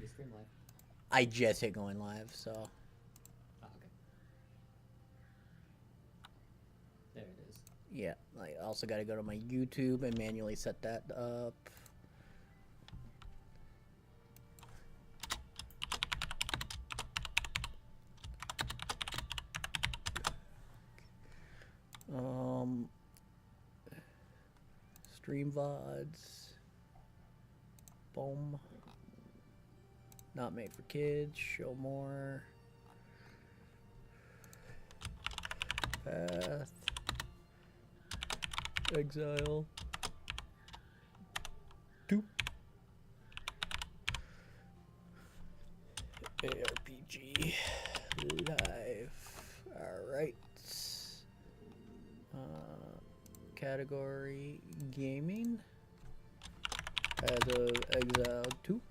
stream live? I just hit going live, so. Oh, okay. There it is. Yeah, I also got to go to my YouTube and manually set that up. Stream VODs. Boom. Not made for kids. Show more. Path. Exile. 2. ARPG. Live. Alright. Category gaming. As of Exile 2.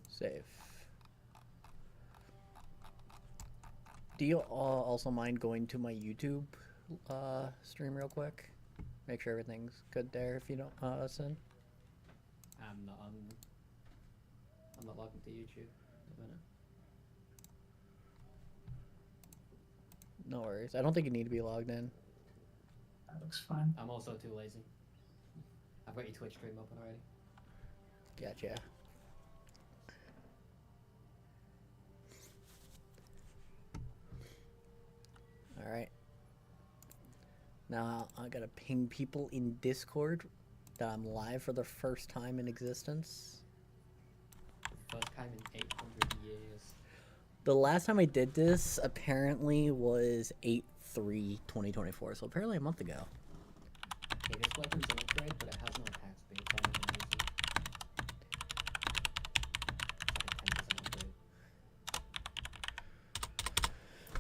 Save. Do you also mind going to my YouTube stream real quick? Make sure everything's good there if you don't listen. I'm not logged into YouTube at the minute. No worries. I don't think you need to be logged in. That looks fine. I'm also too lazy. I've got your Twitch stream open already. Gotcha. Alright. Now I gotta ping people in Discord that I'm live for the first time in existence. First time in 800 years. The last time I did this apparently was 8/3/2024, so apparently a month ago. Okay, this weapon's an upgrade, but it has no attack speed, so I'm not gonna use it. It's like a 10%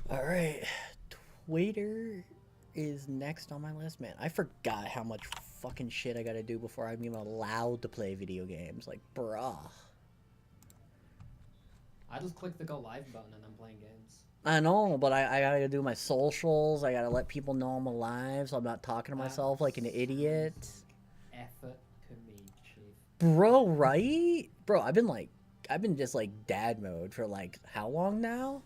upgrade. Alright. Twitter is next on my list. Man, I forgot how much fucking shit I gotta do before I'm even allowed to play video games. Like, bruh. I just click the go live button and I'm playing games. I know, but I gotta do my socials. I gotta let people know I'm alive, so I'm not talking to myself like an idiot. Effort to me, chief. Bro, right? Bro, I've been just like dad mode for like how long now?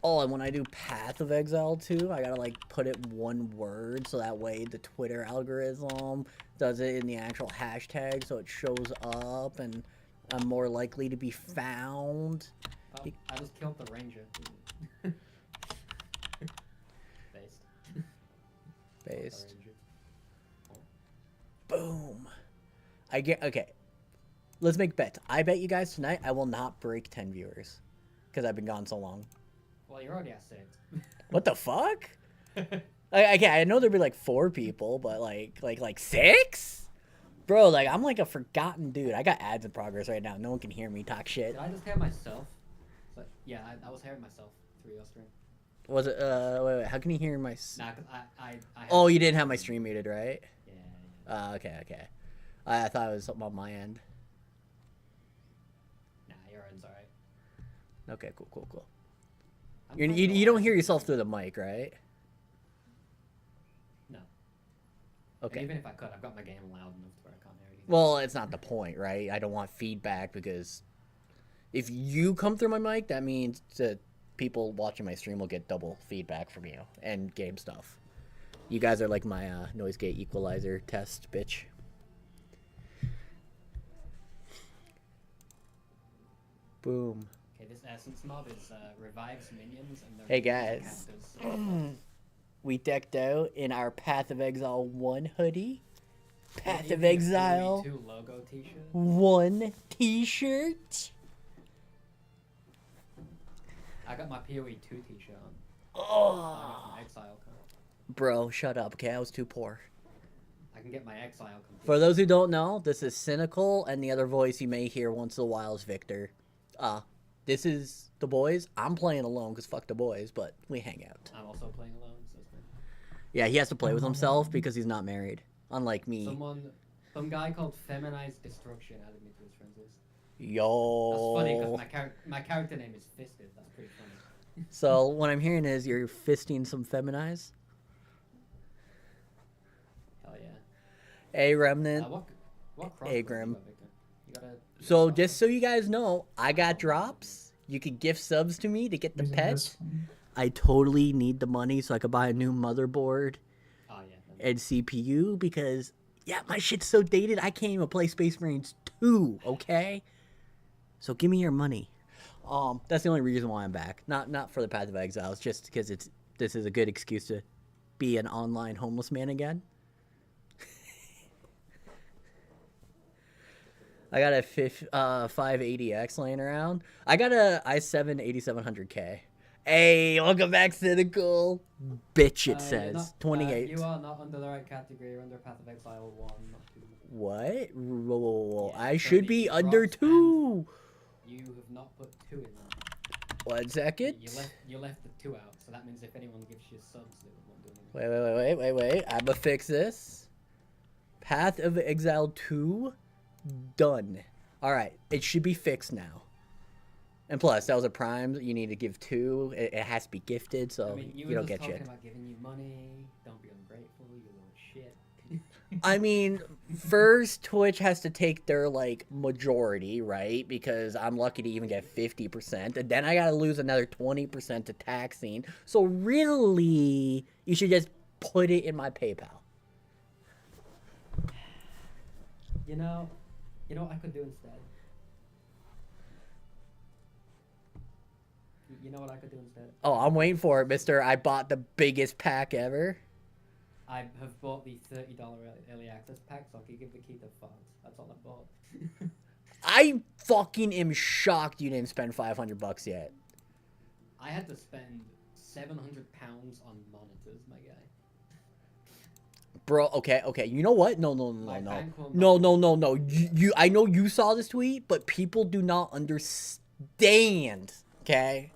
Oh, and when I do Path of Exile 2, I gotta like put it one word so that way the Twitter algorithm does it in the actual hashtag so it shows up and I'm more likely to be found. Oh, I just killed the ranger. Based. Based. Oh. Boom. Okay. Let's make bets. I bet you guys tonight I will not break 10 viewers because I've been gone so long. Well, you're already at 6. What the fuck? Okay, I know there'd be like 4 people, but like 6? Bro, like I'm like a forgotten dude. I got ads in progress right now. No one can hear me talk shit. Did I just hear myself? So, yeah, I was hearing myself through your stream. Was it wait, how can you hear my Nah, cause I Oh, you didn't have my stream muted, right? Yeah. Okay. I thought it was something on my end. Nah, your end's alright. Okay, cool. I'm You don't hear yourself through the mic, right? No. Okay. And even if I could, I've got my game loud enough to where I can't hear anything. Well, it's not the point, right? I don't want feedback because if you come through my mic, that means that people watching my stream will get double feedback from you and game stuff. You guys are like my noise gate equalizer test, bitch. Boom. Okay, this essence mob is revives minions and they're Hey guys. We decked out in our Path of Exile 1 hoodie. Path of Exile 2 logo t-shirt. 1 t-shirt. I got my PoE 2 t-shirt on. I Oh. got my Exile card. Bro, shut up, okay? I was too poor. I can get my Exile complete. For those who don't know, this is Cynical, and the other voice you may hear once in a while is Victor. This is the boys. I'm playing alone because fuck the boys, but we hang out. I'm also playing alone, so it's fine. Yeah, he has to play with himself because he's not married. Unlike me. Some guy called Feminized Destruction added me to his friends list. Yo. That's funny because my character name is Fisted. That's pretty funny. So what I'm hearing is you're fisting some feminize. Hell yeah. A remnant. What crossbow Agrim. you got, Victor? You got a So crossbow? just so you guys know, I got drops. You could gift subs to me to get the Using pets. this one. I totally need the money so I could buy a new motherboard Oh yeah. and CPU because yeah, my shit's so dated I can't even play Space Marines 2, okay? So give me your money. That's the only reason why I'm back. Not for the Path of Exiles, just because this is a good excuse to be an online homeless man again. I got a 580X laying around. I got a i7 8700K. Hey, welcome back, Cynical. Bitch, it You're says. not- 28. you are not under the right category. You're under Path of Exile 1, not 2. What? Whoa. Yeah, I so should the be under drops 2. You have not put 2 in there. 1 second. You left the 2 out, so that means if anyone gives you subs, they won't do anything. Wait. I'ma fix this. Path of Exile 2. Done. Alright, it should be fixed now. And plus, that was a prime. You need to give 2. It has to be gifted, so I mean, you you were don't just get talking shit. about giving you money. Don't be ungrateful, you little shit. I mean, first Twitch has to take their like majority, right? Because I'm lucky to even get 50%, and then I gotta lose another 20% to taxing. So really, you should just put it in my PayPal. You know what I could do instead? You know what I could do instead? Oh, I'm waiting for it, mister. I bought the biggest pack ever. I have bought the $30 early access pack, so I can give the key to Fonz. That's all I bought. I fucking am shocked you didn't spend $500 yet. I had to spend £700 on monitors, my guy. Bro, okay. You know what? No. My bank will No. not- You I know you saw this tweet, but people do not understand, okay?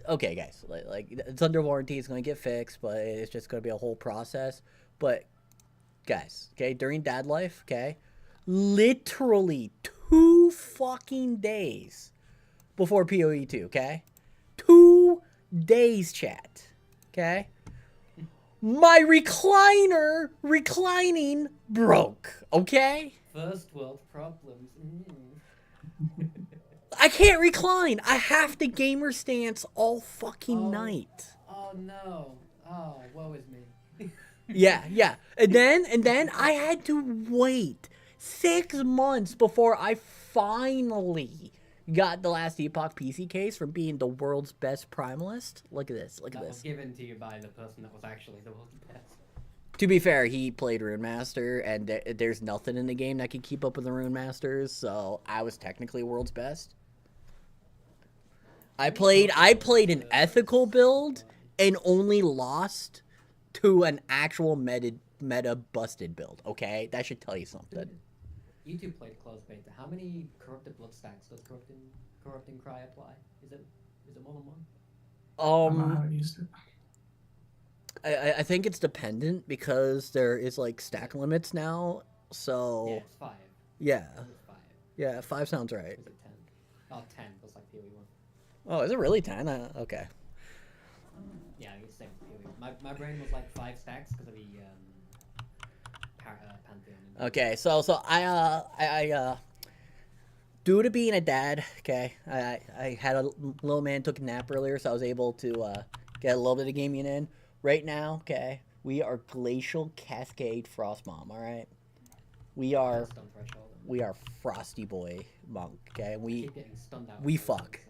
Okay, guys, like it's under warranty, it's going to get fixed, but it's just going to be a whole process. But guys, okay, during dad life, okay? Literally 2 fucking days before PoE 2, okay? 2 days, chat. Okay? My reclining broke, okay? First world problems. I can't recline. I have to gamer stance all fucking Oh. night. Oh no. Oh, woe is me. Yeah. And then I had to wait 6 months before I finally got the last Epoch PC case from being the world's best primalist. Look at this. That was given to you by the person that was actually the world's best. To be fair, he played Rune Master, and there's nothing in the game that can keep up with the Rune Masters, so I was technically world's best. I played an ethical build and only lost to an actual meta busted build, okay? That should tell you something. You two played closed beta. How many corrupted blood stacks does corrupting cry apply? Is it more than one? I don't know how to use it. I think it's dependent because there is like stack limits now, Yeah, so it's 5. yeah. It's 5. Yeah, 5 sounds right. Or is it 10? Oh, 10. That's like PoE 1. Oh, is it really 10? Okay. Yeah, it's same with PoE. My brain was like 5 stacks because of the Pantheon. Okay, so I due to being a dad, okay, I had a little man took a nap earlier, so I was able to get a little bit of gaming in. Right now, okay, we are Glacial Cascade Frostbomb, all right. We are Stun threshold. Frosty Boy Monk, okay. Keep getting stunned out. we fuck.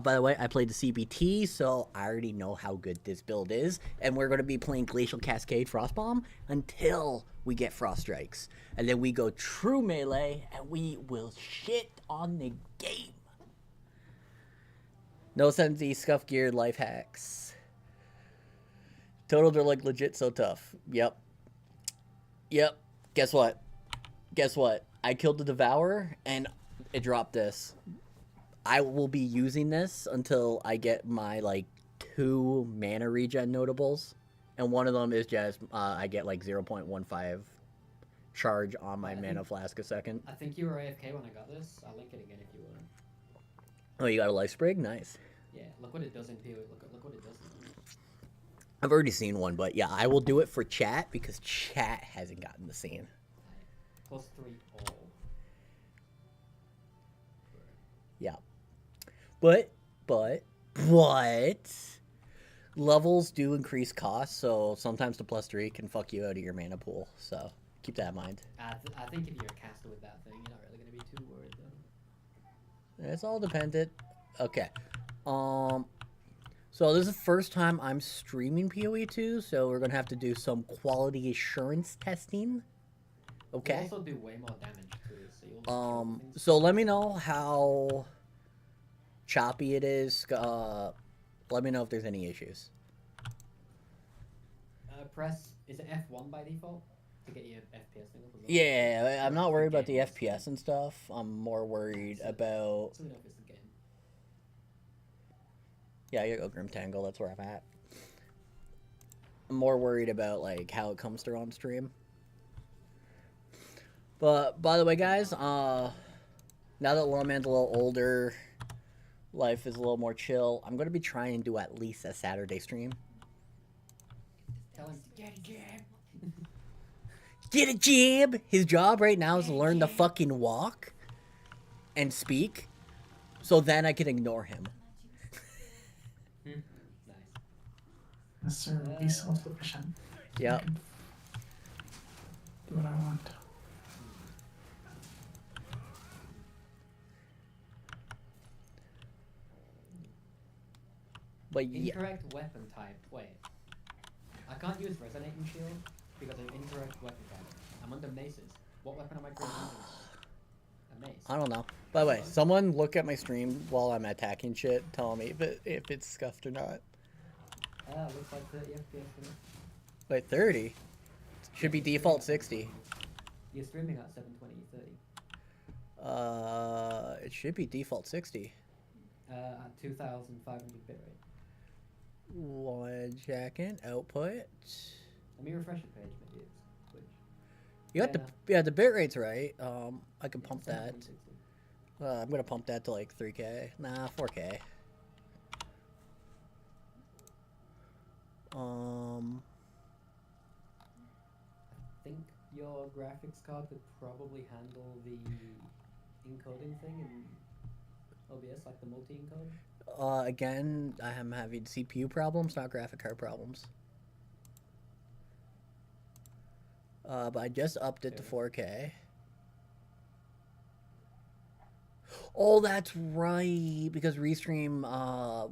By the way, I played the CBT, so I already know how good this build is. And we're going to be playing Glacial Cascade Frostbomb until we get Frost Strikes. And then we go true melee, and we will shit on the game. No sense these scuff geared life hacks. Totals are like legit so tough. Yep. Guess what? I killed the Devourer, and it dropped this. I will be using this until I get my, like, 2 mana regen notables. And one of them is just, I get, like, 0.15 charge on my mana flask a second. I think you were AFK when I got this. I'll link it again if you Oh, you got a life sprig? Nice. Yeah, look what it does in PoE. Look what it does. I've already seen one, but yeah, I will do it for chat because chat hasn't gotten the scene. +3 all. Yeah. But levels do increase costs, so sometimes the +3 can fuck you out of your mana pool. So keep that in mind. I think if you're a caster with that thing, you're not really going to be too worried though. It's all dependent. Okay. So this is the first time I'm streaming PoE 2, so we're gonna have to do some quality assurance testing. Okay. You also do way more damage too, so you'll kill things. So let me know how choppy it is. Let me know if there's any issues. Press, is it F1 by default to get your FPS thing up as well? Yeah, I'm not worried about the Game. FPS and stuff. I'm more worried about. So we know if it's the game. Yeah, you go Grim Tangle. That's where I'm at. I'm more worried about like how it comes through on stream. But by the way, guys, now that Lawman's a little older, life is a little more chill. I'm gonna be trying to do at least a Saturday stream. Tell him to get a jab. Get a jab. His job right now is to learn to fucking walk and speak, so then I can ignore him. Nice. Yes, sir. Be self-sufficient. Yep. I can do what I want. But yeah, Incorrect weapon type. Wait. I can't use Resonating Shield because of incorrect weapon type. I'm under maces. What weapon am I currently using? A mace. I don't know. By the way, someone look at my stream while I'm attacking shit. Tell me if it's scuffed or not. Looks like 30 FPS for me. Wait, 30? Should be default 60. You're streaming at 720, 30. It should be default 60. At 2,500 bitrate. 1 second. Output. Let me refresh the page, maybe it's Twitch. You got the bit rate's right. I can pump that. 760. I'm gonna pump that to like 3K. Nah, 4K. I think your graphics card could probably handle the encoding thing in OBS, like the multi-encode. Again, I am having CPU problems, not graphic card problems. But I just upped it to 4K. Oh, that's right. Because Restream,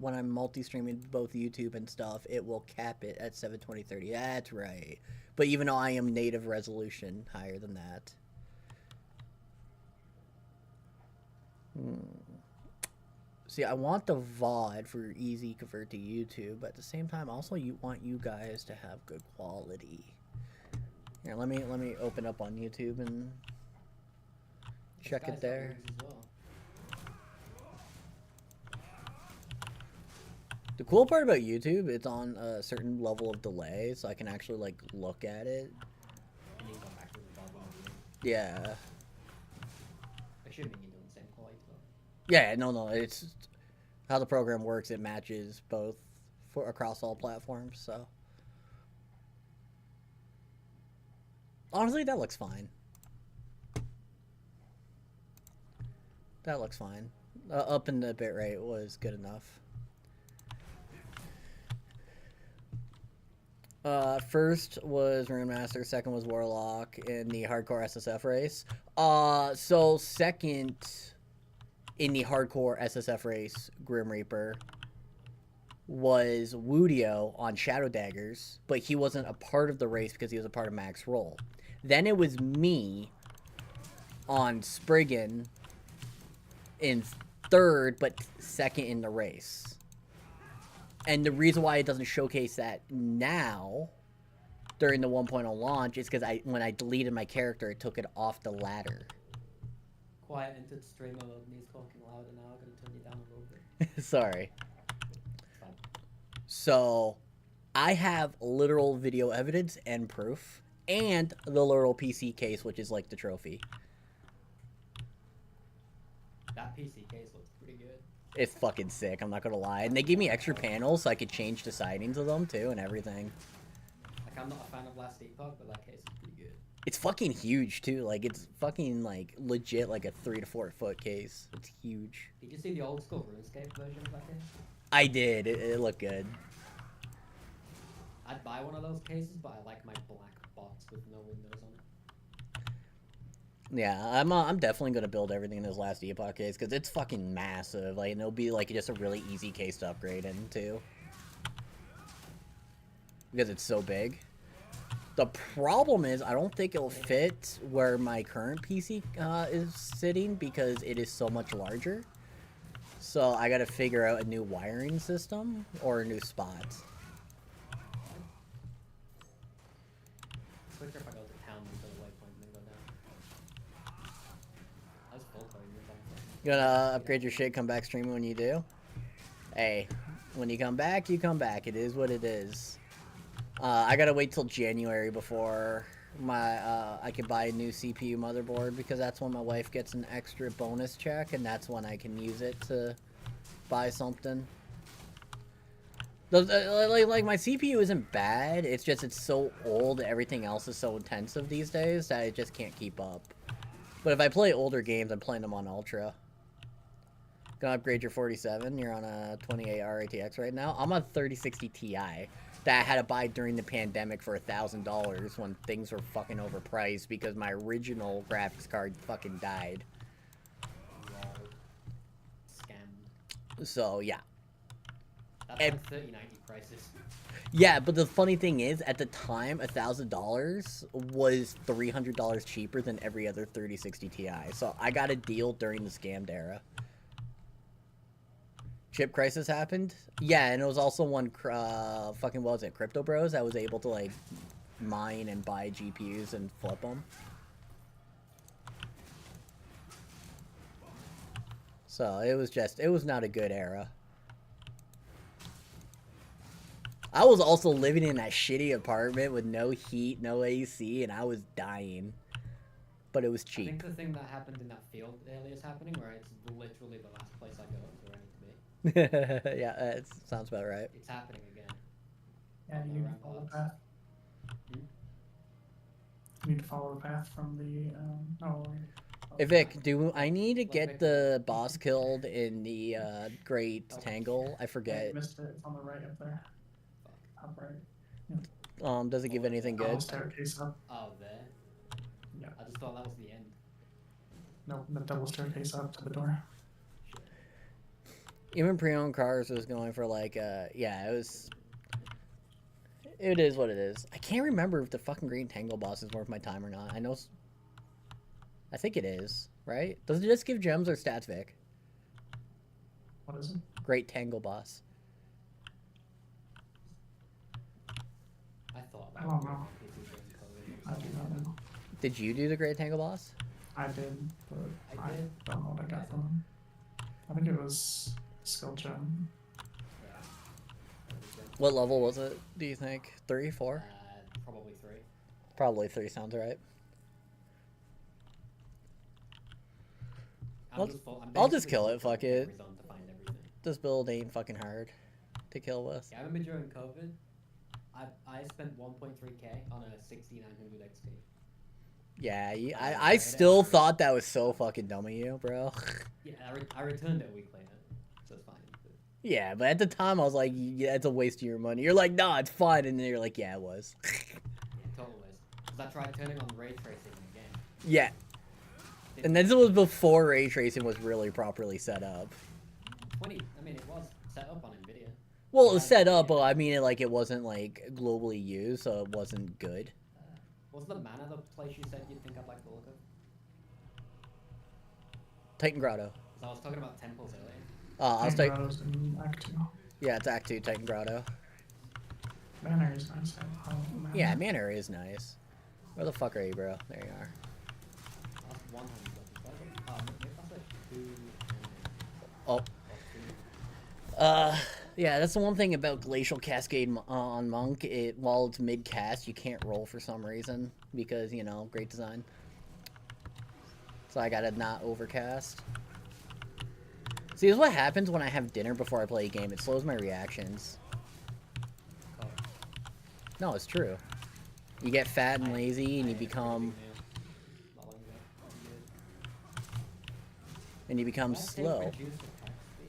when I'm multi-streaming both YouTube and stuff, it will cap it at 720/30. That's right. But even though I am native resolution higher than that. See, I want the VOD for easy convert to YouTube, but at the same time, also you want you guys to have good quality. Here, let me open up on YouTube and check This it guy's got there. moves as well. The cool part about YouTube, it's on a certain level of delay, so I can actually like look at it. And you can go back to the bottom of Yeah. Assuming you're doing the same quality though. Yeah, no, it's how the program works. It matches both for across all platforms. So honestly, that looks fine. That looks fine. Up in the bitrate was good enough. First was Rune Master, second was Warlock in the hardcore SSF race. So second in the hardcore SSF race, Grim Reaper was Wudio on Shadow Daggers, but he wasn't a part of the race because he was a part of Max Roll. Then it was me on Spriggan in third, but second in the race. And the reason why it doesn't showcase that now, during the 1.0 launch, is because when I deleted my character, it took it off the ladder. Quiet entered streamer mode and he's talking louder now. I'm gonna turn you down a little bit. Sorry. It's fine. So, I have literal video evidence and proof, and the literal PC case, which is like the trophy. That PC case looks pretty good. It's fucking sick, I'm not gonna lie. And they gave me extra panels so I could change the sidings of them too and everything. Like, I'm not a fan of Last Epoch, but that case is pretty good. It's fucking huge too. Like, it's fucking like legit like a 3 to 4 foot case. It's huge. Did you see the old school RuneScape version of that case? I did. It looked good. I'd buy one of those cases, but I like my black box with no windows on it. Yeah, I'm definitely gonna build everything in this Last Epoch case because it's fucking massive. Like, and it'll be like just a really easy case to upgrade into because it's so big. The problem is I don't think it'll fit where my current PC is sitting because it is so much larger. So I gotta figure out a new wiring system or a new spot. Quicker if I go to town than to the waypoint and then go down. That's full code. You gonna upgrade your shit, come back streaming when you do? Hey, when you come back, you come back. It is what it is. I gotta wait till January before my I can buy a new CPU motherboard because that's when my wife gets an extra bonus check and that's when I can use it to buy something. Like my CPU isn't bad, it's just it's so old, everything else is so intensive these days that I just can't keep up. But if I play older games, I'm playing them on Ultra. Gonna upgrade your 47, you're on a 28 RATX right now. I'm on 3060 Ti that I had to buy during the pandemic for $1,000 when things were fucking overpriced because my original graphics card fucking died. Scammed. So, yeah. That's like 3090 prices. Yeah, but the funny thing is, at the time, $1,000 was $300 cheaper than every other 3060 Ti. So I got a deal during the scammed era. Chip crisis happened? Yeah, and it was also one, fucking, what was it, Crypto Bros that was able to, like, mine and buy GPUs and flip them. So it was not a good era. I was also living in that shitty apartment with no heat, no AC, and I was dying. But it was cheap. I think the thing that happened in that field earlier is happening, where it's literally the last place I go where I need to be. Yeah, it sounds about right. It's happening again. Yeah, you need to follow the path. You need to follow the path from the, Hey Vic, do I need to get the boss killed in the Great Tangle? I forget. You missed it. It's on the right up there. Up right. Does it give anything good? Staircase up. Oh, there? Yeah. I just thought that was the end. No, the double staircase up to the door. Even pre-owned cars was going for like, yeah, it is what it is. I can't remember if the fucking Green Tangle boss is worth my time or not. I think it is, right? Does it just give gems or stats, Vic? What is it? Great Tangle boss. I thought I about don't know. I do not know. Did you do the Great Tangle boss? I did, but I did. don't know what I got from him. I think it was skill gem. What level was it, do you think? 3, 4? Probably 3. Probably 3 sounds right. I'll just kill it, fuck it. This build ain't fucking hard to kill with. Yeah, I remember during COVID, I spent 1.3k on a 6900 XT. Yeah, I still thought that was so fucking dumb of you, bro. Yeah, I returned it a week later, so it's fine. But Yeah, but at the time I was like, yeah, it's a waste of your money. You're like, nah, it's fine, and then you're like, yeah, it was. yeah, total waste. Because I tried turning on ray tracing again. Yeah. And this was before ray tracing was really properly set up. I mean, it was set up on NVIDIA. Well, it was set up, but I mean, it wasn't like globally used, so it wasn't good. Was the mana the place you said you'd think I'd like the look of? Titan Grotto. 'Cause I was talking about temples earlier. I'll take. Grotto's in Act 2. Yeah, it's Act 2, Titan Grotto. Manor is nice. Manor. Yeah, Manor is nice. Where the fuck are you, bro? There you are. That's 100 maybe that's like 2. Oh. Or 2. Yeah, that's the one thing about Glacial Cascade on Monk. While it's mid-cast, you can't roll for some reason. Because, you know, great design. So I gotta not overcast. See, this is what happens when I have dinner before I play a game. It slows my reactions. Oh. No, it's true. You get fat and lazy, and you become... And you become slow.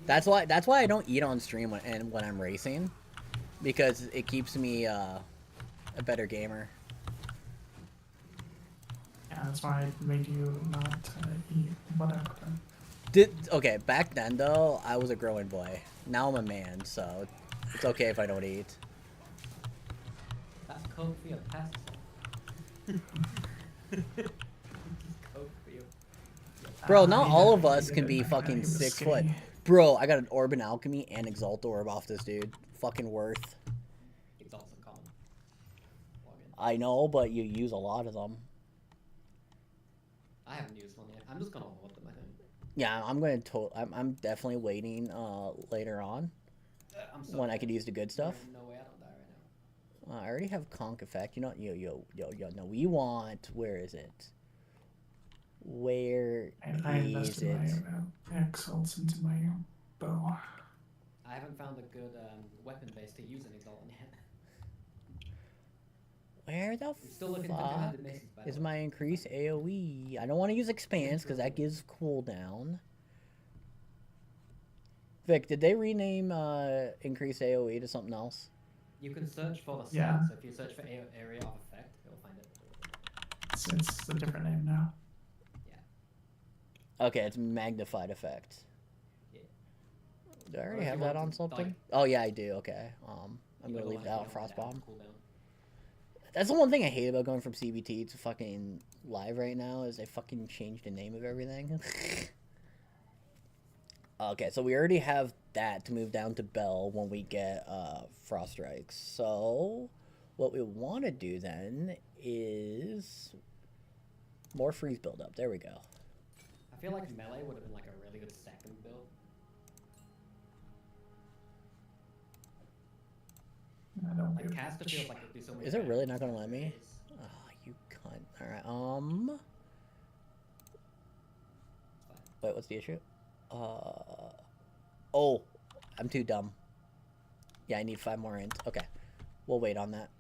That's why I don't eat on stream when I'm racing. Because it keeps me a better gamer. Yeah, that's why I made you not eat whatever. Okay, back then though, I was a growing boy. Now I'm a man, so it's okay if I don't eat. That's code for your past. Bro, not all of us can be fucking 6 foot. Bro, I got an Orb and Alchemy and Exalt Orb off this dude. Fucking worth. Exalt's uncommon. I know, but you use a lot of them. I haven't used one yet. I'm just gonna hold them, I think. Yeah, I'm definitely waiting later on when I could use the good stuff. No way I don't die right now. I already have Conk Effect. You know, yo. No, we want. Where is it? Where I is invested it? my exalts into my bow. I haven't found a good weapon base to use an Exalt in yet. Where the Still looking for fuck is my increased AoE? I don't want to use Expanse because that gives cooldown. Vic, did they rename increased AoE to something else? You can search for the Yeah. So if you search for area of effect, you'll find it. It's a different name now. Okay, it's magnified effect. Yeah. Do I already Or if have you that want on to, something? like- Oh yeah, I do. Okay. I'm You gonna gotta leave like that on down, Frostbomb. cooldown. That's the one thing I hate about going from CBT to fucking live right now is they fucking changed the name of everything. Okay, so we already have that to move down to Bell when we get Frost Strikes. So what we want to do then is more freeze build up. There we go. I feel like melee would have been like a really good second build. I don't Like give caster feels like it'd do so much Is it better really than not gonna let me? is. Oh, you cunt. Alright, wait, what's the issue? Oh, I'm too dumb. Yeah, I need 5 more int. Okay, we'll wait on that.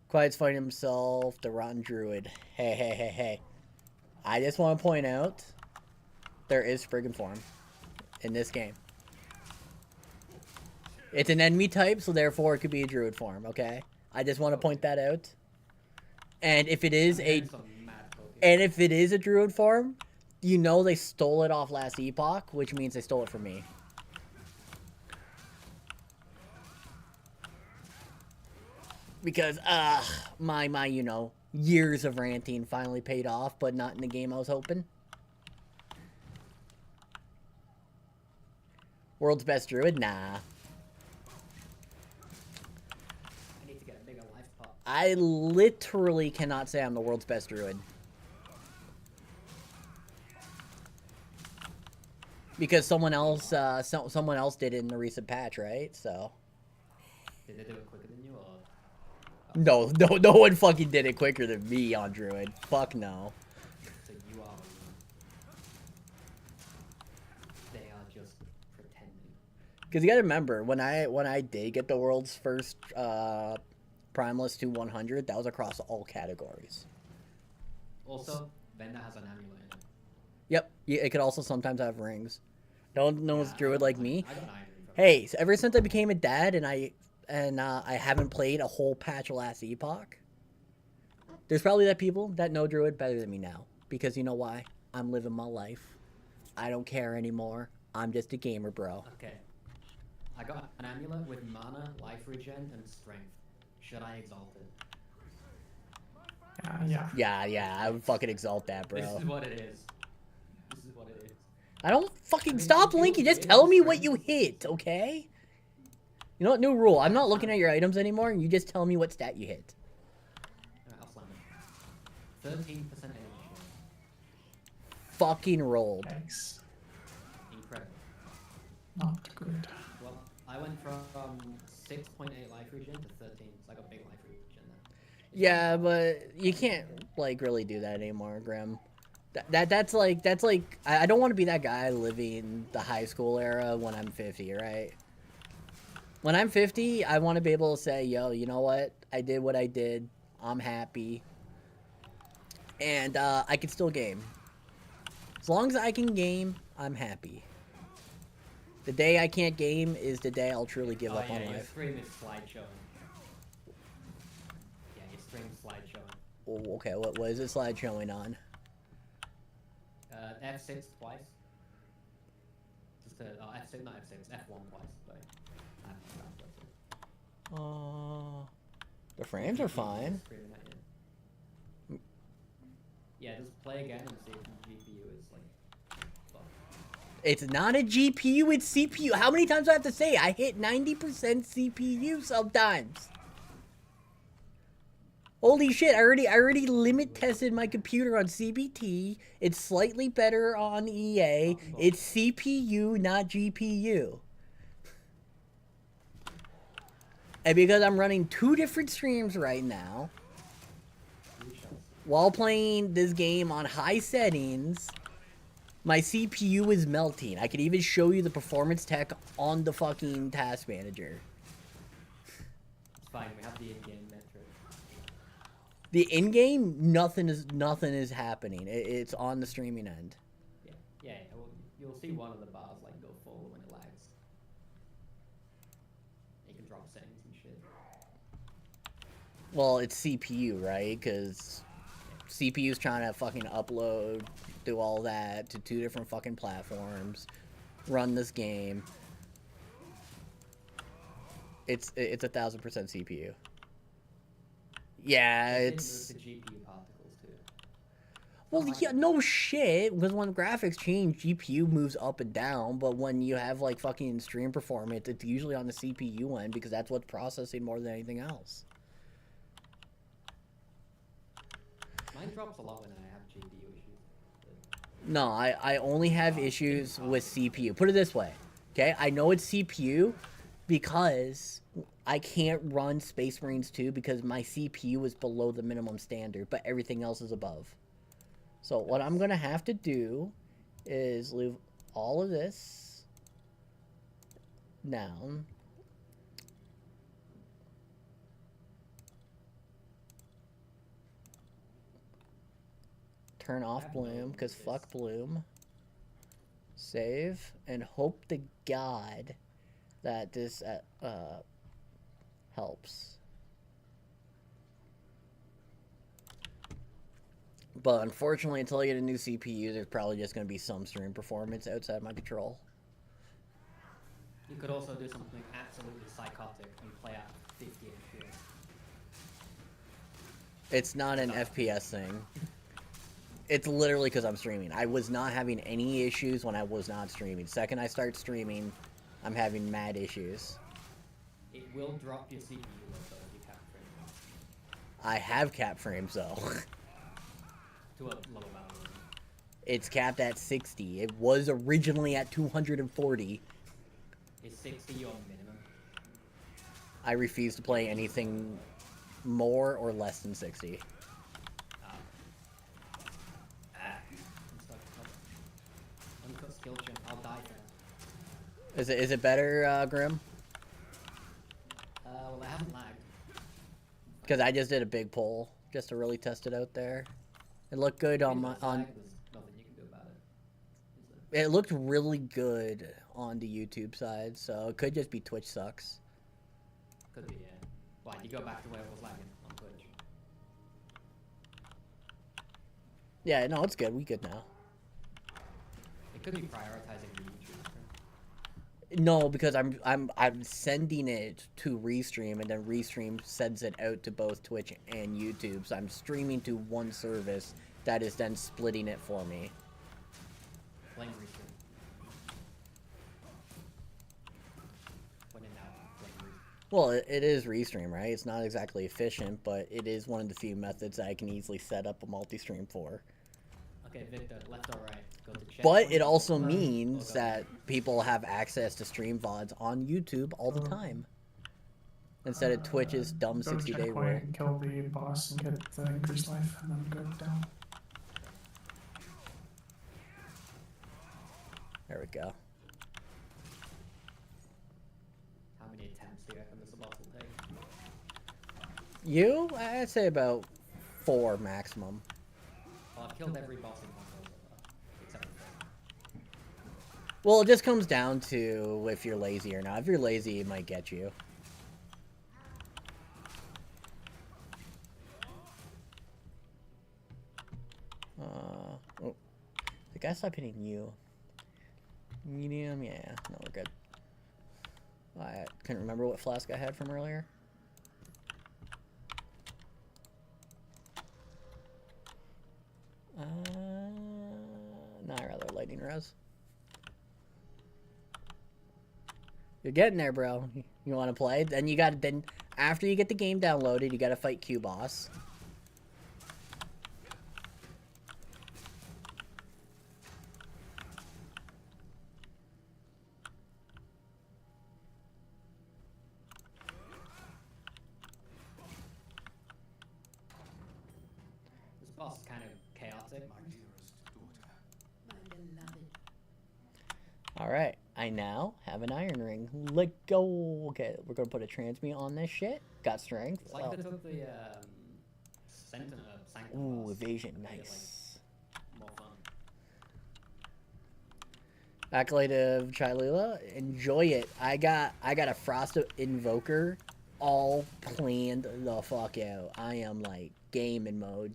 Quiet's fighting himself, the Rotten Druid. Hey. I just want to point out, there is Spriggan form in this game. It's an enemy type, so therefore it could be a Druid form, okay? I just want to point that out. And if it is a Druid form, you know they stole it off last Epoch, which means they stole it from me. Because, my, you know, years of ranting finally paid off, but not in the game I was hoping. World's best Druid? Nah. I need to get a bigger life pot. I literally cannot say I'm the world's best Druid. Because someone else did it in the recent patch, right? So. Did they do it quicker than you, or? No one fucking did it quicker than me on Druid. Fuck no. So you are. They are just pretending. Because you gotta remember, when I did get the world's first Primalist to 100, that was across all categories. Also, Venda has an amulet in it. Yep, it could also sometimes have rings. No one knows Druid like me. I got an iron from Hey, so ever since I became a dad and I haven't played a whole patch last Epoch, there's probably that people that know Druid better than me now. Because you know why? I'm living my life. I don't care anymore. I'm just a gamer, bro. Okay. I got an amulet with mana, life regen, and strength. Should I exalt it? Yeah. I would fucking exalt that, bro. This is what it is. This is what it is. I don't fucking stop, Linky. Just tell me what you hit, okay? You know what? New rule. I'm not looking at your items anymore, and you just tell me what stat you hit. Alright, I'll slam it. 13% energy. Fucking rolled. Thanks. Incredible. Not good. Well, I went from 6.8 life regen to 13, so I got big life regen there. Yeah, but you can't, like, really do that anymore, Grim. That's like I don't want to be that guy living the high school era when I'm 50, right? When I'm 50, I want to be able to say, yo, you know what? I did what I did. I'm happy. And I can still game. As long as I can game, I'm happy. The day I can't game is the day I'll truly give up on your life. stream is slideshowing. Yeah, your stream is slideshowing. Oh, okay, what is it slideshowing on? F6 twice. Just F6, not F6, F1 twice. Sorry. The frames are fine. Yeah, just play again and see if the GPU is like. Fuck. It's not a GPU, it's CPU. How many times do I have to say it? I hit 90% CPU sometimes. Holy shit, I already limit tested my computer on CBT. It's slightly better on EA. It's CPU, not GPU. And because I'm running 2 different streams right now, while playing this game on high settings, my CPU is melting. I could even show you the performance tech on the fucking task manager. It's fine, we have the in-game metric. The in-game, nothing is happening. It's on the streaming end. Yeah. Well, you'll see one of the bars like go full when it lags. You can drop settings and shit. Well, it's CPU, right? Because CPU's trying to fucking upload, do all that to 2 different fucking platforms, run this game. It's 1000% CPU. Yeah, it's. The GPU particles too. Well, yeah, no shit. Because when graphics change, GPU moves up and down. But when you have like fucking stream performance, it's usually on the CPU end because that's what's processing more than anything else. Mine drops a lot when I have GPU issues. No, I only have issues with CPU. Put it this way, okay? I know it's CPU because I can't run Space Marines 2 because my CPU is below the minimum standard, but everything else is above. So what I'm going to have to do is leave all of this down. Turn off Bloom, because fuck Bloom. Save, and hope to God that this helps. But unfortunately, until I get a new CPU, there's probably just going to be some stream performance outside my control. You could also do something absolutely psychotic and play at 50 FPS. It's not an FPS thing. It's literally because I'm streaming. I was not having any issues when I was not streaming. Second I start streaming, I'm having mad issues. It will drop your CPU though if you cap frames. I have cap frames though. To a low amount. It's capped at 60. It was originally at 240. Is 60 your minimum? I refuse to play anything more or less than 60. Uncut skill jump, I'll die for that. Is it better, Grim? Well, I haven't lagged. Because I just did a big poll just to really test it out there. It looked good on my There's nothing you can do about it. It looked really good on the YouTube side, so it could just be Twitch sucks. Could be, yeah. Why, you go back to where it was lagging on Twitch? Yeah, no, it's good. We good now. It could be prioritizing the YouTube. No, because I'm sending it to Restream, and then Restream sends it out to both Twitch and YouTube. So I'm streaming to one service that is then splitting it for me. Blame Restream. When in doubt, blame Restream. Well, it is Restream, right? It's not exactly efficient, but it is one of the few methods that I can easily set up a multi-stream for. Okay, Victor, left or right? Go to chat. But it also means that people have access to stream VODs on YouTube all the time. Instead of Twitch's dumb 60-day rule. And kill the boss and get increased life, and then go down. it go? How many attempts do you reckon this boss will take? You? I'd say about 4 maximum. Well, I've killed every boss in one go so far, except for this. Well, it just comes down to if you're lazy or not. If you're lazy, it might get you. Oh. The guy stopped hitting you. Medium, yeah. No, we're good. I couldn't remember what flask I had from earlier. No, I'd rather lightning res. You're getting there, bro. You want to play? Then you got then after you get the game downloaded, you got to fight Q boss. This boss is kind of chaotic. Alright, I now have an iron ring. Let go. Okay, we're gonna put a transmute on this shit. Got strength. It's like they took the Sanctum Ooh, boss, evasion, made it, nice. like, more fun. Accolade of Chilula, enjoy it. I got a Frost Invoker all planned the fuck out. I am like gaming mode.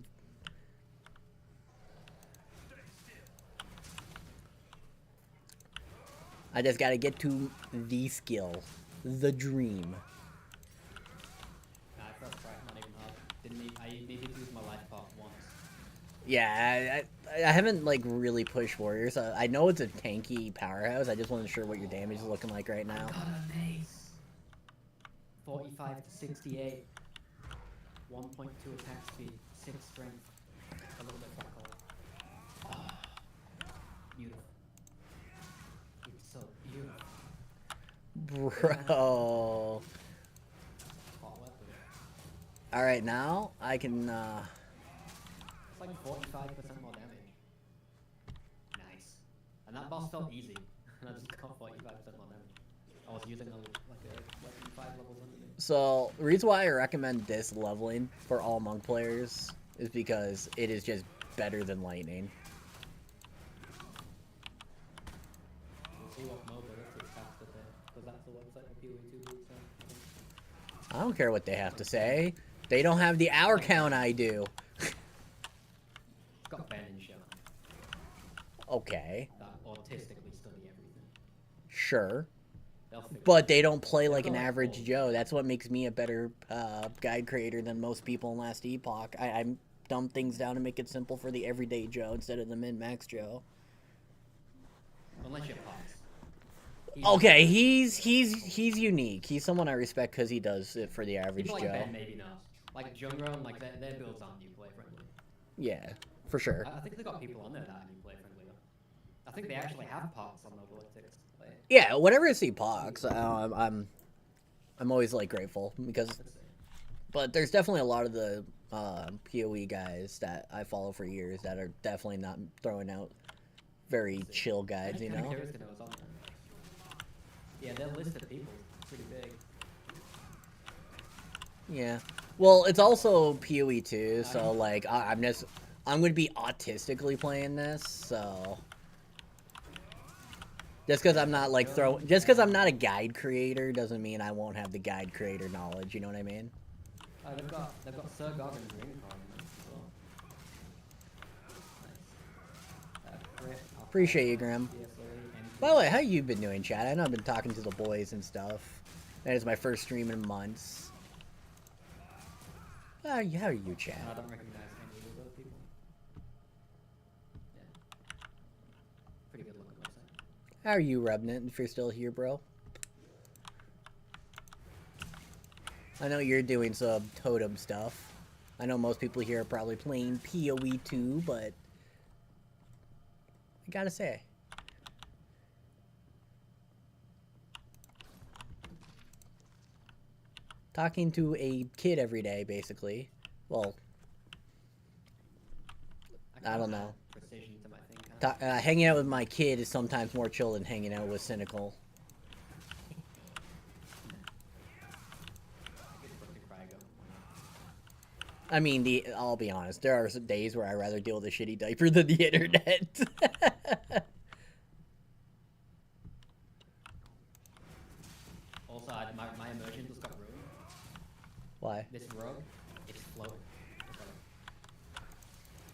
I just gotta get to the skill, the dream. Nah, first try, not even hard. I needed to use my life part once. Yeah, I haven't like really pushed warriors. I know it's a tanky powerhouse. I just wasn't sure what your damage is looking like right now. Got a mace. 45 to 68. 1.2 attack speed. 6 strength. A little bit flat color. Oh, beautiful. It's so beautiful. Bro. Hot weapon. Alright, now I can, It's like 45% more damage. Nice. And that boss felt easy. And I just got 45% more damage. I was using like a weapon 5 levels under me. So, the reason why I recommend this leveling for all monk players is because it is just better than lightning. We'll see what mode they're up to after that, because that's the website for PoE2 boots, so I don't care what they have to say. They don't have the hour count I do. it's got Ben and Shell Okay, that autistically study everything. sure. They'll figure it But out. they don't play like an They'll go average full. Joe. That's what makes me a better guide creator than most people in Last Epoch. I dumb things down and make it simple for the everyday Joe instead of the min-max Joe. Unless you're Pox. Okay, he's unique. He's someone I respect because he does it for the average People like Joe. Ben, maybe not. Like Jungro, like their builds aren't new play friendly. Yeah, for sure. I think they got people on there that are new play friendly though. I think they actually have Pox on the Vortex. Yeah, whenever I see Pox, I'm always like grateful because. But there's definitely a lot of the PoE guys that I follow for years that are definitely not throwing out very chill guides, you know. Yeah, their list of people is pretty big. Yeah. Well, it's also PoE too, so like I'm gonna be autistically playing this, so just because I'm not like just because I'm not a guide creator doesn't mean I won't have the guide creator knowledge. You know what I mean? They've got Sir God and Dreamcon as well. Nice. Appreciate you, Graham. By the way, how you been doing, chat? I know I've been talking to the boys and stuff. That is my first stream in months. How are you, chat? I don't recognize any of those people. Yeah. Pretty good looking website. How are you, Revenant, if you're still here, bro? I know you're doing some totem stuff. I know most people here are probably playing PoE 2, but I gotta say. Talking to a kid every day, basically. Well, I don't know. Precision to my thing. Kind of. Hanging out with my kid is sometimes more chill than hanging out with Cynical. I mean, I'll be honest. There are some days where I'd rather deal with a shitty diaper than the internet. Also, my immersion just got ruined. Why? This rug, it's floating.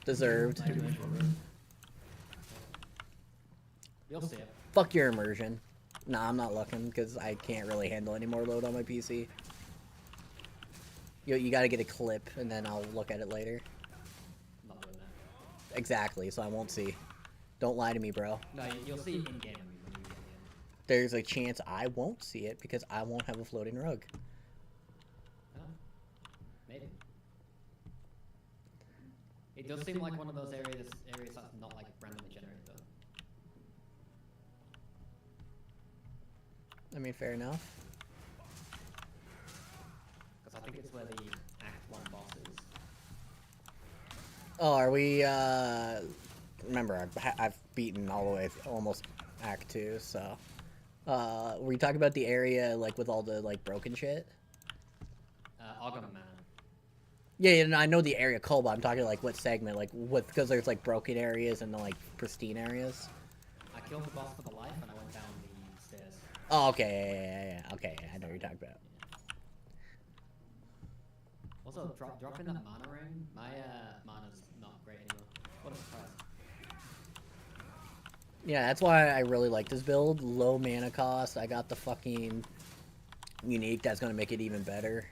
Deserved. My immersion ruined. You'll see it. Fuck your immersion. Nah, I'm not looking because I can't really handle any more load on my PC. You gotta get a clip and then I'll look at it later. I'm not doing that. Exactly, so I won't see. Don't lie to me, bro. No, you'll see it in game when we get in. There's a chance I won't see it because I won't have a floating rug. Oh, maybe. It does seem like one of those areas that's not like randomly generated though. I mean, fair enough. Because I think it's where the Act 1 boss is. Oh, are we, remember, I've beaten all the way, almost Act 2, so. Were you talking about the area, like, with all the, like, broken shit? Ogum Man. Yeah, I know the area called, but I'm talking, like, what segment, like, what, because there's, like, broken areas and, like, pristine areas. I killed the boss for the life and I went down the stairs. Oh, okay, yeah, okay, I know what you're talking about. Also, dropping that mana ring, my mana's not great anymore. What a surprise. Yeah, that's why I really like this build. Low mana cost. I got the fucking unique that's gonna make it even better.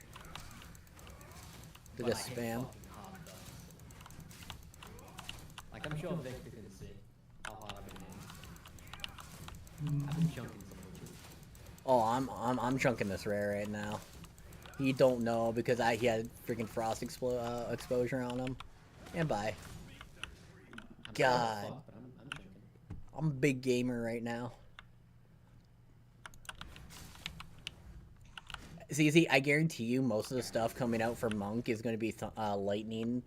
To But just I hit spam. fucking hard though. Like, I'm sure Victor can see how hard I've been hitting. I've been chunking some witches. Oh, I'm chunking this rare right now. He don't know because he had freaking frost exposure on him. And bye. I'm God. slow as fuck, but I'm chunking. I'm a big gamer right now. See, I guarantee you most of the stuff coming out for Monk is going to be Lightning.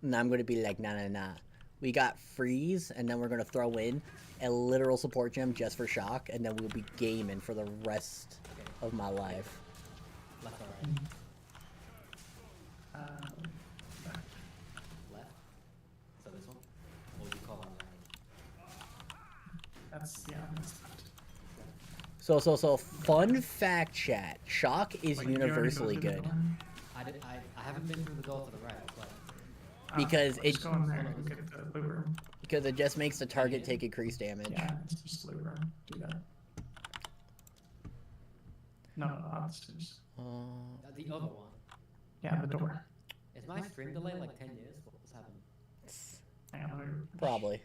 And I'm going to be like, nah. We got Freeze, and then we're going to throw in a literal support gem just for shock, and then we'll be gaming for the rest of my life. Left or right? Left? So this one? Or would you call it right? That's left. So, fun fact chat. Shock is Like, you already universally go through the good. door? I haven't been through the door to the right, but Because just go in there and get the loot room. Because it just makes the target take increased damage. Yeah, it's just loot room. Do that. No, upstairs. the other one. Yeah, the door. Is my stream delay like 10 years? What's happened? Hang on, let me- Probably.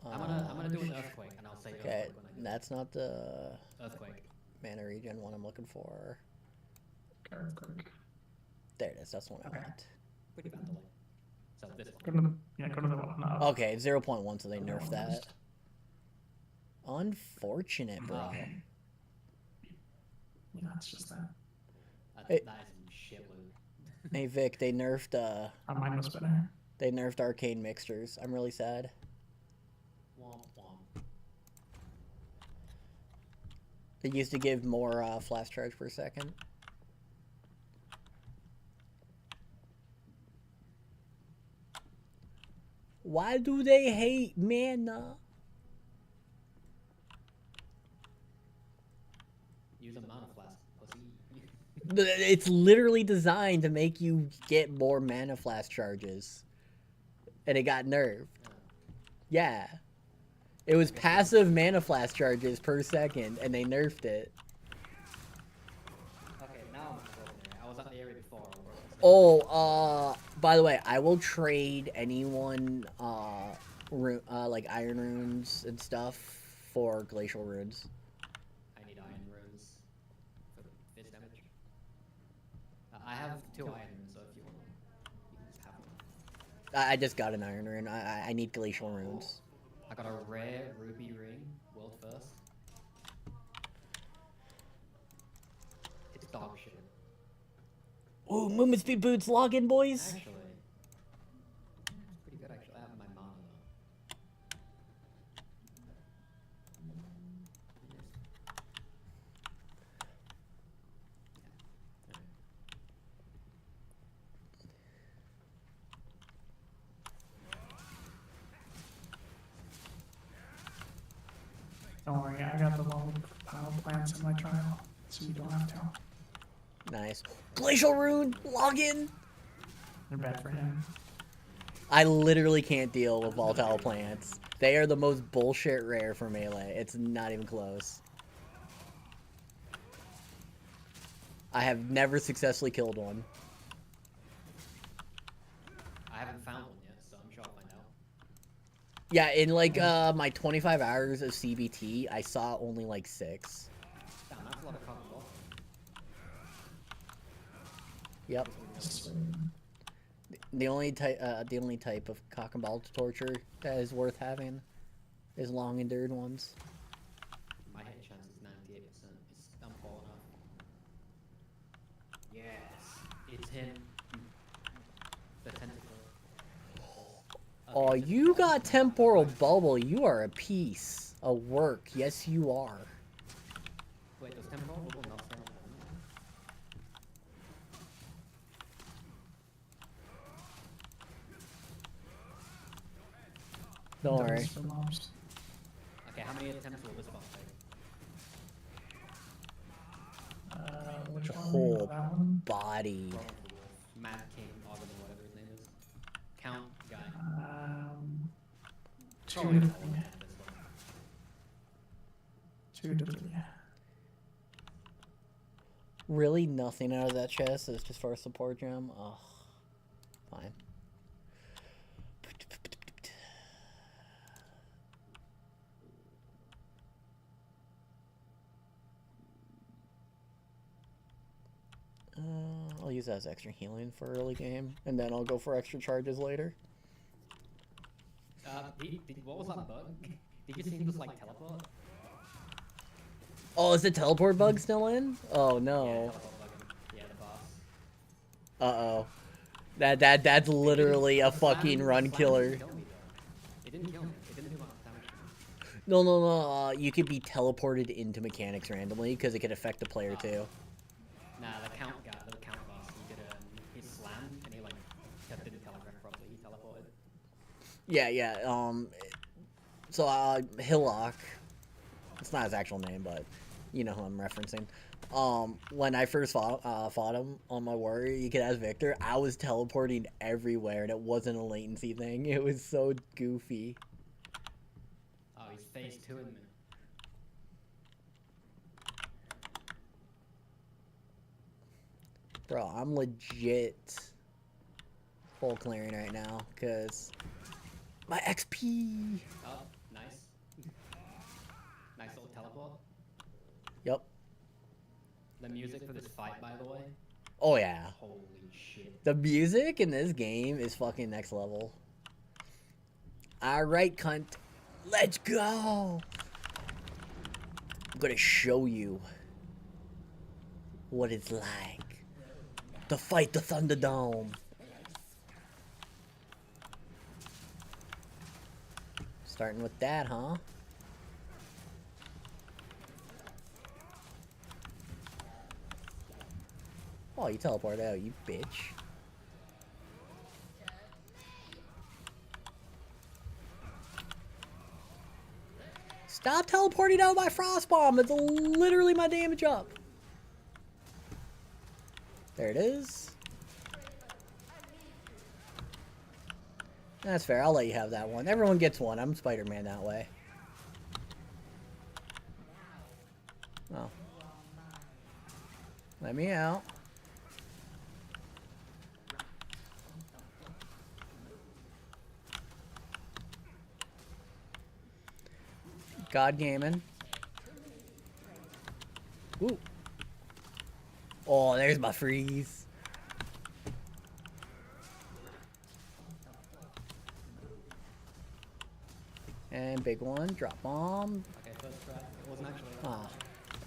I'm gonna do an earthquake and I'll say Okay, earthquake when I do that's not the earthquake. mana regen one I'm looking for. Okay, quick. There it is. That's the one I Okay. want. Pretty bad delay. So this Go one. to the go to the one. Okay, 0.1, so they nerfed that. Unfortunate, bro. Yeah, it's just that. Hey. That is some shit loot. Hey Vic, they nerfed Mine was better. arcane mixtures. I'm really sad. Womp womp. They used to give more flash charge per second. Why do they hate mana? Use a mana flask, pussy. It's literally designed to make you get more mana flash charges. And it got nerfed. Yeah. It was passive mana flash charges per second, and they nerfed it. Okay, now I'm at the broken area. I was at the area before. Oh, by the way, I will trade anyone, like iron runes and stuff for glacial runes. I need iron runes for fizz damage. I have 2 iron runes, so if you want them, you can just have them. I just got an iron rune. I need glacial runes. I got a rare ruby ring, world first. It's dog shit. Ooh, movement speed boots, login, boys. Actually, it's pretty good. Actually, I have Don't worry, I got the level power plants in my trial, so you don't have to. Nice. Glacial Rune, log in. They're bad for him. I literally can't deal with volatile plants. They are the most bullshit rare for melee. It's not even close. I have never successfully killed one. I haven't found one yet, so I'm sure I'll find out. Yeah, in like my 25 hours of CBT, I saw only like 6. Damn, that's a lot of cotton ball. Yep. The only type of cock and ball torture that is worth having is long endured ones. My hit chance is 98%. I'm falling off. Yes, it's him. The tentacle. Oh, you got temporal bubble. You are a piece of work. Yes, you are. Wait, does temporal bubble not stand on? Don't worry. Okay, how many attempts will this boss take? Which The one? whole That one? body. Roll for the wolf. Mad King, Ogden, whatever his name is. Count guy. Two Probably to not all of three. them, this one. 2 to 3. Really, nothing out of that chest is just for a support gem. Ugh. Fine. I'll use that as extra healing for early game, and then I'll go for extra charges later. What was that bug? Did you see him just like teleport? Oh, is the teleport bug still in? Oh Yeah, no. teleport bug. Yeah, the boss. Uh-oh. That's literally a fucking run killer. It didn't kill me. It didn't do much damage to me. No. You could be teleported into mechanics randomly because it could affect the player too. Nah, the count guy, the count boss, he slammed and he like didn't telegraph properly. He teleported. Yeah. So Hillock. It's not his actual name, but you know who I'm referencing. When I first fought him on my warrior, you could ask Victor, I was teleporting everywhere and it wasn't a latency thing. It was so goofy. Oh, he's phase 2 in me. Bro, I'm legit full clearing right now, because my XP. Oh, nice. Nice little teleport. Yep. The music for this fight, by the way. Oh, yeah. Holy shit. The music in this game is fucking next level. Alright, cunt. Let's go! I'm gonna show you what it's like to fight the Thunderdome. Starting with that, huh? Oh, you teleported out, you bitch. Stop teleporting out my frost bomb. It's literally my damage up. There it is. That's fair. I'll let you have that one. Everyone gets one. I'm Spider-Man that way. Oh. Let me out. God Gaming. Ooh. Oh, there's my freeze. And big one, drop bomb. Okay, first try. It wasn't actually that Ah,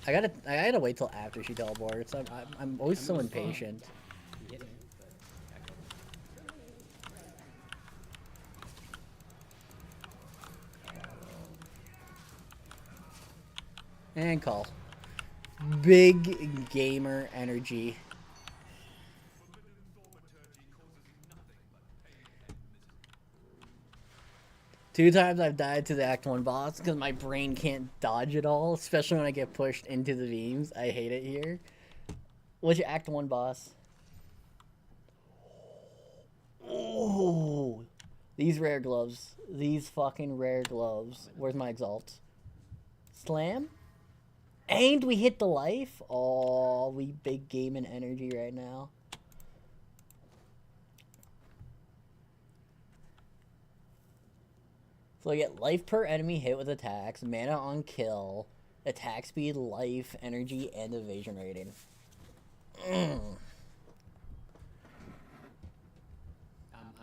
bad. I gotta wait till after she teleports. I'm always so impatient. He hit me, but I killed him. And call. Big gamer energy. 2 times I've died to the Act 1 boss because my brain can't dodge it all, especially when I get pushed into the beams. I hate it here. What's your Act 1 boss? Oh, these rare gloves. These fucking rare gloves. Where's my exalt? Slam? And we hit the life? Oh, we big gaming energy right now. So I get life per enemy hit with attacks, mana on kill, attack speed, life, energy, and evasion rating. I'm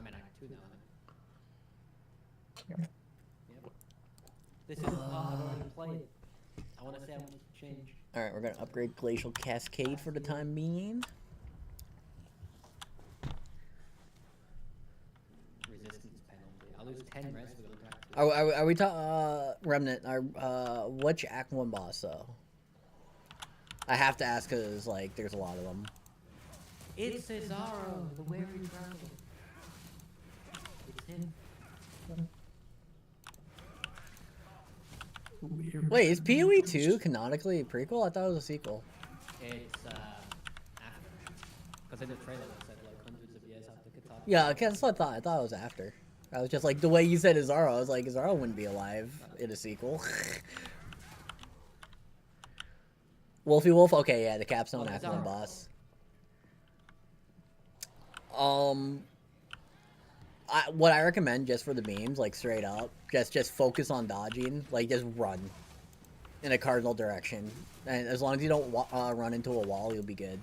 in Act 2 now. Yep. This is the part I've already played. I want to see how much it's changed. Alright, we're going to upgrade Glacial Cascade for the time being. Resistance penalty. I'll lose 10 res for going to Act 2. Are we talking, Remnant, which Act 1 boss, though? I have to ask because, like, there's a lot of them. It's Cesaro, the weary traveler. It's him. Weird. Wait, is PoE 2 canonically a prequel? I thought it was a sequel. It's after. Because in the trailer it said like hundreds of years after Katana. Yeah, that's what I thought. I thought it was after. I was just like, the way you said Izaro, I was like, Izaro wouldn't be alive in a sequel. Wolfie Wolf? Okay, yeah, the capstone Act 1 boss. What I recommend just for the beams, like straight up, just focus on dodging, like just run in a cardinal direction, and as long as you don't run into a wall, you'll be good.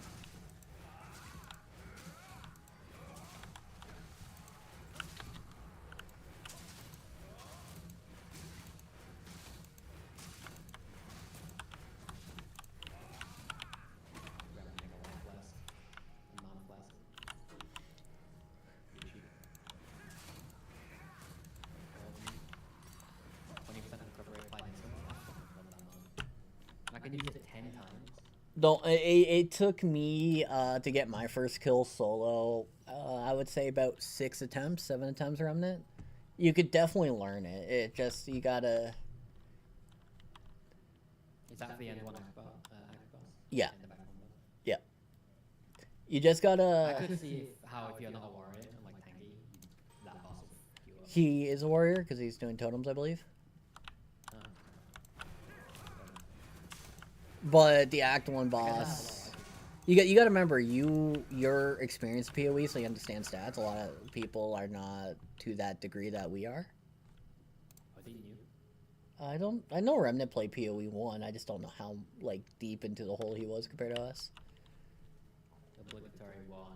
I can use it 10 times. Don't. It took me to get my first kill solo. I would say about 6 attempts, 7 attempts, Remnant. You could definitely learn it. It just you gotta. Is that the end one act boss? Yeah. In the back one, Yeah. You just gotta. I could see how if you're not a warrior and like tanky, that boss will queue up. He is a warrior because he's doing totems, I believe. But the Act 1 boss, you gotta remember your experience PoE, so you understand stats. A lot of people are not to that degree that we are. Oh, didn't you? I know Remnant played PoE 1. I just don't know how like deep into the hole he was compared to us. Obligatory one.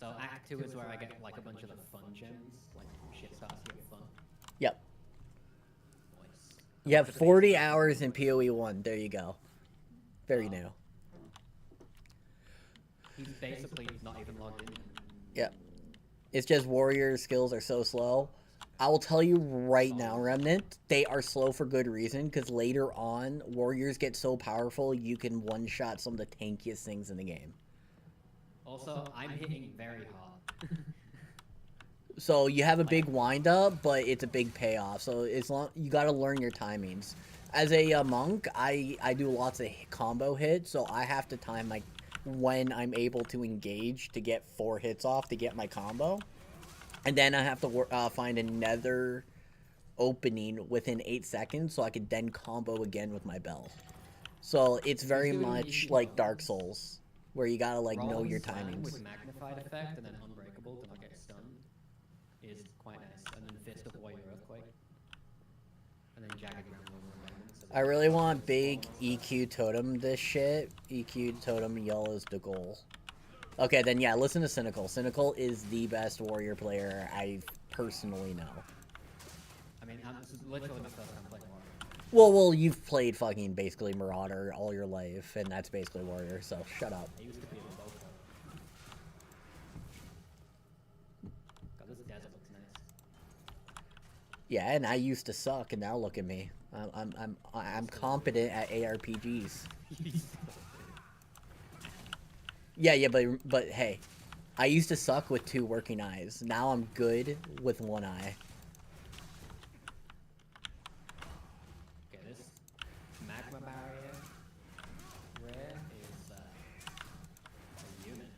So Act 2 is where I get like a bunch of the fun gems, like shit starts to get fun. Yep. Nice. You have 40 hours in PoE 1. There you go. Very new. He's basically not even logged in. Yep. It's just warrior skills are so slow. I will tell you right now, Remnant, they are slow for good reason, because later on, warriors get so powerful, you can one-shot some of the tankiest things in the game. Also, I'm hitting very hard. So you have a big wind-up, but it's a big payoff, so you gotta learn your timings. As a monk, I do lots of combo hits, so I have to time like when I'm able to engage to get 4 hits off to get my combo. And then I have to find another opening within 8 seconds so I can then combo again with my bell. So it's very much like Dark Souls, where you gotta like know your timings. With magnified effect and then unbreakable to not get stunned is quite nice. And then Fist of Warrior Earthquake. And then Jagged Ground over Amendment. So I really want big EQ totem this shit. EQ totem yell is the goal. Okay, then yeah, listen to Cynical. Cynical is the best warrior player I personally know. I mean, this is literally the first time playing Warrior. Well, you've played fucking basically Marauder all your life, and that's basically warrior, so shut up. I used to be a both. God, this desert looks nice. Yeah, and I used to suck, and now look at me. I'm competent at ARPGs. Yeah, but hey, I used to suck with 2 working eyes. Now I'm good with 1 eye. Okay, this magma barrier rare is a unit.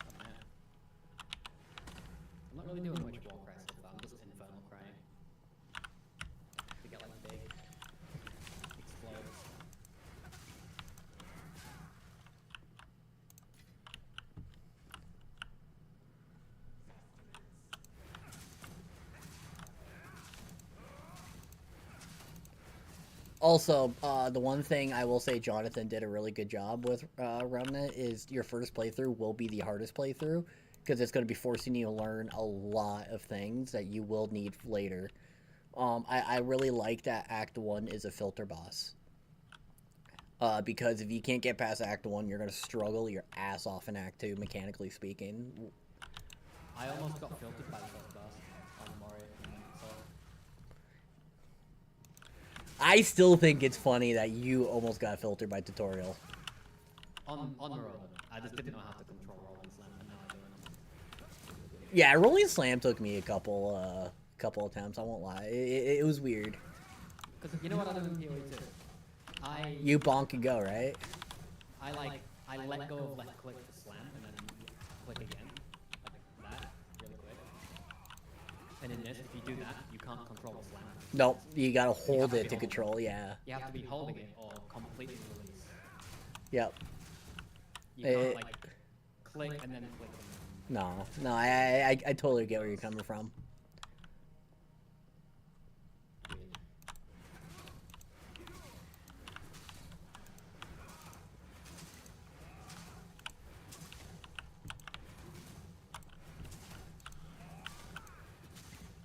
Oh, man. I'm not really doing much Warcry stuff, I'm just Infernal Crying. To get like big explodes. Also, the one thing I will say Jonathan did a really good job with Remnant is your first playthrough will be the hardest playthrough because it's going to be forcing you to learn a lot of things that you will need later. I really like that Act 1 is a filter boss. Because if you can't get past Act 1, you're going to struggle your ass off in Act 2, mechanically speaking. I almost got filtered by the first boss on Mario, so... I still think it's funny that you almost got filtered by tutorial. On Marauder, I just didn't know how to control Rolling Slam, and now I do it. Yeah, Rolling Slam took me a couple attempts, I won't lie. It was weird. Because you know what I do in PoE too? You bonk and go, right? I let go of left click to slam, and then click again. Like that, really quick. And in this, if you do that, you can't control the slam. Nope, you gotta hold it to control, yeah. You have to be holding it or completely release. Yep. You can't like click and then click. No, I totally get where you're coming from.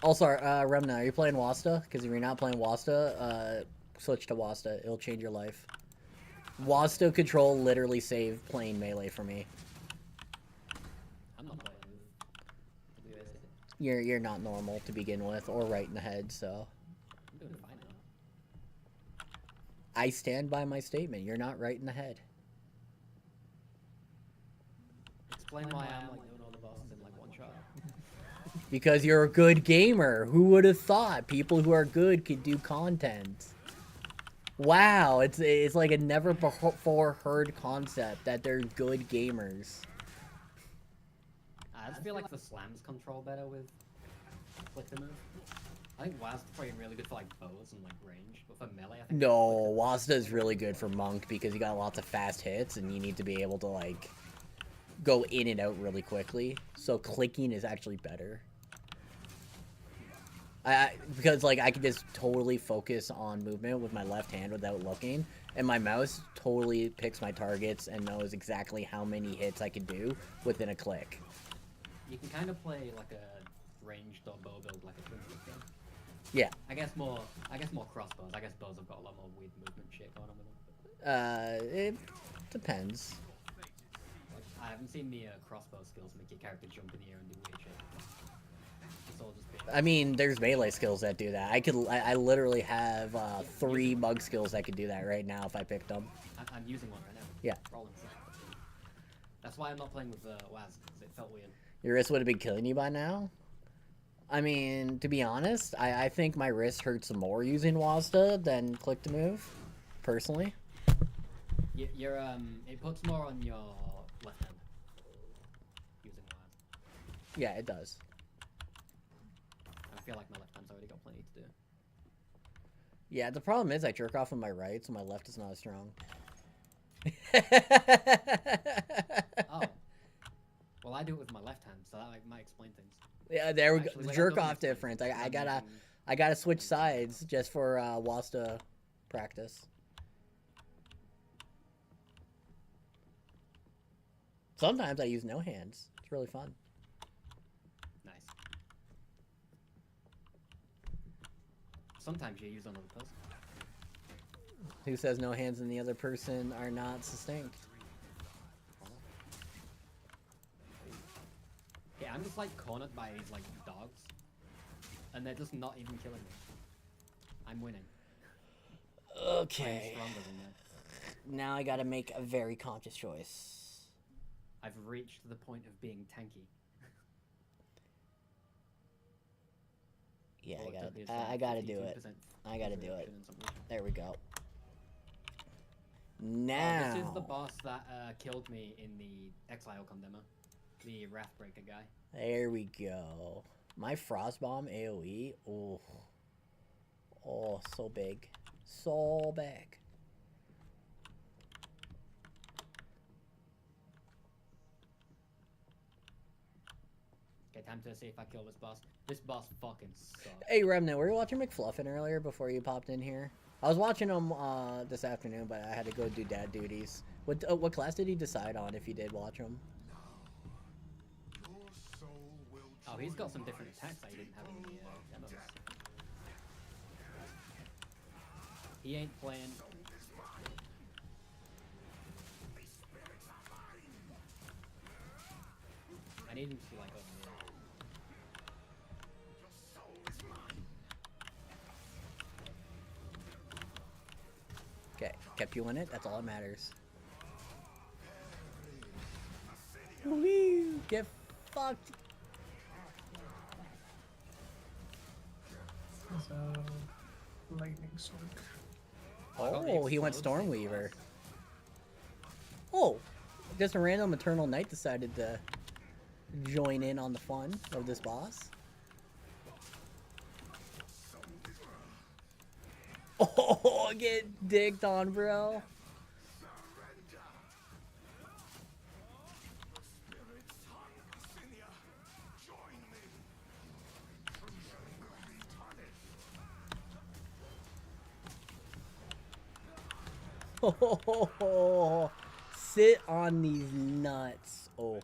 Also, Remna, are you playing Wasta? Because if you're not playing Wasta, switch to Wasta. It'll change your life. Wasta control literally saved playing Melee for me. I'm not playing with You're not normal to begin with, or right in the head, so. I'm doing fine now. I stand by my statement. You're not right in the head. Explain why I'm like doing all the bosses in like one shot. Because you're a good gamer. Who would have thought people who are good could do content? Wow, it's like a never before heard concept that they're good gamers. I just feel like the slams control better with click to move. I think Wasta's probably really good for like bows and like range, but for melee I think... No, Wasta is really good for Monk because you got lots of fast hits and you need to be able to like go in and out really quickly. So clicking is actually better. Because like I can just totally focus on movement with my left hand without looking, and my mouse totally picks my targets and knows exactly how many hits I can do within a click. You can kind of play like a ranged or bow build like a twin stick game. Yeah. I guess more crossbows. I guess bows have got a lot more weird movement shit going on with them. It depends. Like, I haven't seen the crossbow skills make your character jump in the air and do weird shit. It's all just I mean, there's melee skills that do that. I literally have 3 bug skills that could do that right now if I picked them. I'm using one right now. Yeah. Rolling Slam. That's why I'm not playing with Waz, because it felt weird. Your wrist would have been killing you by now? I mean, to be honest, I think my wrist hurts more using Wasta than click to move, personally. It puts more on your left hand using Waz. Yeah, it does. I feel like my left hand's already got plenty to do. Yeah, the problem is I jerk off with my right, so my left is not as strong. Oh. Well, I do it with my left hand, so that might explain things. Yeah, there we go. Actually, like, Jerk that off doesn't difference. explain I gotta switch sides just for Wasta practice. Sometimes I use no hands. It's really fun. Nice. Sometimes you use another person. Who says no hands and the other person are not sustained? Yeah, I'm just like cornered by these like dogs, and they're just not even killing me. I'm winning. Okay. I'm stronger than them. Now I gotta make a very conscious choice. I've reached the point of being tanky. Yeah, All it took is, I gotta do it. 52% I gotta do it. reaction and something. There we go. Oh, Now. this is the boss that killed me in the Exile Con demo. The Wrathbreaker guy. There we go. My Frostbomb AoE. Oh. Oh, so big. So big. Okay, time to see if I kill this boss. This boss fucking sucks. Hey, Remnant, were you watching McFluffin earlier before you popped in here? I was watching him this afternoon, but I had to go do dad duties. What class did he decide on if you did watch him? Oh, he's got some different attacks that he didn't have in the demos. He ain't playing. I need him to be like over here. Okay, kept you in it. That's all that matters. Woo! Get fucked. There's a lightning sword. Oh, he went Stormweaver. Oh, just a random Eternal Knight decided to join in on the fun of this boss. Oh, get dicked on, bro. Oh, sit on these nuts. Oh.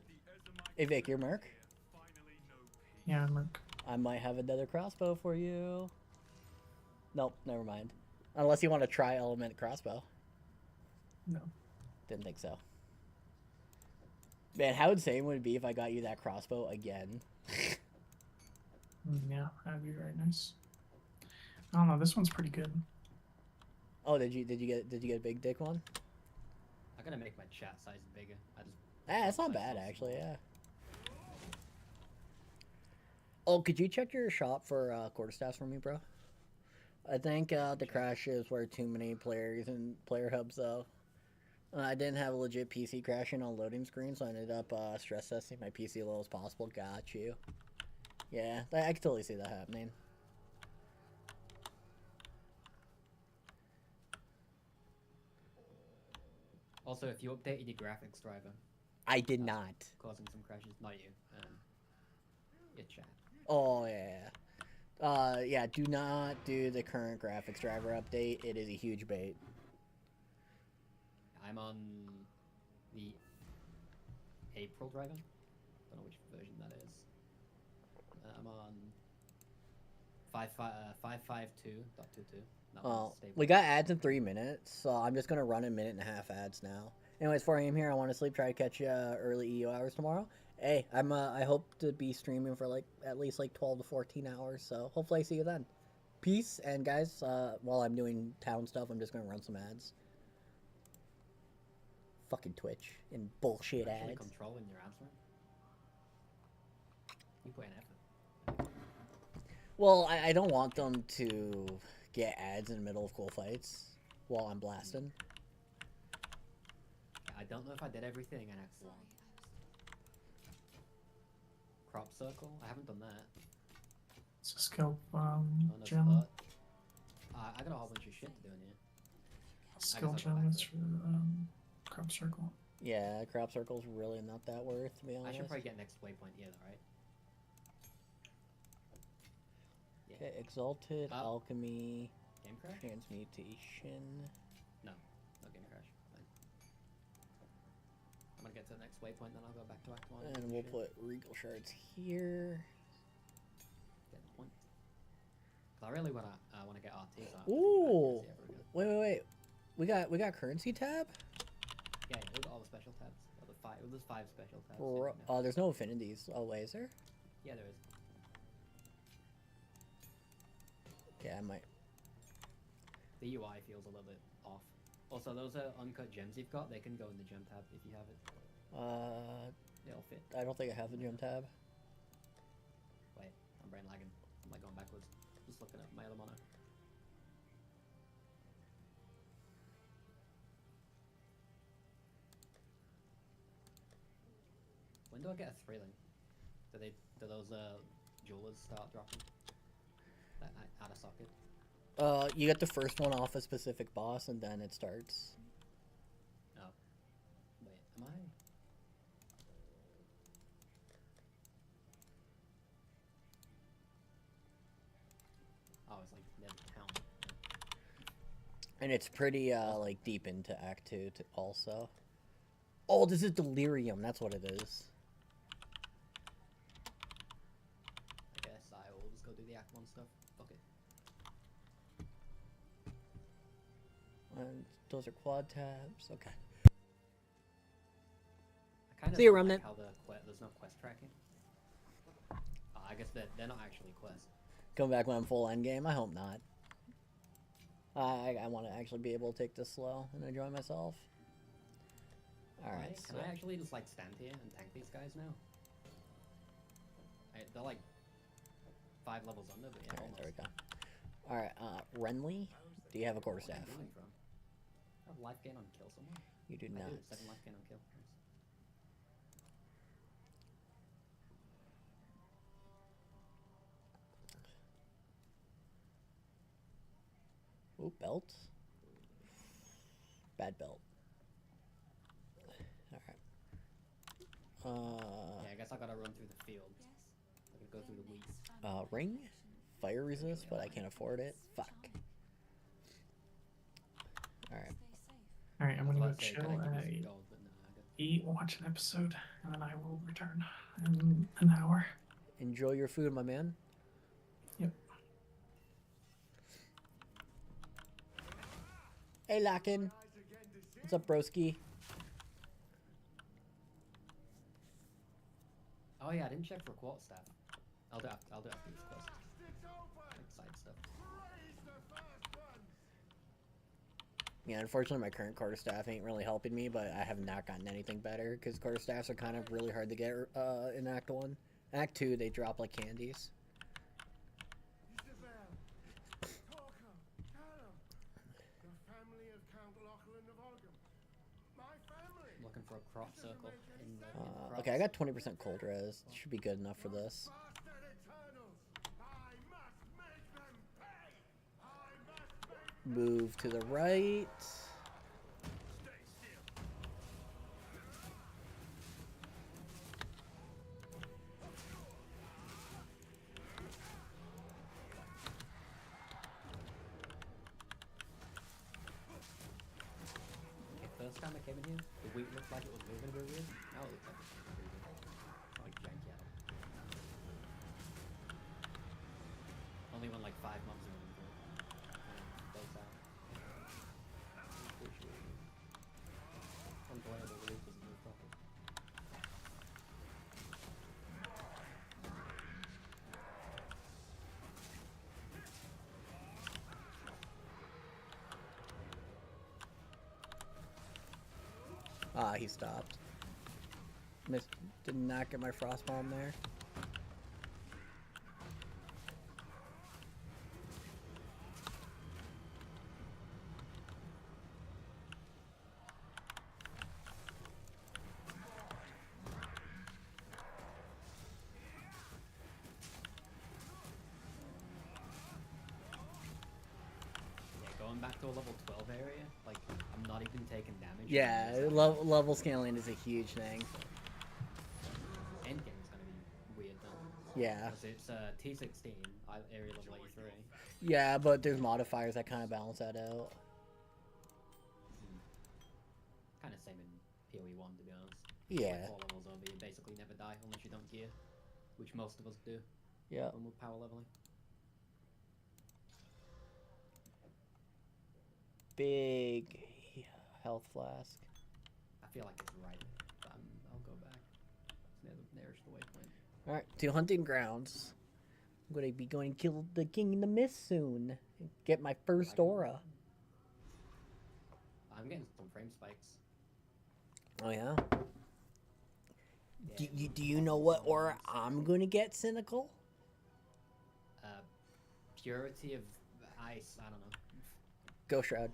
Hey, Vic, you're Merc? Yeah, Merc. I might have another crossbow for you. Nope, never mind. Unless you want to try element crossbow. No. Didn't think so. Man, how insane would it be if I got you that crossbow again? Yeah, that'd be very nice. I don't know. This one's pretty good. Oh, did you get a big dick one? I gotta make my chat size bigger. It's not bad actually. Yeah. Oh, could you check your shop for quarterstaffs for me, bro? I think the crashes were too many players in player hubs though. I didn't have a legit PC crashing on loading screen, so I ended up stress testing my PC as low as possible. Got you. Yeah, I can totally see that happening. Also, if you updated your graphics driver, I did not. causing some crashes. Not you. Your chat. Oh yeah. Yeah, do not do the current graphics driver update. It is a huge bait. I'm on the April driver. Don't know which version that is. I'm on 552.22. Well, we got ads in 3 minutes, so I'm just gonna run a minute and a half ads now. Anyways, 4 a.m. here. I want to sleep. Try to catch early EU hours tomorrow. Hey, I hope to be streaming for like at least like 12 to 14 hours. So hopefully I see you then. Peace, and guys, while I'm doing town stuff, I'm just gonna run some ads. Fucking Twitch and bullshit actually ads. Controlling your ads, right? You put in effort. Well, I don't want them to get ads in the middle of cool fights while I'm blasting. I don't know if I did everything in X1. Crop circle? I haven't done that. It's a skill Oh, no, gem. I got a whole bunch of shit to do in here. Skill I'll go gem back is to for crop circle. Yeah, crop circle's really not that worth, to be honest. I should probably get next waypoint here, though, right? Yeah. Okay, Exalted, Alchemy, Game crash? Transmutation. No game crash. Fine. I'm gonna get to the next waypoint, then I'll go back to Act 1. And we'll put Regal Shards here. Get the point. 'Cause I really wanna get RT. So Ooh! Wait. We got currency tab? Yeah, we got all the special tabs. There's 5 special tabs. Oh, there's no affinities. Oh, wait, is there? Yeah, there is. Yeah, I might. The UI feels a little bit off. Also, those are uncut gems you've got. They can go in the gem tab if you have it. They all fit. I don't think I have the gym tab. Wait, I'm brain lagging. I'm like going backwards. Just looking at my other monitor. When do I get a 3-link? Do those jewelers start dropping? That out of socket? You get the first one off a specific boss, and then it starts. Oh. Wait, am I? Oh, it's like near the town. And it's pretty, like, deep into Act 2 also. Oh, this is Delirium. That's what it is. I guess I will just go do the Act 1 stuff. Fuck it. And those are quad tabs. Okay. I kind of See you, don't Remnant. like how there's no quest tracking. I guess they're not actually quests. Come back when I'm full endgame? I hope not. I want to actually be able to take this slow and enjoy myself. Alright, Can I actually just like stand here and tank these guys now? They're like 5 levels under, but yeah, Alright, almost. there we go. Alright, Renly, do you have a quarterstaff? Where am I healing from? I have life gain on kill somewhere? You do I not. do, 7 life gain on kill. Nice. Ooh, belt. Bad belt. Alright. Yeah, I guess I gotta run through the field. I gotta go through the weeds. Ring? Fire resist, but I can't afford it. Fuck. Alright. Alright, I'm gonna go Let's say, chill, can I give you some gold, but no, I don't. eat, watch an episode, and then I will return in an hour. Enjoy your food, my man. Yep. Hey, Lockin. What's up, broski? Oh yeah, I didn't check for quarterstaff. I'll do after this quest. Like side stuff. Yeah, unfortunately, my current quarterstaff ain't really helping me, but I have not gotten anything better because quarterstaffs are kind of really hard to get in Act 1. Act 2, they drop like candies. I'm looking for a crop circle in the Okay, I got 20% cold res. Should be good enough for this. Move to the right. First time I came in here, the wheat looked like it was moving a bit weird. Now it looks like it's moving pretty good. It's like janky out. Only went like 5 months ago into it. Goes out. Unplayable, the wheat doesn't move properly. Ah, he stopped. Did not get my frost bomb there. Yeah, going back to a level 12 area, like, I'm not even taking damage. Yeah, level scaling is a huge thing. Endgame's gonna be weird though. Yeah. Because it's T16, area level 83. Yeah, but there's modifiers that kind of balance that out. Kind of same in PoE 1 to be honest. Yeah. Like 4 levels over, you basically never die unless you don't gear, which most of us do Yeah. when we're power leveling. Big health flask. I feel like it's right, but I'll go back. It's near the nearest waypoint. Alright, to hunting grounds. I'm gonna be going to kill the king in the mist soon. Get my first aura. I'm getting some frame spikes. Oh yeah? Do you know what aura I'm gonna get, Cynical? Purity of ice. I don't know. Go Shroud.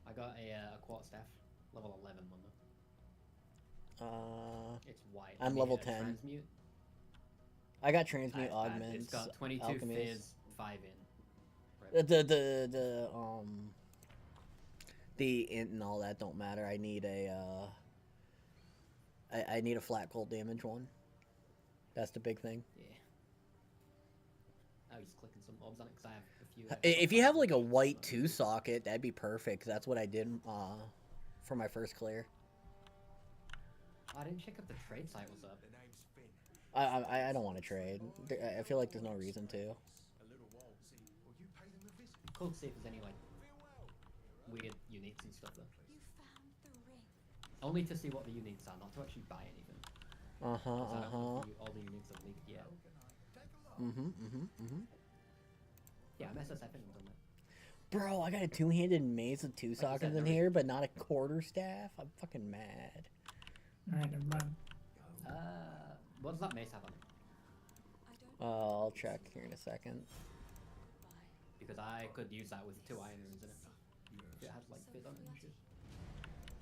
I got a quartz staff, level 11 one though. It's white. I'm I level need a 10. Transmute. I got transmute It's augments. got 22 alchemies. fizz, 5 in. Right. The int and all that don't matter. I need a I need a flat cold damage one. That's the big thing. Yeah. I was clicking some mobs on it because I have a few. If you have like a white 2 socket, that'd be perfect. 'Cause that's what I did for my first clear. I didn't check if the trade site was up. I don't want to trade. I feel like there's no reason to. Cool to see if there's any like weird uniques and stuff though. Only to see what the uniques are, not to actually buy anything. 'Cause I don't know if all the uniques are leaked yet. Yeah, I'm SSF in on that. Bro, I got a 2-handed mace with 2 sockets in here, but not a quarter staff. I'm fucking mad. Alright, never mind. What does that mace have on it? I'll check here in a second. Because I could use that with 2 iron runes in it. If it has like fizz on it and shit.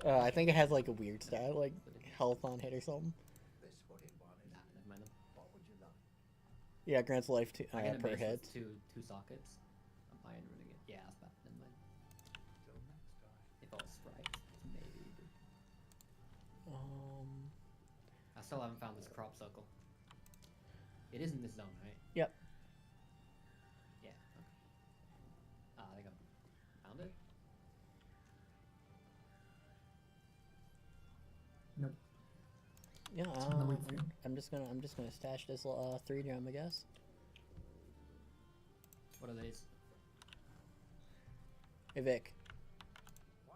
I think it has like a weird stat, like health on hit or something. Nah, never mind them. Yeah, grants life to, I get a per mace hit. with two sockets. I'm iron runing it. Yeah, that's bad. Never mind. If I was sprite, maybe. I still haven't found this crop circle. It is in this zone, right? Yep. Yeah. Okay. I think I found it. Nope. Yeah, It's in the wheat field. I'm just gonna stash this 3 gem, I guess. What are these? Hey Vic,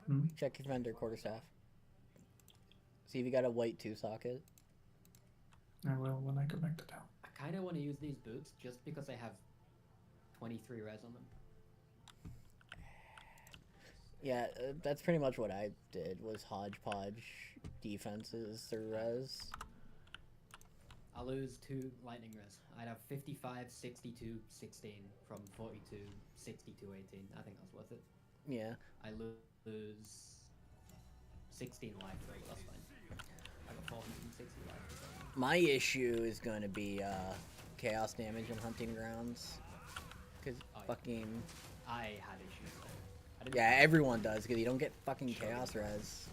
Hmm? check your vendor quarterstaff. See if you got a white 2 socket. I will when I go back to town. I kind of want to use these boots just because they have 23 res on them. Yeah, that's pretty much what I did, was hodgepodge defenses through res. I'll lose 2 lightning res. I'd have 55, 62, 16 from 42, 62, 18. I think that's worth it. Yeah. I lose 16 life rate, that's fine. I got 460 life. My issue is going to be chaos damage in hunting grounds. Because fucking... I had issues there. I didn't Yeah, everyone does, because you don't get fucking chaos res.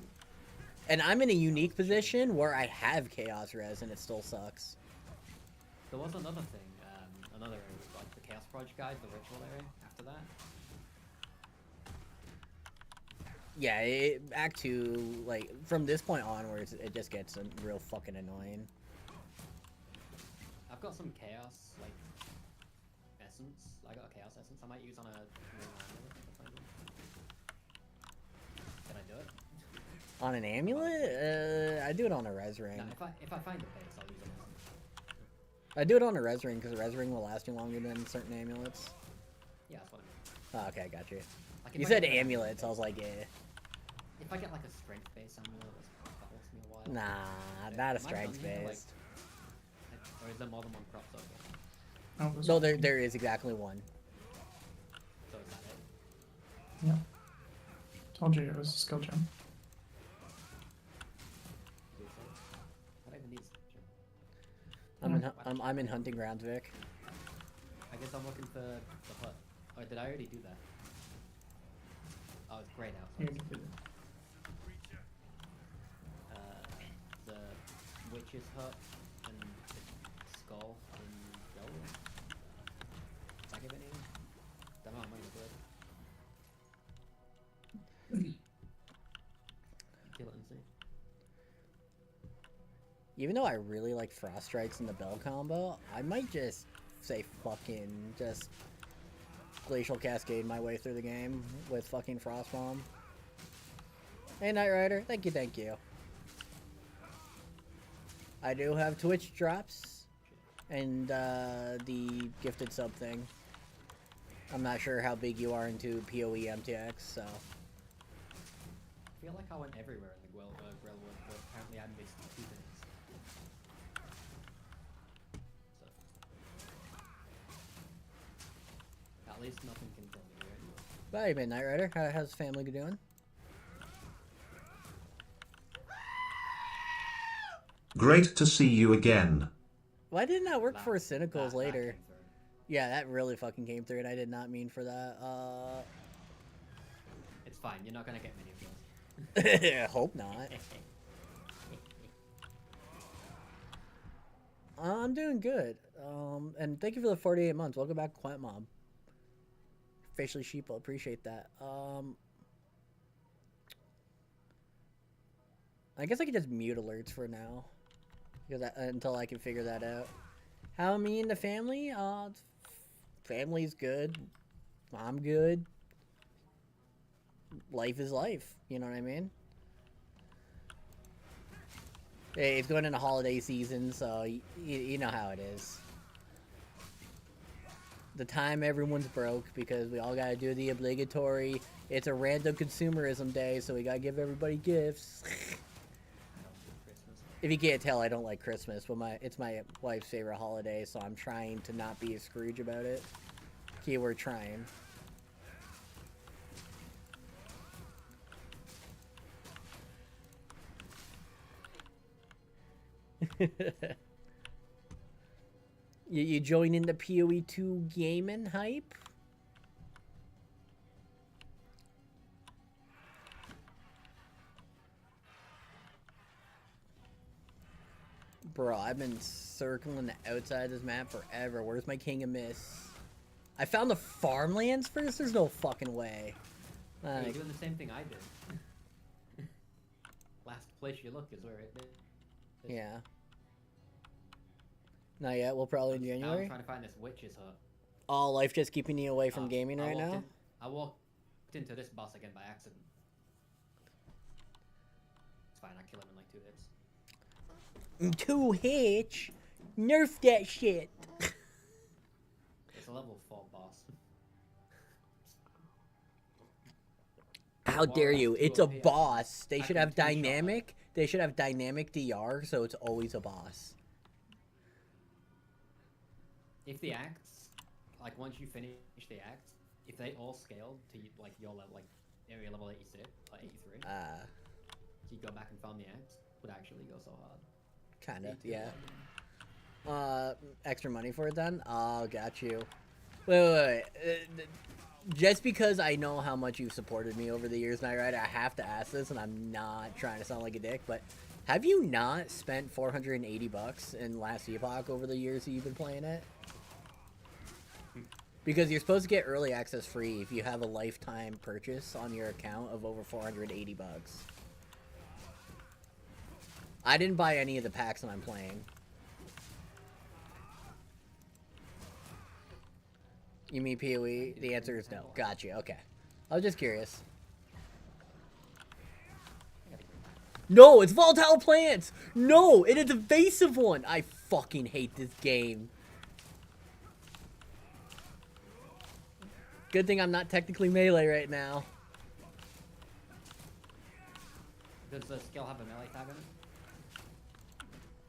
And I'm in a unique position where I have chaos res and it still sucks. There was another thing, another area, like the Chaos Project guys, the ritual area, after that. Yeah, Act 2, like, from this point onwards, it just gets real fucking annoying. I've got some chaos, like, essence. I got a chaos essence I might use on a Can I do it? On an amulet? I do it on a res ring. No, if I find the base, I'll use it. I do it on a res ring, because a res ring will last you longer than certain amulets. Yeah, that's what I mean. Oh, okay, got you. Like, if You I said get, like, amulets, I was like, yeah. If I get like a strength base amulet, that lasts me a while. Nah, Yeah, not a am I strength done here, based. Or is there more than one crop circle? Oh, there's No, one. there is exactly one. So is that it? Yeah. Told you it was a skill gem. Is it safe? I don't even need gem. I'm in hunting grounds, Vic. I guess I'm looking for the hut. Oh, did I already do that? Oh, it's grayed out. Yeah, you did it. The witch's hut and the skull in yellow. Does that give anything? Don't know, I'm not gonna do it. Kill it and see. Even though I really like Frost Strikes in the Bell combo, I might just say fucking just Glacial Cascade my way through the game with fucking Frost Bomb. Hey, Knight Rider, thank you, thank you. I do have Twitch drops and the gifted sub thing. I'm not sure how big you are into PoE MTX, so feel like I went everywhere in the Grell world, but apparently I missed 2 things. So, at least nothing can kill me here anyway. Bye, Midnight Rider. How's the family doing? Great to see you again. Why didn't that work for Cynicals That later? came through. Yeah, that really fucking came through, and I did not mean for that. It's fine, you're not gonna get many of those. Hope not. I'm doing good. And thank you for the 48 months. Welcome back, Quant Mob. Facially Sheeple, appreciate that. I guess I could just mute alerts for now, because until I can figure that out. How me and the family? Family's good. I'm good. Life is life. You know what I mean? Hey, it's going into holiday season, so you know how it is. The time everyone's broke because we all gotta do the obligatory. It's a random consumerism day, so we gotta give everybody gifts. I don't do Christmas. If you can't tell, I don't like Christmas, but it's my wife's favorite holiday, so I'm trying to not be a Scrooge about it. Keyword trying. You joining the PoE 2 gaming hype? Bro, I've been circling the outside of this map forever. Where's my King of Mist? I found the farmlands first? There's no fucking way. Hey, you're doing the same thing I did. Last place you look is where it is. Yeah. Not yet. We'll probably in Now January. I'm trying to find this witch's hut. Oh, life just keeping you away from gaming right now? I walked into this boss again by accident. It's fine, I kill him in like 2 hits. 2 hits? Nerf that shit. It's a level 4 boss. How dare you? It's a boss. They I should can have two-shot dynamic. They should have dynamic DR, so it's always a boss. If the acts, like once you finish the acts, if they all scaled to like your level, like area level 86, like 83, you go back and farm the acts, would actually go so hard. Kinda, yeah. Extra money for it then? Oh, got you. Wait. Just because I know how much you've supported me over the years, Night Rider, I have to ask this, and I'm not trying to sound like a dick, but have you not spent $480 in Last Epoch over the years that you've been playing it? Because you're supposed to get early access free if you have a lifetime purchase on your account of over $480. I didn't buy any of the packs that I'm playing. You mean PoE? The answer is no. Gotcha, okay. I was just curious. No, it's volatile plants! No, it is a evasive one! I fucking hate this game. Good thing I'm not technically melee right now. Does the skill have a melee tag on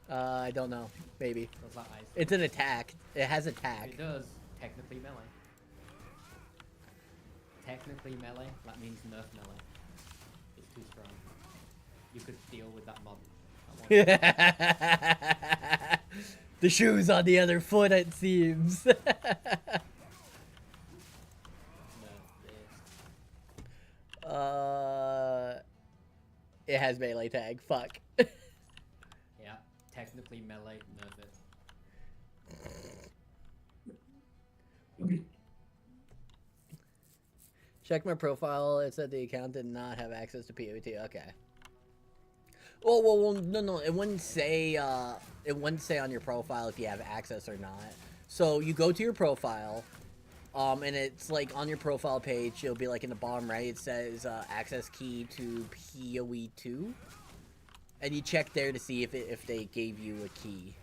it? I don't know. Maybe. Does that ice? It's an attack. It has If attack. it does, technically melee. Technically melee, that means nerf melee. It's too strong. You could deal with that mob. The shoe's on the other foot, it seems. Nerf this. It has melee tag. Fuck. Yeah, technically melee, nerf it. Check my profile. It said the account did not have access to PoE2. Okay. Oh, well, no. It wouldn't say on your profile if you have access or not. So you go to your profile, and it's like on your profile page. It'll be like in the bottom right. It says access key to PoE2, and you check there to see if they gave you a key.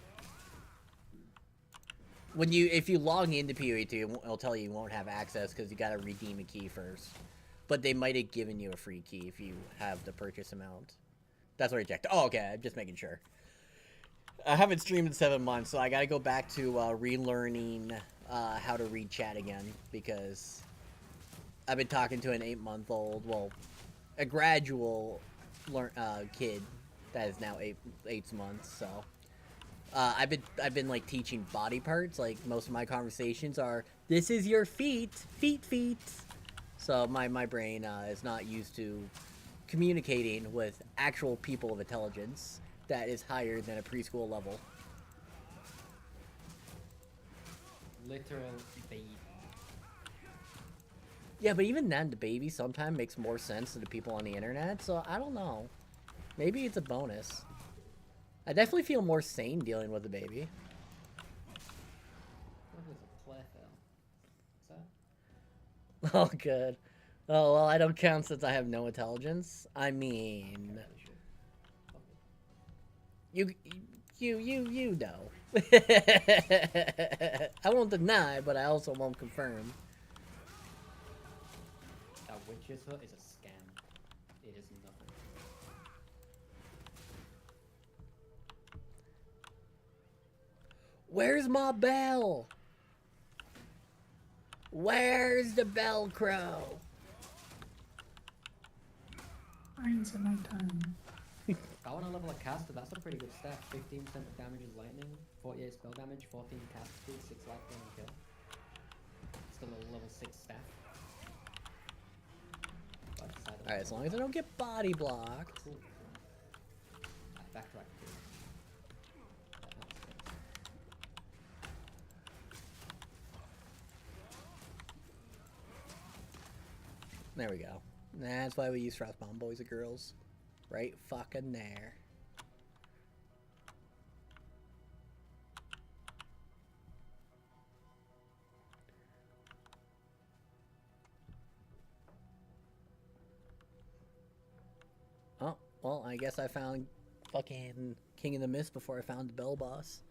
If you log into PoE2, it'll tell you won't have access because you gotta redeem a key first. but they might have given you a free key if you have the purchase amount. That's what I checked. Oh, okay. I'm just making sure. I haven't streamed in 7 months, so I gotta go back to relearning how to read chat again, because I've been talking to an 8-month-old, well, a gradual kid that is now 8 months. So I've been like teaching body parts. Like most of my conversations are, "This is your feet." So my brain is not used to communicating with actual people of intelligence that is higher than a preschool level. Literal baby. Yeah, but even then, the baby sometimes makes more sense to the people on the internet, so I don't know. Maybe it's a bonus. I definitely feel more sane dealing with the baby. What is a Clefairy? What's that? Oh, good. Oh, well, I don't count since I have no intelligence. I mean... Okay. You know. I won't deny, but I also won't confirm. That witch's hut is a scam. It is nothing. Where's my bell? Where's the bell crow? Mine's at nighttime. I want to level a caster, that's a pretty good stat. 15% of damage is lightning, 48 spell damage, 14 cast speed, 6 life gain and kill. Still a level 6 staff. Alright, as long as I don't get body blocked. Cool. Backtrack too. There we go. That's why we use Frostbound boys and girls. Right fucking there. Oh, well, I guess I found fucking King of the Mist before I found the Bell Boss.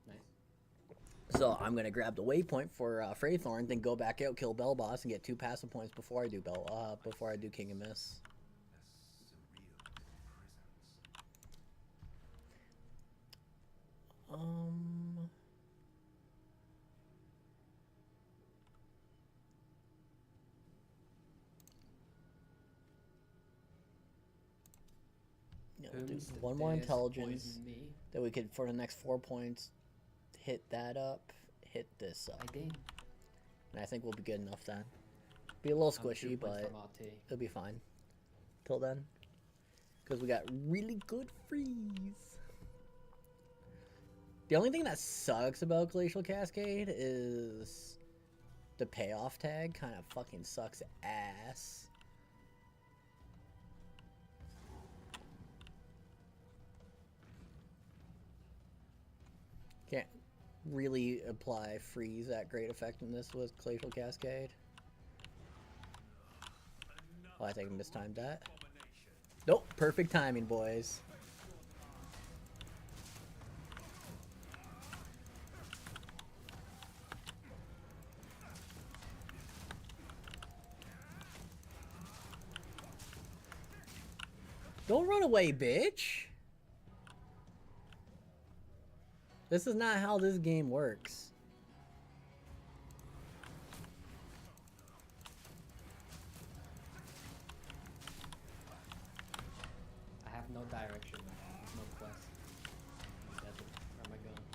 Nice. So I'm gonna grab the waypoint for Freythorn, then go back out, kill Bell Boss, and get 2 passive points before I do King of Mist. Yeah, we'll do one more intelligence that we could, for the next 4 points, hit that up, hit this up. And I think we'll be good enough then. Be a little squishy, but it'll be fine. Till then. Because we got really good freeze. The only thing that sucks about Glacial Cascade is the payoff tag kind of fucking sucks ass. Can't really apply freeze at great effectiveness with Glacial Cascade. Oh, I think I mistimed that. Nope, perfect timing, boys. Don't run away, bitch! This is not how this game works. I have no direction. There's no quest. Where am I going?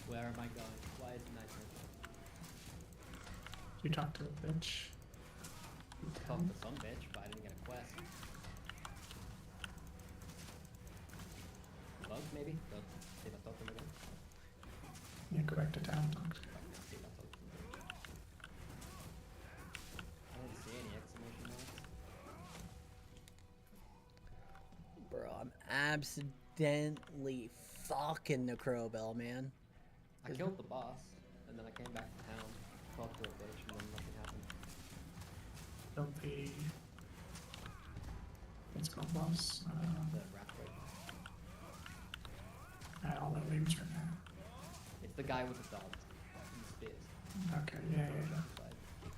Where am I going? Why is it nighttime? You talk to a bitch. Talk to some bitch, but I didn't get a quest. Bug, maybe? See if I talk to him again. Yeah, go back to town. Talk to See if I talk to him again. I don't see any exclamation marks. Bro, I'm accidentally fucking the Crowbell, man. I killed the boss, and then I came back to town, talked to a bitch, and then nothing happened. Don't be. What's called boss? The rap break. All that leaves right now. It's the guy with the dog and the spears. Okay, yeah. But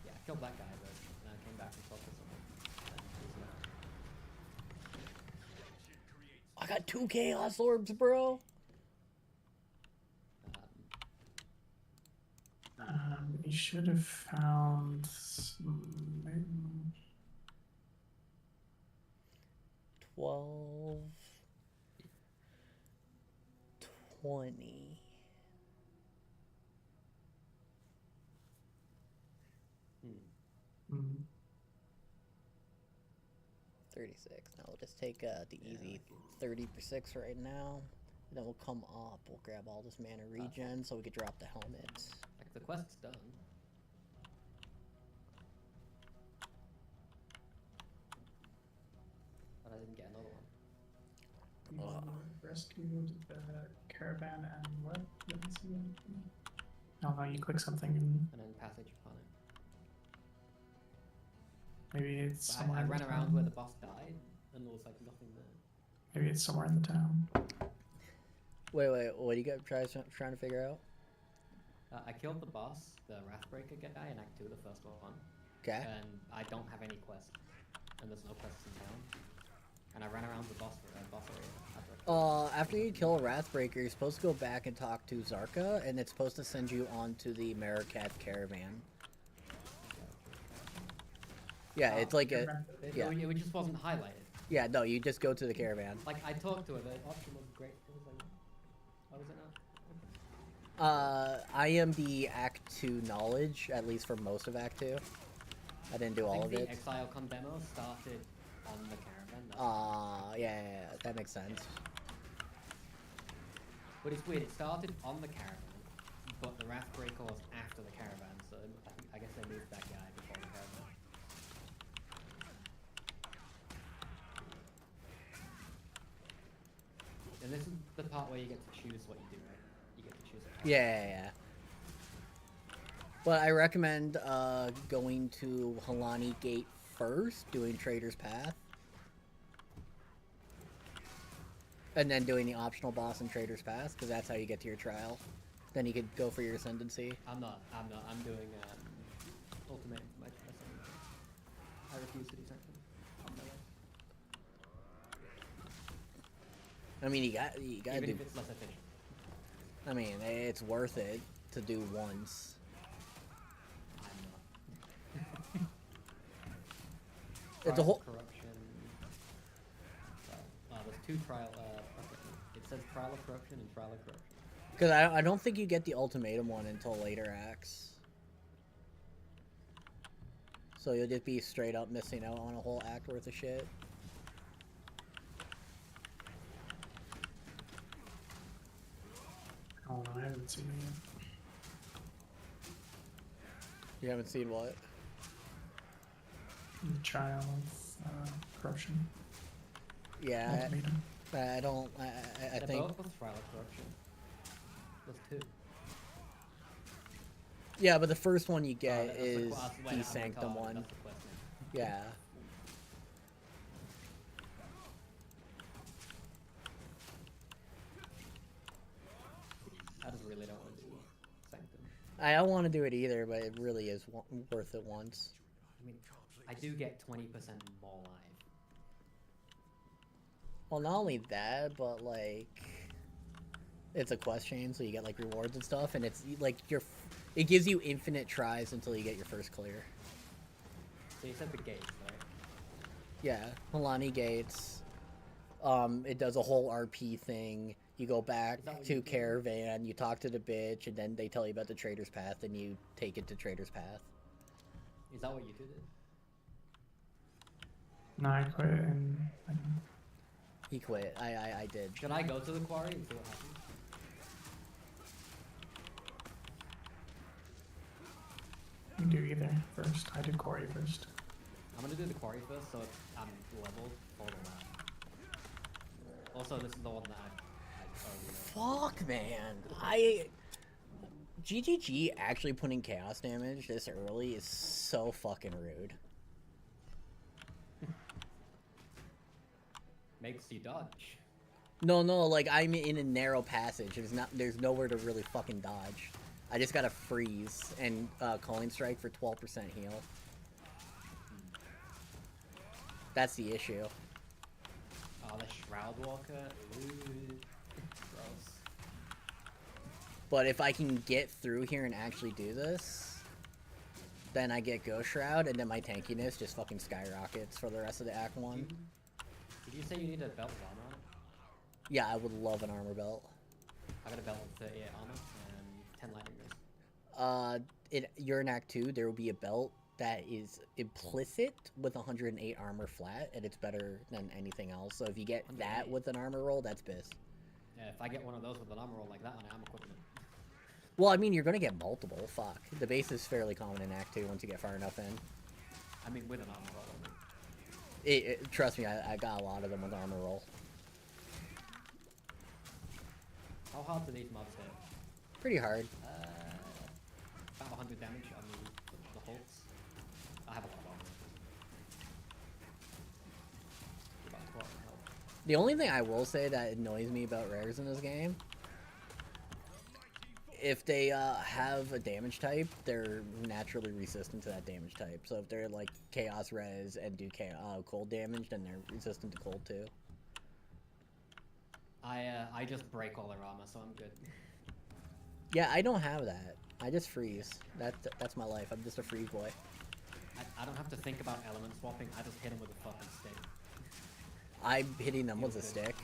yeah, I killed that guy, but then I came back and talked to someone. And it was enough. I got 2 Chaos Orbs, bro. You should have found 12, 20. mm, 36. Now we'll just take the easy 30 for 6 right now. And then we'll come up. We'll grab all this mana regen so we could drop the helmet. Like, the quest's done. But I didn't get another one. you rescued the caravan and what? Let me see. Oh no, you click something and And then passage upon it. maybe it's But somewhere I in ran the around town. where the boss died, and there was like nothing there. Maybe it's somewhere in the town. Wait, what do you got trying to figure out? I killed the boss, the Wrathbreaker guy, in Act 2, the first one. Okay. And I don't have any quests. And there's no quests in town. And I ran around the boss area. After you kill a Wrathbreaker, you're supposed to go back and talk to Zarka, and it's supposed to send you on to the Marikath caravan. Yeah, it's like a... Yeah. It just wasn't highlighted. Yeah, no, you just go to the caravan. Like, I talked to her, the option was great. It was like, oh, is it not? I am the Act 2 knowledge, at least for most of Act 2. I didn't do all of the it. Exile Con demo started on the caravan. Yeah, that makes sense. But it's weird, it started on the caravan, but the Wrathbreaker was after the caravan, so I guess they moved that guy before the caravan. And this is the part where you get to choose what you do, right? You get to choose it. Yeah. But I recommend going to Halani Gate first, doing Trader's Path. And then doing the optional boss in Trader's Path, because that's how you get to your trial. Then you could go for your Ascendancy. I'm doing Ultimate for my Ascendancy. I refuse to do something on my way. I mean, you gotta Even do... if it's less efficient. I mean, it's worth it to do once. I'm not. It's a whole... Corruption. There's 2 trial, it says Trial of Corruption and Trial of Corruption. Because I don't think you get the ultimatum one until later acts. So you'll just be straight up missing out on a whole act worth of shit. Oh no, I haven't seen it yet. You haven't seen what? The trial of corruption. Yeah, Ultimatum. I don't... I They're think... both with Trial of Corruption. There's 2. Yeah, but the first one you Oh, get that's the is quest- wait, the I'm Sanctum retarded, one. that's the quest name. Yeah. I just really don't want to do Sanctum. I don't want to do it either, but it really is worth it once. I mean, I do get 20% more life. Well, not only that, but like... It's a quest chain, so you get like rewards and stuff, and it's like it gives you infinite tries until you get your first clear. So you said the gates, right? Yeah, Halani Gates. It does a whole RP thing. You go back Is that what to you did? Caravan, you talk to the bitch, and then they tell you about the Trader's Path, and you take it to Trader's Path. Is that what you did? No, I quit and He quit. I did. Should I go to the quarry and see what happens? you do either first. I did Corey first. I'm gonna do the quarry first, so I'm leveled for the lab. Also, this is the one that I already know. Fuck, man. GGG actually putting chaos damage this early is so fucking rude. Makes you dodge. No, like I'm in a narrow passage. There's nowhere to really fucking dodge. I just gotta freeze and Culling Strike for 12% heal. That's the issue. Oh, the Shroud Walker. Ooh. Gross. But if I can get through here and actually do this, then I get Ghost Shroud, and then my tankiness just fucking skyrockets for the rest of the Act 1. Did you say you need a belt of armor on it? Yeah, I would love an armor belt. I got a belt with 38 armor and 10 lightning wrist. You're in Act 2, there will be a belt that is implicit with 108 armor flat, and it's better than anything else. So if you get that with an armor roll, that's biz. Yeah, if I get one of those with an armor roll like that on it, I'm equipping it. Well, I mean, you're gonna get multiple. Fuck. The base is fairly common in Act 2 once you get far enough in. I mean, with an armor roll. I mean. Trust me, I got a lot of them with armor roll. How hard do these mobs hit? Pretty hard. About 100 damage on the hulks. I have a lot of armor. About a quarter health. The only thing I will say that annoys me about rares in this game, if they have a damage type, they're naturally resistant to that damage type. So if they're like Chaos Res and do cold damage, then they're resistant to cold too. I just break all their armor, so I'm good. Yeah, I don't have that. I just freeze. That's my life. I'm just a freeze boy. I don't have to think about element swapping. I just hit them with a fucking stick. I'm hitting them with a Feels good. stick.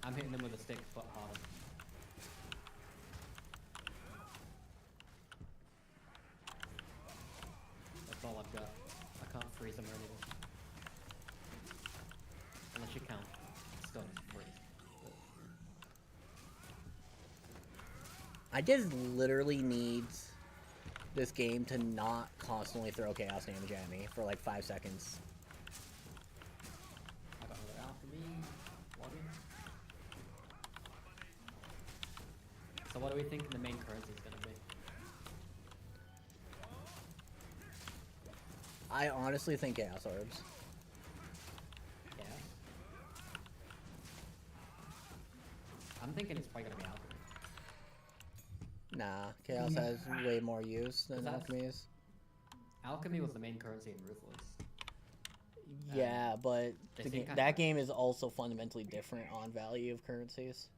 I'm hitting them with a stick, but harder. That's all I've got. I can't freeze them or anything. Unless you count stun freeze. I just literally need this game to not constantly throw chaos damage at me for like 5 seconds. I got another alchemy. Login. So what do we think the main currency is going to be? I honestly think chaos orbs. Yeah. I'm thinking it's probably going to be alchemy. Nah, chaos has way more use than That's- alchemies. Alchemy was the main currency in Ruthless. Yeah, but they the think I- that game is also fundamentally different on value of currencies.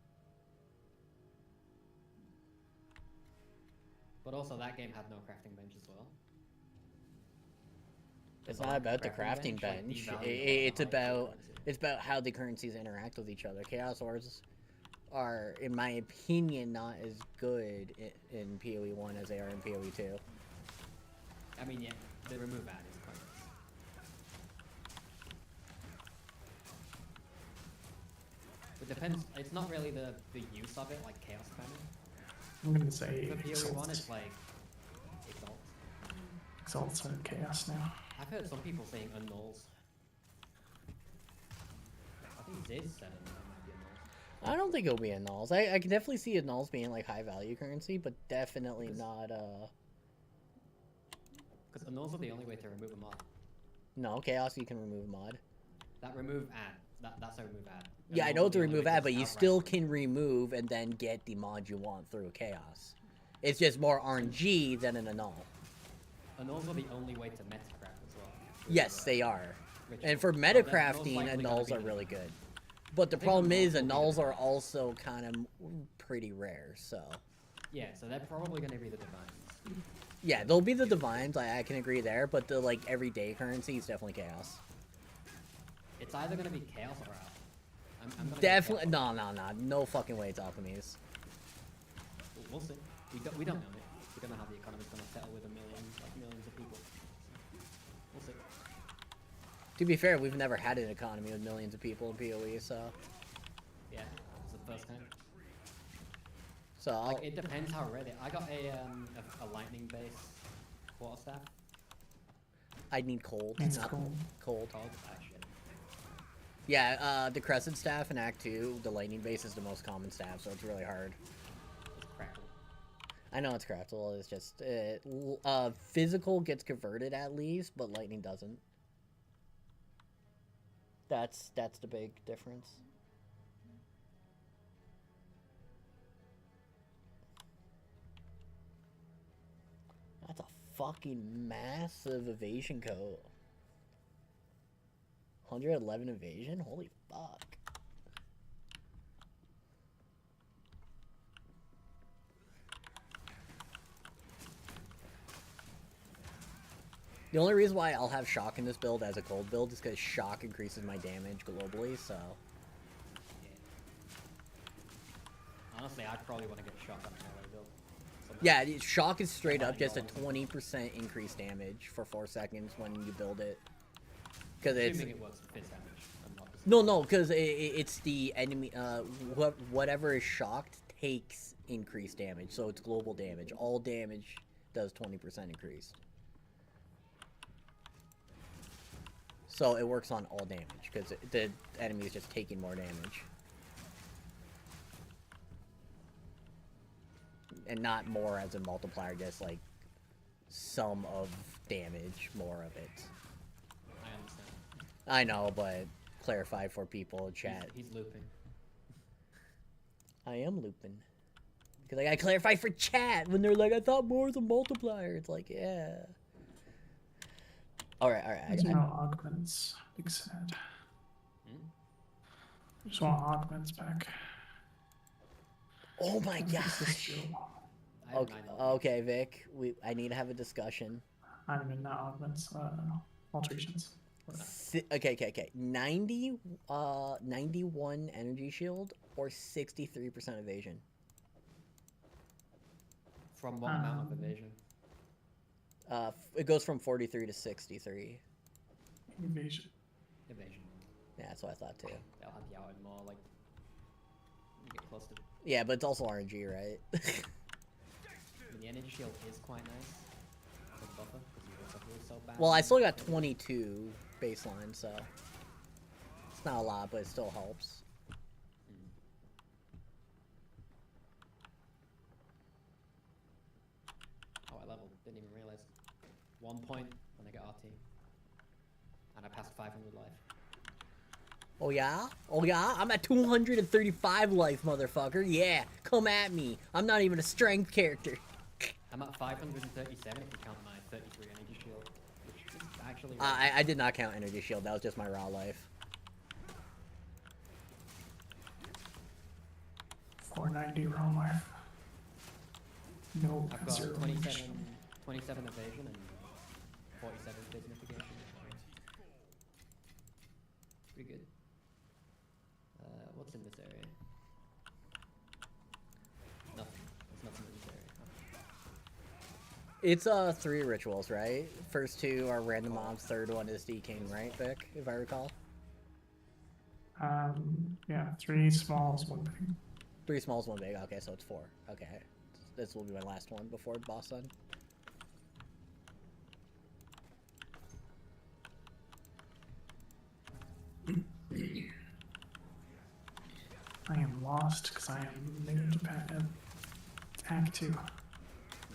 But also that game had no crafting bench as well. It's So not about the crafting crafting bench, bench. like, devalued It's the high about currency. it's about how the currencies interact with each other. Chaos orbs are, in my opinion, not as good in PoE 1 as they are in PoE 2. I mean, yeah, they remove that is pointless. It depends. It's not really the use of it, like chaos spamming. I'm gonna say For PoE 1, Exalt. it's like exalt. Exalt's a chaos now. I've heard some people saying annuls. I think Ziz said it might be annuls. I don't think it'll be annuls. I can definitely see annuls being like high value currency, but definitely not Because annuls are the only way to remove a mod. no, chaos you can remove mod. That remove ad. That's a remove ad. Yeah, I Annuls know are it's a the only remove way to ad, but just you outright still remove. can remove and then get the mod you want through chaos. It's just more RNG than an annul. Annuls are the only way to metacraft as well. Yes, they are. Ritual. And for So they're most metacrafting, likely gonna annuls be are the- really good. But the I think problem annuls is, will be the annuls are divines. also kind of pretty rare, so... Yeah, so they're probably going to be the divines. Yeah, they'll be the divines, I can agree there, but the, like, everyday currency is definitely chaos. It's either going to be chaos or out. I'm gonna go Definitely... chaos. No fucking way it's alchemies. We'll see. We don't know it. We don't know how the economy's going to settle with millions of people. We'll see. To be fair, we've never had an economy with millions of people in PoE, so... Yeah, it's the first time. So, I'll... Like, it depends how ready. I got a lightning base quarterstaff. I need cold, It's not cold. cold. Called shit. Yeah, the Crescent Staff in Act 2, the Lightning Base is the most common staff, so it's really hard. It's crackle. I know it's craftable, it's just... physical gets converted at least, but Lightning doesn't. That's the big difference. fucking massive evasion coat. 111 evasion? Holy fuck. The only reason why I'll have Shock in this build as a gold build is because Shock increases my damage globally, so... Honestly, I'd probably want to get Shock on a melee build. Yeah, Shock is straight up just a 20% increased damage for 4 seconds when you build it. Because it's... Assuming it works with Fizz damage. And not just No, because it's the enemy... whatever is shocked takes increased damage, so it's global damage. All damage does 20% increase. So it works on all damage, because the enemy is just taking more damage. And not more as a multiplier, just like sum of damage, more of it. I understand. I know, but clarify for people in chat. He's looping. I am looping. Because I gotta clarify for chat when they're like, I thought more was a multiplier. It's like, yeah. Alright. There's no augments. Big sad. I just want augments back. Oh my gosh. I have Okay, 9 okay, Vic. I need to have a discussion. I mean, not augments, alterations. Okay. 91 energy shield or 63% evasion? From what amount of evasion? It goes from 43 to 63. Evasion. Evasion. Yeah, that's what I thought too. They'll have you out in more, like... You get close to... Yeah, but it's also RNG, right? I mean, the energy shield is quite nice. As a buffer, because you also heal so bad. Well, I still got 22 baseline, so... It's not a lot, but it still helps. Oh, I leveled. Didn't even realize. 1 point when I get RT. And I passed 500 life. Oh yeah? Oh yeah? I'm at 235 life, motherfucker. Yeah, come at me. I'm not even a strength character. I'm at 537 if you count my 33 energy shield. Which is actually... I did not count energy shield. That was just my raw life. 490 raw life. No, I've got zero 27 evasion and 47 fizz mitigation. Pretty good. What's in this area? Nothing. There's nothing in this area. It's 3 rituals, right? First 2 are random mobs, third one is DKing, right, Vic? If I recall. Yeah, 3 smalls, 1 big. 3 smalls, 1 big. Okay, so it's 4. Okay. This will be my last one before boss sun. I am lost because I am new to Act 2.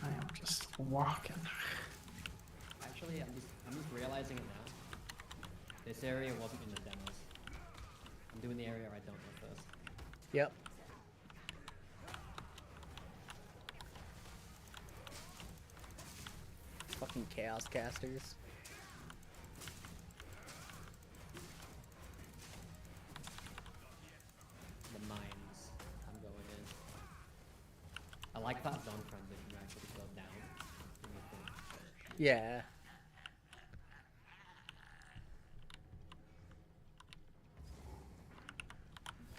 I am just walking. Actually, I'm just realizing it now. This area wasn't in the demos. I'm doing the area I don't know first. Yep. Fucking chaos casters. The mines I'm going in. I like that zone transition you actually go down. when you think. Yeah.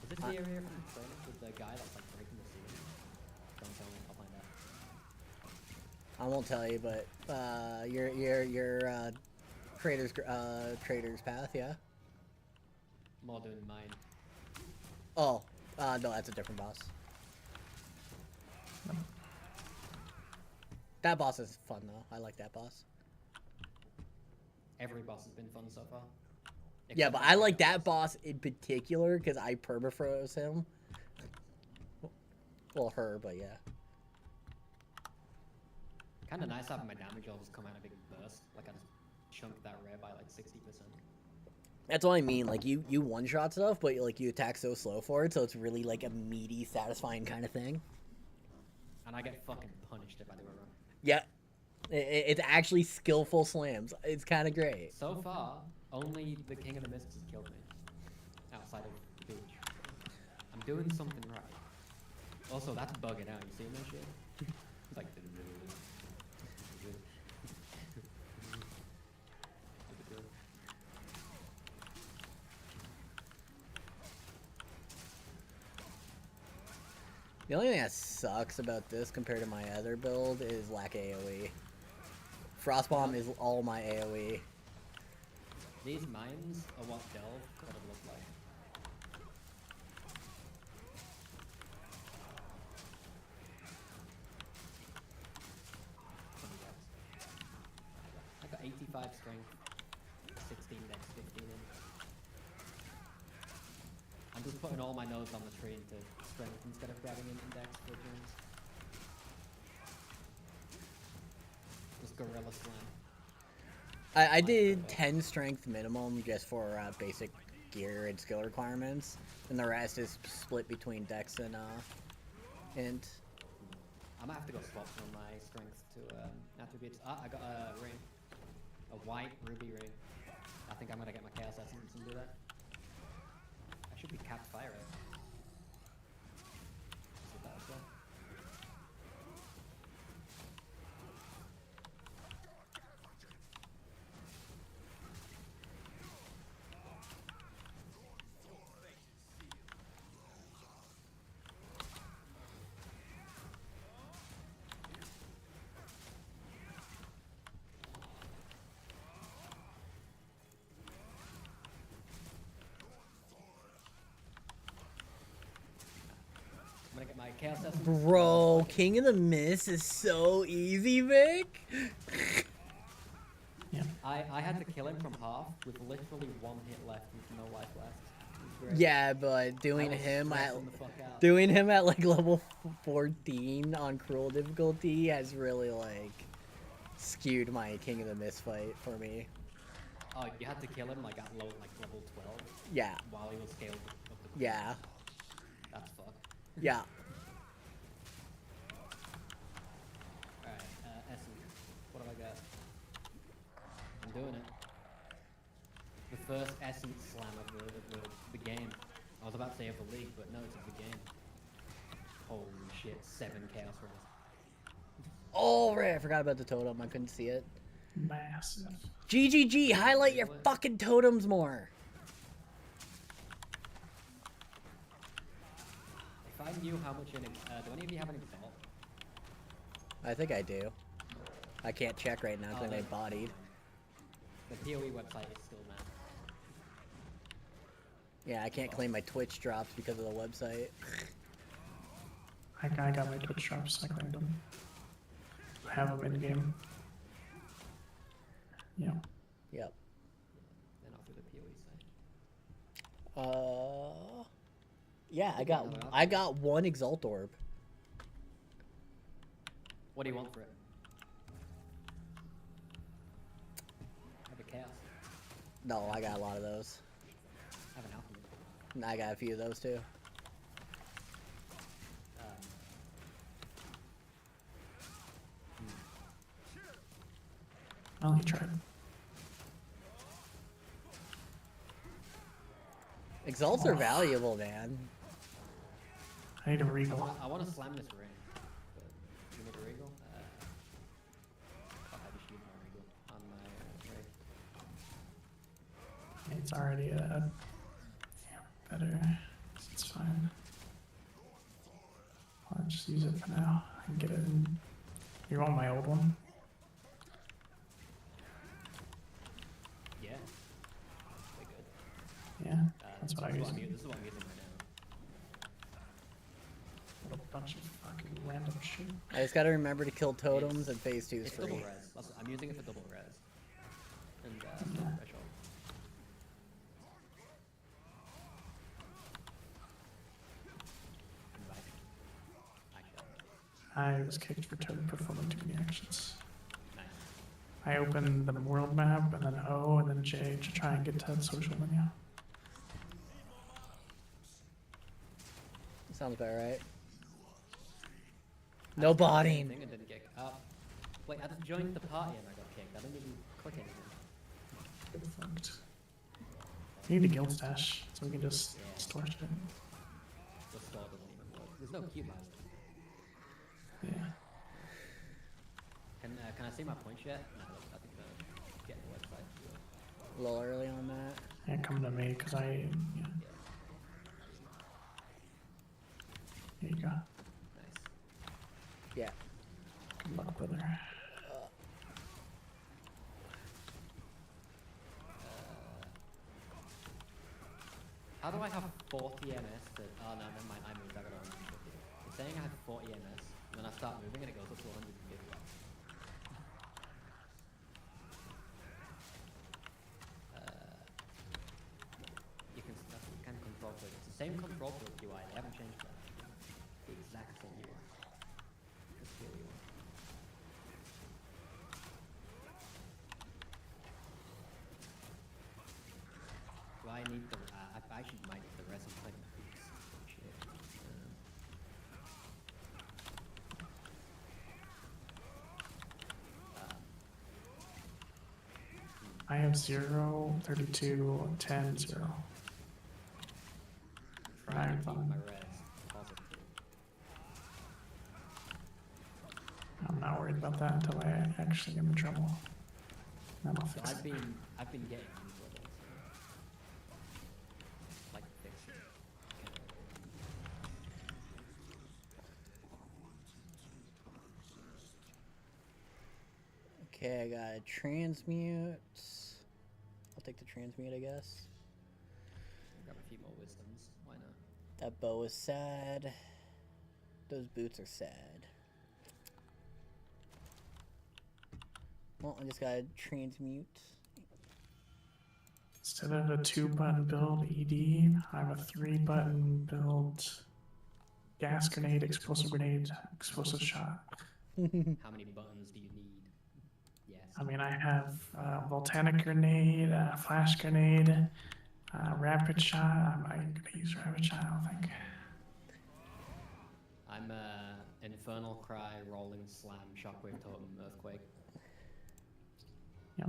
Is this the area from the trailer with the guy that's like breaking the ceiling? Don't tell me, I'll find out. I won't tell you, but your trader's path, yeah. More doing mine. Oh, no, that's a different boss. That boss is fun though. I like that boss. Every boss has been fun so far. Yeah, Except but for I like the that boss in particular because I permafroze him. Well, her, but yeah. Kinda nice having my damage all just come out in a big burst. Like I just chunked that rare by like 60%. That's what I mean. Like you one-shot stuff, but like you attack so slow for it, so it's really like a meaty, satisfying kind of thing. And I get fucking punished if I do it wrong. Yeah, It's actually skillful slams. It's kind of great. So far, only the King of the Mists has killed me. Outside of the beach. I'm doing something right. Also, that's bugging out. You seeing that shit? It's like. The only thing that sucks about this compared to my other build is lack AoE. Frostbomb is all my AoE. These mines are what Delve gotta look like. I got 85 strength, 16 dex, 15 in. I'm just putting all my nodes on the tree into strength instead of grabbing in dex for gems. Just gorilla slam. I did 10 strength minimum just for basic gear and skill requirements, and the rest is split between dex and int. I might have to go swap some of my strength to attributes. Ah, I got a ring. A white ruby ring. I think I'm gonna get my chaos essence and do that. I should be capped fire rate. Let's do that as well. I'm gonna get my chaos essence. Bro, King of the Mist is so easy, Vic. Yeah. I had to kill him from half with literally 1 hit left with no life left. It was great. Yeah, but I doing was him at stressing the fuck out. doing him at like level 14 on cruel difficulty has really like skewed my King of the Mist fight for me. Oh, you had to kill him like at low, like level 12 Yeah, while he was scaled up the. yeah, That's fuck. yeah. Alright, essence. What have I got? I'm doing it. The first essence slam of the game. I was about to say of the league, but no, it's of the game. Holy shit, 7 chaos rays. Oh, right, I forgot about the totem. I couldn't see it. Massive. GGG, highlight your fucking totems more. If I knew how much in it, do any of you have any vault? I think I do. I can't check right now because I bodied. The PoE website is still mad. Yeah, I can't claim my Twitch drops because of the website. I got my Twitch drops. I claimed them. I have them in game. Yeah. Yep. Then I'll do the PoE site. Yeah, I got one Exalt Orb. What do you want for it? Have a chaos. No, I got a lot of those. Have an alchemy. And I got a few of those too. I only tried. Exalts are valuable, man. I need a regal. I want to slam this ring. But you need a regal? Fuck, I just used my regal on my rig. It's already better. It's fine. I'll just use it for now. I can get it in. You want my old one? Yeah. Pretty good. Yeah, that's what I use. This is what I'm using right now. What a bunch of fucking random shit. I just gotta remember to kill totems and phase 2 is It's double free. res. I'm using it for double res. And Yeah. threshold. I was kicked for performing too many actions. Nice. I opened the world map and then O and then J to try and get to social menu. Sounds about right. No botting. Thing and didn't get up. Wait, I just joined the party and I got kicked. I didn't even click anything. Get fucked. We need a guild stash so we can just store shit. The store doesn't even work. There's no queue manager. Yeah. Can I see my points yet? No, I think get the website. A little early on that. Yeah, come to me, because I... Yeah. Here you go. Nice. Yeah. Good luck, brother. How do I have 40 MS to... Oh no, never mind, I moved, I got 150. It's saying I have 40 MS, and then I start moving and it goes up to 150. You can control it. It's the same control for the UI, they haven't changed that. The exact same UI. Just here you are. Do I need the... I should might need the resin plate. Shit. I have 0, 32, 10, 0. Trying to keep fine. my res positive. I'm not worried about that until I actually get in trouble. Then I'll So fix it. I've been getting these levels. Like fix it. Okay, I got a transmute. I'll take the transmute, I guess. Grab a few more wisdoms. Why not? That bow is sad. Those boots are sad. Well, I just gotta transmute. Instead of a 2-button build ED, I have a 3-button build gas grenade, explosive shot. How many buttons do you need? Yes. I mean, I have volcanic grenade, flash grenade, rapid shot. I'm gonna use rapid shot, I don't think. I'm Infernal Cry, Rolling Slam, Shockwave Totem, Earthquake. Yep.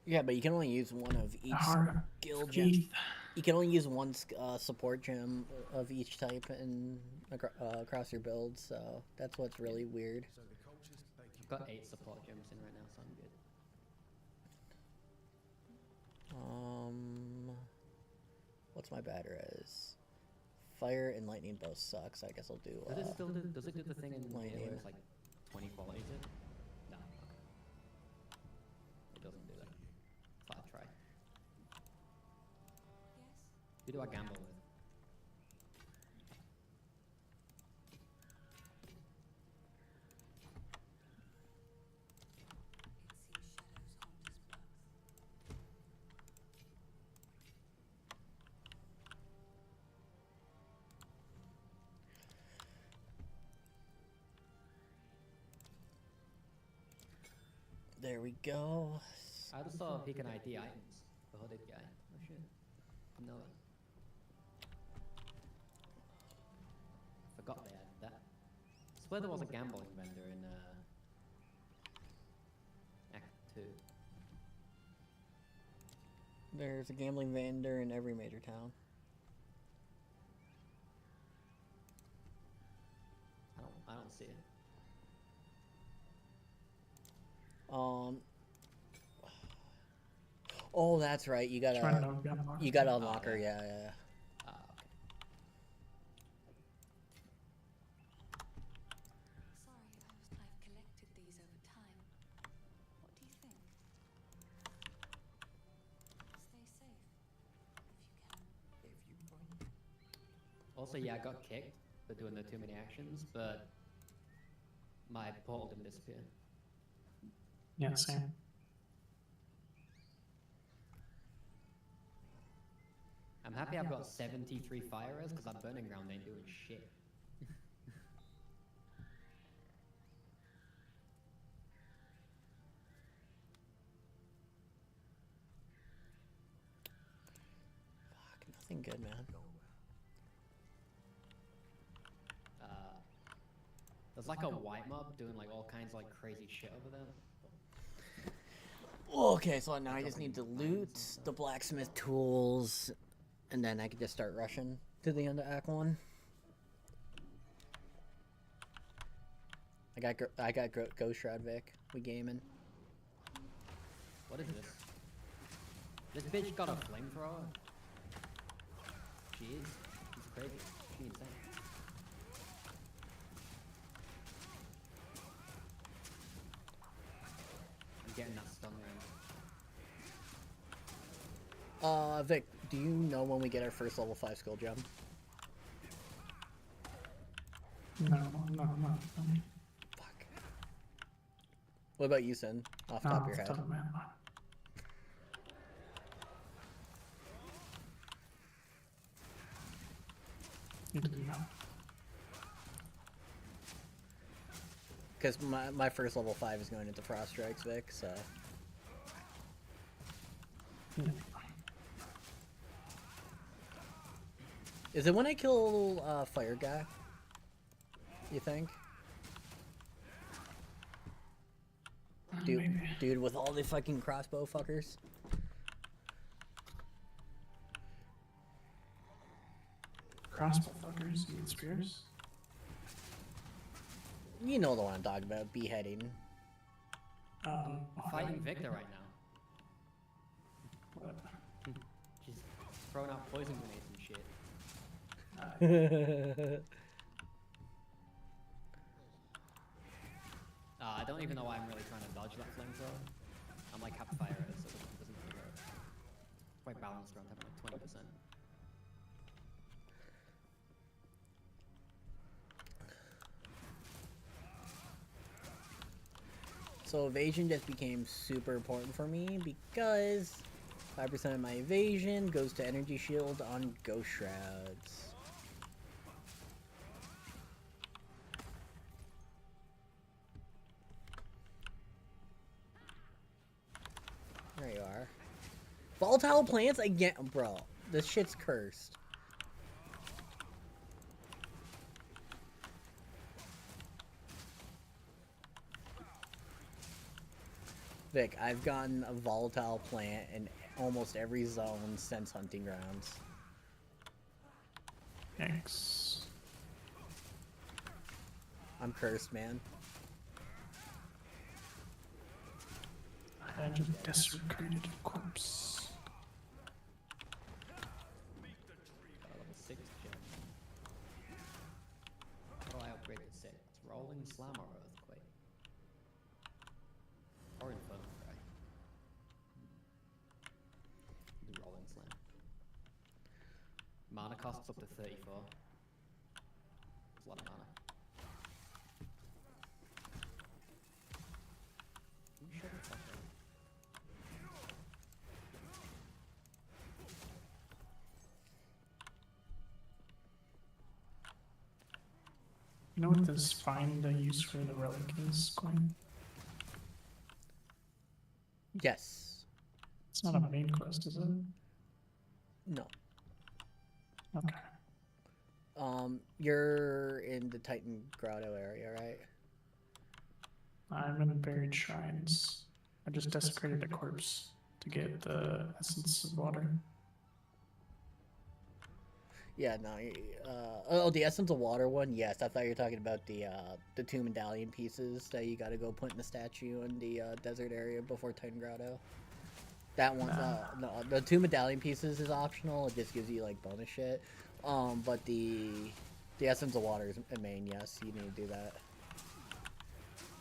Yeah, but you can only use one of each Hard skill gem. You can only use one support gem of each type in across your build, so that's what's really weird. I've got 8 support gems in right now, so I'm good. What's my bad res? Fire and lightning both suck, so I guess I'll do. Does it still do? Does it do the thing in where lightning. it's like 20 qualities? No. Okay. It doesn't do that. I'll try. Who do I gamble with? There we go. I just saw pick an ID items. The hooded guy. Oh shit. No. Forgot they had that. I swear there was a gambling vendor in Act 2. There's a gambling vendor in every major town. I don't see it. Oh, that's right. You gotta unlock her. Yeah, yeah. Ah, okay. Sorry, I've collected these over time. What do you think? Stay safe, if you can. Also, yeah, I got kicked for doing the too many actions, but my portal didn't disappear. Yeah, same. I'm happy I've got 73 fire res because that burning ground ain't doing shit. Fuck, nothing good, man. There's like a white mob doing like all kinds of like crazy shit over there. Okay, so now I just need to loot the blacksmith tools, and then I can just start rushing to the end of Act 1. I got Ghost Shroud Vic. We gaming. What is this? This bitch got a flamethrower? She is? She's crazy. She's insane. I'm getting that stun range. Vic, do you know when we get our first level 5 skill gem? No. Fuck. What about you, Sin? Off the top of your head. Top of my head. You didn't know. Because my first level 5 is going into Frost Strikes, Vic, so... Yeah. Is it when I kill Fire Guy? You think? Maybe. Dude, with all the fucking crossbow fuckers. Crossbow fuckers, you mean spears? You know the one I'm talking about, beheading. Fighting Victor right now. What? She's throwing out poison grenades and shit. I don't even know why I'm really trying to dodge that flamethrower. I'm like half fire, so it doesn't really work. Quite balanced around having like 20%. So evasion just became super important for me because 5% of my evasion goes to energy shield on Ghost Shrouds. There you are. Volatile plants again, bro. This shit's cursed. Vic, I've gotten a volatile plant in almost every zone since Hunting Grounds. Thanks. I'm cursed, man. I just desecrated a corpse. Got a level 6 gem. How do I upgrade to 6? Rolling Slam or Earthquake? Or Infernal Cry? Do Rolling Slam. Mana costs up to 34. That's a lot of mana. You shut the fuck up. You know what this find use for the relic is, Quinn? Yes. It's not a main quest, is it? No. Okay. You're in the Titan Grotto area, right? I'm in Buried Shrines. I just desecrated a corpse to get the essence of water. Yeah, no. Oh, the Essence of Water one? Yes, I thought you were talking about the two medallion pieces that you gotta go put in the statue in the desert area before Titan Grotto. That one, no, the 2 medallion pieces is optional. It just gives you like bonus shit. But the Essence of Water is a main. Yes, you need to do that.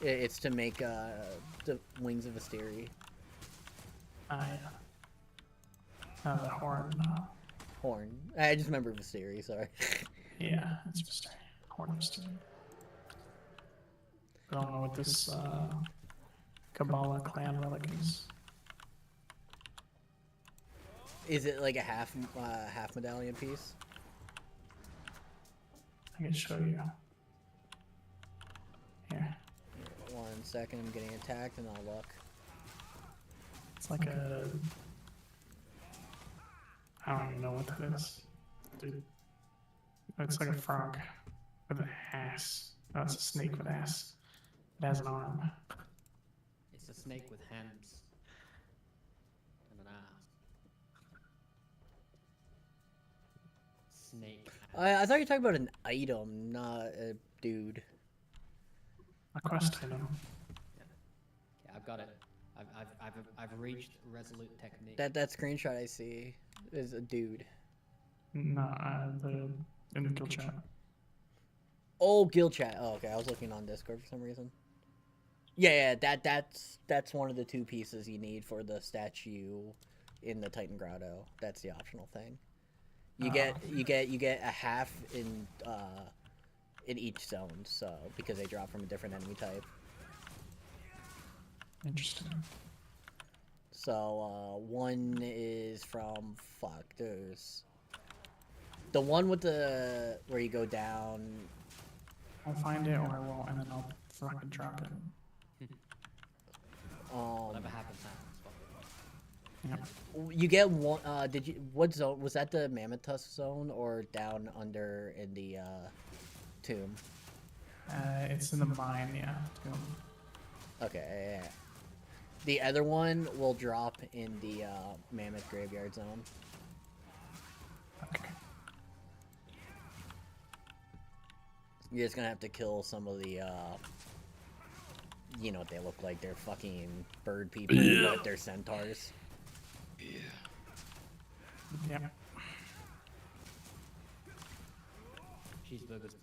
It's to make the Wings of Asteri. The horn. Horn. I just remember Visteri, sorry. Yeah, it's Mystery. Horn Mystery. I don't know what this Kabbalah clan relic is. Is it like a half medallion piece? I can show you. Here. 1 second, I'm getting attacked and I'll look. It's like a... I don't even know what that is. Dude. It's like a frog with an ass. Oh, it's a snake with ass. It has an arm. It's a snake with hands and an ass. Snake. I thought you were talking about an item, not a dude. A quest item. Yeah, I've got it. I've reached resolute technique. That screenshot I see is a dude. No, in the kill chat. Oh, guild chat. Oh, okay. I was looking on Discord for some reason. Yeah, that's one of the 2 pieces you need for the statue in the Titan Grotto. That's the optional thing. You get a half in each zone, so because they drop from a different enemy type. Interesting. So one is from there's the one with the where you go down. I'll find it or I won't, and then I'll fucking drop it. Whatever happens, happens. Fuck it. Yeah. You get one. What zone was that? The Mammoth Tusk zone or down under in the tomb? It's in the mine, yeah. Okay. Yeah. The other one will drop in the Mammoth Graveyard zone. Okay. You're just gonna have to kill some of the. You know what they look like? They're fucking bird people, but they're centaurs. Yeah. Cheeseburgers.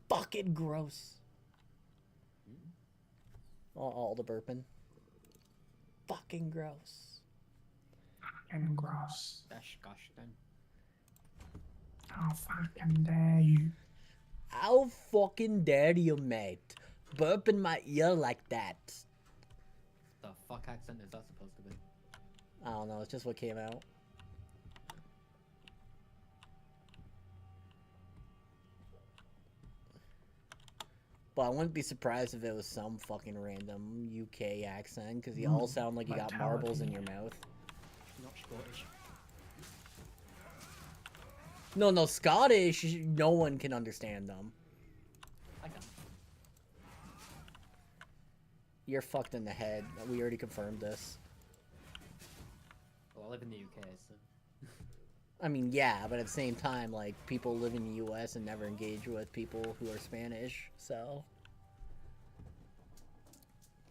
Fucking gross. All the burping. Fucking gross. And gross. Disgusting. How fucking dare you? How fucking dare you, mate? Burp in my ear like that. The fuck accent is that supposed to be? I don't know, it's just what came out. But I wouldn't be surprised if it was some fucking random UK accent, because you all sound like you got marbles in your mouth. Not Scottish. No, Scottish, no one can understand them. I can. You're fucked in the head. We already confirmed this. Well, I live in the UK, so. I mean, yeah, but at the same time, like, people live in the US and never engage with people who are Spanish, so...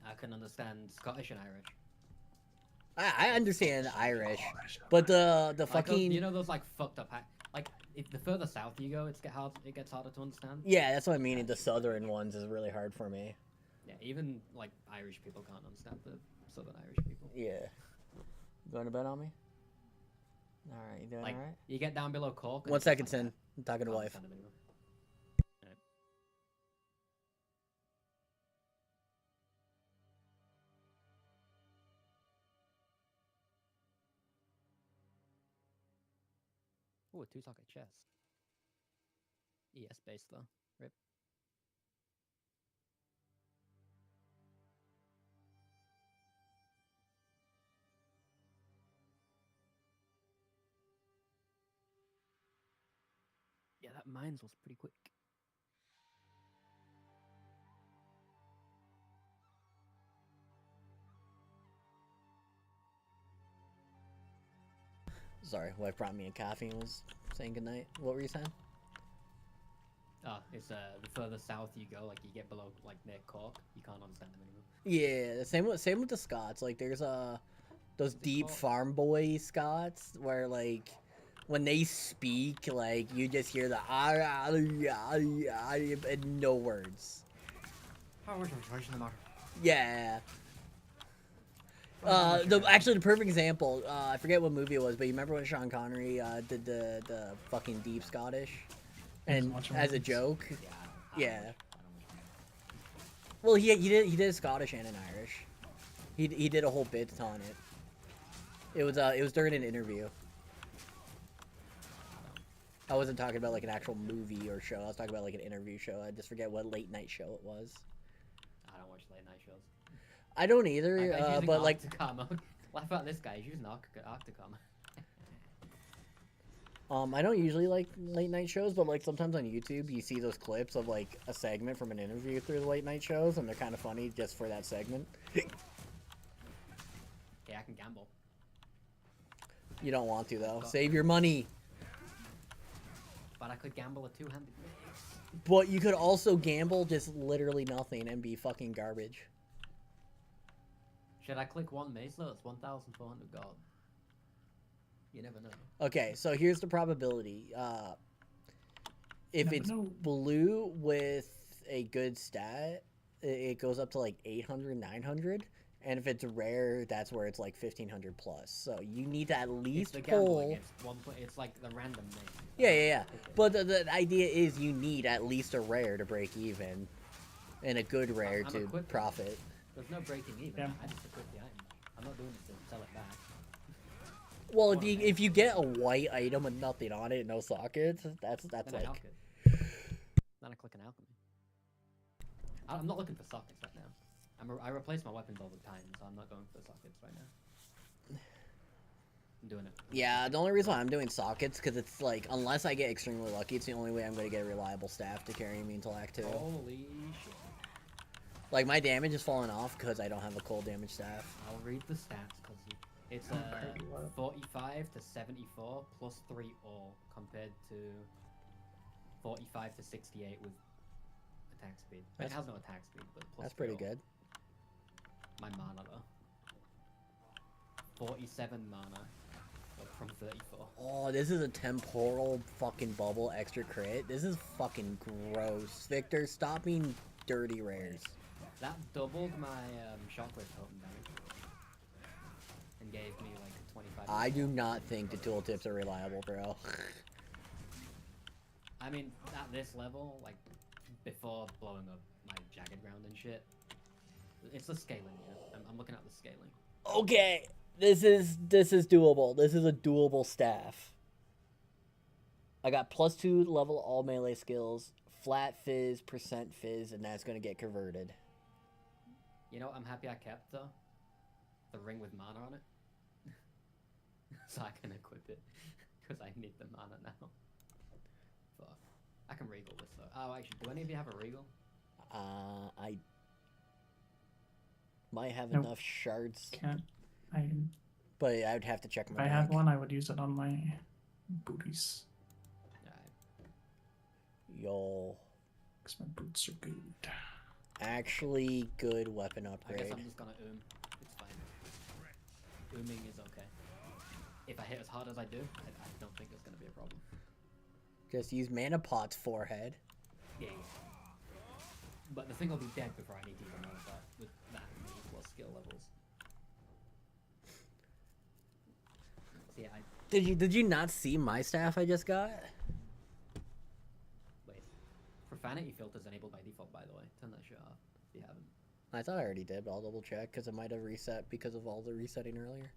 I can understand Scottish and Irish. I understand Irish, but the Like, fucking... you know those, like, fucked up... Like, if the further south you go, it gets harder to understand. Yeah, that's what I mean. The southern ones is really hard for me. Yeah, even, like, Irish people can't understand the southern Irish people. Yeah. You going to bed on me? Alright, you doing Like, alright? you get down below Cork... and 1 it's just second, like Sin. that. I'm talking to Can't wife. understand them anymore. Alright. Ooh, a 2-socket chest. ES based though. Rip. Yeah, that mines was pretty quick. Sorry, wife brought me a coffee and was saying goodnight. What were you saying? It's the further south you go, like you get below like near Cork, you can't understand them anymore. Yeah, same with the Scots. Like, there's those deep called? farm boy Scots where, like, when they speak, like, you just hear the and no words. How was the matter? Yeah. The perfect example. I forget what movie it was, but you remember when Sean Connery did the fucking deep Scottish, and watching as a movies. joke. Yeah. Yeah. I don't Well, he did Scottish and an Irish. He did a whole bit on it. It was during an interview. I wasn't talking about like an actual movie or show. I was talking about like an interview show. I just forget what late night show it was. I don't watch late night shows. I don't either. That guy's using But like, Arcticom. Laugh at this guy. He's using Arcticom. I don't usually like late night shows, but like sometimes on YouTube you see those clips of like a segment from an interview through the late night shows, and they're kind of funny just for that segment. Okay, I can gamble. You don't want to though. Save your money. But I could gamble a two-handed mace. But you could also gamble just literally nothing and be fucking garbage. Should I click one mace though? It's 1,400 gold. You never know. Okay, so here's the probability. If Never it's know. blue with a good stat, it goes up to like 800, 900. And if it's rare, that's where it's like 1,500 plus. So you need to at It's least the gambling. pull. It's one. It's like the random mace. Yeah. But the idea is you need at least a rare to break even, and a good rare I'm to equipped. profit. There's no breaking even. Yeah. I just equip the item. I'm not doing it to sell it back. Well, if you get a white item with nothing on it, no sockets, that's Then I like alch it. Then I click an alchemy. I'm not looking for sockets right now. I replace my weapons all the time, so I'm not going for the sockets right now. I'm doing it. yeah. The only reason why I'm doing sockets because it's like unless I get extremely lucky, it's the only way I'm going to get a reliable staff to carry me until Act 2. Holy shit. Like my damage is falling off because I don't have a cold damage staff. I'll read the stats because it's Okay, what? 45 to 74 plus 3 all compared to 45 to 68 with attack speed. It That's- has no attack speed, but plus That's 3 pretty all. good. My mana though. 47 mana from 34. Oh, this is a temporal fucking bubble extra crit. This is fucking gross. Victor, stop being dirty rares. That doubled my shockwave totem damage and gave me like 25. I do not think the tooltips are reliable, bro. I mean, at this level, like before blowing up my jagged ground and shit, it's the scaling. Yeah, I'm looking at the scaling. Okay, this is doable. This is a doable staff. I got +2 level all melee skills, flat fizz, percent fizz, and that's gonna get converted. You know what I'm happy I kept though? The ring with mana on it. So I can equip it. Because I need the mana now. Fuck. I can regal this though. Oh, actually, do any of you have a regal? I might have Nope. enough shards, Can't. but I would have to check If my I had bank. one, I would use it on my booties. Alright. Yo, Because my boots are good. actually good weapon I guess upgrade. I'm just gonna It's fine. Ooming is okay. If I hit as hard as I do, I don't think it's gonna be a problem. Just use Mana Pot's forehead. Yeah. But the thing will be dead before I need to even know that with that many plus skill levels. So yeah, Did you not see my staff I just got? wait. Profanity filters enabled by default, by the way. Turn that shit off if you haven't. I thought I already did, but I'll double check because it might have reset because of all the resetting earlier.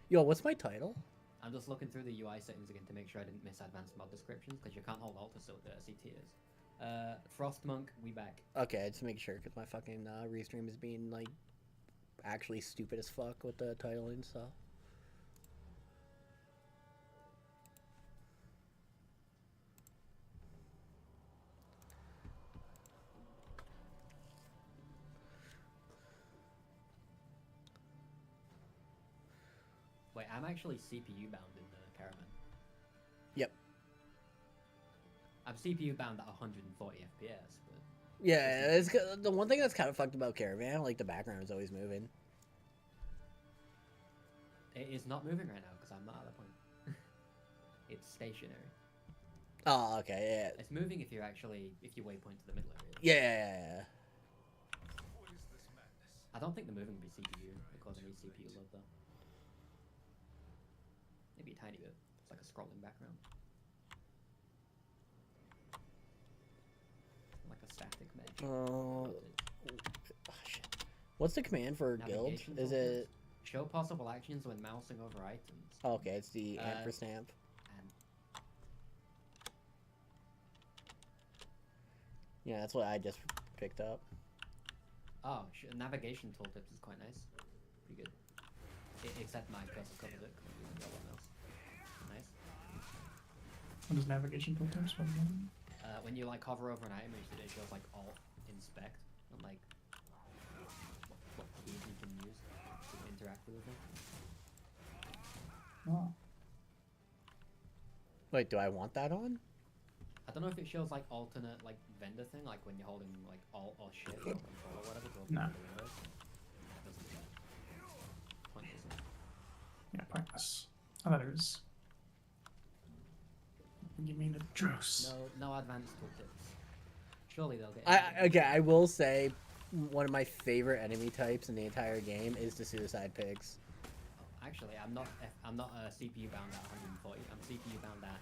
Yo, what's my title? I'm just looking through the UI settings again to make sure I didn't miss advanced mod descriptions because you can't hold Alt to see tiers. Frost Monk, we back. Okay, just make sure because my fucking restream is being like actually stupid as fuck with the title and stuff. Wait, I'm actually CPU bound in the caravan. Yep. I'm CPU bound at 140 FPS, but Yeah, the one thing that's kind of fucked about Caravan, like the background is always moving. it is not moving right now because I'm not at that point. It's stationary. Oh, okay, yeah. It's moving if you waypoint to the middle area. Yeah. I don't think the moving would be CPU because I need CPU load though. Maybe a tiny bit. It's like a scrolling background. Like a static mesh. Oh, shit. What's the command for guild? Navigation Is tooltips. it... Show possible actions when mousing over items. Oh, okay, it's the Uh, ampersand. And Yeah, that's what I just picked up. navigation tooltips is quite nice. Pretty good. Except my cursor covers it. 'Cause I'm using the other one else. Nice. What does navigation filters? What again? When you like hover over an item, it shows like alt inspect and like what keys you can use to interact with it. Oh, Wait, do I want that on? I don't know if it shows like alternate like vendor thing, like when you're holding like alt or shift or control or whatever to open No. the windows. It doesn't do that. Pointless. yeah, pointless. I thought it was. You mean the Dross? No advanced tooltips. Surely they'll get. Okay, I will say one of my favorite enemy types in the entire game is the suicide pigs. Actually, I'm not CPU bound at 140. I'm CPU bound at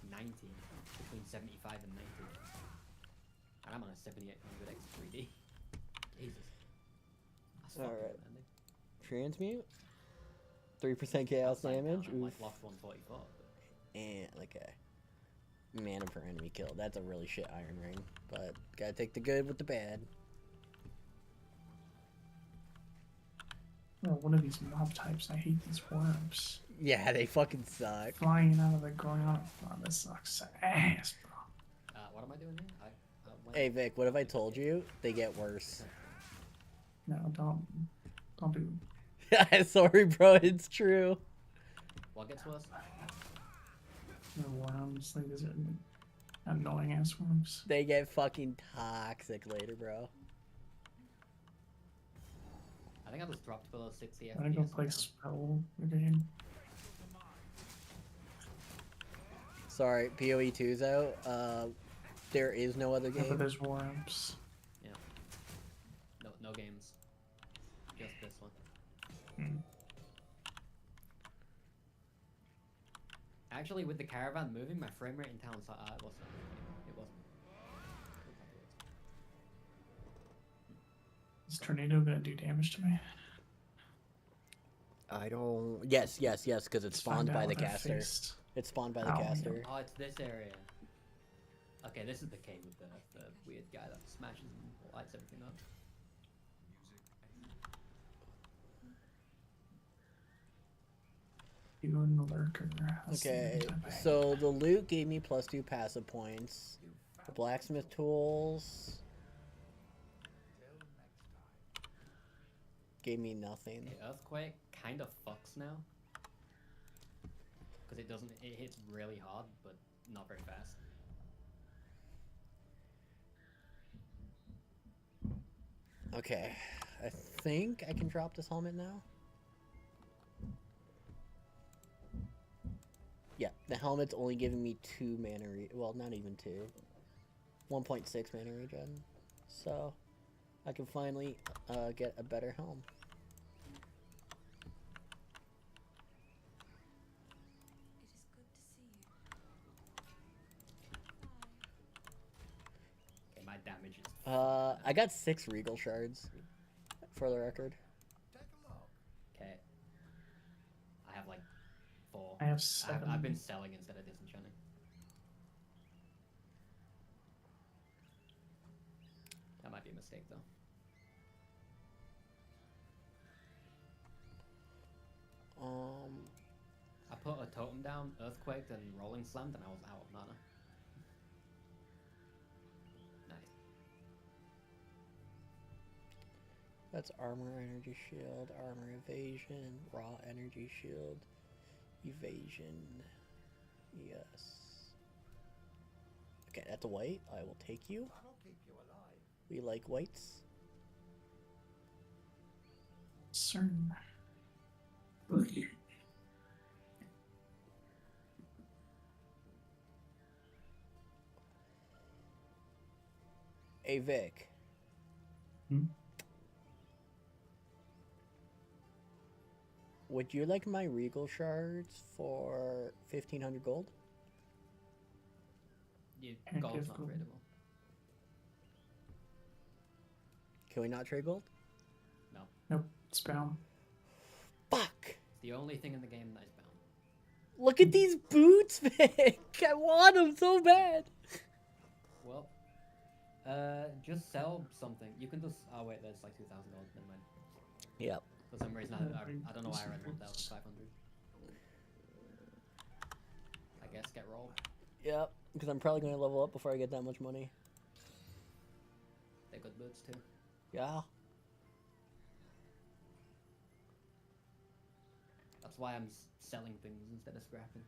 90, between 75 and 90. And I'm on a 7800 X3D. Jesus. That's fucking Alright. demanding. Transmute. 3% chaos Outside down, damage. I'm like Oof. lost 144. But And okay. Mana per enemy kill. That's a really shit iron ring. But gotta take the good with the bad. Oh, one of these mob types. I hate these worms. Yeah, they fucking suck. Flying out of the ground. Oh, this sucks ass, bro. what am I doing here? Went- Hey Vic, what if I told you they get worse? No, don't do. Sorry, bro, it's true. What gets worse? The worms, like these are annoying ass worms. They get fucking toxic later, bro. I think I just dropped below 60 I'm gonna go FPS. play now. Spell again. Sorry, PoE 2's out. There is no other Yeah, but game. there's worms. No games. Just this one. Hmm. Actually, with the caravan moving, my frame rate in town was it wasn't. It wasn't. Is tornado gonna do damage to me? I don't. Yes, because it's Let's spawned find by out the with our caster. face. It's spawned by the Ow. caster. Oh, it's this area. Okay, this is the cave with the weird guy that smashes and lights everything up. You and the lurker. That's the Okay, only time I- so the loot gave me +2 passive points. The blacksmith tools gave me nothing. The earthquake kind of fucks now. Because it hits really hard, but not very fast. Okay, I think I can drop this helmet now. Yeah, the helmet's only giving me 2 mana well, not even 2. 1.6 mana regen. So, I can finally get a better helm. It is good to see you. Okay, my damage is. I got 6 regal shards, for the record. Okay. I have like 4. I have 7. I've been selling instead of disenchanting. That might be a mistake though. I put a totem down, earthquaked, and rolling slammed, and I was out of mana. Nice. That's armor, energy shield, armor evasion, raw energy shield, evasion. Yes. Okay, that's a white. I will take you. We like whites. CERN. Hey Vic. Hmm? Would you like my regal shards for 1,500 gold? Heck, Gold's it's not cool. tradable. Can we not trade gold? No. Nope, spell. Fuck! It's the only thing in the game that is bound. Look at these boots, Vic! I want them so bad! Well, just sell something. You can just. Oh wait, there's like 2,000 gold. Never mind. Yep. For some reason, I don't know why I read 1,500. I guess get roll. Yep, because I'm probably going to level up before I get that much money. They're good boots too. Yeah. That's why I'm selling things instead of scrapping.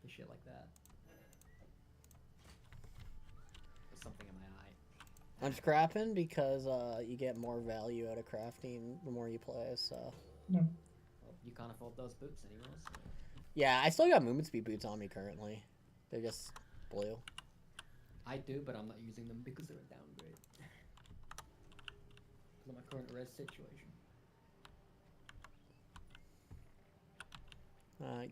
For shit like that. There's something in my eye. I'm scrapping because you get more value out of crafting the more you play, so... No. Well, you can't afford those boots anymore, so... Yeah, I still got movement speed boots on me currently. They're just blue. I do, but I'm not using them because they're a downgrade. Because of my current res situation.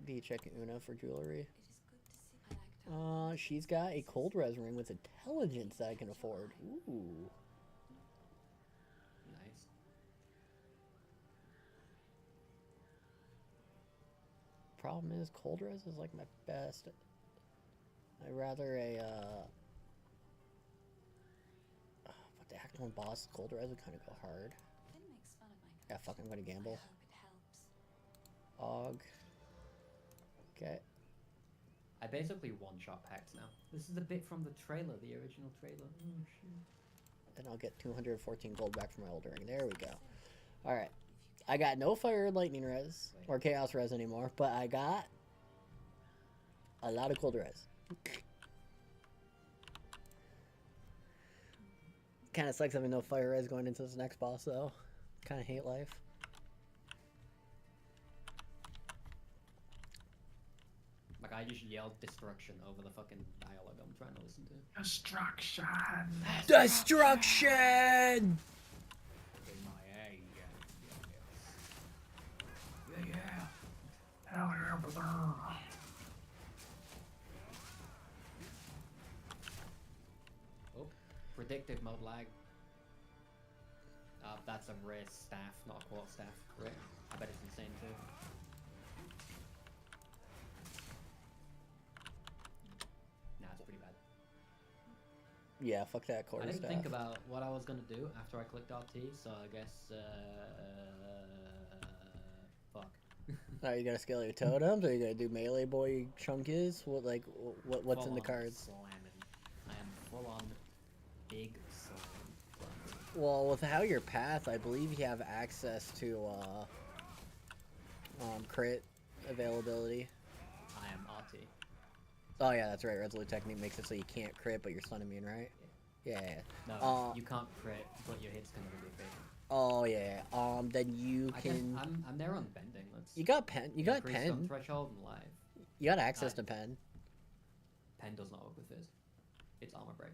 Do you check Una for jewelry? It is good to see. I like to. She's got a cold res ring with intelligence that I can afford. Ooh. Nice. Problem is, cold res is like my best. I'd rather a, but the actual boss cold res would kind of go hard. Finn makes fun of my Yeah, fuck, I'm gonna gamble. I hope it helps. Og. Okay. I basically one-shot packs now. This is a bit from the trailer, the original trailer. Oh shit. And I'll get 214 gold back from my old ring. There we go. Alright. I got no fire or lightning res, or chaos res anymore, but I got a lot of cold res. Kind of sucks having no fire res going into this next boss, though. Kind of hate life. Like, I just yelled destruction over the fucking dialogue I'm trying to listen to. Destruction. Destruction! In my age. Hell yeah, brother. Oh, predictive mode lag. That's a rare staff, not a quartz staff. Rare. I bet it's insane too. Nah, it's pretty bad. Yeah, fuck that quarter I didn't staff. think about what I was gonna do after I clicked RT, so I guess, fuck. Are you gonna scale your totems? Are you gonna do melee boy chunkies? What like what's in the Full-on cards? Slamming. I am full on big slam. Well, with how your path, I believe you have access to crit availability. I am RT. Oh yeah, that's right. Resolute technique makes it so you can't crit, but you're stun immune, right? Yeah. Yeah. No, you can't crit, but your hits can only be big. Oh yeah. Then you can. I'm there on bending. Let's. You got pen. You got increase stun pen. threshold and live. You got access I- to pen. Pen does not work with Fizz. It's armor break.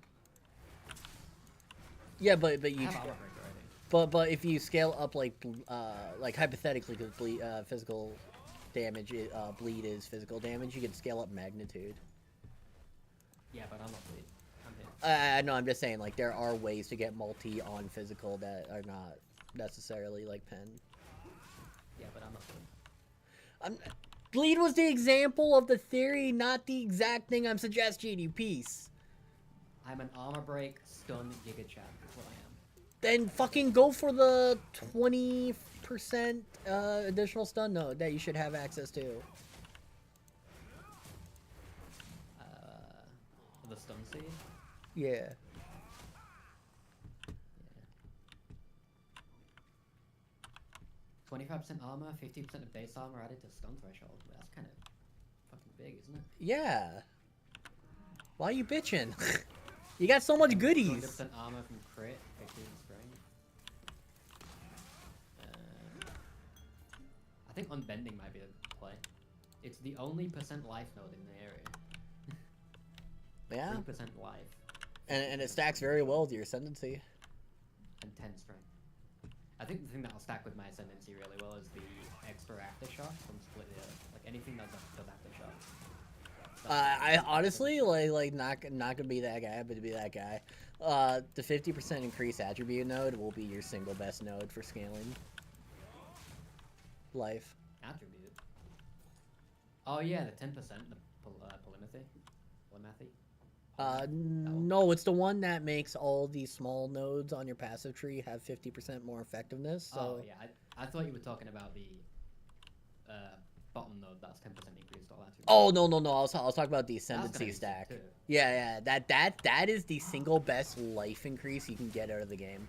Yeah, but I you. have armor break already. But if you scale up like hypothetically, because physical damage, bleed is physical damage, you can scale up magnitude. Yeah, but I'm not bleed. I'm hit. No, I'm just saying like there are ways to get multi on physical that are not necessarily like pen. Yeah, but I'm not bleed. Bleed was the example of the theory, not the exact thing I'm suggesting. You piece. I'm an armor break stun giga chat. Is what I am. Then fucking go for the 20% additional stun node that you should have access to. The stun seed. Yeah. 25% armor, 50% of base armor added to stun threshold. That's kind of fucking big, isn't it? Yeah. Why are you bitching? You got so much goodies. 200% armor from crit, 15 strength. I think unbending might be the play. It's the only percent life node in the area. Yeah. 3% life And it stacks very well with your ascendancy. and 10 strength. I think the thing that'll stack with my ascendancy really well is the extra aftershock from Split the Earth. Like anything that does aftershock. I honestly like not gonna be that guy, but to be that guy. The 50% increase attribute node will be your single best node for scaling life. Attribute. Oh yeah, the 10%, the polymathy. one? No, it's the one that makes all these small nodes on your passive tree have 50% more effectiveness. So Oh yeah, I thought you were talking about the bottom node. That's 10% increased all that too. Oh no no no! I was talking about the That's gonna ascendancy be sick, stack. too. Yeah, that is the single best life increase you can get out of the game.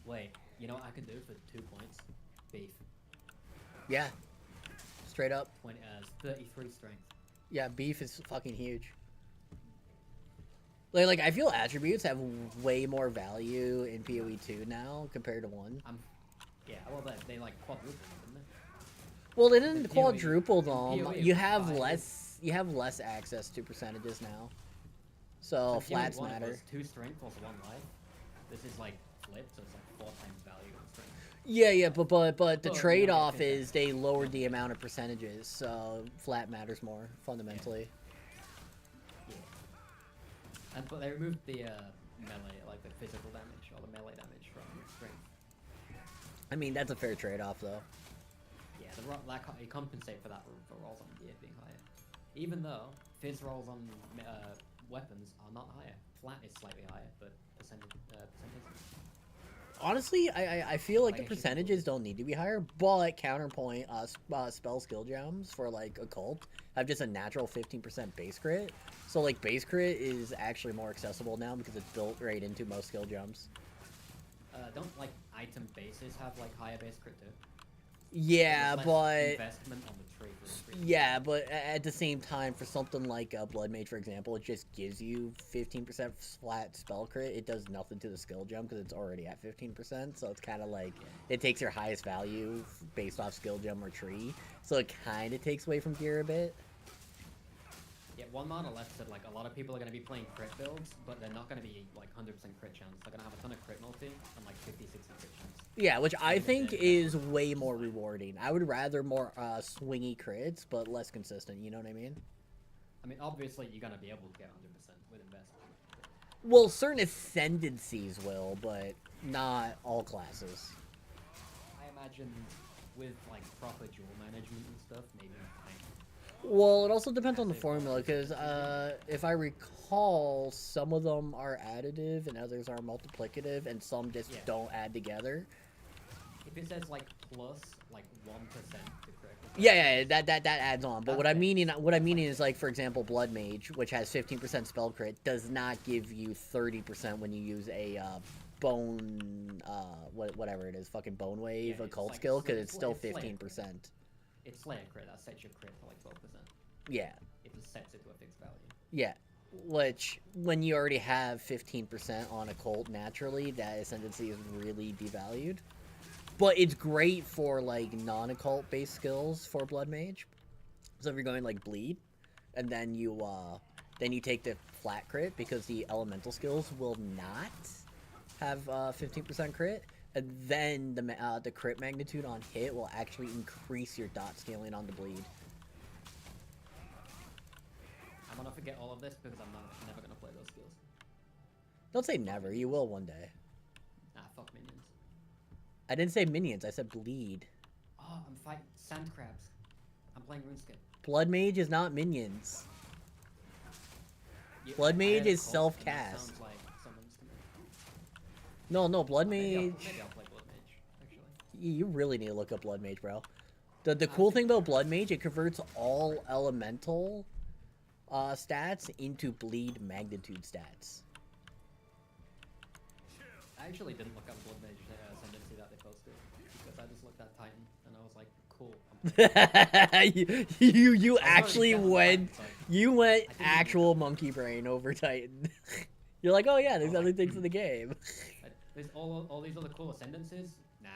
Wait, you know what I could do for 2 points? Beef. Yeah, straight up. 33 strength. Yeah, beef is fucking huge. Like I feel attributes have way more value in PoE 2 now compared to 1. Yeah, well they like quadrupled, didn't they? Well, they didn't In PoE quadruple in them. PoE You it was have 5. less access to percentages now. So So in PoE flats 1 it matter. was 2 strength plus 1 life. This is like flipped, so it's like 4 times value in strength. Yeah, but the Well, you know, trade-off it's is they lowered the amount of percentages, so flat matters more fundamentally. Yeah. But they removed the melee, like the physical damage or the melee damage from strength. I mean, that's a fair trade-off though. Yeah, you compensate for that for rolls on gear being higher. Even though fizz rolls on weapons are not higher. Flat is slightly higher, but percentage. Honestly, I feel like Like, the it should be percentages don't need to be higher, but counterpoint, spell skill gems for like occult have just a natural 15% base crit. So like base crit is actually more accessible now because it's built right into most skill gems. Don't like item bases have like higher base crit too? Yeah, There's less but investment on the tree for increase. yeah, but at the same time, for something like Blood Mage, for example, it just gives you 15% flat spell crit. It does nothing to the skill gem because it's already at 15%. So it's kind of like it takes your highest value based off skill gem or tree. So it kind of takes away from gear a bit. Yeah, one model left said like a lot of people are going to be playing crit builds, but they're not going to be like 100% crit chance. They're going to have a ton of crit multi and like 50-60 crit chance. Yeah, which I Even think then, is way more rewarding. I would rather more swingy crits, but less consistent. You know what I mean? I mean, obviously you're going to be able to get 100% with investment. Well, certain ascendancies will, but not all classes. I imagine with like proper dual management and stuff, maybe like, Well, it also depends on the formula, because if I recall, some of them are additive and others are multiplicative, and some just Yeah. don't add together. if it says like plus like 1% to crit. Yeah, that adds on. But what I Okay. mean is like, for example, Blood Mage, which has 15% spell crit, does not give you 30% when you use a bone, whatever it is, fucking bone wave Yeah, it's occult like skill, because Slayer- it's still it's Slayer crit. 15%. It's Slayer crit, that sets your crit for like 12%. Yeah. It just sets it to a fixed value. Yeah, which when you already have 15% on occult naturally, that ascendancy is really devalued. But it's great for like non-occult based skills for Blood Mage. So if you're going like bleed, and then you take the flat crit because the elemental skills will not have 15% crit, and then the crit magnitude on hit will actually increase your dot scaling on the bleed. I'm gonna forget all of this because I'm never gonna play those skills. Don't say never, you will one day. Nah, fuck minions. I didn't say minions, I said bleed. Oh, I'm fighting sand crabs. I'm playing RuneScape. Blood Mage is not minions. Yeah, Blood I Mage heard is it called, and that self-cast. sounds like someone's to me. No, Blood Maybe Mage... maybe I'll play Blood Mage, actually. You really need to look up Blood Mage, bro. The cool thing about Blood Mage, it converts all elemental stats into bleed magnitude stats. I actually didn't look up Blood Mage ascendancy that they posted because I just looked at Titan and I was like, cool. you I was actually already went down, so you went I didn't actual monkey brain over Titan. You're like, oh yeah, there's was other like, things in the game. there's all these other cool ascendancies. Nah,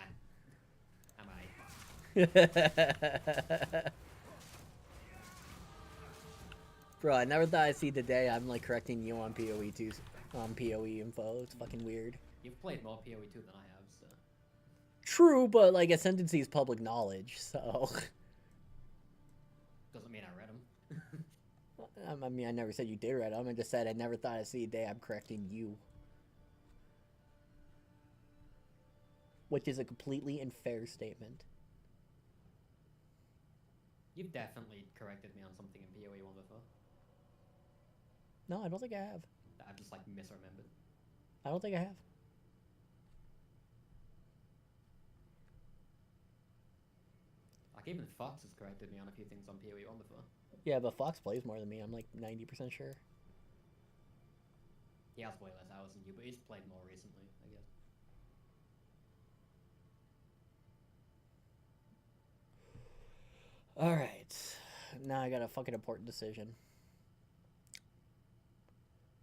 am I? Bro, I never thought I'd see the day I'm like correcting you on PoE 2 on PoE info. It's fucking weird. You've played more PoE 2 than I have, so True, but like ascendancy is public knowledge, so doesn't mean I read them. I mean, I never said you did read them. I just said I never thought I'd see a day I'm correcting you. Which is a completely unfair statement. You've definitely corrected me on something in PoE 1 before. No, I don't think I have. that I've just like misremembered. I don't think I have. Like even Fox has corrected me on a few things on PoE 1 before. Yeah, but Fox plays more than me. I'm like 90% sure. He has way less hours than you, but he's played more recently, I guess. Alright. Now I got a fucking important decision.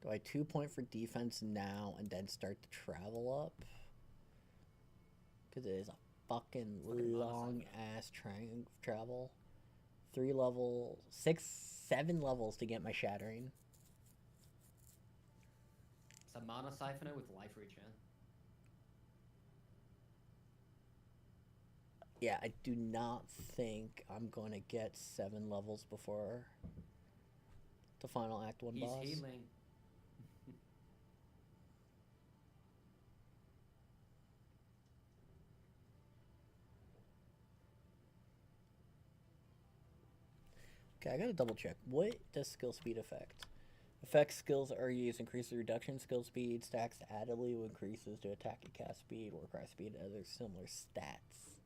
Do I 2-point for defense now and then start to travel up? Because it is a fucking long ass travel. 3 levels, 6, 7 levels to get my shattering. It's a mana siphoner with life reach, yeah? Yeah, I do not think I'm going to get 7 levels before the final Act 1 He's boss. healing. Okay, I gotta double check. What does skill speed affect? Affects skills are used, increases reduction skill speed, stacks addably with increases to attack and cast speed, warcry speed, and other similar stats.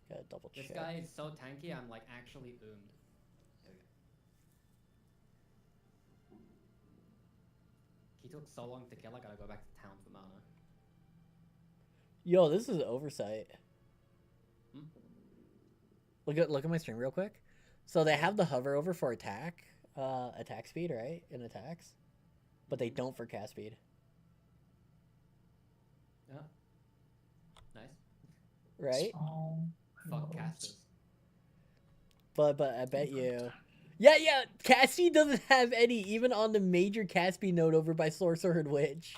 Gotta double check. This guy is so tanky, I'm like actually oomed. There we go. He took so long to kill, I gotta go back to town for mana. Yo, this is oversight. Hmm? Look at my stream real quick. So they have the hover over for attack speed, right? In attacks. But they don't for cast speed. Yeah. Nice. Right? Small Fuck nodes. casters. But I bet you. Yeah, Cassie doesn't have any, even on the major Caspi node over by Sorcerer and Witch.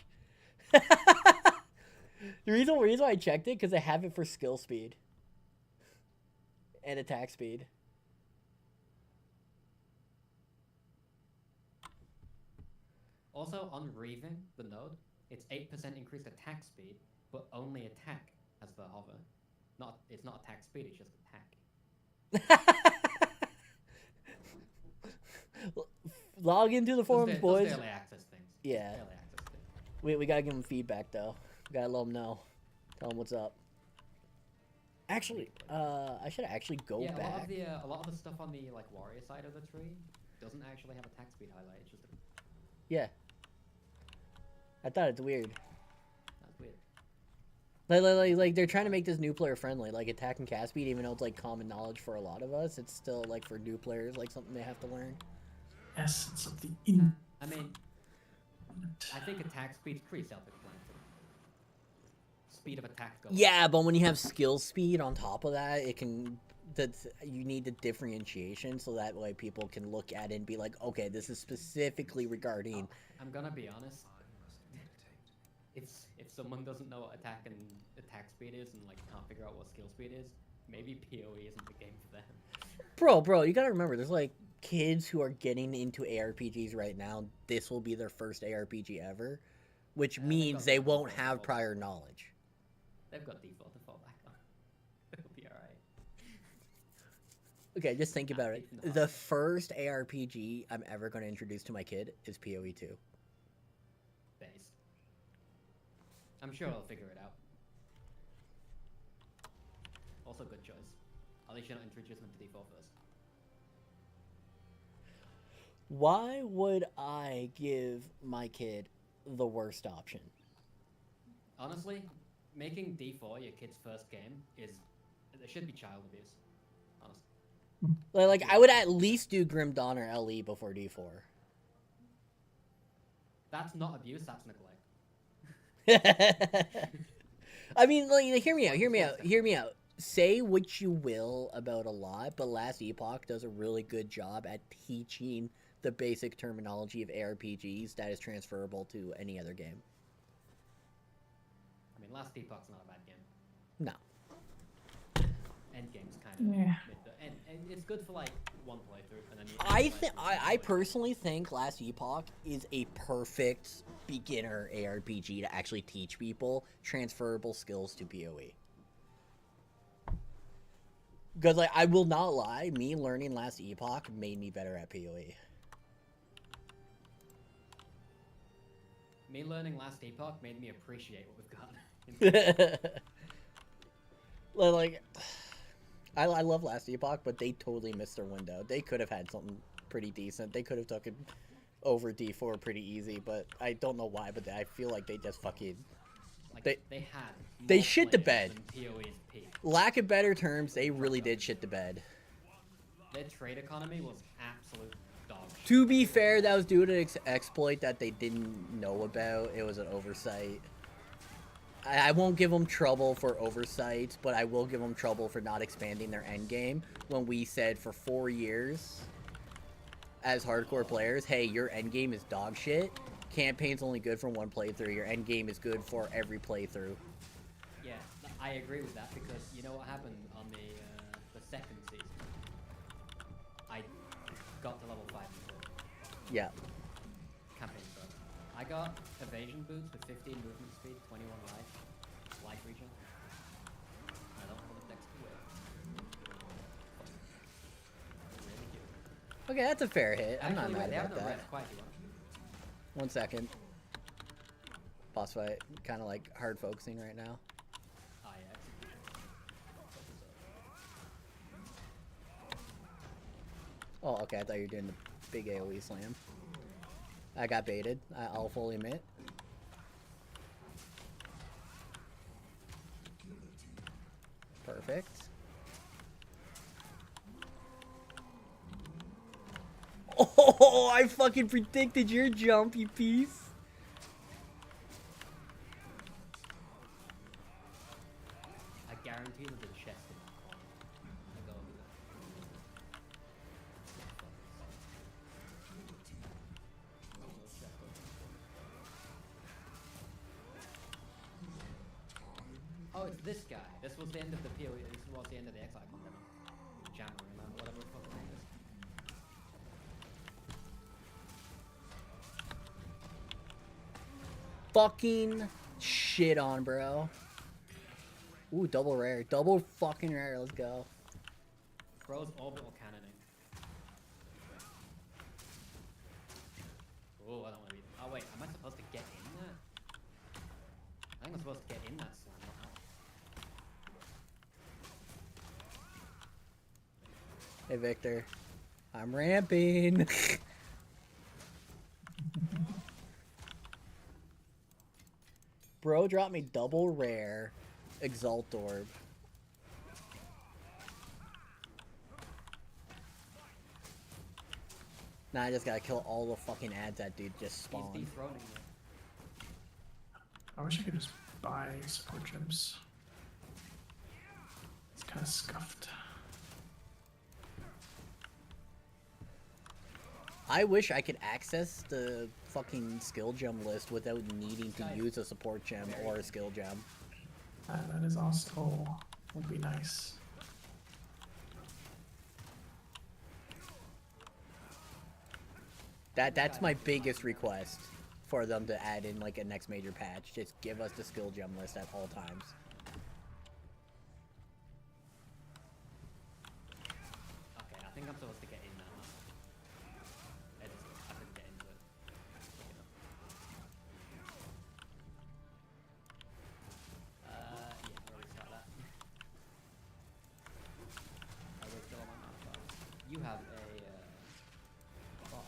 The reason why I checked it, because I have it for skill speed. And attack speed. Also, on Reaving, the node, it's 8% increased attack speed, but only attack as the hover. It's not attack speed, it's just attack. Log into the forums, Those boys. early access things. Yeah. Early access things. We gotta give them feedback, though. We gotta let them know. Tell them what's up. Actually, I should actually go Yeah, back. a lot of the stuff on the like warrior side of the tree doesn't actually have attack speed highlight. It's just Yeah. I thought it's weird. that's weird. Like they're trying to make this new player friendly, like attack and cast speed, even though it's like common knowledge for a lot of us. It's still like for new players, like something they have to learn. Essence of the in. I mean, I think attack speed's pretty self-explanatory. Speed of attack goes. Yeah, but when you have skill speed on top of that, it can. You need the differentiation so that way people can look at it and be like, okay, this is specifically regarding. I'm gonna be honest. If someone doesn't know what attack speed is and like can't figure out what skill speed is, maybe PoE isn't the game for them. Bro, you gotta remember, there's like kids who are getting into ARPGs right now. This will be their first ARPG ever, which Yeah, they means got they the won't default have default. prior knowledge. They've got default to fall back on. It'll be alright. Okay, just think about it. Not. The first ARPG I'm ever going to introduce to my kid is PoE 2. Base. I'm sure I'll figure it out. Also, good choice. At least you're not introducing them to default first. Why would I give my kid the worst option? Honestly, making D4 your kid's first game it should be child abuse. Honestly. Like I would at least do Grim Dawn or LE before D4. That's not abuse, that's neglect. I mean, like, hear me out. Say what you will about a lot, but Last Epoch does a really good job at teaching the basic terminology of ARPGs that is transferable to any other game. I mean, Last Epoch's not a bad game. No. Endgame's kind of Yeah. and it's good for like one playthrough and then you I personally think Last Epoch is a perfect beginner ARPG to actually teach people transferable skills to PoE. Because, like, I will not lie, me learning Last Epoch made me better at PoE. Me learning Last Epoch made me appreciate what we've got. Like, I love Last Epoch, but they totally missed their window. They could have had something pretty decent. They could have taken over D4 pretty easy, but I don't know why, but I feel like they just fucking... Like, They- they had they more shit the players bed. than PoE's peak. Lack of better terms, they really did shit the bed. Their trade economy was absolute dog shit. To be fair, that was due to an exploit that they didn't know about. It was an oversight. I won't give them trouble for oversights, but I will give them trouble for not expanding their endgame when we said for 4 years as hardcore players, hey, your endgame is dog shit. Campaign's only good for one playthrough. Your endgame is good for every playthrough. Yeah, I agree with that because you know what happened on the second season? I got to level 5 before Yeah. campaign started. I got evasion boots with 15 movement speed, 21 life regen. I don't have the dex to wear. Really cute. Okay, that's a fair hit. I'm not Actually, mad wait, they have about no that. rest quite yet. 1 second. Boss fight. Kind of like hard focusing right now. Ah, yeah, execution. Oh, okay. I thought you were doing the big AoE slam. I got baited. I'll fully admit. Perfect. Oh, I fucking predicted your jump, you piece. I guarantee there's a chest in that corner. I go over there. Oh, it's this guy. This was the end of the PoE. This was the end of the X icon demo. Jammer, whatever the fuck his name is. Fucking shit on, bro. Ooh, double rare. Double fucking rare. Let's go. Bro's orbital cannoning. Oh, I don't want to read. Oh wait, am I supposed to get in that? I think I'm supposed to get in that slam. Not out. Hey, Victor. I'm ramping. Bro dropped me double rare Exalt Orb. Now I just gotta kill all the fucking ads that dude just He's spawned. dethroning me. I wish I could just buy support gems. It's kind of scuffed. I wish I could access the fucking skill gem list without needing to use a support gem or a skill gem. That is also would be nice. That's my biggest request for them to add in like a next major patch. Just give us the skill gem list at all times. Okay, I think I'm supposed to get in that. I couldn't get into it. Yeah, I already started that. I was still on my map file. You have a bot.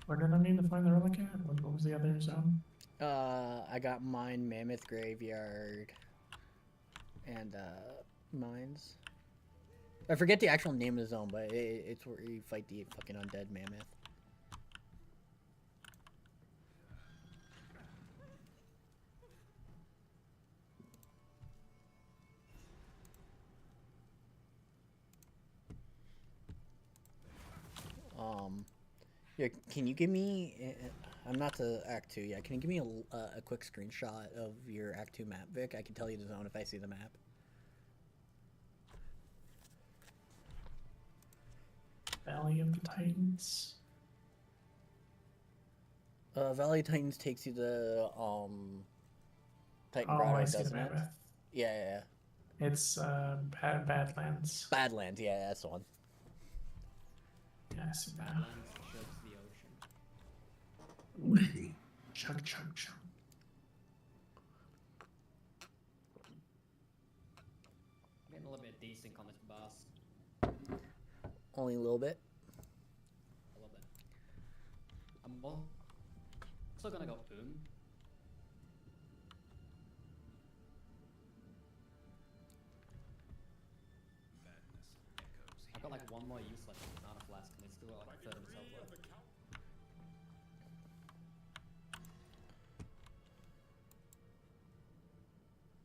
Where did I need to find the relic at? What was the other zone? I got mine, Mammoth Graveyard, and mines. I forget the actual name of the zone, but it's where you fight the fucking undead mammoth. Yeah, can you give me? I'm not to Act 2 yet. Can you give me a quick screenshot of your Act 2 map, Vic? I can tell you the zone if I see the map. Valley of the Titans. Valley of Titans takes you to Titan Oh, Grotto, I see the doesn't it? mammoth. Yeah. It's Badlands. Badlands, yeah, that's the one. Yeah, I see that. Lands shows the ocean. Chug, chug, chug. Getting a little bit desync on this boss. Only a little bit. A little bit. I'm also gonna go I've got like one more use left of the Banana Flask and it's still got like a third of its health left.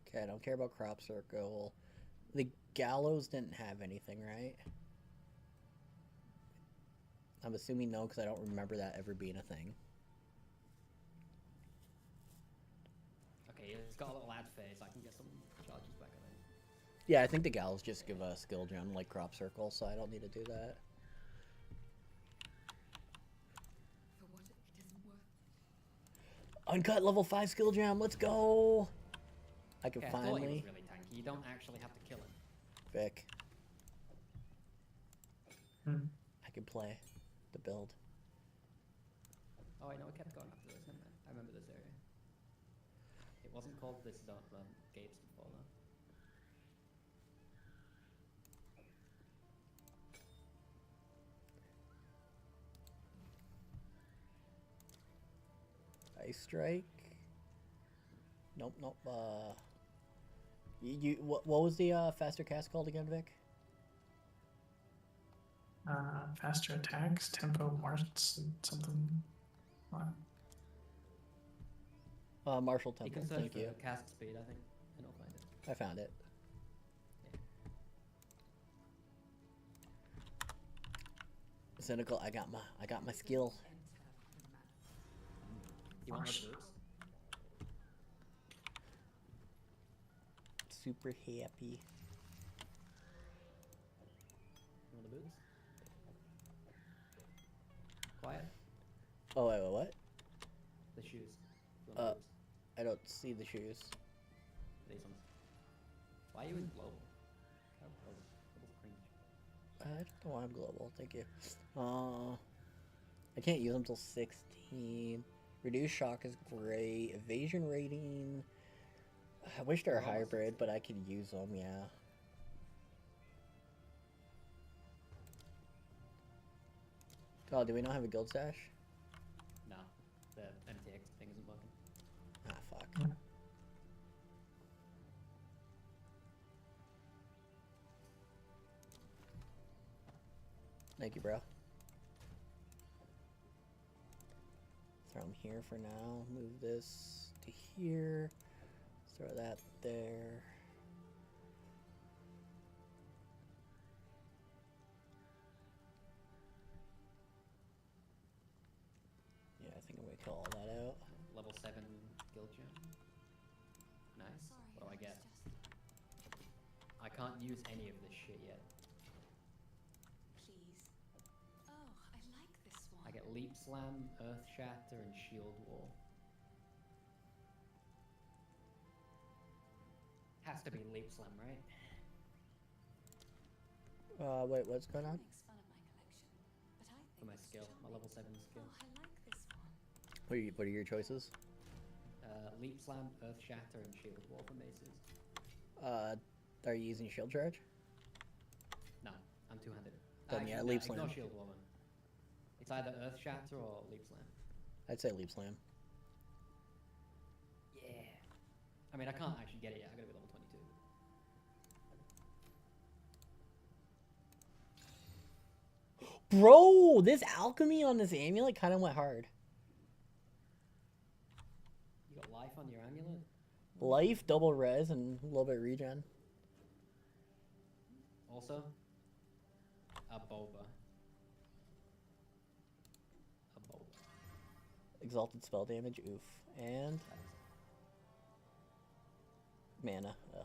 Okay, I don't care about Crop Circle. The Gallows didn't have anything, right? I'm assuming no, because I don't remember that ever being a thing. Okay, it's got a little ad phase. I can get some charges back on it. Yeah, I think the Gallows just give a skill gem like Crop Circle, so I don't need to do that. For what it isn't worth. Uncut level 5 skill gem, let's go! I can Okay, I thought he finally... was really tanky. You don't actually have to kill him. Vic, Hmm. I can play the build. Oh, I know, it kept going up to this, never mind. I remember this area. It wasn't called this gates before, though. Ice Strike. Nope. What was the faster cast called again, Vic? Faster attacks, tempo, march, something. What? Martial You Temple, can search thank for you. cast speed, I think, and I'll find it. I found it. Cynical, I got my skill. You want Marsh. those boots? Super happy. You want the boots? Quiet. Oh wait, what? The shoes. You want the boots? I don't see the shoes. These ones. Why are you in global? Global's cringe. I don't know why I'm global. Thank you. I can't use them till 16. Reduced shock is great. Evasion rating. I wish they were They're almost hybrid, but I could use them. Yeah. Oh, do we not have a guild stash? No, the MTX thing isn't working. Ah, fuck. Thank you, bro. Throw them here for now. Move this to here. Throw that there. Yeah, I think I'm gonna kill all that out. Level 7 guild gem. Nice. Sorry, What do I was get? just- I can't use any of this shit yet. Please. Oh, I like this one. I get Leap Slam, Earth Shatter, and Shield Wall. Has to be Leap Slam, right? Wait, what's going on? Makes fun of my collection, but I think For my it's skill, my charming. level 7 skill. Oh, I like this one. What are your choices? Leap Slam, Earth Shatter, and Shield Wall for maces. Are you using shield charge? No, I'm two-handed. Then yeah, Actually, Leap no, ignore Slam. Shield Wall then. It's either Earth Shatter or Leap Slam. I'd say leap slam. Yeah. I mean, I can't actually get it yet. I gotta be level 22. Bro, this alchemy on this amulet kind of went hard. You got life on your amulet? Life, double res, and a little bit of regen. Also, a boba. Exalted spell damage, oof. And mana. Ugh.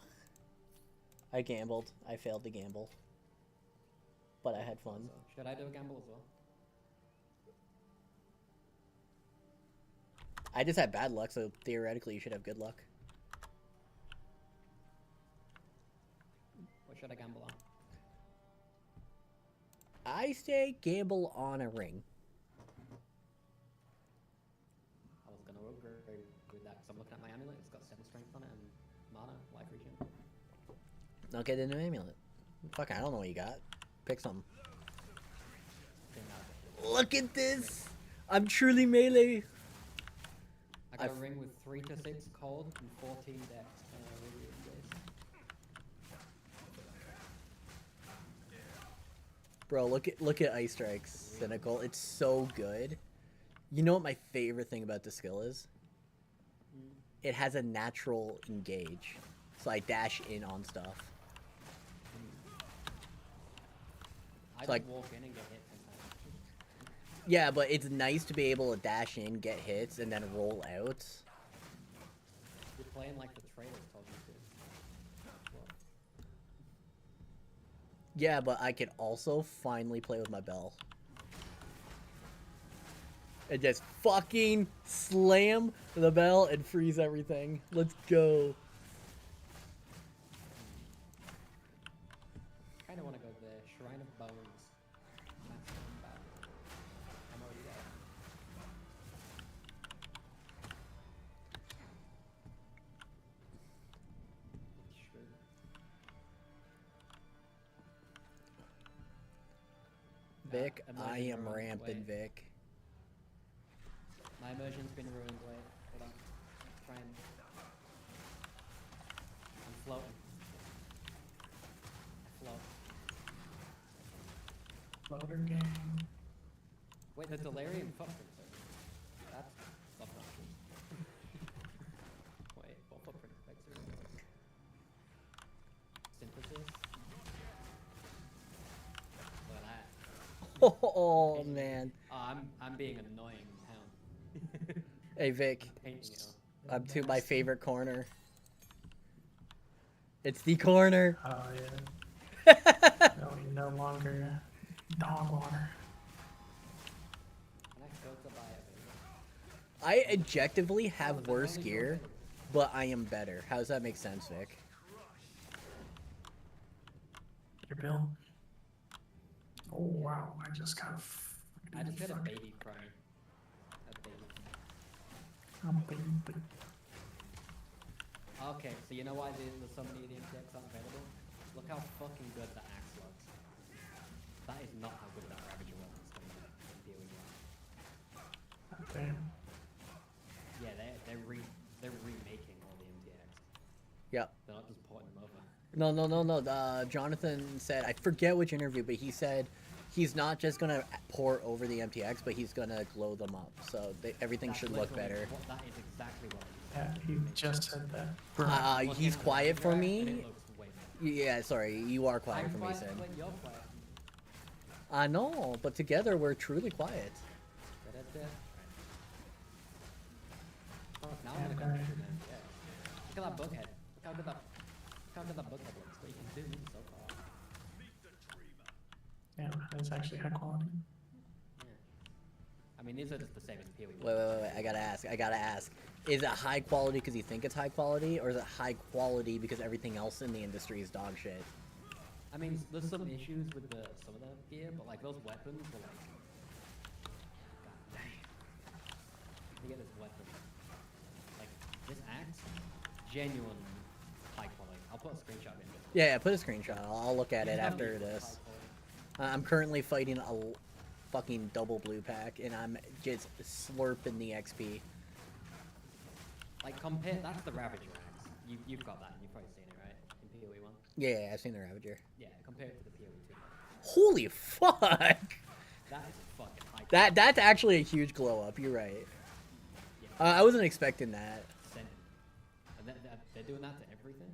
I gambled. I failed to gamble. But I had fun. So, should I do a gamble as well? I just had bad luck, so theoretically you should have good luck. What should I gamble on? I say gamble on a ring. I was gonna agree with that because I'm looking at my amulet. It's got 7 strength on it and mana, life regen. Don't get into an amulet. Fuck, I don't know what you got. Pick something. Look at this! I'm truly melee! I got a ring with 3 to 6 cold and 14 dex. Bro, look at Ice Strike's Cynical. It's so good. You know what my favorite thing about the skill is? It has a natural engage. So I dash in on stuff. I just like- walk in and get hit 10 times. Yeah, but it's nice to be able to dash in, get hits, and then roll out. You're playing like the trailers told you to. What? Yeah, but I could also finally play with my bell. And just fucking slam the bell and freeze everything. Let's go. Kinda wanna go there. Shrine of Bones. Maximum battle. I'm already there. Sure. Vic, immersion I am ruined. rampant, Wait. Vic. My immersion's been ruined. Wait, hold on. Try and. I'm floating. I float. Loader game. Wait, the Delirium footprint. That's obnoxious. Wait, what footprint effects are there? Synthesis? Look at that. Oh, man. Oh, I'm being annoying town. Hey, Vic. Painting it up. Up to my favorite corner. It's the corner. Oh yeah. No longer dog water. Can I go to buy it, baby? I objectively have worse gear, but I am better. How does that make sense, Vic? Your bill. Oh wow! I just got. I just had a fucking- baby crying. A baby. I'm baby. Okay, so you know why there's so many of the MTX aren't available? Look how fucking good the axe looks. That is not how good that Ravager was in PoE 1. Damn. Yeah, they're remaking all the MTX. Yep. They're not just porting them over. No. Jonathan said, I forget which interview, but he said he's not just gonna port over the MTX, but he's gonna glow them up. So everything That's should look literally better. That is exactly what he Yeah, said. he just said that. Looking He's at the quiet for Ravager, and me. it looks way better. Yeah, sorry, you are quiet I'm for me, quiet Sid. when you're quiet. I know, but together we're truly quiet. Da-da-da. Oh, now I'm gonna go Okay. through the MTX. Look at that bughead. Look how good that bughead looks. But you can zoom in so far. Yeah, it's actually high quality. Yeah. I mean, these are just the same as PoE. Wait, I gotta ask. Is it high quality because you think it's high quality, or is it high quality because everything else in the industry is dog shit? I mean, there's some issues with some of the gear, but like those weapons were like, god damn. You get this weapon, like this axe, genuine high quality. I'll put a screenshot in. Yeah, put a screenshot. I'll look at it It's gotta after be this. high quality. I'm currently fighting a fucking double blue pack, and I'm just slurping the XP. Like compare, that's the Ravager axe. You've got that, and you've probably seen it, right? In PoE 1. Yeah, I've seen the Ravager. Yeah, compared to the PoE 2. Holy fuck! That is fucking high quality. That's actually a huge glow up. You're right. Yeah. I wasn't expecting that. Sent. And they're doing that to everything.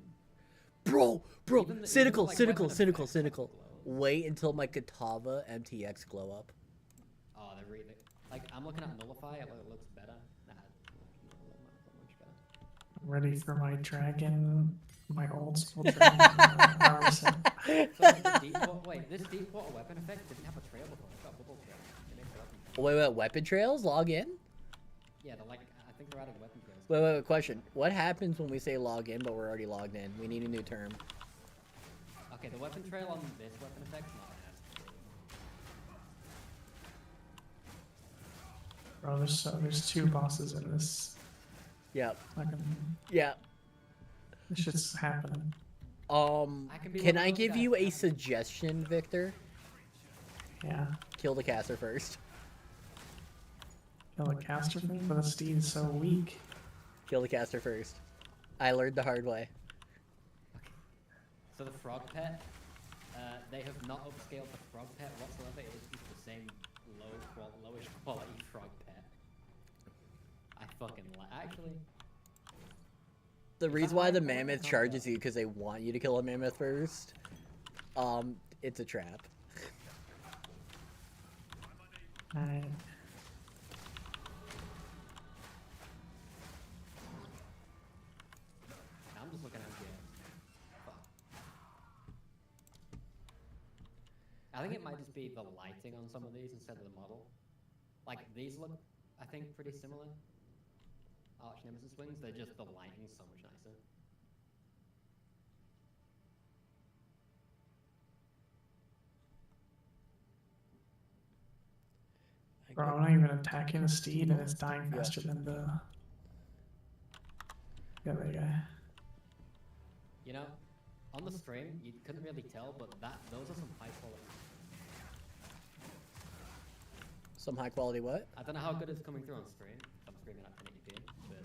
Bro, Even the- cynical, like, cynical, weapon cynical, effects, cynical. like, glow. Wait until my Katava MTX glow up. Oh, Like, I'm looking at Nullify, it looks better. Nah, not much better. I'm ready for my dragon, my old school dragon armor set. So the wait, this deep water weapon effect didn't have a trail before. It's got a bubble trail. It makes a weapon trail. Wait, weapon trails? Log in? Yeah, they're like, I think they're adding weapon trails. Wait, question. What happens when we say log in, but we're already logged in? We need a new term. Okay, the weapon trail on this weapon effect's not as Bro, there's 2 bosses in this. Yep. Fucking, Yep. this shit's happening. Can I give you a suggestion, Victor? Yeah. Kill the caster first. Kill a caster thing, but the steed is so weak. Kill the caster first. I learned the hard way. So the frog pet, they have not upscaled the frog pet whatsoever. It is just the same lowish quality frog pet. I fucking actually. The reason why the mammoth charges you because they want you to kill a mammoth first. It's a trap. Alright. I'm just looking at games. Fuck. I think it might just be the lighting on some of these instead of the model. Like, these look, I think, pretty similar. Arch Nemesis wings, they're just the lighting's so much nicer. Bro, I'm not even attacking the steed and it's dying faster than the other guy. You know, on the stream, you couldn't really tell, but those are some high quality. Some high quality what? I don't know how good it's coming through on stream. I'm streaming at 1080p, but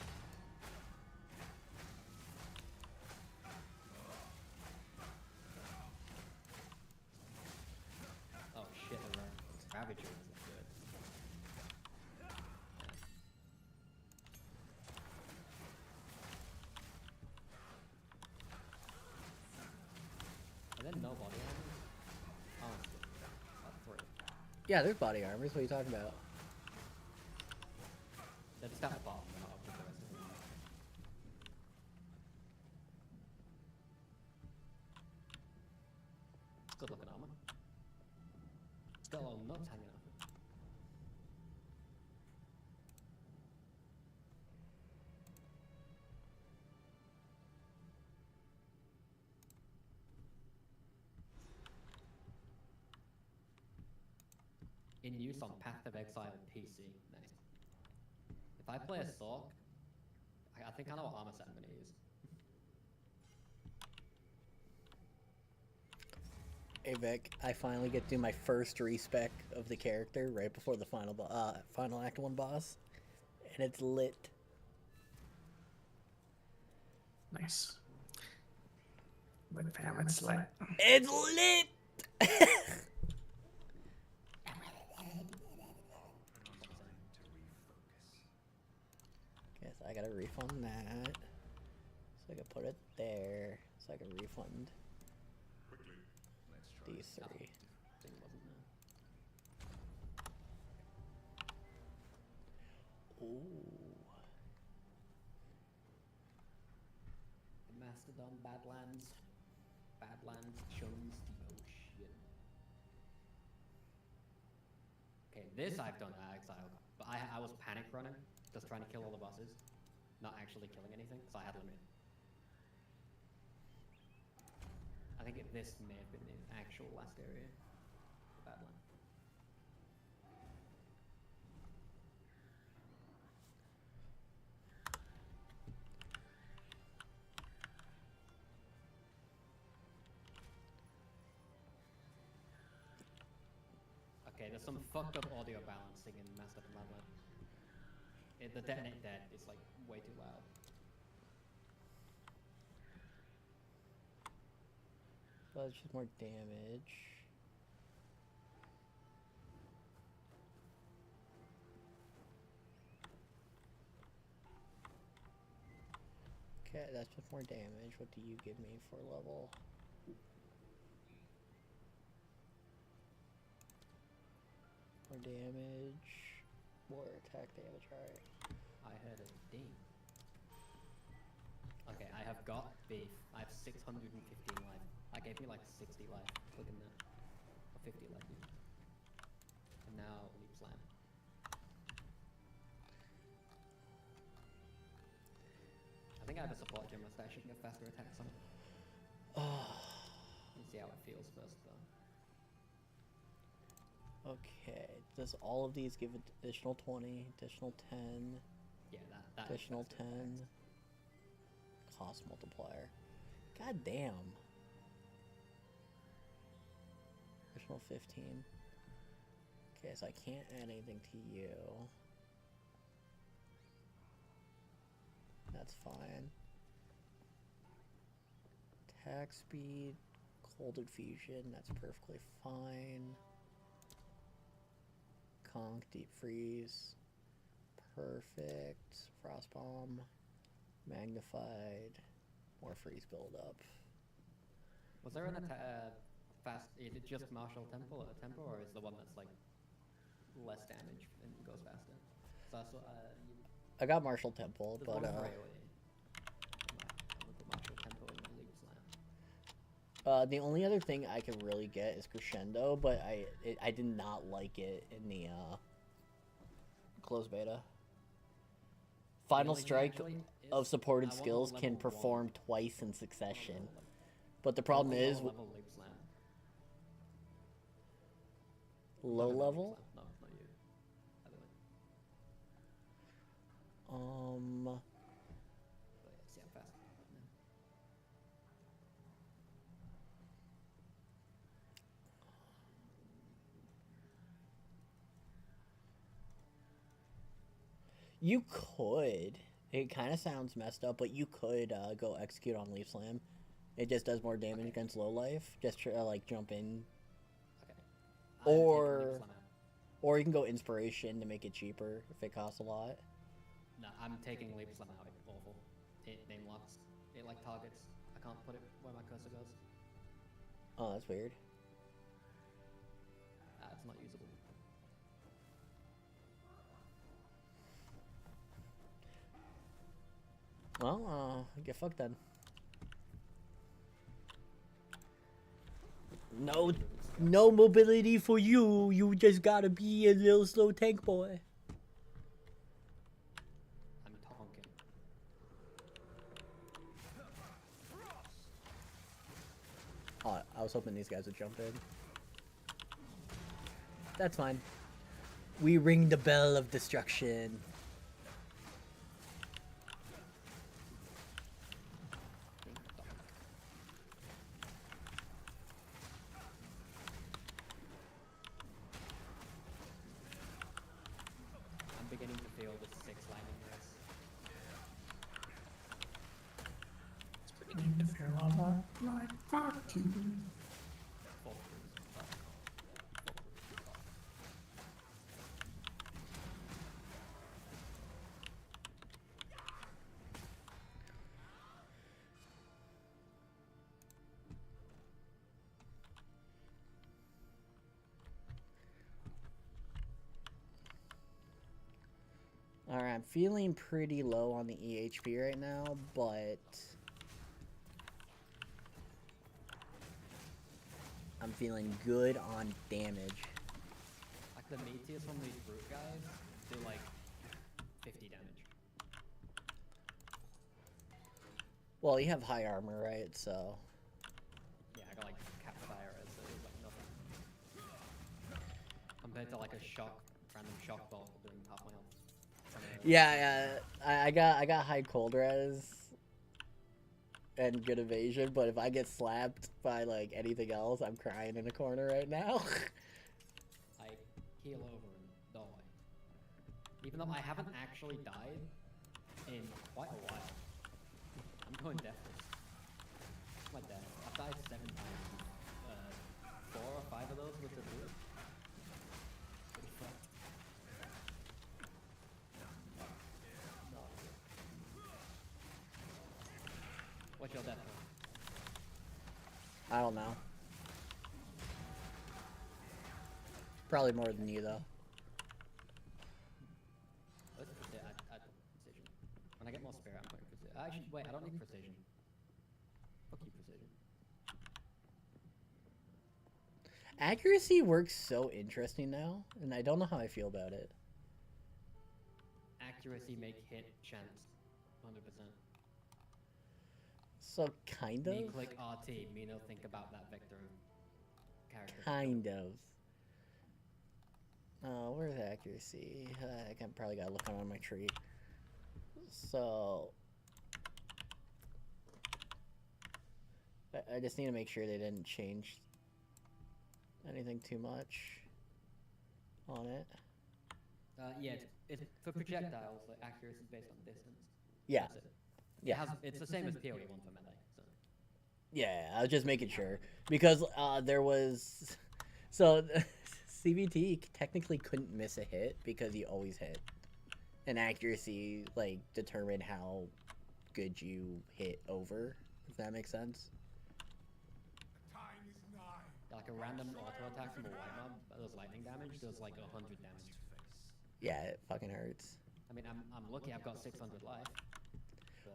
oh shit, the Ravager isn't good. Are there no body armors? Oh, that's 3. Yeah, there's body armors. What are you talking about? They're just at the bottom, they're not up with the rest of them. Good looking armor. Got a little nuts hanging off it. In use on Path of Exile PC. Nice. If I play a Sork, I think I know what armor set I'm gonna use. Hey Vic, I finally get to do my first respec of the character right before the final Act 1 boss. And it's lit. Nice. But damn, it's lit. It's lit! Guess I gotta refund that. So I can put it there. So I can refund these 3. Thing wasn't there. Ooh. Mastodon, Badlands, Chums, oh shit. Okay, this I've done at Exile, but I was panic running, just trying to kill all the bosses, not actually killing anything, because I had limit. I think this may have been the actual last area, Badland. Okay, there's some fucked up audio balancing in Master of Madland. The detonate dead is like way too loud. Well, it's just more damage. Okay, that's just more damage. What do you give me for level? More damage. More attack damage, alright. I heard a ding. Okay, I have got beef. I have 615 life. That gave me like 60 life. Look in there. Or 50 life. Even. And now leap slam. I think I have a support gem mustache. You can get faster attacks on it. You see how it feels first though. Okay, does all of these give additional 20, additional 10, Yeah, that is additional faster 10, attacks. cost multiplier? God damn. Additional 15. Okay, so I can't add anything to you. That's fine. Attack speed, cold infusion, that's perfectly fine. Conk, deep freeze, perfect. Frost bomb, magnified, more freeze buildup. Was there an fast? Is it just martial tempo or is the one that's like less damage and goes faster? So I saw I got Martial Temple, there's but one for AoE. I'm gonna put martial tempo in my leap slam. the only other thing I can really get is Crescendo, but I did not like it in the closed beta. Final only thing Strike actually of is supported I want a skills can level perform 1. twice in I want a succession. level, But the I problem want a is, low level leap slam. low No, no, level? leap slam. No, not you. Other way. But yeah, see how fast. Yeah. You could. It kind of sounds messed up, but you could go execute on Leaf Slam. It just does more damage against low life. Just try, like jump in, Okay. I'm taking or leap slam out. or you can go Inspiration to make it cheaper if it costs a lot. No, I'm taking leap slam out. It's awful. It name locks. It like targets. I can't put it where my cursor goes. Oh, that's weird. It's not usable. Well, get fucked then. No mobility for you. You just gotta be a little slow tank boy. I'm tonking. Oh, I was hoping these guys would jump in. That's fine. We ring the bell of destruction. Ding dong. I'm beginning to feel the 6 lightning race. Beginning to fear lava. Like, fuck you. Alright, I'm feeling pretty low on the EHP right now, but I'm feeling good on damage. Like the meteors from these brute guys do like 50 damage. Well, you have high armor, right? So Yeah, I got like captive IRS, so it was like nothing. Compared to like a random shock bolt doing half my health. yeah, I got high cold res and good evasion, but if I get slapped by like anything else, I'm crying in a corner right now. I heal over and die. Even though I haven't actually died in quite a while. I'm going deathless. My death. I've died 7 times. 4 or 5 of those with the brute. Pretty fucked. What's your death I don't know. Probably more than you though. Actually, wait, I don't need precision. Fuck you, precision. Accuracy works so interesting now, and I don't know how I feel about it. Accuracy make hit chance. 100%. So kind Me of, click RT, me no think about that vector character. kind of. Oh, where's accuracy? I can probably gotta look on my tree. So I just need to make sure they didn't change anything too much on it. Yeah, it's for projectiles, like accuracy is based on distance. Yeah, That's it. yeah. It's the same as PoE1 for melee. So. Yeah, I was just making sure because there was so CVT technically couldn't miss a hit because he always hit, and accuracy like determined how good you hit over. If that makes sense. Like a random auto attack from a white mob that does lightning damage does like 100 damage. Yeah, it fucking hurts. I mean, I'm lucky I've got 600 life.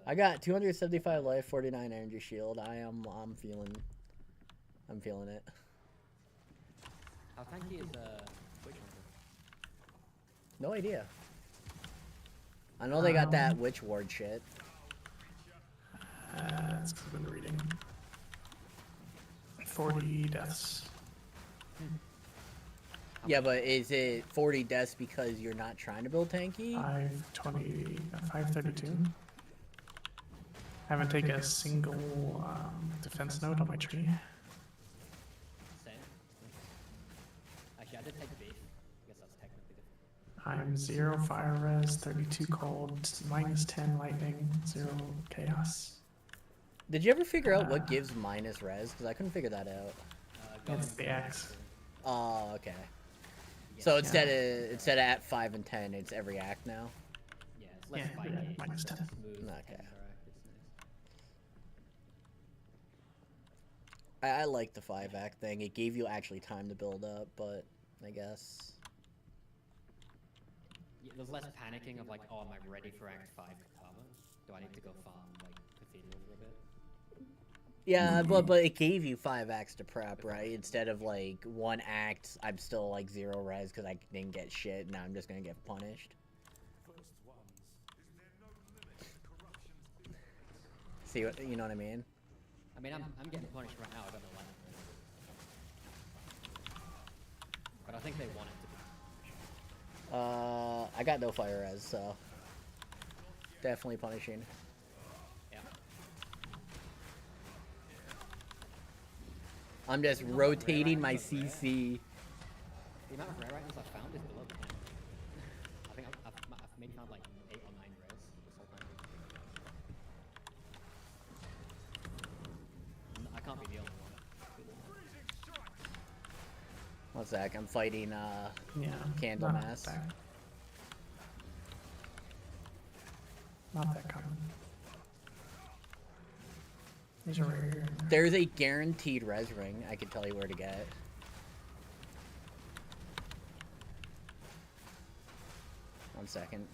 I got 275 life, 49 energy shield. I'm feeling it. How tanky is Witch Hunter? No idea. I know they got that witch ward shit. That's 'cause I've been reading. 40 deaths. Yeah, but is it 40 deaths because you're not trying to build tanky? 532. Haven't taken a single defense note on my tree. Same. Actually, I did take beef. I guess that's technically different. I'm 0 fire res, 32 cold, -10 lightning, 0 chaos. Did you ever figure out what gives minus res? Because I couldn't figure that out. It's the X. Oh, okay. So instead of at 5 and 10, it's every act now. Yeah, it's less Yeah, spiky. yeah, minus 10. Smooth. Okay. interact, it's nice. I like the 5 act thing. It gave you actually time to build up, but I guess. Yeah, there's less panicking of like, oh, am I ready for Act 5 Katana? Do I need to go farm like Cathedral for a bit? Yeah, but it gave you 5 acts to prep, right? Instead of like 1 act, I'm still like 0 res because I didn't get shit. Now I'm just gonna get punished. See what you know what I mean? I mean, I'm getting punished right now. I don't know why. But I think they want it to be. I got no fire res, so definitely punishing. Yeah. I'm just rotating my CC. The amount of rare items I've found is below 10. I think I've maybe found like 8 or 9 rares this whole time. I can't be the only one. One sec, I'm fighting Yeah. Candlemass. Not that common. These are rare. There's a guaranteed res ring I can tell you where to get. One second.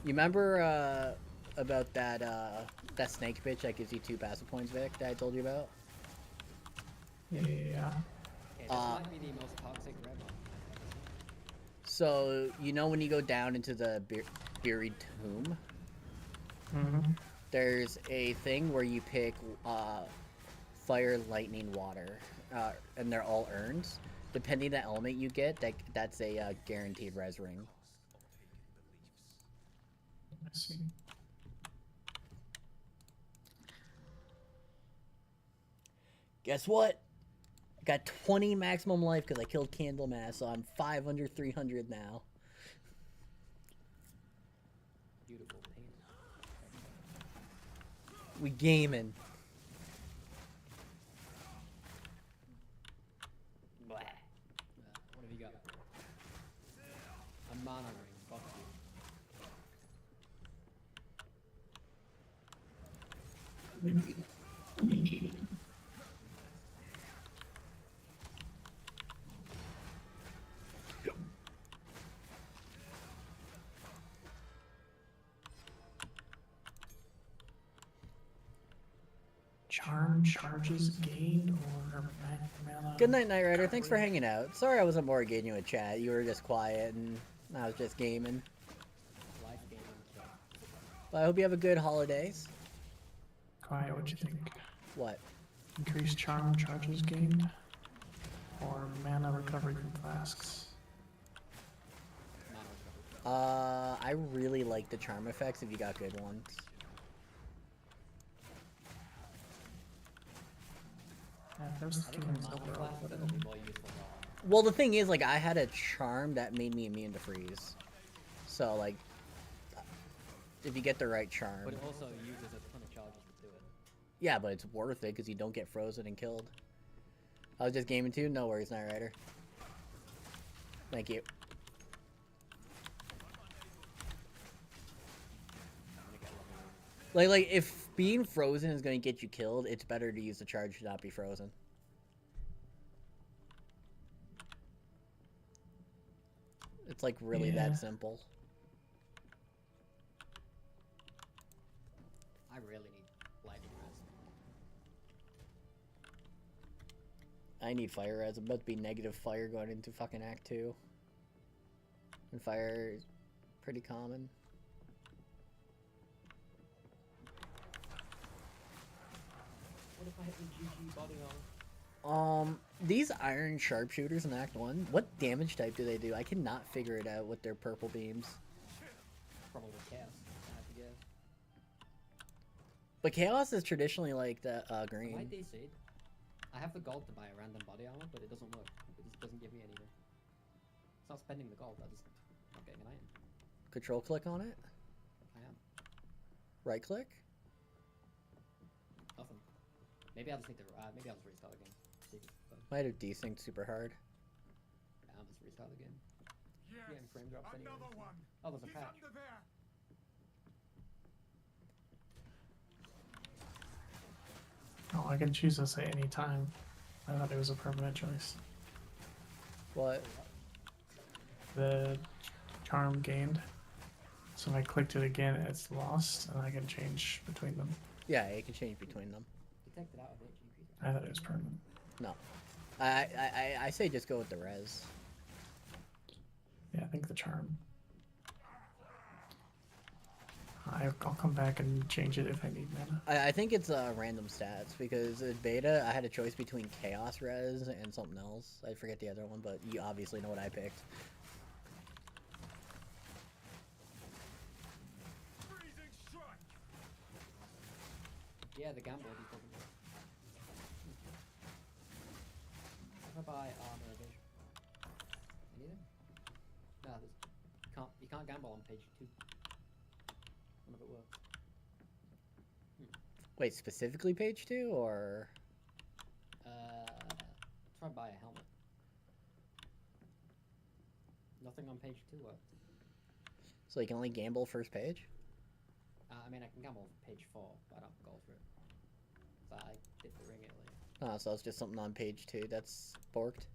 You remember about that that snake bitch that gives you 2 passive points, Vic, that I told you about? Yeah. Okay, this might be the most toxic red one. So, you know when you go down into the buried tomb, Mm-hmm. there's a thing where you pick fire, lightning, water, and they're all urns. Depending on the element you get, that's a guaranteed res ring. I see. Guess what? I got 20 maximum life because I killed Candlemass, so I'm 5 under 300 now. Beautiful paint. We gaming. What have you got? A mana ring. Fuck you. charm charges gained or mana? Good night, Knight Rider. Thanks for hanging out. Sorry I wasn't more engaging with chat. You were just quiet and I was just gaming. Life gaming stuff. But I hope you have a good holidays. Quiet, what'd you think? What? Increased charm charges gained or mana recovery from flasks? Mana recovery. I really like the charm effects if you got good ones. Yeah, those I think games mana are flask but will be more useful now. Well, the thing is, like, I had a charm that made me immune to freeze. So, like, if you get the right charm. But it also uses a ton of charges to do it. Yeah, but it's worth it because you don't get frozen and killed. I was just gaming too. No worries, Knight Rider. Thank you. I'm gonna get lucky. Like, if being frozen is going to get you killed, it's better to use the charge to not be frozen. It's like really Yeah. that simple. I really need lightning res. I need fire res. I'm about to be negative fire going into fucking Act 2. And fire is pretty common. What if I hit the GG body armor? These iron sharpshooters in Act 1, what damage type do they do? I cannot figure it out with their purple beams. Probably chaos. I have to guess. But Chaos is traditionally like the My green. DC. I have the gold to buy a random body armor, but it doesn't work. It just doesn't give me anything. It's not spending the gold. I just not getting an item. Control click on it. I am. Right click. Nothing. Maybe I'll just need to. Maybe I'll just restart the game. See if it's fun. Might have desynced super hard. I'll just restart the game. Yes, Yeah, and frame drops anyway, another so- one. Oh, there's a He's patch. under there. Oh, I can choose this at any time. I thought it was a permanent choice. What? The charm gained. So if I clicked it again, it's lost, and I can change between them. Yeah, you can change between them. Detected out of HE creature. I thought it was permanent. No. I say just go with the res. Yeah, I think the charm. I'll come back and change it if I need mana. I think it's random stats because in beta I had a choice between Chaos res and something else. I forget the other one, but you obviously know what I picked. Freezing strike. Yeah, the gamble just doesn't work. What if I buy armor evasion? Anything? No, there's you can't gamble on page 2. None of it works. Wait, specifically page 2 or? Try and buy a helmet. Nothing on page 2 worked. So you can only gamble first page? I mean, I can gamble on page 4, but I don't have gold for it. So I did the ring earlier. Oh, so it's just something on page 2 that's borked.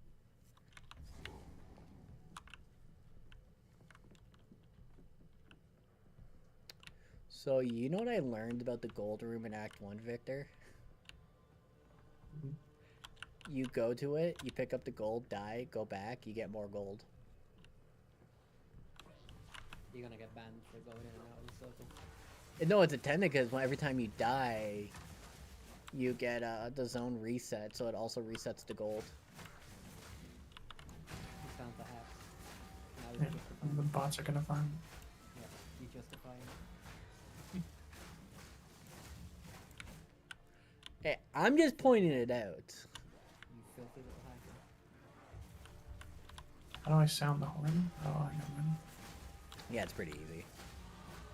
So you know what I learned about the gold room in Act 1, Victor? You go to it, you pick up the gold, die, go back, you get more gold. You're gonna get banned for going in and out of the circle. No, it's intended because every time you die, you get the zone reset, so it also resets the gold. You found the hacks. Now Yeah, you justify the it. bots are gonna farm. Yeah, you justify it. Hey, I'm just pointing it out. You filthy little hacker. How do I sound the horn? Oh, I know when. Yeah, it's pretty easy.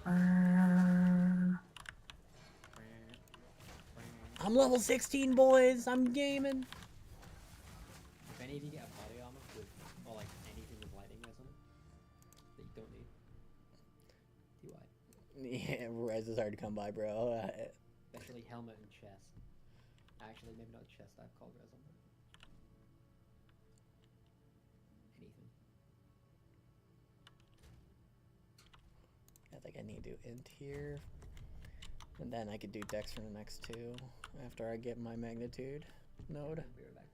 I'm level 16, boys. I'm gaming. If any of you get a body armor with, or like anything with lightning res on it, that you don't need, do I? Yeah, res is hard to come by, bro. Especially helmet and chest. Actually, maybe not chest, I have cold res on it. Anything. I think I need to int here. And then I could do dex for the next 2. after I get my magnitude node. I'll be right back.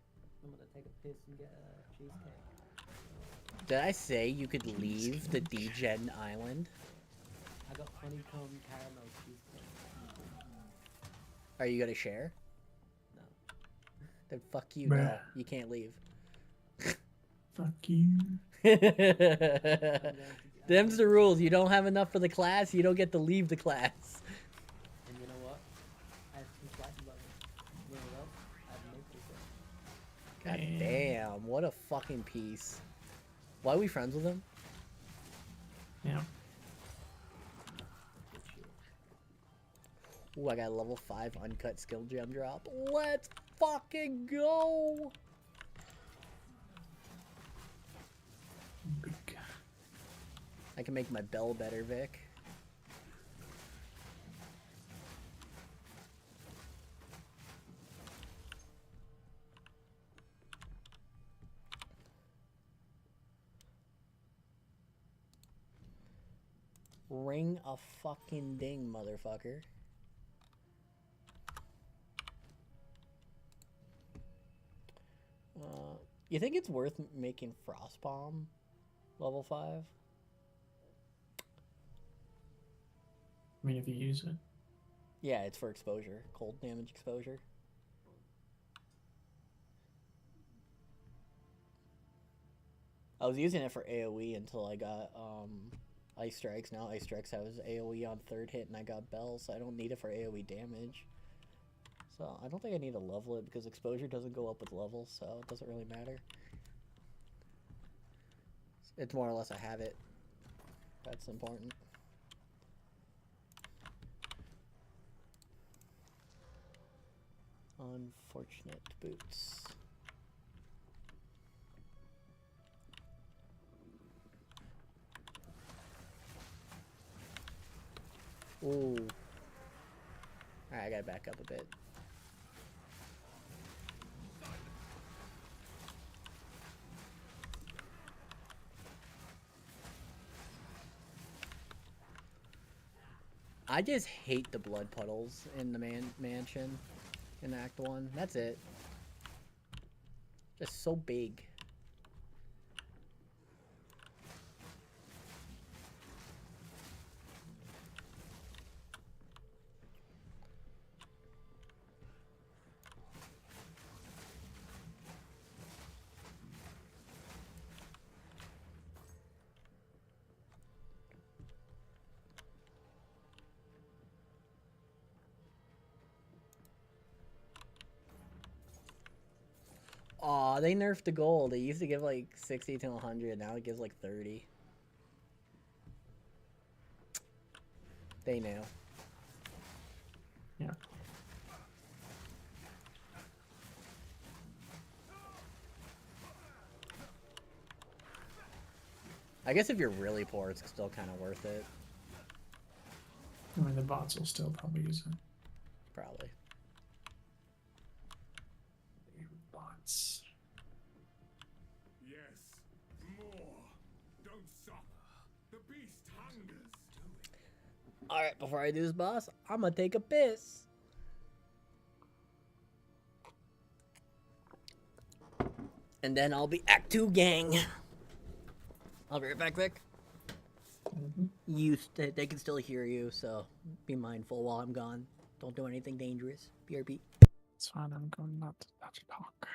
I'm gonna take a piss and get a cheesecake. Did I say you could leave the Degen island? I got honeycomb caramel cheesecake. Are you gonna share? No. Then fuck you. No, Bruh. you can't leave. Fuck you. Them's the rules. You don't have enough for the class, you don't get to leave the class. And you know what? I have two classes left. You know what else? I have God maple syrup. damn, what a fucking piece. Why are we friends with him? Yeah. Good shit. Ooh, I got a level 5 uncut skill gem drop. Let's fucking go! Big. I can make my bell better, Vic. Ring a fucking ding, motherfucker. You think it's worth making Frostbomb level 5? I mean, if you use it. Yeah, it's for exposure. Cold damage exposure. I was using it for AoE until I got Ice Strikes. Now Ice Strikes has AoE on 3rd hit and I got Bell, so I don't need it for AoE damage. So I don't think I need to level it because exposure doesn't go up with levels, so it doesn't really matter. It's more or less I have it. That's important. Unfortunate boots. Ooh. Alright, I gotta back up a bit. I just hate the blood puddles in the mansion in Act 1. That's it. Just so big. Aw, they nerfed the gold. It used to give like 60 to 100. Now it gives like 30. They knew. Yeah. I guess if you're really poor, it's still kind of worth it. I mean, the bots will still probably use it. Probably. Bots. Yes, more. Don't suffer. The beast hungers. Alright, before I do this boss, I'm gonna take a piss. And then I'll be Act 2 gang. I'll be right back, Vic. They can still hear you, so be mindful while I'm gone. Don't do anything dangerous. BRB. It's fine. I'm going not to talk.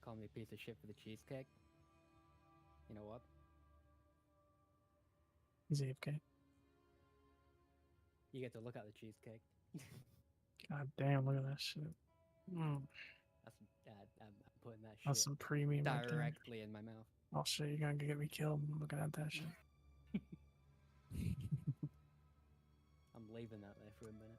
Call me a piece of shit for the cheesecake. You know what? He's AFK. You get to look at the cheesecake. God damn, look at that shit. That's I'm putting that That's shit some premium right there. directly in my mouth. Oh shit, you're gonna get me killed looking at that shit. I'm leaving that there for a minute.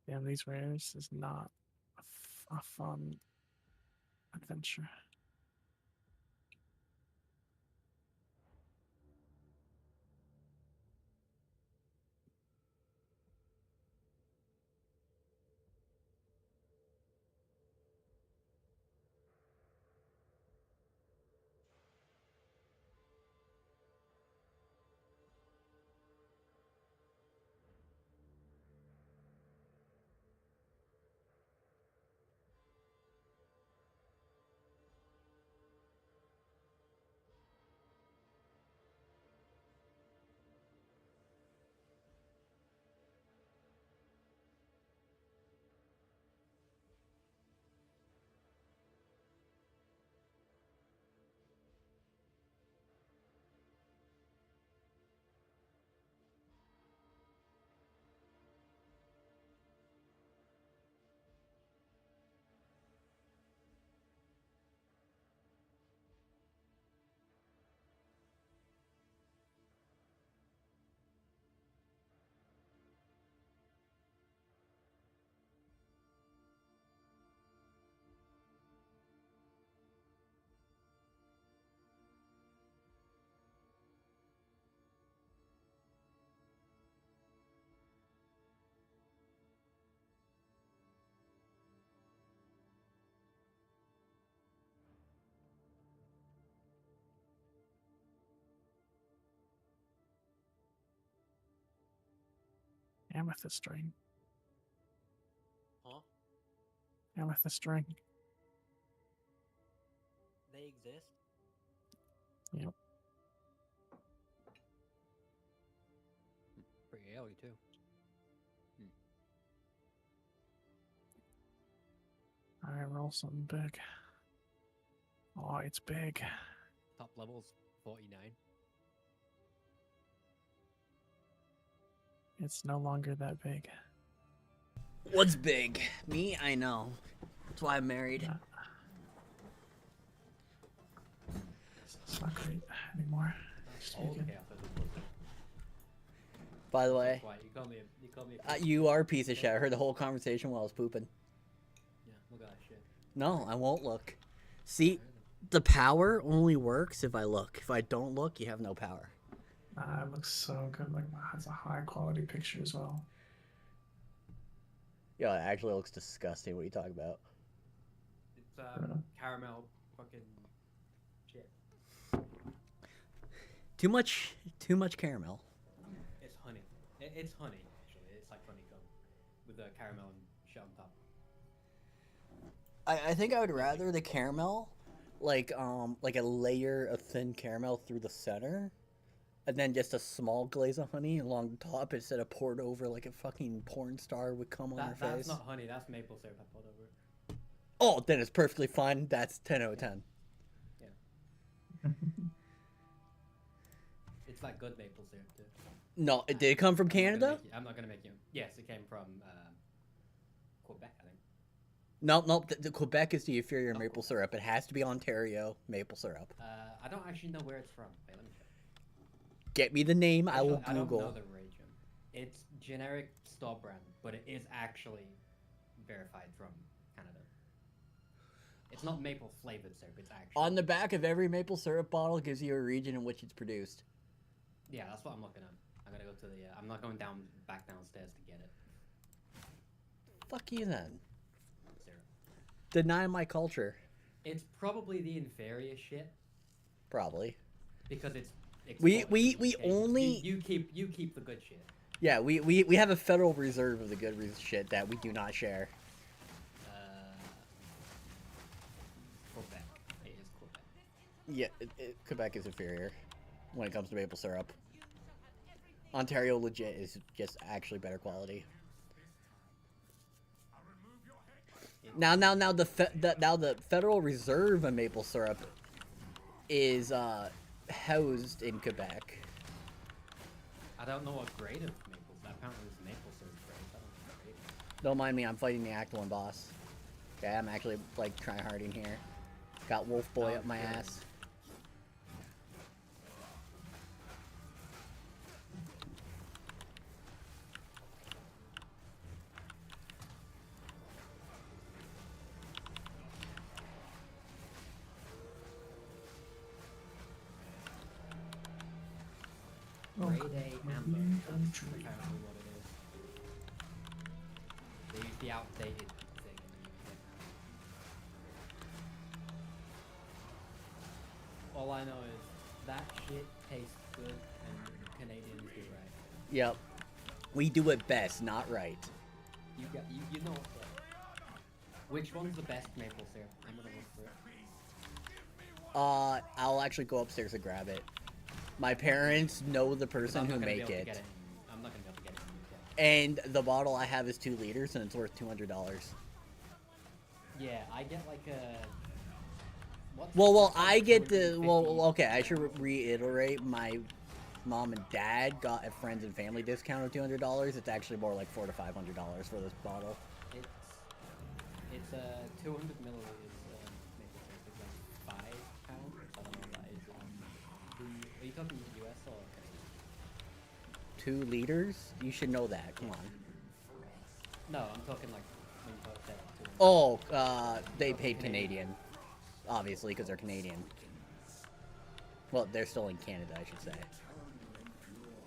Damn, these rares is not a fun adventure. Amethyst ring. Huh? Amethyst ring. They exist? Yep. Pretty early too. Alright, roll something big. Oh, it's big. Top level's 49. It's no longer that big. What's big? Me? I know. That's why I'm married. Yeah. It's not great anymore. Just Oh, make it- okay, I thought it was. By the way, Quiet. You call me you are a piece of shit. I heard the whole conversation while I was pooping. Yeah, look at that shit. No, I won't look. See, the power only works if I look. If I don't look, you have no power. It looks so good. Like, wow, it's a high quality picture as well. Yo, it actually looks disgusting. What are you talking about? It's Yeah. caramel fucking shit. Too much caramel. It's honey. It's honey, actually. It's like honeycomb with the caramel and shit on top. I think I would rather the caramel, like a layer of thin caramel through the center, and then just a small glaze of honey along the top instead of poured over like a fucking porn star would come on her That's face. not honey. That's maple syrup I poured over it. Oh, then it's perfectly fine. That's 10 out of 10. It's like good maple syrup too. No, did it come from Canada? I'm not gonna make you. Yes, it came from Quebec, I think. No, the Quebec is the inferior maple syrup. It has to be Ontario maple syrup. I don't actually know where it's from. Wait, let me check. Get me the name. I will I don't know Google. the region. It's generic store brand, but it is actually verified from Canada. It's not maple flavored syrup. It's actually On the back of every maple syrup bottle gives you a region in which it's produced. Yeah, that's what I'm looking at. I'm gonna go to the. I'm not going back downstairs to get it. Fuck you then. Syrup. Deny my culture. It's probably the inferior shit Probably. because it's. We exported to the UK. only- You keep the good shit. Yeah, we have a Federal Reserve of the good shit that we do not share. Yeah, Quebec is inferior when it comes to maple syrup. Ontario legit is just actually better quality. Now the Federal Reserve of maple syrup is housed in Quebec. I don't know what grade of maple. Apparently, it's maple syrup grade. I don't know what grade. Don't mind me, I'm fighting the Act 1 boss. Okay, I'm actually like tryharding here. Got Wolf Boy Oh, up my good. ass. Grade A amber. Marine That's country. apparently what it is. They use the outdated thing and you get all I know is that shit tastes good and Canadians do right. Yep. We do it best, not right. You know what's up. Which one's the best maple syrup? I'm gonna look for it. I'll actually go upstairs and grab it. My parents know the person I'm who not gonna be make able to it. get I'm not gonna be able to get it in the UK. And the bottle I have is 2 liters and it's worth $200. Yeah, I get like a. What's Well, what's I like get the 250? okay. I should reiterate. My mom and dad got a friends and family discount of $200. It's actually more like $400 to $500 for this bottle. It's 200 milliliters maple syrup. It's like £5. I don't know what that is. Are you talking US or Canadian? 2 liters? You should know that. Come on. No, I'm talking like when you both said 200. Oh, they paid Canadian, obviously, because they're Canadian. Well, they're still in Canada, I should say.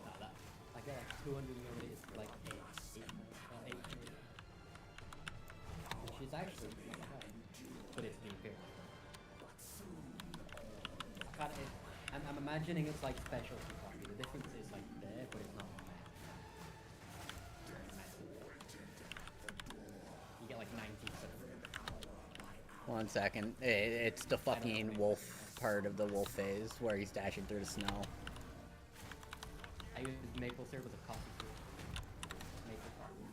No, that I get like 200 milliliters, like eight Canadian. Which is actually not bad, but it's the imperial. I'm imagining it's like specialty coffee. The difference is like there, but it's not. You get like 90%. 1 second. It's the fucking wolf part of the wolf phase where he's dashing through the snow. I use maple syrup with a coffee syrup. Maple coffee.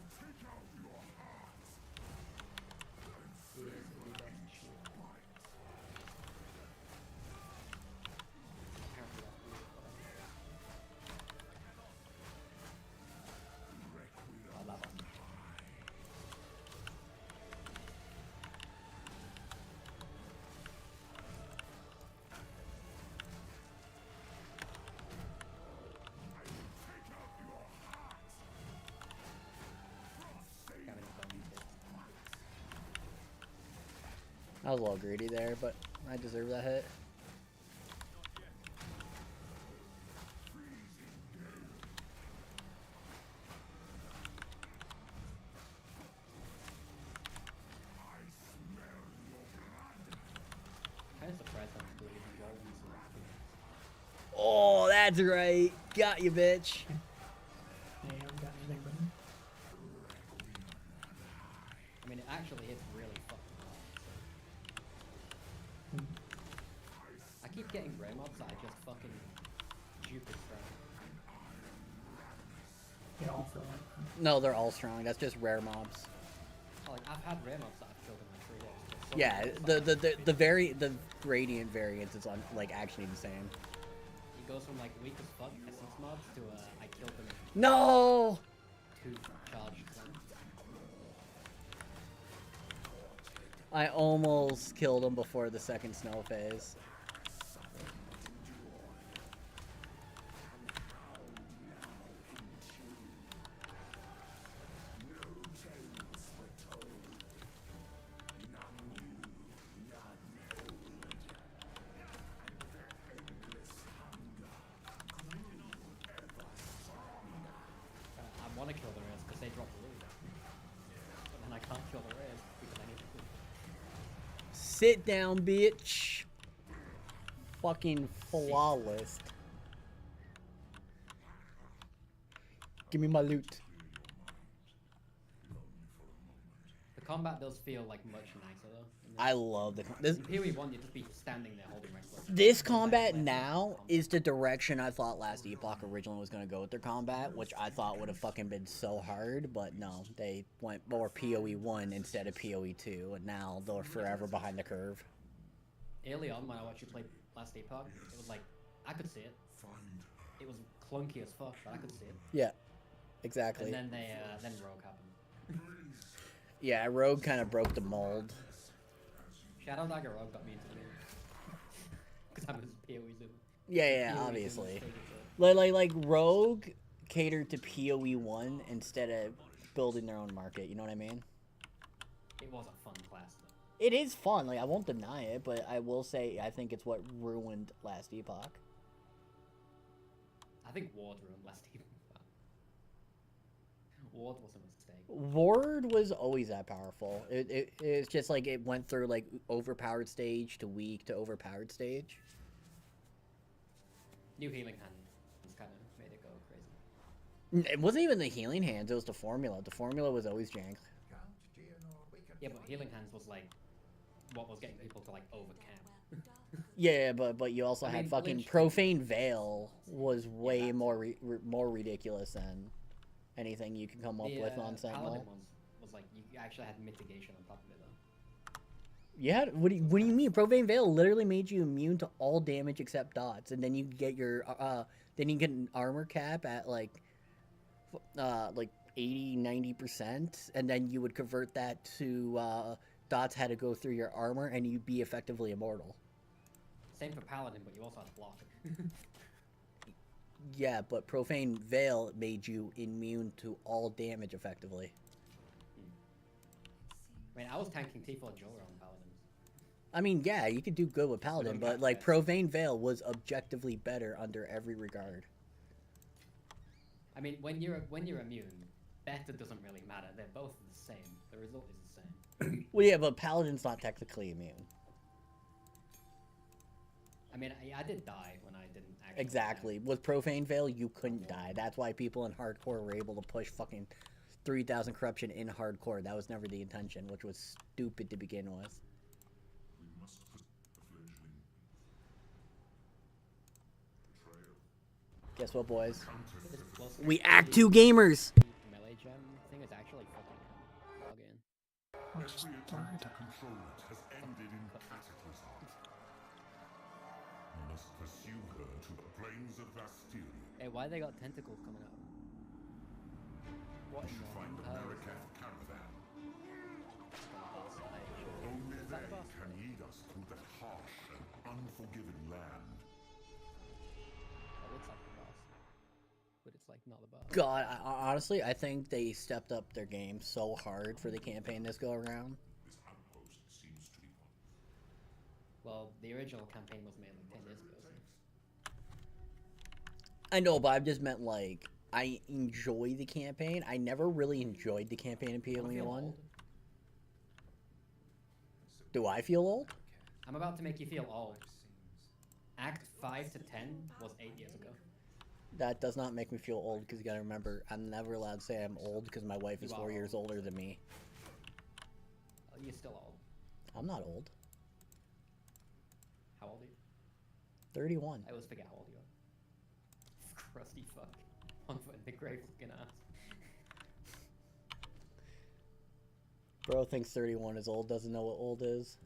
It is the best shit. Apparently that's weird, but I love it. Having a bone hit. I was a little greedy there, but I deserve that hit. Kind of surprised I'm still even rolling so much. Oh, that's right. Got you, bitch. Yeah, you haven't got anything but I mean, it actually hits really fucking hard. So. I keep getting rare mobs that are just fucking stupid strong. yeah, all for like No, they're all strong. That's just rare mobs. Oh, like I've had rare mobs that I've killed in like 3 days. but some Yeah, of them are the gradient variance is on like actually the same. It goes from like weak as fuck essence mobs to I killed them No. in 2 charged ones. I almost killed him before the second snow phase. I want to kill the rares because they drop blue. But then I can't kill the rares because I need the blue. Sit down, bitch. Fucking flawless. Give me my loot. The combat does feel like much nicer though. I love this. In PoE 1, you'd just be standing there holding right click. This It's like combat left now combat. is the direction I thought Last Epoch originally was going to go with their combat, which I thought would have fucking been so hard, but no, they went more PoE 1 instead of PoE 2, and now they're forever behind the curve. Early on, when I watched you play Last Epoch, it was like, I could see it. It was clunky as fuck, but I could see it. Yeah, exactly. And then Rogue happened. Yeah, Rogue kind of broke the mold. Shadow Dagger Rogue got me into the game. Because I was PoE Zoom. Yeah, PoE Zoom obviously. was favorite, Like Rogue catered to PoE 1 instead of building their own market, you know what I mean? It was a fun class though. It is fun, like I won't deny it, but I will say I think it's what ruined Last Epoch. I think Ward ruined Last Epoch. Ward was a mistake. Ward was always that powerful. It's just like it went through like overpowered stage to weak to overpowered stage. New healing hands kind of made it go crazy. It wasn't even the healing hands, it was the formula. The formula was always jank. Yeah, but healing hands was like what was getting people to like overcamp. Yeah, but you also I had mean, fucking Lynch- Profane Veil was way that's- more ridiculous than anything you can come up with on Paladin Sentinel. was like you actually had mitigation on top of it though. Yeah, what do you mean? Profane Veil literally made you immune to all damage except dots, and then you get your then you get an armor cap at like 80-90%, and then you would convert that to dots had to go through your armor, and you'd be effectively immortal. Same for Paladin, but you also had block. Yeah, but Profane Veil made you immune to all damage effectively. I mean, I was tanking T4 Joler on Paladins. I mean, yeah, you could do good with Paladin, but like Profane Veil was objectively better under every regard. I mean, when you're immune, better doesn't really matter. They're both the same. The result is the same. Well, yeah, but Paladin's not technically immune. I mean, I did die when I didn't actually. Exactly. With Profane Veil, you couldn't die. That's why people in hardcore were able to push fucking 3,000 corruption in hardcore. That was never the intention, which was stupid to begin with. We must put the fledgling betrayal. Guess what, boys? This plus We Act 2 gamers! melee gem thing is actually fucking log in. Where's Every Lord? attempt to control it has ended in cataclysm. We must pursue her to the plains of Bastilia. Hey, why they got tentacles coming out? What We in should the find the hell? Mariketh caravan. Only Is that they the boss? can lead us through that harsh and unforgiving land. That looks like the boss, but it's like not the boss. God, honestly, I think they stepped up their game so hard for the campaign this go around. This outpost seems to be one. Well, the original campaign was made like 10 years ago. So. I know, but I've just meant like, I enjoy the campaign. I never really enjoyed the campaign in I feel PoE 1. old. Do I feel old? I'm about to make you feel old. Act 5 to 10 was 8 years ago. That does not make me feel old, because you gotta remember, I'm never allowed to say I'm old, because my wife is You are 4 years old. older than me. Oh, you're still old. I'm not old. How old are you? 31. I always forget how old you are. Crusty fuck. One foot in the grave looking ass. Bro thinks 31 is old, doesn't know what old is.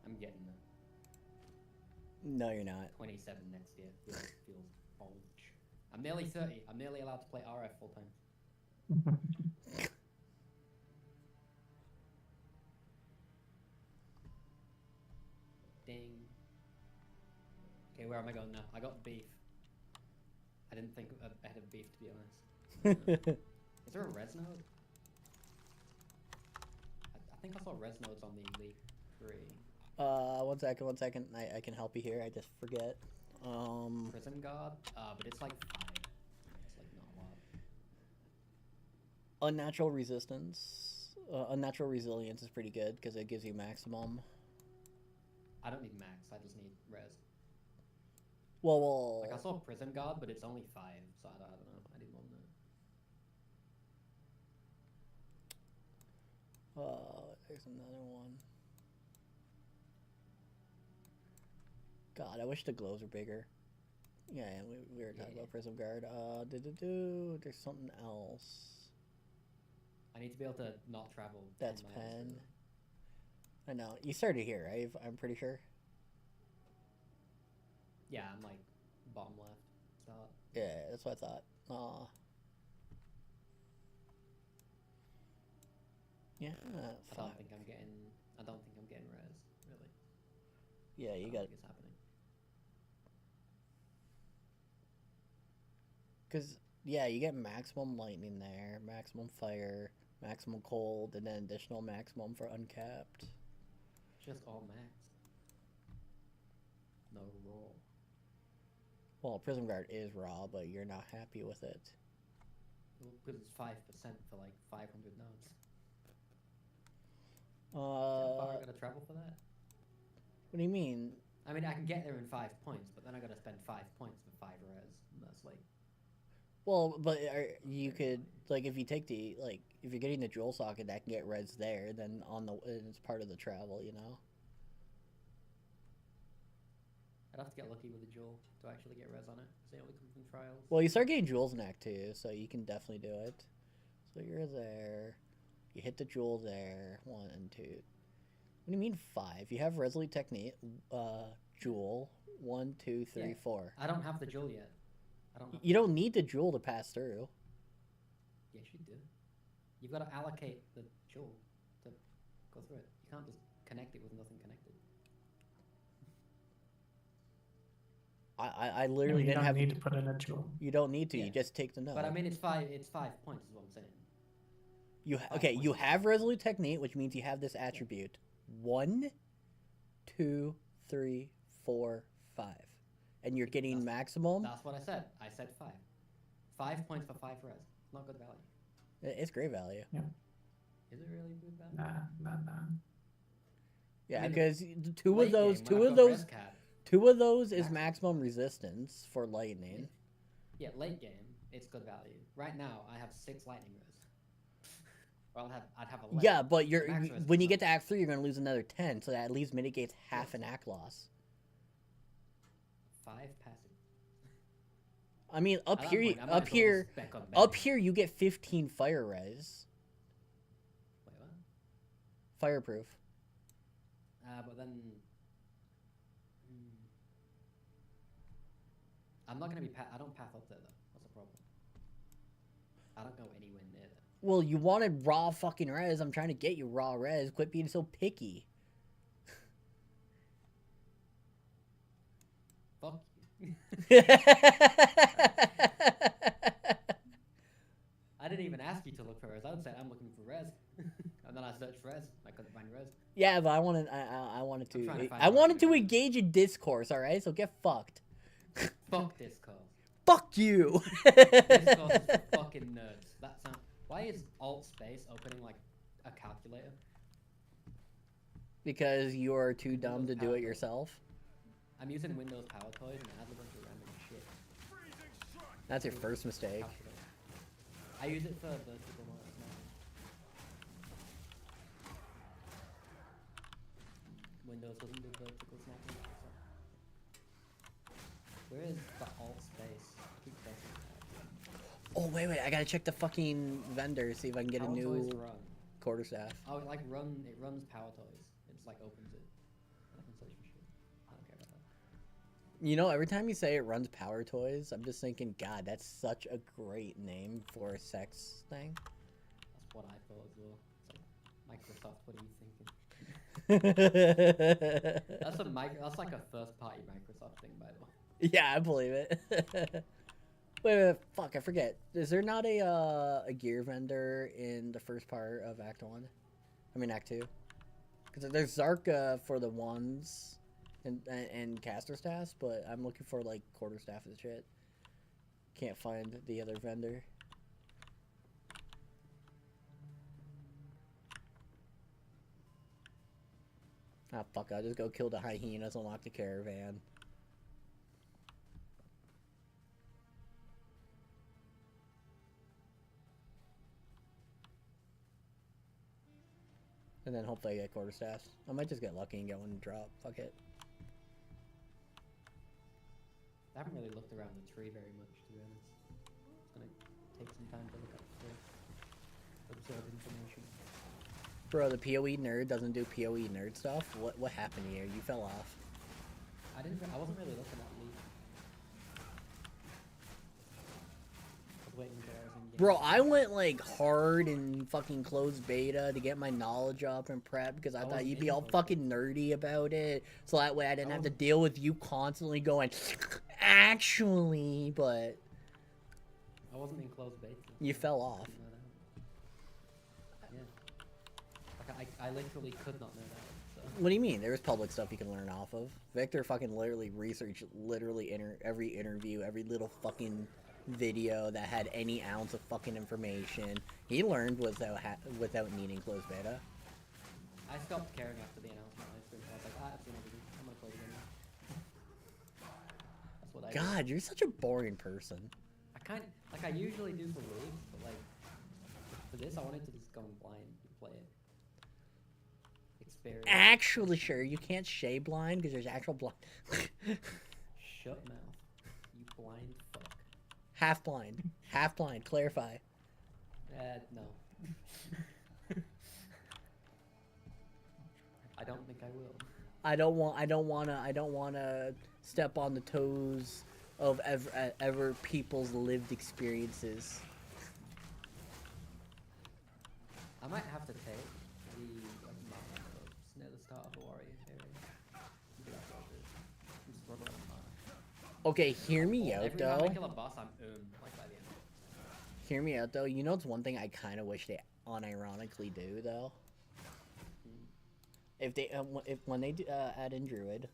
I'm getting there. No, you're not. 27 next year. Feels old. I'm nearly 30. I'm nearly allowed to play RF full time. Ding. Okay, where am I going now? I got beef. I didn't think I had beef, to be honest. Is there a res node? I think I saw res nodes on the League 3. 1 second. I can help you here. I just forget. Prison guard? But it's like 5. It's like not a lot. Unnatural resistance. Unnatural resilience is pretty good because it gives you maximum. I don't need max, I just need res. Well, Like I saw prison guard, but it's only 5, so I don't know. I need more than There's another one. God, I wish the glows were bigger. Yeah, and we were talking about Prism Guard. There's something else. I need to be able to not travel. 10 That's miles pen. further. I know. You started here, right? I'm pretty sure. Yeah, I'm like bottom left. So Yeah, that's what I thought. Yeah, I fuck. don't think I'm getting. I don't think I'm getting res. Really. Yeah, I you don't got. think it's happening. Because, yeah, you get maximum lightning there, maximum fire, maximum cold, and then additional maximum for uncapped. Just all max. No roll. Well, Prism Guard is raw, but you're not happy with it. Well, because it's 5% for like 500 nodes. How far I gotta travel for that? What do you mean? I mean, I can get there in 5 points, but then I gotta spend 5 points for 5 res. And that's like. Well, but you could, like, if you take the, like, if you're getting the jewel socket, that can get res there, then it's part of the travel, you know? I'd have to get lucky with a jewel to actually get res on it. Because they only come from trials. Well, you start getting jewels in Act 2, so you can definitely do it. So you're there. You hit the jewel there. 1 and 2. What do you mean 5? You have Resolute Technique, jewel. 1, 2, 3, Yeah. 4. I don't have the jewel yet. I don't. You don't need the jewel to pass through. Yes, you do. You've got to allocate the jewel to go through it. You can't just connect it with nothing connected. I literally you didn't don't have. need to put in a jewel. You don't need to. Yeah. You just take the node. But I mean, it's 5 points is what I'm saying. Okay, you points. have Resolute Technique, which means you have this attribute. 1, 2, 3, 4, 5. And you're getting That's- maximum. That's what I said. I said 5. 5 points for 5 res. Not good value. It's great value. Is it really good value? Nah. Yeah, mean, because two Late of those, game, two when of I've got those, res cap, two of those is Maximum. maximum resistance for lightning. yeah, late game, it's good value. Right now, I have 6 lightning res. Or I'd have 11. Yeah, but you're Max res when is you get not- to Act 3, you're gonna lose another 10, so that at least mitigates half an act loss. 5 passive. I mean, At that here, point, I might up as well here, just spec on up Bane. here, you get 15 fire res, Wait, what? fireproof. But then. I'm not gonna be. I don't path up there though. That's the problem. I don't go anywhere near there. Well, you wanted raw fucking res. I'm trying to get you raw res. Quit being so picky. Fuck you. I didn't even ask you to look for res. I would say I'm looking for res, and then I searched res. I couldn't find res. Yeah, but I wanted I'm trying to find I out wanted what to you- engage in discourse. All right, so get fucked. Fuck Discord. Fuck you. Discord is for fucking nerds. That sound. Why is Alt Space opening like a calculator? Because you are too dumb to Windows do Power it Toys. yourself. I'm using Windows Power Toys and it has a bunch of random shit. That's your first mistake. Calculator. I use it for vertical snapping. Windows doesn't do vertical snapping. Where is the Alt Space? I keep pressing that. Oh wait, I gotta check the fucking vendor, see if I can get a Power new Toys run. quarterstaff. Oh, it runs Power Toys. It's like opens it. I can search for shit. I don't care about that. You know, every time you say it runs Power Toys, I'm just thinking, God, that's such a great name for a sex thing. That's what I thought as well. It's like, Microsoft, what are you thinking? That's like a first party Microsoft thing, by the way. Yeah, I believe it. wait, fuck, I forget. Is there not a gear vendor in the first part of Act 1? I mean, Act 2? Because there's Zarka for the ones and caster staffs, but I'm looking for, like, quarterstaff and shit. Can't find the other vendor. Ah, fuck, I'll just go kill the hyenas, unlock the caravan. And then hopefully I get quarterstaffs. I might just get lucky and get one drop. Fuck it. I haven't really looked around the tree very much, to be honest. It's gonna take some time to look up to observe information. Bro, the PoE nerd doesn't do PoE nerd stuff. What happened here? You fell off. I wasn't really looking at League. I was waiting until I was in game. Bro, I went like hard in fucking closed beta to get my knowledge up and prep because I thought wasn't you'd be in all closed fucking nerdy about it. So that way I didn't have to wasn't- deal with you constantly going, actually, but I wasn't in closed beta. you fell off. Couldn't know that. Yeah. Like I literally could not know that. So. What do you mean? There's public stuff you can learn off of. Victor fucking literally researched every interview, every little fucking video that had any ounce of fucking information. He learned without needing closed beta. I stopped caring after the announcement. I was like, I've seen everything. I'm gonna play the game now. That's what I did. God, you're such a boring person. I usually do for League, but like for this, I wanted to just go in blind and play it. Experience. Actually, sure, you can't shade blind because there's actual blind. Shut mouth. You blind fuck. Half blind. Half blind. Clarify. No. I don't think I will. I don't wanna step on the toes of ever people's lived experiences. I might have to take the map near the start of the warrior area. Maybe that's what I'll do. I'm struggling on that. Okay, hear me out Every time I though. kill a boss, I'm like by the end. Hear me out though. You know, it's one thing I kind of wish they unironically do though. If they when they do, add in Druid,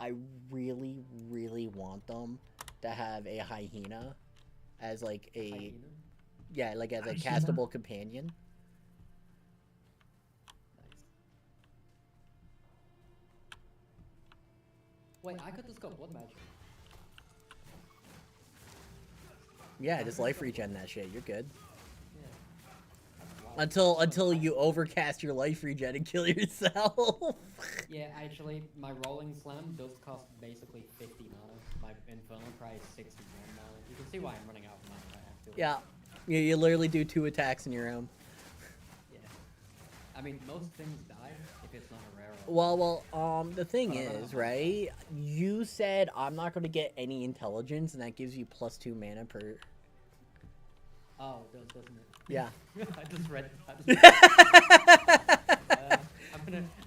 I really want them to have a hyena as like a Hyena? like as a Hyena? castable companion. Nice. Wait, I could just go blood magic. Yeah, just life regen that shit. You're good. Yeah. That's wild. Until you overcast your life regen and kill yourself. Yeah, actually, my rolling slam does cost basically 50 mana. My infernal cry is 61 mana. You can see why I'm running out of mana. I have to. Yeah, you literally do 2 attacks in your own. Yeah. I mean, most things die if it's not a rare. Well, the thing is, right? You said I'm not going to get any intelligence, and that gives you +2 mana per. Oh, doesn't it? Yeah. I just read.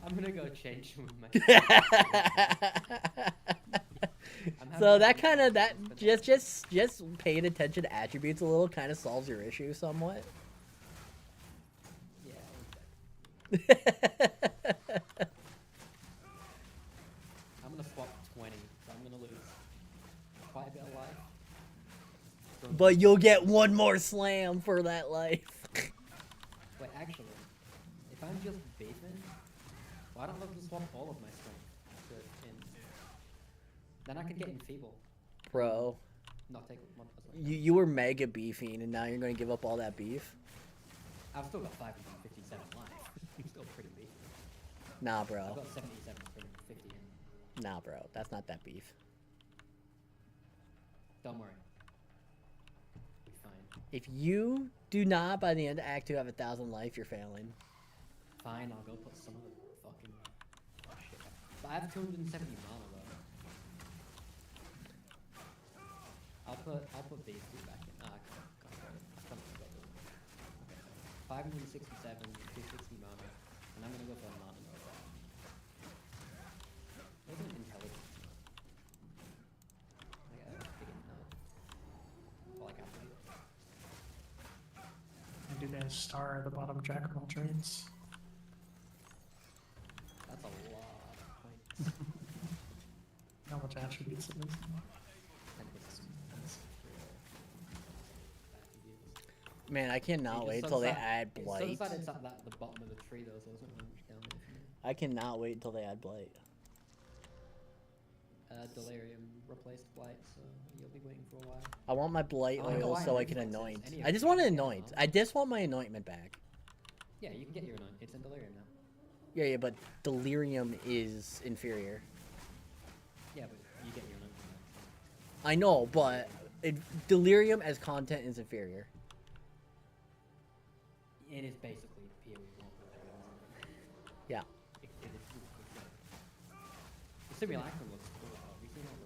I'm gonna go change with my. So that kind of just paying attention to attributes a little kind of solves your issue somewhat. Yeah. Exactly. I'm gonna swap 20, so I'm gonna lose quite a bit of life. But you'll get one more slam for that life. Wait, actually, if I'm just beefing, why don't I just swap all of my strength to then I can get enfeeble. Bro, Not take one plus one. you were mega beefing, and now you're going to give up all that beef? I've still got 557 life. I'm still pretty beefy. Nah, I've bro. got 77 from 50 in. Nah, bro. That's not that beef. Don't worry. Be fine. If you do not, by the end of Act 2, have 1,000 life, you're failing. Fine, I'll go put some of the fucking shit back. But I have 270 mana though. I'll put these two back in. Ah, I can't go. I can't go. 567, 260 mana, and I'm gonna go for a mana node. There's an intelligence node. I got a big node. Well, like after you. I do that star at the bottom jack of all trades. That's a lot of points. How much attributes it is. And it's Man, I cannot It wait just till they sucks that- add It Blight. sucks that it's at the bottom of the tree though, so it doesn't really much damage for me. I cannot wait until they add Blight. Delirium replaced Blight, so you'll be waiting for a while. I want my Blight I don't know oil why so I it can makes sense. anoint. Any I of just you want to can get anoint. one. I just want my anointment back. Yeah, you can get your anoint. It's in Delirium now. Yeah, but Delirium is inferior. Yeah, but you get your own. I know, but Delirium as content is inferior. It is basically PoE 1. Yeah. It is good. The simulacrum looks cool. Have you seen all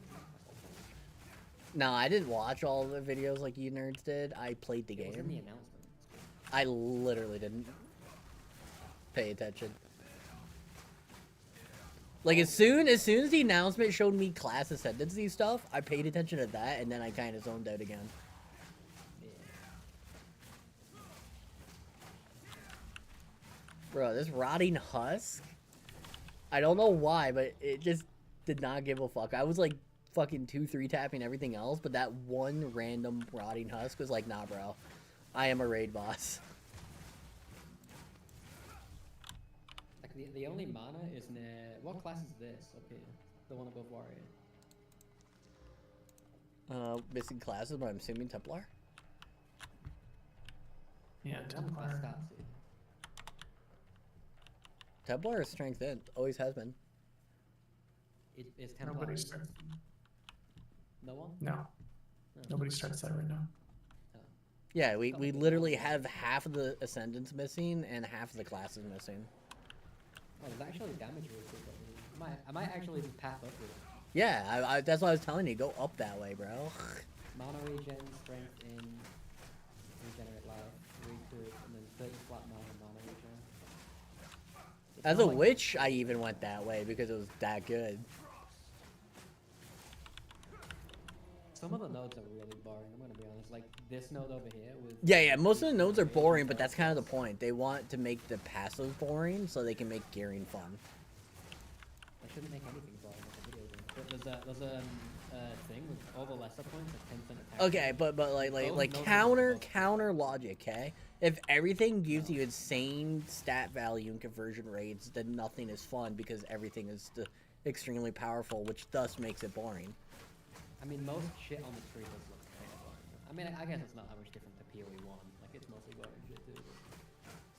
the No, I didn't watch all the videos like you nerds did. I played the It was in the game. announcement. I literally didn't pay attention. Like as soon as the announcement showed me class ascendancy stuff, I paid attention to that, and then I kind of zoned out again. Bro, this rotting husk. I don't know why, but it just did not give a fuck. I was like fucking 2-3 tapping everything else, but that one random rotting husk was like, nah, bro. I am a raid boss. Like the only mana is near. What class is this? Okay, the one above warrior. Missing classes, but I'm assuming Templar. Yeah, What class Templar. stats here? Templar is strength in, always has been. Is Templar? Nobody starts. No one? No, No. nobody starts that right now. Yeah, we literally have half of the ascendants missing and half of the classes missing. Oh, there's actually damage rules. I might actually just path up with it. Yeah, I that's what I was telling you. Go up that way, bro. Mana regen, strength in, regenerate life, recoup, and then 30 flat mana regen. It's As not a like- witch, I even went that way because it was that good. Some of the nodes are really boring, I'm gonna be honest. Like this node over here with... Yeah, most of the nodes are boring, but that's kind of the point. They want to make the passive boring so they can make gearing fun. They shouldn't make anything boring like a video game. But there's a thing with all the lesser points, like 10% attack. Okay, but like Those nodes are counter logic, okay? If everything gives you insane stat value and conversion rates, then nothing is fun because everything is extremely powerful, which thus makes it boring. I mean, most shit on the tree does look kind of boring. I mean, I guess it's not that much different to PoE 1. Like, it's mostly boring shit too.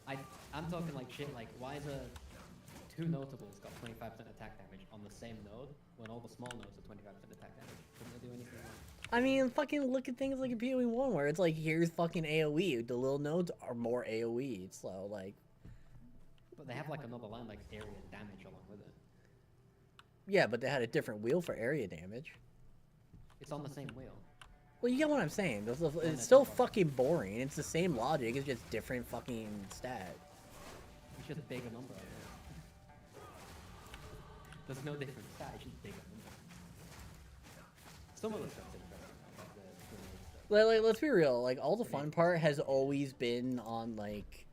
But I'm talking like shit like, why is two notables got 25% attack damage on the same node when all the small nodes are 25% attack damage? Couldn't they do anything else? I mean, fucking look at things like a PoE 1 where it's like, here's fucking AoE. The little nodes are more AoE, so like... But they have like another line like area damage along with it. Yeah, but they had a different wheel for area damage. It's on the same wheel. Well, you get what I'm saying. It's still fucking boring. It's the same logic. It's just different fucking stat. It's just a bigger number. I guess. There's no different stat. It's just bigger number. Some of the stuff's interesting. Like the stuff. Like, let's be real. Like, all the fun part has always been on, like,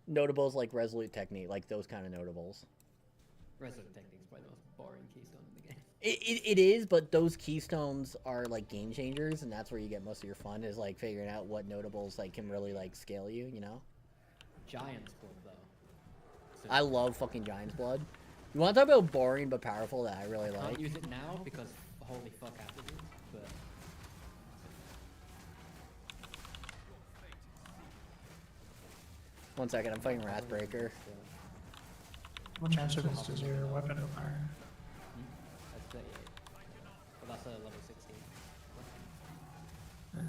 notables like Resolute Technique. Like, those kind of notables. Resident Technique's probably the most boring keystone in the game. It is, but those keystones are, like, game changers, and that's where you get most of your fun, is, like, figuring out what notables, like, can really, like, scale you, you know? Giant's Blood though. So I love fucking Giant's Blood. You want to talk about boring but powerful that I really I like? can't use it now because holy fuck afterwards, but One second, I'm fighting Wrathbreaker. What chance of this does your weapon require? That's 38. But that's a level 16. Yeah, I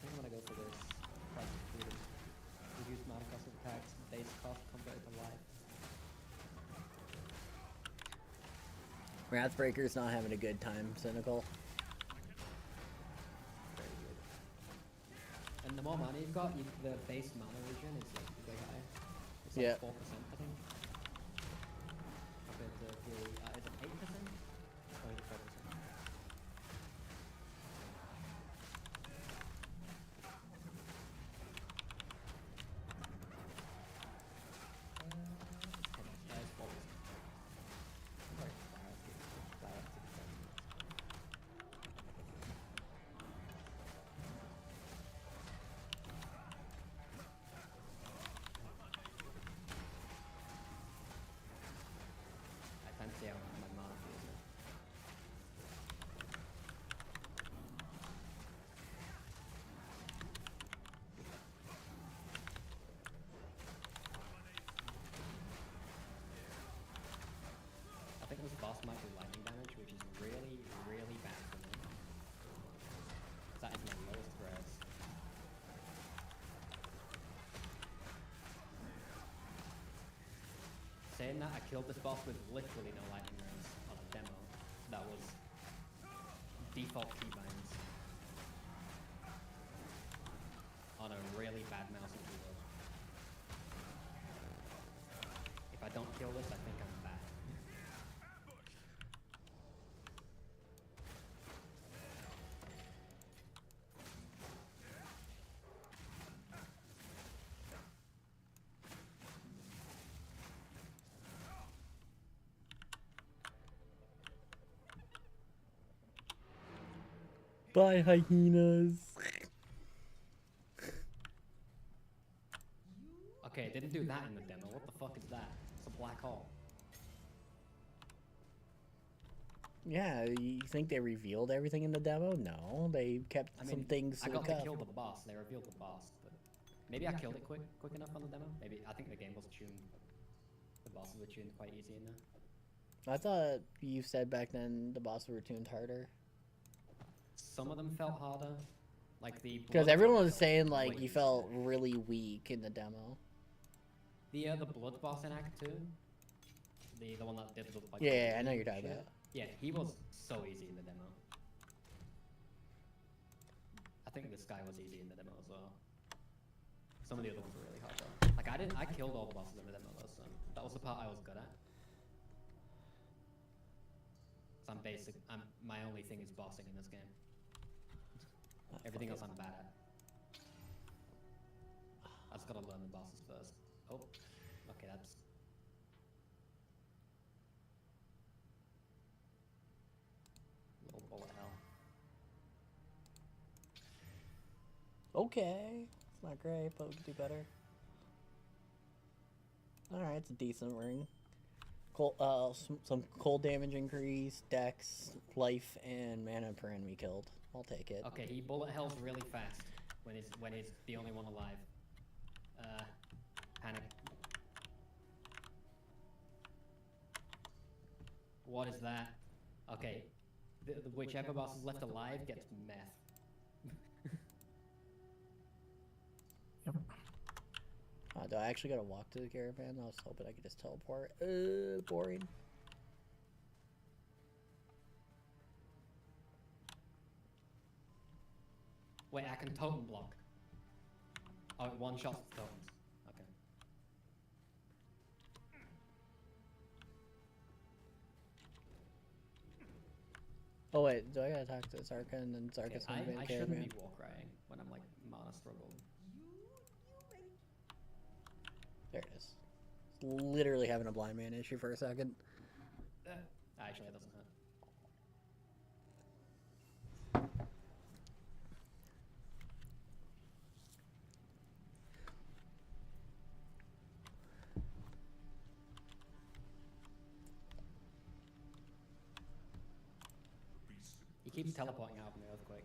think I'm gonna go for this. Price of freedom. Reduce mana cost of attacks, base cost converted to life. Wrathbreaker's not having a good time, Cynical. Very good. And the more mana you've got, the base mana regen is like way higher. It's like Yeah. 4%, I think. Compared to PoE, is it 8%? Or is it 4%? It's 4%. Right, direct 6%. boss might do lightning damage, which is really, really bad for me. That is my lowest res. Saying that, I killed this boss with literally no lightning res on a demo. That was default keybinds on a really bad mouse and keyboard. If I don't kill this, I think I'm bad. Bye, hyenas. Okay, it didn't do that in the demo. What the fuck is that? It's a black hole. Yeah, you think they revealed everything in the demo? No, they kept some things I to got the to cuff. kill the boss. They revealed the boss, but maybe I killed it quick enough on the demo. Maybe I think the game was tuned. The bosses were tuned quite easy in there. I thought you said back then the bosses were tuned harder. Some of them felt harder, like the. Because blood everyone boss was saying felt like way you felt easier. really weak in the demo. The blood boss in Act 2, the one that did the like. Yeah, I know you're talking shit. about. Yeah, he was so easy in the demo. I think this guy was easy in the demo as well. Some of the other ones were really hard though. Like I killed all the bosses in the demo though, so that was the part I was good at. Cause my only thing is bossing in this game. Everything else I'm bad at. I just gotta learn the bosses first. Oh, okay, that's. Little bullet hell. Okay, it's not great, but we could do better. All right, it's a decent ring. Cold, some cold damage increase, dex, life, and mana per enemy killed. I'll take it. Okay, he bullet hells really fast when he's the only one alive. Panic. What is that? Okay, whichever boss is left alive gets meth. Yep. Do I actually gotta walk to the caravan? I was hoping I could just teleport. Boring. Wait, I can totem block. Oh, it one shots the totems. Okay. Oh wait, do I gotta talk to Zarka and then Okay, Zarka's gonna be in I the shouldn't caravan? be war crying when I'm like mana struggled. There it is. Literally having a blind man issue for a second. Actually, it doesn't hurt. He keeps teleporting out of the earthquake.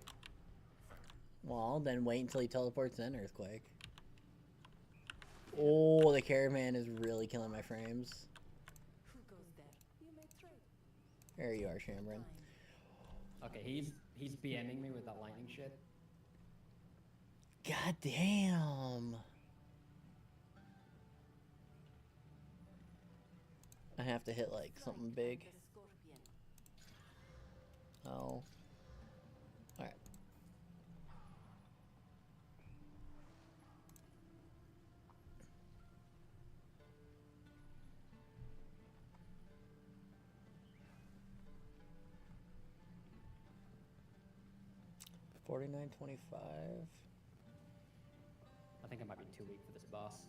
Well, then wait until he teleports in Earthquake. Oh, the caravan is really killing my frames. Who goes there? You may trade. There you are, Shambrin. Okay, he's BMing me with that lightning shit. God damn. I have to hit like something big. The scorpion. Oh. Alright. $49.25. I think I might be too weak for this boss.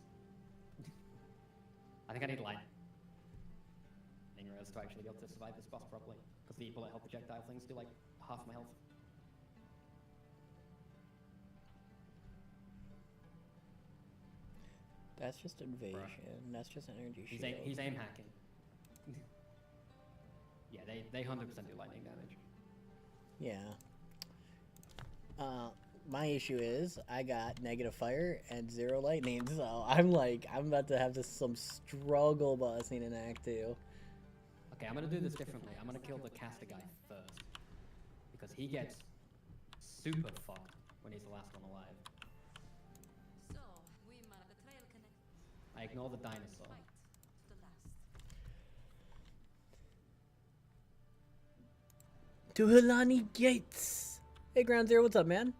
I think I need lightning res to actually be able to survive this boss properly. Because the bullet hell projectile things do like half my health. That's just invasion. That's just energy He's shield. he's aim hacking. Yeah, they 100% do lightning damage. Yeah. My issue is I got negative fire and 0 lightning, so I'm about to have some struggle bossing in Act 2. Okay, I'm gonna do this differently. I'm gonna kill the caster guy first. Because he gets super fucked when he's the last one alive. So, we mark the trail connect. I ignore the dinosaur. Fight to the last. To Hilani Gates. Hey, Ground Zero, what's up, man?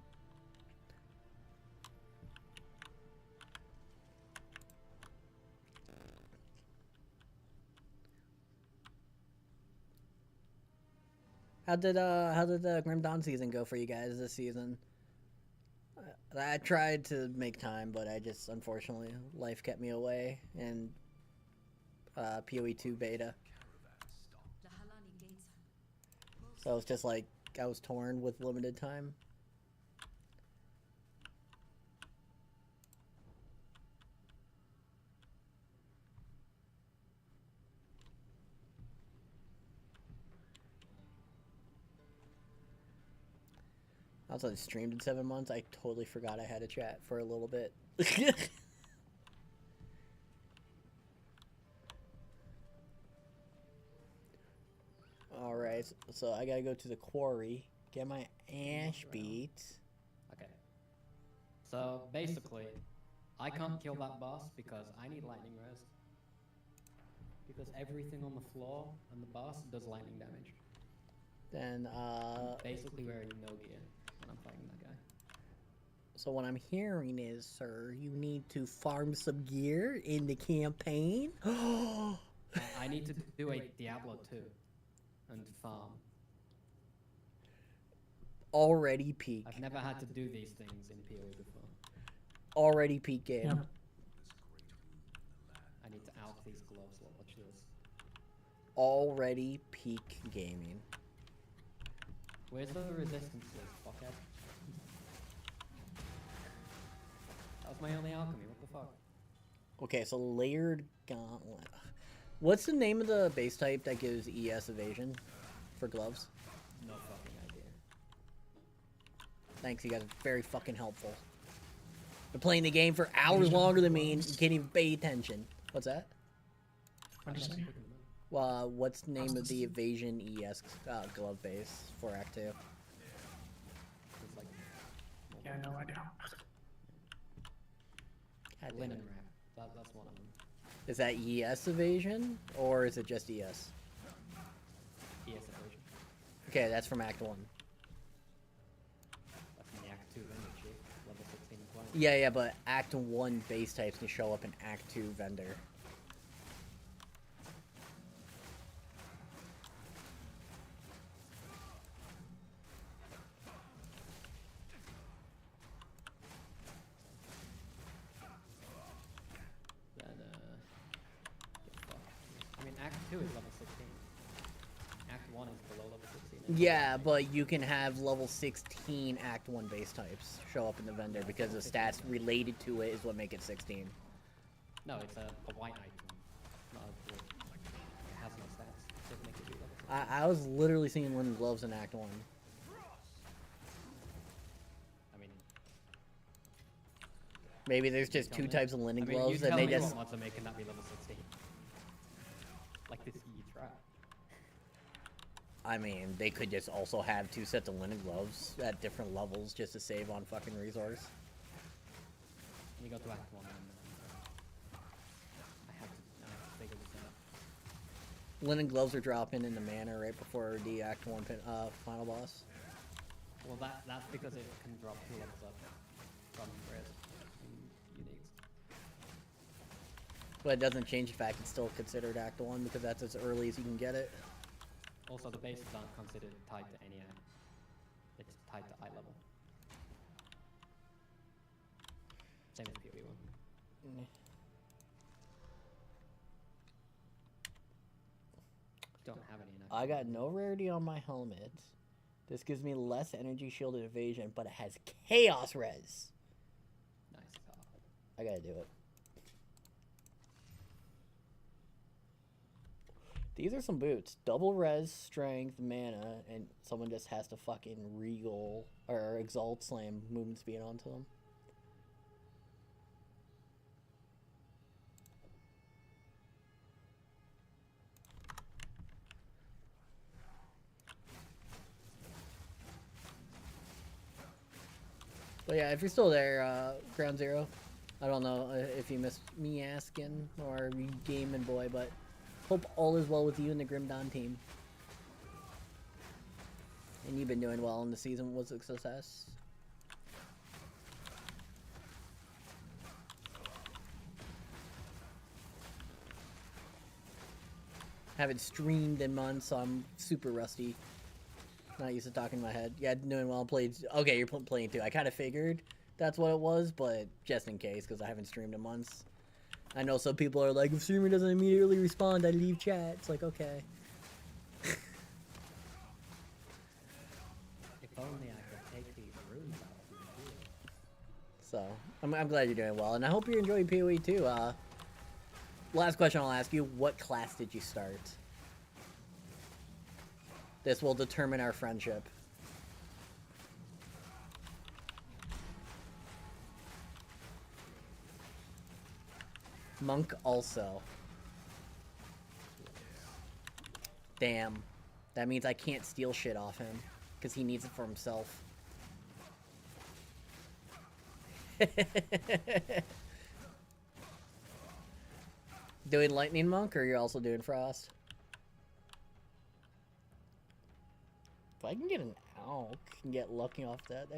How did the Grim Dawn season go for you guys this season? I tried to make time, but I just unfortunately life kept me away, and PoE 2 beta. The Halani gates. So it's just like I was torn with limited time. Also, I streamed in 7 months. I totally forgot I had a chat for a little bit. Alright, so I gotta go to the quarry, get my ash beat. Okay. So basically, I can't kill that boss because I need lightning res. Because everything on the floor and the boss does lightning damage. Then, Basically wearing no gear when I'm fighting that guy. so what I'm hearing is, sir, you need to farm some gear in the campaign? I need to do a Diablo 2 and farm. Already peak. I've never had to do these things in PoE before. Already peak game. Yeah. I need to out these gloves. Watch this. Already peak gaming. Where's the resistances, fuckhead? That was my only alchemy, what the fuck? Okay, so layered gauntlet. What's the name of the base type that gives ES evasion for gloves? No fucking idea. Thanks, you guys are very fucking helpful. Been playing the game for hours longer than me and you can't even pay attention. What's that? What'd you say? What's the name of the evasion ES glove base for Act 2? It's like Yeah, no idea. God damn linen it. wrap. That's one of them. Is that ES evasion or is it just ES? ES evasion. Okay, that's from Act 1. That's in the Act 2 vendor shit. Level 16 and 20. Yeah, but Act 1 base types can show up in Act 2 vendor. Then, get fucked. I mean, Act 2 is level 16. Act 1 is below level 16. Yeah, but you can have level 16 Act 1 base types show up in the vendor because the stats related to it is what make it 16. No, it's a white item. Not a blue. It has no stats. It doesn't make it be level 16. I was literally seeing linen gloves in Act 1. I mean, Maybe there's just tell two me. types of linen I mean, gloves you and tell they me just... what mods are making that be level 16. Like this huge, right? I mean, they could just also have two sets of linen gloves at different levels just to save on fucking resource. You go to Act 1 and I have to figure this out. Linen gloves are dropping in the mana right before the Act 1 final boss. Well, that's because it can drop 2 levels up from rares and uniques. But it doesn't change the fact it's still considered Act 1 because that's as early as you can get it. Also, the bases aren't considered tied to any act. It's tied to eye level. Same as PoE 1. Don't have any in Act I 1. got no rarity on my helmet. This gives me less energy shielded evasion, but it has chaos res. Nice. I gotta do it. These are some boots. Double res, strength, mana, and someone just has to fucking regal or exalt slam movement speed onto them. But yeah, if you're still there, Ground Zero, I don't know if you missed me asking or you gaming boy, but hope all is well with you and the Grim Dawn team. And you've been doing well, and the season was a success. Haven't streamed in months, so I'm super rusty. Not used to talking in my head. Yeah, doing well. Played. Okay, you're playing too. I kind of figured that's what it was, but just in case, because I haven't streamed in months. I know some people are like, if streamer doesn't immediately respond, I leave chat. It's like, okay. If only I could take these rooms out of the field. So, I'm glad you're doing well, and I hope you're enjoying PoE too. Last question I'll ask you, what class did you start? This will determine our friendship. Monk also. Damn. That means I can't steal shit off him, because he needs it for himself. Doing Lightning Monk, or you're also doing Frost? If I can get an Alk and get lucky off that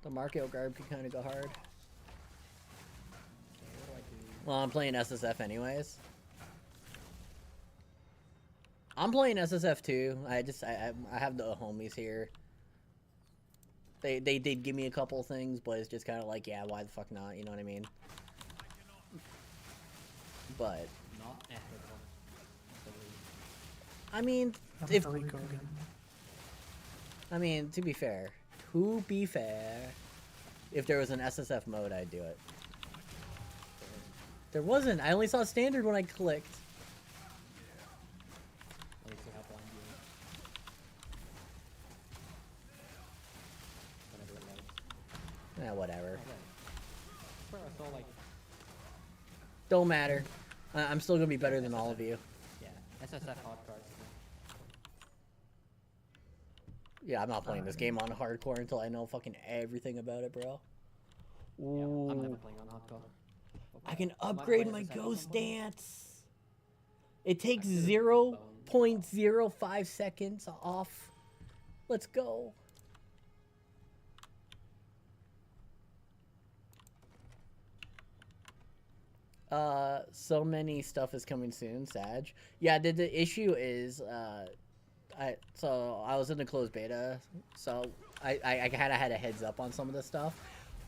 the Marco Garb could kind of go hard. Well, I'm playing SSF anyways. I'm playing SSF too. I have the homies here. They did give me a couple things, but it's just kind of like, yeah, why the fuck not? You know what I mean? But Not ethical. I mean, If... Kogan. to be fair, if there was an SSF mode, I'd do it. There wasn't. I only saw standard when I clicked. At least we have blind viewing. Whenever it loads. Whatever. Oh, wait. Where I saw like, Don't matter. I'm still gonna be better than all of you. yeah, SSF hard cards. Yeah, I'm not playing this game on hardcore until I know fucking everything about it, bro. Yeah, I'm never Ooh. playing on hardcore. I can Might upgrade play my SSF at ghost some point. dance. It takes I could've 0.05 seconds off. Let's go. So many stuff is coming soon, Sag. Yeah, the issue is, I was in the closed beta, so I kind of had a heads up on some of this stuff.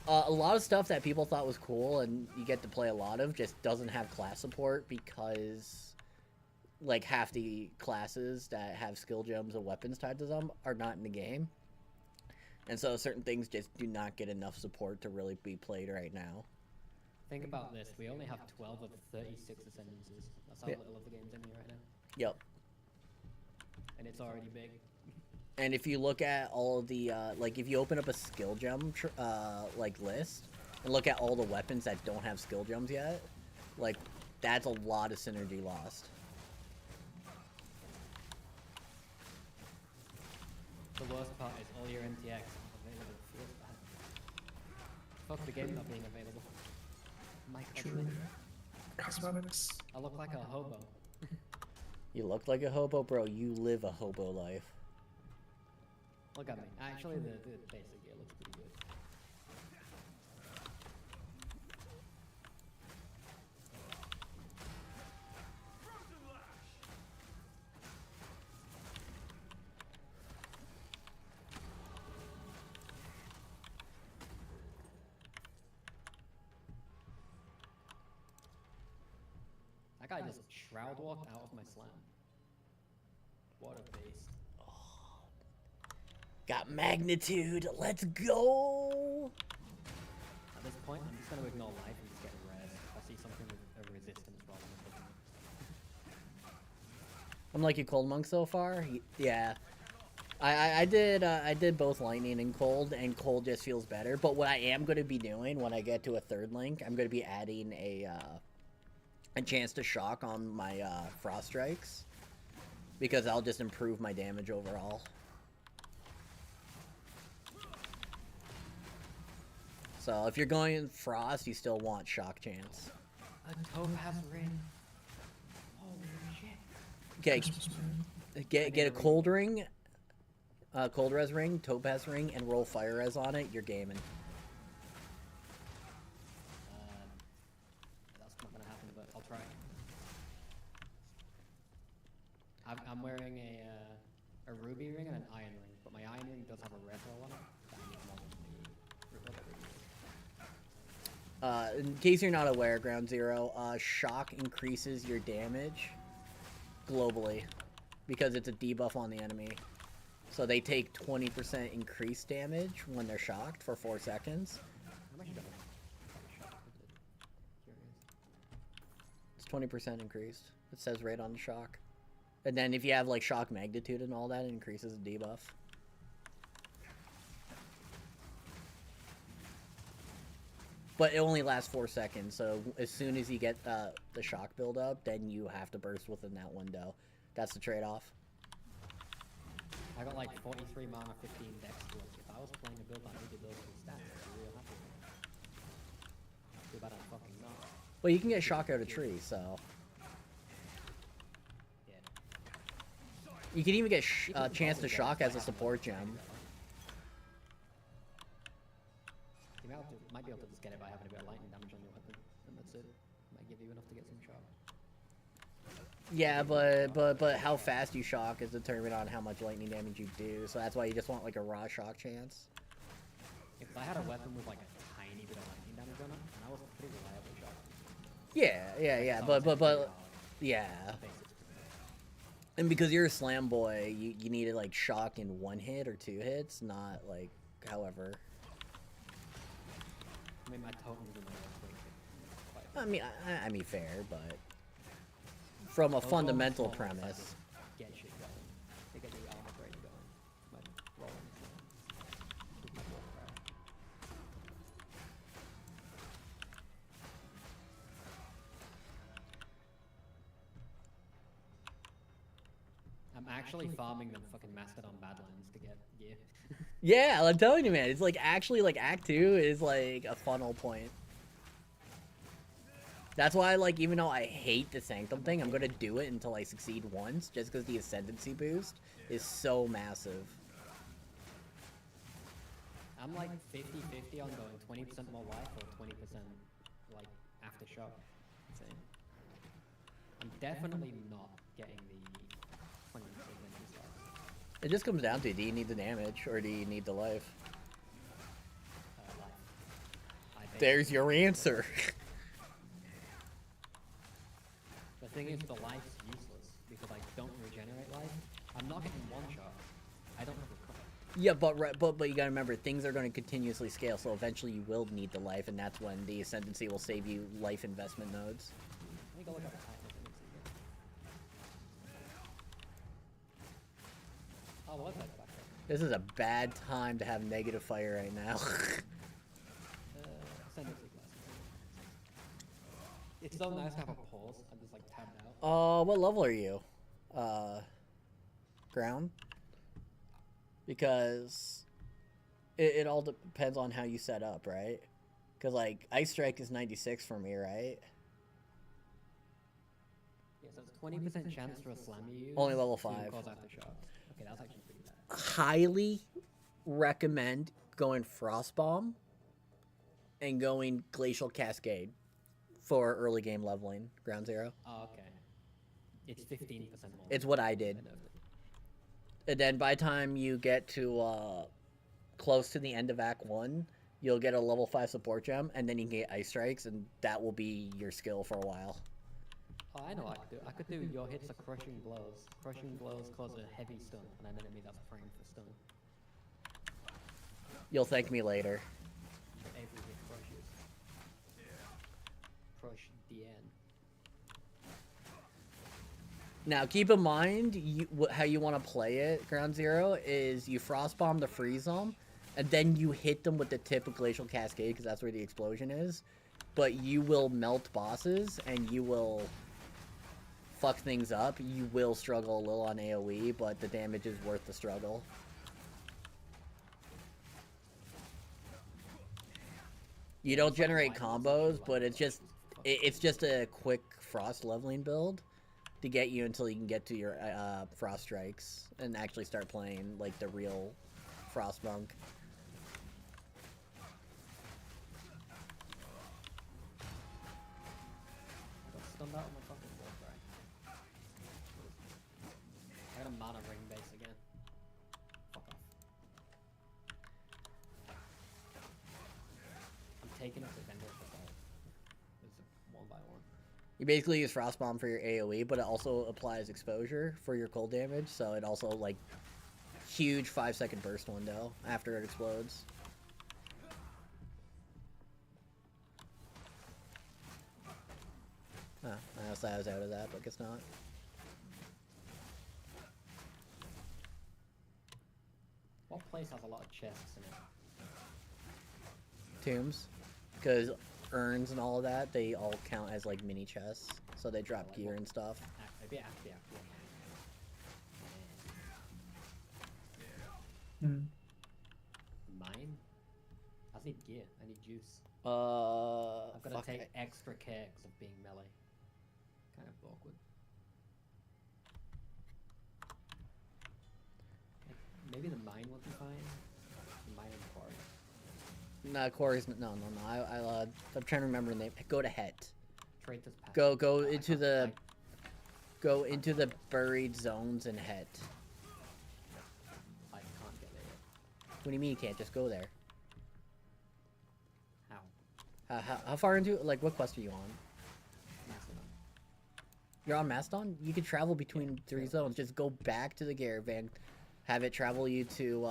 A lot of stuff that people thought was cool and you get to play a lot of just doesn't have class support because, like, half the classes that have skill gems and weapons tied to them are not in the game. And so certain things just do not get enough support to really be played right now. Think about this. We only have 12 of 36 ascendances. That's how Yeah. little of the game's in here right now. Yep. And it's already big. And if you look at all of the, like, if you open up a skill gem, like, list, and look at all the weapons that don't have skill gems yet, like, that's a lot of synergy lost. The worst part is all your MTX available feels bad. Fuck the game not being available. My True. Cosmetics. I look like a hobo. You look like a hobo, bro. You live a hobo life. Look at me. Actually, the basic gear looks pretty good. That guy just shroud walked out of my slam. What a beast. Got magnitude. Let's go. At this point, I'm just going to ignore life and just get res. I see something with a resistance rather than something. I'm like a cold monk so far. Yeah. I did both lightning and cold just feels better. But what I am going to be doing when I get to a third link, I'm going to be adding a chance to shock on my frost strikes because I'll just improve my damage overall. So if you're going Frost, you still want Shock Chance. A topaz ring. Holy shit. Okay, Christmas moon. get a cold ring, cold res ring, topaz ring, and roll fire res on it. You're gaming. That's not gonna happen, but I'll try. I'm wearing a ruby ring and an iron ring, but my iron ring does have a red roll on it. That means more than the ruby. In case you're not aware, Ground Zero, Shock increases your damage globally because it's a debuff on the enemy. So they take 20% increased damage when they're shocked for 4 seconds. How much damage? Curious. It's 20% increased. It says right on the shock. And then if you have like shock magnitude and all that, it increases the debuff. But it only lasts 4 seconds, so as soon as you get the shock build up, then you have to burst within that window. That's the trade-off. I got like 43 mana, 15 dex skills. If I was playing a build that needed those stats, I'd be real happy with it. Too bad I'm fucking not. Well, you can get shock out of tree, so Yeah. you can even get You can chance to probably get shock it as a by support having gem. You might be able to just get it by having a bit of lightning damage on your weapon, and that's it. Might give you enough to get some shock. Yeah, but how fast you shock is determined on how much lightning damage you do. So that's why you just want like a raw shock chance. If I had a weapon with like a tiny bit of lightning damage on it, and I was pretty reliable shot. Yeah. But yeah. And because you're a slam boy, you needed like shock in 1 hit or 2 hits, not like however. I mean, my totem is in the I mean fair, but from a fundamental premise. Get shit going. They get the armor grade going. My rolling is with my warcry. I'm actually farming them fucking Mastodon Badlands to get gear. Yeah, I'm telling you, man, it's like actually like Act 2 is like a funnel point. That's why, like, even though I hate the Sanctum thing, I'm gonna do it until I succeed once, just because the Ascendancy boost is so massive. I'm like 50-50 on going 20% more life or 20% like aftershock. Insane. I'm definitely not getting the 20% adventure stats. It just comes down to, do you need the damage, or do you need the life? Life. I think- There's your answer. The thing is, the life's useless because I don't regenerate life. I'm not getting one shot. I don't have recover. Yeah, but you gotta remember, things are gonna continuously scale, so eventually you will need the life, and that's when the Ascendancy will save you life investment nodes. Let me go look at the Titan Ascendancy again. Oh, what was that back there? This is a bad time to have negative fire right now. Ascendancy class. It's so nice to have a pause. I'm just like tabbed out. What level are you? Ground? Because it all depends on how you set up, right? Because, like, Ice Strike is 96 for me, right? Yeah, so it's 20% chance for a slam you use. Only level to 5. Cause aftershock. Okay, that's actually pretty bad. Highly recommend going Frostbomb and going Glacial Cascade for early game leveling, Ground Zero. Oh, okay. It's 15% more. It's what I did. I nerfed it. And then by the time you get to close to the end of Act 1, you'll get a level 5 support gem, and then you can get Ice Strikes, and that will be your skill for a while. Oh, I know what I could do. I could do your hits are crushing blows. Crushing blows cause a heavy stun on an enemy that's framed for stun. You'll thank me later. Every hit crushes. Crush the end. Now, keep in mind, how you want to play it, Ground Zero, is you Frostbomb to freeze them, and then you hit them with the tip of Glacial Cascade, because that's where the explosion is. But you will melt bosses, and you will fuck things up. You will struggle a little on AoE, but the damage is worth the struggle. You don't It's like generate white ones, actually, combos, like but it's white just ones, fucking it's just a quick frost leveling build to get you until you can get to your frost strikes and actually start playing like the real Frostpunk. I got stunned out on my fucking wall, right? I got a mana ring base again. Fuck off. I'm taking up the vendor for gold. It's a 1x1. You basically use Frost Bomb for your AoE, but it also applies exposure for your cold damage, so it also like huge 5-second burst window after it explodes. Oh, I also was out of that, but guess not. What place has a lot of chests in it? Tombs, because urns and all of that, they all count as like mini chests, so they drop gear and stuff. Maybe actually. Hmm. Mine? I need gear. I need juice. I've got to fuck take it. extra care because of being melee. Kind of awkward. Maybe the mine would be fine. The mine and quarry. No, Corey's no. I'm trying to remember the name. Go to Het. Traitor's Pass. Go Oh, I into can't- the go into the buried zones in Het. I can't get there yet. What do you mean you can't just go there? How? How far into like what quest are you on? Mastodon. You're on Mastodon? You can travel between 3 zones. Just go back to the caravan, have it travel you to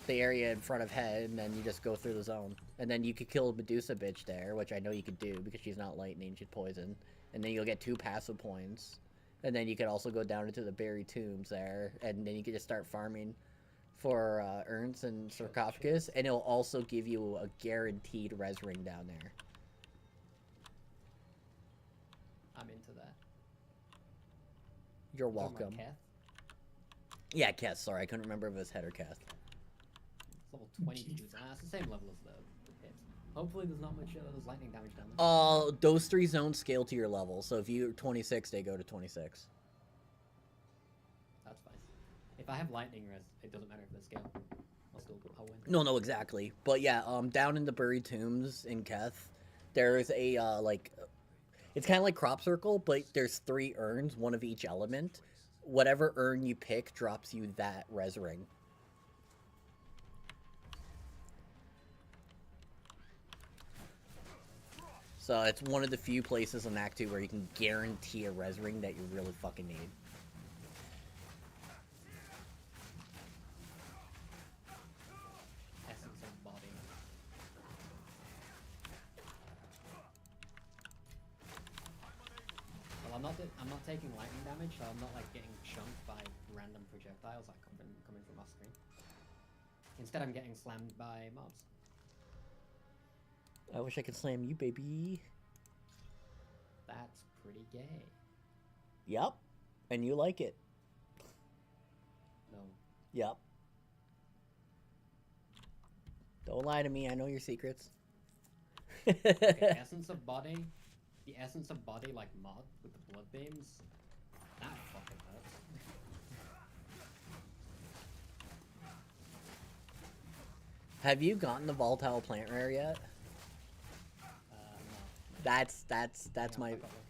the area in front of Het, and then you just go through the zone. And then you could kill Medusa bitch there, which I know you could do because she's not lightning, she's poison. And then you'll get 2 passive points. And then you could also go down into the buried tombs there, and then you could just start farming for urns and sarcophagus, and it'll also give you a guaranteed res ring down there. I'm into that. You're Talking about welcome. Keth? Yeah, Keth, sorry, I couldn't remember if it was Het or Keth. It's level 22. It's the same level as the pit. Hopefully there's not much there's lightning damage down there. Those 3 zones scale to your level, so if you're 26, they go to 26. That's fine. If I have lightning res, it doesn't matter if they scale. I'll win. No, exactly. But yeah, down in the buried tombs in Keth, there's a, it's kind of like Crop Circle, but there's 3 urns, one of each element. Whatever urn you pick drops you that res ring. So it's one of the few places in Act 2 where you can guarantee a res ring that you really fucking need. Essence of body. Well, I'm not taking lightning damage, so I'm not like getting chunked by random projectiles like coming from off screen. Instead, I'm getting slammed by mobs. I wish I could slam you, baby. That's pretty gay. Yup. And you like it. No. Yup. Don't lie to me, I know your secrets. Okay, essence of body. The essence of body, like mod with the blood beams. That fucking hurts. Have you gotten the volatile plant rare yet? No. Yeah,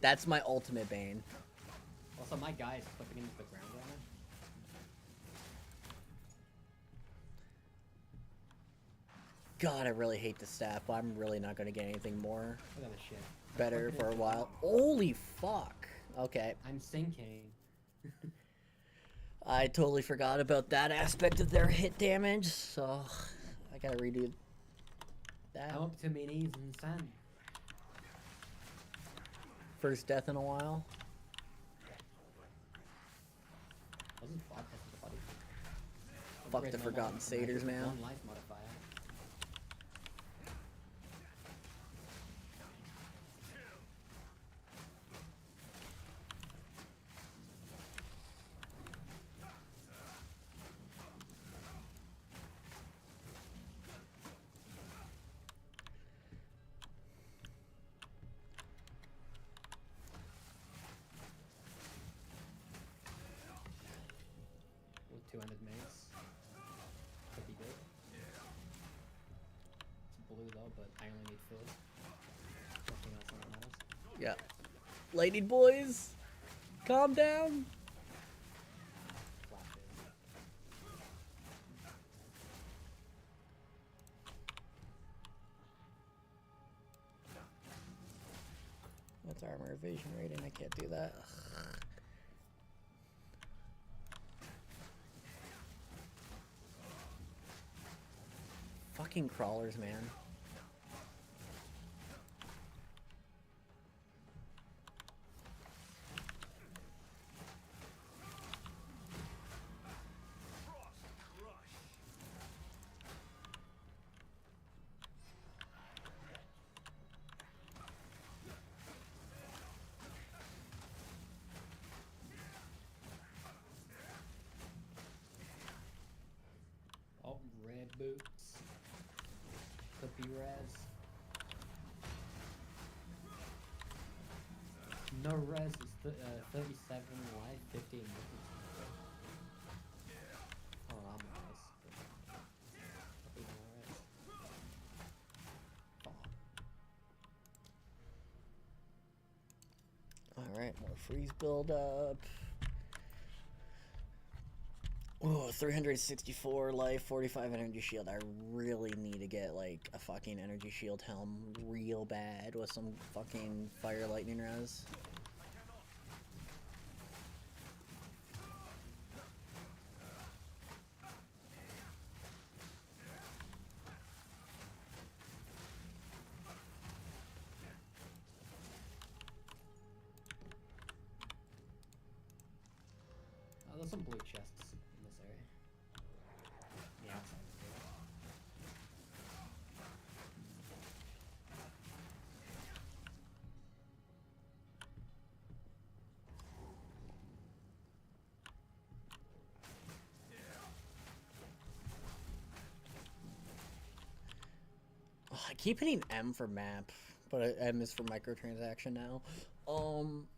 That's my ultimate bane. Also, my guy is flipping into the ground right now. God, I really hate the staff, but I'm really not gonna get anything more Look at this shit. I'm better flipping for a into the while. ground. Holy fuck. Okay. I'm sinking. I totally forgot about that aspect of their hit damage, so I gotta redo that. I'm up to my knees in sand. First death in a while. Wasn't bad, that's the body. Fuck Upgrade the normal Forgotten and I Satyrs, get man. one life modifier. Yeah. Lightning boys, calm down. Flashes. What's armor evasion rating? I can't do that. Ugh. Fucking crawlers, man. Oh, red boots. Could be res. No res is 37 life, 15 movement. Oh, I'm nice. Could be no res. Oh. Alright, more freeze build up. Oh, 364 life, 45 energy shield. I really need to get like a fucking energy shield helm real bad with some fucking fire lightning res. Oh, there's some blue chests in this area. The outside is blue. Oh, I keep hitting M for map, but M is for microtransaction now. I'm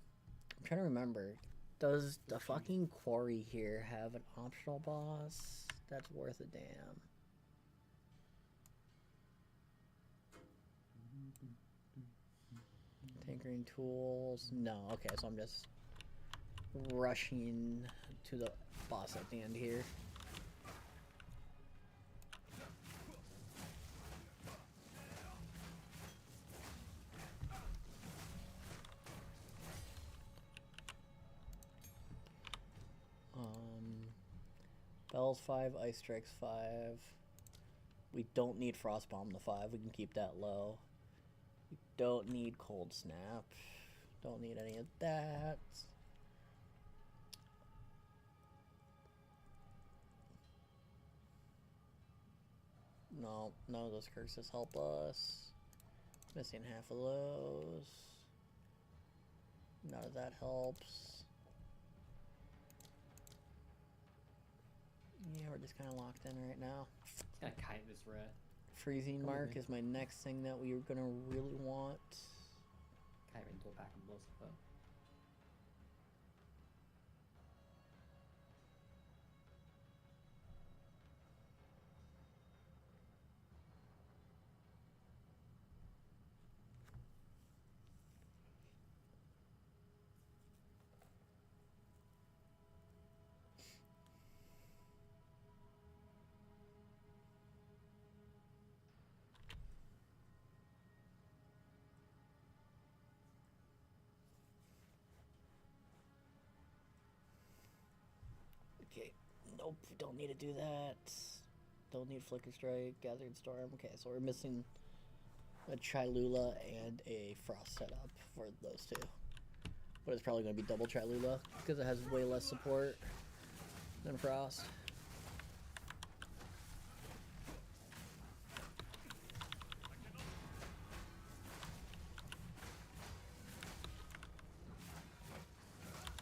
trying to remember. Does the fucking quarry here have an optional boss that's worth a damn? Tinkering tools? No. Okay, so I'm just rushing to the boss at the end here. Bells 5, Ice Strikes 5. We don't need Frost Bomb the 5. We can keep that low. We don't need Cold Snap. Don't need any of that. No, none of those curses help us. Missing half of those. None of that helps. Yeah, we're just kind of locked in right now. Just gonna kite this red. Freezing Come with Mark me. is my next thing that we're gonna really want. Kite it into a pack and blow stuff up. Okay, nope, we don't need to do that. Don't need Flicker Strike, Gathering Storm. Okay, so we're missing a Chilula and a Frost setup for those two. But it's probably going to be double Chilula because it has way less support than Frost.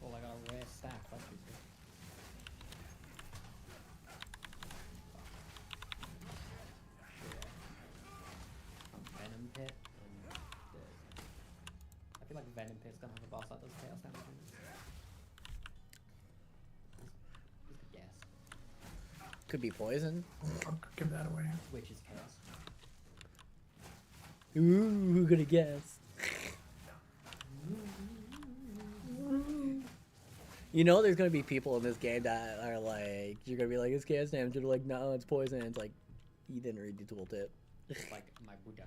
Oh, I got a rare stack. That's pretty good. Venom Pit and I feel like Venom Pit's gonna have a boss that does chaos damage. Just a guess. Could be poison. I'll give that away. Which is chaos. Ooh, who could have guessed? You know, there's gonna be people in this game that are like, you're gonna be like, it's gas damage. You're like, no, it's poison. It's like, you didn't read the tooltip. Like my Buddha.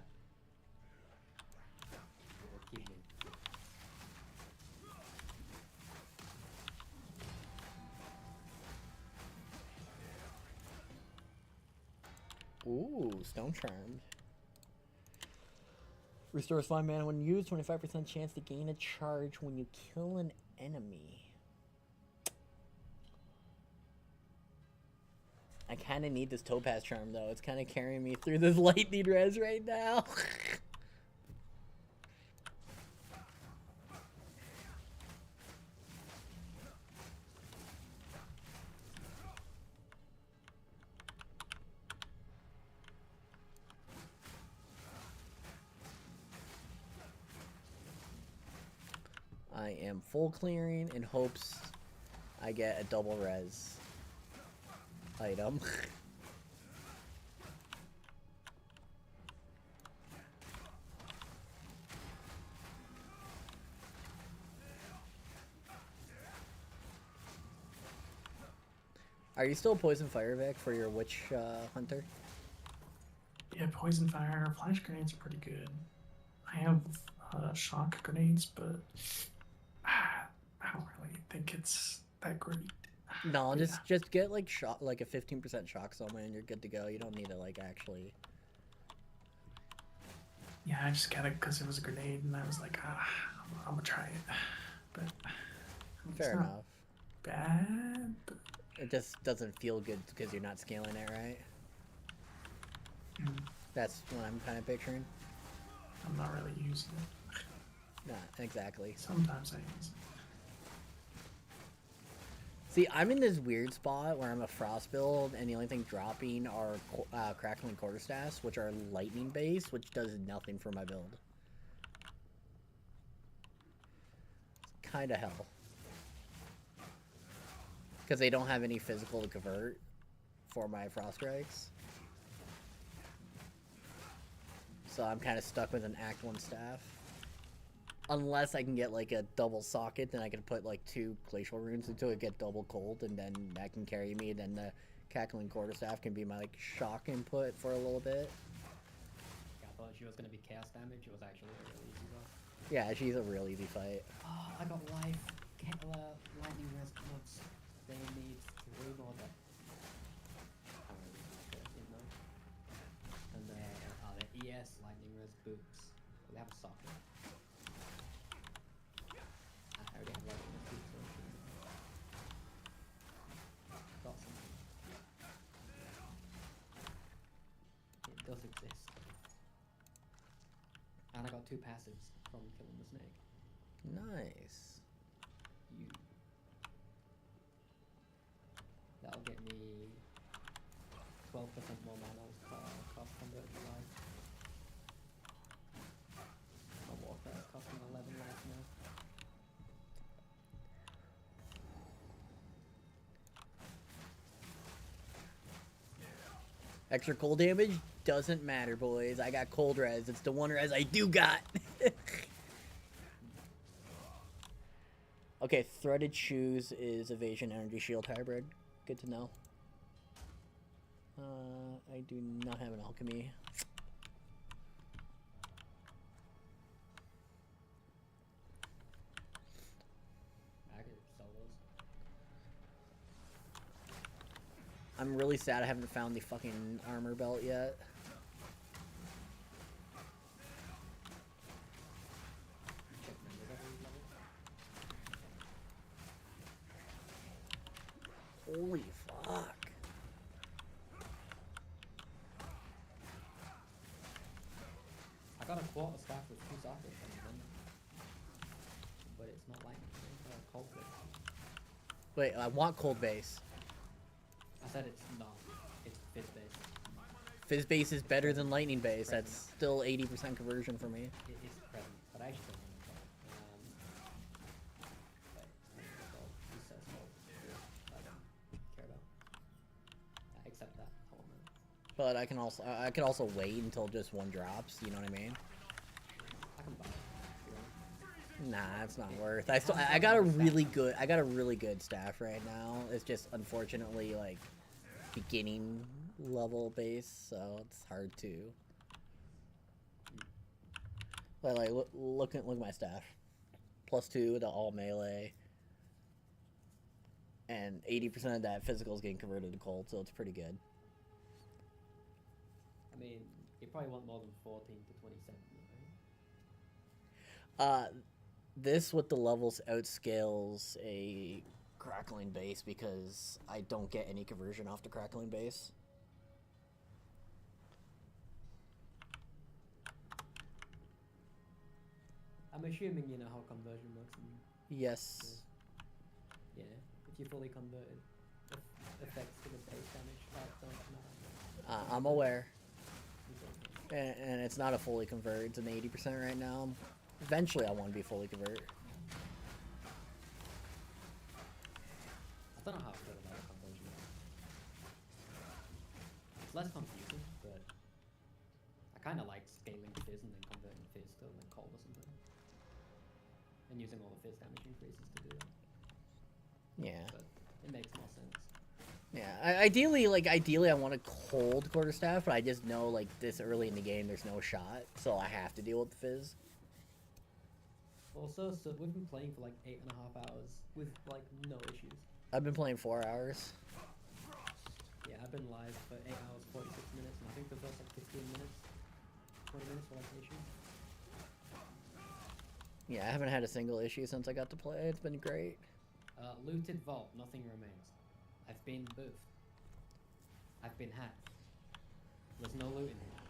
It will kill me. Ooh, Stone Charmed. Restores 5 mana when used, 25% chance to gain a charge when you kill an enemy. I kind of need this Topaz Charm, though. It's kind of carrying me through this lightning res right now. I am full clearing in hopes I get a double res item. Are you still Poison Fire, Vic, for your Witch Hunter? Yeah, poison fire, flash grenades are pretty good. I have shock grenades, but I don't really think it's that great. No, Yeah. just get like shock, like a 15% shock somewhere, and you're good to go. You don't need to like actually. Yeah, I just got it because it was a grenade, and I was like, I'm gonna try it. But it's Fair not enough. bad. But It just doesn't feel good because you're not scaling it, right? mm, That's what I'm kind of picturing. I'm not really using it. Not exactly. Sometimes I use it. See, I'm in this weird spot where I'm a frost build, and the only thing dropping are crackling quarterstaffs, which are lightning based, which does nothing for my build. It's kind of hell. Because they don't have any physical to convert for my frost strikes. So I'm kind of stuck with an Act 1 staff. Unless I can get like a double socket, then I can put like 2 glacial runes into it, get double cold, and then that can carry me. Then the cackling quarterstaff can be my like shock input for a little bit. Yeah, I thought she was gonna be chaos damage. It was actually a really easy one. Yeah, she's a real easy fight. Oh, I got life. Killer, lightning res clubs. They need to reroll that. I don't really like it, you know. And the ES lightning res boots. They have a socket. I already have lightning res boots. So got something. It does exist. And I got 2 passives from killing the snake. Nice. You. That'll get me 12% more mana cost conversion life. My warfare is costing 11 life now. Extra cold damage doesn't matter, boys. I got cold res. It's the one res I do got. Okay, threaded shoes is evasion, energy, shield hybrid. Good to know. I do not have an alchemy. I could sell those. I'm really sad I haven't found the fucking armor belt yet. Check members every level. Holy fuck. I got a quarter staff with 2 sockets on them. But it's not lightning, it's cold base. Wait, I want cold base. I said it's not. It's fizz base. Fizz base is better than lightning base. That's still 80% conversion for me. It is present, but I actually don't want to wait, he says no. I don't care about. I accept that. I want that. But I can also wait until just 1 drops, you know what I mean? I can buy it if you want. Nah, it's not worth. I got a really good staff right now. It's just unfortunately like beginning level base, so it's hard to. But like look at my staff. +2 to all melee. And 80% of that physical is getting converted to cold, so it's pretty good. I mean, you probably want more than 14 to 27, right? This with the levels outscales a crackling base because I don't get any conversion off the crackling base. I'm assuming you know how conversion works. Yes. Yeah, if you fully converted, effects to the base damage don't matter. I'm aware. And it's not a fully convert, it's an 80% right now. Eventually I want to be fully convert. I don't know how I feel about the conversion. It's less confusing, but I kind of like scaling fizz and then converting fizz to like cold or something. And using all the fizz damage increases to do that. Yeah. But it makes more sense. Yeah, ideally I want a cold quarterstaff, but I just know like this early in the game there's no shot, so I have to deal with the fizz. Also, so we've been playing for like 8.5 hours with like no issues. I've been playing 4 hours. Yeah, I've been live for 8 hours 46 minutes, and I think the first like 15 minutes, 20 minutes were like issues. Yeah, I haven't had a single issue since I got to play. It's been great. Looted vault, nothing remains. I've been boofed. I've been hacked. There's no loot in here.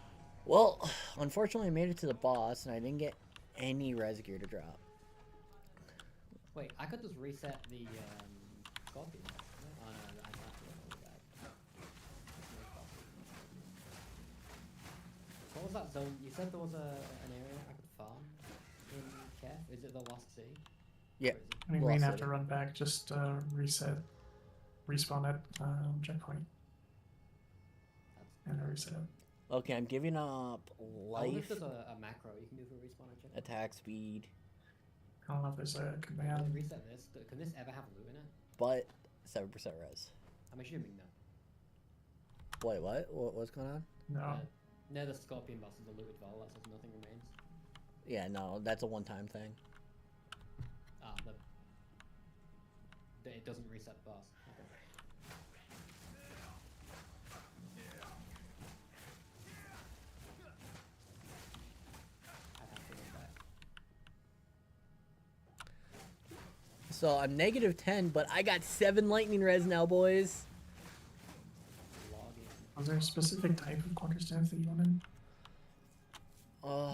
Well, unfortunately I made it to the boss and I didn't get any res gear to drop. Wait, I could just reset the scorpion. Oh no, I have to go back. What was that zone? You said there was an area I could farm in Kef? Is it the Lost Sea? Yeah. I mean, Well we have said. to run back, just respawn at checkpoint and reset. Okay, I'm giving up I wonder life, if there's a macro you can do for respawn and check. attack speed, I don't know if there's a Can command. I reset this? Can this ever have loot in it? but 7% res. I'm assuming no. Wait, what? What's going on? No. Near the scorpion boss is a looted vault that says nothing remains. Yeah, no, that's a one-time thing. Ah, it doesn't reset the boss. Okay. I'd have to run back. So I'm -10, but I got 7 lightning res now, boys. Log in. Was there a specific type of quarterstaff that you wanted?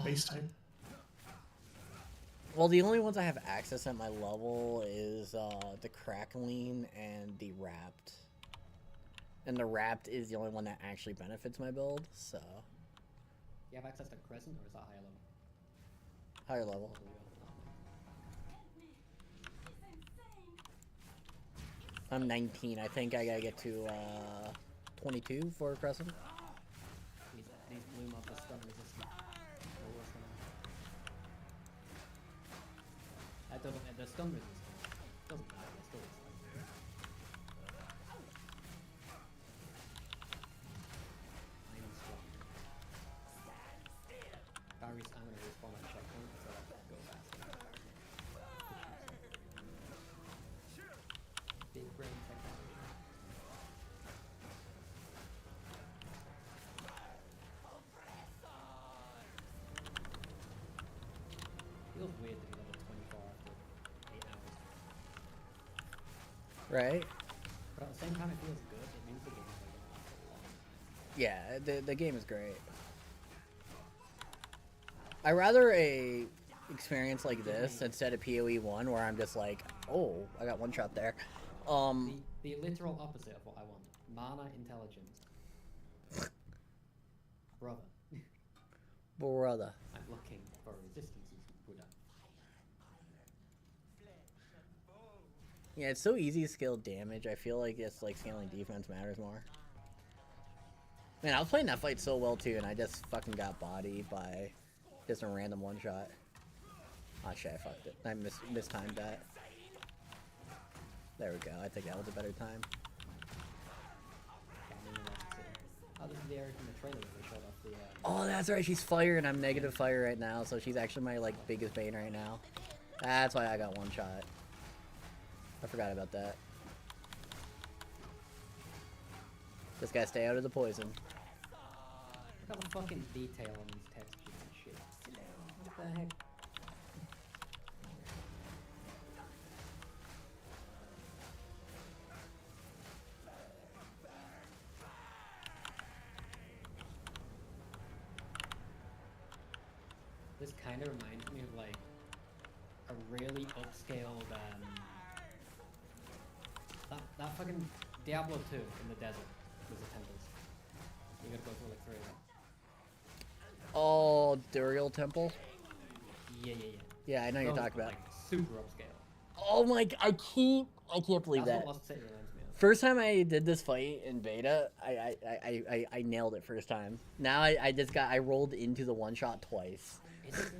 Base type? Well, the only ones I have access at my level is the crackling and the wrapped. And the wrapped is the only one that actually benefits my build, so You have access to Crescent, or is that higher level? higher level. I'm 19. I think I gotta get to 22 for Crescent. These blue mobs are stun resistant. They're worse than they're stun resistant. Doesn't matter, they're still stun. I'm strong. I'm gonna respawn at checkpoint so I can go faster. Big brain technology. Feels weird to be level 24 after 8 hours. Right? But at the same time, it feels good. It means the game is like gonna last a long. Yeah, the game is great. I rather a experience like this instead of PoE 1 where I'm just like, oh, I got one shot there. The literal opposite of what I want. Mana intelligence. Brother, Brother. I'm looking for resistances, Buddha. Yeah, it's so easy to scale damage. I feel like it's like scaling defense matters more. Man, I was playing that fight so well too, and I just fucking got bodied by just a random one shot. Oh shit, I fucked it. I mistimed that. There we go. I think that was a better time. Oh, this is the area from the trailer that they showed off the. Oh, that's right. She's fire, and I'm negative fire right now, so she's actually my like biggest bane right now. That's why I got one shot. I forgot about that. Just gotta stay out of the poison. Look at the fucking detail on these textures and shit. What the heck? This kind of reminds me of like a really upscaled that fucking Diablo 2 in the desert with the temples. You gotta go through like 3 of them. Oh, Duriel Temple? Yeah. Yeah, I know you're Those talking are, about. like, super upscale. Oh my, I can't believe That's that. what Lost City reminds me of. First time I did this fight in beta, I nailed it first time. Now I rolled into the one shot twice. Is it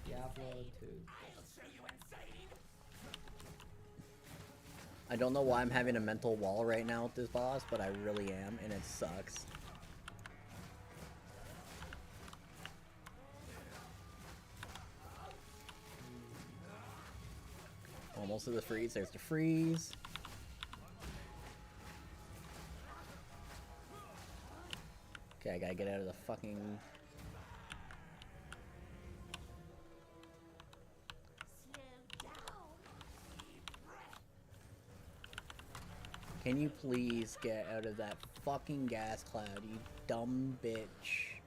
Diablo 2? I don't know why I'm having a mental wall right now with this boss, but I really am, and it sucks. Almost to the freeze. There's the freeze. Okay, I gotta get out of the fucking... Can you please get out of that fucking gas cloud, you dumb bitch?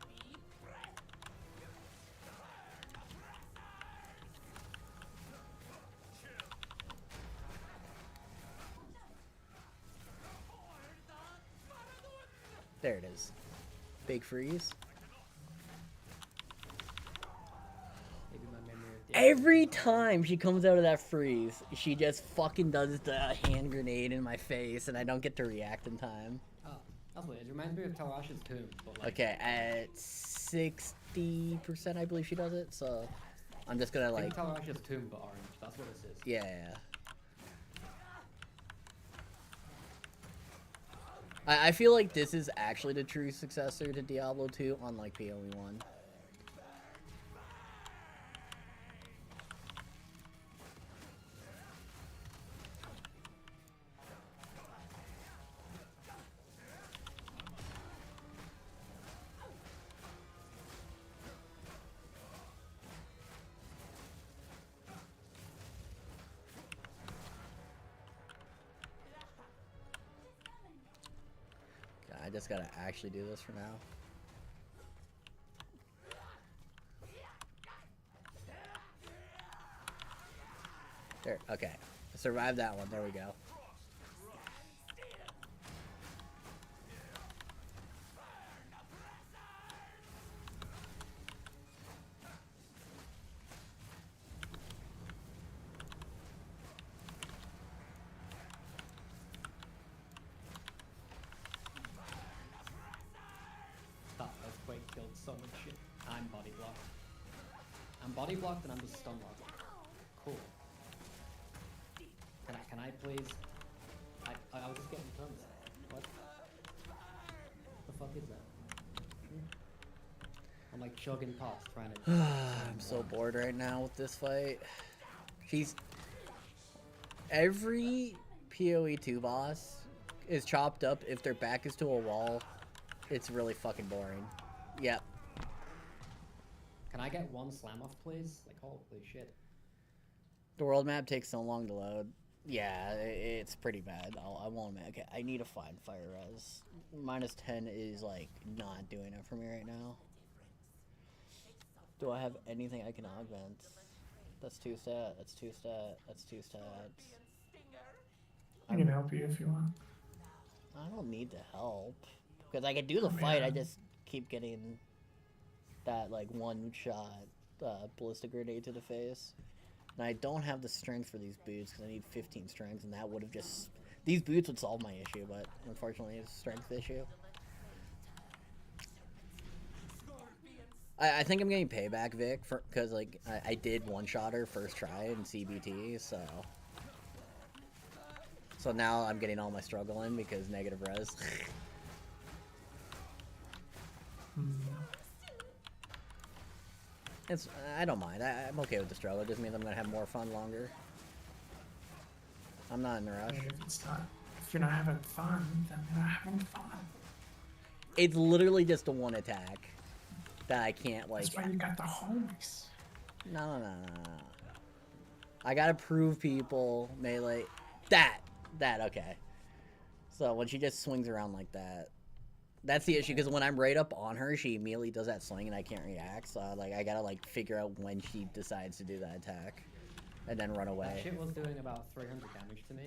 There it is. Big freeze. Maybe my memory of Diablo Every time she comes out of that freeze, she just fucking does the hand grenade in my face, and I don't get to react in time. Oh, that's what it is. It reminds me of Tarasha's Tomb, but like... Okay, at 60%, I believe she does it, so I'm just gonna I like... think Tarasha's Tomb, but orange. That's what this is. Yeah. I feel like this is actually the true successor to Diablo 2, unlike PoE 1. I just gotta actually do this for now. There, okay. I survived that one, there we go. That earthquake killed so much shit. I'm body blocked. I'm body blocked and I'm just stun locked. Cool. Can I please? I was just getting tons. What? The fuck is that? I'm like chugging pots trying to. I'm so bored right now with this fight. She's... Every PoE 2 boss is chopped up if their back is to a wall. It's really fucking boring. Yep. Can I get one slam off, please? Like, holy shit. The world map takes so long to load. Yeah, it's pretty bad. I won't admit. Okay, I need to find fire res. -10 is like not doing it for me right now. Do I have anything I can augment? That's 2 stat. That's 2 stat. That's 2 stats. I can help you if you want. I don't need to help because I can do the fight. I just keep getting that like one shot ballistic grenade to the face. And I don't have the strength for these boots because I need 15 strength, and that would have just... These boots would solve my issue, but unfortunately it's a strength issue. I think I'm getting payback, Vic, because like I did one-shot her first try in CBT, so now I'm getting all my struggle in because negative res. I don't mind. I'm okay with the struggle. It just means I'm gonna have more fun longer. I'm not in a rush. And if you're not having fun, then you're not having fun. It's literally just a one attack that I can't like. That's why you got the homies. No. I gotta prove people melee. That okay. So when she just swings around like that, that's the issue. Because when I'm right up on her, she immediately does that swing and I can't react. So like I gotta like figure out when she decides to do that attack, and then run away. That shit was doing about 300 damage to me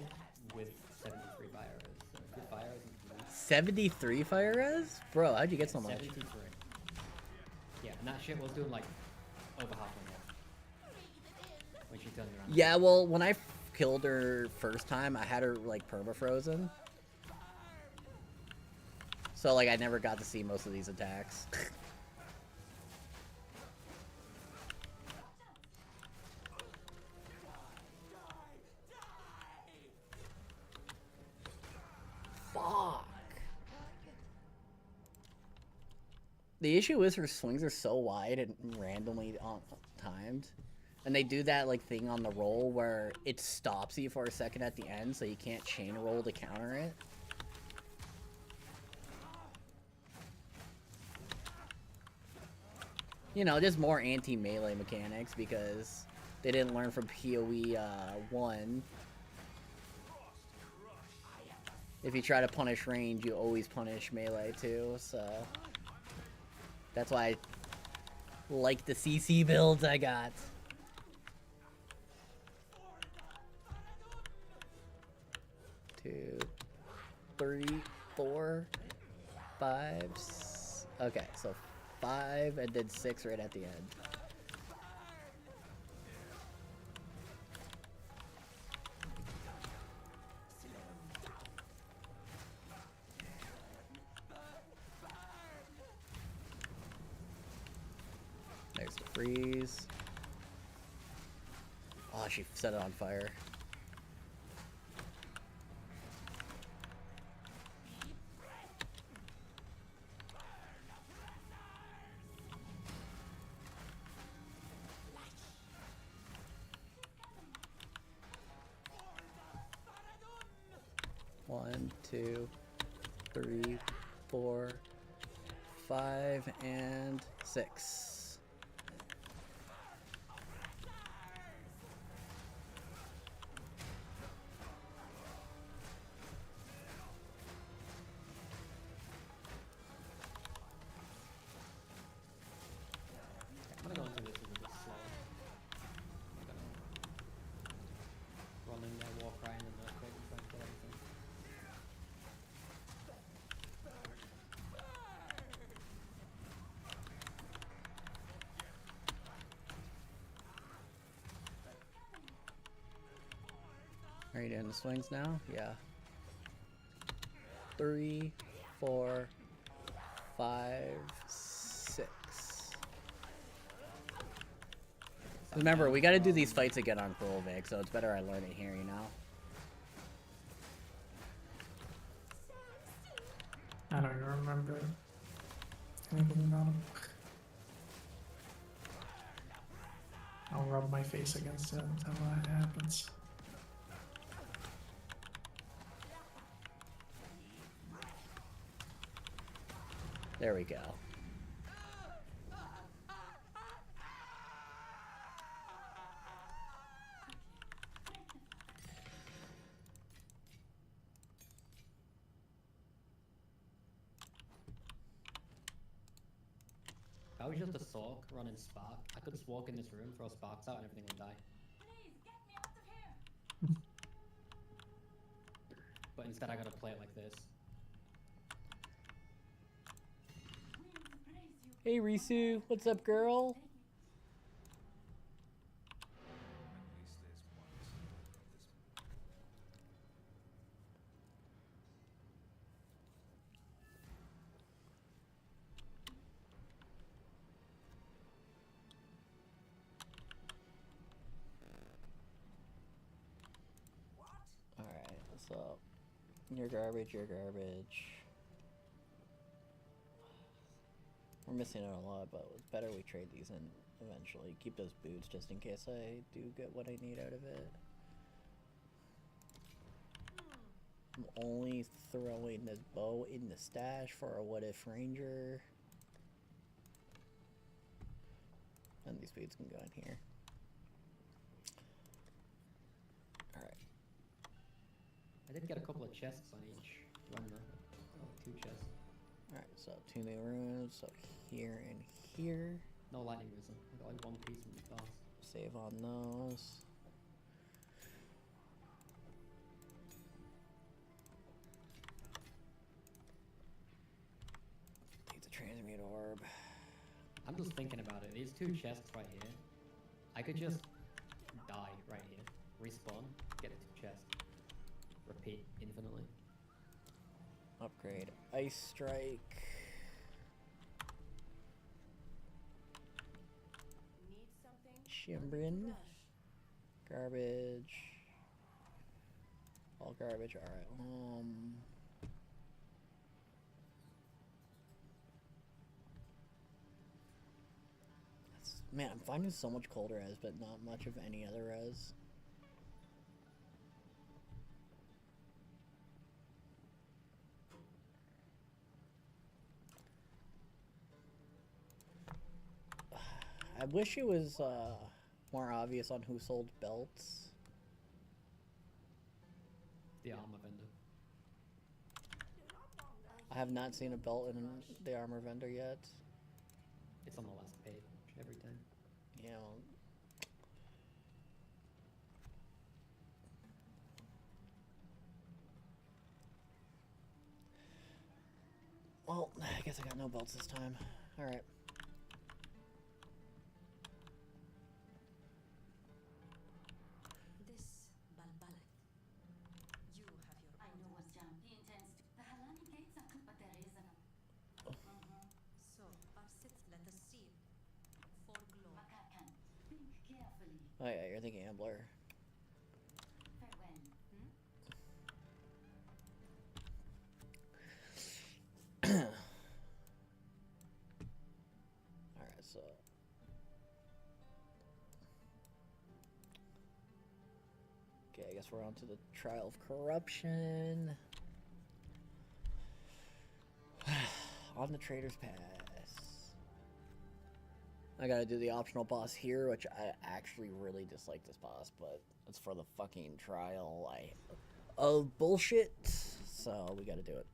with 73 fire res. So good fire res. 73 fire res? Bro, how'd you get so much? 73. Yeah, and that shit was doing like over half my health when she turned around. Yeah, well, when I killed her first time, I had her like perma frozen. So like I never got to see most of these attacks. Fuck. The issue is her swings are so wide and randomly timed. And they do that like thing on the roll where it stops you for a second at the end, so you can't chain roll to counter it. You know, just more anti-melee mechanics because they didn't learn from PoE 1. If you try to punish range, you always punish melee too, so that's why I like the CC builds I got. Two, three, 4, 5. Okay, so 5 and then 6 right at the end. There's the freeze. Oh, she set it on fire. One, 2, 3, 4, 5, and 6. I'm gonna go into this a bit slow. I'm gonna run in there, walk right in and earthquake and try and kill everything. Are you doing the swings now? Yeah. 3, 4, 5, 6. Remember, we gotta do these fights again on Krollvik, so it's better I learn it here, you know? I don't even remember anything about him. I'll rub my face against it until that happens. There we go. If I was just a Sork running Spark, I could just walk in this room, throw Sparks out, and everything would die. But instead I gotta play it like this. Hey Risu, what's up, girl? So, you're garbage, you're garbage. We're missing out a lot, but it's better we trade these in eventually. Keep those boots just in case I do get what I need out of it. I'm only throwing this bow in the stash for a what if ranger. And these boots can go in here. Alright. I did get a couple of chests on each run though. Oh, 2 chests. Alright, so 2 new rooms, so here and here. No lightning risen. I got like 1 piece from the boss. Save on those. Take the transmute orb. I'm just thinking about it. These 2 chests right here. I could just die right here. Respawn. Get 2 chests. Repeat infinitely. Upgrade Ice Strike. Need something? Shimbrin. Garbage. All garbage, alright. Man, I'm finding so much cold res, but not much of any other res. I wish it was more obvious on who sold belts. The armor vendor. I have not seen a belt in the armor vendor yet. It's on the last page every time. You know. Well, I guess I got no belts this time. Alright. This Balbalat. You have your. I know what Jam. He intends to. The Halani gates are but there is an. So, Arsit, let us see. For glory. Makakan. Think carefully. Oh yeah, you're thinking Ambler. Farewell. Alright, so. Okay, I guess we're on to the Trial of Corruption. On the Trader's Pass. I gotta do the optional boss here, which I actually really dislike this boss, but it's for the fucking trial of bullshit, so we gotta do it.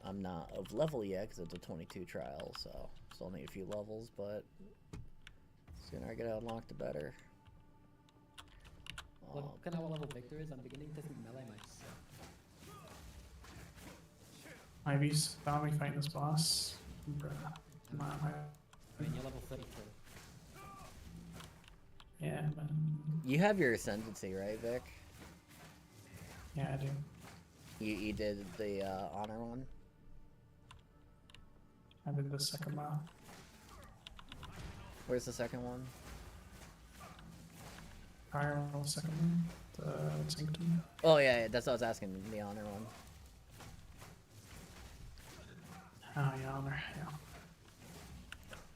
I'm not of level yet because it's a 22 trial, so still need a few levels, but the sooner I get it unlocked, the better. Look at how level Victor is. I'm beginning to think melee might suck. Ivy's found me fighting this boss. Bruh. I mean, you're level 33. Yeah, man. You have your ascendancy, right, Vic? Yeah, I do. You did the honor one? I did the second mile. Where's the second one? Prior second one. The Sanctum. Oh yeah, that's what I was asking, the honor one. Oh, yeah, honor. Yeah.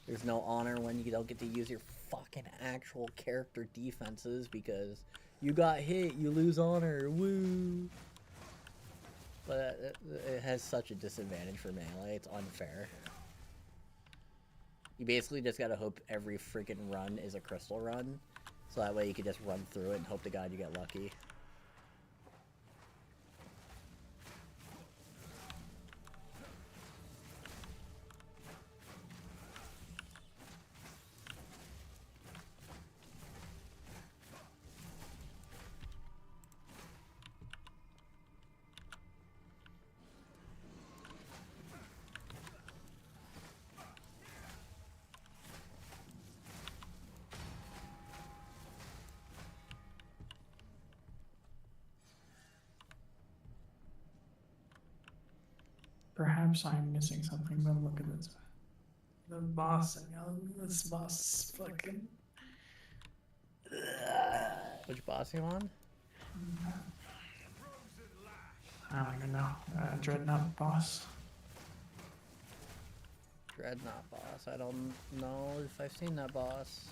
There's no honor when you don't get to use your fucking actual character defenses because you got hit, you lose honor, woo! But it has such a disadvantage for melee, it's unfair. You basically just gotta hope every freaking run is a crystal run, so that way you can just run through it and hope to god you get lucky. Perhaps I'm missing something, but look at this. The boss, this boss is fucking. Which boss you on? I don't even know. Dreadnought boss. Dreadnought boss. I don't know if I've seen that boss.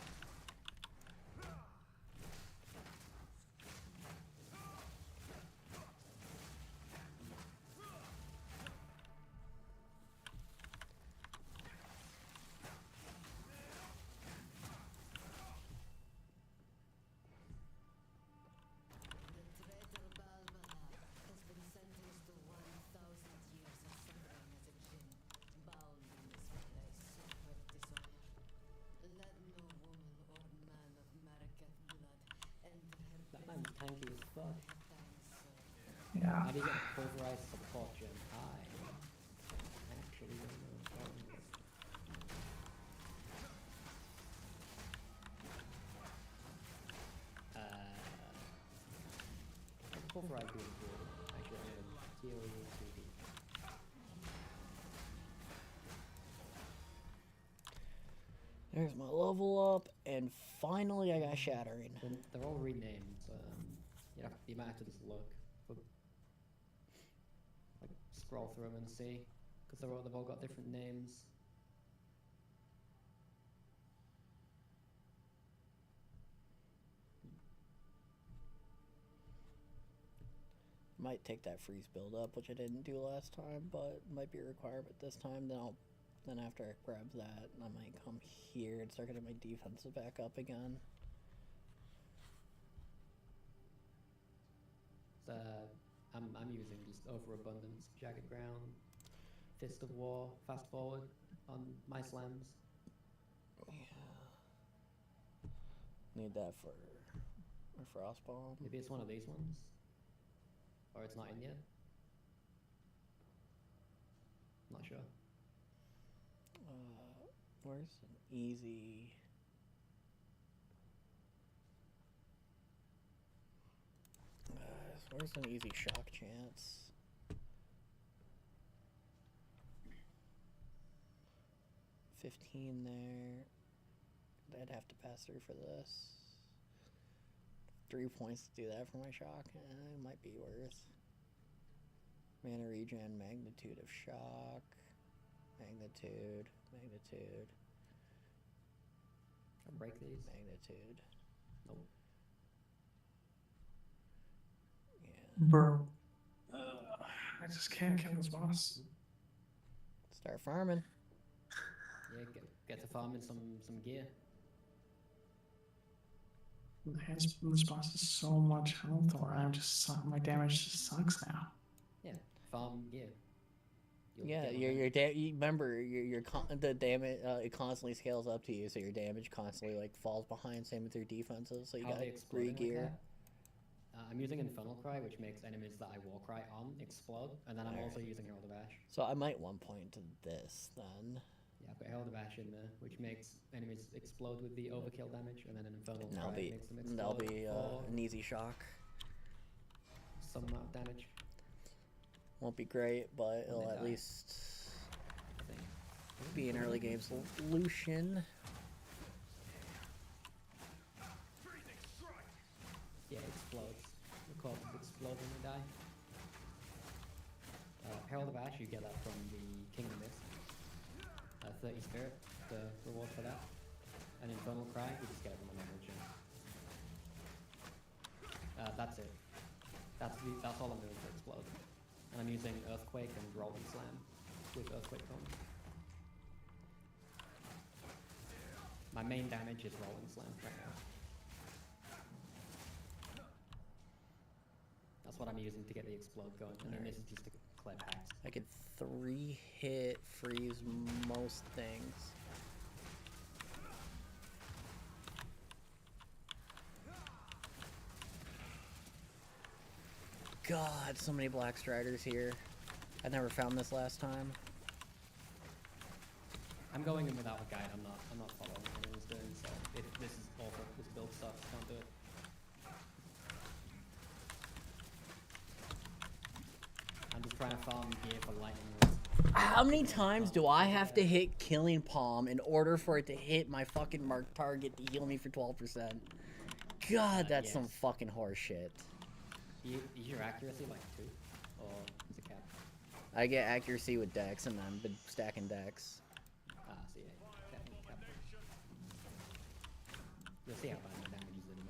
That man's tanky as fuck. Yeah. How do you get pulverized support gem high? I actually don't know. Pulverize being cool. Actually, I'm gonna TOE 2D. There's my level up, and finally I got Shattering. They're all renamed. You might have to just look, like scroll through them and see, because they've all got different names. Might take that freeze build up, which I didn't do last time, but might be a requirement this time. Then after I grab that, I might come here and start getting my defenses back up again. I'm using just Overabundance, Jagged Ground, Fist of War, Fast Forward on my slams. Yeah. Need that for my Frost Bomb. Maybe it's one of these ones, or it's not in yet. Not sure. Where's an easy? Where's an easy shock chance? $15 there. I'd have to pass through for this. 3 points to do that for my shock. It might be worth. Mana regen, magnitude of shock. Magnitude. I'll break these. Magnitude. Nope. Yeah. Bro. I just can't kill this boss. Start farming. Yeah, get to farming some gear. This boss is so much health, or I'm just my damage just sucks now. Yeah, farm gear. You'll Yeah, get your one. you remember the damage it constantly scales up to you, so your damage constantly like falls behind. Same with your defenses, so you How got they exploding like re-gear. that? I'm using Infernal Cry, which makes enemies that I War Cry on explode, and then I'm also using Herald of Ash. So I might 1 point to this then. Yeah, I've got Herald of Ash in there, which makes enemies explode with the overkill damage, and then an Infernal And Cry makes them explode that'll be for an easy shock. some amount of damage. Won't be great, but it'll they at die. least I think. be an early game solution. Yeah, it explodes. The corpses explode when they die. Herald of Ash, you get that from the Kingdom Mist. 30 Spirit, the reward for that. And Infernal Cry, you just get it from a normal gem. That's it. That's all I'm doing to explode. And I'm using Earthquake and Rolling Slam with Earthquake bonus. My main damage is Rolling Slam right now. That's what I'm using to get the explode going, and then this is just a clip hacks. I could 3-hit freeze most things. God, so many Black Striders here. I never found this last time. I'm going in without a guide. I'm not following what anyone's doing. So if this is awful, this build sucks. Don't do it. I'm just trying to farm gear for lightning rods. How many times do I have to hit Killing Palm in order for it to hit my fucking mark target to heal me for 12%? God, that's some yes. fucking horse shit. Is your accuracy like 2? Or is it capped? I get accuracy with Dex, and I've been stacking Dex. Ah, so yeah, capped. You'll see how bad my damage is in a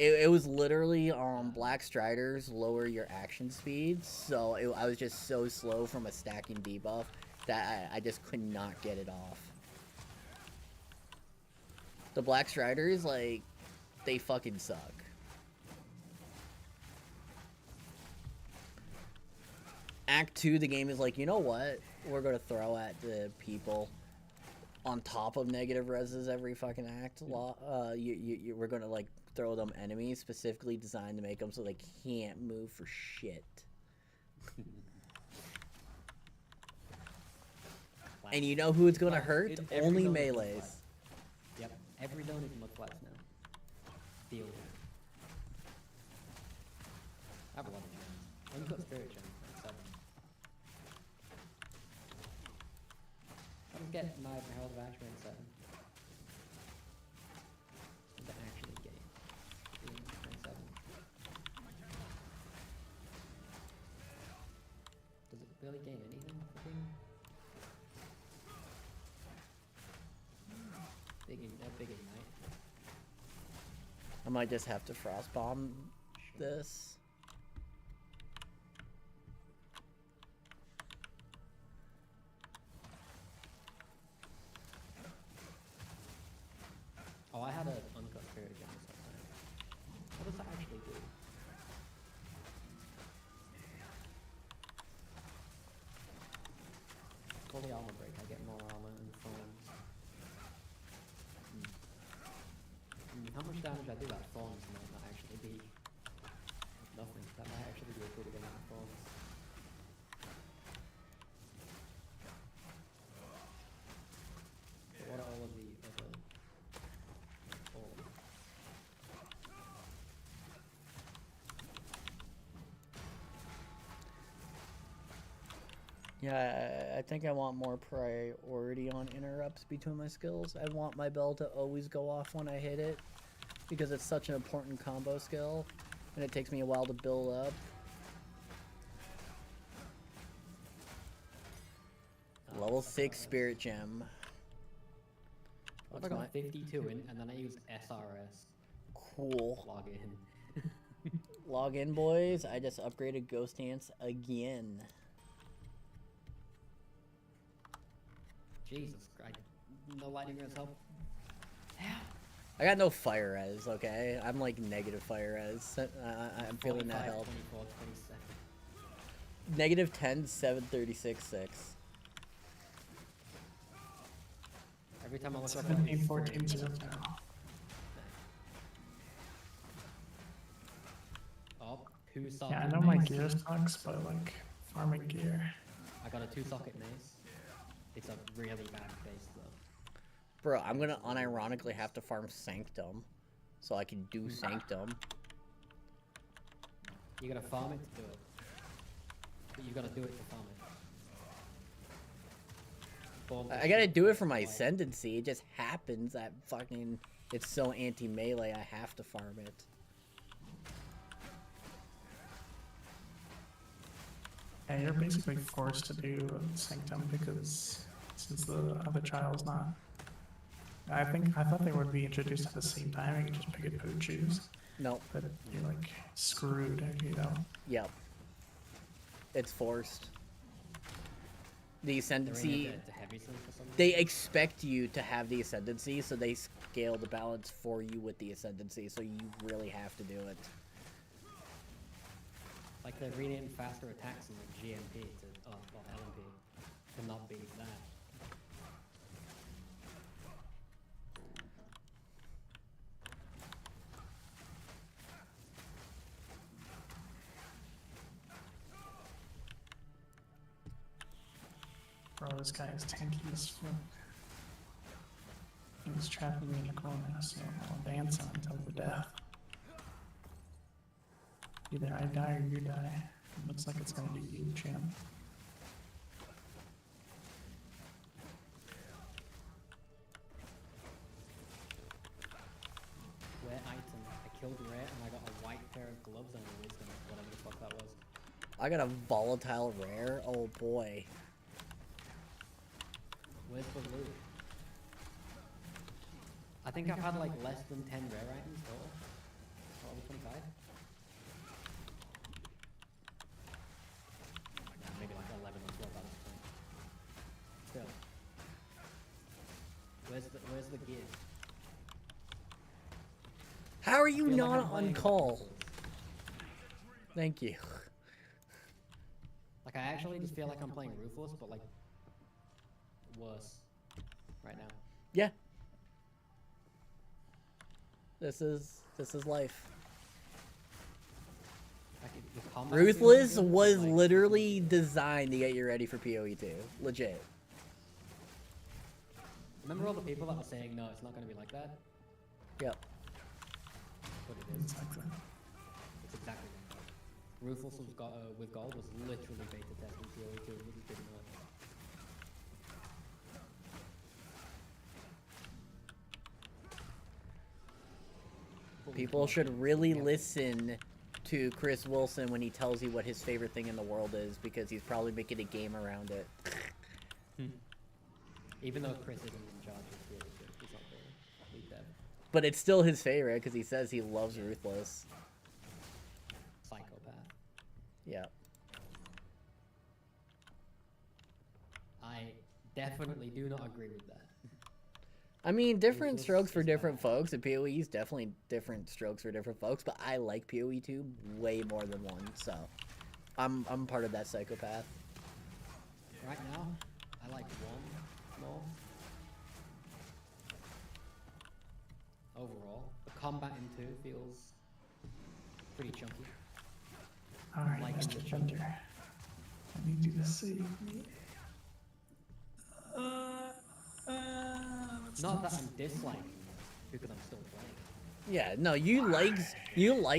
minute. It was literally Black Striders lower your action speed, so I was just so slow from a stacking debuff that I just could not get it off. The Black Striders, like, they fucking suck. Act 2, the game is like, you know what? We're gonna throw at the people on top of negative reses every fucking act. We're gonna like throw them enemies specifically designed to make them so they can't move for shit. And you know who it's gonna hurt? Every Only zone is melees. mud. Yep, every zone is mudflats now. Deal with it. I have a lot of gems. I've got spirit gems, like 7. I'll just get my Herald of Ash rank 7. To actually gain rank 7. Does it really gain anything? Big ignite. I might just have to frost bomb this. Oh, I had an uncut spirit gem this time. What does that actually do? Call the armor break, I get more armor and thorns. How much damage I do at thorns might not actually be nothing. That might actually be a pretty good amount of thorns. But what are all of the other... Yeah, I think I want more priority on interrupts between my skills. I want my bell to always go off when I hit it, because it's such an important combo skill, and it takes me a while to build up. Level 6 Spirit Gem. What if I got 52 in, and then I use SRS? Cool. Log in. Log in, boys. I just upgraded Ghost Dance again. Jesus Christ. No lightning res help. I got no fire res, okay? I'm like negative fire res. I'm feeling that 45, help. 24, 27. Negative 10, 7, 36, 6. Every time I look up 17, 14, 0 now. Oh, 2 socket Yeah, I know my mace. gear sucks, but like farming gear. I got a 2 socket mace. It's a really bad base though. Bro, I'm gonna unironically have to farm Sanctum, so I can do Sanctum. You gotta farm it to do it. But you gotta do it to farm it. I gotta do it for my Ascendancy, it just happens that fucking... It's so anti-melee, I have to farm it. Yeah, you're basically forced to do Sanctum because since the other child's not. I thought they would be introduced at the same time. You can just pick it, and choose. Nope. But you're like screwed, you know. Yep. It's forced. The They're in Ascendancy... it to heavy sync or something? They expect you to have the Ascendancy, so they scale the balance for you with the Ascendancy, so you really have to do it. Like they're reading faster attacks in the GMP to, or LMP to not be that. Bro, this guy is tanky as fuck. He's trapping me in the corner, so I'll dance until the death. Either I die or you die. It looks like it's gonna be you, champ. Where item? I killed gloves and a wisdom, whatever the fuck that was. I got a volatile rare. Oh boy. Where's the loot? I think I've had like less than 10 rare items total. Or over 25? Yeah, maybe like 11 or 12 at this point. Still. Where's the gear? How are you Feel like I'm not on playing call? Ruthless. Thank you. Like I actually just feel like I'm playing Ruthless, but like worse right now. Yeah. This is life. Like the combat Ruthless feels good, was but, like, literally designed to get you ready for PoE 2. Legit. Remember all the people that were saying no, it's not going to be like that? Yep. But it is. Exactly. It's exactly like that. Ruthless with gold was literally beta testing PoE 2. We just didn't know it. But we People watched should it. really Yeah. listen to Chris Wilson when he tells you what his favorite thing in the world is, because he's probably making a game around it. Even though Chris isn't in charge of PoE 2, he's not the lead dev. But it's still his favorite because he says he loves Ruthless. Psychopath. Yeah. I definitely do not agree with that. I mean, different Ruthless strokes for is different bad. folks, and PoE is definitely different strokes for different folks, but I like PoE 2 way more than one, so I'm part of that psychopath. Right now, I like one more. Overall, the combat in 2 feels pretty chunky. Alright, Like Mr. in the Thunder. I need you to save me. Not that I'm disliking it, because I'm still playing. Yeah, no, you like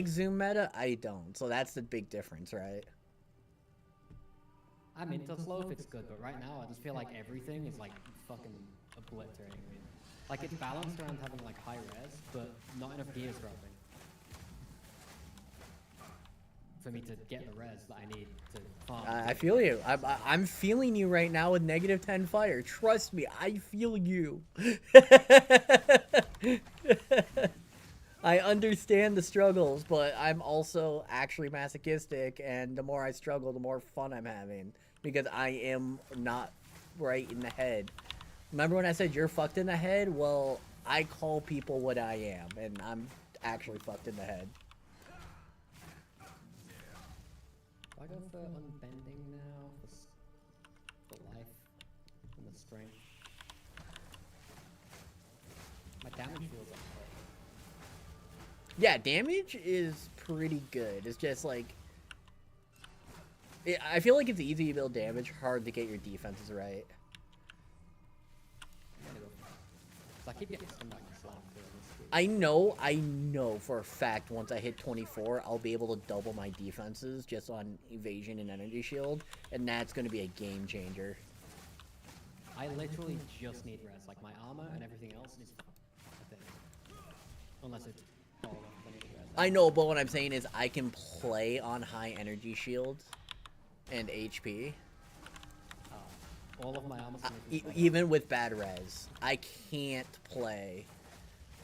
Zoom meta, I don't, so that's the big difference, right? I'm into slow if it's good, but right now I just feel like everything is like fucking obliterating me. Like it's balanced around having like high res, but not enough gears dropping. For me to get the res that I need to farm. I feel you. I'm feeling you right now with -10 fire. Trust me, I feel you. I understand the struggles, but I'm also actually masochistic, and the more I struggle, the more fun I'm having, because I am not right in the head. Remember when I said you're fucked in the head? Well, I call people what I am, and I'm actually fucked in the head. I go for unbending now for life and the strength. My damage feels okay. Yeah, damage is pretty good. It's just like I feel like it's easy to build damage, hard to get your defenses right. I'm gonna go for it. 'Cause I keep getting stunned by my slam too in this game. I know for a fact once I hit 24, I'll be able to double my defenses just on evasion and energy shield, and that's going to be a game changer. I literally just need res. Like my armor and everything else is fine, I think. Unless it's all off, then it's res. I know, but what I'm saying is I can play on high energy shield and HP, All of my armor's gonna be even with bad res. I can't play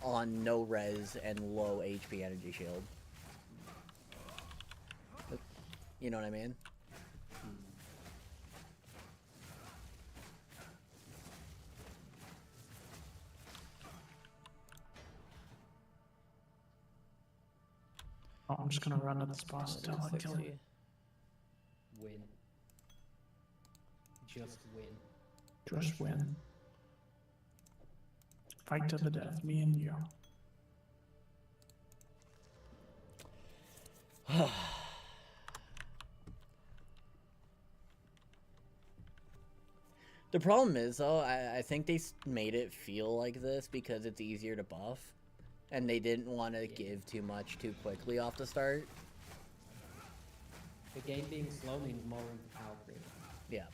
on no res and low HP energy shield. You know what I mean? Oh, I'm just gonna run to this boss until I kill you. win. Just win. Just win. Fight to the death, me and you. The problem is, though, I think they made it feel like this because it's easier to buff, and they didn't want to give too much too quickly off the start. The game being slow means more room for power creep. Yeah.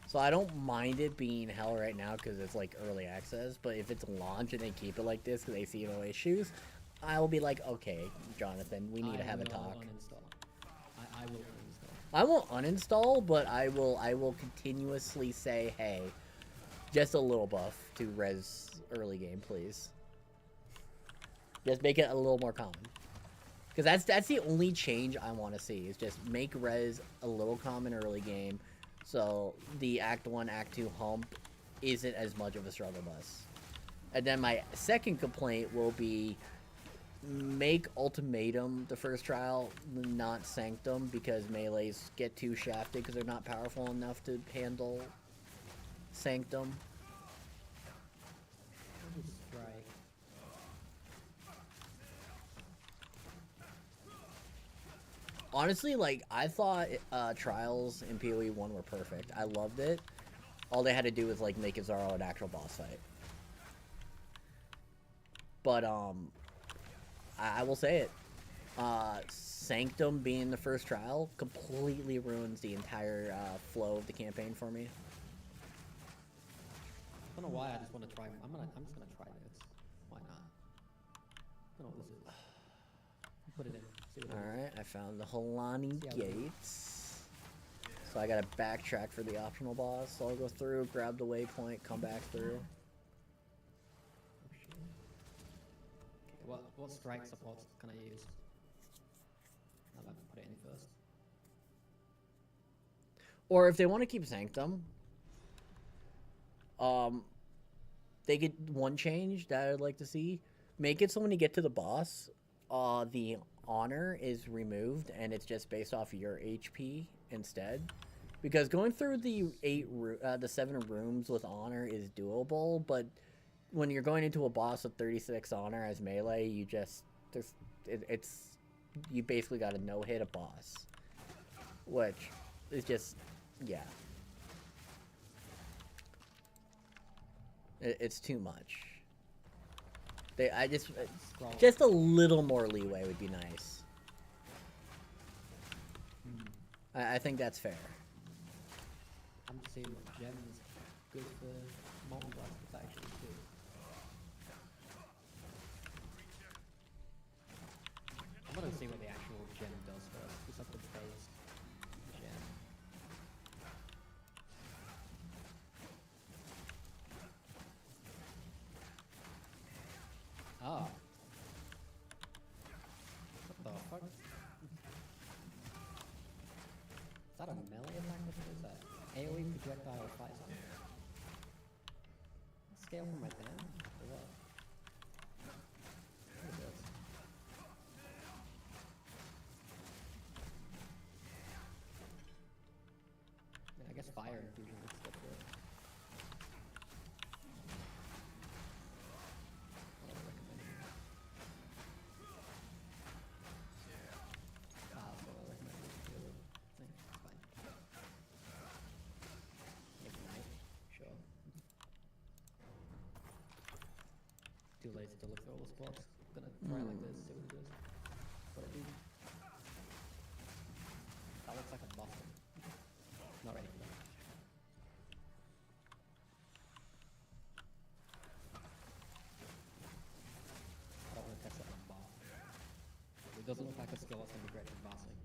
So I don't mind it being hell right now because it's like early access, but if it's launch and they keep it like this because they see no issues, I will be like, okay, Jonathan, we need to have a talk. I will uninstall. I won't uninstall, but I will continuously say, hey, just a little buff to res early game, please. Just make it a little more common. Because that's the only change I want to see, is just make res a little common early game, so the Act 1, Act 2 hump isn't as much of a struggle bus. And then my second complaint will be make Ultimatum the first trial, not Sanctum, because melees get too shafted because they're not powerful enough to handle Sanctum. Strike. Honestly, like, I thought trials in PoE 1 were perfect. I loved it. All they had to do was, like, make Izaro an actual boss fight. But, I will say it. Sanctum being the first trial completely ruins the entire flow of the campaign for me. I don't know why. I just want to try. I'm just gonna try this. Why not? I don't know what this is. Put it in. See what it is. Alright, I found the Halani See how it gates. So I gotta backtrack for the optional boss. So I'll go through, grab the waypoint, come back through. Oh, shit. Okay, what strike supports can I use? I'm gonna put it in first. Or if they want to keep Sanctum, they get one change that I'd like to see. Make it so when you get to the boss, the honor is removed and it's just based off your HP instead. Because going through the 7 rooms with honor is doable, but when you're going into a boss with 36 honor as melee, you just you basically got to no-hit a boss, which is just, yeah. It's too much. Scroll. Just a little more leeway would be nice. I think that's fair. I'm just seeing what gems good for molten blast protection too. I'm gonna see what the actual gem does first. Just like the base gem. Ah. What the fuck? Is that a melee attack? What is that? AoE projectile fight zone. Scale from my damage? Or what? What is this? Yeah, I guess fire infusion looks good for it. I don't recommend it. That's what I recommend it for the thing. It's fine. Ignite, sure. Too lazy to look through all the spots. I'm gonna try it like this, see what it does. What it do. That looks like a bottom. Not ready for that. I don't want to test it on a boss. It doesn't look like a skill that's gonna be great for bossing.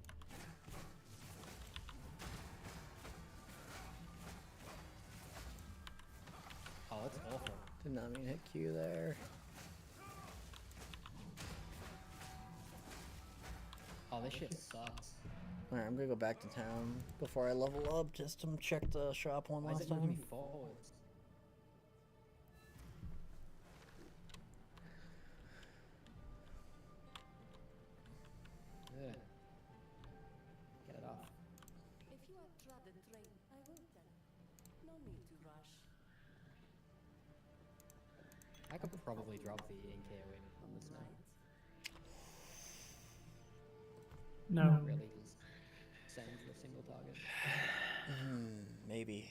Oh, it's awful. Did not mean to hit Q there. Oh, this shit sucks. Alright, I'm gonna go back to town before I level up just to check the shop one Why is last it moving me time. forwards? Yeah. Get it off. If you have tried the train, I will tell. No need to rush. I could probably drop the NKO in on this now. No. Really just send the single target. Maybe.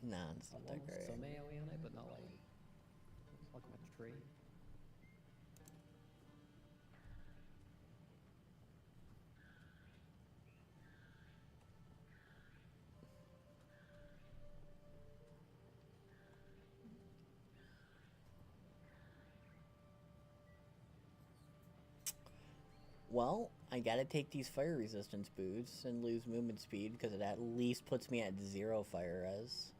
Nah, it's not that great. Some AoE on it, but not like a tree. Well, I gotta take these fire resistance boots and lose movement speed because it at least puts me at 0 fire res.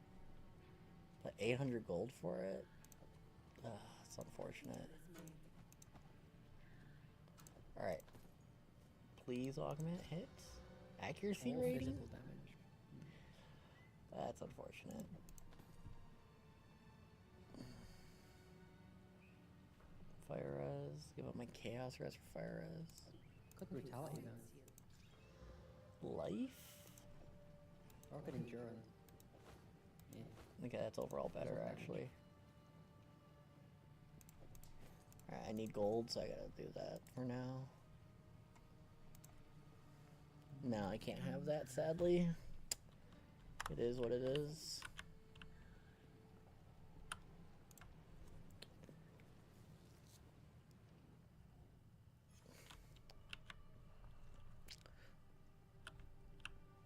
But 800 gold for it? Ugh, it's unfortunate. Alright. Please augment hits. Accuracy All rating? physical damage. That's unfortunate. Fire res. Give up my chaos res for fire res. Good brutality then. Life? Or good endurance. Yeah. Okay, that's overall better Overall actually. Alright, I need gold, so I gotta do that for now. No, I can't have that, sadly. It is what it is.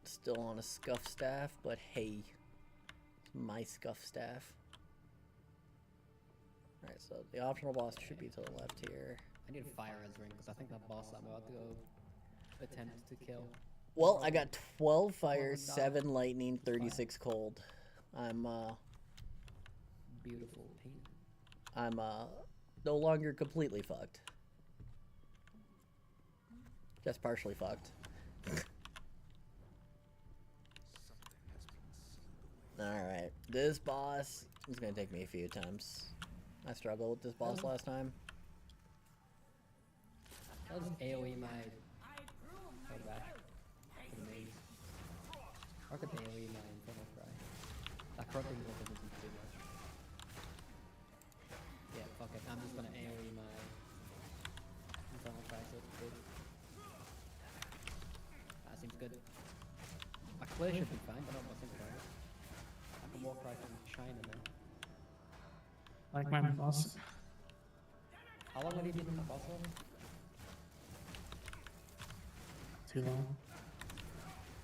Still on a scuff staff, but hey, it's my scuff staff. Alright, so the optional boss should be to the left here. I need a fire res ring because I think that boss I'm about to go attempt to kill. Well, I got 12 fire, Well, 7 lightning, 36 cold. I'm Beautiful paint. I'm no longer completely fucked. Just partially fucked. Alright, this boss is gonna take me a few times. I struggled with this boss last time. I'll just AoE my head back to the maze. Or I could AoE my Infernal Cry. That corrupting weapon isn't too much. Yeah, fuck it. I'm just gonna AoE my Infernal Cry so it's good. That seems good. My clear should be fine, but I don't think about it. I can walk right from China now. Like my boss. How long have you been in the boss level? Too long.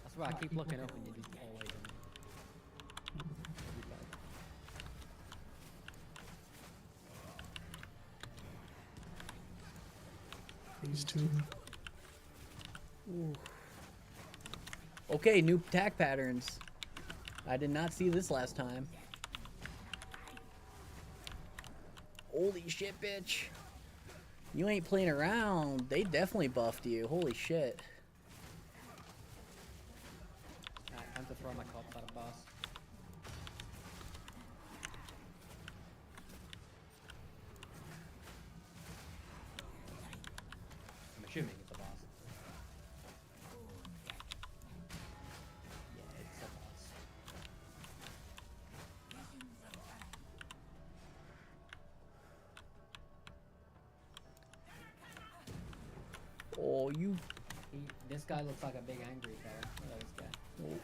That's why I keep looking up and you just always in. These two. Okay, new attack patterns. I did not see this last time. Holy shit, bitch. You ain't playing around. They definitely buffed you. Holy shit. Alright, time to throw my corpse at a boss. I'm assuming it's a boss. Yeah, it's a boss. Oh, you. This guy looks like a big angry guy. Look at this guy. Oh.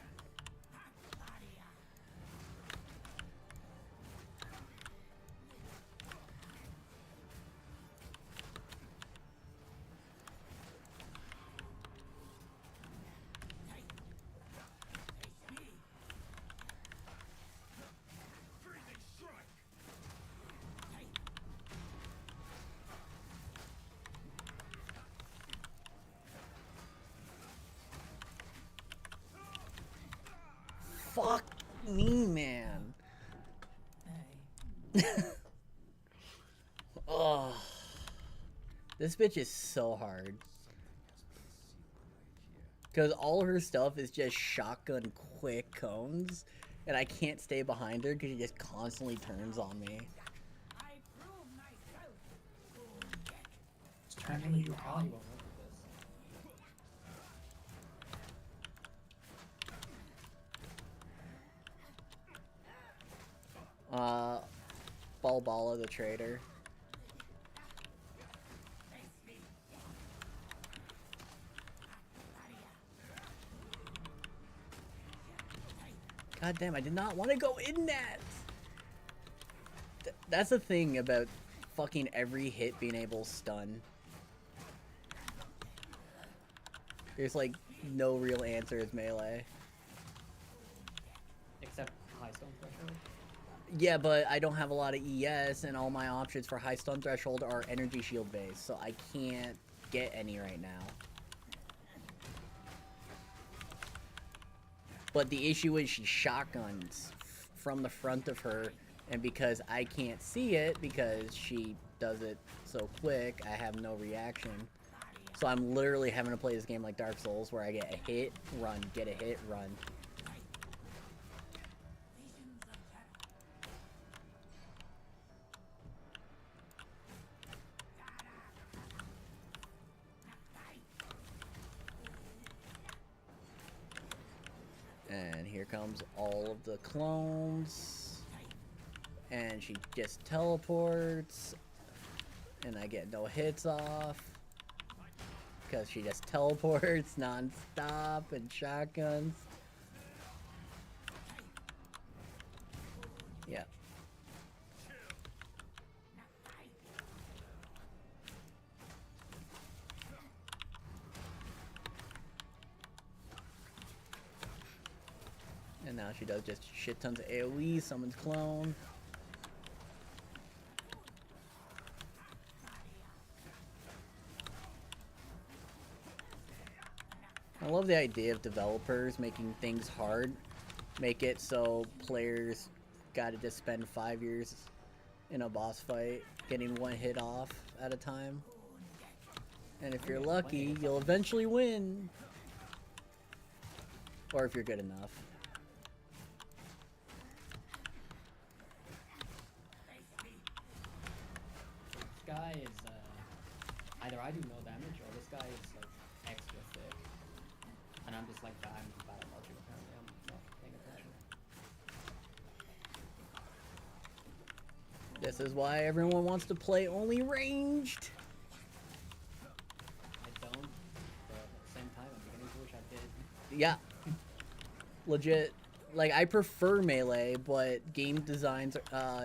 Fuck me, man. Ugh. This bitch is so hard. Because all her stuff is just shotgun quick cones, and I can't stay behind her because she just constantly turns on me. Just trying to lead you Probably on. won't work with this. Balbala the traitor. God damn, I did not want to go in that! That's the thing about fucking every hit being able to stun. There's like no real answer as melee. Except high stone threshold. Yeah, but I don't have a lot of ES, and all my options for high stun threshold are energy shield based, so I can't get any right now. But the issue is she shotguns from the front of her, and because I can't see it because she does it so quick, I have no reaction. So I'm literally having to play this game like Dark Souls, where I get a hit, run, get a hit, run. And here comes all of the clones. And she just teleports. And I get no hits off. Because she just teleports non-stop and shotguns. Yeah. And now she does just shit tons of AoE, summons clone. I love the idea of developers making things hard. Make it so players gotta just spend 5 years in a boss fight, getting one hit off at a time. And if you're lucky, you'll eventually win. Or if you're good enough. This guy is, either I do no damage or this guy is like extra thick. And I'm just like, I'm just bad at logic apparently, I'm not paying attention. This is why everyone wants to play only ranged. I don't, but at the same time, I'm beginning to wish I did. Yeah. Legit. Like, I prefer melee, but game designs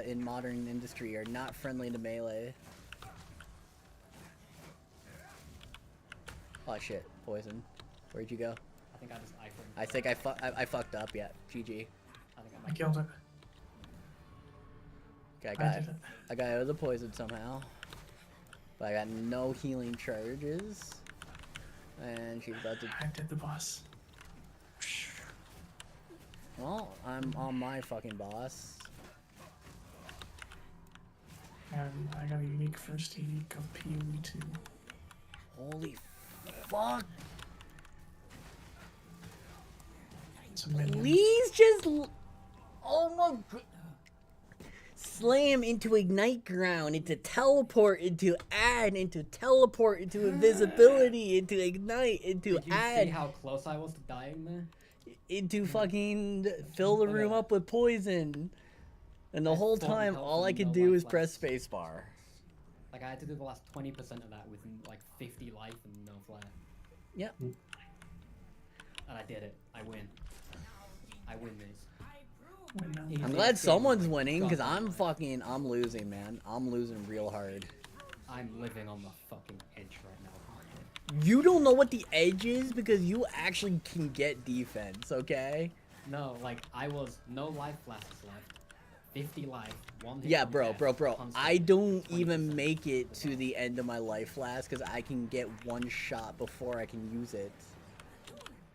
in modern industry are not friendly to melee. Oh shit, poison. Where'd you go? I think I just iframed. I think I fucked up, yeah. GG. I think I I killed it. Okay, I did it. I got out of the poison somehow. But I got no healing charges. And she's about to... I did the boss. Well, I'm on my fucking boss. And I got a unique first unique of PoE 2. Holy fuck. It's a minion. Please just... Oh my god. Slam into ignite ground, into teleport, into add, into teleport, into invisibility, into ignite, into Did you see add, how close I was to dying there? into fucking fill the room up with poison. And the I whole thought time, health all I and could no do life is press left. spacebar. Like I had to do the last 20% of that with like 50 life and no flare. Yep. And I did it. I win. I win this. Wait, no. I'm Easiest glad game someone's of my winning, because goddamn I'm life. I'm losing, man. I'm losing real hard. I'm living on the fucking edge right now. You don't know what the edge is because you actually can get defense, okay? No, like I was no life flasks left. 50 life, one hit. Yeah, from bro. death, constant, I don't 20%. even make it to the end of my life last because I can get one shot before I can use it.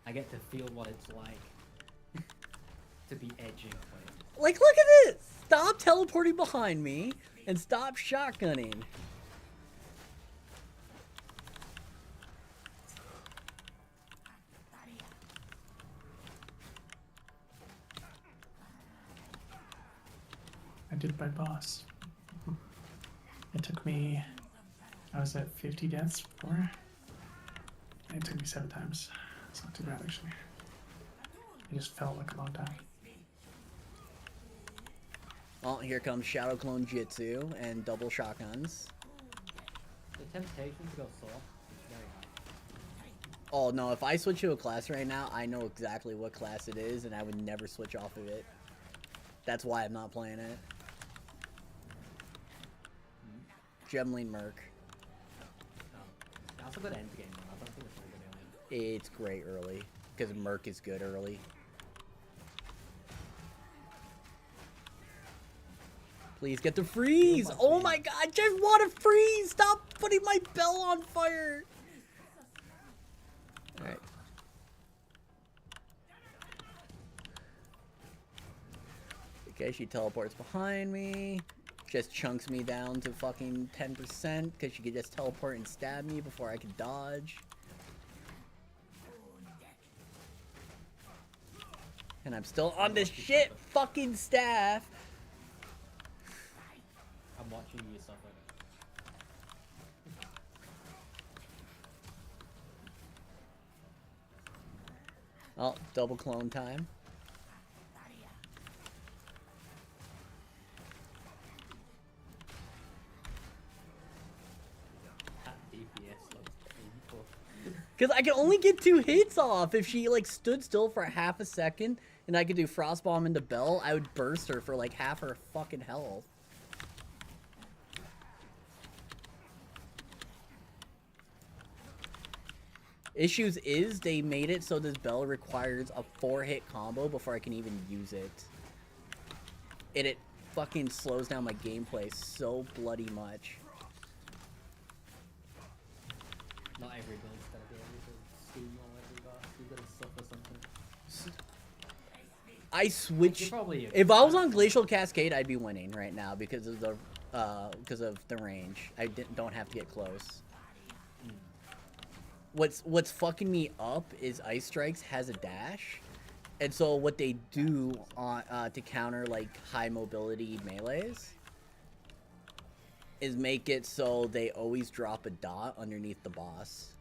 I get to feel what it's like to be edging. Like, look at this! Stop teleporting behind me and stop shotgunning. I did my boss. It took me... I was at 50 deaths before. And it took me 7 times. It's not too bad, actually. It just felt like a long time. Oh, here comes Shadow Clone Jitsu and double shotguns. The temptation to go soft is very high. Oh no, if I switch to a class right now, I know exactly what class it is and I would never switch off of it. That's why I'm not playing it. Gemling Merc. No. That's a good end game though. I don't think it's a very good end. It's great early, because Merc is good early. Please get the freeze! Oh my god, I just want to freeze! Stop putting my bell on fire! Alright. Okay, she teleports behind me. Just chunks me down to fucking 10% because she could just teleport and stab me before I could dodge. And I'm still on this shit fucking staff. I'm watching you suffer. Oh, double clone time. That DPS looks painful. Because I can only get 2 hits off. If she, like, stood still for half a second and I could do Frost Bomb into Bell, I would burst her for, like, half her fucking health. Issues is they made it so this Bell requires a 4-hit combo before I can even use it. And it fucking slows down my gameplay so bloody much. Not every build's gonna be able to steam all every boss. You're gonna suffer something. I switched. You're probably If I was on Glacial Cascade, I'd be winning right now because of the range. I don't have to get close. What's fucking me up is Ice Strikes has a dash, and so what they do on to counter like high mobility melees is make it so they always drop a dot underneath the boss,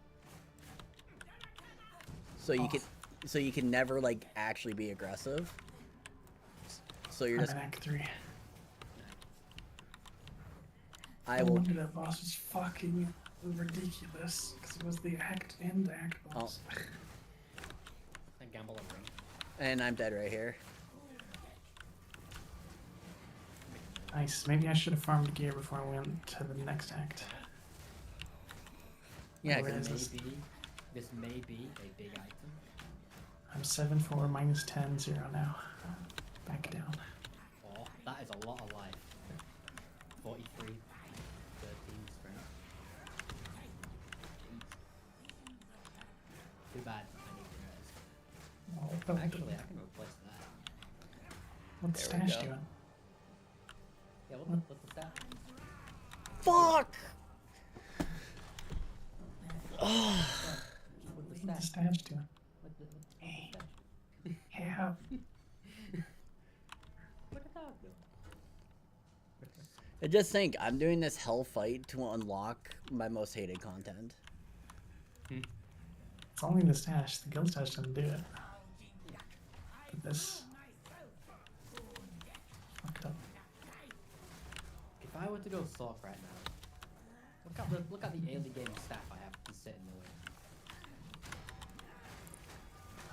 so you can never like actually be aggressive. So you're I'm just in Act 3. I No will. wonder that boss was fucking ridiculous because it was the act boss. I gamble on ring. And I'm dead right here. Nice. Maybe I should have farmed gear before I went to the next act. Yeah, Where 'cause is This may be a big item. I'm 7-4 minus 10 0 now. Back down. Oh, that is a lot of life. 43, 13 strength. Too bad. I need to rest. Oh, Actually, I can replace that. what's There we Stash go. doing? Yeah, what's the stat? fuck. What's the What's stat? Stash doing? What's the Hey. stat? Yeah. What did that do? I just think I'm doing this hell fight to unlock my most hated content. It's only the Stash. The Guild Stash didn't do it. But this. Fucked up. If I were to go Sork right now, look at the early game staff I have to sit in the way.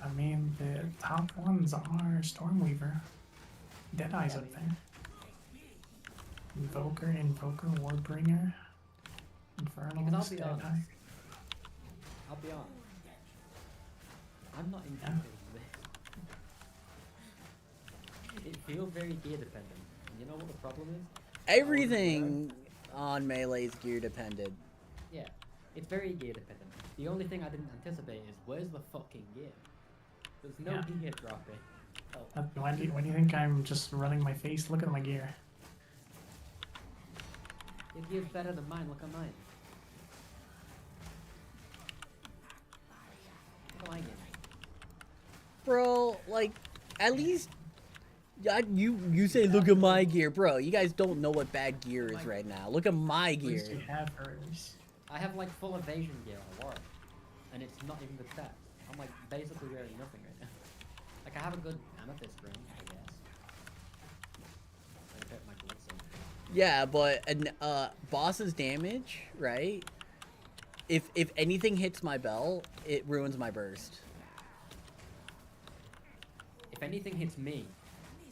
I mean, the top ones are Stormweaver. Deadeye's up there. Invoker, Wardbringer. Because Infernals, I'll be Deadeye. honest. I'm not interested in this. It feels very gear dependent. And you know what the problem is? Everything on Melee is gear dependent. Yeah, it's very gear dependent. The only thing I didn't anticipate is where's the fucking gear? There's no Yeah. gear dropping. Oh, Why do you think I'm just running my face? Look at my gear. your gear's better than mine. Look at mine. Look at my gear. Bro, like, at least you say look at my gear, bro. You guys don't know what bad gear is right now. Look at my At least gear. you have hers. I have like full evasion gear on Warwick, and it's not even good stats. I'm like basically wearing nothing right now. Like I have a good amethyst ring, I guess. I put my gloves on. Yeah, but boss's damage, right? If anything hits my bell, it ruins my burst. If anything hits me,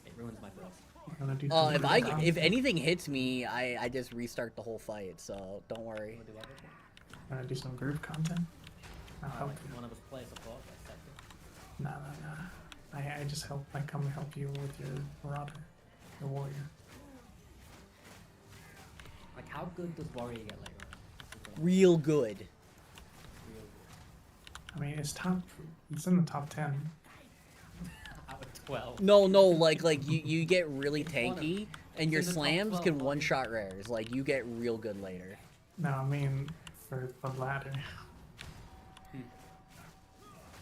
it ruins my burst. I'm gonna do If anything hits me, I just restart the whole fight. So don't worry. Wanna do everything? I'm gonna do some group content. I'll help Like, you. one of us play support, I said it. No. I just help. I come help you with your Marauder, your warrior. Like how good does Warrior get later on? Real good. Real good. I mean, it's top. It's in the top 10. Out of 12. No, like you get really It's one of- tanky, and your it's in the top slams 12 can volume. one-shot rares. Like you get real good later. No, I mean for the ladder.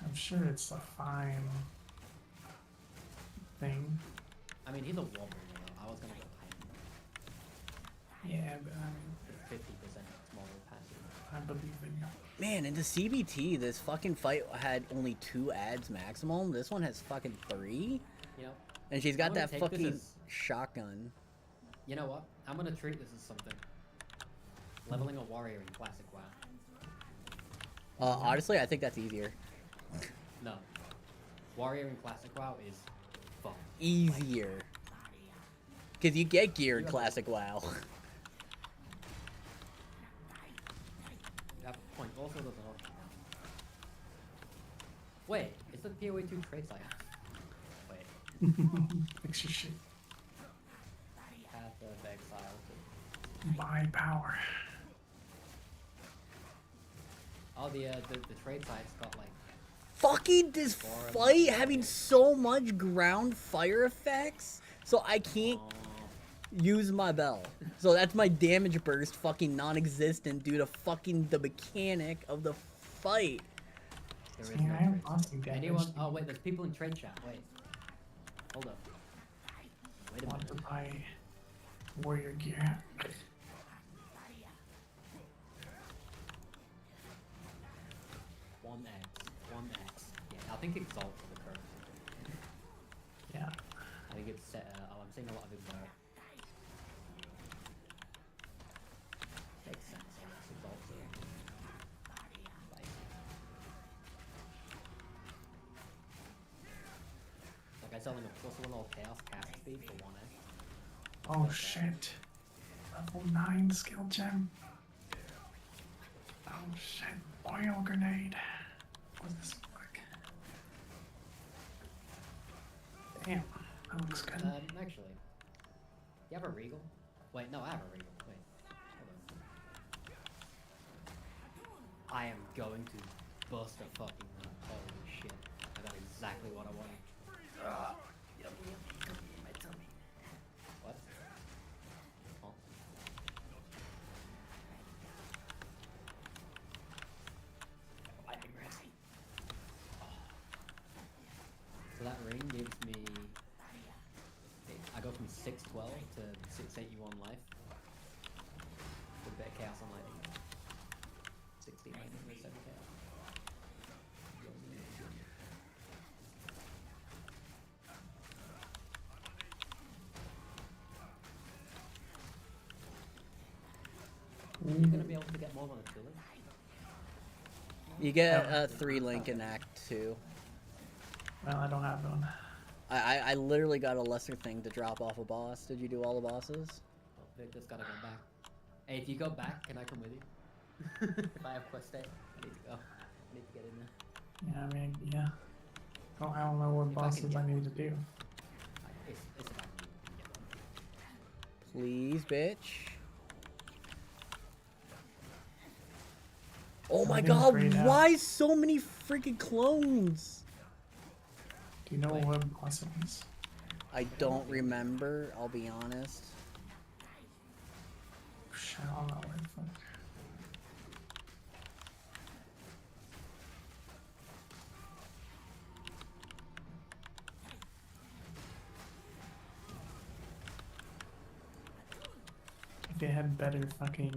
I'm sure it's a fine thing. I mean, he's a wobbler, you know. I was gonna go high. Yeah, but I mean, 50% smaller passive. I believe in you. Man, in the CBT, this fucking fight had only 2 ads maximum. This one has fucking 3, You know? and she's I'm got gonna that take this fucking as- shotgun. You know what? I'm gonna treat this as something. Leveling a warrior in classic WoW. Honestly, I think that's easier. No. Warrior in classic WoW is fun. Easier. Because you get gear in You have- Classic WoW. You have a point. Also, there's an option. Wait, is the PoE 2 traits I have? Wait. Fix your shit. Path of Exile. Buy power. Oh, the trade site's got like. Fucking this Forum. fight having so much ground fire effects, so I can't use my bell. So that's my damage burst fucking non-existent due to fucking the mechanic of the fight. There See, is no I am trade site. awesome damage. Anyone? Oh wait, there's people in trade chat. Wait. Hold up. Wait a Want minute. to buy warrior gear. One X. Yeah, I think Exalt for the current. Yeah. I think it's set. I'm seeing a lot of Exalt. Makes sense. I guess Exalt's like I sell him a +1 all chaos cast speed for 1X. Oh shit. Level 9 skill gem. Oh shit. Oil grenade. What does this look like? Damn. That looks good. Actually, you have a regal? Wait, no, I have a regal. Wait, hold on. I am going to bust a fucking nut. Holy shit! I got exactly what I wanted. My tummy. What? Oh. I am ready. So that ring gives me. I go from 612 to 681 life. With a bit of chaos on lightning. 60 lightning with 7 chaos. Are you gonna be able to get more than a tulip? You get a 3 link in Act 2. Well, I don't have one. I literally got a lesser thing to drop off a boss. Did you do all the bosses? Oh, Vic just gotta go back. Hey, if you go back, can I come with you? If I have quest day, I need to go. I need to get in there. Yeah, I mean, yeah. Oh, I don't know what If I can bosses get I need one. to do. It's about you. You can get one. Please, bitch. Oh my I didn't god, grade out. why so many freaking clones? Do you know Wait. what boss it is? I don't remember, I'll be honest. Shit, I don't know where the fuck. If they had better fucking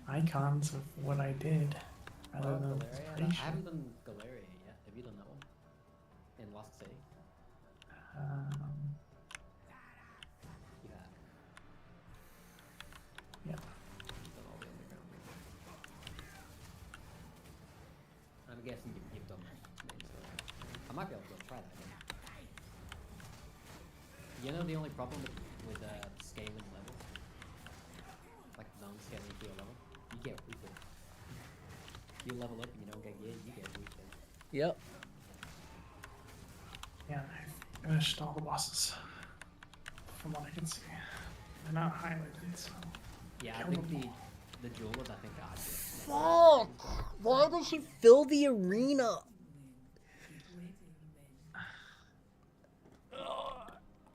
icons of what I did, rather Oh, than Galeria? I inspiration. haven't done Galeria yet. Have you done that one? In Lost City? You have. Yeah. You've done all the underground ones. I'm guessing you've done that main story. I might be able to go try that again. You know the only problem with scaling levels? Like non-scaling to your level? You get weaker. You level up and you don't get gear, you get weaker. Yep. Yeah, I finished all the bosses. From what I can see. They're not highlighted, so. Yeah, I Kill think them all. the jewelers I think are just fuck? Why does she fill the arena?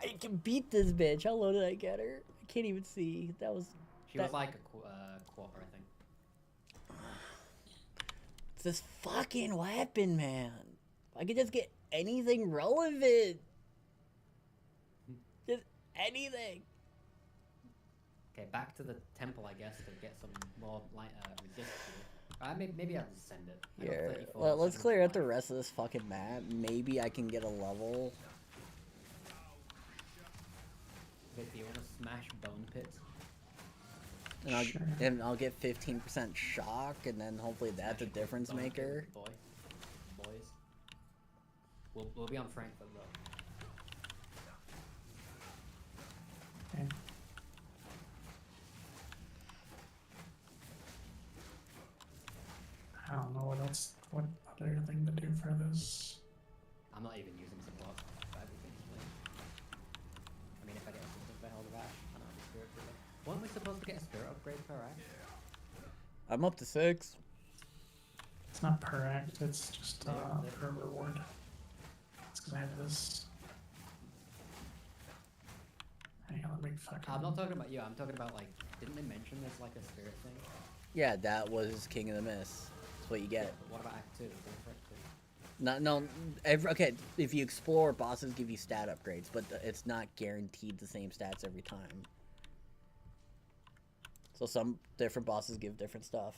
I can beat this bitch. How low did I get her? I can't even see. That was. She was like a quarter, I think. It's this fucking weapon, man. I could just get anything relevant. Just anything. Okay, back to the temple, I guess, to get some more light resist to it. Maybe I'll just send it. I got Here, 34, let's clear out the 75. rest of this fucking map. Maybe I can get a level. Okay, do you want to smash bone pits? And I'll, Sure. and I'll get 15% shock, and then hopefully that's a Smash difference bone pit maker. with the boys. We'll be on Frankfurt though. Okay. I don't know what else, what other thing to do for this. I'm not even using support for everything. Like, I mean, if I get something for Hell of Ash, I don't have a spirit for it. Weren't we supposed to get a spirit upgrade per act? I'm up to 6. It's not per act, it's just Yeah, per reward. It's because I have this. Hang on, let me fucking. I'm not talking about you. I'm talking about like, didn't they mention there's like a spirit thing? Yeah, that was King of the Mist. That's what you get. But what about Act 2? Go for Act 2. No, okay, if you explore, bosses give you stat upgrades, but it's not guaranteed the same stats every time. So some different bosses give different stuff.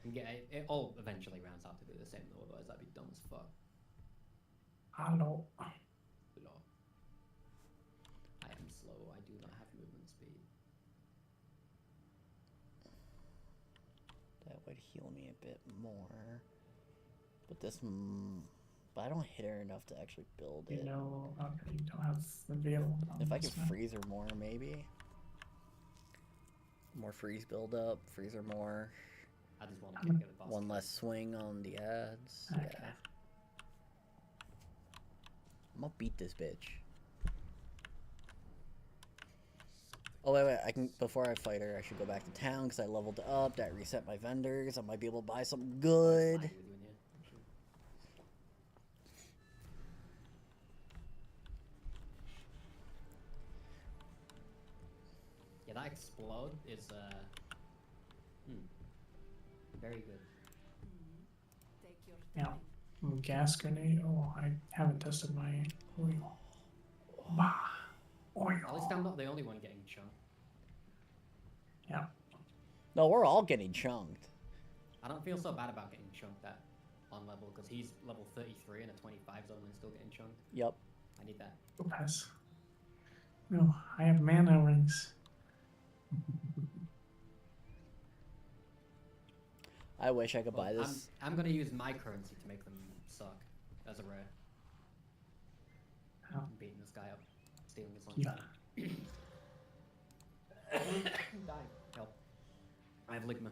And it all eventually rounds out to do the same though, otherwise that'd be dumb as fuck. Hello. Lol. I am slow, I do not have movement speed. That would heal me a bit more. But this, but I don't hit her enough to actually build You it. know, okay, you don't have the veil. If I this could map. freeze her more, maybe. More freeze build up, freeze her more. I just want to get the boss. One killed. less swing on the ads. Okay. Yeah. I'm gonna beat this bitch. Oh wait, I can, before I fight her, I should go back to town because I leveled up, that reset my vendors, I might be able to buy something good. Slide with you in here, actually. Yeah, that explode is very good. Take your Yeah. time. Gas grenade. Oh, I haven't tested my oil. Bah. Oil. At least I'm not the only one getting chunked. Yeah. No, we're all getting chunked. I don't feel so bad about getting chunked at on level because he's level 33 in a 25 zone and still getting chunked. Yep. I need that. Go pass. No, I have mana rings. I wish I could buy Well, this. I'm gonna use my currency to make them suck as a rare. How? I'm beating this guy up, stealing his Yeah. Die. Help. I have Ligma.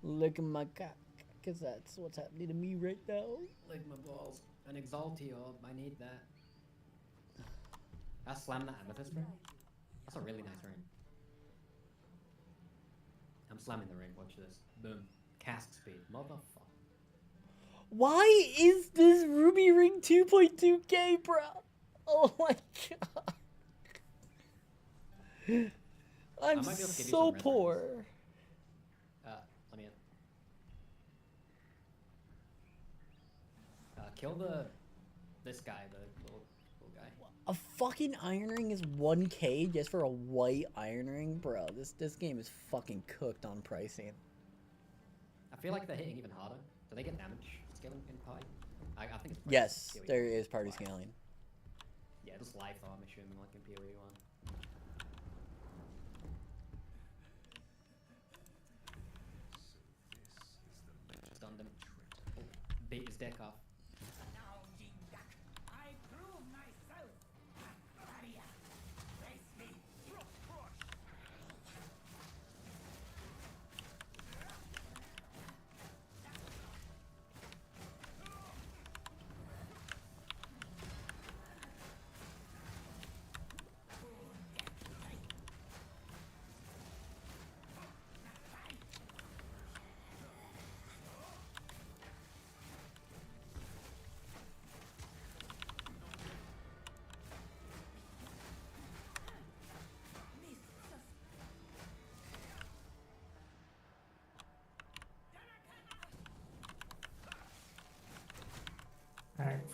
Look at my cock, because that's what's happening to me right now. Ligma balls. An Exalti orb. I need that. I slam that amethyst ring. That's a really nice ring. I'm slamming the ring. Watch this. Boom. Cast speed. Motherfucker. Why is this Ruby Ring 2.2k, bro? Oh my god. I'm might be able to give you so some red poor. rings. Let me in. Kill this guy, the little guy. A fucking iron ring is 1k just for a white iron ring, bro. This game is fucking cooked on pricing. I feel like they're hitting even harder. Do they get damage scaling in party? I think it's party Yes, PoE. there is party scaling. Yeah, just life though, I'm assuming, like in PoE 1. Stunned him. Oh, beat his deck off.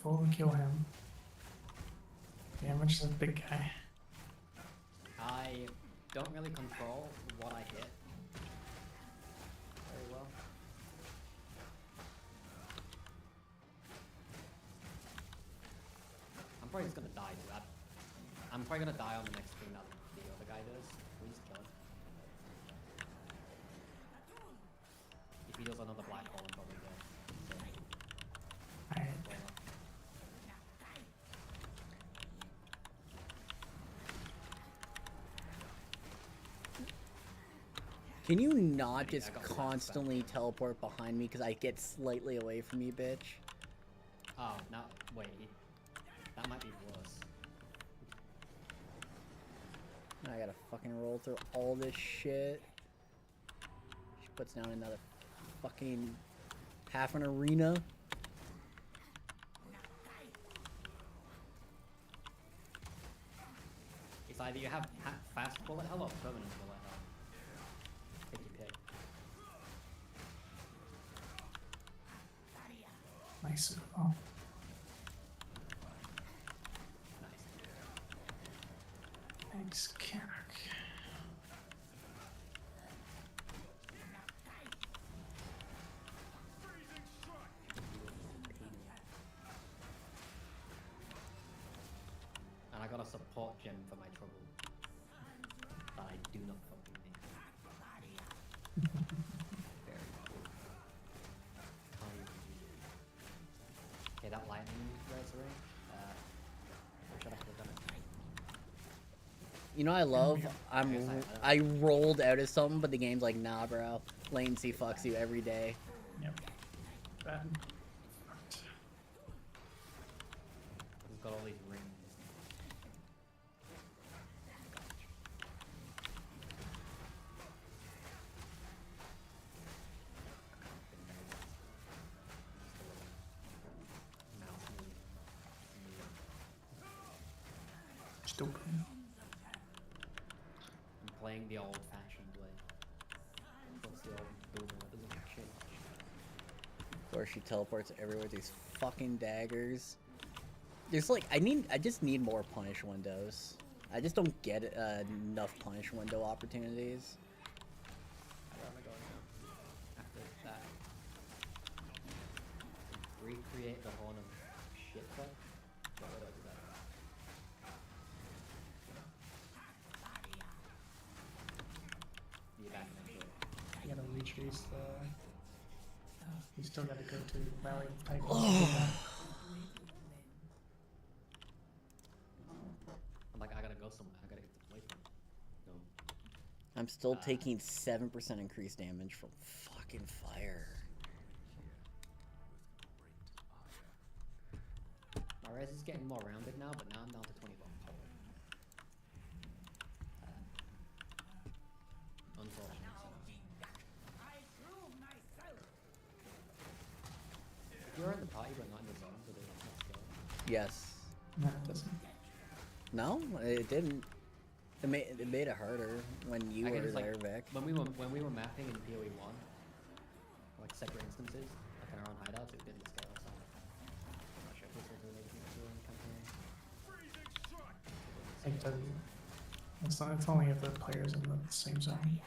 fully kill him. Damage is a big guy. I don't really control what I hit very well. I'm probably just gonna die to that. I'm probably gonna die on the next thing that the other guy does. We just kill him. If he does another black hole, I'm probably dead. Alright. So, Can you not I just got the last constantly teleport behind me because I get slightly away from you, bitch? oh, now wait. That might be worse. Now I gotta fucking roll through all this shit. She puts down another fucking half an arena. It's either you have fast bullet hell or permanent bullet hell. Take your pick. Nice. Oh. Nice. Thanks, Karak. And I got a support gem for my trouble. That I do not fucking need. Very cool. Can't even use it. Okay, that lightning resurrect. Should I click on it? You know what I love? I guess I rolled out of something, but the game's like, nah, bro. Latency fucks you every day. Yep. Bad. It's got all these rings. Mouse move. Stupid. I'm playing the old-fashioned way. What's the old boomer that doesn't change? Of course, she teleports everywhere with these fucking daggers. There's like, I just need more punish windows. I just don't get enough punish window opportunities. Where am I going now? After that. Recreate the horn of shit fuck? Why would I do that? Be back next door. You gotta retrace the. You still gotta go to Valley of Titan. I'm like, I gotta go somewhere. I gotta get away from it. No. I'm still taking 7% increased damage from fucking fire. My res is getting more rounded now, but now I'm down to 21 power. Unfortunately. If you're in the party but not in the zone, so there's not skill. Yes. No, it doesn't. No, it didn't. It made it harder when you I were can just, there, like, Vic. when we were mapping in PoE 1, like separate instances, like in our own hideouts, it didn't scale. So I'm not sure if this will do anything to do in the campaign. It doesn't. It's not. It's only if the players in the same zone.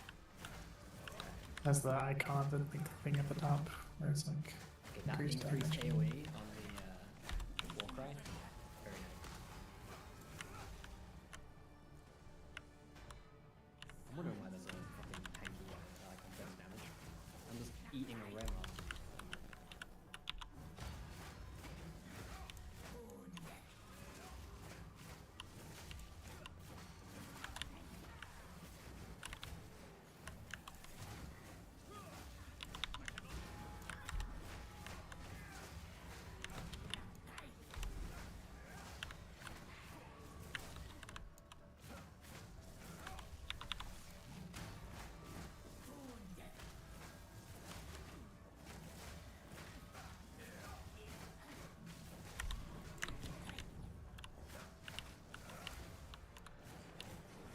That's the icon, the big thing at the top, where it's like Okay, that increased increased damage. AoE on the Warcry. Very nice. I'm wondering why there's a fucking tanky like on 7 damage. I'm just eating a rem off.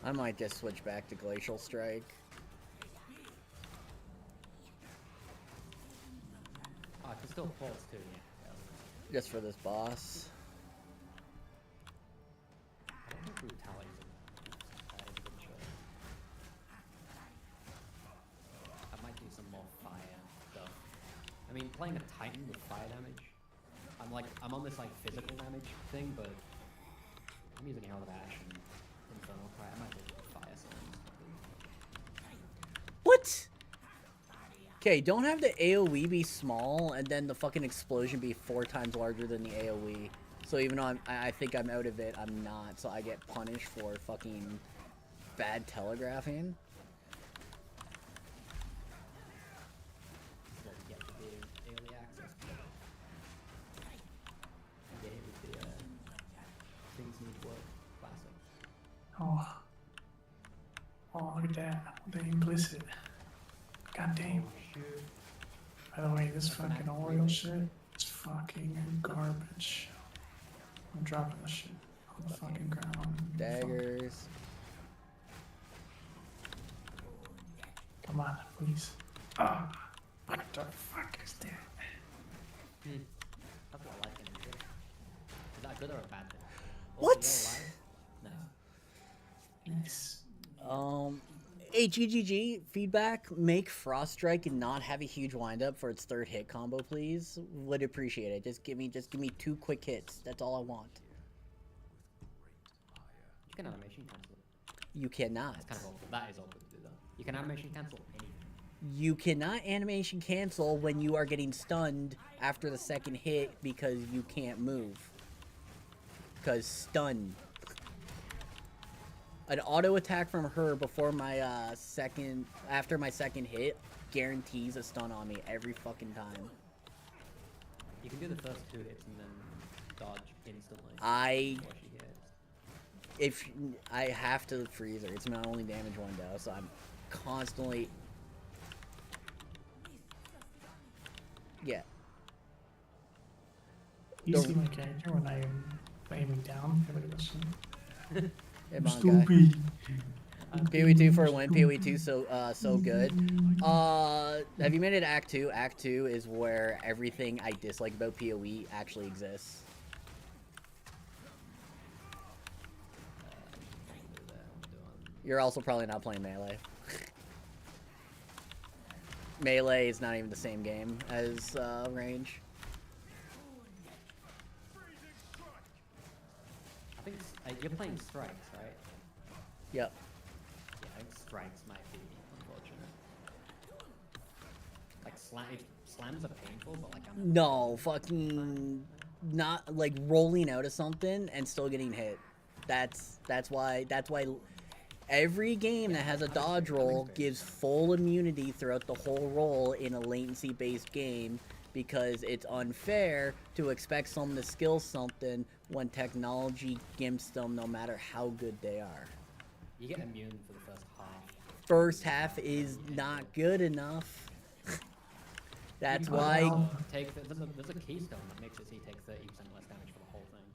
I might just switch back to Glacial Strike. Oh, I can still pulse too, yeah. Just for this boss. I don't think brutality's a good choice. I might do some more fire stuff. I mean, playing a Titan with fire damage, I'm on this like physical damage thing, but I'm using Herald of Ash and Infernal Cry. I might do fire sounds. What? Okay, don't have the AoE be small and then the fucking explosion be 4 times larger than the AoE. So even though I think I'm out of it, I'm not. So I get punished for fucking bad telegraphing. Well, we get the AoE access. Yeah, with the things need work classic. Oh. Oh, look at that. The implicit. God damn. Shoot. By the way, this That's an fucking act oil three. shit is fucking garbage. I'm dropping this shit on the fucking ground. Fuck. Daggers. Come on, please. Ah, what the fuck is that? That's what I like in it. Is that good or a bad thing? What? Also, you're alive? Nice. Nice. Hey, GGG, feedback, make Frost Strike and not have a huge windup for its 3rd hit combo, please. Would appreciate it. Just give me 2 quick hits. That's all I want. You can animation cancel it. You cannot. That's kind of awkward. That is awkward to do though. You can animation cancel anything. You cannot animation cancel when you are getting stunned after the 2nd hit because you can't move. Because stun. An auto attack from her before my after my 2nd hit guarantees a stun on me every fucking time. You can do the first 2 hits and then dodge instantly. before she hits. If I have to freeze her, it's my only damage window, so I'm constantly. Yeah. You Don't- see my character when I am aiming down? Hey, look at this shit. Hey, Bon guy. Stupid. PoE2 for a win. PoE2 so good. Have you made it Act 2? Act 2 is where everything I dislike about PoE actually exists. You're also probably not playing Melee. Melee is not even the same game as Range. I think you're playing strikes, right? Yep. Yeah, I think strikes might be unfortunate. Like slams are painful, but like I'm No, fucking not like rolling out of something and still getting hit. That's why every game that has a dodge roll gives full immunity throughout the whole roll in a latency based game, because it's unfair to expect someone to skill something when technology gimps them no matter how good they are. You get immune for the first half. First half is not good enough. That's You can why there's a keystone that makes it so you take 30% less damage for the whole thing.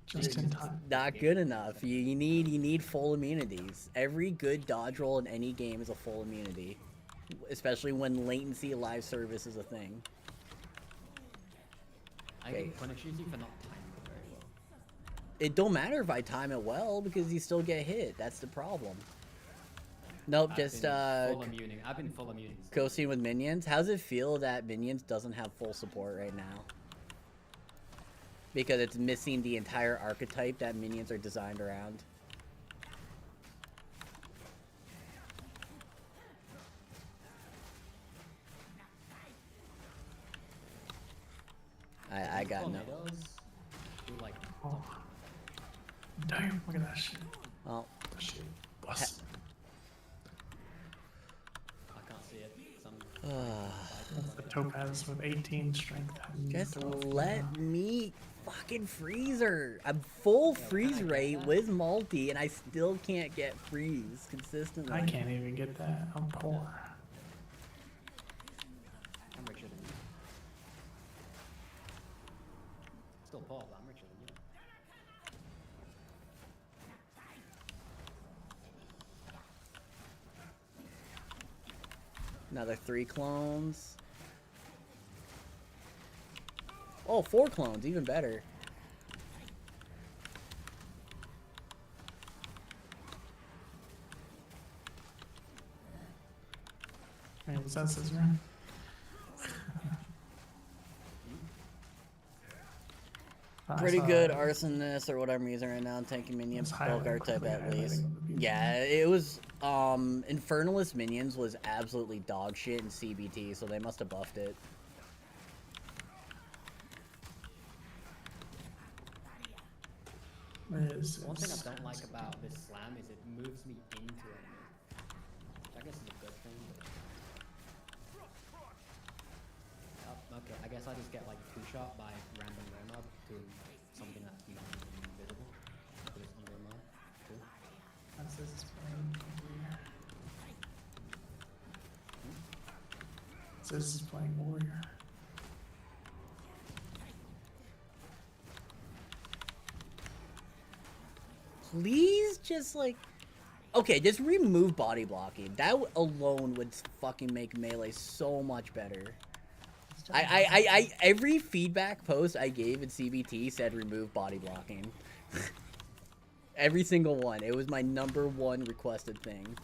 Just in time. not good enough. You need full immunities. Every good dodge roll in any game is a full immunity, especially when latency live service is a thing. I think it punishes you for not timing it very well. It don't matter if I time it well because you still get hit. That's the problem. Nope, just I've been full immuning. coasting with minions. How's it feel that minions doesn't have full support right now? Because it's missing the entire archetype that minions are designed around. I got no. Tornadoes do like Oh. Damn, look at that shit. Oh, That shit. Bust. I can't see it. Some That's the Topaz with 18 strength. just 12 let me fucking freeze her. I'm full freeze get rate that? with multi, and I still can't get freeze consistently. I can't even get that. I'm poor. I'm richer than you. Still poor, but I'm richer than you. Another 3 clones. Oh, 4 clones, even better. Hey, what's that, Scissor? Pretty good arsonist or whatever I'm using right now. I'm taking minion It's bulk highlighting archetype quickly, at least. highlighting the people. Yeah, it was Infernalist minions was absolutely dog shit in CBT, so they must have buffed it. One thing I don't like about this slam is it moves me into enemy. Which I guess is a good thing, but... okay, I guess I just get like 2-shot by random rare mob to something that's invisible. But it's under mob. Cool. That says it's playing warrior. It says it's playing warrior. Please just like, okay, just remove body blocking. That alone would fucking make melee so much better. I every feedback post I gave in CBT said remove body blocking. Every single one. It was my #1 requested thing. I'm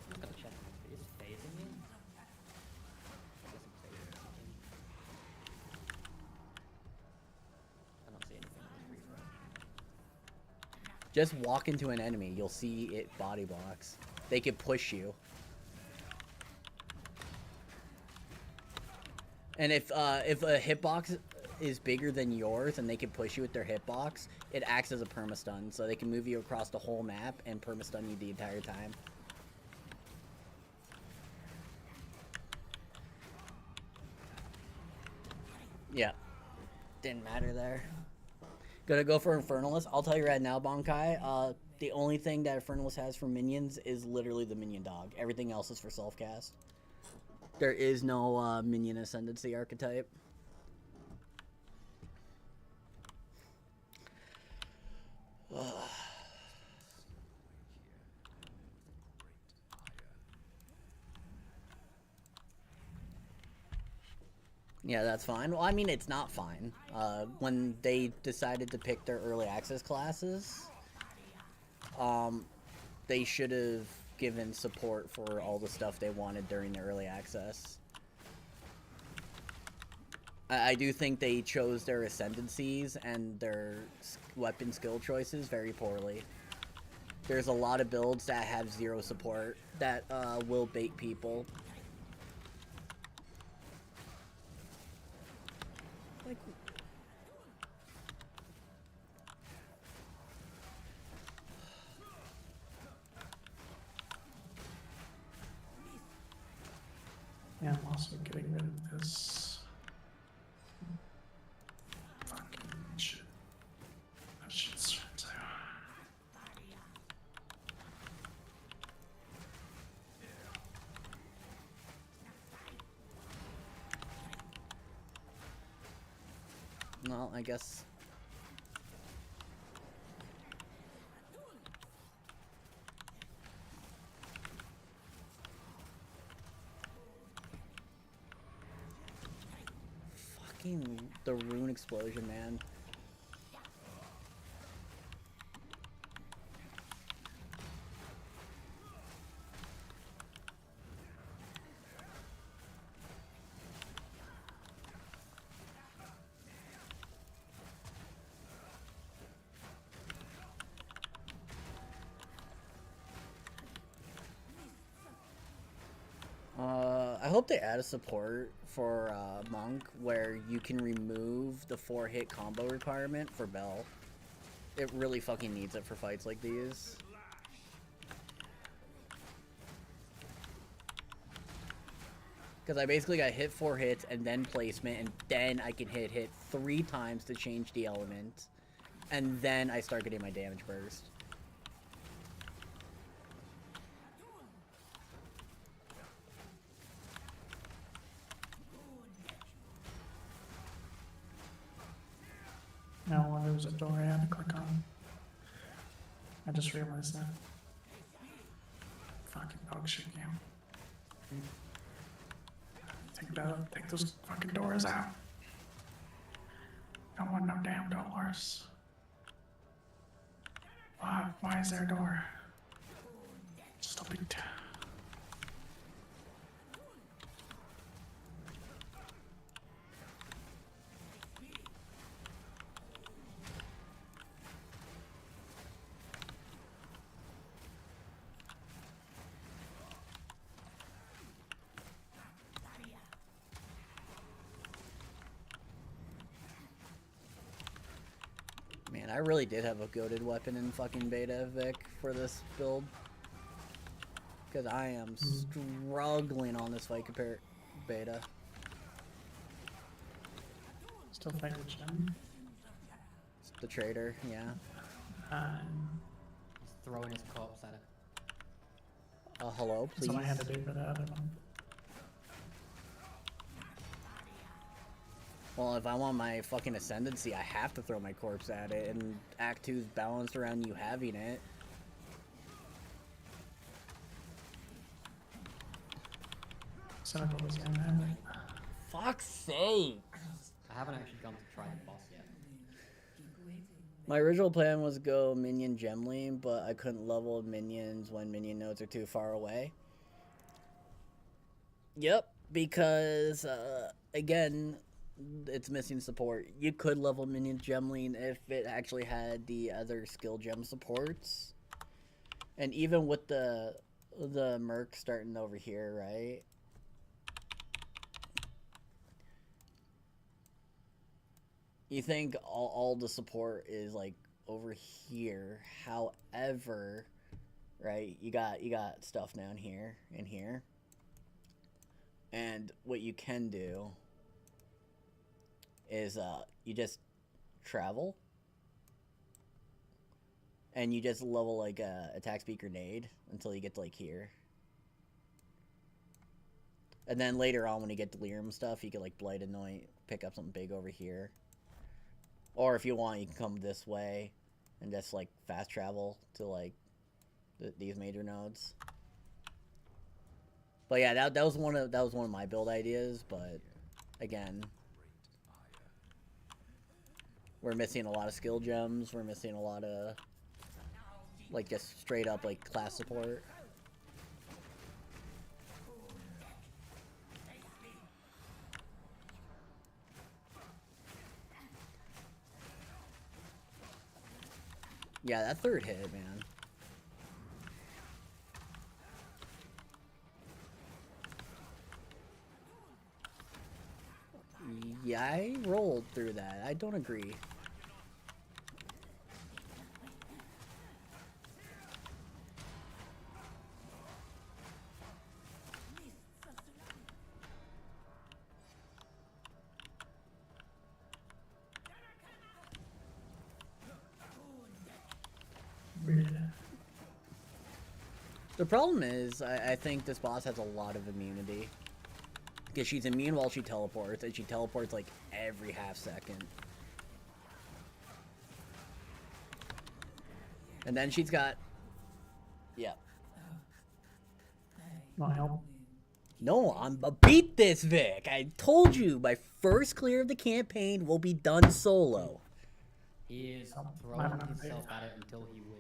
just gonna check. Is phasing me? I guess I'm phasing something. I don't see anything on this refresh. Just walk into an enemy, you'll see it body blocks. They could push you. And if a hitbox is bigger than yours and they can push you with their hitbox, it acts as a permastun, so they can move you across the whole map and permastun you the entire time. Yeah. Didn't matter there. Gonna go for Infernalist. I'll tell you right now, Bonkai, the only thing that Infernalist has for minions is literally the minion dog. Everything else is for self-cast. There is no minion ascendancy archetype. Yeah, that's fine. Well, I mean, it's not fine. When they decided to pick their early access classes, they should have given support for all the stuff they wanted during the early access. I do think they chose their ascendancies and their weapon skill choices very poorly. There's a lot of builds that have 0 support that will bait people. Like, Yeah, I'm also getting rid of this. Fucking shit. That shit's too. well, I guess. Fucking the rune explosion, man. I hope they add a support for Monk where you can remove the 4-hit combo requirement for Bell. It really fucking needs it for fights like these. Because I basically got hit 4 hits and then placement, and then I can hit 3 times to change the element. And then I start getting my damage burst. Now, while there was a door I had to click on. I just realized that. Fucking dog shit game. Take those fucking doors out. Don't want no damn doors. Why is there a door? Stop it. Man, I really did have a goated weapon in fucking beta, Vic, for this build. Because I am struggling on this fight compared beta. Still fighting with Jim. The trader, yeah. He's throwing his corpse at it. Hello, please. That's all I had to do for the other one. Well, if I want my fucking ascendancy, I have to throw my corpse at it, and Act 2's balanced around you having it. Cynical was gonna have it. Fuck's sake! I haven't actually gone to try the boss yet. My original plan was go minion gemling, but I couldn't level minions when minion nodes are too far away. Yep, because, again, it's missing support. You could level minion gemling if it actually had the other skill gem supports. And even with the merc starting over here, right? You think all the support is like over here. However, right, you got stuff down here and here. And what you can do is you just travel and you just level like attack speed grenade until you get to like here. And then later on when you get delirium stuff, you can like blight anoint, pick up something big over here. Or if you want, you can come this way and just like fast travel to like these major nodes. But yeah, that was one of my build ideas. But again, we're missing a lot of skill gems. We're missing a lot of like just straight up like class support. Yeah, that third hit, man. Yeah, I rolled through that. I don't agree. The problem is, I think this boss has a lot of immunity. Because she's immune while she teleports, and she teleports like every half second. And then she's got... Yeah. Want help? No, I'm a beat this, Vic! I told you, my first clear of the campaign will be done solo. He is I'm throwing on himself beta. at it until he wins.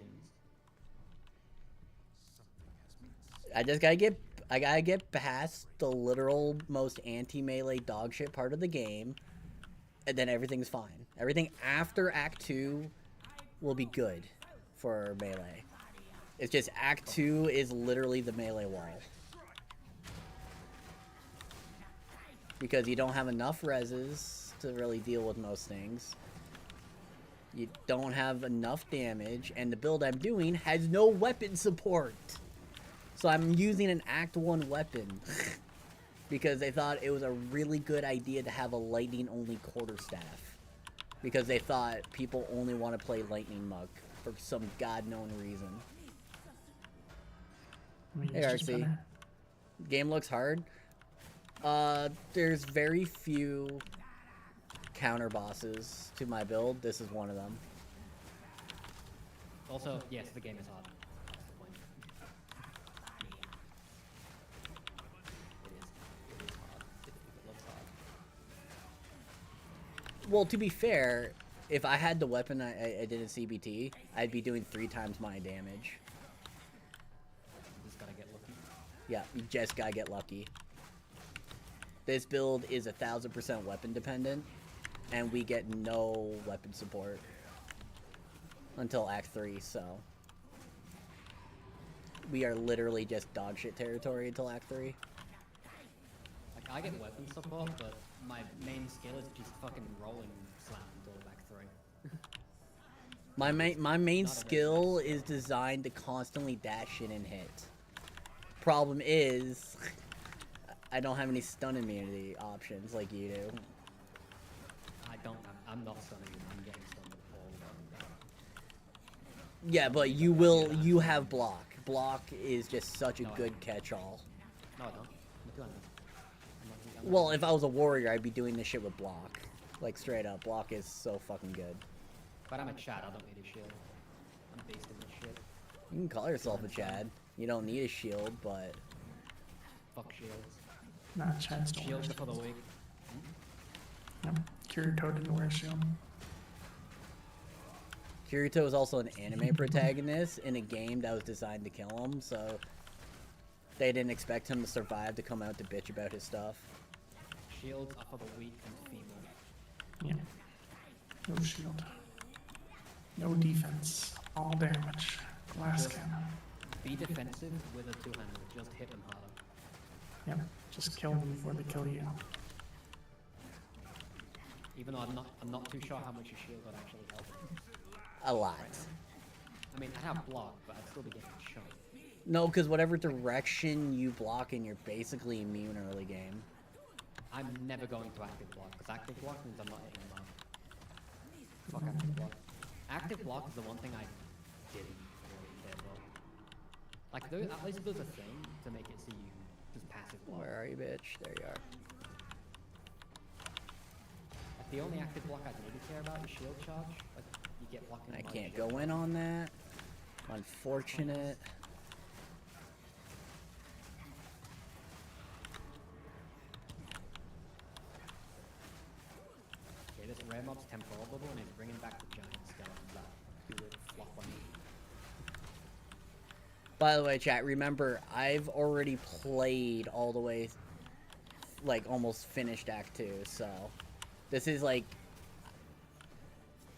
I gotta get past the literal most anti-melee dogshit part of the game, and then everything's fine. Everything after Act 2 will be good for melee. It's just Act 2 is literally the melee wall. Because you don't have enough reses to really deal with most things. You don't have enough damage, and the build I'm doing has no weapon support. So I'm using an Act 1 weapon because they thought it was a really good idea to have a lightning-only quarterstaff. Because they thought people only want to play Lightning Muck for some god-known reason. I mean, Hey, it's just RC. better. Game looks hard. There's very few counter bosses to my build. This is one of them. Also, yes, the game is hard. That's the point. It is hard. It looks hard. Well, to be fair, if I had the weapon I did in CBT, I'd be doing 3 times my damage. You just gotta get lucky. Yeah, you just gotta get lucky. This build is 1000% weapon dependent, and we get no weapon support until Act 3, so... We are literally just dog shit territory until Act 3. Like, I get weapon support, but my main skill is just fucking rolling slam until Act 3. My main Not a very skill nice is designed to constantly dash in and hit. Problem is, I don't have any stun immunity options like you do. I'm not stunning you, I'm getting stunned all the time. Yeah, but you have block. Block is just such a No, I good don't. catch-all. No, I don't. I'm doing this. I'm not- Well, if I was a warrior, I'd be doing this shit with block. Like, straight up, block is so fucking good. But I'm a Chad, I don't need a shield. I'm based in this shit. You can call yourself a Chad. You don't need a shield, but... Fuck shields. Nah, Chad's don't wear Shields are for the shields. weak. Yep. Kirito didn't wear a shield. Kirito is also an anime protagonist in a game that was designed to kill him, so... They didn't expect him to survive to come out to bitch about his stuff. Shields are for the weak and feeble. Yeah. No shield. No defense. All damage. Glass Just- cannon. Be defensive with a two-hander, just hit them harder. Yep. Just kill them before they kill you. Even though I'm not too sure how much a shield would actually help. A lot. I mean, I have block, but I'd still be getting shot. No, because whatever direction you block in, you're basically immune early game. I'm never going to active block, because active block means I'm not hitting them out. Fuck active block. Active block is the one thing I didn't really care about. Like, at least there's a thing to make it so you just passive block. Where are you, bitch? There you are. Like, the only active block I really care about is shield charge. Like, you get blocking. I by can't shield go in on that. Unfortunate. Okay, this rare mob's temporal bubble and it's bringing back the giant skeletons that do with flop on you. By the way, chat, remember, I've already played all the way, like, almost finished Act 2, so... This is, like...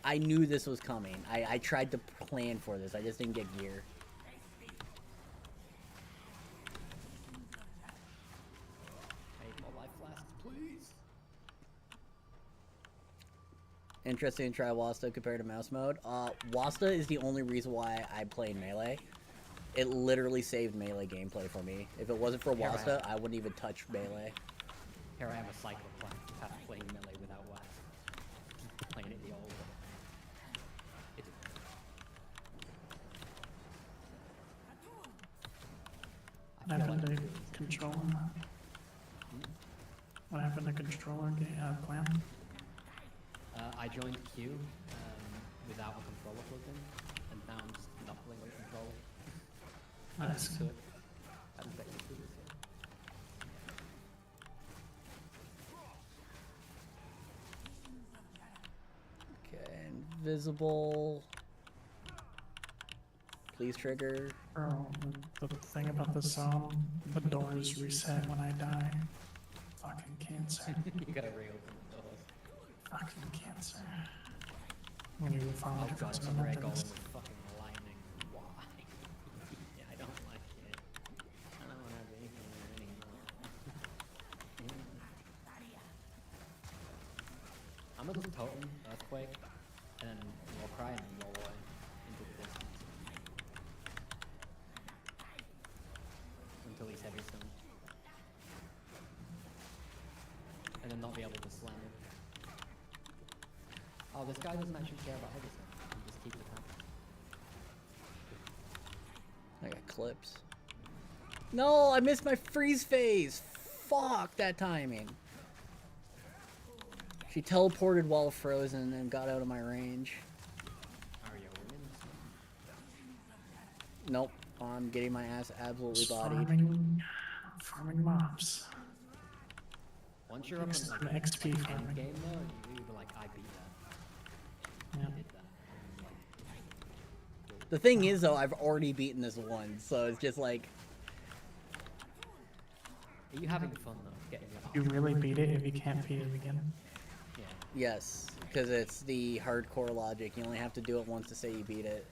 I knew this was coming. I tried to plan for this, I just didn't get gear. Hey, more life flasks, please! Interesting to try Wasta compared to mouse mode. Wasta is the only reason why I play Melee. It literally saved Melee gameplay for me. If it wasn't for Yeah, right. Wasta, I wouldn't even touch Melee. Here I am a cycle playing melee without wax. Just playing it the old way. It's... What happened to control? What happened to controller plan? I joined Q without a controller plugged in, and now I'm just not playing with a controller. Nice. To it. I don't think you do this yet. Okay, invisible. Please trigger. Bro, the thing about the song, the doors reset when I die. Fucking cancer. You gotta reopen the doors. Fucking cancer. When you find Oh out god, it's it's a rare golem Memphis. with fucking lightning. Why? Yeah, I don't like it. I don't wanna be here anymore. I'm gonna just totem Earthquake, and then Warcry, and then roll away into the distance. Until he's heavy stone. And then not be able to slam him. Oh, this guy doesn't actually care about heavy stone. He just keeps attacking. I got clips. No, I missed my freeze phase. Fuck that timing. She teleported while frozen and got out of my range. Are you winning? Nope, I'm getting my ass absolutely Just bodied. farming mobs. Once you're up in Some like XP end farming. game though, you were like, I beat that. Yeah. I did that. And, like, The thing is, though, I've already beaten this one, so it's just like, are you having fun though? Getting your You really beat it if you can't beat it again. Yeah. yes, because it's the hardcore logic. You only have to do it once to say you beat it.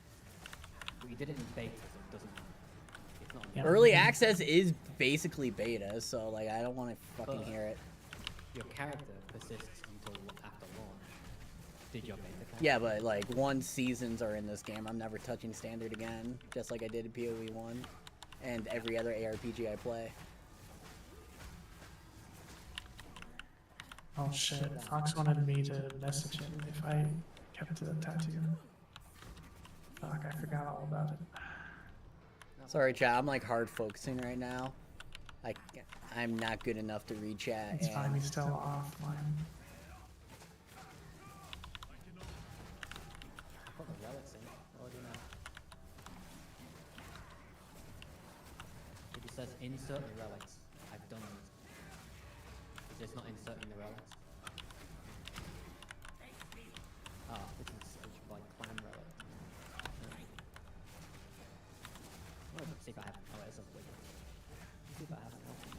But you did it in beta, so it doesn't. It's not. Yeah. Early access is basically beta, so like I don't want to fucking But- hear it. Your character persists until after launch. Did your beta character? Yeah, but like once seasons are in this game, I'm never touching standard again, just like I did in PoE 1 and every other ARPG I play. Oh shit, Fox wanted me to message him if I kept the tattoo. Fuck, I forgot all about it. Sorry, chat. I'm like hard focusing right now. I'm not good enough to read chat. It's fine, and- he's still offline. I put the relics in. Oh, do you know? It just says insert the relics. I've done it. It's just not inserting the relics. Ah, this is like clan relic. Oh, let's see if I have. Oh, it says wiggle. Let's see if I have an option.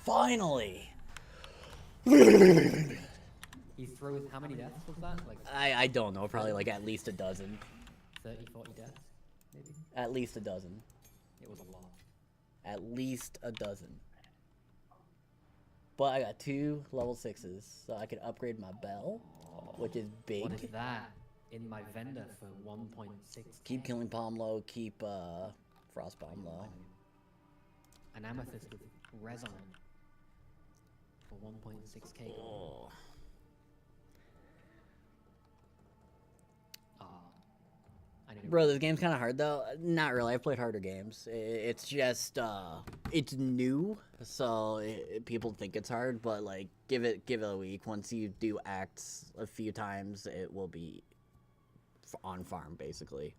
Finally! He threw how many deaths was that? Like I don't know. Probably like at least a dozen. 30, 40 deaths? Maybe? At least a dozen. It was a lot. At least a dozen. But I got 2 level 6s, so I could upgrade my bell, which is big. What is that? In my vendor for 1.6. Keep killing Palm low, keep Frostbomb low. An amethyst with res on it. For 1.6k gold. Oh. Ah. I need to Bro, this game's kind of hard though. Not really. I've played harder games. It's just it's new, so people think it's hard. But like, give it a week. Once you do acts a few times, it will be on farm basically.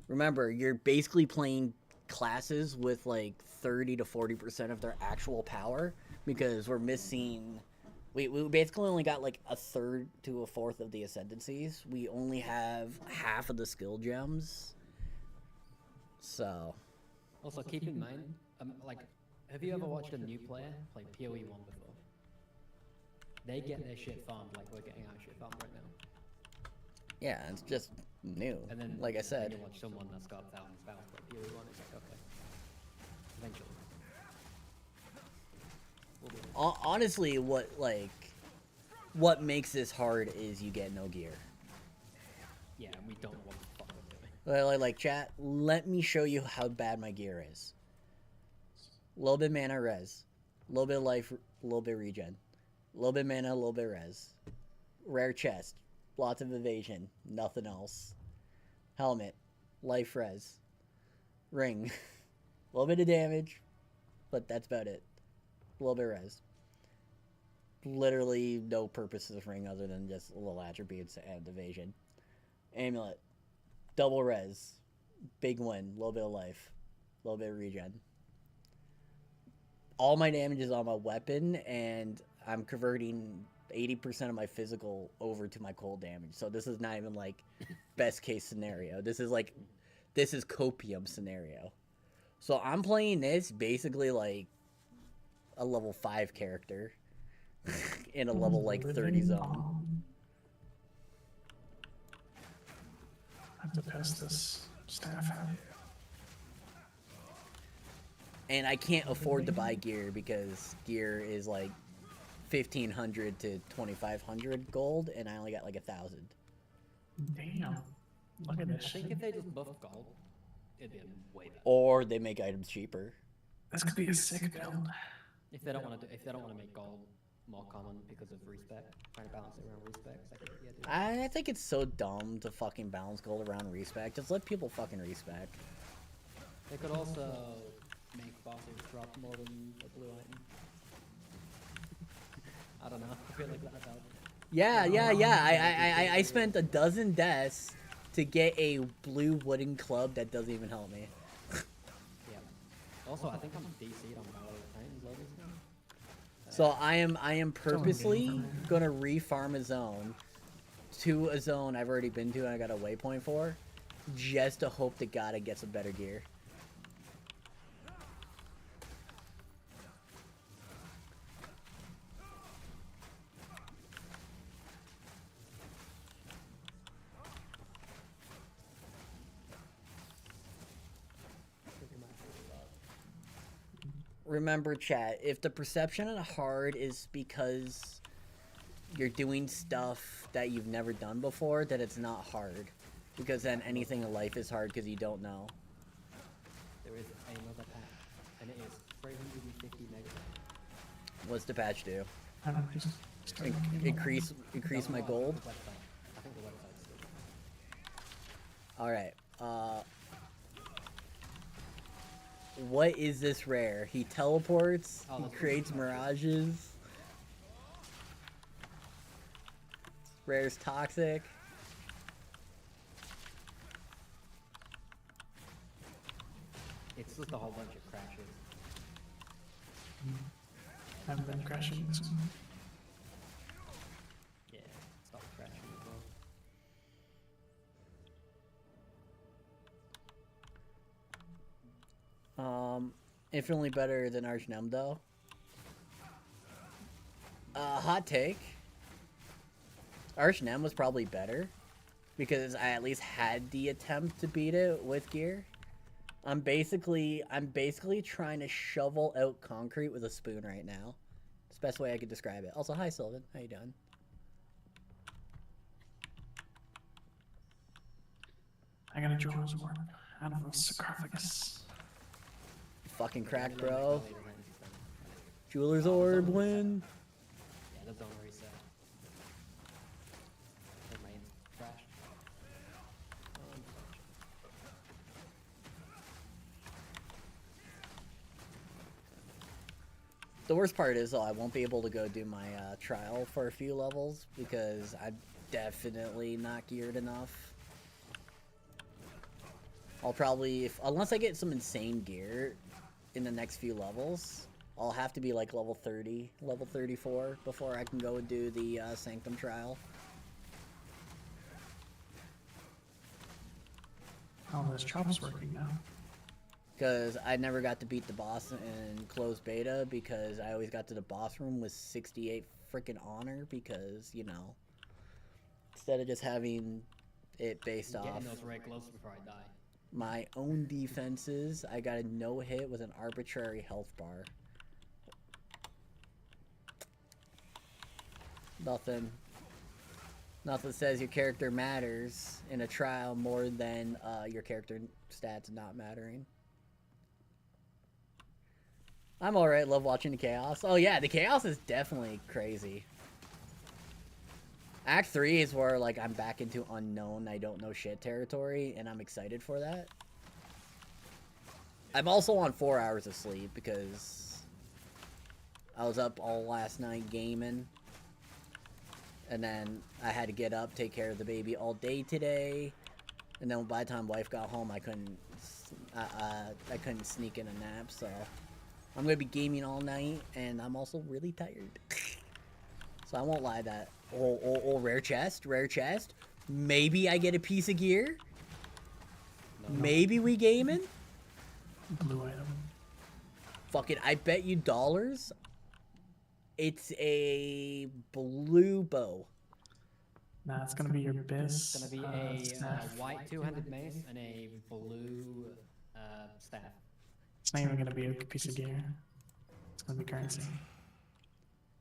Remember, you're basically playing classes with like 30 to 40% of their actual power because we're missing. We basically only got like a third to a fourth of the ascendancies. We only have half of the skill gems. So, Also, keep in mind, like, have you ever watched a new player play PoE 1 before? They get their shit farmed like we're getting our shit farmed right now. yeah, it's just new. And then, like I then said, you watch someone that's got thousands of pounds play PoE 1, it's like, okay. Eventually. We'll be honestly, what makes this hard is you get no gear. yeah, we don't know what the fuck we're doing. Like chat, let me show you how bad my gear is. Little bit mana res, little bit life, little bit regen, little bit mana, little bit res, rare chest, lots of evasion, nothing else. Helmet, life res, ring, a little bit of damage, but that's about it. A little bit res. Literally no purpose to this ring other than just little attributes and evasion. Amulet, double res, big win, little bit of life, little bit of regen. All my damage is on my weapon, and I'm converting 80% of my physical over to my cold damage. So this is not even like best case scenario. This is copium scenario. So I'm playing this basically like a level 5 character in a level like 30 zone. I have to pass this staff out. And I can't afford to buy gear because gear is like 1,500 to 2,500 gold, and I only got like 1,000. Damn. Look at I this think shit. if they just buff gold, it'd be way better. Or they make items cheaper. This could be a sick build. If they don't want to make gold more common because of respec, trying to balance it around respecs, I think, yeah, dude. I think it's so dumb to fucking balance gold around respec. Just let people fucking respec. They could also make bosses drop more than a blue item. I don't know. I feel like that'd help. Yeah. I spent a dozen deaths to get a blue wooden club that doesn't even help me. Yeah. Also, I think I'm DC'd on Battle Titans loading now. So I am purposely game for me. gonna refarm a zone to a zone I've already been to and I got a waypoint for, just to hope to God I get some better gear. Remember, chat, if the perception of hard is because you're doing stuff that you've never done before, then it's not hard. Because then anything in life is hard because you don't know. There is another patch, and it is 350 megabytes. What's the patch do? I don't know, just In- increase my gold? I think the website's still. Alright, what is this rare? He teleports, Oh, he that's creates pretty much it. mirages. Rare's toxic. It's just a whole bunch of crashes. I've been crashing this one. Yeah, stop crashing as well. Infinitely better than Archnem though. Hot take. Archnem was probably better because I at least had the attempt to beat it with gear. I'm basically trying to shovel out concrete with a spoon right now. It's the best way I could describe it. Also, hi Sylvan, how you doing? I got a Joel's Orb out of a sarcophagus. Fucking crack, Yeah, bro. later on, it's done. Jeweler's Oh, Orb zone reset. win. Yeah, the zone reset. I think my int crashed. The worst part is though I won't be able to go do my trial for a few levels because I'm definitely not geared enough. I'll probably, unless I get some insane gear in the next few levels, I'll have to be like level 30, level 34 before I can go and do the Sanctum trial. Oh, this chop's working now. Because I never got to beat the boss in closed beta because I always got to the boss room with 68 freaking honor because, you know, instead of just having it based I'm off getting those right close before I die. my own defenses, I got a no hit with an arbitrary health bar. Nothing says your character matters in a trial more than your character stats not mattering. I'm alright, love watching the chaos. Oh yeah, the chaos is definitely crazy. Act 3 is where like I'm back into unknown, I don't know shit territory, and I'm excited for that. I'm also on 4 hours of sleep because I was up all last night gaming. And then I had to get up, take care of the baby all day today. And then by the time wife got home, I couldn't sneak in a nap, so I'm gonna be gaming all night, and I'm also really tired. So I won't lie that. Oh, rare chest. Maybe I get a piece of gear. Maybe we gaming. Blue item. Fuck it, I bet you dollars. It's a blue bow. Nah, it's gonna be your It's biz. gonna be a staff. white two-handed mace and a blue staff. It's not even gonna be a piece of gear. It's gonna be currency.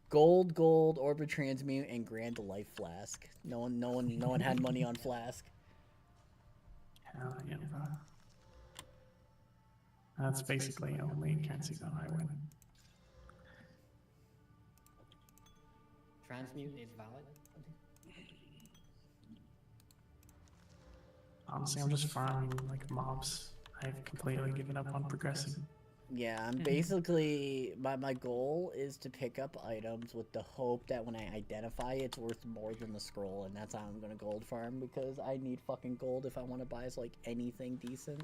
Gold, Orbit Transmute, and Grand Life Flask. No one had money on Flask. Hell yeah, bro. That's basically only currency that I win. Transmute is valid. Honestly, I'm just farming like mobs. I've completely given up on progressing. Yeah, I'm basically my goal is to pick up items with the hope that when I identify it's worth more than the scroll, and that's how I'm gonna gold farm because I need fucking gold if I want to buy like anything decent.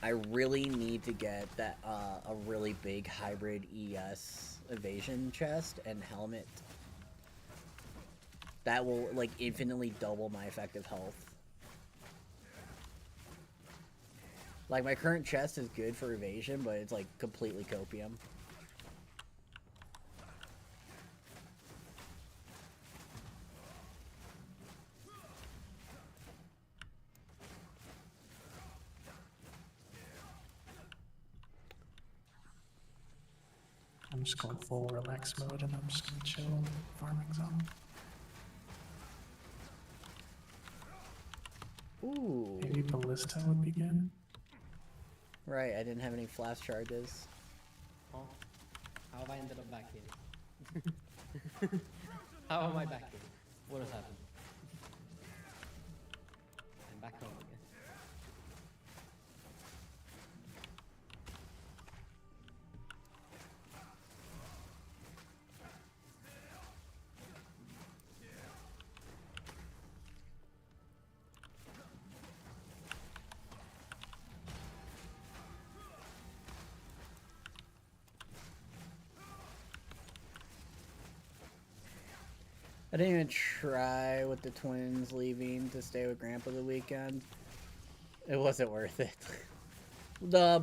I really need to get that a really big hybrid ES evasion chest and helmet. That will like infinitely double my effective health. Like my current chest is good for evasion, but it's like completely copium. I'm just going full relax mode and I'm just gonna chill in the farming zone. Ooh. Maybe ballista would be good. Right, I didn't have any flash charges. Oh, how have I ended up back here? How am I back here? What has happened? I'm back home again. I didn't even try with the twins leaving to stay with Grandpa the weekend. It wasn't worth it.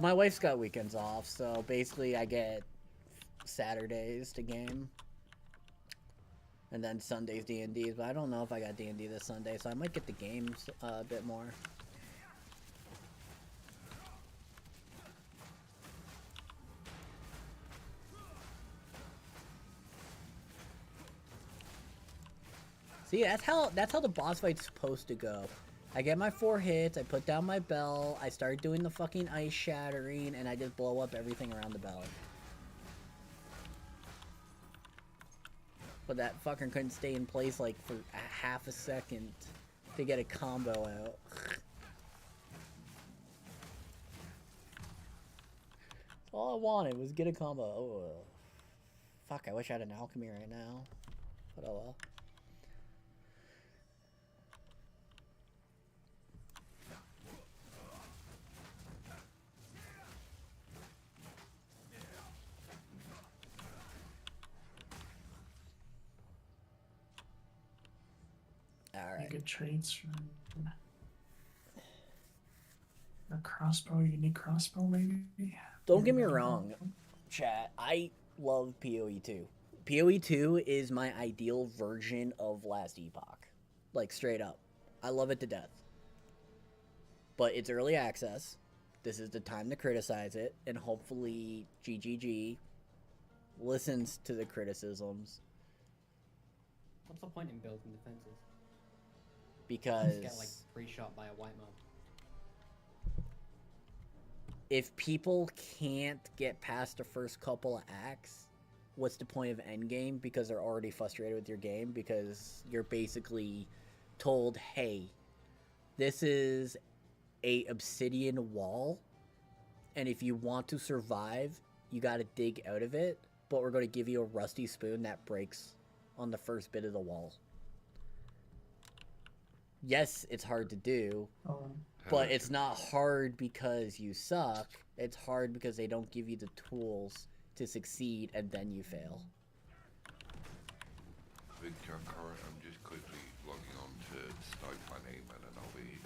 My wife's got weekends off, so basically I get Saturdays to game. And then Sundays D&Ds, but I don't know if I got D&D this Sunday, so I might get the games a bit more. See, that's how the boss fight's supposed to go. I get my 4 hits, I put down my bell, I start doing the fucking ice shattering, and I just blow up everything around the bell. But that fucker couldn't stay in place like for a half a second to get a combo out. All I wanted was get a combo. Oh, fuck, I wish I had an alchemy right now. But oh well. You Alright. get traits from a crossbow, unique crossbow maybe? Don't get me wrong, chat. I love PoE 2. PoE 2 is my ideal version of Last Epoch. Like, straight up. I love it to death. But it's early access. This is the time to criticize it, and hopefully GGG listens to the criticisms. What's the point in building defenses? Because Just get like pre-shot by a white mob. if people can't get past the first couple of acts, what's the point of endgame? Because they're already frustrated with your game, because you're basically told, hey, this is a obsidian wall, and if you want to survive, you got to dig out of it, but we're going to give you a rusty spoon that breaks on the first bit of the wall. Yes, it's hard to do, but it's not hard because you suck. It's hard because they don't give you the tools to succeed, and then you fail. Victor, I'm just quickly logging on to type my name and then I'll be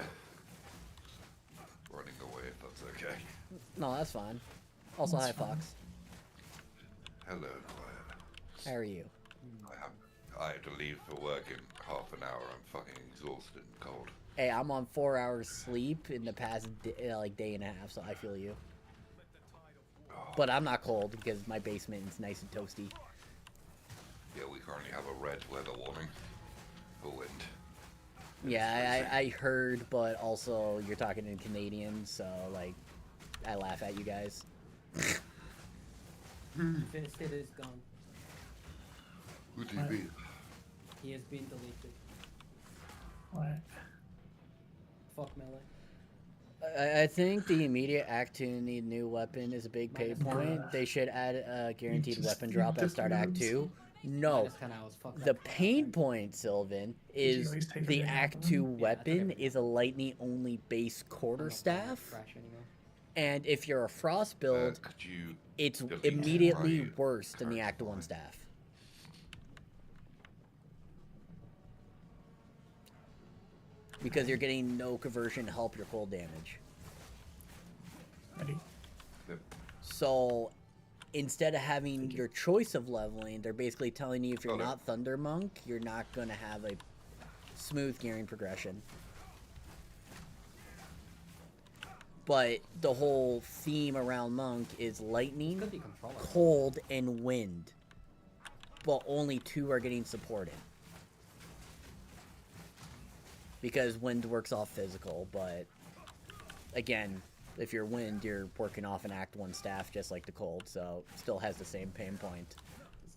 running away if that's okay. No, that's fine. Also, That's hi, fine. Fox. Hello, Quiet. How are you? I have to leave for work in half an hour. I'm fucking exhausted and cold. Hey, I'm on 4 hours sleep in the past day and a half, so I feel you. But I'm not cold because my basement is nice and toasty. Yeah, we currently have a red weather warning for wind. Yeah, I heard, but also you're talking in Canadian, so like, I laugh at you guys. Fisted is gone. Who do you be? He has been deleted. What? Fuck melee. I think the immediate Act 2 need new weapon is a big pay point. They should add a guaranteed just weapon drop at start Act 2. No, Minus 10 hours, fuck the that. pain point, Sylvan, is always take the everything Act out? 2 Yeah, I took weapon everything is a lightning only base I'm not gonna quarterstaff. crash anymore. And if you're a Frost build, could you it's delete immediately my worse than the character Act 1 line? staff. Because you're getting no conversion to help your cold damage. Ready? Yep. So instead of having your choice of leveling, they're basically telling you if you're Okay. not Thunder Monk, you're not going to have a smooth gearing progression. But the whole theme around Monk is lightning, Could be controller. cold, and wind. But only 2 are getting supported. Because wind works off physical, but again, if you're wind, you're working off an Act 1 staff just like the cold, so still has the same pain point.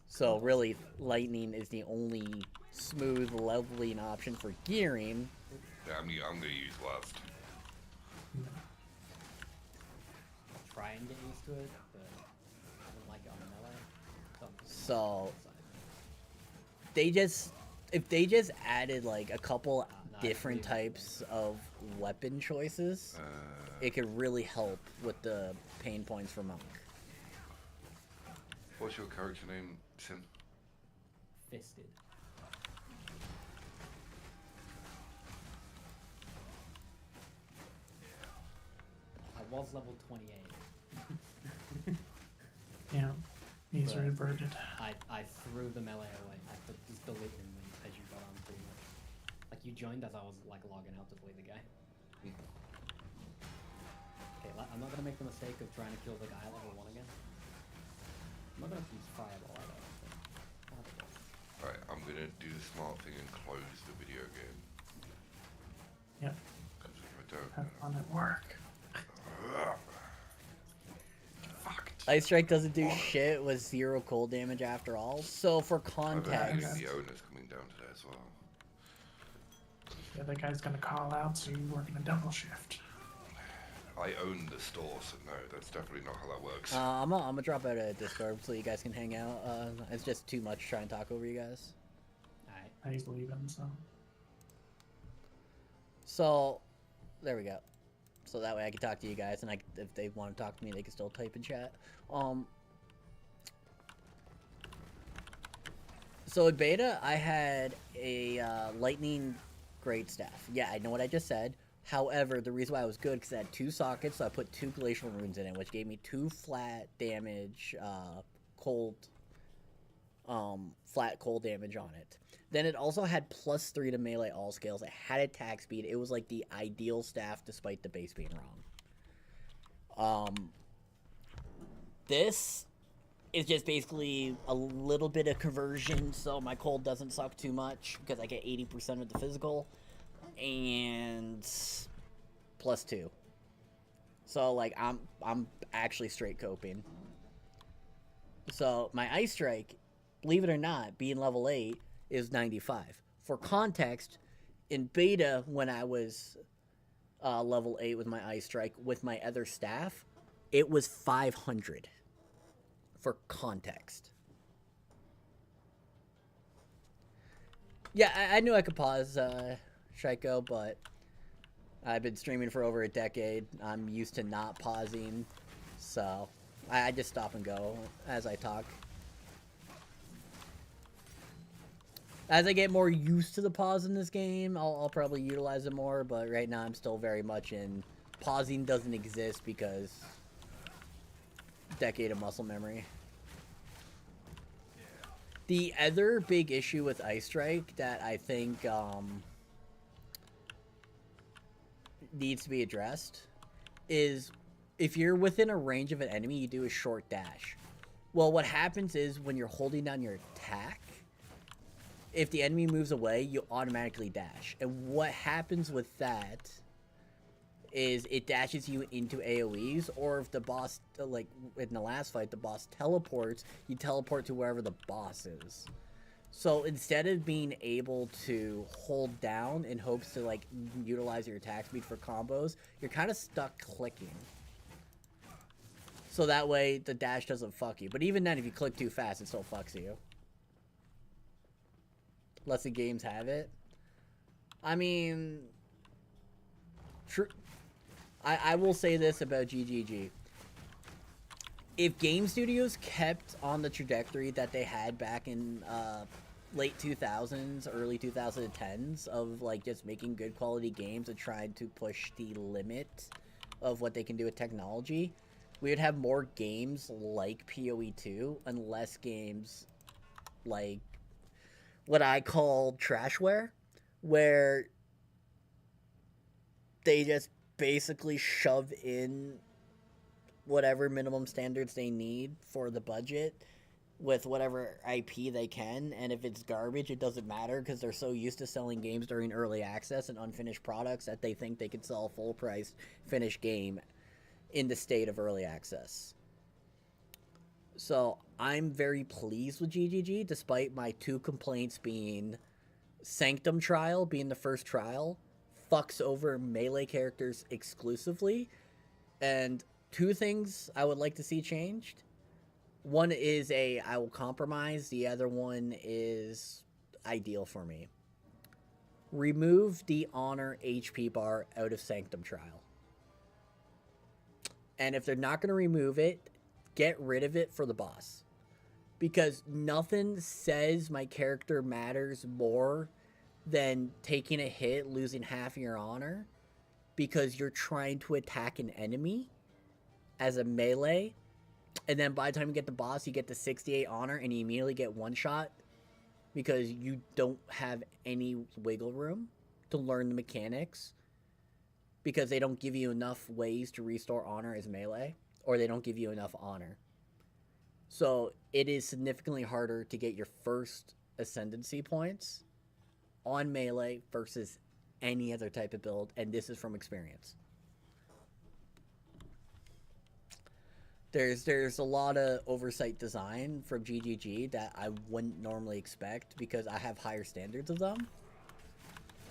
So really, lightning is the only smooth leveling option for gearing. Yeah, I'm gonna use last. I'll try and get used to it, but I don't like it on melee. So they just, if they just added like a couple no, I different agree with types of weapon choices, it could really help with the pain points for Monk. What's your character name, Sin? Fisted. I was level 28. Yeah. He's But- reverted. I threw the melee away. I just deleted him as you got on pretty much. Like you joined as I was like logging out to play the guy. Okay, I'm not gonna make the mistake of trying to kill the guy at level 1 again. I'm not gonna use fireball either. I don't think. Alright, I'm gonna do the smart thing and close the video game. Yep. Because if I don't, Have fun at work. fucked. Ice Strike doesn't do shit with 0 cold damage after all. So for I have a context, feeling the owner's coming down today as well. The other guy's gonna call out, so you're working a double shift. I own the store, so no, that's definitely not how that works. I'm gonna drop out of Discord so you guys can hang out. It's just too much to try and talk over you guys. Alright. He's leaving, so. So, there we go. So that way I can talk to you guys, and if they want to talk to me, they can still type in chat. So in beta, I had a lightning great staff. Yeah, I know what I just said. However, the reason why I was good because I had 2 sockets, so I put 2 glacial runes in it, which gave me 2 flat damage, flat cold damage on it. Then it also had +3 to melee all scales. It had attack speed. It was like the ideal staff despite the base being wrong. This is just basically a little bit of conversion, so my cold doesn't suck too much because I get 80% of the physical and +2. So like I'm actually straight coping. So my Ice Strike, believe it or not, being level 8 is 95. For context, in beta when I was level 8 with my Ice Strike with my other staff, it was 500. For context. Yeah, I knew I could pause Shiko, but I've been streaming for over a decade. I'm used to not pausing, so I just stop and go as I talk. As I get more used to the pause in this game, I'll probably utilize it more, but right now I'm still very much in pausing doesn't exist because decade of muscle memory. The other big issue with Ice Strike that I think needs to be addressed is if you're within a range of an enemy, you do a short dash. Well, what happens is when you're holding down your attack, if the enemy moves away, you automatically dash. And what happens with that is it dashes you into AoEs, or if the boss, like in the last fight, the boss teleports, you teleport to wherever the boss is. So instead of being able to hold down in hopes to like utilize your attack speed for combos, you're kind of stuck clicking. So that way the dash doesn't fuck you. But even then, if you click too fast, it still fucks you. Unless the games have it. I mean, I will say this about GGG. If game studios kept on the trajectory that they had back in late 2000s, early 2010s of like just making good quality games and trying to push the limit of what they can do with technology, we would have more games like PoE 2 and less games like what I call trashware, where they just basically shove in whatever minimum standards they need for the budget with whatever IP they can, and if it's garbage, it doesn't matter because they're so used to selling games during early access and unfinished products that they think they could sell a full-priced finished game in the state of early access. So I'm very pleased with GGG, despite my 2 complaints being Sanctum Trial being the first trial fucks over melee characters exclusively, and 2 things I would like to see changed. One is I will compromise, the other one is ideal for me. Remove the honor HP bar out of Sanctum Trial. And if they're not going to remove it, get rid of it for the boss. Because nothing says my character matters more than taking a hit, losing half of your honor, because you're trying to attack an enemy as a melee, and then by the time you get the boss, you get the 68 honor, and you immediately get one shot because you don't have any wiggle room to learn the mechanics, because they don't give you enough ways to restore honor as melee, or they don't give you enough honor. So it is significantly harder to get your first ascendancy points on melee versus any other type of build, and this is from experience. There's a lot of oversight design from GGG that I wouldn't normally expect because I have higher standards of them.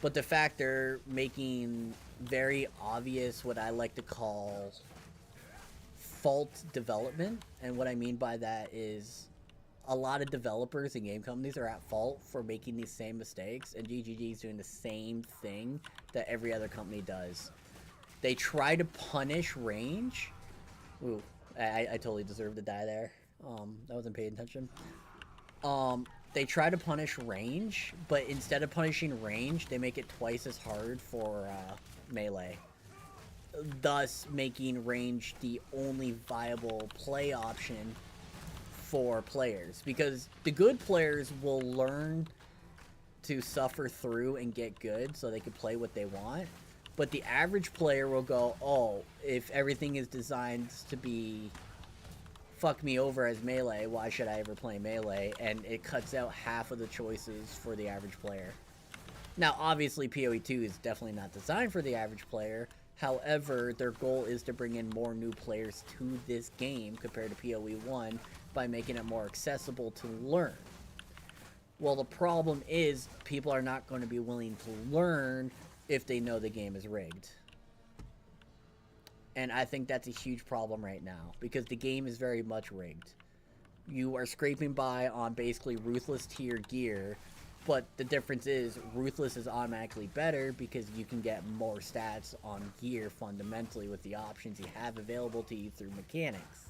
But the fact they're making very obvious what I like to call fault development, and what I mean by that is a lot of developers and game companies are at fault for making these same mistakes, and GGG is doing the same thing that every other company does. They try to punish range. Ooh, I totally deserved to die there. I wasn't paying attention. They try to punish range, but instead of punishing range, they make it twice as hard for melee. Thus, making range the only viable play option for players. Because the good players will learn to suffer through and get good so they can play what they want. But the average player will go, oh, if everything is designed to be fuck me over as melee, why should I ever play melee? And it cuts out half of the choices for the average player. Now, obviously, PoE 2 is definitely not designed for the average player. However, their goal is to bring in more new players to this game compared to PoE 1 by making it more accessible to learn. Well, the problem is people are not going to be willing to learn if they know the game is rigged. And I think that's a huge problem right now, because the game is very much rigged. You are scraping by on basically Ruthless tier gear, but the difference is Ruthless is automatically better because you can get more stats on gear fundamentally with the options you have available to you through mechanics.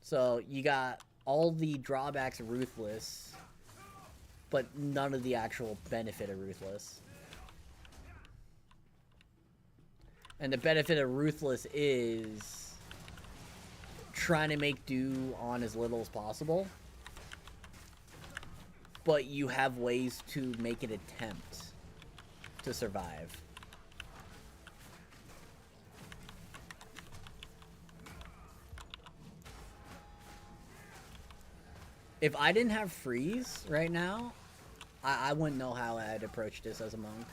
So you got all the drawbacks of Ruthless, but none of the actual benefit of Ruthless. And the benefit of Ruthless is trying to make do on as little as possible, but you have ways to make an attempt to survive. If I didn't have freeze right now, I wouldn't know how I'd approach this as a monk.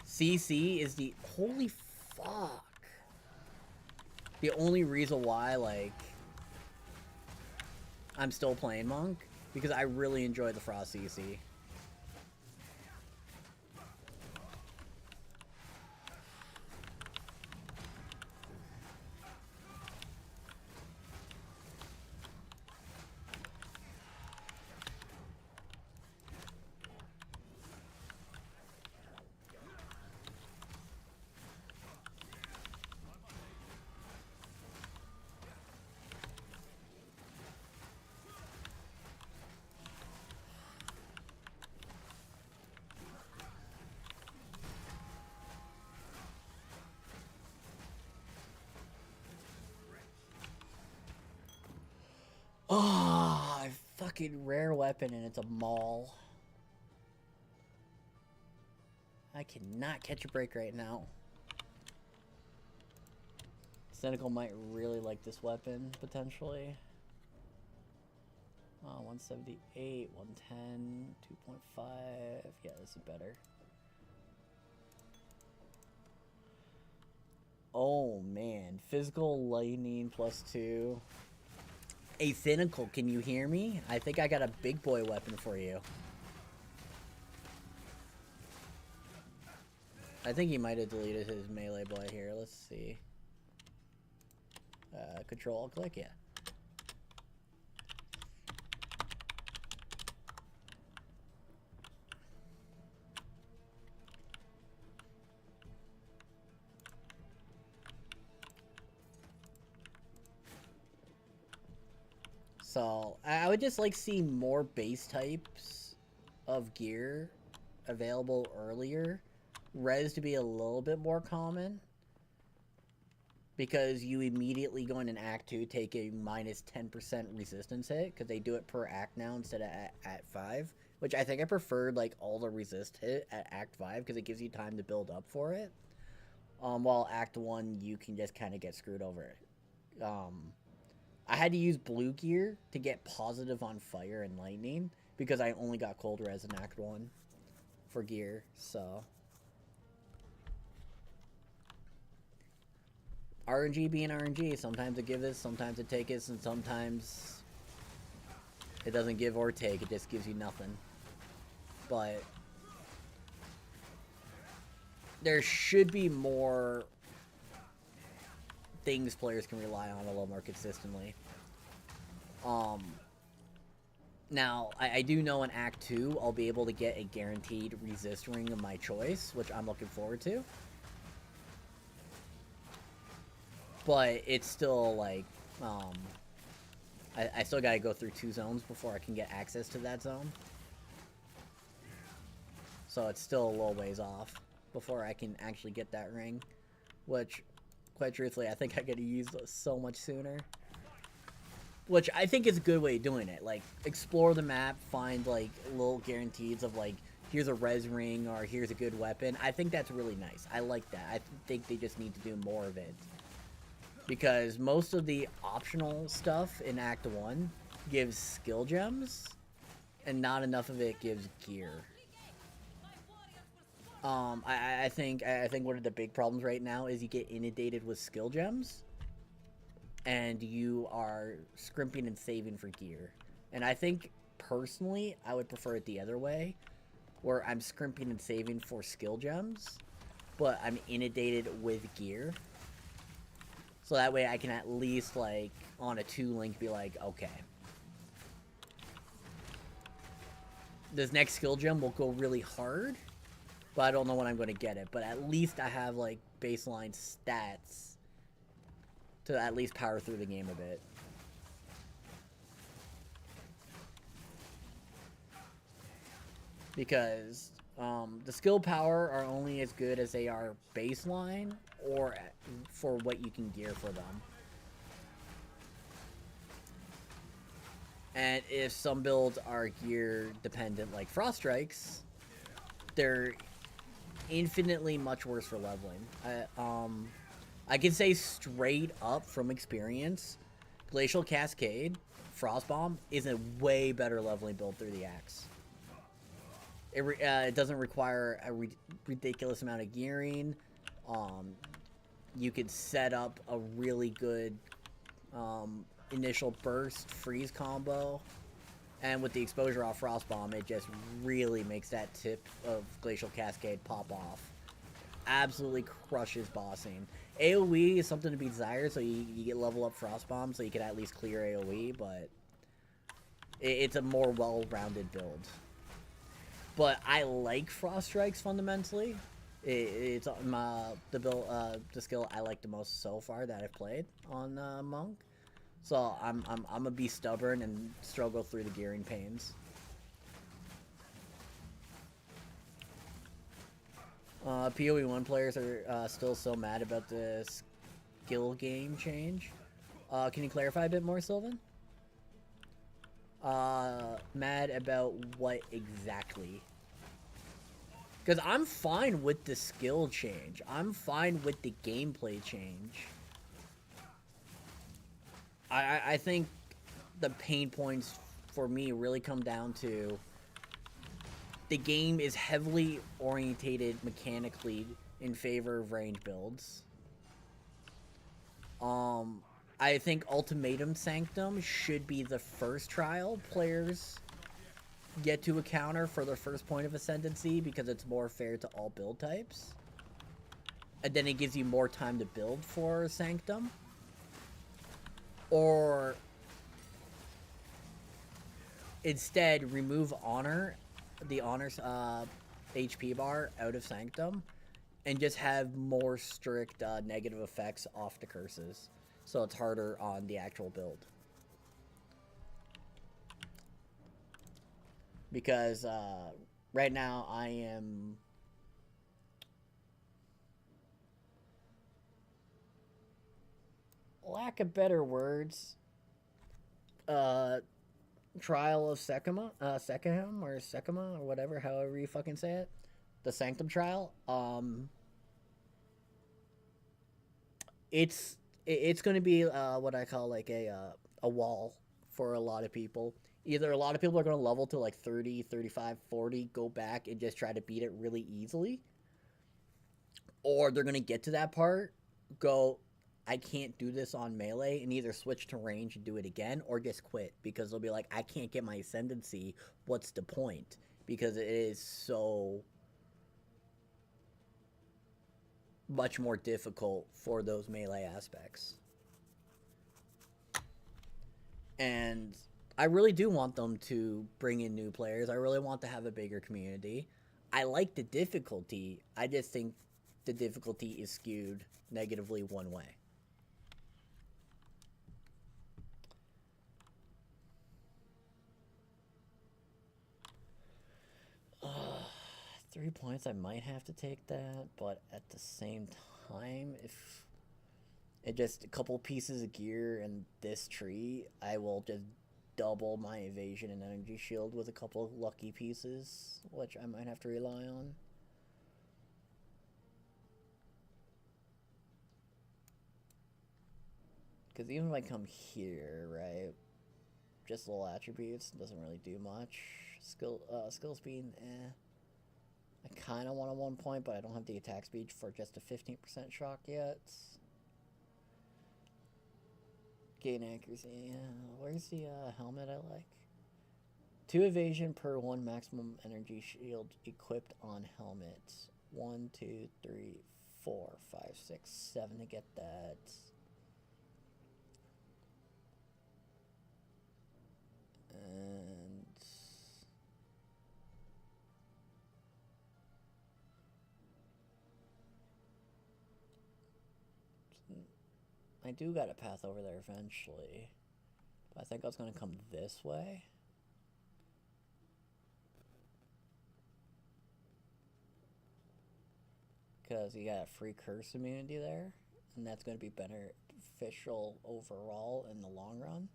CC is the... Holy fuck. The only reason why, like, I'm still playing monk, because I really enjoy the Frost CC. fucking rare weapon and it's a maul. I cannot catch a break right now. Cynical might really like this weapon, potentially. 178, 110, 2.5. Yeah, this is better. Oh, man. Physical lightning +2. Hey, Cynical, can you hear me? I think I got a big boy weapon for you. I think he might have deleted his melee boy here. Let's see. Control, click, yeah. So, I would just like see more base types of gear available earlier. Res to be a little bit more common. Because you immediately go in an Act 2 take a minus 10% resistance hit. Because they do it per act now instead of at 5. Which I think I preferred like all the resist hit at Act 5. Because it gives you time to build up for it. While Act 1 you can just kind of get screwed over it. I had to use blue gear to get positive on fire and lightning because I only got cold res in Act 1 for gear, so. RNG being RNG, sometimes it gives it, sometimes it takes it, and sometimes it doesn't give or take, it just gives you nothing. But there should be more things players can rely on a little more consistently. Now, I do know in Act 2, I'll be able to get a guaranteed resist ring of my choice, which I'm looking forward to. But it's still, like, I still gotta go through 2 zones before I can get access to that zone. So it's still a little ways off before I can actually get that ring, which, quite truthfully, I think I could have used those so much sooner. Which I think is a good way of doing it. Like, explore the map, find, like, little guarantees of, like, here's a res ring or here's a good weapon. I think that's really nice. I like that. I think they just need to do more of it. Because most of the optional stuff in Act 1 gives skill gems, and not enough of it gives gear. I think one of the big problems right now is you get inundated with skill gems, and you are scrimping and saving for gear. And I think, personally, I would prefer it the other way, where I'm scrimping and saving for skill gems, but I'm inundated with gear. So that way I can at least, like, on a 2-link be like, okay. This next skill gem will go really hard, but I don't know when I'm going to get it. But at least I have, like, baseline stats to at least power through the game a bit. Because the skill power are only as good as they are baseline or for what you can gear for them. And if some builds are gear dependent like Frost Strikes, they're infinitely much worse for leveling. I can say straight up from experience, Glacial Cascade, Frostbomb is a way better leveling build through the axe. It doesn't require a ridiculous amount of gearing. You could set up a really good initial burst freeze combo, and with the exposure off Frostbomb, it just really makes that tip of Glacial Cascade pop off. Absolutely crushes bossing. AoE is something to be desired, so you get level up Frostbomb so you can at least clear AoE, but it's a more well-rounded build. But I like Frost Strikes fundamentally. It's the skill I like the most so far that I've played on Monk. So I'm gonna be stubborn and struggle through the gearing pains. PoE 1 players are still so mad about the skill game change. Can you clarify a bit more, Sylvan? Mad about what exactly? Because I'm fine with the skill change. I'm fine with the gameplay change. I think the pain points for me really come down to the game is heavily orientated mechanically in favor of range builds. I think Ultimatum Sanctum should be the first trial players get to encounter for their first point of ascendancy because it's more fair to all build types. And then it gives you more time to build for Sanctum. Or instead remove Honor, the Honor's HP bar out of Sanctum, and just have more strict negative effects off the curses. So it's harder on the actual build. Because right now I am... lack of better words, Trial of Sekima, Sekihim, or Sekima, or whatever, however you fucking say it. The Sanctum Trial. It's going to be what I call like a wall for a lot of people. Either a lot of people are going to level to like 30, 35, 40, go back and just try to beat it really easily. Or they're going to get to that part, go, I can't do this on melee, and either switch to range and do it again, or just quit, because they'll be like, I can't get my ascendancy, what's the point? Because it is so much more difficult for those melee aspects. And I really do want them to bring in new players. I really want to have a bigger community. I like the difficulty, I just think the difficulty is skewed negatively one way. 3 points, I might have to take that, but at the same time, if it just a couple pieces of gear and this tree, I will just double my evasion and energy shield with a couple of lucky pieces, which I might have to rely on. Because even if I come here, right, just little attributes, doesn't really do much. Skill speed, eh. I kind of want a 1 point, but I don't have the attack speed for just a 15% shock yet. Gain accuracy, yeah. Where's the helmet I like? 2 evasion per 1 maximum energy shield equipped on helmet. 1, 2, 3, 4, 5, 6, 7 to get that. And I do got a path over there eventually, but I think I was going to come this way. Because you got a free curse immunity there, and that's going to be beneficial overall in the long run.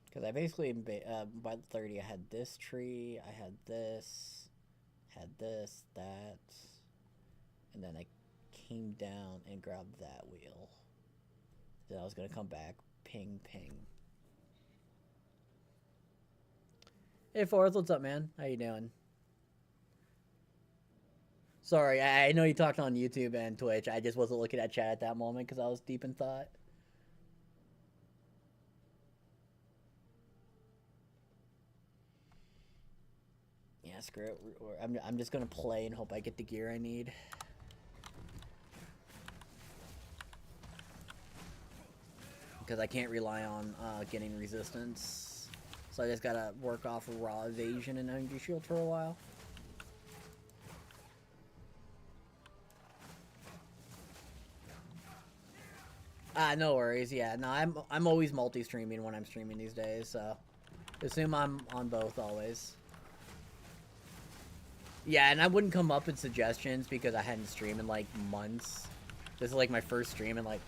Because I basically, by 30, I had this tree, I had this, that, and then I came down and grabbed that wheel. Then I was going to come back, ping, ping. Hey, Forth, what's up, man? How you doing? Sorry, I know you talked on YouTube and Twitch. I just wasn't looking at chat at that moment because I was deep in thought. Yeah, screw it. I'm just gonna play and hope I get the gear I need. Because I can't rely on getting resistance. So I just gotta work off of raw evasion and energy shield for a while. No worries. Yeah, no, I'm always multi-streaming when I'm streaming these days, so assume I'm on both always. Yeah, and I wouldn't come up with suggestions because I hadn't streamed in like months. This is like my first stream in like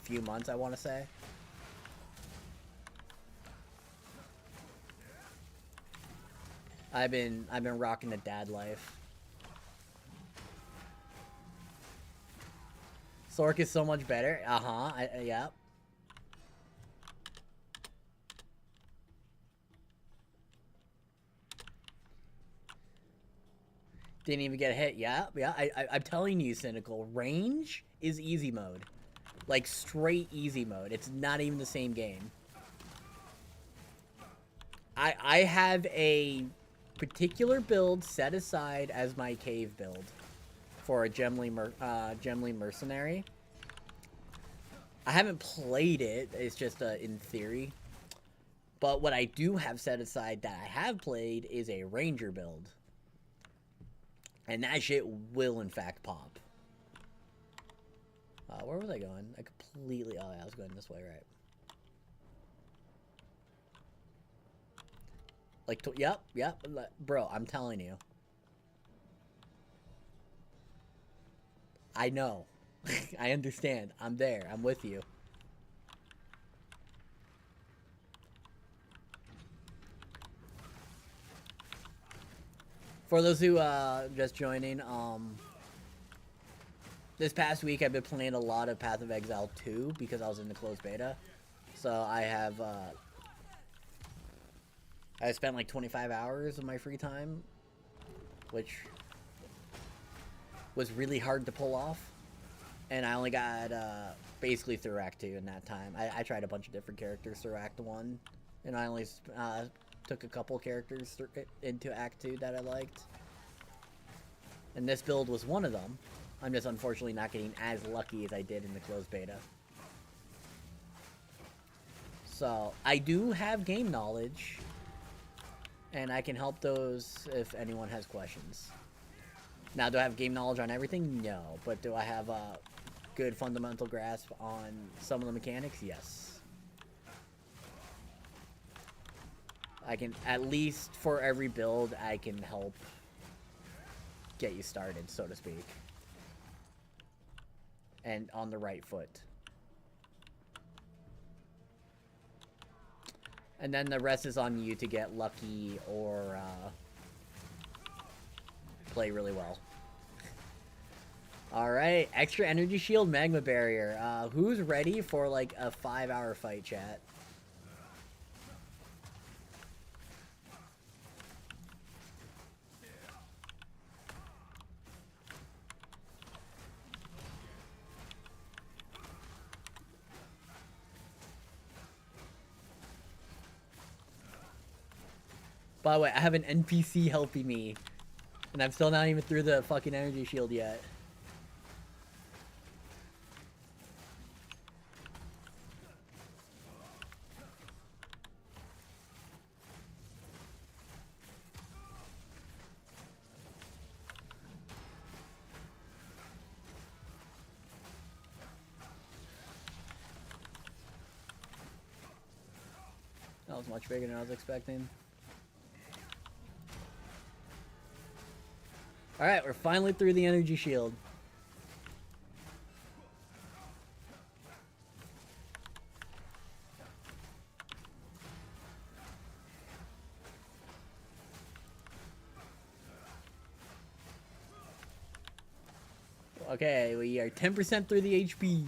a few months, I want to say. I've been rocking the dad life. Sork is so much better. Yeah. Didn't even get a hit. Yeah. I'm telling you, Cynical. Range is easy mode. Like, straight easy mode. It's not even the same game. I have a particular build set aside as my cave build for a Gemly Mercenary. I haven't played it. It's just in theory. But what I do have set aside that I have played is a Ranger build. And that shit will, in fact, pop. Where was I going? I completely... Oh, yeah, I was going this way, right. Like, yep. Bro, I'm telling you. I know. I understand. I'm there. I'm with you. For those who just joining, this past week I've been playing a lot of Path of Exile 2 because I was in the closed beta. So I have I spent like 25 hours of my free time, which was really hard to pull off. And I only got basically through Act 2 in that time. I tried a bunch of different characters through Act 1, and I only took a couple characters into Act 2 that I liked. And this build was one of them. I'm just unfortunately not getting as lucky as I did in the closed beta. So, I do have game knowledge, and I can help those if anyone has questions. Now, do I have game knowledge on everything? No. But do I have a good fundamental grasp on some of the mechanics? Yes. I can, at least for every build, I can help get you started, so to speak. And on the right foot. And then the rest is on you to get lucky or play really well. Alright, extra energy shield, magma barrier. Who's ready for like a 5-hour fight, chat? By the way, I have an NPC helping me. And I'm still not even through the fucking energy shield yet. That was much bigger than I was expecting. Alright, we're finally through the energy shield. Okay, we are 10% through the HP.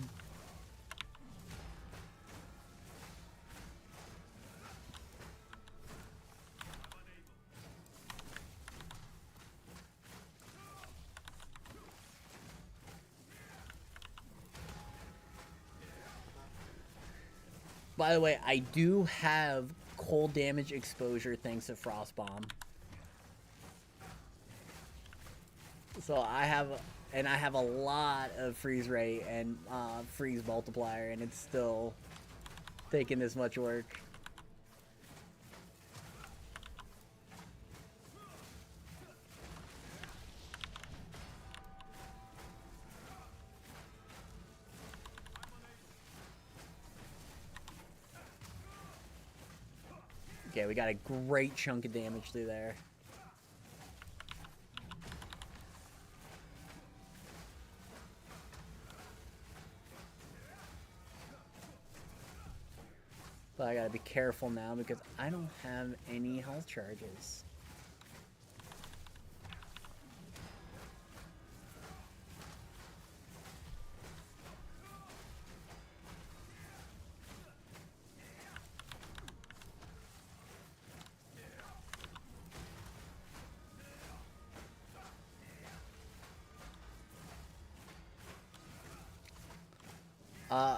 By the way, I do have cold damage exposure thanks to Frost Bomb. So I have a lot of freeze rate and freeze multiplier, and it's still taking this much work. Okay, we got a great chunk of damage through there. But I gotta be careful now because I don't have any health charges.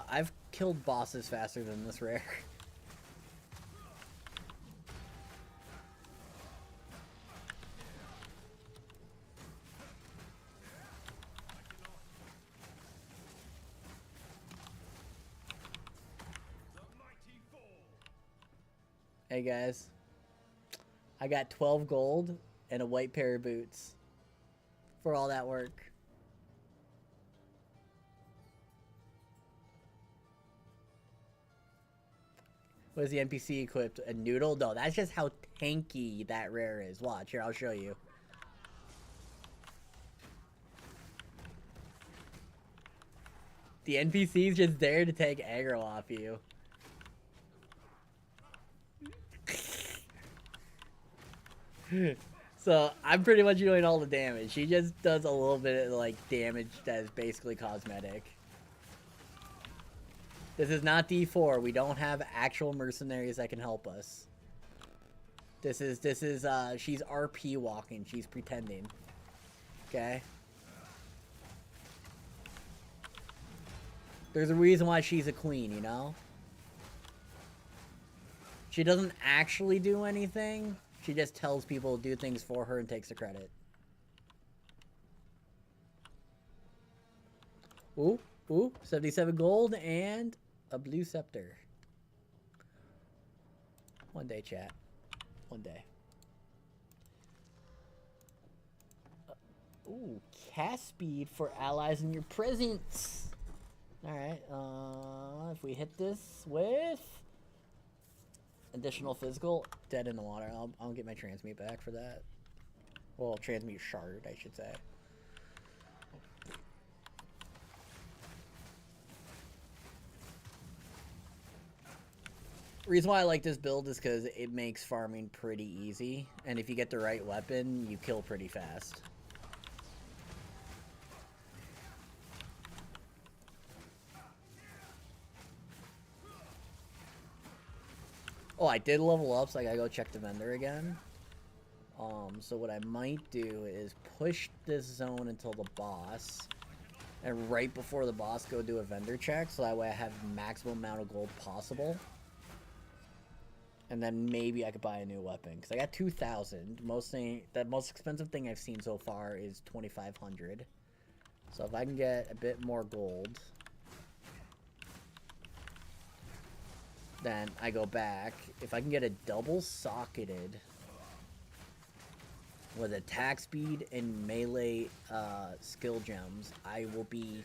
I've killed bosses faster than this rare. Hey guys, I got 12 gold and a white pair of boots for all that work. What is the NPC equipped? A noodle? No, that's just how tanky that rare is. Watch, here, I'll show you. The NPC's just there to take aggro off you. So, I'm pretty much doing all the damage. She just does a little bit of, like, damage that is basically cosmetic. This is not D4. We don't have actual mercenaries that can help us. This is, she's RP walking. She's pretending. Okay? There's a reason why she's a queen, you know? She doesn't actually do anything. She just tells people to do things for her and takes the credit. Ooh, 77 gold and a blue scepter. One day, chat. One day. Ooh, cast speed for allies in your presence. Alright, if we hit this with additional physical, dead in the water. I'll get my transmute back for that. Well, transmute shard, I should say. Reason why I like this build is because it makes farming pretty easy, and if you get the right weapon, you kill pretty fast. Oh, I did level up, so I gotta go check the vendor again. So what I might do is push this zone until the boss, and right before the boss, go do a vendor check, so that way I have maximum amount of gold possible. And then maybe I could buy a new weapon, because I got 2,000. The most expensive thing I've seen so far is 2,500. So if I can get a bit more gold, then I go back. If I can get a double socketed with attack speed and melee skill gems, I will be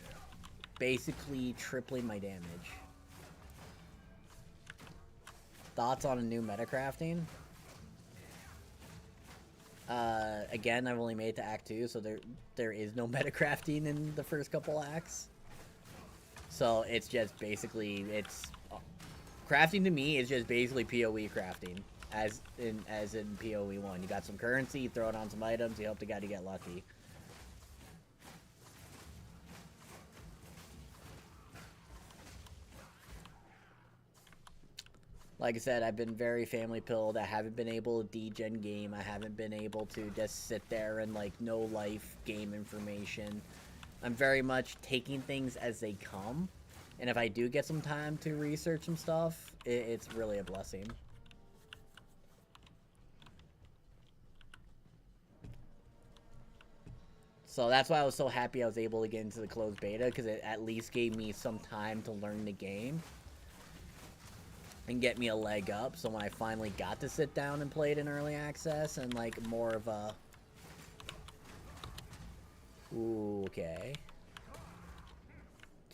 basically tripling my damage. Thoughts on a new metacrafting? Again, I've only made it to Act 2, so there is no metacrafting in the first couple acts. So it's just basically, crafting to me is just basically PoE crafting, as in PoE 1. You got some currency, you throw it on some items, you hope to God you get lucky. Like I said, I've been very family pilled. I haven't been able to degen game. I haven't been able to just sit there and like no life game information. I'm very much taking things as they come. And if I do get some time to research some stuff, it's really a blessing. So that's why I was so happy I was able to get into the closed beta, because it at least gave me some time to learn the game and get me a leg up. So when I finally got to sit down and play it in early access and like more of a... Ooh, okay.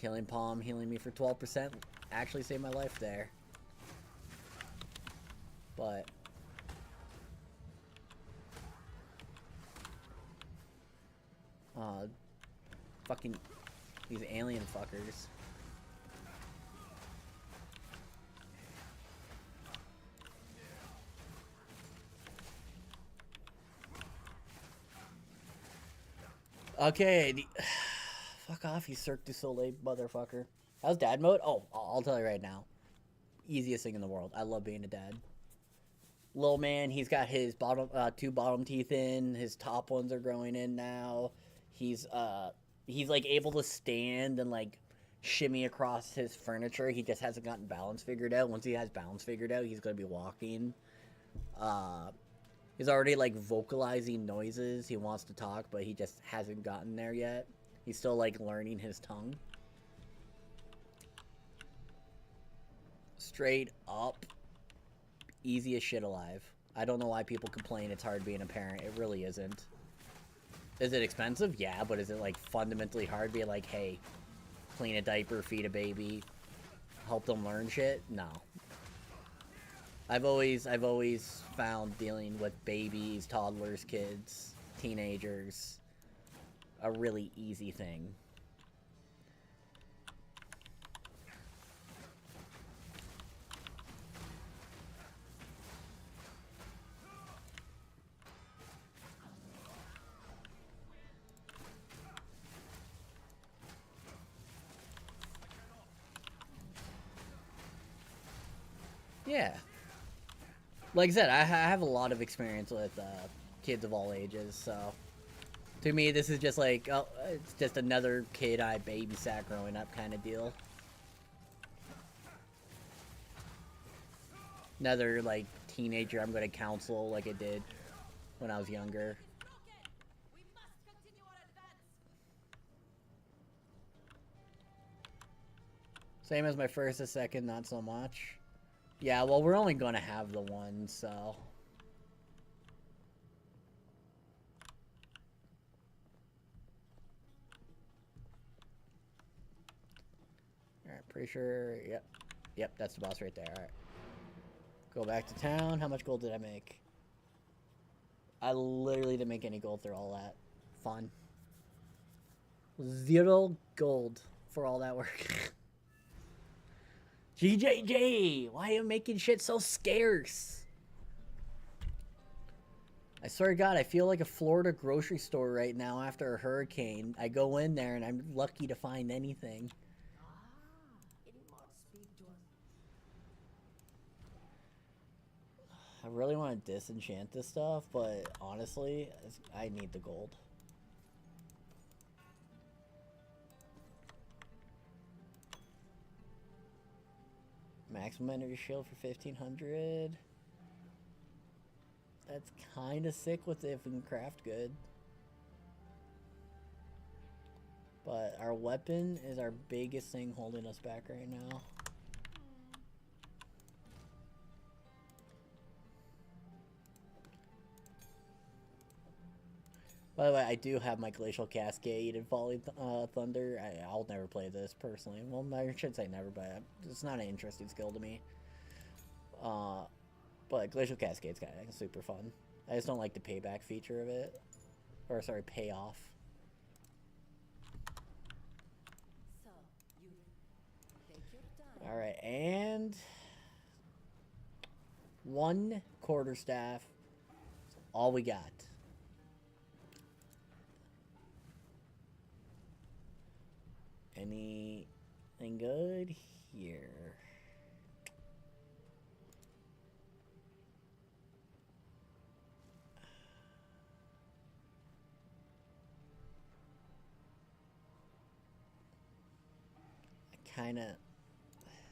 Killing Palm healing me for 12% actually saved my life there. But Fucking these alien fuckers. Okay, fuck off, you Cirque du Soleil motherfucker. How's dad mode? Oh, I'll tell you right now. Easiest thing in the world. I love being a dad. Little man, he's got his bottom, 2 bottom teeth in. His top ones are growing in now. He's like able to stand and like shimmy across his furniture. He just hasn't gotten balance figured out. Once he has balance figured out, he's gonna be walking. He's already like vocalizing noises. He wants to talk, but he just hasn't gotten there yet. He's still like learning his tongue. Straight up, easiest shit alive. I don't know why people complain it's hard being a parent. It really isn't. Is it expensive? Yeah, but is it like fundamentally hard being like, hey, clean a diaper, feed a baby, help them learn shit? No. I've always found dealing with babies, toddlers, kids, teenagers a really easy thing. Yeah. Like I said, I have a lot of experience with kids of all ages, so to me this is just like, oh, it's just another kid I babysat growing up kind of deal. Another like teenager I'm going to counsel like I did when I was younger. Same as my first and second, not so much. Yeah, well, we're only gonna have the one, so. Alright, pretty sure, yep. Yep, that's the boss right there, alright. Go back to town. How much gold did I make? I literally didn't make any gold through all that. Fun. 0 gold for all that work. GJJ! Why are you making shit so scarce? I swear to God, I feel like a Florida grocery store right now after a hurricane. I go in there and I'm lucky to find anything. I really want to disenchant this stuff, but honestly, I need the gold. Maximum energy shield for 1500. That's kind of sick with if we can craft good. But our weapon is our biggest thing holding us back right now. By the way, I do have my Glacial Cascade and Volley Thunder. I'll never play this personally. Well, I shouldn't say never, but it's not an interesting skill to me. But Glacial Cascade's kind of super fun. I just don't like the payback feature of it. Or, sorry, payoff. So, you take your time. Alright, and 1 quarterstaff. That's all we got. Anything good here?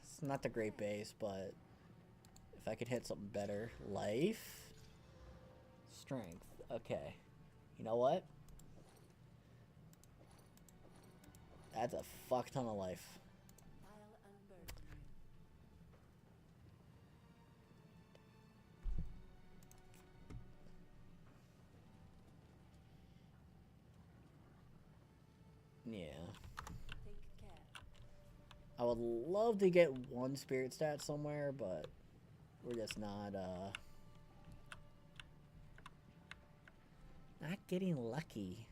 It's not the great base, but if I could hit something better. Life? Strength. Okay. You know what? That's a fuck ton of life. I'll unburden you. Yeah. Take care. I would love to get 1 spirit stat somewhere, but we're just not getting lucky.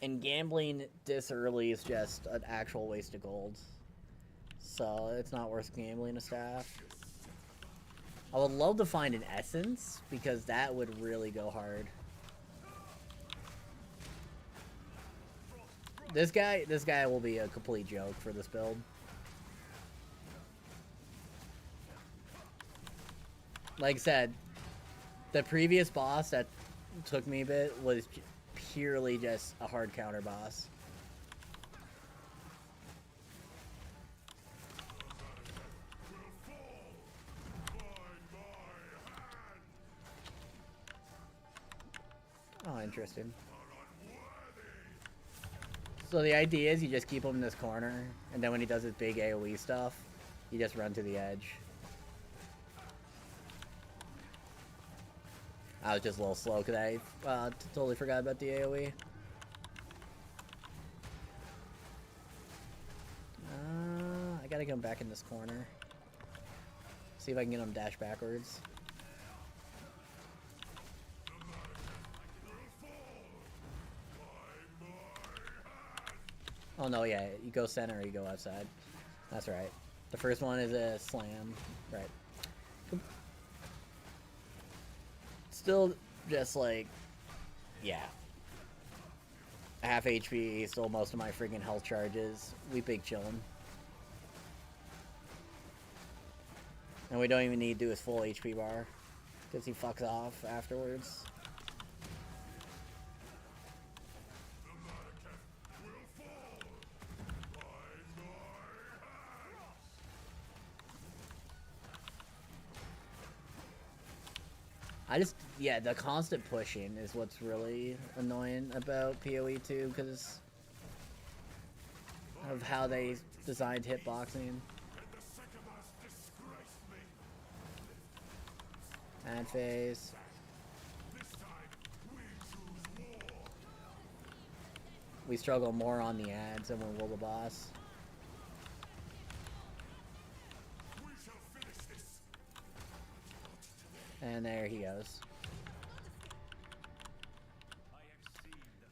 And gambling this early is just an actual waste of gold. So it's not worth gambling a staff. I would love to find an essence, because that would really go hard. This guy will be a complete joke for this build. Like I said, the previous boss that took me a bit was purely just a hard counter boss. Oh, interesting. So the idea is you just keep him in this corner, and then when he does his big AoE stuff, you just run to the edge. I was just a little slow because I totally forgot about the AoE. I gotta get him back in this corner. See if I can get him dash backwards. Oh no, yeah, you go center or you go outside. That's right. The first one is a slam. Right. Still just like, yeah. Half HP, still most of my freaking health charges. We big chillin'. And we don't even need to do his full HP bar, because he fucks off afterwards. Yeah, the constant pushing is what's really annoying about PoE 2, because of how they designed hitboxing. Ad phase. We struggle more on the ads than when we're the boss. And there he goes.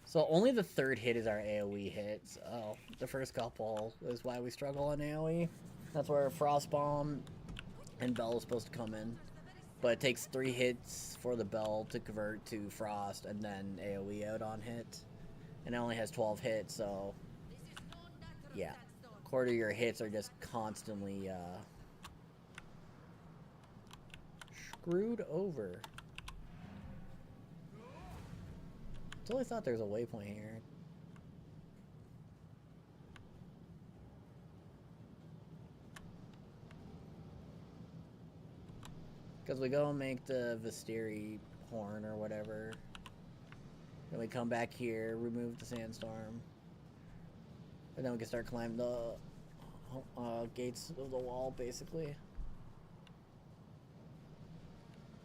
So only the third hit is our AoE hits. Oh, the first couple is why we struggle on AoE. That's where Frost Bomb and Bell is supposed to come in. But it takes 3 hits for the Bell to convert to Frost and then AoE out on hit. And it only has 12 hits, so yeah. A quarter of your hits are just constantly screwed over. I totally thought there was a waypoint here. Because we go and make the Vistiri horn or whatever. Then we come back here, remove the sandstorm. And then we can start climbing the gates of the wall, basically.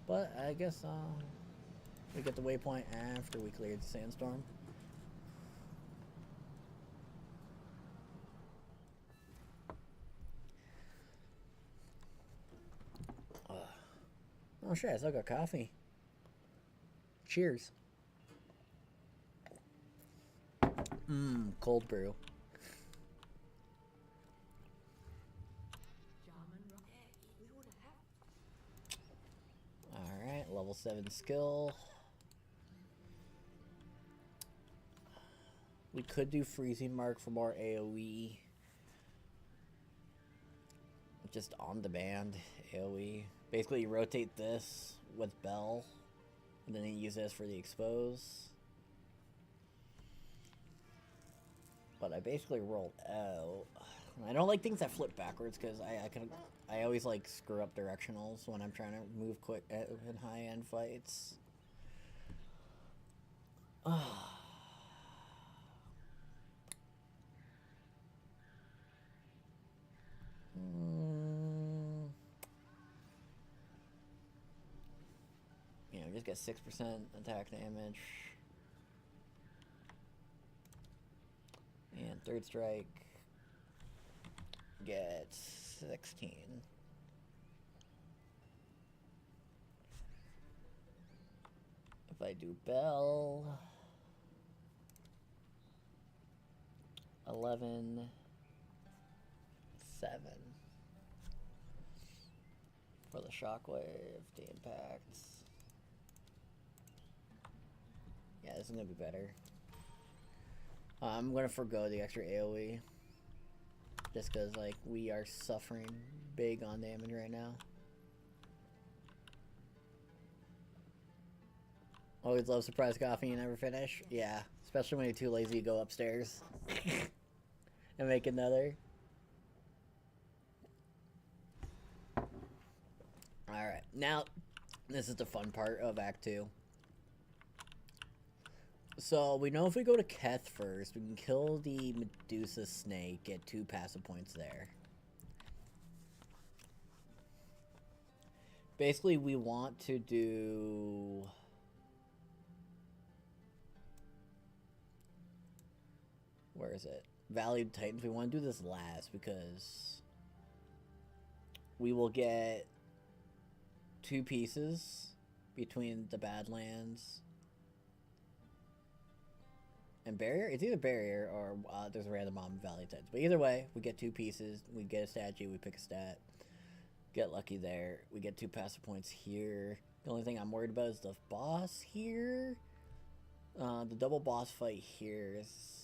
But I guess we get the waypoint after we cleared the sandstorm. Oh shit, I still got coffee. Cheers. Cold brew. Alright, level 7 skill. We could do Freezing Mark for more AoE. Just on demand AoE. Basically, you rotate this with Bell, and then you use this for the expose. But I basically rolled out. I don't like things that flip backwards because I always like screw up directionals when I'm trying to move quick in high end fights. You know, just get 6% attack damage. And third strike gets 16. If I do Bell, 11, 7 for the shockwave, the impacts. Yeah, this is gonna be better. I'm gonna forgo the extra AoE. Just because, like, we are suffering big on damage right now. Always love surprise coffee you never finish. Yeah, especially when you're too lazy to go upstairs and make another. Alright, now this is the fun part of Act 2. So we know if we go to Keth first, we can kill the Medusa snake, get 2 passive points there. Basically, we want to do... Where is it? Valley of Titans. We want to do this last because we will get 2 pieces between the Badlands and Barrier. It's either Barrier or there's a random mob in Valley of Titans. But either way, we get 2 pieces. We get a statue. We pick a stat. Get lucky there. We get 2 passive points here. The only thing I'm worried about is the boss here. The double boss fight here is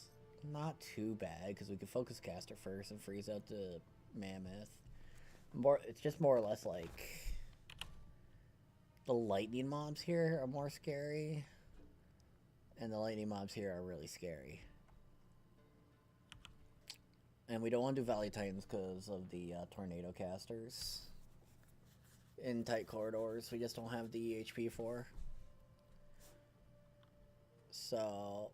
not too bad because we can focus caster first and freeze out the mammoth. It's just more or less like the lightning mobs here are more scary, and the lightning mobs here are really scary. And we don't want to do Valley Titans because of the tornado casters in tight corridors. We just don't have the HP for. So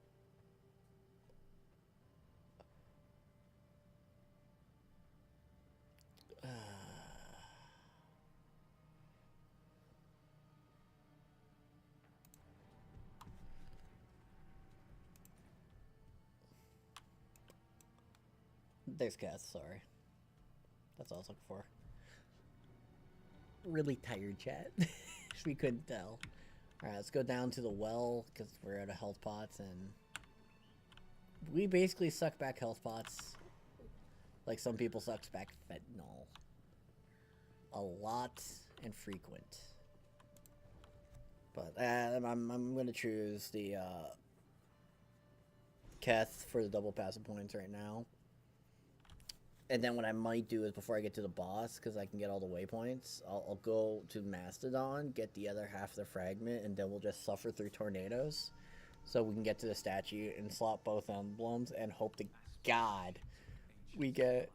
there's Keth, sorry. That's all I was looking for. Really tired, chat. We couldn't tell. Alright, let's go down to the well, because we're out of health pots, and we basically suck back health pots. Like some people suck back fentanyl. A lot and frequent. But I'm gonna choose the Keth for the double passive points right now. And then what I might do is before I get to the boss, because I can get all the waypoints, I'll go to Mastodon, get the other half of the fragment, and then we'll just suffer through tornadoes. So we can get to the statue and slot both emblems and hope to God we get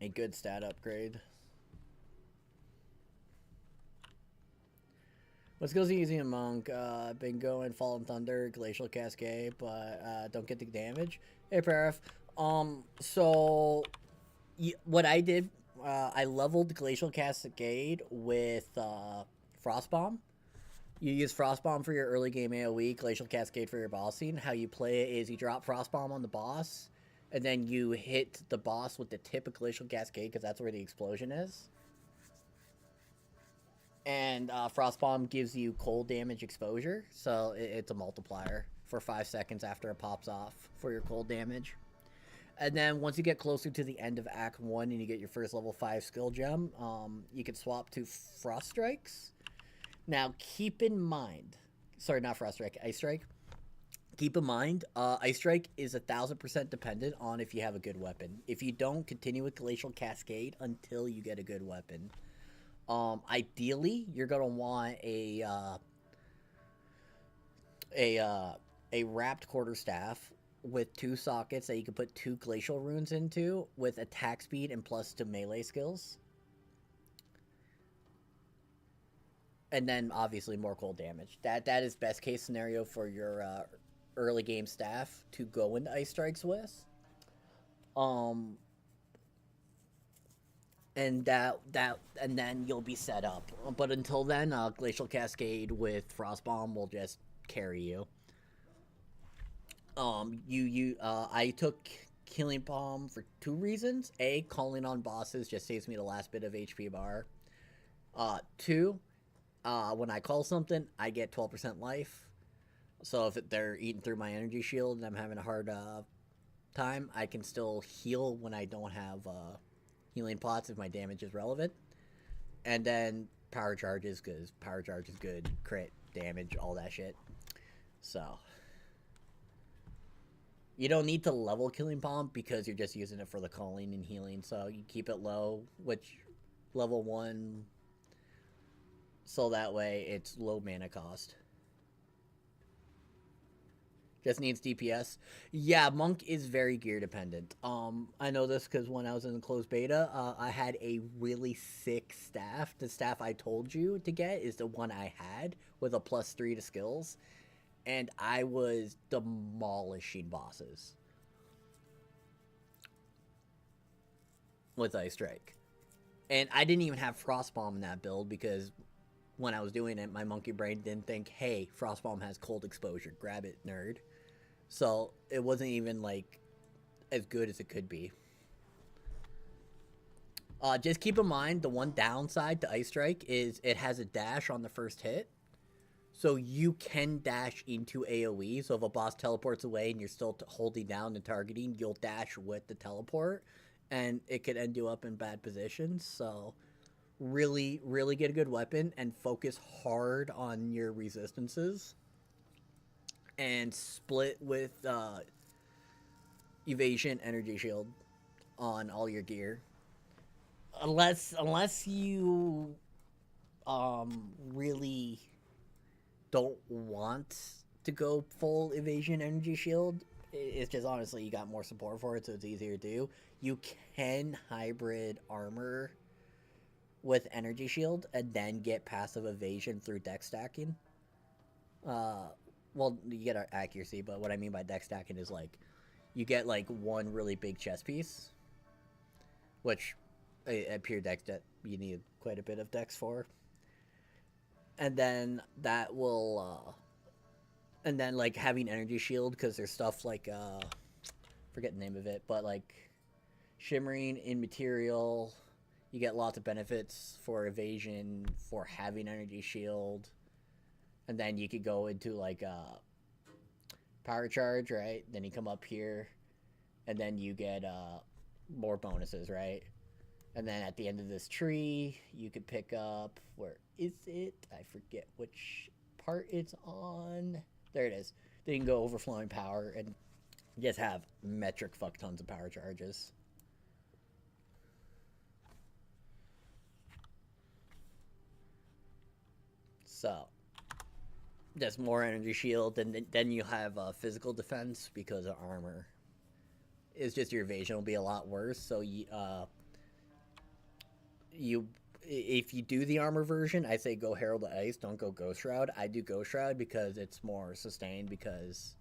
a good stat upgrade. Let's go easy and Monk. Been going Fallen Thunder, Glacial Cascade, but don't get the damage. Hey, Paraf. So what I did, I leveled Glacial Cascade with Frost Bomb. You use Frost Bomb for your early game AoE, Glacial Cascade for your boss scene. How you play it is you drop Frost Bomb on the boss, and then you hit the boss with the tip of Glacial Cascade, because that's where the explosion is. And Frost Bomb gives you cold damage exposure, so it's a multiplier for 5 seconds after it pops off for your cold damage. And then once you get closer to the end of Act 1 and you get your first level 5 skill gem, you can swap to Frost Strikes. Now, keep in mind... Sorry, not Frost Strike, Ice Strike. Keep in mind, Ice Strike is 1000% dependent on if you have a good weapon. If you don't, continue with Glacial Cascade until you get a good weapon. Ideally, you're going to want a wrapped quarterstaff with 2 sockets that you can put 2 glacial runes into with attack speed and plus to melee skills. And then obviously more cold damage. That is best case scenario for your early game staff to go into Ice Strikes with. And then you'll be set up. But until then, Glacial Cascade with Frost Bomb will just carry you. I took Killing Bomb for 2 reasons. A, calling on bosses just saves me the last bit of HP bar. 2, when I call something, I get 12% life. So if they're eating through my energy shield and I'm having a hard time, I can still heal when I don't have healing pots if my damage is relevant. And then power charges, because power charge is good, crit, damage, all that shit. So you don't need to level Killing Bomb because you're just using it for the calling and healing. So you keep it low, which level 1, so that way it's low mana cost. Just needs DPS. Yeah, Monk is very gear dependent. I know this because when I was in the closed beta, I had a really sick staff. The staff I told you to get is the one I had with a +3 to skills. And I was demolishing bosses with Ice Strike. And I didn't even have Frostbomb in that build because when I was doing it, my monkey brain didn't think, hey, Frostbomb has cold exposure. Grab it, nerd. So it wasn't even like as good as it could be. Just keep in mind, the one downside to Ice Strike is it has a dash on the first hit. So you can dash into AoE. So if a boss teleports away and you're still holding down and targeting, you'll dash with the teleport. And it could end you up in bad positions. So really, really get a good weapon and focus hard on your resistances. And split with evasion, energy shield on all your gear. Unless you really don't want to go full evasion, energy shield. It's just honestly you got more support for it, so it's easier to do. You can hybrid armor with energy shield and then get passive evasion through deck stacking. Well, you get accuracy, but what I mean by deck stacking is like you get like one really big chest piece, which at pure dex you need quite a bit of dex for. And then that will, and then like having energy shield, because there's stuff like, forget the name of it, but like shimmering in material, you get lots of benefits for evasion, for having energy shield. And then you could go into like power charge, right? Then you come up here, and then you get more bonuses, right? And then at the end of this tree, you could pick up, where is it? I forget which part it's on. There it is. Then you can go overflowing power and just have metric fuck tons of power charges. So just more energy shield, and then you have physical defense because of armor. It's just your evasion will be a lot worse. So if you do the armor version, I say go Herald of Ice, don't go Ghost Shroud. I do Ghost Shroud because it's more sustained, because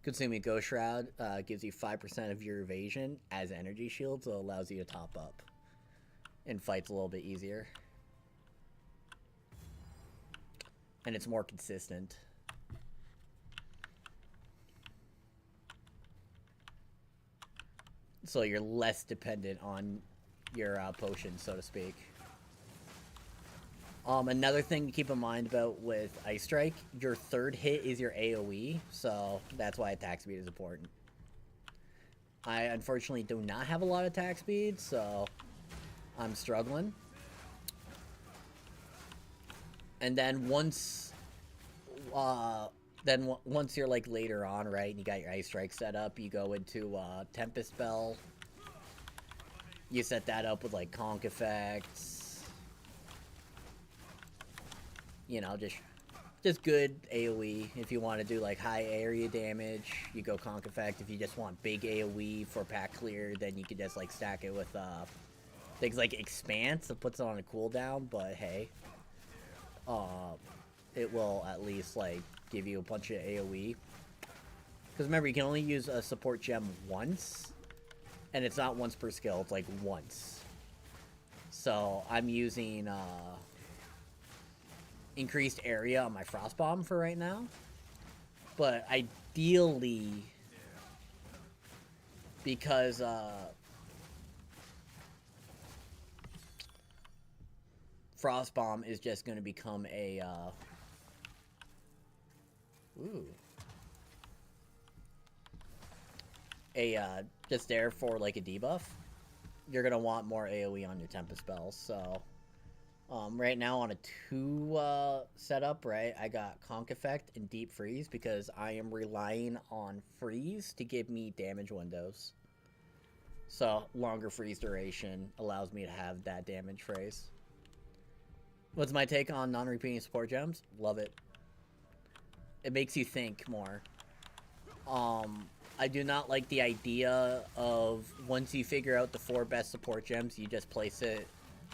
consuming Ghost Shroud gives you 5% of your evasion as energy shield, so it allows you to top up and fights a little bit easier. And it's more consistent. So you're less dependent on your potions, so to speak. Another thing to keep in mind about with Ice Strike, your third hit is your AoE, so that's why attack speed is important. I unfortunately do not have a lot of attack speed, so I'm struggling. And then once you're like later on, right, and you got your Ice Strike set up, you go into Tempest Spell. You set that up with like Conk effects. You know, just good AoE. If you want to do like high area damage, you go Conk effect. If you just want big AoE for pack clear, then you can just like stack it with things like Expanse that puts it on a cooldown, but hey. It will at least like give you a bunch of AoE. Because remember, you can only use a support gem once, and it's not once per skill, it's like once. So I'm using increased area on my Frostbomb for right now. But ideally, because Frostbomb is just going to become a just there for like a debuff, you're gonna want more AoE on your Tempest spells. So, right now on a 2 setup, right, I got Conk Effect and Deep Freeze because I am relying on Freeze to give me damage windows. So, longer freeze duration allows me to have that damage phrase. What's my take on non-repeating support gems? Love it. It makes you think more. I do not like the idea of once you figure out the 4 best support gems, you just place it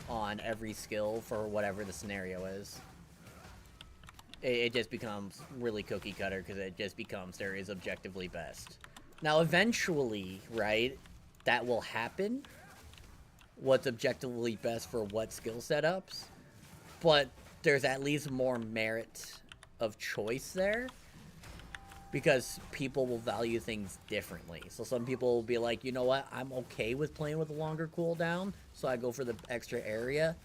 on every skill for whatever the scenario is. It just becomes really cookie cutter because it just becomes there is objectively best. Now, eventually, right, that will happen. What's objectively best for what skill setups. But there's at least more merit of choice there. Because people will value things differently. So some people will be like, you know what, I'm okay with playing with a longer cooldown, so I go for the extra area.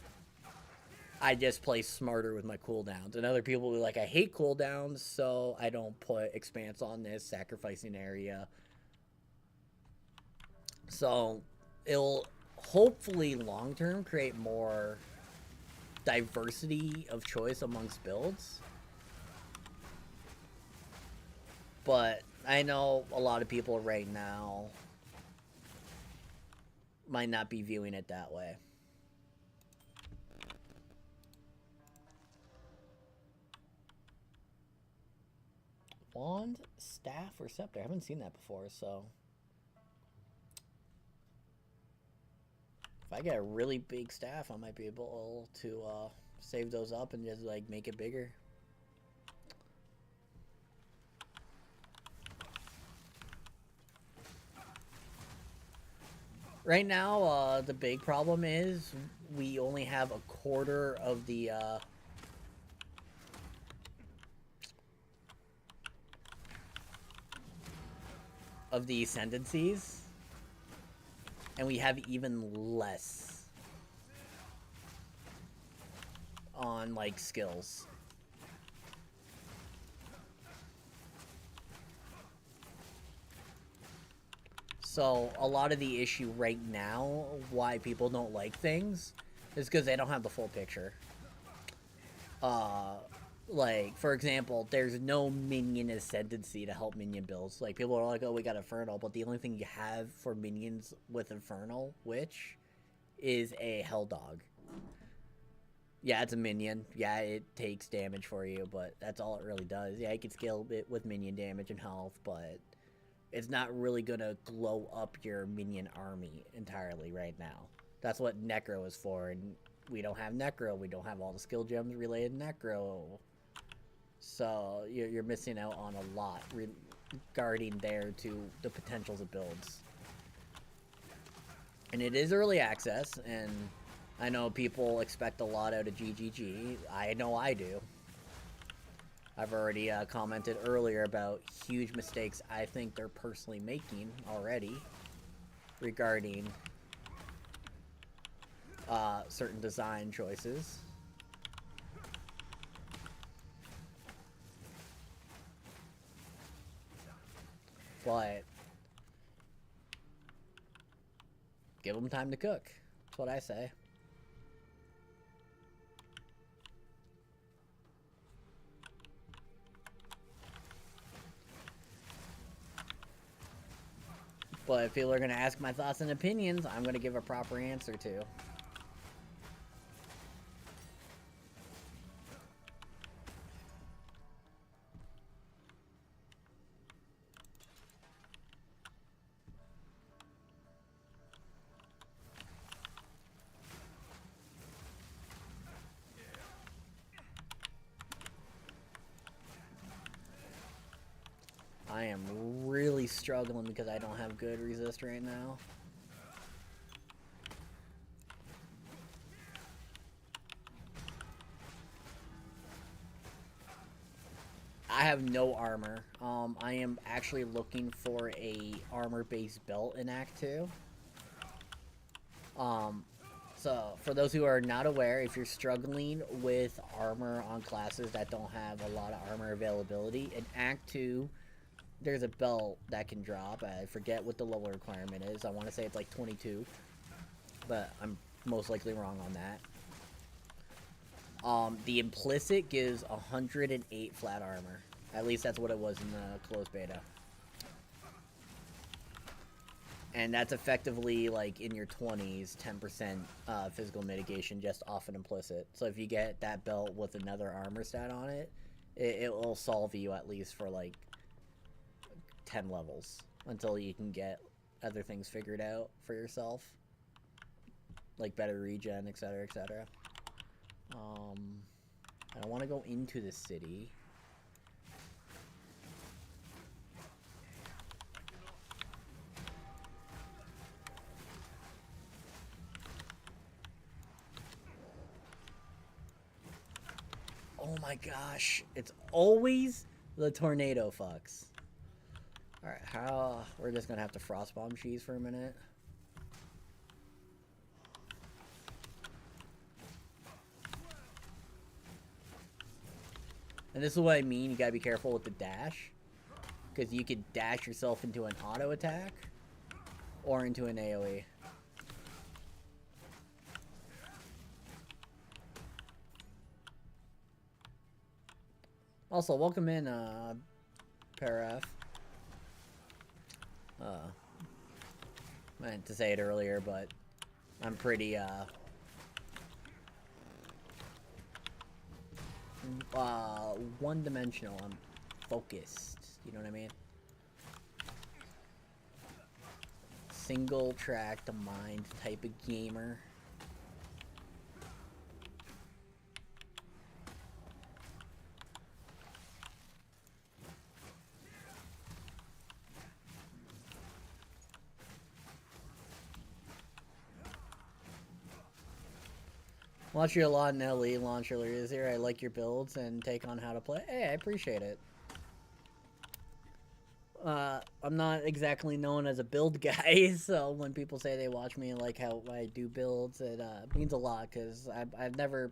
I just play smarter with my cooldowns. And other people will be like, I hate cooldowns, so I don't put expanse on this, sacrificing area. So it'll hopefully long-term create more diversity of choice amongst builds. But I know a lot of people right now might not be viewing it that way. Wand, staff, or scepter? I haven't seen that before, so... If I get a really big staff, I might be able to save those up and just, like, make it bigger. Right now, the big problem is we only have a quarter of the ascendancies, and we have even less on like skills. So a lot of the issue right now, why people don't like things, is because they don't have the full picture. Like, for example, there's no minion ascendancy to help minion builds. Like, people are like, oh, we got Infernal, but the only thing you have for minions with Infernal Witch is a Hell Dog. Yeah, it's a minion. Yeah, it takes damage for you, but that's all it really does. Yeah, you can scale it with minion damage and health, but it's not really gonna glow up your minion army entirely right now. That's what Necro is for, and we don't have Necro. We don't have all the skill gems related to Necro. So you're missing out on a lot regarding there to the potentials of builds. And it is early access, and I know people expect a lot out of GGG. I know I do. I've already commented earlier about huge mistakes I think they're personally making already regarding certain design choices. But give them time to cook. That's what I say. But if people are going to ask my thoughts and opinions, I'm going to give a proper answer to. I am really struggling because I don't have good resist right now. I have no armor. I am actually looking for a armor-based belt in Act 2. So, for those who are not aware, if you're struggling with armor on classes that don't have a lot of armor availability, in Act 2, there's a belt that can drop. I forget what the level requirement is. I want to say it's like 22, but I'm most likely wrong on that. The implicit gives 108 flat armor. At least that's what it was in the closed beta. And that's effectively, like, in your 20s, 10% physical mitigation just off an implicit. So if you get that belt with another armor stat on it, it will solve you at least for, like, 10 levels. Until you can get other things figured out for yourself. Like better regen, etc., etc. I don't want to go into the city. Oh my gosh, it's always the tornado fucks. Alright, how... We're just gonna have to frostbomb cheese for a minute. And this is what I mean, you gotta be careful with the dash. Because you could dash yourself into an auto attack. Or into an AoE. Also, welcome in, Paraf. Meant to say it earlier, but I'm pretty, one-dimensional. I'm focused. You know what I mean? Single track to mind type of gamer. Watched you a lot in LE launch earlier this year. I like your builds and take on how to play. Hey, I appreciate it. I'm not exactly known as a build guy, so when people say they watch me and like how I do builds, it means a lot, because I've never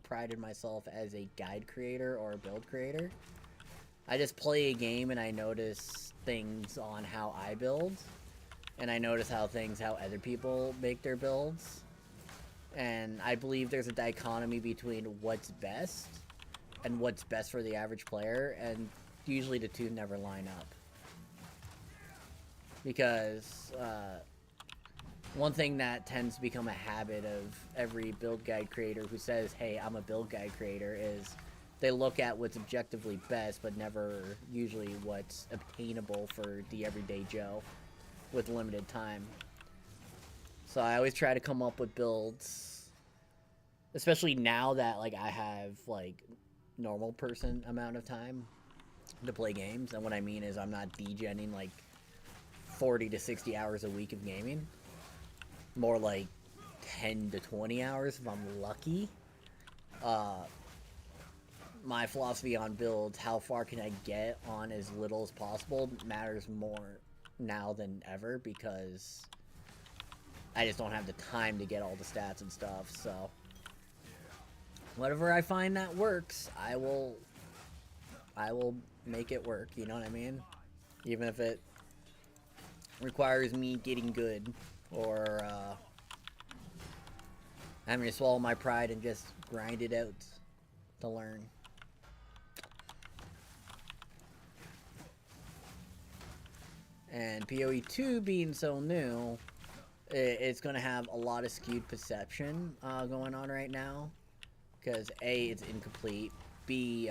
prided myself as a guide creator or a build creator. I just play a game and I notice things on how I build, and I notice how other people make their builds. And I believe there's a dichotomy between what's best and what's best for the average player, and usually the two never line up. Because one thing that tends to become a habit of every build guide creator who says, hey, I'm a build guide creator, is they look at what's objectively best, but never usually what's obtainable for the everyday Joe with limited time. So I always try to come up with builds, especially now that like I have like normal person amount of time to play games. And what I mean is I'm not degenning like 40 to 60 hours a week of gaming. More like 10 to 20 hours if I'm lucky. My philosophy on builds, how far can I get on as little as possible, matters more now than ever, because I just don't have the time to get all the stats and stuff. So whatever I find that works, I will make it work, you know what I mean? Even if it requires me getting good, or having to swallow my pride and just grind it out to learn. And PoE 2 being so new, it's going to have a lot of skewed perception going on right now. Because A, it's incomplete. B,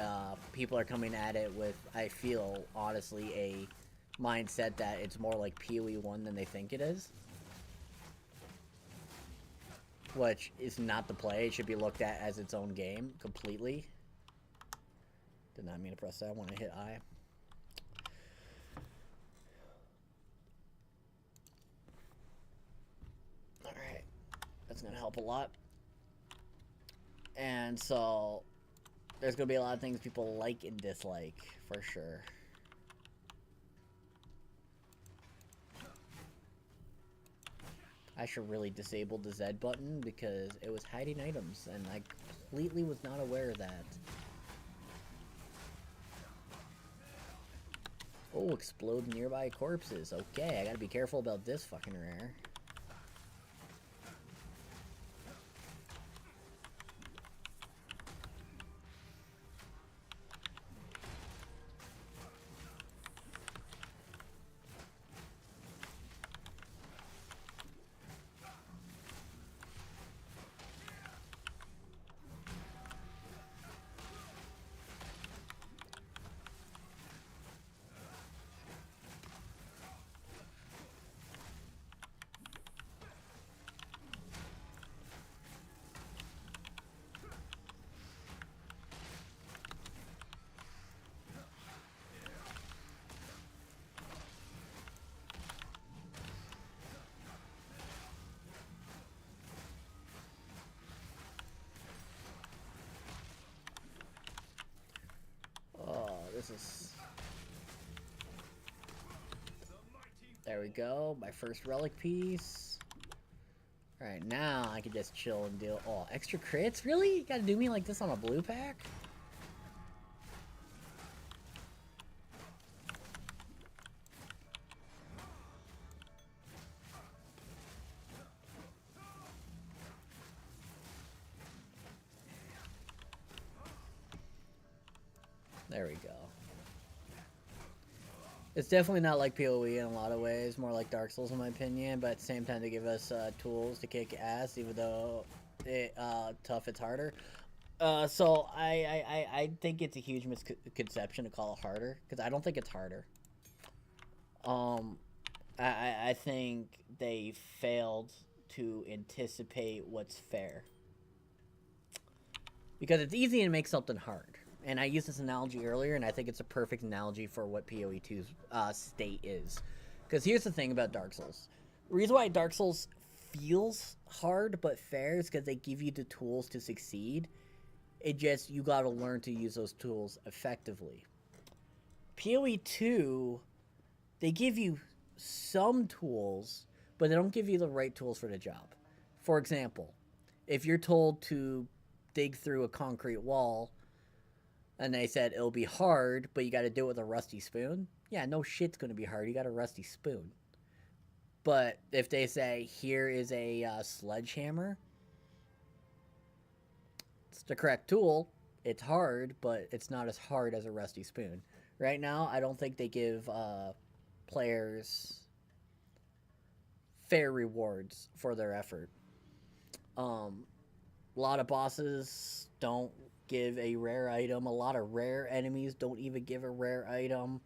people are coming at it with, I feel, honestly, a mindset that it's more like PoE 1 than they think it is. Which is not the play. It should be looked at as its own game, completely. Did not mean to press that. I want to hit I. Alright. That's going to help a lot. And so, there's going to be a lot of things people like and dislike, for sure. I should really disable the Z button because it was hiding items, and I completely was not aware of that. Oh, explode nearby corpses. Okay, I gotta be careful about this fucking rare. This is... There we go, my first relic piece. Alright, now I can just chill and deal... Oh, extra crits? Really? You gotta do me like this on a blue pack? There we go. It's definitely not like PoE in a lot of ways, more like Dark Souls in my opinion, but at the same time they give us tools to kick ass, even though tough it's harder. So I think it's a huge misconception to call it harder, because I don't think it's harder. I think they failed to anticipate what's fair. Because it's easy to make something hard. And I used this analogy earlier, and I think it's a perfect analogy for what PoE 2's state is. Because here's the thing about Dark Souls. The reason why Dark Souls feels hard but fair is because they give you the tools to succeed. It just, you gotta learn to use those tools effectively. PoE 2, they give you some tools, but they don't give you the right tools for the job. For example, if you're told to dig through a concrete wall, and they said it'll be hard, but you got to do it with a rusty spoon. Yeah, no shit's going to be hard. You got a rusty spoon. But if they say, here is a sledgehammer, it's the correct tool. It's hard, but it's not as hard as a rusty spoon. Right now, I don't think they give players fair rewards for their effort. A lot of bosses don't give a rare item. A lot of rare enemies don't even give a rare item.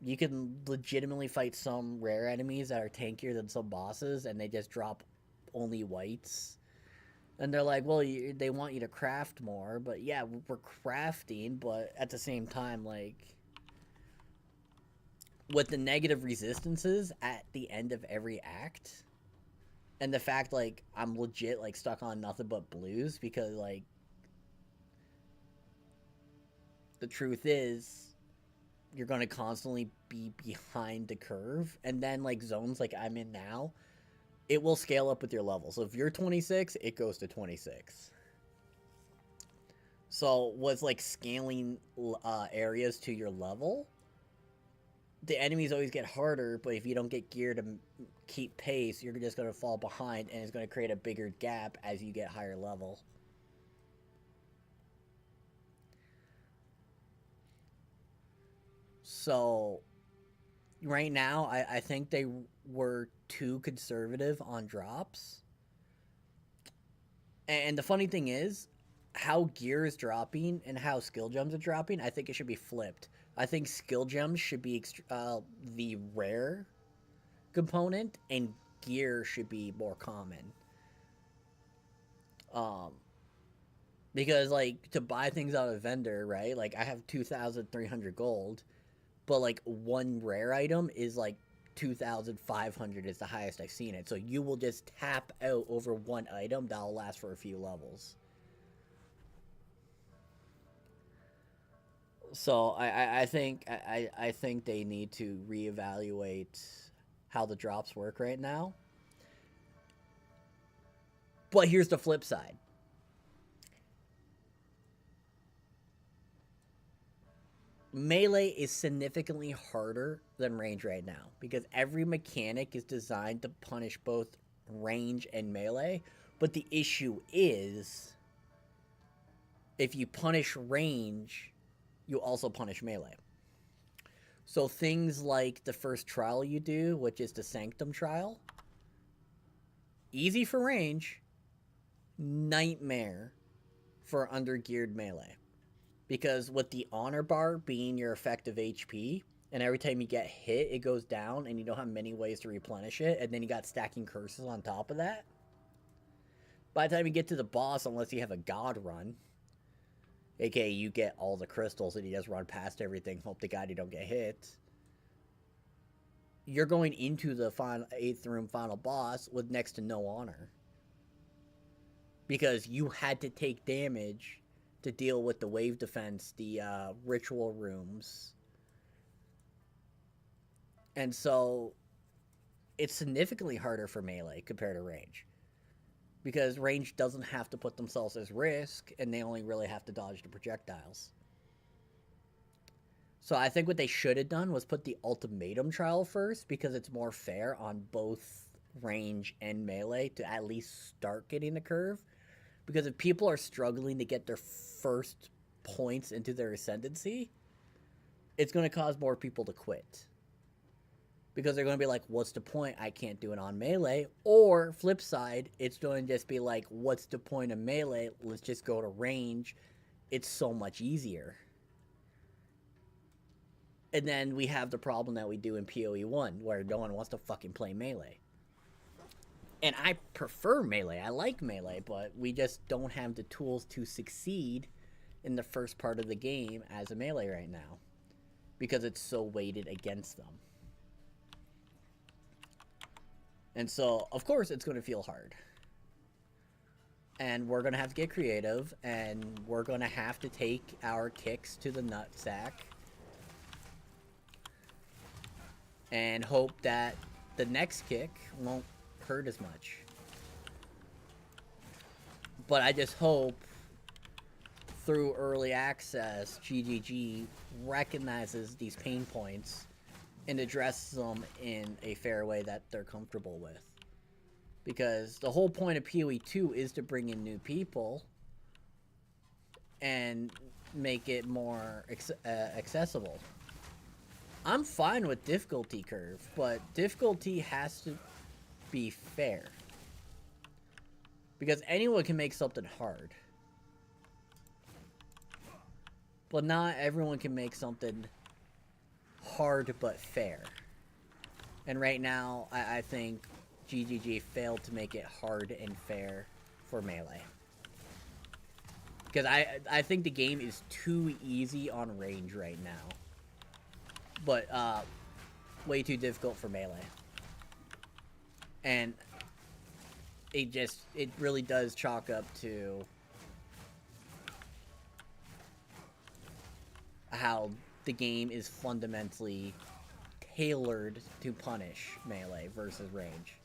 You can legitimately fight some rare enemies that are tankier than some bosses, and they just drop only whites. And they're like, well, they want you to craft more, but yeah, we're crafting, but at the same time, like, with the negative resistances at the end of every act, and the fact, like, I'm legit, like, stuck on nothing but blues, because, like, the truth is, you're going to constantly be behind the curve. And then, like, zones like I'm in now, it will scale up with your level. So if you're 26, it goes to 26. So with, like, scaling areas to your level, the enemies always get harder, but if you don't get gear to keep pace, you're just going to fall behind, and it's going to create a bigger gap as you get higher level. So, right now, I think they were too conservative on drops. And the funny thing is, how gear is dropping and how skill gems are dropping, I think it should be flipped. I think skill gems should be the rare component, and gear should be more common. Because, like, to buy things out of vendor, right? Like, I have 2,300 gold. But, like, one rare item is, like, 2,500 is the highest I've seen it. So you will just tap out over one item that'll last for a few levels. So I think they need to reevaluate how the drops work right now. But here's the flip side. melee is significantly harder than range right now because every mechanic is designed to punish both range and melee. But the issue is, if you punish range, you also punish melee. So things like the first trial you do, which is the Sanctum trial, easy for range, nightmare for undergeared melee. Because with the honor bar being your effective HP, and every time you get hit, it goes down, and you don't have many ways to replenish it, and then you got stacking curses on top of that. By the time you get to the boss, unless you have a god run, aka you get all the crystals and you just run past everything, hope to god you don't get hit, you're going into the final 8th room final boss with next to no honor. Because you had to take damage to deal with the wave defense, the ritual rooms. And so it's significantly harder for melee compared to range. Because range doesn't have to put themselves as risk, and they only really have to dodge the projectiles. So I think what they should have done was put the ultimatum trial first, because it's more fair on both range and melee to at least start getting the curve. Because if people are struggling to get their first points into their ascendancy, it's going to cause more people to quit. Because they're going to be like, what's the point? I can't do it on melee. Or, flip side, it's going to just be like, what's the point of melee? Let's just go to range. It's so much easier. And then we have the problem that we do in PoE 1, where no one wants to fucking play melee. And I prefer melee. I like melee, but we just don't have the tools to succeed in the first part of the game as a melee right now. Because it's so weighted against them. And so, of course, it's going to feel hard. And we're going to have to get creative, and we're going to have to take our kicks to the nutsack. And hope that the next kick won't hurt as much. But I just hope, through early access, GGG recognizes these pain points and addresses them in a fair way that they're comfortable with. Because the whole point of PoE 2 is to bring in new people and make it more accessible. I'm fine with difficulty curve, but difficulty has to be fair. Because anyone can make something hard. But not everyone can make something hard but fair. And right now, I think GGG failed to make it hard and fair for melee. Because I think the game is too easy on range right now. But way too difficult for melee. And it really does chalk up to how the game is fundamentally tailored to punish melee versus range.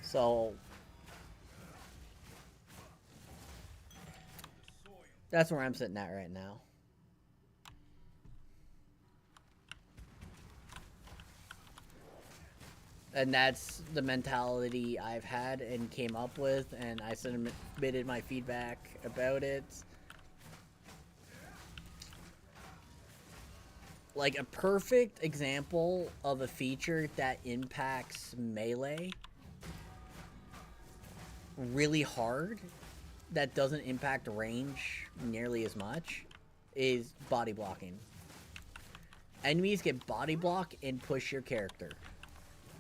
So that's where I'm sitting at right now. And that's the mentality I've had and came up with, and I submitted my feedback about it. Like, a perfect example of a feature that impacts melee really hard, that doesn't impact range nearly as much, is body blocking. Enemies get body block and push your character.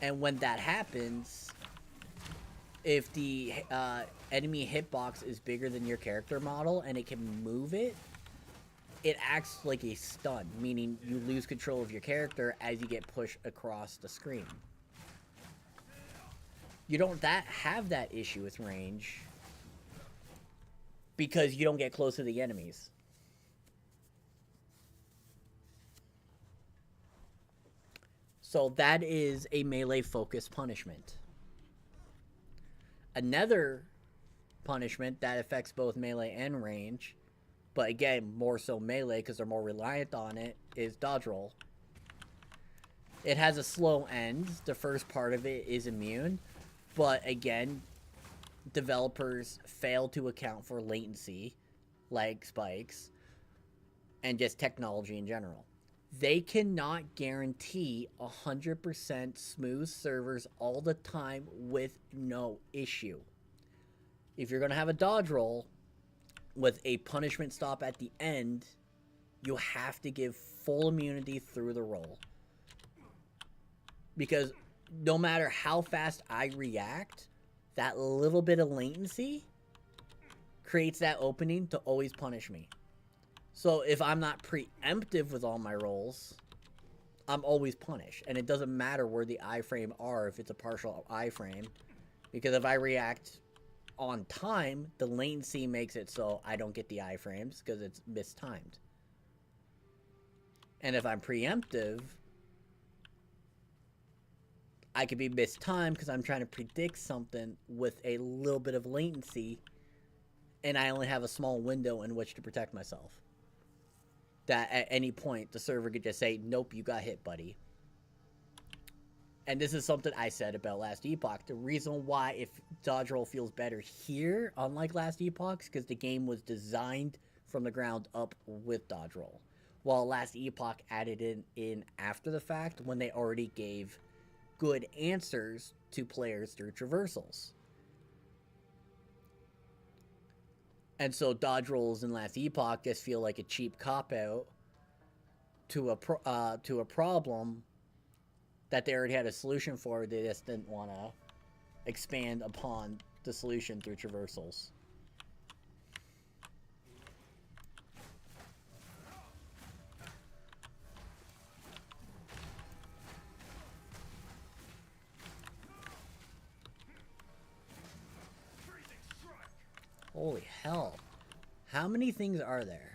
And when that happens, if the enemy hitbox is bigger than your character model and it can move it, it acts like a stun, meaning you lose control of your character as you get pushed across the screen. You don't have that issue with range because you don't get close to the enemies. So that is a melee-focused punishment. Another punishment that affects both melee and range, but again, more so melee because they're more reliant on it, is dodge roll. It has a slow end. The first part of it is immune, but again, developers fail to account for latency, lag spikes, and just technology in general. They cannot guarantee 100% smooth servers all the time with no issue. If you're going to have a dodge roll with a punishment stop at the end, you have to give full immunity through the roll. Because no matter how fast I react, that little bit of latency creates that opening to always punish me. So if I'm not preemptive with all my rolls, I'm always punished. And it doesn't matter where the iframe are if it's a partial iframe. Because if I react on time, the latency makes it so I don't get the iframes because it's mistimed. And if I'm preemptive, I could be mistimed because I'm trying to predict something with a little bit of latency, and I only have a small window in which to protect myself. That at any point, the server could just say, nope, you got hit, buddy. And this is something I said about Last Epoch. The reason why if dodge roll feels better here, unlike Last Epoch, is because the game was designed from the ground up with dodge roll. While Last Epoch added in after the fact when they already gave good answers to players through traversals. And so dodge rolls in Last Epoch just feel like a cheap cop-out to a problem that they already had a solution for. They just didn't want to expand upon the solution through traversals. Holy hell. How many things are there?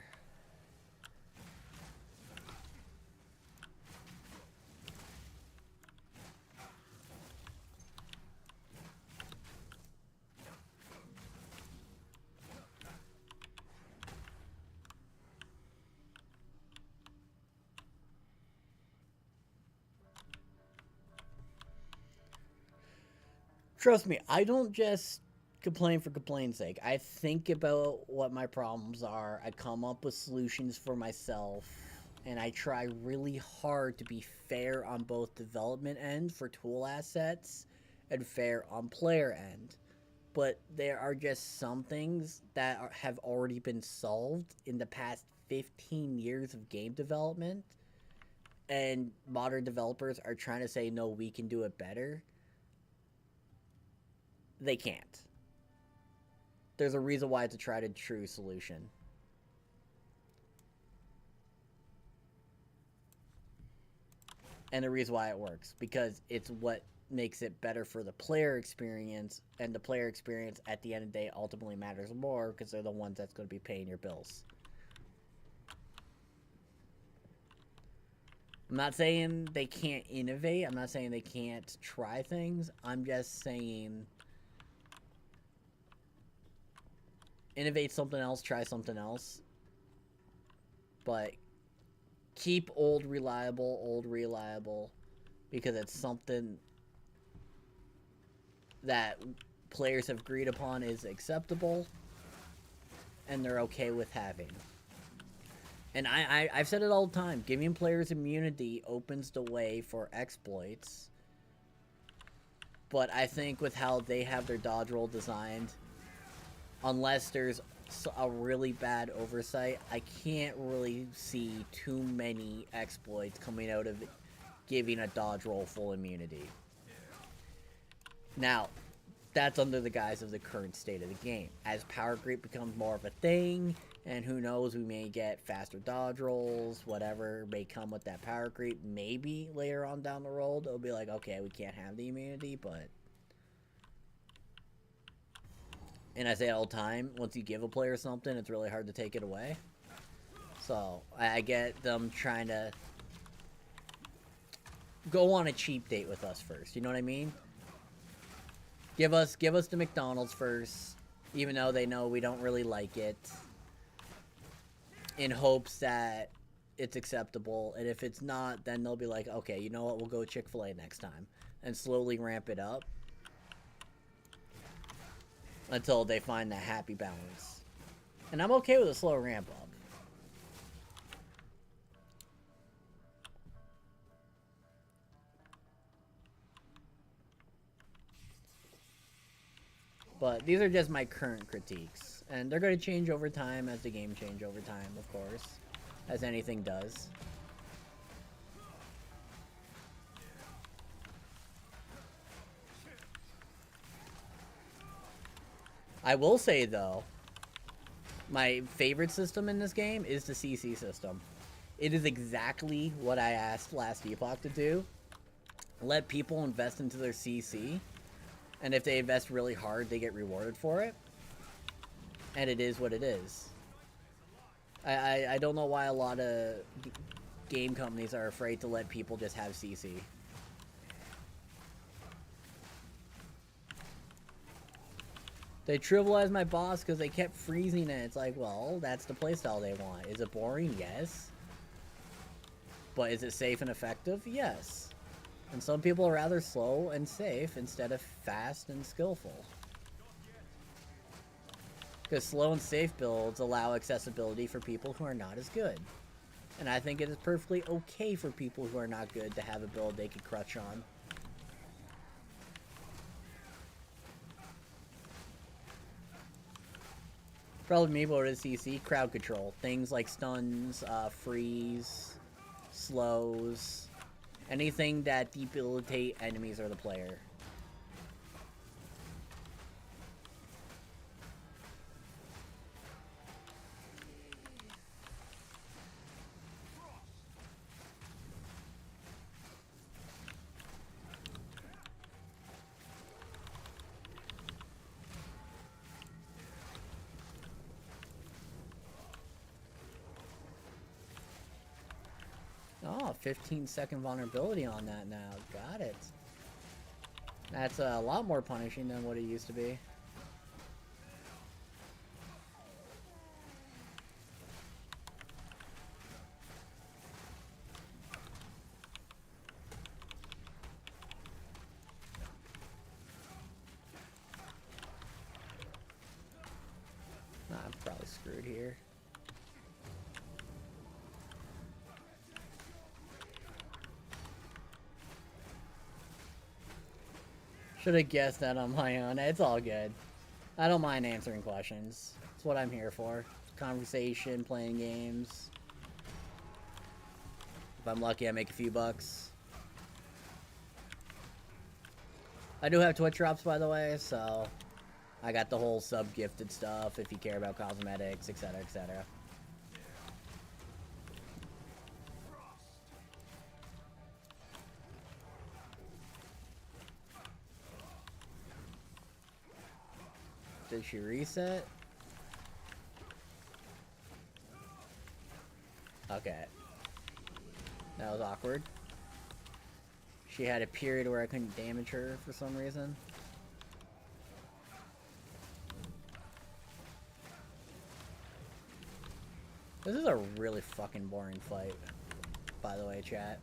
Trust me, I don't just complain for complain's sake. I think about what my problems are. I come up with solutions for myself, and I try really hard to be fair on both development end for tool assets and fair on player end. But there are just some things that have already been solved in the past 15 years of game development, and modern developers are trying to say, no, we can do it better. They can't. There's a reason why it's a tried and true solution. And the reason why it works. Because it's what makes it better for the player experience. And the player experience, at the end of the day, ultimately matters more. Because they're the ones that's going to be paying your bills. I'm not saying they can't innovate. I'm not saying they can't try things. I'm just saying innovate something else, try something else. But keep old reliable, because it's something that players have agreed upon is acceptable, and they're okay with having. And I've said it all the time, giving players immunity opens the way for exploits. But I think with how they have their dodge roll designed, unless there's a really bad oversight, I can't really see too many exploits coming out of giving a dodge roll full immunity. Now, that's under the guise of the current state of the game. As power creep becomes more of a thing, and who knows, we may get faster dodge rolls, whatever may come with that power creep. Maybe later on down the road, it'll be like, okay, we can't have the immunity, but... And I say all the time, once you give a player something, it's really hard to take it away. So, I get them trying to go on a cheap date with us first, you know what I mean? Give us the McDonald's first, even though they know we don't really like it, in hopes that it's acceptable. And if it's not, then they'll be like, okay, you know what, we'll go Chick-fil-A next time, and slowly ramp it up until they find that happy balance. And I'm okay with a slow ramp up. But these are just my current critiques. And they're going to change over time as the game change over time, of course. As anything does. I will say, though, my favorite system in this game is the CC system. It is exactly what I asked Last Epoch to do. Let people invest into their CC. And if they invest really hard, they get rewarded for it. And it is what it is. I don't know why a lot of game companies are afraid to let people just have CC. They trivialized my boss because they kept freezing it. It's like, well, that's the playstyle they want. Is it boring? Yes. But is it safe and effective? Yes. And some people are rather slow and safe instead of fast and skillful. Because slow and safe builds allow accessibility for people who are not as good. And I think it is perfectly okay for people who are not good to have a build they can crutch on. Problem me about CC, crowd control. Things like stuns, freeze, slows, anything that debilitate enemies or the player. Oh, 15-second vulnerability on that now. Got it. That's a lot more punishing than what it used to be. Nah, I'm probably screwed here. Should have guessed that on my own. It's all good. I don't mind answering questions. It's what I'm here for. Conversation, playing games. If I'm lucky, I make a few bucks. I do have Twitch drops, by the way, so I got the whole sub-gifted stuff if you care about cosmetics, etc., etc. Did she reset? Okay. That was awkward. She had a period where I couldn't damage her for some reason. This is a really fucking boring fight, by the way, chat.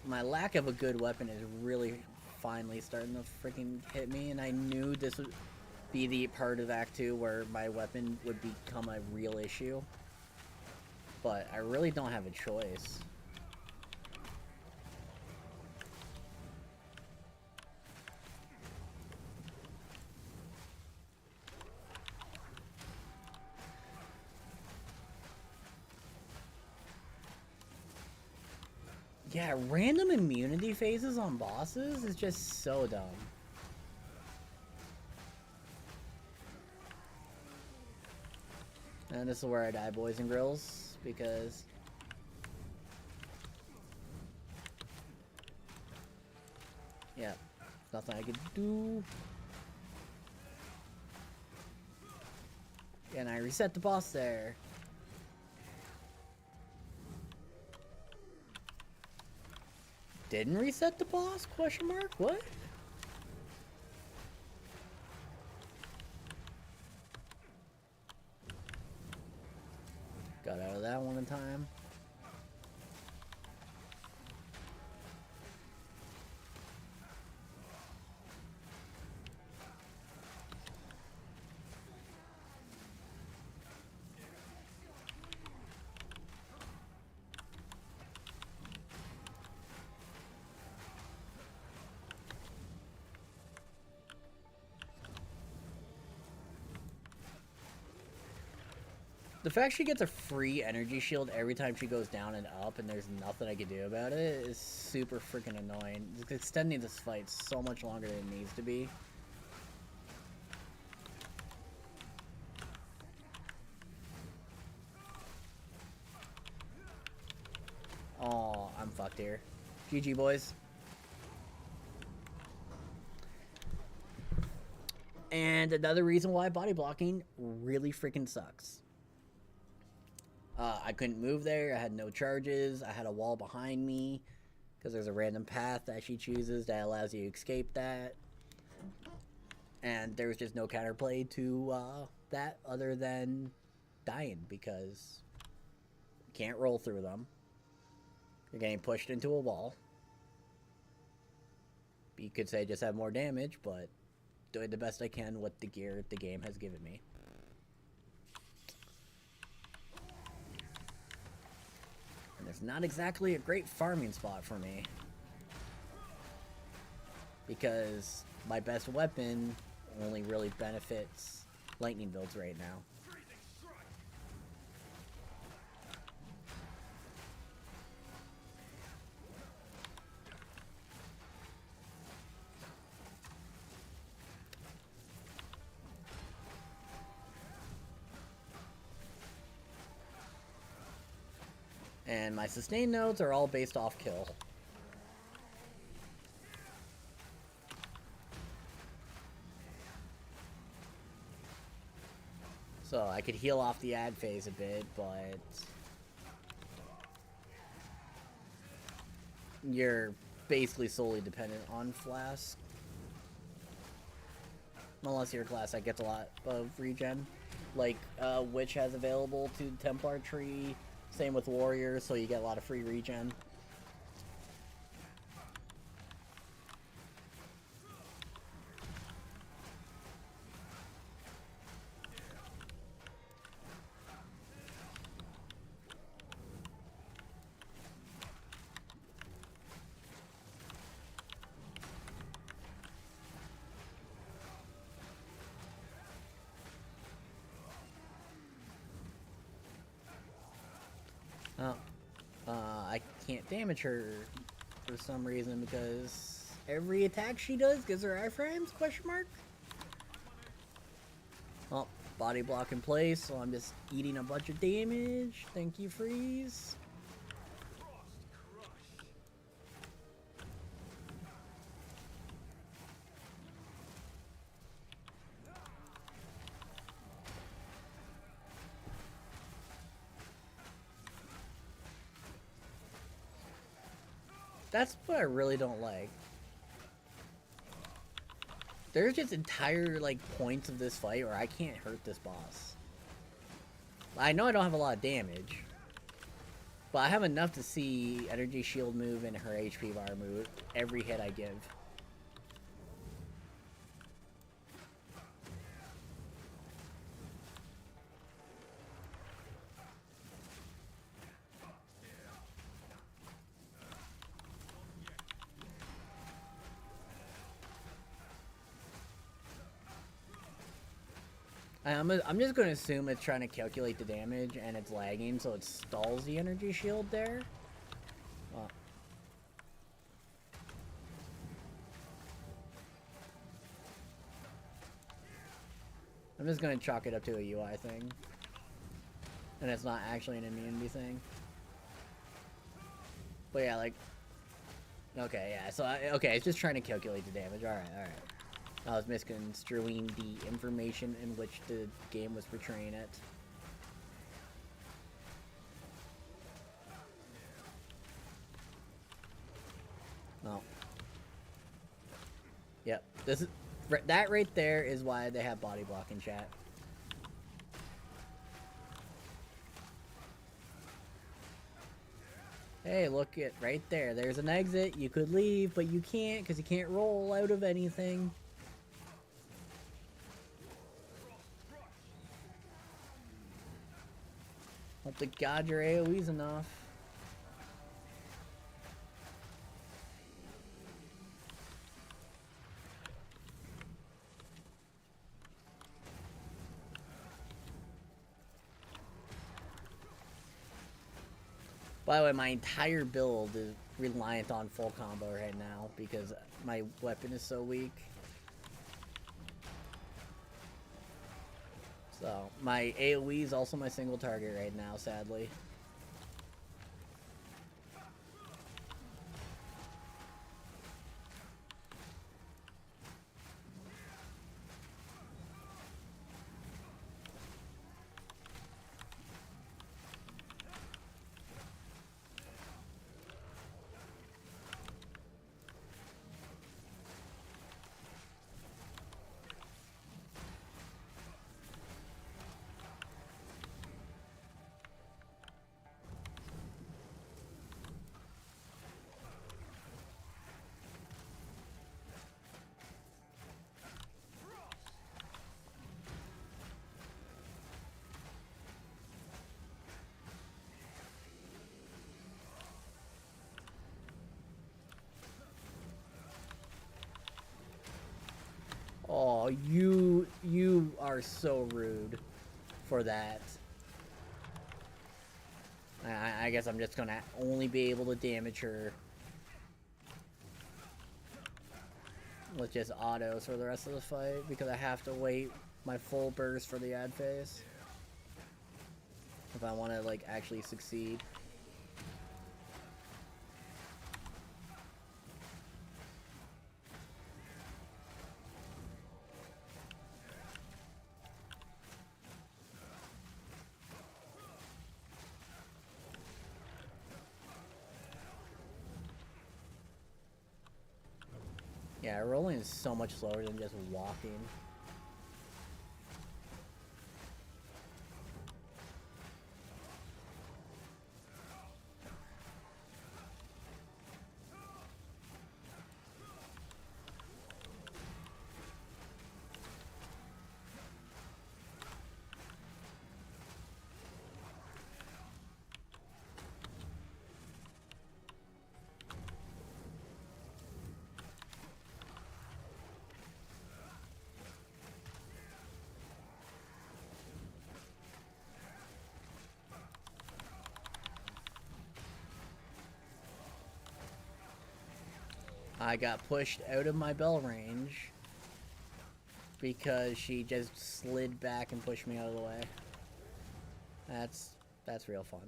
My lack of a good weapon is really finally starting to freaking hit me, and I knew this would be the part of Act 2 where my weapon would become a real issue. But I really don't have a choice. Yeah, random immunity phases on bosses is just so dumb. And this is where I die, boys and girls, because yeah, nothing I could do. And I reset the boss there. didn't reset the boss? Question mark? What? Got out of that one in time. The fact she gets a free energy shield every time she goes down and up and there's nothing I can do about it is super freaking annoying. It's extending this fight so much longer than it needs to be. Oh, I'm fucked here. GG, boys. And another reason why body blocking really freaking sucks. I couldn't move there. I had no charges. I had a wall behind me because there's a random path that she chooses that allows you to escape that. And there was just no counterplay to that other than dying because you can't roll through them. You're getting pushed into a wall. You could say just have more damage, but doing the best I can with the gear the game has given me. And there's not exactly a great farming spot for me. Because my best weapon only really benefits lightning builds right now. And my sustain nodes are all based off kill. So I could heal off the ad phase a bit, but you're basically solely dependent on Flask. Unless you're a class that gets a lot of regen. Like Witch has available to the Templar tree. Same with Warriors, so you get a lot of free regen. I can't damage her for some reason because every attack she does gives her iframes? Question mark. Oh, body block in place, so I'm just eating a bunch of damage. Thank you, freeze. That's what I really don't like. There's just entire, like, points of this fight where I can't hurt this boss. I know I don't have a lot of damage, but I have enough to see energy shield move and her HP bar move every hit I give. I'm just going to assume it's trying to calculate the damage and it's lagging, so it stalls the energy shield there. Well. I'm just going to chalk it up to a UI thing. And it's not actually an immunity thing. But yeah, like... Okay, yeah, so okay, it's just trying to calculate the damage. Alright, alright. I was misconstruing the information in which the game was portraying it. No. Yep. This is that right there is why they have body block in chat. Hey, look at right there. There's an exit. You could leave, but you can't because you can't roll out of anything. Hope to God your AoE's enough. By the way, my entire build is reliant on full combo right now because my weapon is so weak. So, my AoE is also my single target right now, sadly. Oh, you are so rude for that. I guess I'm just gonna only be able to damage her with just autos for the rest of the fight because I have to wait my full burst for the ad phase if I want to like actually succeed. Yeah, rolling is so much slower than just walking. I got pushed out of my bell range because she just slid back and pushed me out of the way. That's real fun.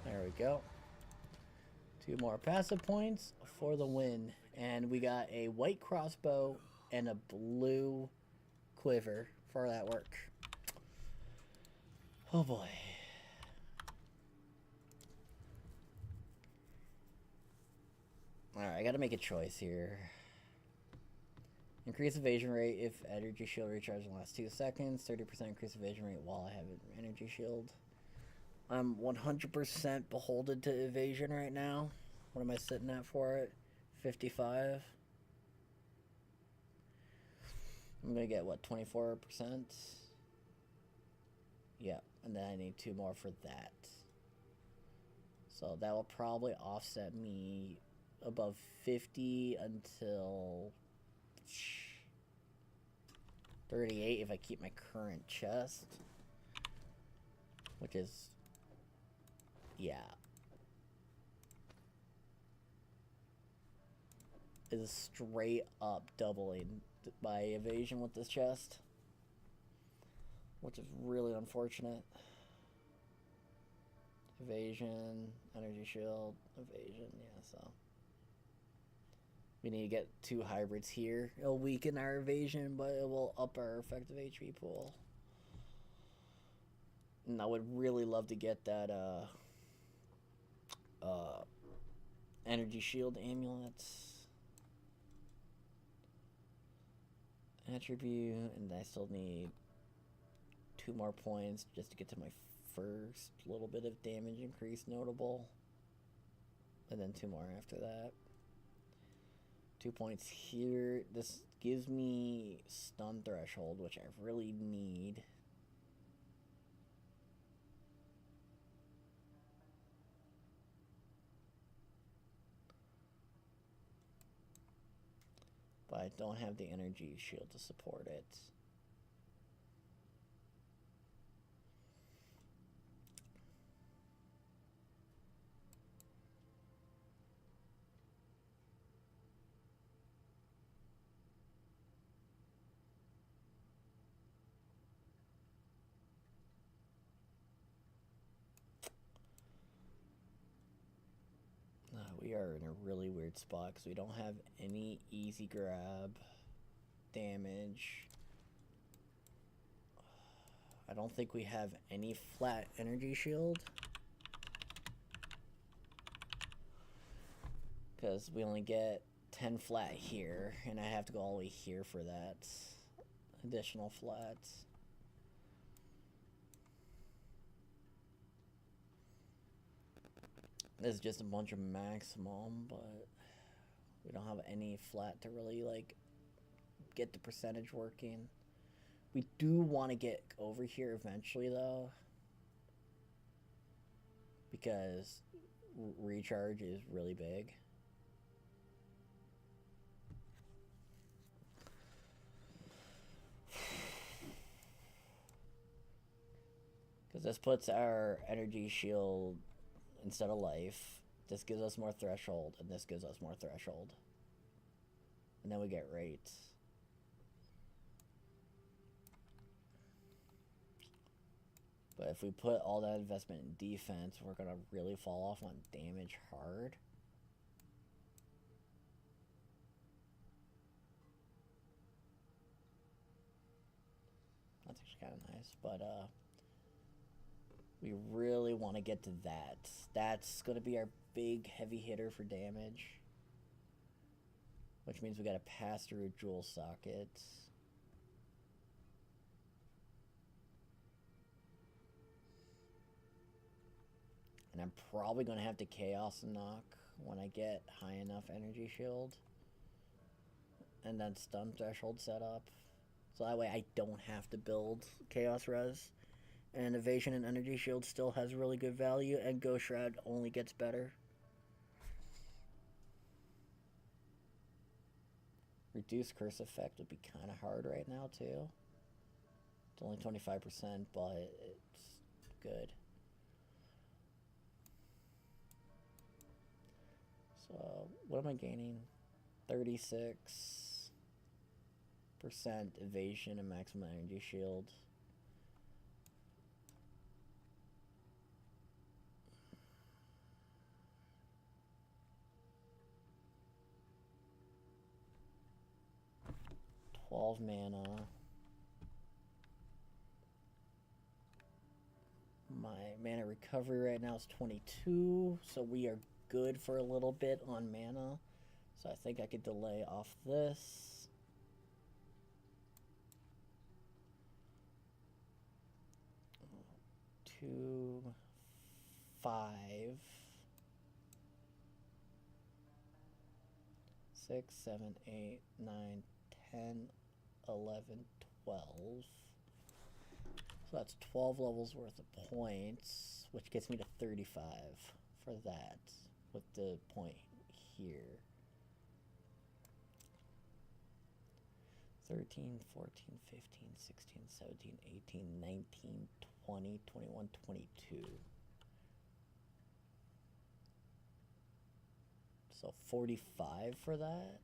There we go. 2 more passive points for the win. And we got a white crossbow and a blue quiver for that work. Oh boy. Alright, I gotta make a choice here. Increase evasion rate if energy shield recharges in the last 2 seconds. 30% increase evasion rate while I have an energy shield. I'm 100% beholden to evasion right now. What am I sitting at for it? 55. I'm gonna get what, 24%? Yeah, and then I need 2 more for that. So that will probably offset me above 50 until 38 if I keep my current chest. Which is, yeah. Is straight up doubling my evasion with this chest, which is really unfortunate. Evasion, energy shield, evasion, yeah, so We need to get 2 hybrids here. It'll weaken our evasion, but it will up our effective HP pool. And I would really love to get that energy shield amulets. Attribute, and I still need 2 more points just to get to my first little bit of damage increase notable. And then 2 more after that. 2 points here. This gives me stun threshold, which I really need. But I don't have the energy shield to support it. We are in a really weird spot because we don't have any easy grab damage. I don't think we have any flat energy shield. Because we only get 10 flat here, and I have to go all the way here for that additional flats. This is just a bunch of maximum, but we don't have any flat to really, like, get the percentage working. We do want to get over here eventually, though, because recharge is really big. Because this puts our energy shield instead of life. This gives us more threshold, and this gives us more threshold. And then we get rates. But if we put all that investment in defense, we're going to really fall off on damage hard. That's actually kind of nice, but we really want to get to that. That's going to be our big heavy hitter for damage. Which means we got to pass through jewel sockets. And I'm probably going to have to chaos knock when I get high enough energy shield. And then stun threshold set up. So that way I don't have to build chaos res. And evasion and energy shield still has really good value, and Ghost Shroud only gets better. Reduced curse effect would be kind of hard right now too. It's only 25%, but it's good. So what am I gaining? 36% evasion and maximum energy shield. Mana. My mana recovery right now is 22, so we are good for a little bit on mana. So I think I could delay off this. Two, 5, 6, 7, 8, 9, 10, 11, 12. So that's 12 levels worth of points, which gets me to 35 for that with the point here. 13, 14, 15, 16, 17, 18, 19, 20, 21, 22. So 45 for that.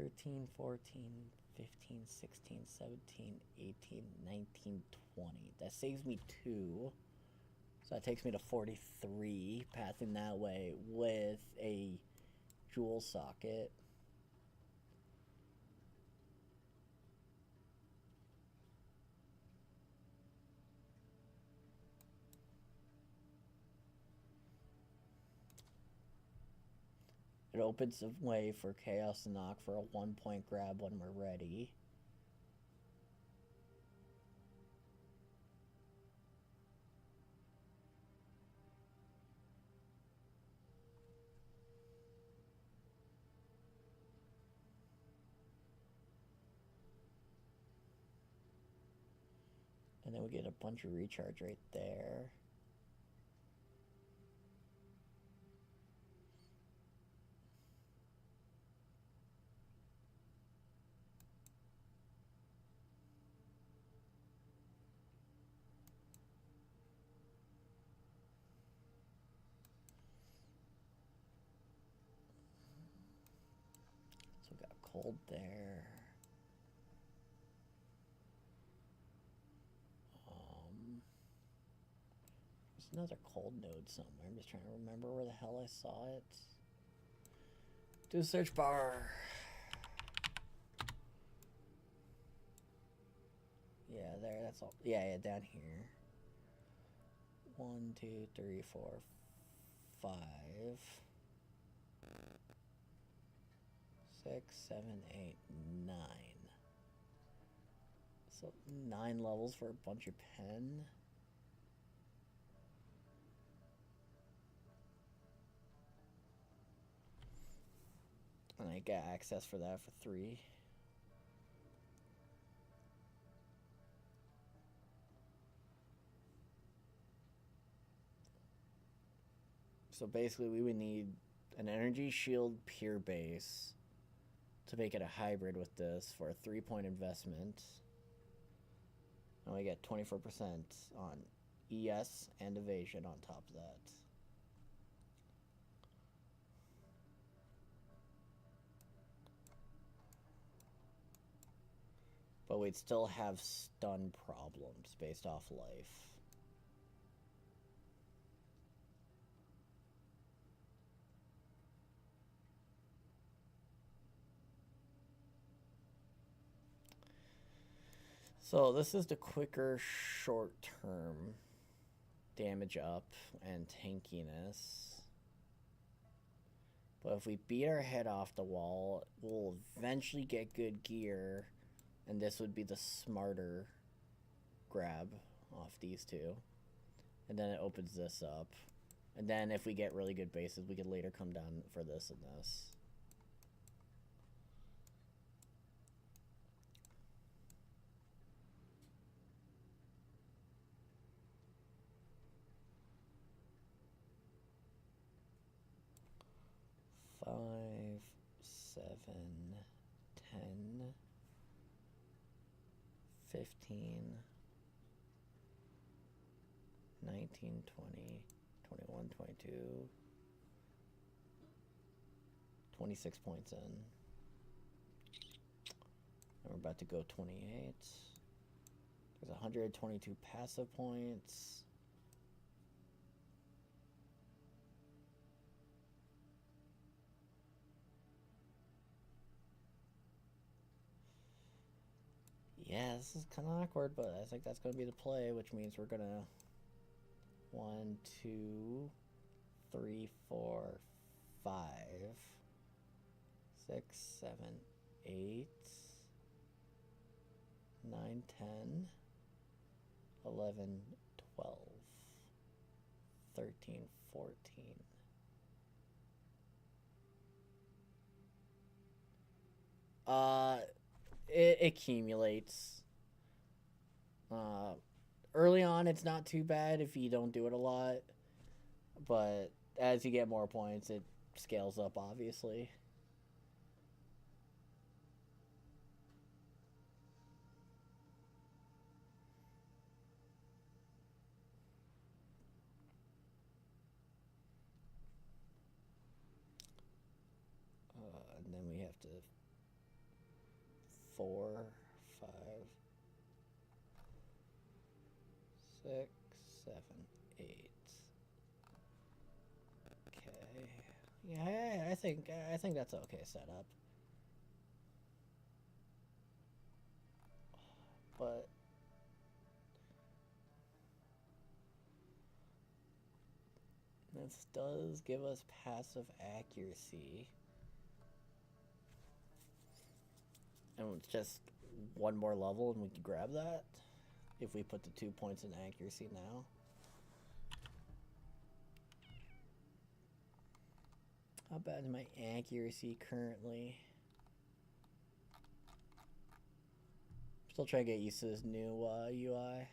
13, 14, 15, 16, 17, 18, 19, 20. That saves me 2. So that takes me to 43, pathing that way with a jewel socket. It opens a way for Chaos to knock for a 1-point grab when we're ready. And then we get a bunch of recharge right there. So we got cold there. There's another cold node somewhere. I'm just trying to remember where the hell I saw it. Do a search bar. Yeah, there, that's all. Yeah, down here. 1, 2, 3, 4, 5. 6, 7, 8, 9. So 9 levels for a bunch of pen. And I get access for that for 3. So basically we would need an energy shield pure base to make it a hybrid with this for a 3-point investment. And we get 24% on ES and evasion on top of that. But we'd still have stun problems based off life. So this is the quicker short-term damage up and tankiness. But if we beat our head off the wall, we'll eventually get good gear. And this would be the smarter grab off these two. And then it opens this up. And then if we get really good bases, we could later come down for this and this. Five, 7, 10, 15, 19, 20, 21, 22, 26 points in. And we're about to go 28. There's 122 passive points. Yeah, this is kind of awkward, but I think that's going to be the play, which means we're going to 1, 2, 3, 4, 5, 6, 7, 8, 9, 10, 11, 12, 13, 14. It accumulates. Early on, it's not too bad if you don't do it a lot, but as you get more points, it scales up, obviously. And then we have to 4, 5, 6, 7, 8. Okay. Yeah, I think that's okay setup. But this does give us passive accuracy. And it's just one more level and we can grab that if we put the 2 points in accuracy now. How bad is my accuracy currently? Still trying to get used to this new UI.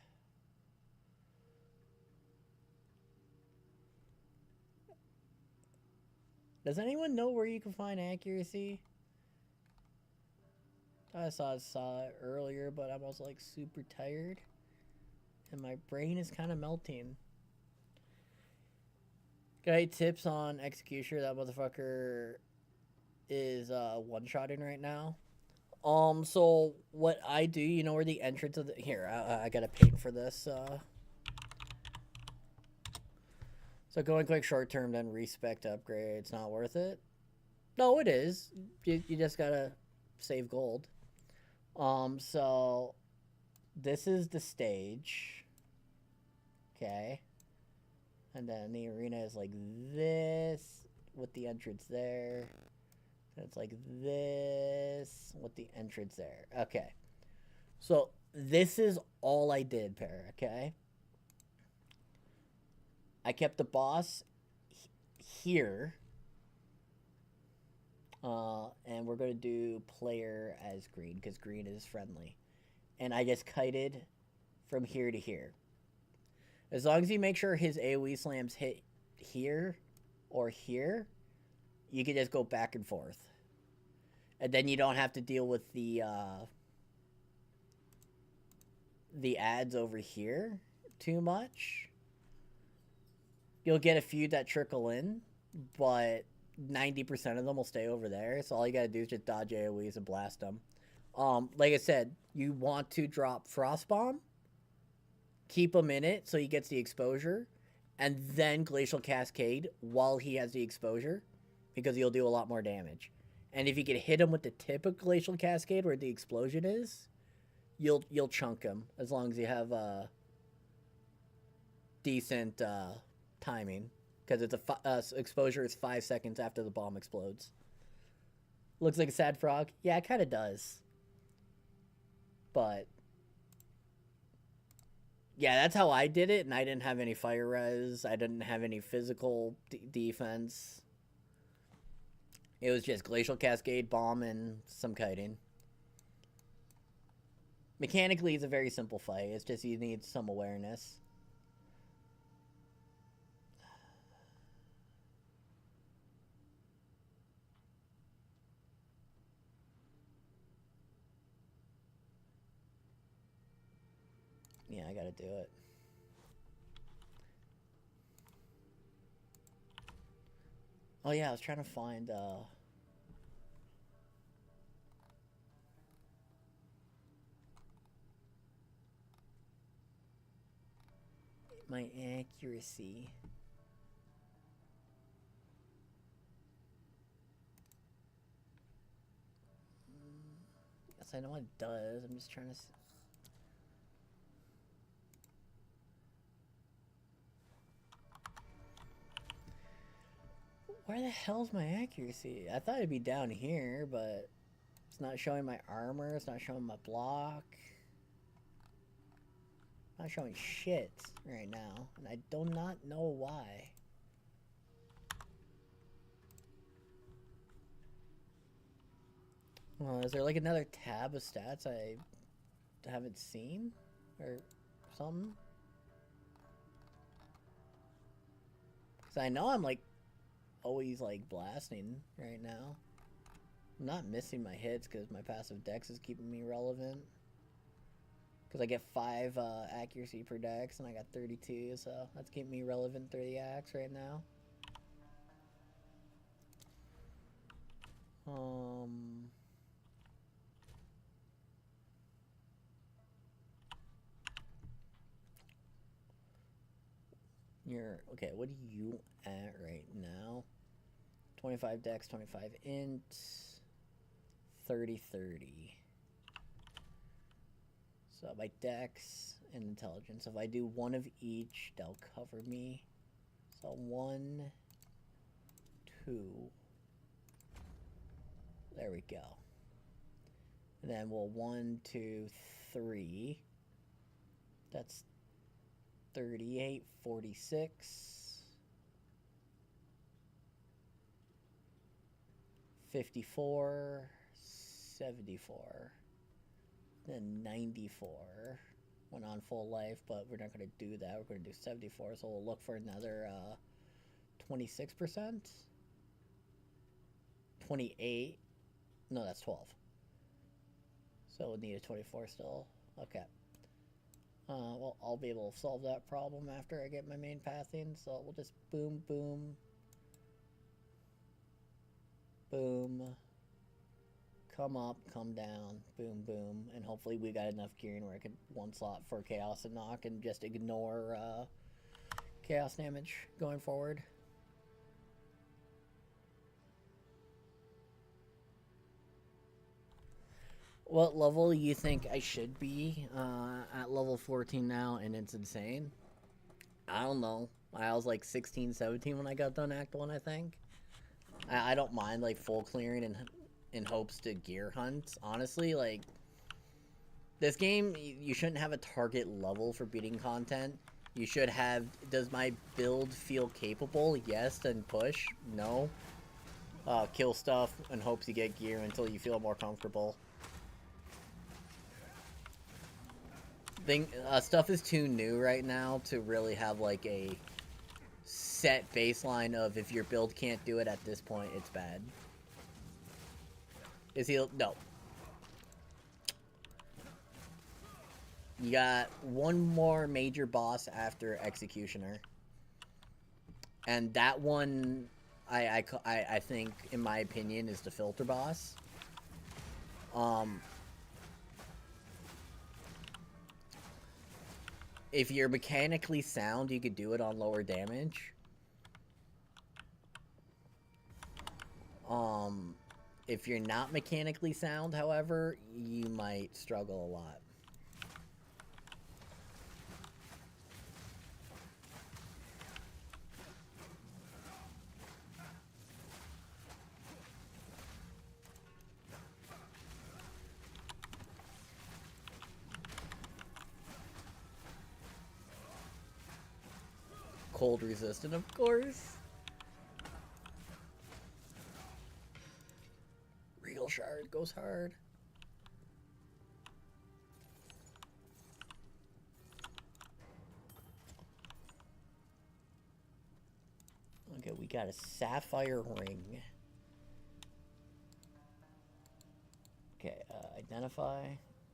Does anyone know where you can find accuracy? I saw it earlier, but I was like super tired. And my brain is kind of melting. Got any tips on Executioner? That motherfucker is one-shotting right now. So what I do, you know where the entrance of the... Here, I gotta paint for this. So going quick short term, then respec to upgrade. It's not worth it. No, it is. You just gotta save gold. So this is the stage. Okay. And then the arena is like this with the entrance there. And it's like this with the entrance there. Okay. So this is all I did, Para, okay? I kept the boss here. And we're going to do player as green because green is friendly. And I just kited from here to here. As long as you make sure his AoE slams hit here or here, you can just go back and forth. And then you don't have to deal with the ads over here too much. You'll get a few that trickle in, but 90% of them will stay over there. So all you gotta do is just dodge AoEs and blast them. Like I said, you want to drop Frost Bomb, keep him in it so he gets the exposure, and then Glacial Cascade while he has the exposure, because he'll do a lot more damage. And if you can hit him with the tip of Glacial Cascade where the explosion is, you'll chunk him as long as you have decent timing, because it's exposure is 5 seconds after the bomb explodes. Looks like a sad frog. Yeah, it kind of does. But yeah, that's how I did it, and I didn't have any fire res. I didn't have any physical defense. It was just Glacial Cascade, bomb, and some kiting. Mechanically, it's a very simple fight. It's just you need some awareness. Yeah, I gotta do it. Oh yeah, I was trying to find my accuracy. Yes, I know it does. I'm just trying to... Where the hell's my accuracy? I thought it'd be down here, but it's not showing my armor. It's not showing my block. Not showing shit right now, and I do not know why. Well, is there like another tab of stats I haven't seen or something? Because I know I'm like always like blasting right now. I'm not missing my hits because my passive dex is keeping me relevant. Because I get 5 accuracy per dex and I got 32, so that's keeping me relevant 30 axe right now. You're okay. What are you at right now? 25 dex, 25 int, 30, 30. So my dex and intelligence. If I do one of each, they'll cover me. So 1, 2. There we go. And then we'll 1, 2, 3. That's 38, 46, 54, 74, then 94. Went on full life, but we're not going to do that. We're going to do 74, so we'll look for another 26%. 28. No, that's 12. So we'll need a 24 still. Okay. Well, I'll be able to solve that problem after I get my main pathing, so we'll just boom, boom, boom, come up, come down, boom, boom, and hopefully we got enough gearing where I could one slot for Chaos and Knock and just ignore Chaos damage going forward. What level you think I should be at level 14 now, and it's insane? I don't know. I was like 16, 17 when I got done Act 1, I think. I don't mind like full clearing in hopes to gear hunt. Honestly, like, this game, you shouldn't have a target level for beating content. You should have, does my build feel capable? Yes, then push. No. Kill stuff in hopes you get gear until you feel more comfortable. Stuff is too new right now to really have like a set baseline of if your build can't do it at this point, it's bad. Is he? No. You got one more major boss after Executioner. And that one, I think, in my opinion, is the filter boss. If you're mechanically sound, you could do it on lower damage. If you're not mechanically sound, however, you might struggle a lot. Cold resistant, of course. Regal Shard goes hard. Okay, we got a Sapphire Ring. Okay, identify,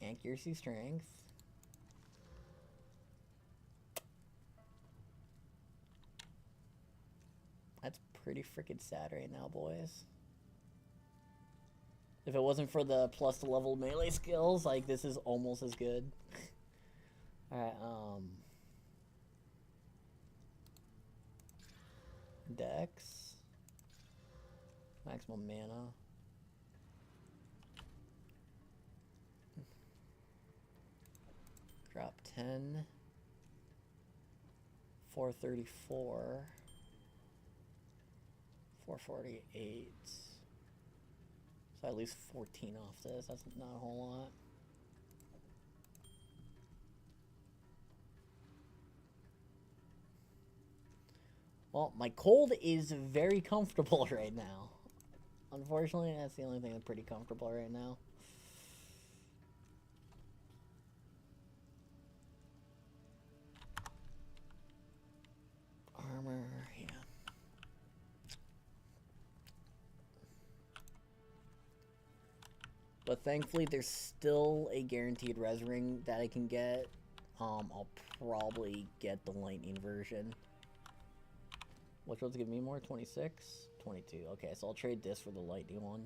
accuracy, strength. That's pretty freaking sad right now, boys. If it wasn't for the plus the level melee skills, like, this is almost as good. Alright, Dex. Maximum mana. Drop 10. 434. 448. So at least 14 off this. That's not a whole lot. Well, my cold is very comfortable right now. Unfortunately, that's the only thing that's pretty comfortable right now. Armor, yeah. But thankfully, there's still a guaranteed res ring that I can get. I'll probably get the lightning version. Which one's giving me more? 26? 22. Okay, so I'll trade this for the lightning one.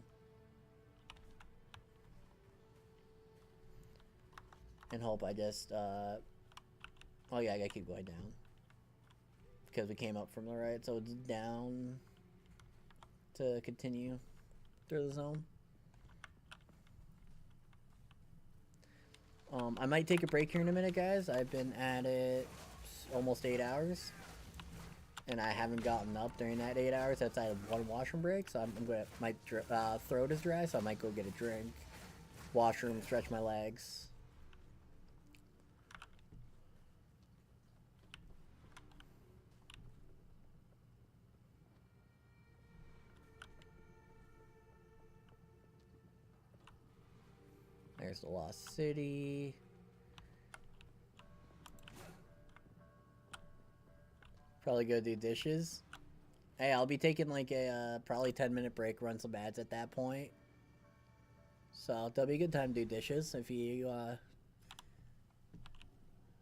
And hope I just, oh yeah, I gotta keep going down. because we came up from the right, so it's down to continue through the zone. I might take a break here in a minute, guys. I've been at it almost 8 hours, and I haven't gotten up during that 8 hours. That's I had one washroom break, so I'm gonna, my throat is dry, so I might go get a drink, washroom, stretch my legs. There's the Lost City. Probably go do dishes. Hey, I'll be taking like a probably 10-minute break, run some ads at that point. So that'll be a good time to do dishes if you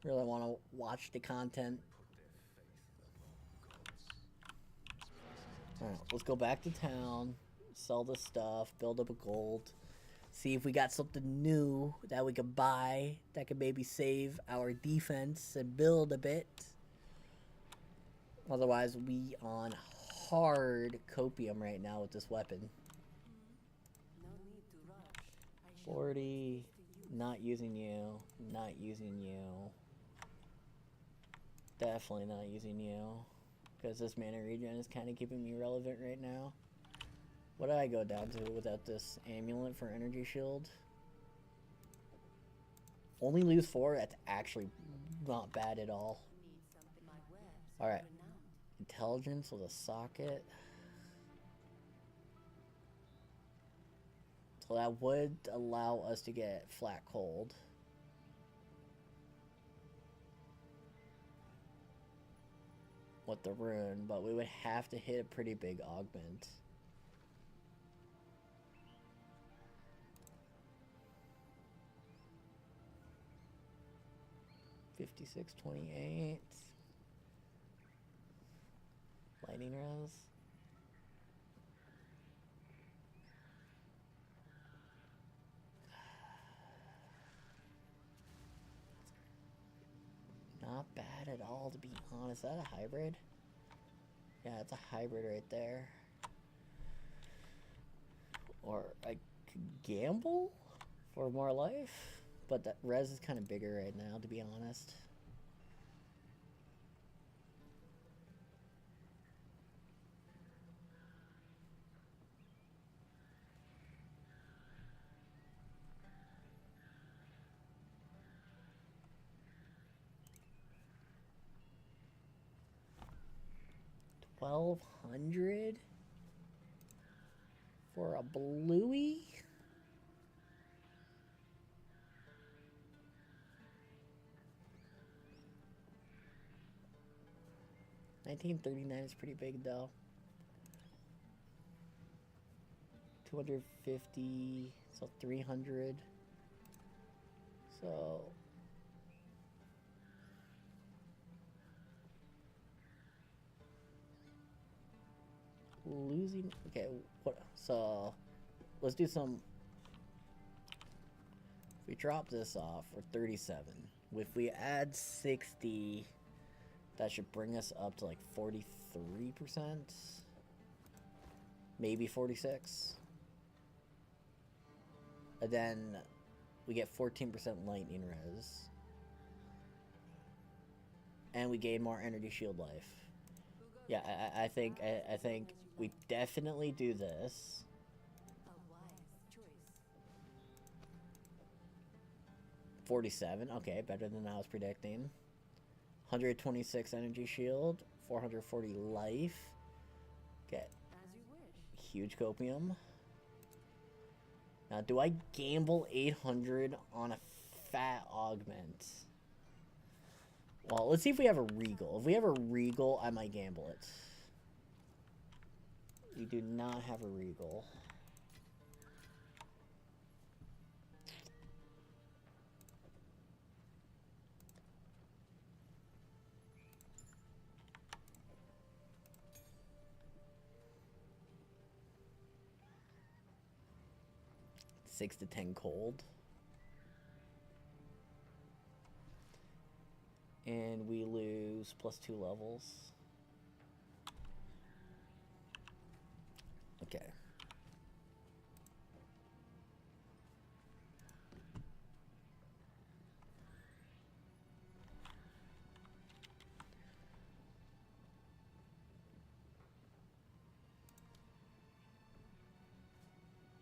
really want to watch the content. Alright, let's go back to town, sell the stuff, build up a gold. See if we got something new that we could buy that could maybe save our defense and build a bit. Otherwise, we on hard copium right now with this weapon. 40, not using you, not using you. Definitely not using you. Because this mana regen is kind of keeping me relevant right now. What did I go down to without this amulet for energy shield? Only lose 4? That's actually not bad at all. Alright. Intelligence with a socket. So that would allow us to get flat cold. With the rune, but we would have to hit a pretty big augment. $56.28. Lightning res. Not bad at all, to be honest. Is that a hybrid? Yeah, it's a hybrid right there. Or I could gamble for more life, but that res is kind of bigger right now, to be honest. $1,200 for a bluey? $19.39 is pretty big though. 250, so 300. So losing, okay, what, so let's do some, if we drop this off, we're 37. If we add 60, that should bring us up to like 43%, maybe 46. And then we get 14% lightning res. And we gain more energy shield life. Yeah, I think we definitely do this. 47, okay, better than I was predicting. 126 energy shield, 440 life. Get huge copium. Now, do I gamble 800 on a fat augment? Well, let's see if we have a regal. If we have a regal, I might gamble it. We do not have a regal. Six to 10 cold. And we lose +2 levels. Okay.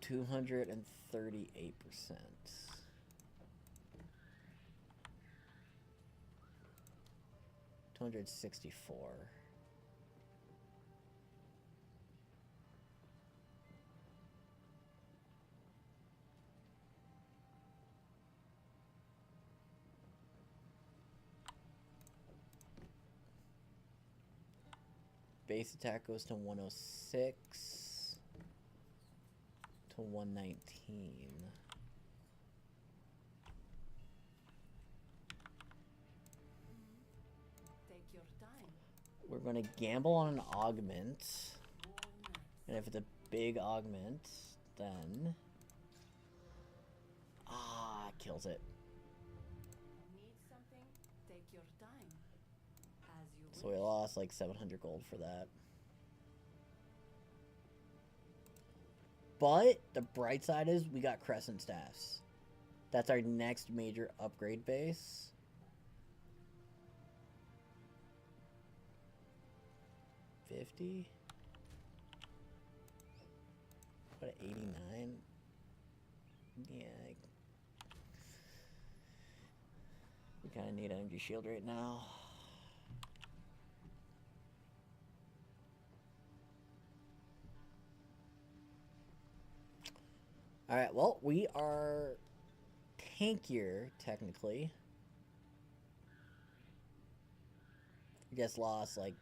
$238%. 264. Base attack goes to 106 to 119. Take your time. We're going to gamble on an augment. All night. And if it's a big augment, then... kills it. Need something? Take your time. As you So we wish. lost like 700 gold for that. But the bright side is we got Crescent Staffs. That's our next major upgrade base. $50? What, 89? Yeah. We kind of need an energy shield right now. Alright, well, we are tankier, technically. We just lost, like,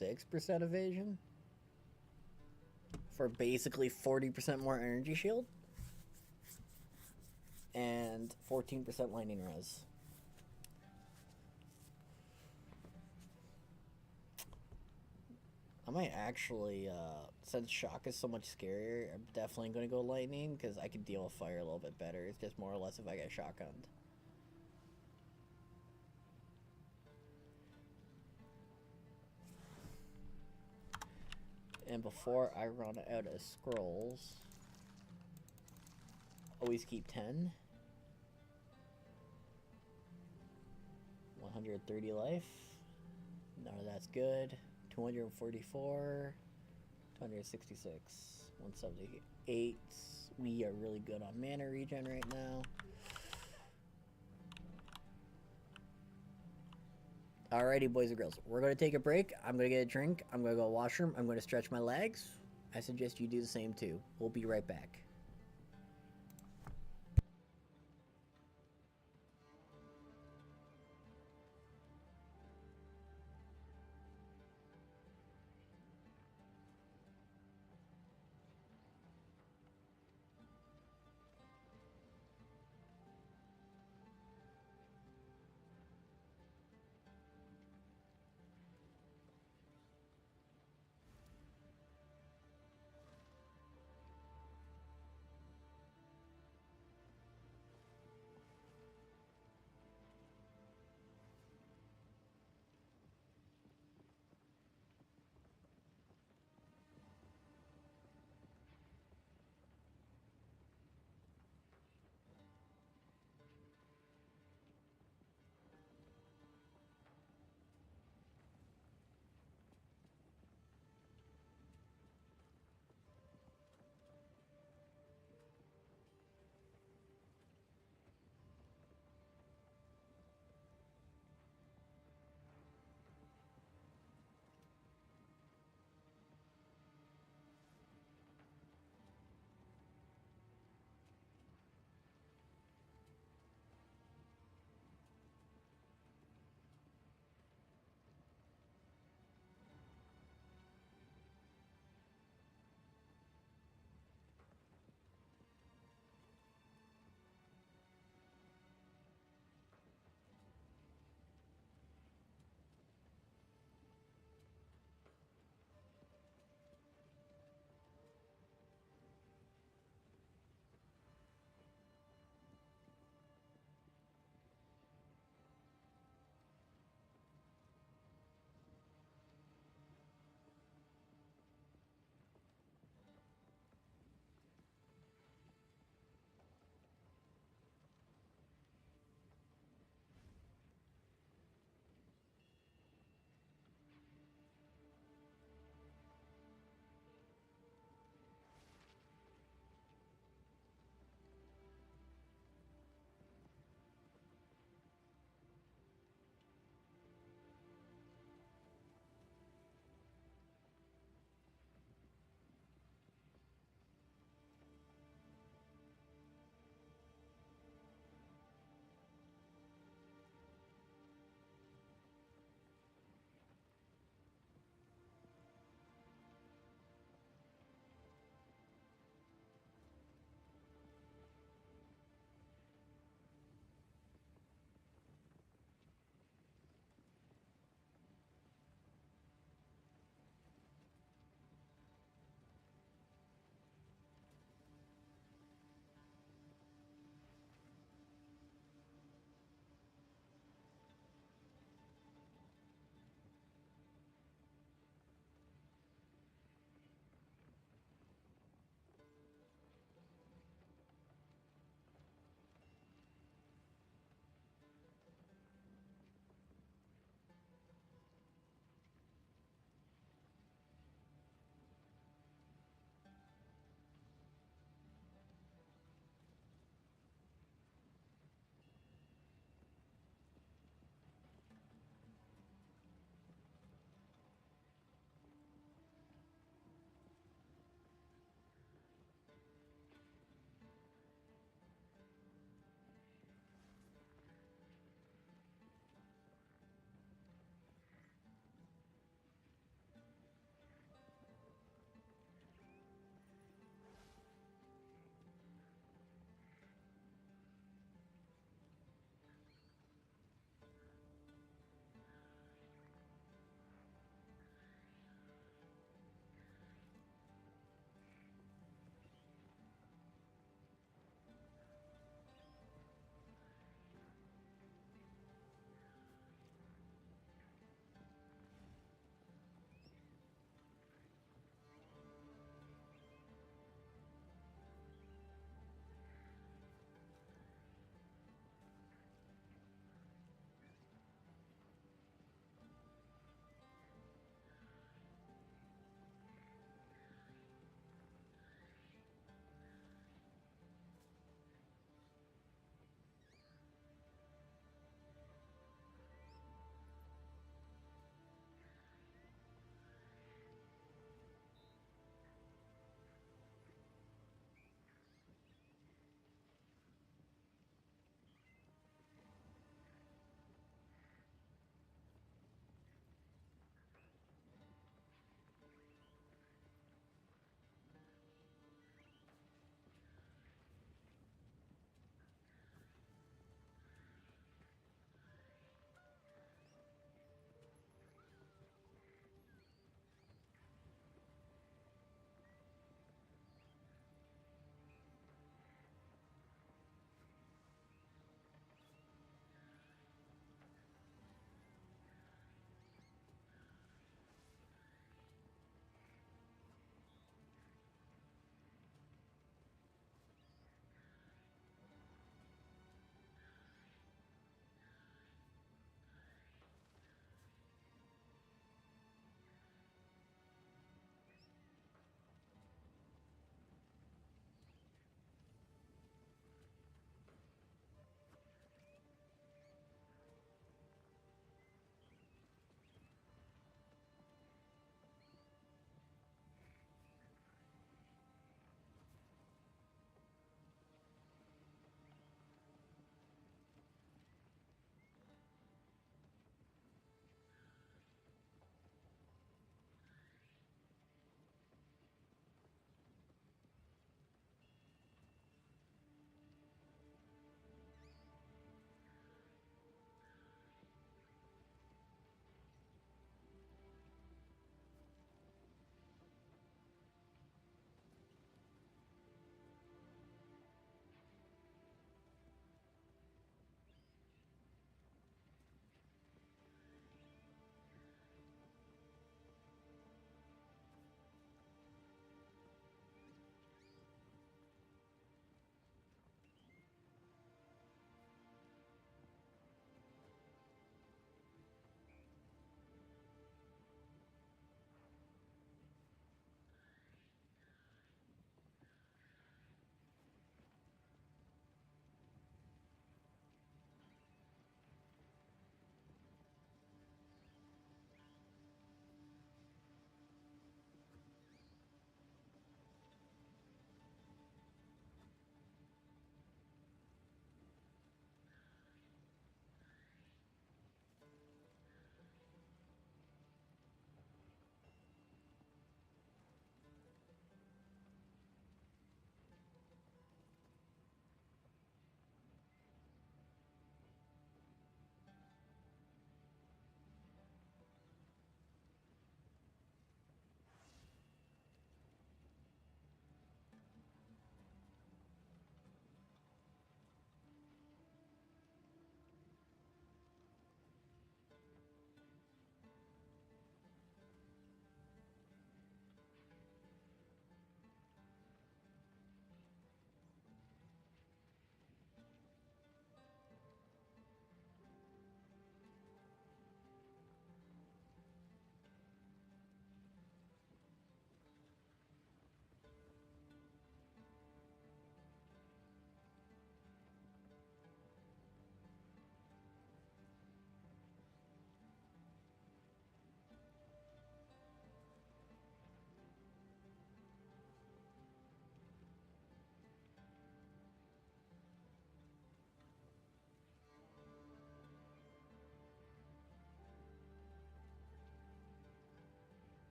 6% evasion for basically 40% more energy shield and 14% lightning res. I might actually, since shock is so much scarier, I'm definitely going to go lightning because I can deal with fire a little bit better. It's just more or less if I get shotgunned. And before I run out of scrolls, always keep 10. 130 life. None of that's good. 244. 266. 178. We are really good on mana regen right now. Alrighty, boys and girls. We're going to take a break. I'm going to get a drink. I'm going to go to the washroom. I'm going to stretch my legs. I suggest you do the same too. We'll be right back.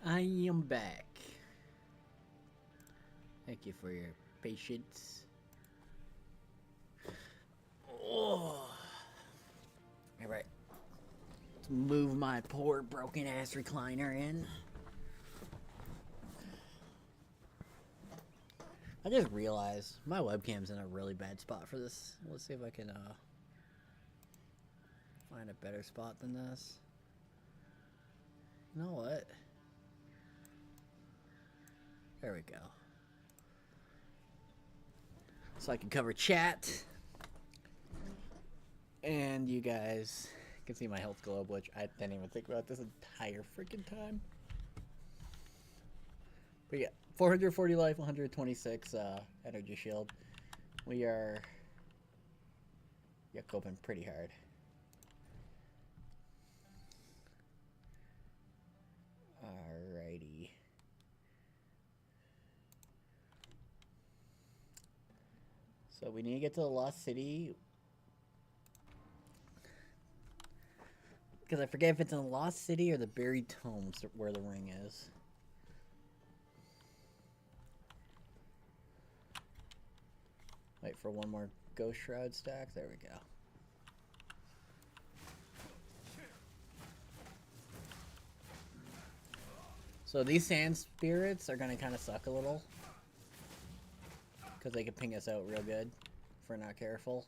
I am back. Thank you for your patience. Oh. Alright. Let's move my poor broken ass recliner in. I just realized my webcam's in a really bad spot for this. Let's see if I can find a better spot than this. You know what? There we go. So I can cover chat. And you guys can see my health globe, which I didn't even think about this entire freaking time. But yeah, 440 life, 126 energy shield. We are coping pretty hard. Alrighty. So we need to get to the Lost City. Because I forget if it's in the Lost City or the Buried Tomes where the ring is. Wait for one more Ghost Shroud stack. There we go. So these sand spirits are going to kind of suck a little. Because they can ping us out real good if we're not careful.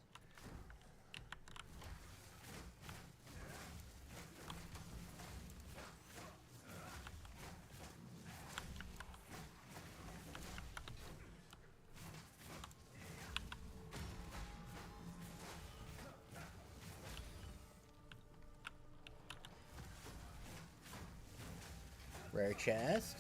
Rare chest.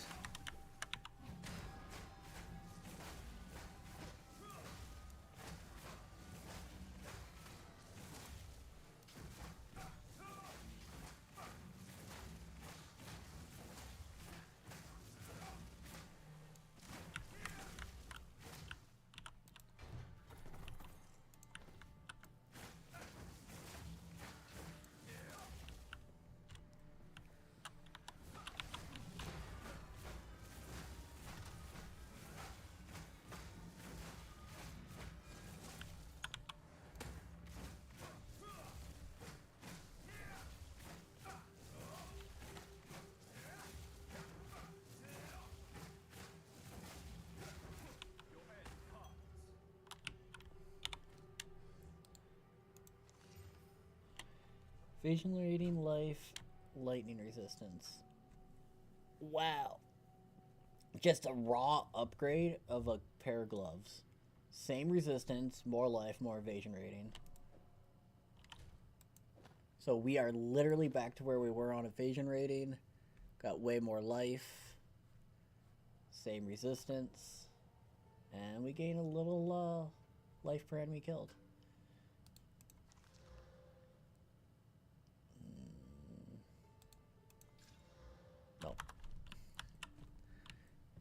Vision rating, life, lightning resistance. Wow. Just a raw upgrade of a pair of gloves. Same resistance, more life, more evasion rating. So we are literally back to where we were on evasion rating. Got way more life. Same resistance. And we gain a little life per enemy killed. No.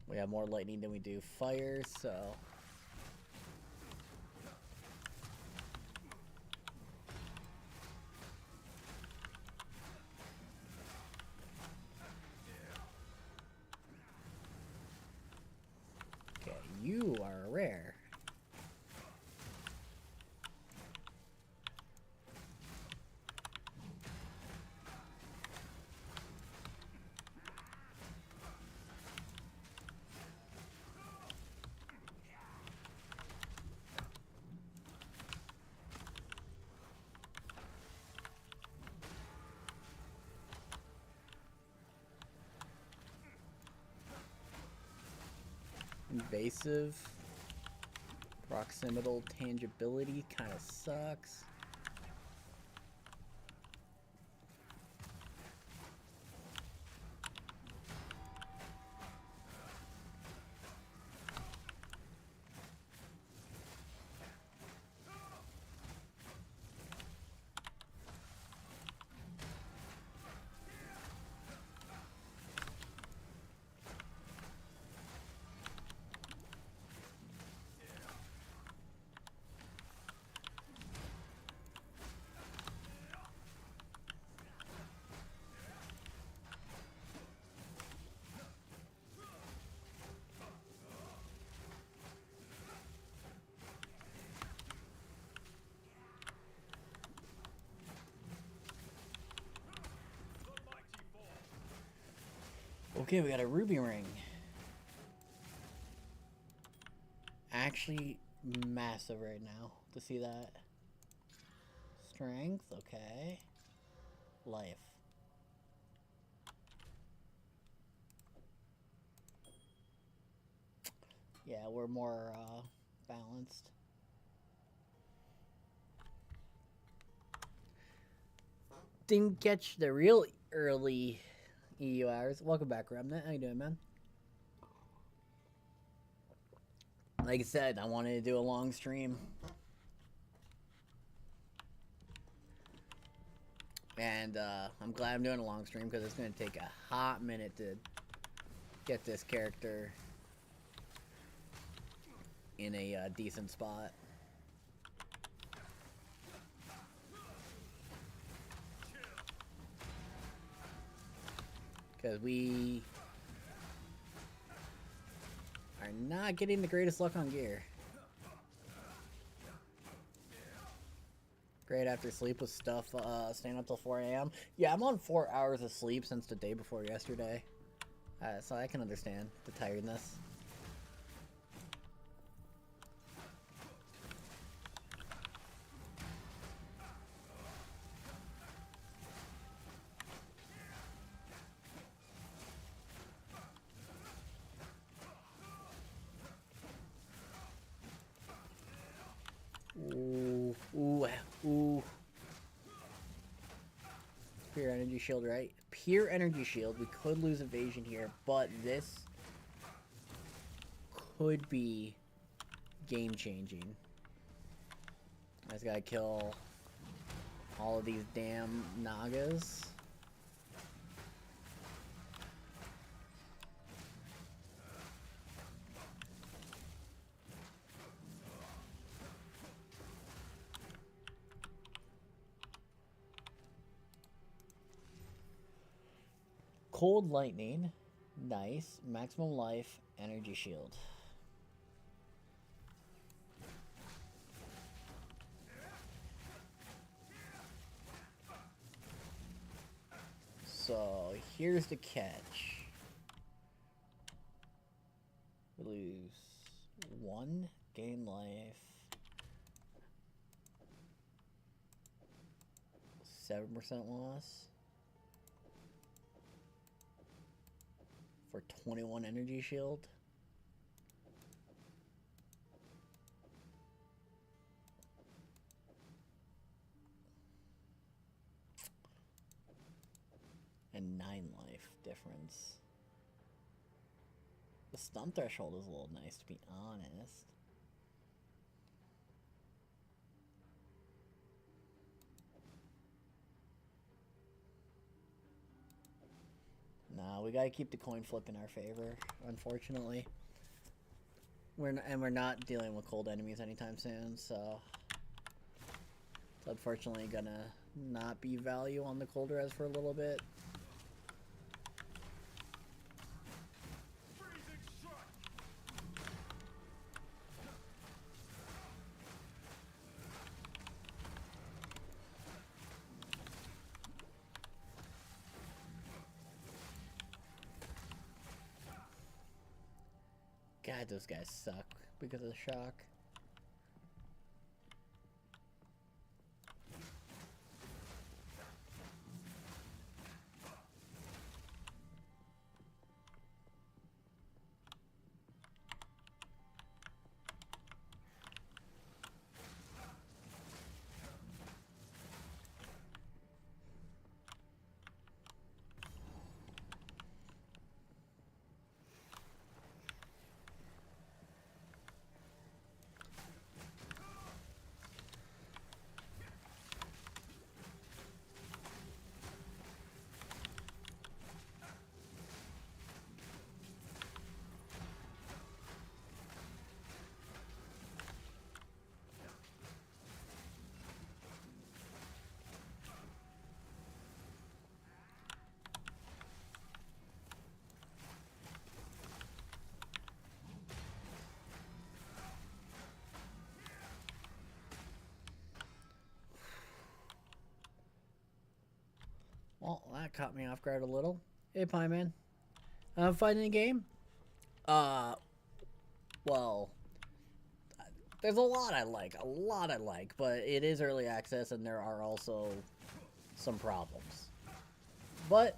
We have more lightning than we do fire, so... Okay, you are a rare. Invasive. Proximal tangibility kind of sucks. Okay, we got a ruby ring. Actually, massive right now to see that. Strength, okay. Life. Yeah, we're more balanced. Didn't catch the real early EU hours. Welcome back, Remnant. How you doing, man? Like I said, I wanted to do a long stream. And I'm glad I'm doing a long stream because it's going to take a hot minute to get this character in a decent spot. Because we are not getting the greatest luck on gear. Great after sleep with stuff, staying up till 4 a.m. Yeah, I'm on 4 hours of sleep since the day before yesterday. So I can understand the tiredness. Ooh, ooh, ooh. Pure energy shield, right? Pure energy shield. We could lose evasion here, but this could be game changing. I just gotta kill all of these damn Nagas. Cold lightning, nice. Maximum life, energy shield. So here's the catch. We lose 1, gain life. 7% loss. For 21 energy shield. And 9 life difference. The stun threshold is a little nice, to be honest. Nah, we gotta keep the coin flip in our favor, unfortunately. We're not dealing with cold enemies anytime soon, so it's unfortunately gonna not be value on the cold res for a little bit. God, those guys suck because of the shock. Well, that caught me off guard a little. Hey, Pie Man. Fighting the game? Well, there's a lot I like, but it is early access and there are also some problems. But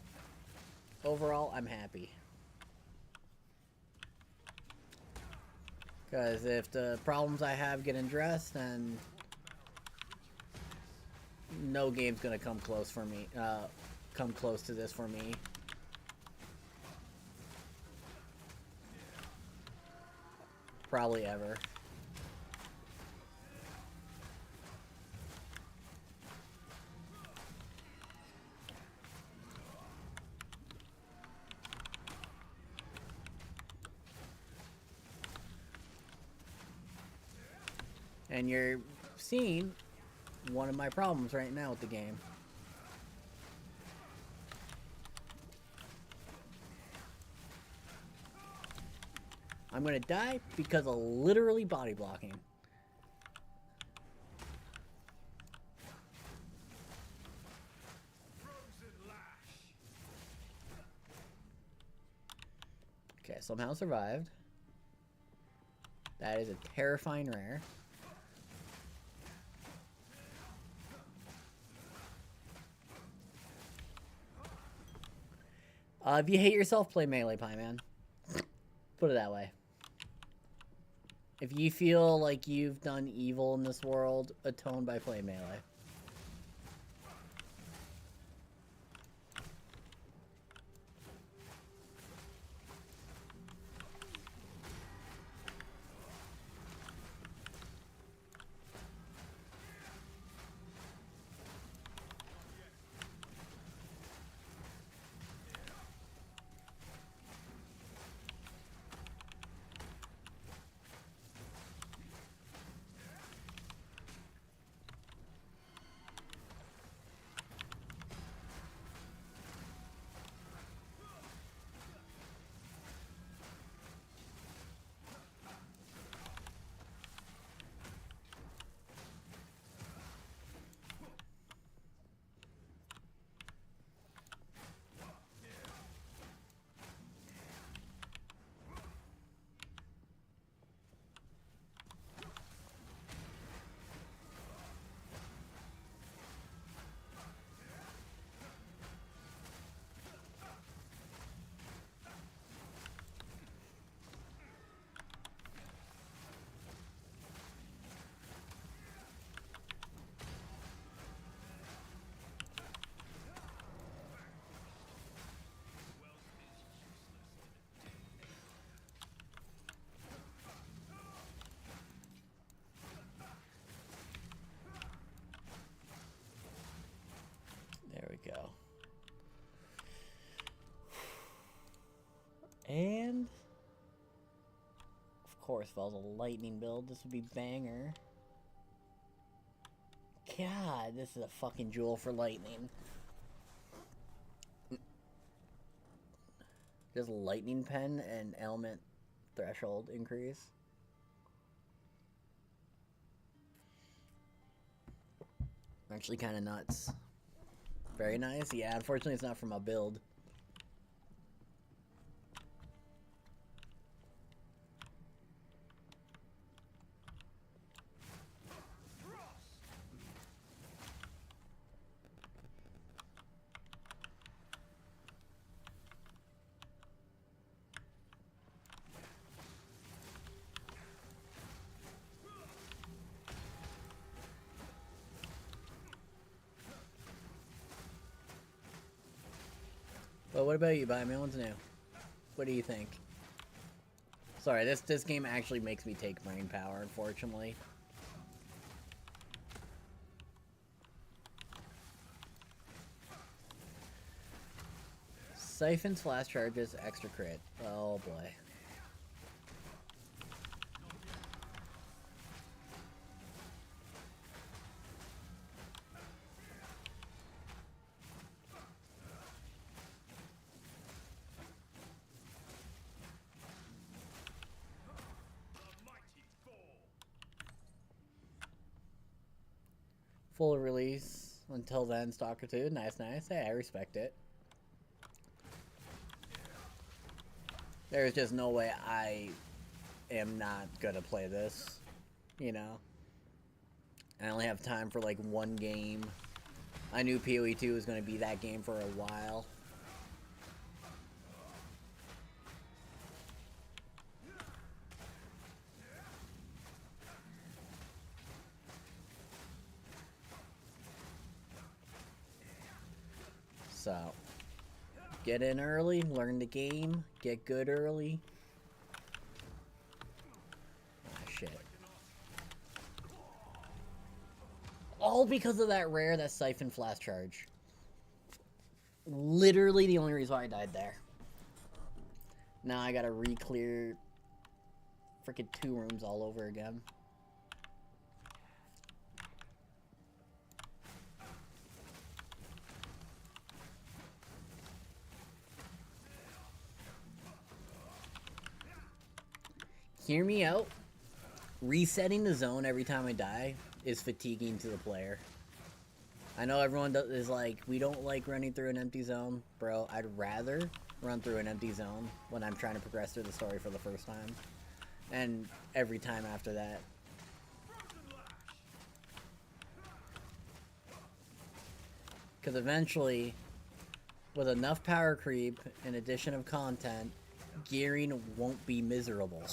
overall, I'm happy. Because if the problems I have get addressed, then no game's gonna come close for me. Come close to this for me. Probably ever. And you're seeing one of my problems right now with the game. I'm gonna die because of literally body blocking. Okay, somehow survived. That is a terrifying rare. If you hate yourself, play Melee Pie, man. Put it that way. If you feel like you've done evil in this world, atone by playing Melee. There we go. And of course, if I was a lightning build, this would be banger. God, this is a fucking jewel for lightning. Just lightning pen and element threshold increase. Actually kind of nuts. Very nice. Yeah, unfortunately it's not from a build. But what about you, Bime? What's new? What do you think? Sorry, this game actually makes me take brain power, unfortunately. Siphons, flash charges, extra crit. Oh boy. Full release until then, Stalker 2. Nice, nice. Hey, I respect it. There's just no way I am not gonna play this, you know? I only have time for like one game. I knew PoE 2 was gonna be that game for a while. So, get in early, learn the game, get good early. Ah, shit. All because of that rare, that Siphon Flask Charge. Literally the only reason why I died there. Now I gotta re-clear freaking 2 rooms all over again. Hear me out. Resetting the zone every time I die is fatiguing to the player. I know everyone is like, we don't like running through an empty zone. Bro, I'd rather run through an empty zone when I'm trying to progress through the story for the first time. And every time after that. Because eventually, with enough power creep and addition of content, gearing won't be miserable.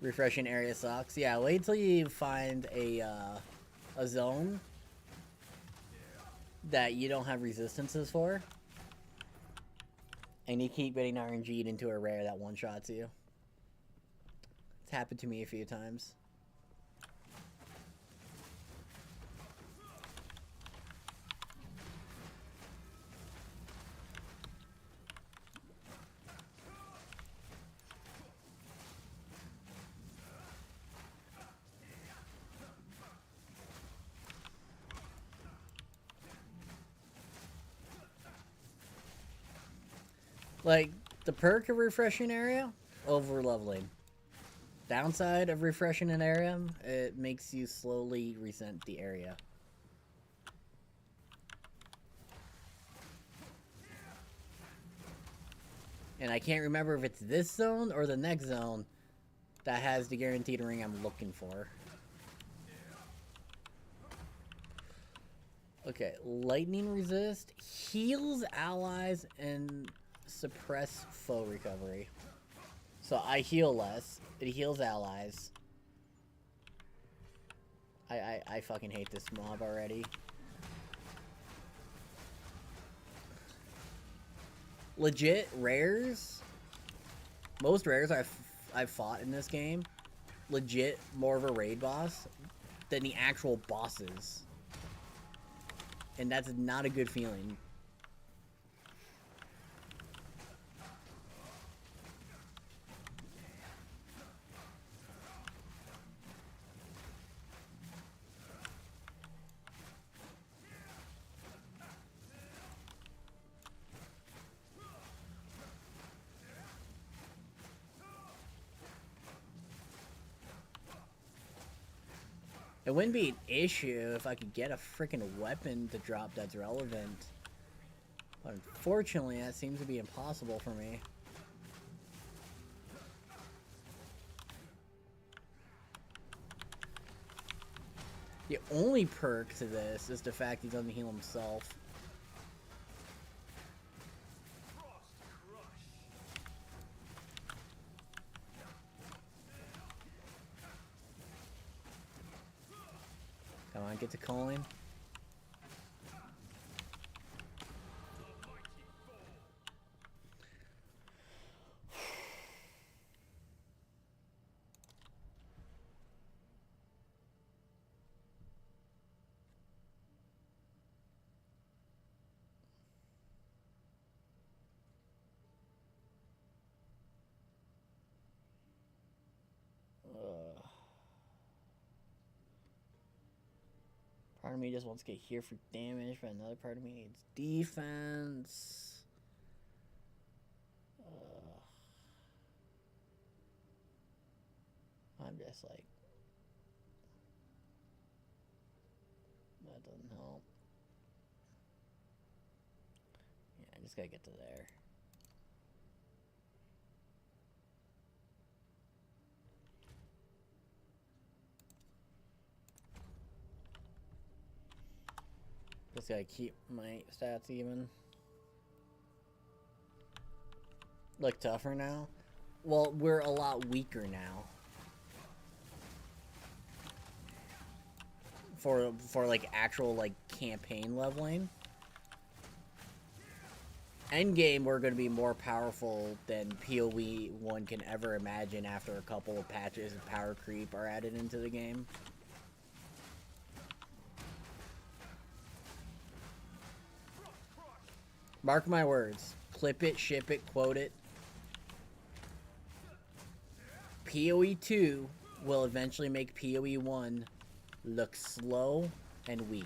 Refreshing area sucks. Yeah, wait till you find a zone that you don't have resistances for. And you keep getting RNG'd into a rare that one-shots you. It's happened to me a few times. Like, the perk of refreshing area, over leveling. Downside of refreshing an area, it makes you slowly resent the area. And I can't remember if it's this zone or the next zone that has the guaranteed ring I'm looking for. Okay, lightning resist, heals allies, and suppress foe recovery. So I heal less. It heals allies. I fucking hate this mob already. Legit rares. Most rares I've fought in this game, legit more of a raid boss than the actual bosses. And that's not a good feeling. It wouldn't be an issue if I could get a freaking weapon to drop that's relevant. But unfortunately, that seems to be impossible for me. The only perk to this is the fact he doesn't heal himself. Come on, get to calling. Part of me just wants to get here for damage, but another part of me needs defense. I'm just like, that doesn't help. Yeah, Just gotta get to there. Just gotta keep my stats even. Look tougher now? Well, we're a lot weaker now. For like actual like campaign leveling. Endgame, we're gonna be more powerful than PoE 1 can ever imagine after a couple of patches of power creep are added into the game. Mark my words. Clip it, ship it, quote it. PoE 2 will eventually make PoE 1 look slow and weak.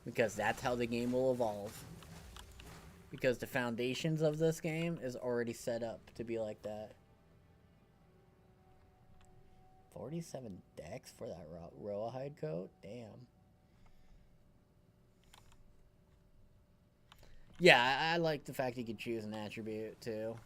Because that's how the game will evolve. Because the foundations of this game is already set up to be like that. 47 decks for that Roahide coat? Damn. Yeah, I like the fact you could choose an attribute too.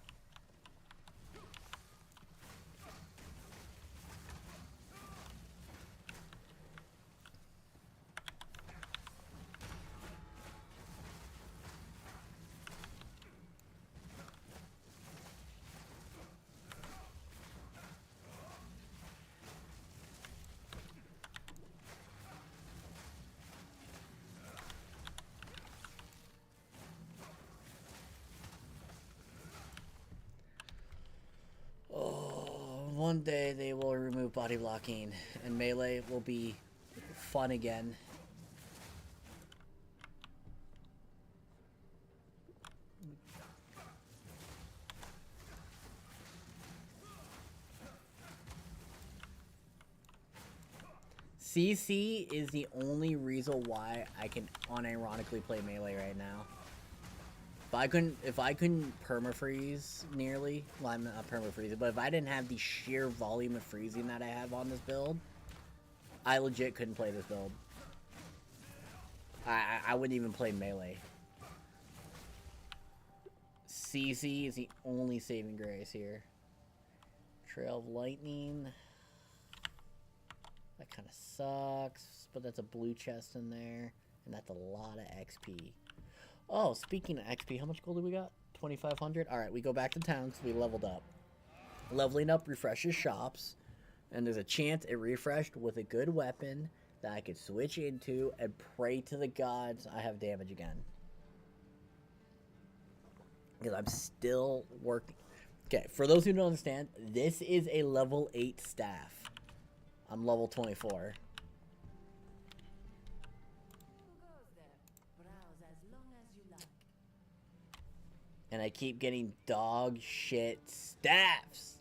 One day they will remove body blocking and melee will be fun again. CC is the only reason why I can unironically play melee right now. If I couldn't permafreeze nearly, well, I'm not permafreezing, but if I didn't have the sheer volume of freezing that I have on this build, I legit couldn't play this build. I wouldn't even play melee. CC is the only saving grace here. Trail of Lightning. That kind of sucks, but that's a blue chest in there, and that's a lot of XP. Oh, speaking of XP, how much gold do we got? 2,500? Alright, we go back to town because we leveled up. Leveling up refreshes shops, and there's a chance it refreshed with a good weapon that I could switch into and pray to the gods I have damage again. Because I'm still working. Okay, for those who don't understand, this is a level 8 staff. I'm level 24. And I keep getting dog shit staffs.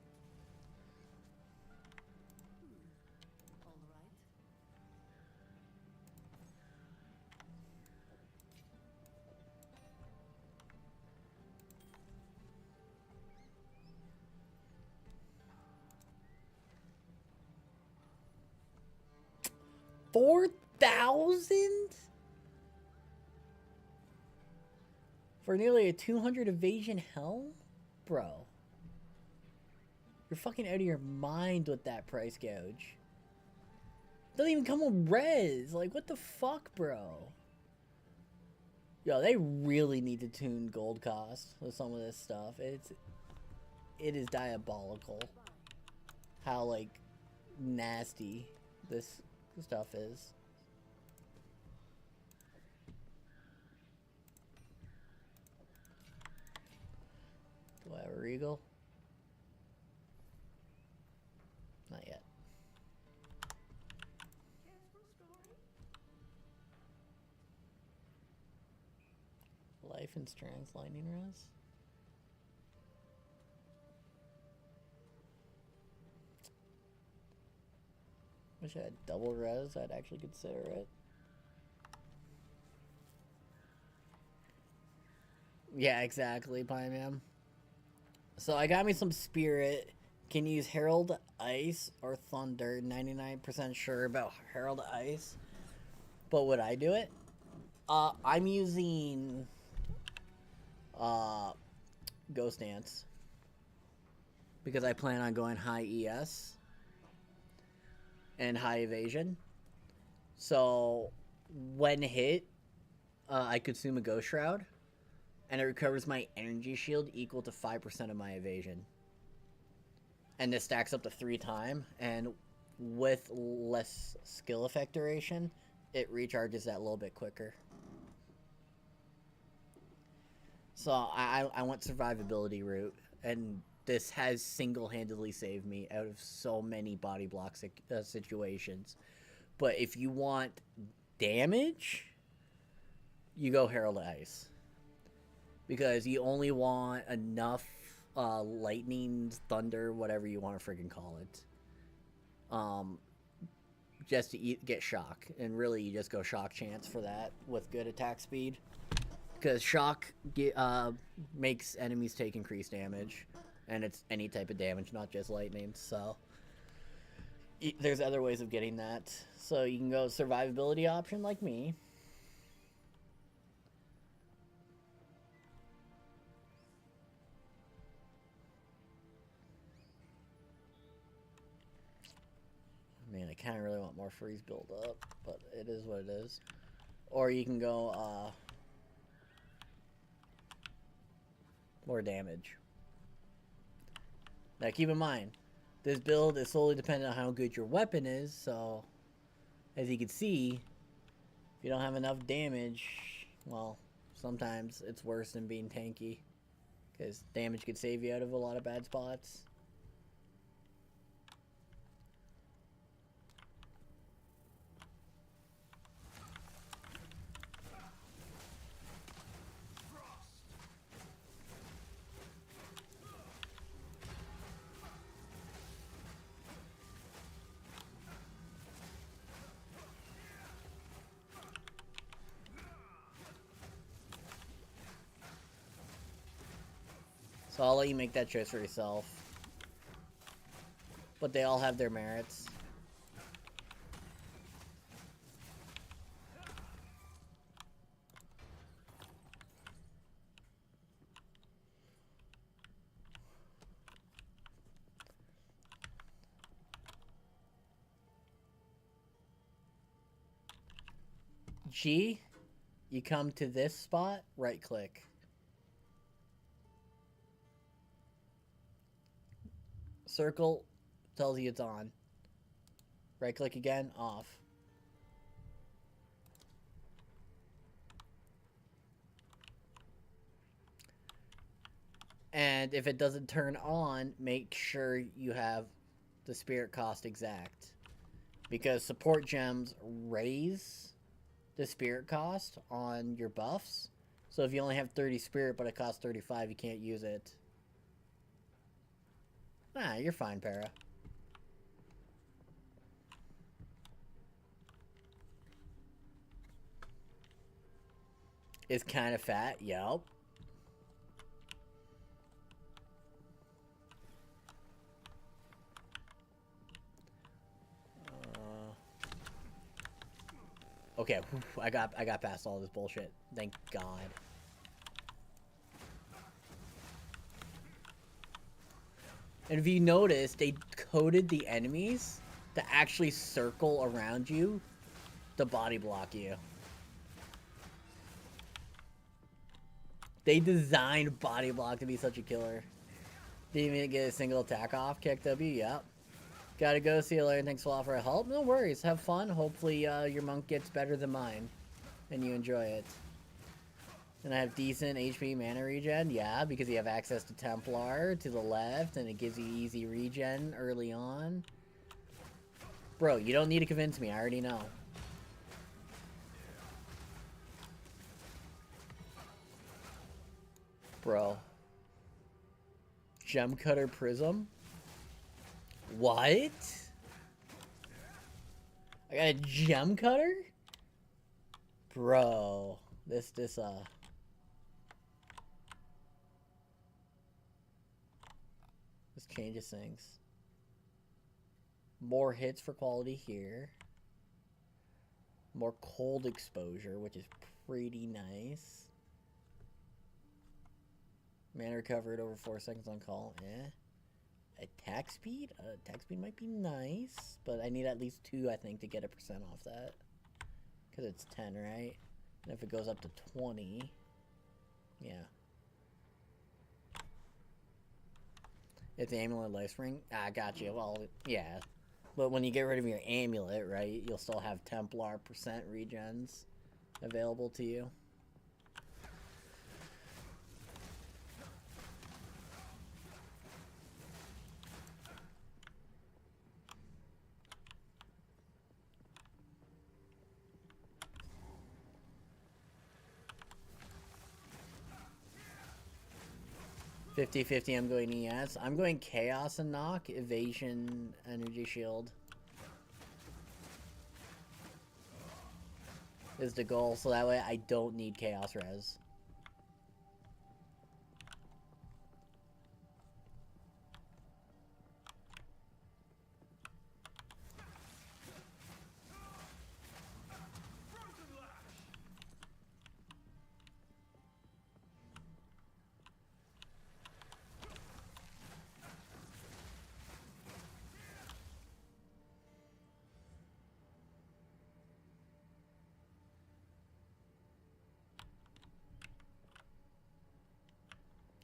$4,000? For nearly a 200 evasion helm? Bro. You're fucking out of your mind with that price gouge. Doesn't even come with res. Like, what the fuck, bro? Yo, they really need to tune gold cost with some of this stuff. It is diabolical how, like, nasty this stuff is. Do I have a Regal? Not yet. Life and Strength Lightning Res? Wish I had double res, I'd actually consider it. Yeah, exactly, Pie Man. So I got me some Spirit. Can use Herald Ice or Thunder. 99% sure about Herald Ice. But would I do it? I'm using Ghost Dance because I plan on going high ES and high evasion. So when hit, I consume a Ghost Shroud, and it recovers my energy shield equal to 5% of my evasion. And this stacks up to 3 times, and with less skill effect duration, it recharges that a little bit quicker. So I went survivability route, and this has single-handedly saved me out of so many body block situations. But if you want damage, you go Herald Ice. Because you only want enough lightning, thunder, whatever you want to freaking call it. Just to get shock. And really, you just go shock chance for that with good attack speed. Because shock makes enemies take increased damage. And it's any type of damage, not just lightning. So there's other ways of getting that. So you can go survivability option like me. Man, I kind of really want more freeze build up, but it is what it is. Or you can go more damage. Now keep in mind, this build is solely dependent on how good your weapon is, so as you can see, if you don't have enough damage, well, sometimes it's worse than being tanky, because damage could save you out of a lot of bad spots. So I'll let you make that choice for yourself. But they all have their merits. G, you come to this spot, right click. Circle tells you it's on. Right click again, off. And if it doesn't turn on, make sure you have the spirit cost exact. Because support gems raise the spirit cost on your buffs. So if you only have 30 spirit but it costs 35, you can't use it. Ah, you're fine, Para. It's kind of fat, yup. Okay, I got past all this bullshit. Thank God. And if you notice, they coded the enemies to actually circle around you to body block you. They designed body block to be such a killer. Didn't even get a single attack off. Kick W, yep. Gotta go, see you later. Thanks a lot for your help. No worries, have fun. Hopefully your monk gets better than mine. And you enjoy it. And I have decent HP mana regen, yeah, because you have access to Templar to the left, and it gives you easy regen early on. Bro, you don't need to convince me, I already know. Bro. Gem Cutter Prism? What? I got a Gem Cutter? Bro. This changes things. More hits for quality here. More cold exposure, which is pretty nice. Mana recovered over 4 seconds on call. Attack speed? Attack speed might be nice, but I need at least 2, I think, to get a percent off that. Because it's 10, right? And if it goes up to 20, yeah. If the amulet life spring, gotcha. Well, yeah. But when you get rid of your amulet, right, you'll still have Templar percent regens available to you. $50-50, I'm going ES. I'm going Chaos and Knock, Evasion, Energy Shield. Is the goal, so that way I don't need Chaos Res.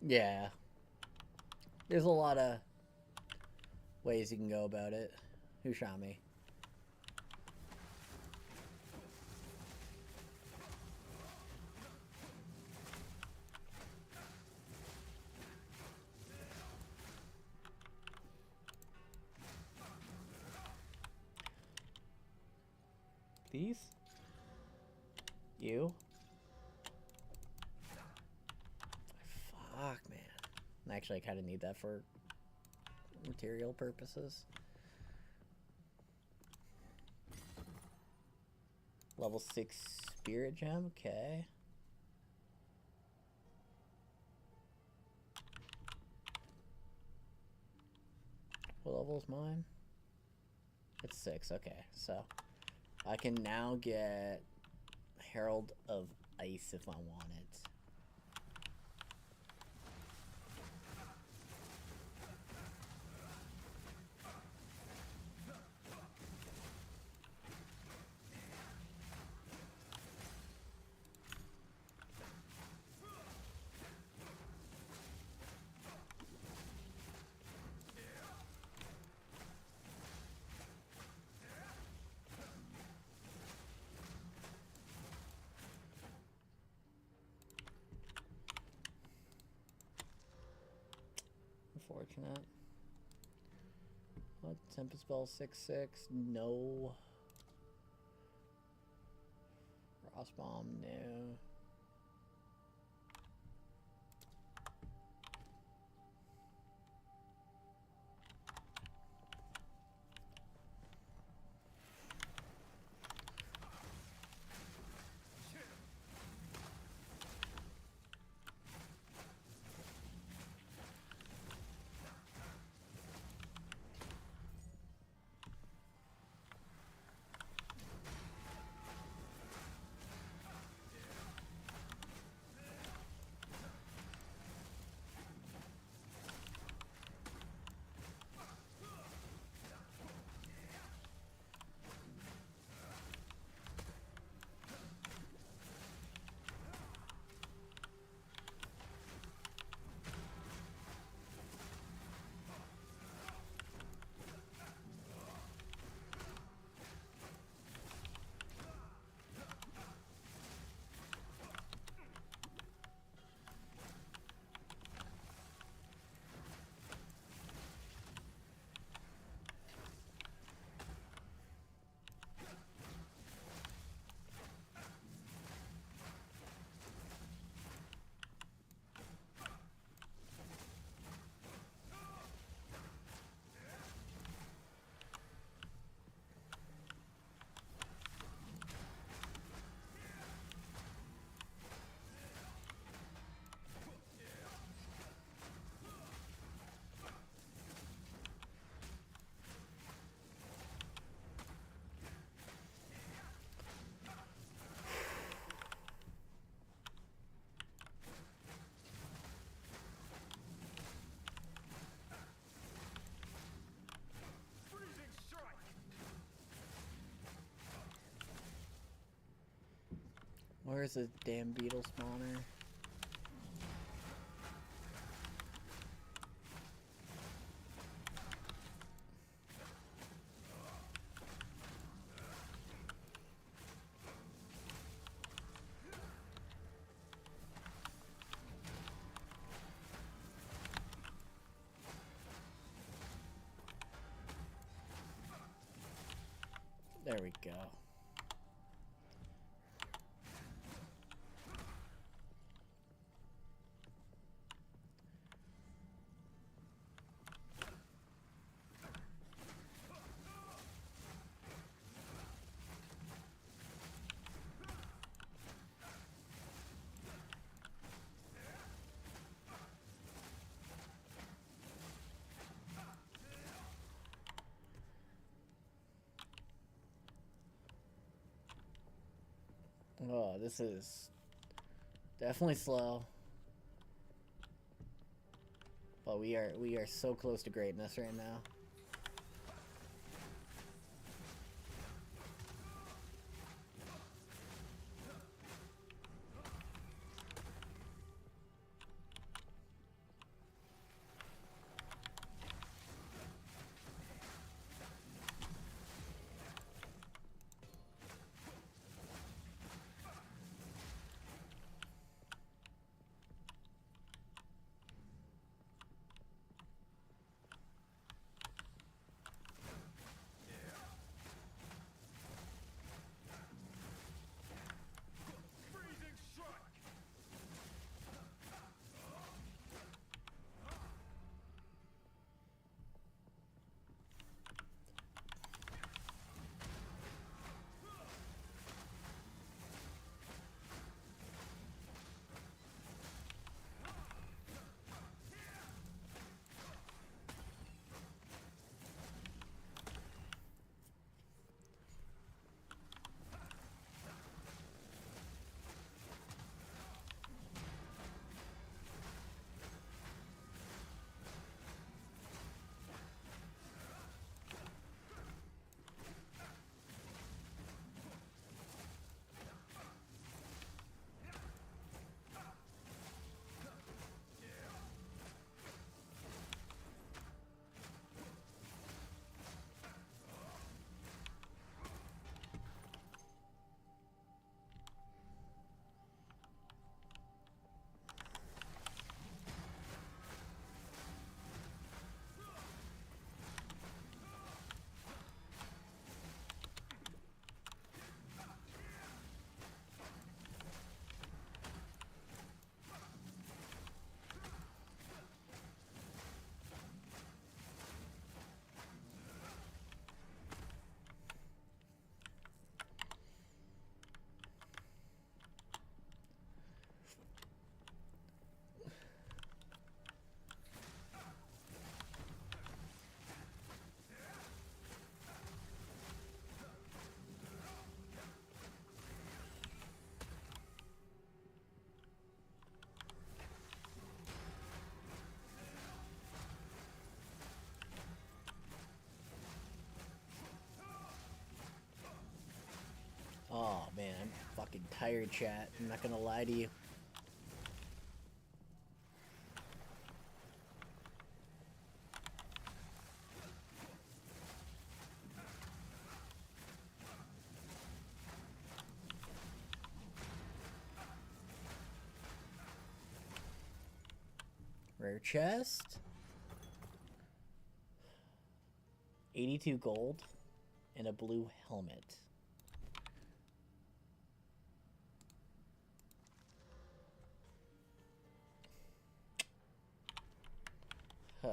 Yeah. There's a lot of ways you can go about it. Who shot me? These? You? Fuck, man. Actually, I kind of need that for material purposes. Level 6 Spirit Gem, okay. What level is mine? It's 6, okay. So, I can now get Herald of Ice if I want it. Unfortunate. What? Tempest Bell 6/6? No. Frost Bomb, no. Where's the damn beetle spawner? There we go. Oh, this is definitely slow. But we are so close to greatness right now. Oh man, I'm fucking tired, chat. I'm not gonna lie to you. Rare chest. 82 gold and a blue helmet. Huh.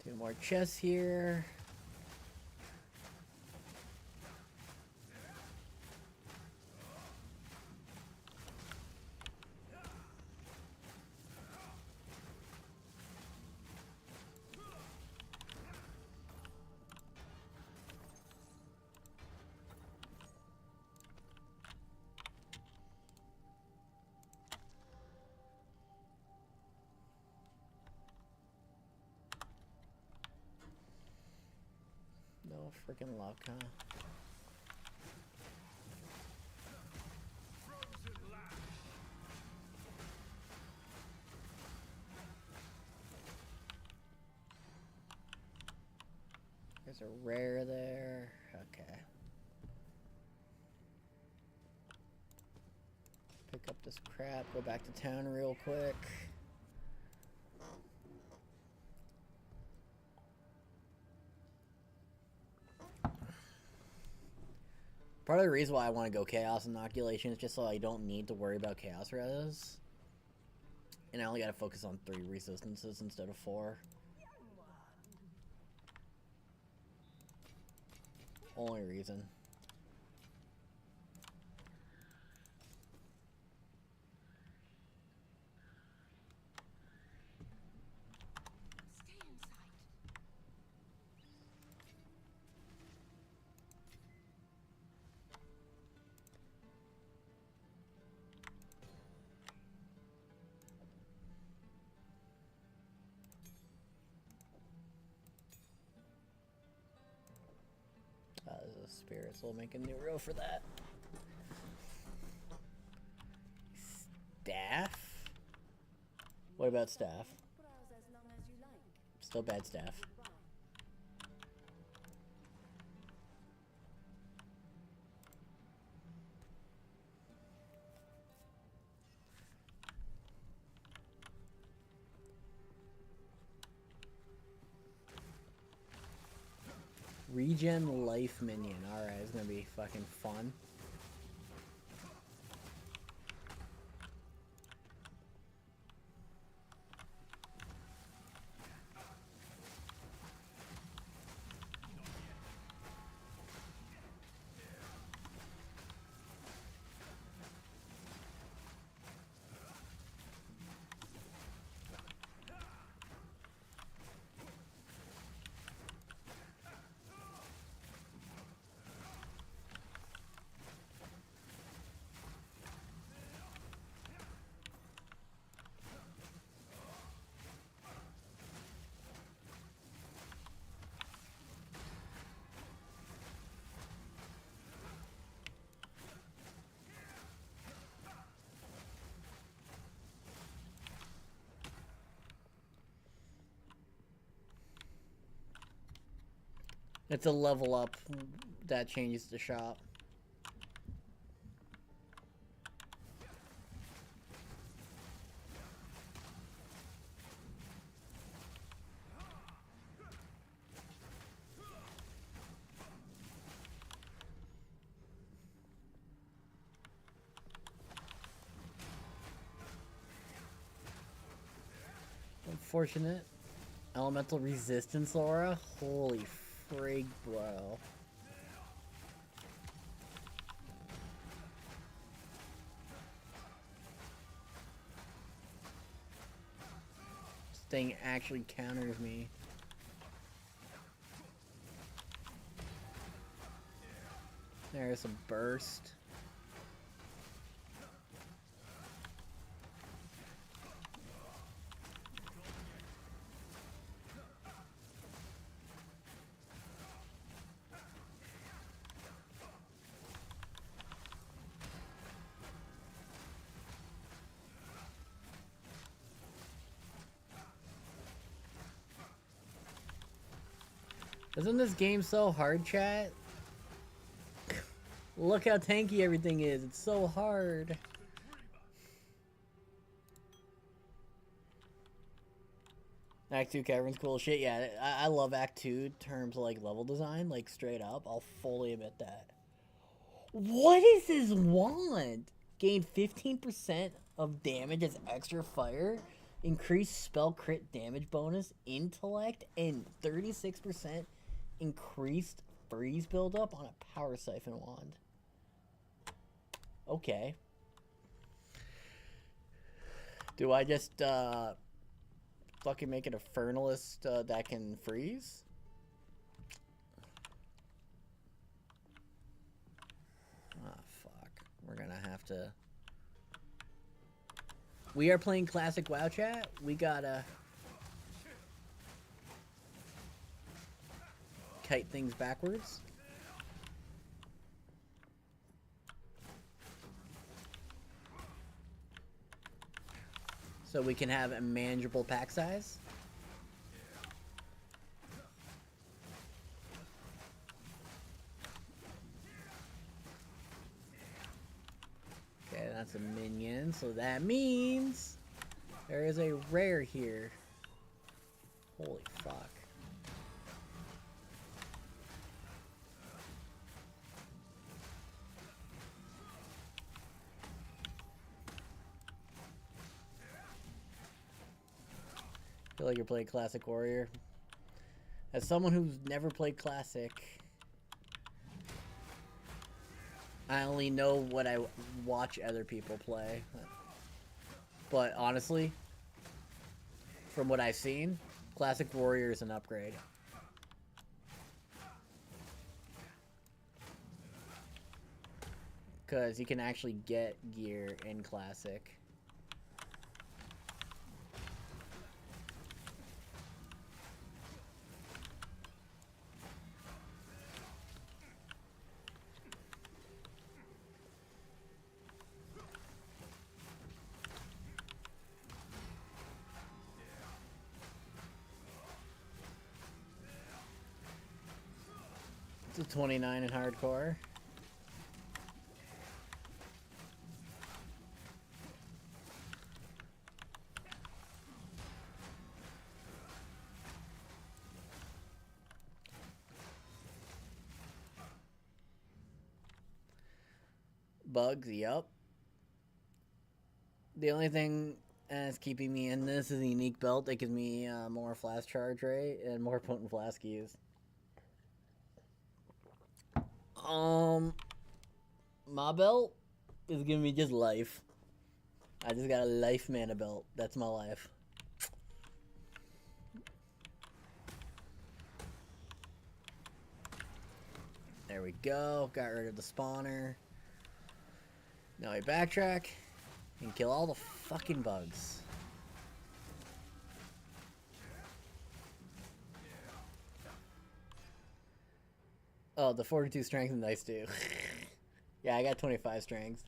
Two more chests here. freaking luck, huh? There's a rare there. Okay. Pick up this crap, go back to town real quick. Part of the reason why I want to go Chaos Inoculation is just so I don't need to worry about Chaos Res. And I only gotta focus on 3 resistances instead of 4. Only reason. Stay in sight. There's a spirit, so we'll make a new row for that. Staff? What about staff? Browse as long as you like. Still bad staff. Goodbye. Regen life minion. Alright, it's gonna be fucking fun. It's a level up that changes the shop. Unfortunate. Elemental resistance aura? Holy frig, bro. This thing actually counters me. There's a burst. Isn't this game so hard, chat? Look how tanky everything is. It's so hard. Act 2 Cavern's cool shit. Yeah, I love Act 2 in terms of like level design, like straight up. I'll fully admit that. What is his wand? Gain 15% of damage as extra fire. Increased spell crit damage bonus. Intellect. And 36% increased freeze buildup on a power siphon wand. Okay. Do I just fucking make it a Fernalist that can freeze? Ah, fuck. We're gonna have to... We are playing classic WoW, chat. We gotta... type things backwards. So we can have a manageable pack size. Okay, that's a minion, so that means there is a rare here. Holy fuck. I feel like you're playing Classic Warrior. As someone who's never played Classic, I only know what I watch other people play. But honestly, from what I've seen, Classic Warrior is an upgrade. Because you can actually get gear in Classic. It's a 29 in hardcore. Bugs, yup. The only thing that's keeping me in this is a unique belt that gives me more flash charge rate and more potent flask use. My belt is giving me just life. I just got a life mana belt. That's my life. There we go. Got rid of the spawner. Now we backtrack and kill all the fucking bugs. Oh, the 42 strength is nice too. Yeah, I got 25 strength.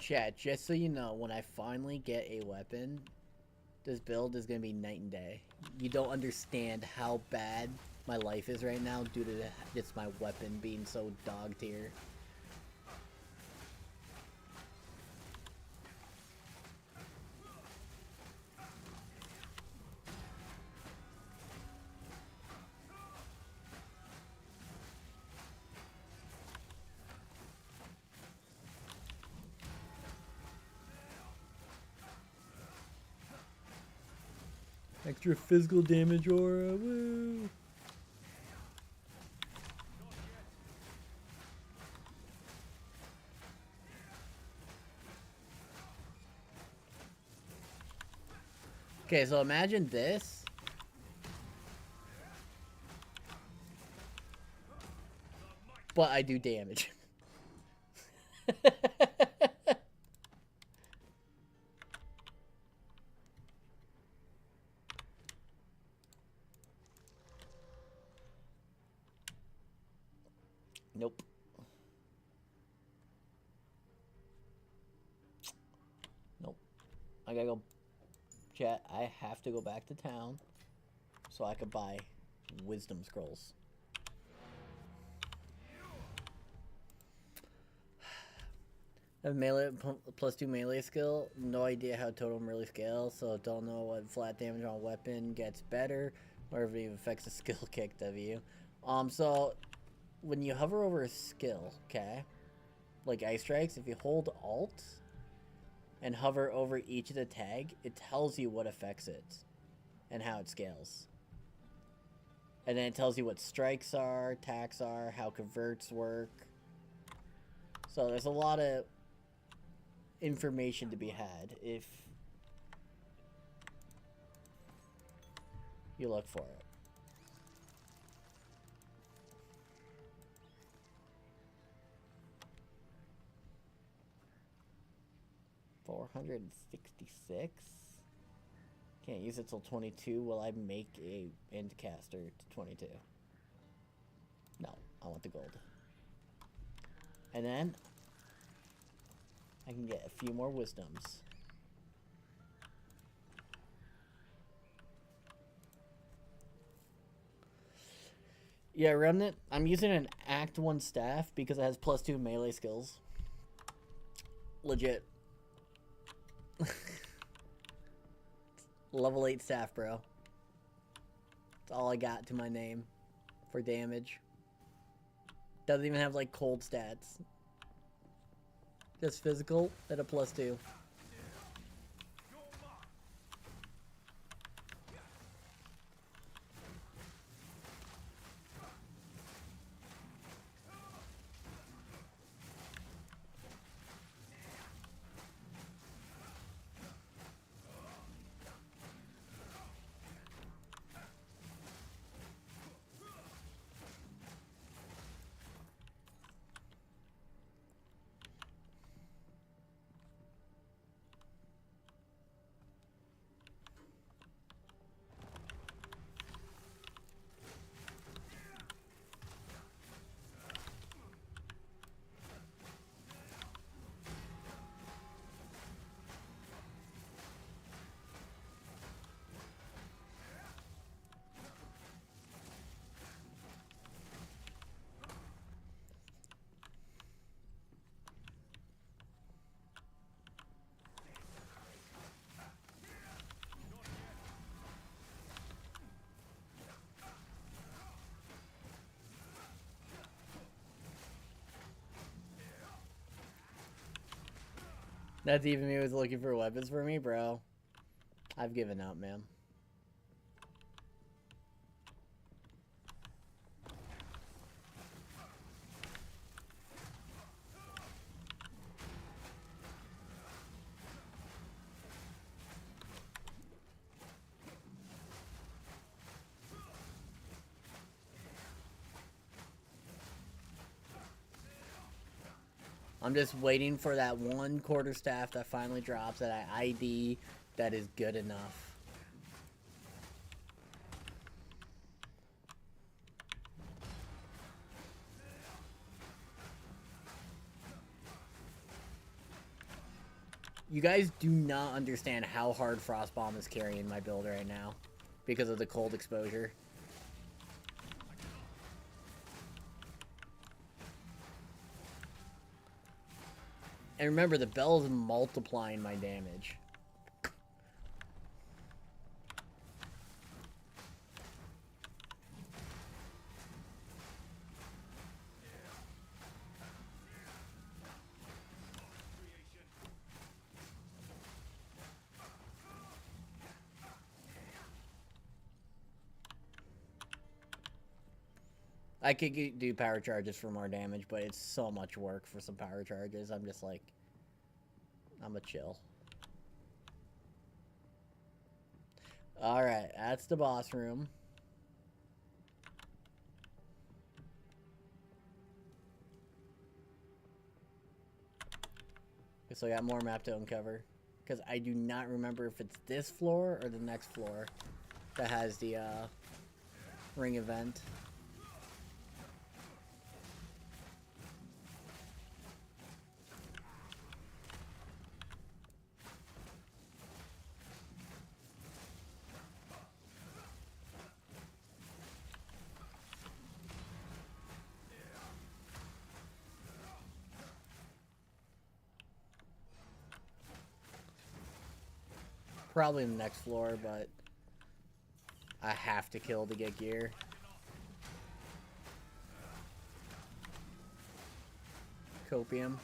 Chat, just so you know, when I finally get a weapon, this build is going to be night and day. You don't understand how bad my life is right now due to just my weapon being so dog tier. Extra physical damage aura, woo! Okay, so imagine this. But I do damage. Nope. Nope. I gotta go. Chat, I have to go back to town so I could buy wisdom scrolls. A melee +2 melee skill. No idea how totem really scales, so don't know what flat damage on a weapon gets better, or if it even affects the skill kick W. So when you hover over a skill, okay, like Ice Strikes, if you hold Alt and hover over each of the tag, it tells you what affects it and how it scales. And then it tells you what strikes are, attacks are, how converts work. So there's a lot of information to be had if you look for it. $466. Can't use it till 22. Will I make a endcaster to 22? No, I want the gold. And then I can get a few more wisdoms. Yeah, Remnant, I'm using an Act 1 staff because it has +2 melee skills. Legit. Level 8 staff, bro. That's all I got to my name for damage. Doesn't even have, like, cold stats. Just physical at a +2. That's even me was looking for weapons for me, bro. I've given up, man. I'm just waiting for that one quarterstaff that finally drops that I ID that is good enough. You guys do not understand how hard Frostbomb is carrying my build right now because of the cold exposure. And remember, the bell is multiplying my damage. I could do power charges for more damage, but it's so much work for some power charges. I'm just like, I'm a chill. Alright, that's the boss room. So I got more map to uncover. Because I do not remember if it's this floor or the next floor that has the ring event. probably in the next floor, but I have to kill to get gear. Copium.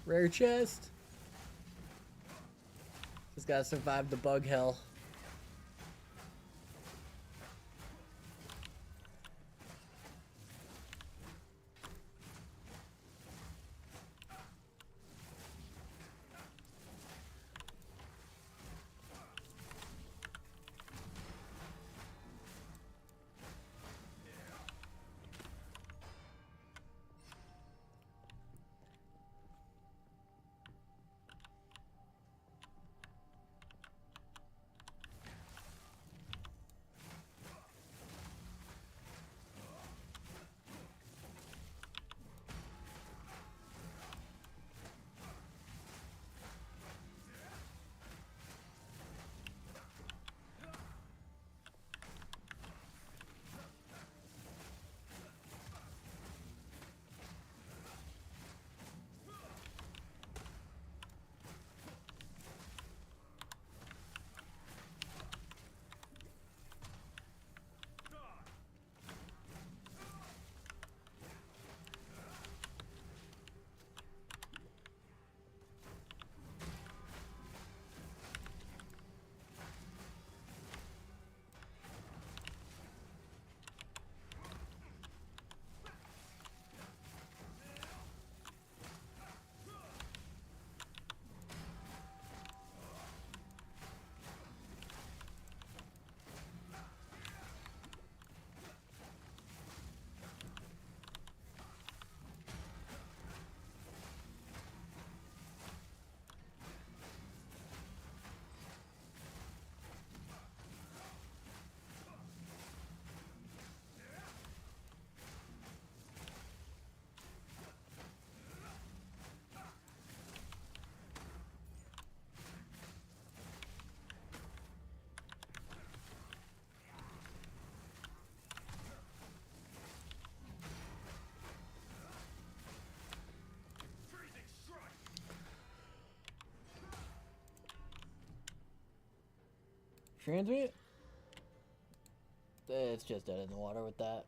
Rare chest. Just gotta survive the bug hell. Transmute? It's just dead in the water with that.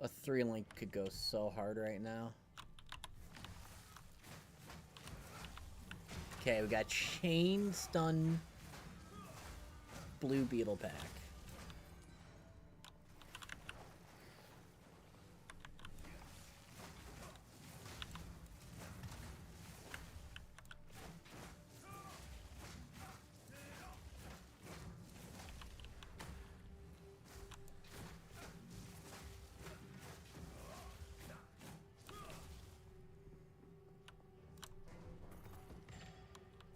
A 3-link could go so hard right now. Okay, we got Chain Stun Blue Beetle Pack.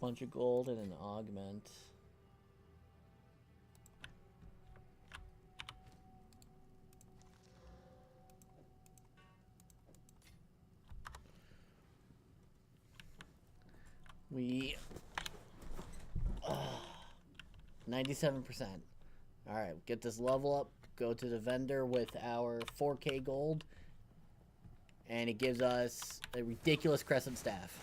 Bunch of gold and an augment. We 97%. All right, get this level up. Go to the vendor with our 4K gold, and it gives us a ridiculous crescent staff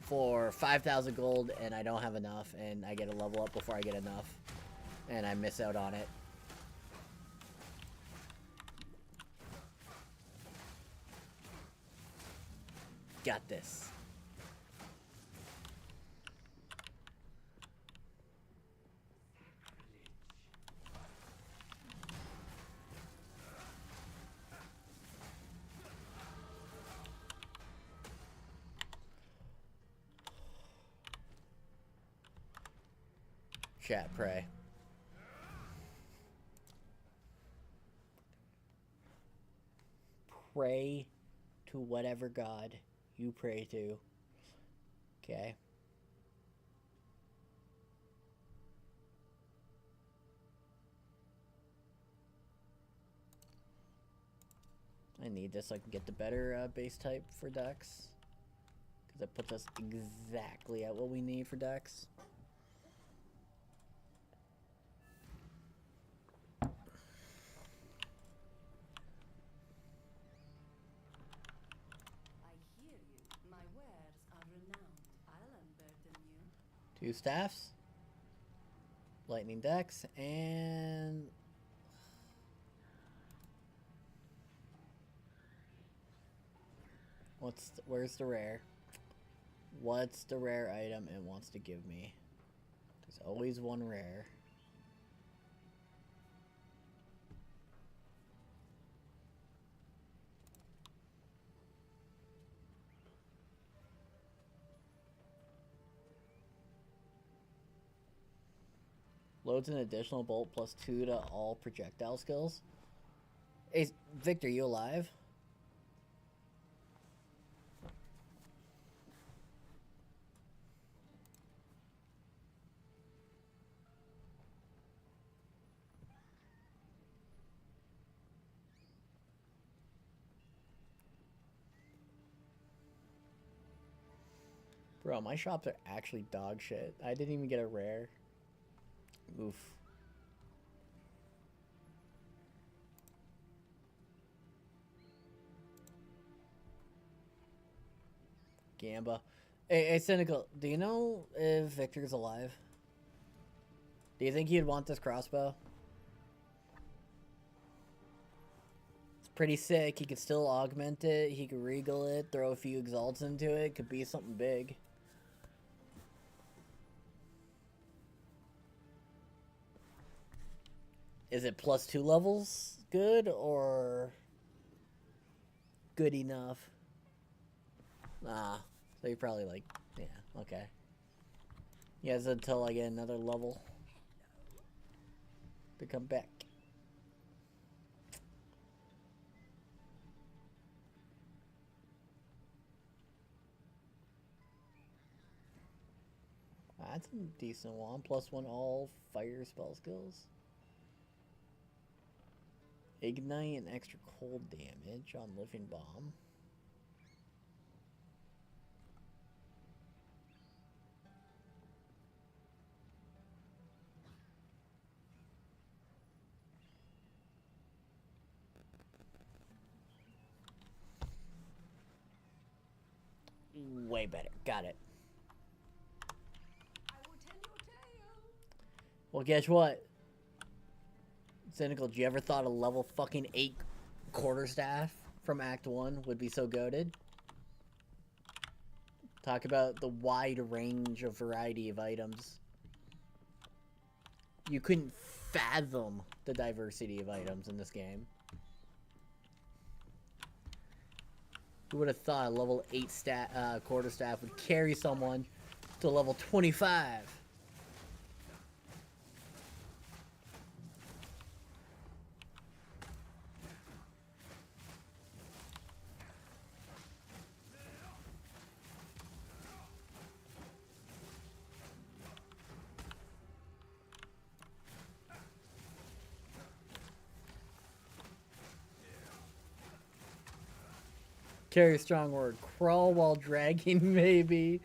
for 5,000 gold, and I don't have enough, and I get a level up before I get enough, and I miss out on it. Got this. Chat, pray. Pray to whatever God you pray to. Okay. I need this so I can get the better base type for Dex. Because that puts us exactly at what we need for Dex. I hear you. My wares are renowned. I'll unburden you. 2 staffs. Lightning Dex and... where's the rare? What's the rare item it wants to give me? There's always one rare. Loads an additional bolt plus 2 to all projectile skills. Hey, Victor, you alive? Bro, my shops are actually dog shit. I didn't even get a rare. Oof. Gamba. Hey, Cynical, do you know if Victor's alive? Do you think he'd want this crossbow? It's pretty sick. He could still augment it. He could regal it, throw a few exalts into it. Could be something big. Is it plus 2 levels good or good enough? Nah. So you're probably like, yeah, okay. He has until I get another level to come back. That's a decent one. Plus 1 all fire spell skills. Ignite and extra cold damage on Living Bomb. Way better. Got it. I will tell you a tale. Well, guess what? Cynical, did you ever thought a level fucking 8 quarterstaff from Act 1 would be so goated? Talk about the wide range of variety of items. You couldn't fathom the diversity of items in this game. Who would have thought a level 8 quarterstaff would carry someone to level 25? Carry a strong word. Crawl while dragging, maybe.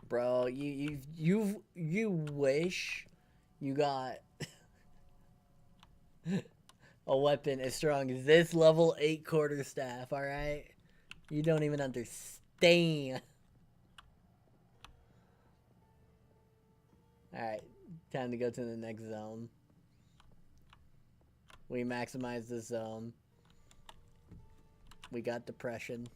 Bro, you wish you got a weapon as strong as this level 8 quarterstaff, alright? You don't even understand. Alright, time to go to the next zone. We maximize the zone. We got depression.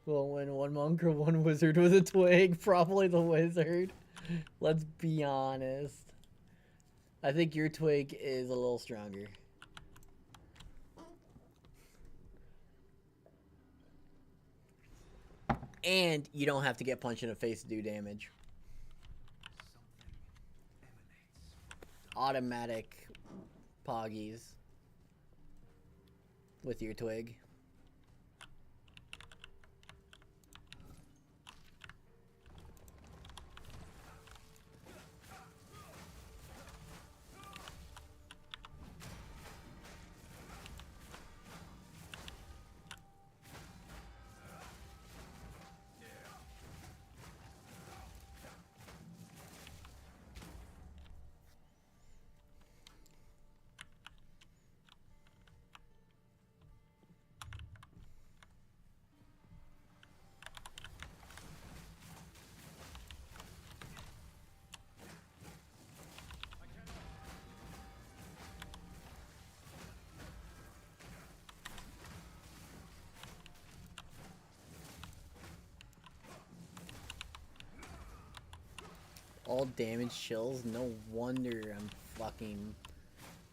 We'll win one monk or one wizard with a twig. Probably the wizard. Let's be honest. I think your twig is a little stronger. And you don't have to get punched in the face to do damage. Automatic poggies with your twig. All damage chills. No wonder I'm fucking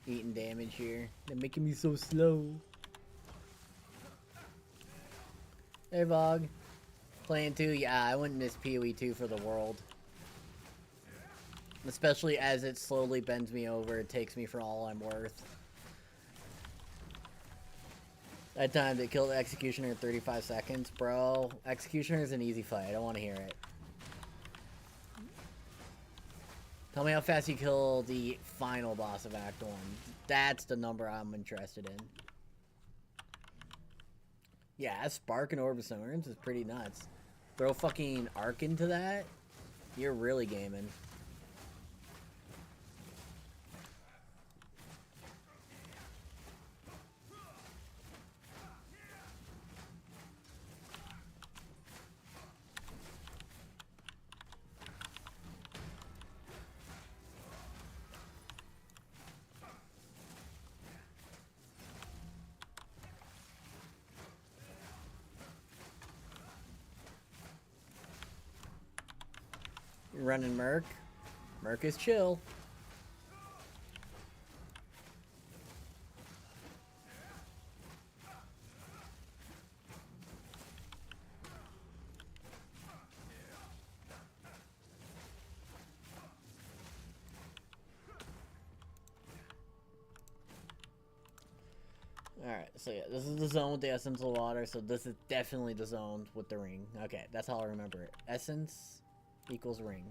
eating damage here. They're making me so slow. Hey, Vog. Playing 2? Yeah, I wouldn't miss PoE 2 for the world. Especially as it slowly bends me over. It takes me for all I'm worth. That time they killed the Executioner in 35 seconds. Bro, Executioner is an easy fight. I don't want to hear it. Tell me how fast you kill the final boss of Act 1. That's the number I'm interested in. Yeah, Spark and Orb of Summerns is pretty nuts. Throw fucking Arc into that, you're really gaming. Running Merc. Merc is chill. Alright, so yeah, this is the zone with the Essence of Water, so this is definitely the zone with the ring. Okay, that's how I remember it. Essence equals ring.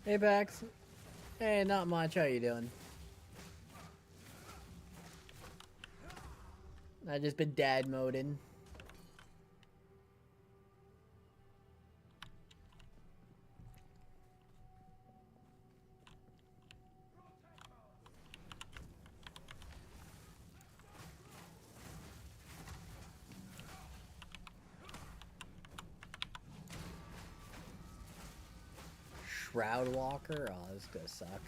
Hey, Bax. Hey, not much. How you doing? I just been dad moding. Shroud Walker? Oh, this is gonna suck.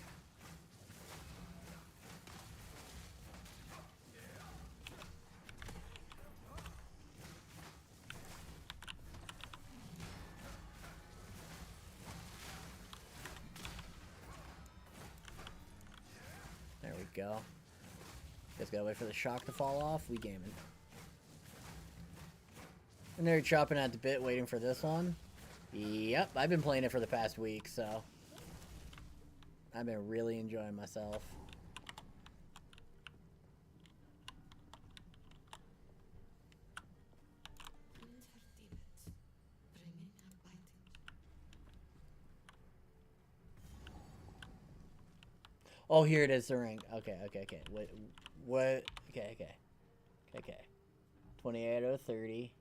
There we go. Just gotta wait for the shock to fall off. We gaming. And they're chopping at the bit waiting for this one. Yep, I've been playing it for the past week, so I've been really enjoying myself. Oh, here it is, the ring. Okay. What? Okay. 28 out of 30.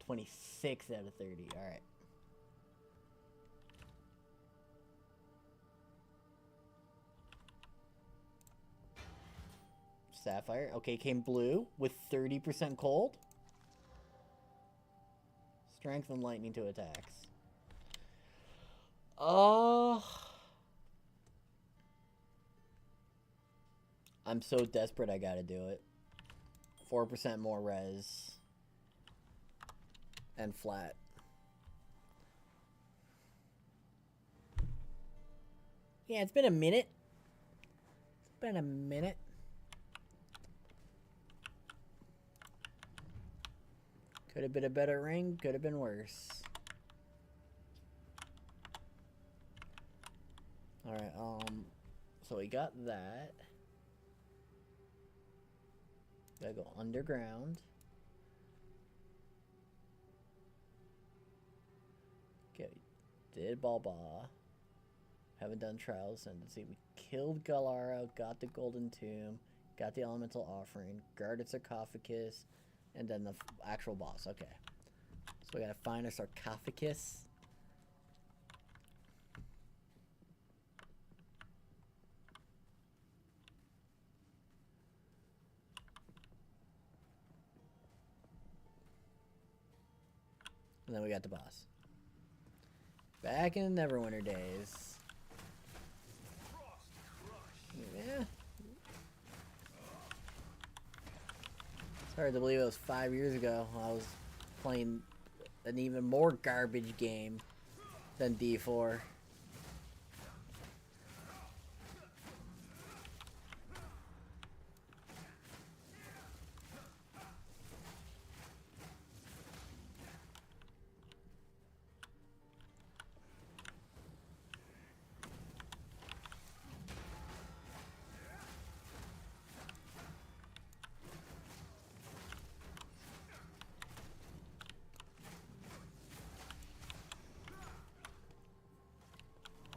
26 out of 30. Alright. Sapphire. Okay, came blue with 30% cold. Strength and lightning to attacks. I'm so desperate I gotta do it. 4% more res. And flat. Yeah, it's been a minute. It's been a minute. Could have been a better ring, could have been worse. Alright, so we got that. Gotta go underground. Okay, did Balba. Haven't done Trials Ascendancy. We killed Galara, got the Golden Tomb, got the Elemental Offering, guarded Sarcophagus, and then the actual boss. Okay. So we gotta find a Sarcophagus. And then we got the boss. Back in Neverwinter days. Yeah. It's hard to believe it was 5 years ago. I was playing an even more garbage game than D4.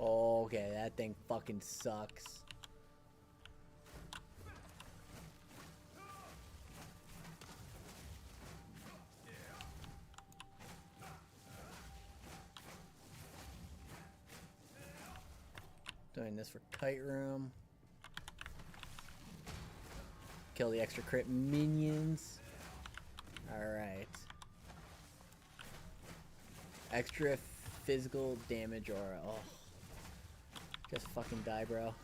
Okay, that thing fucking sucks. Doing this for Kite Room. Kill the extra crit minions. Alright. Extra physical damage aura. Oh. Just fucking die, bro.